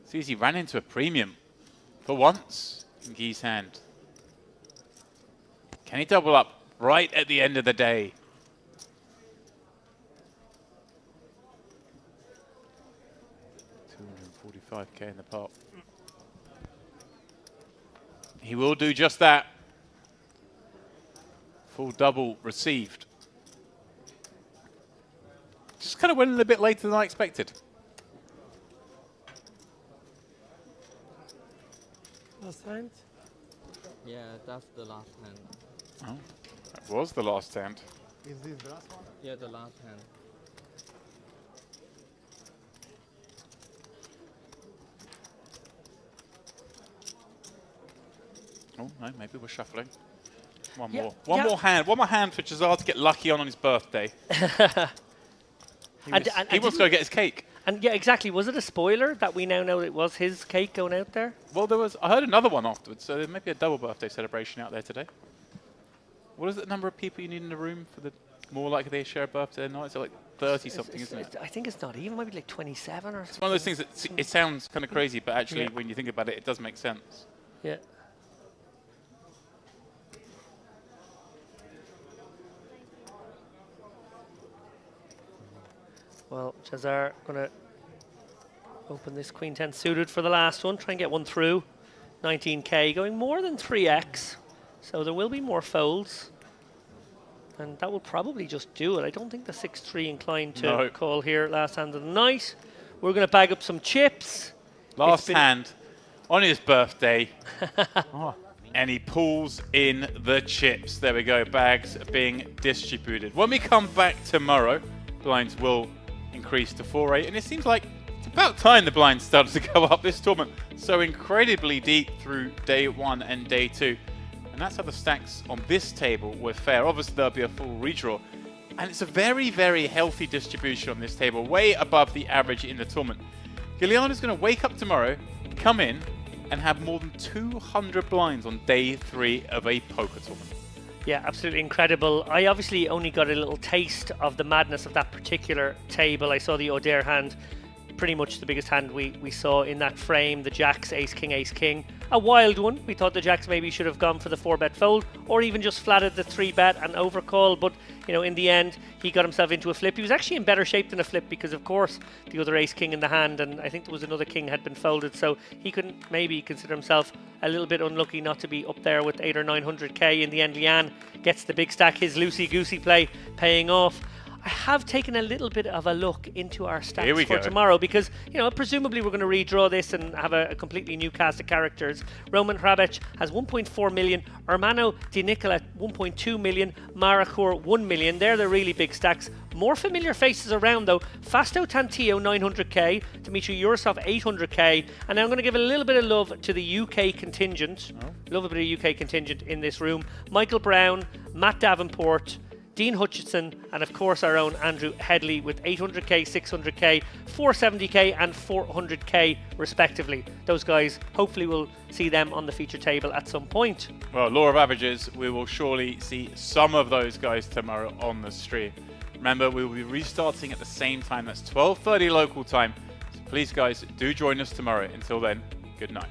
sees he ran into a premium for once in Guy's hand. Can he double up right at the end of the day? $245K in the pot. He will do just that. Full double received. Just kind of went a little bit later than I expected. Last hand? Yeah, that's the last hand. Oh, that was the last hand. Is this the last one? Yeah, the last hand. Oh, no, maybe we're shuffling. One Yeah, more. One more hand for Jazar to get lucky on his birthday. He wants to go get his cake. And yeah, exactly. Was it a spoiler that we now know it was his cake going out there? Well, I heard another one afterwards, so there may be a double birthday celebration out there today. What is the number of people you need in the room for the more likely they share a birthday night? It's like 30 something, isn't it? I think it's not even. Maybe like 27 or something. It's one of those things that it sounds kind of crazy, but actually when you think about it, it does make sense. Yeah. Well, Jazar going to open this Queen 10 suited for the last one. Try and get one through. 19K, going more than 3x. So there will be more folds. And that will probably just do it. I don't think the 6-3 inclined to call here last hand of the night. We're going to bag up some chips. Last hand on his birthday. And he pulls in the chips. There we go. Bags being distributed. When we come back tomorrow, blinds will increase to 4-8. And it seems like it's about time the blinds started to go up this tournament. So incredibly deep through day 1 and day 2. And that's how the stacks on this table were fair. Obviously, there'll be a full redraw. And it's a very, very healthy distribution on this table, way above the average in the tournament. Giuliano's going to wake up tomorrow, come in, and have more than 200 blinds on day 3 of a poker tournament. Yeah, absolutely incredible. I obviously only got a little taste of the madness of that particular table. I saw the O'Dare hand, pretty much the biggest hand we saw in that frame, the Jacks, Ace King. A wild one. We thought the Jacks maybe should have gone for the 4-bet fold or even just flatted the 3-bet and overcall, but you know, in the end he got himself into a flip. He was actually in better shape than a flip because of course the other Ace King in the hand, and I think there was another King had been folded, so he couldn't maybe consider himself a little bit unlucky not to be up there with 800 or 900k. In the end, Leanne gets the big stack, his loosey-goosey play paying off. I have taken a little bit of a look into our Here we stats for go. tomorrow because, you know, presumably we're going to redraw this and have a completely new cast of characters. Roman Hrabec has 1.4 million, Ermano Di Nicola 1.2 million, Maracour 1 million. They're the really big stacks. More familiar faces around though. Fasto Tantillo 900k, Dmitry Yurosov 800k, and I'm going to give a little bit of love to the UK contingent. Love a bit of UK contingent in this room. Michael Brown, Matt Davenport, Dean Hutchinson, and of course our own Andrew Headley with 800k, 600k, 470k and 400k respectively. Those guys, hopefully we'll see them on the feature table at some point. Well, law of averages, we will surely see some of those guys tomorrow on the stream. Remember, we will be restarting at the same time. That's 12:30 local time. So please, guys, do join us tomorrow. Until then, good night.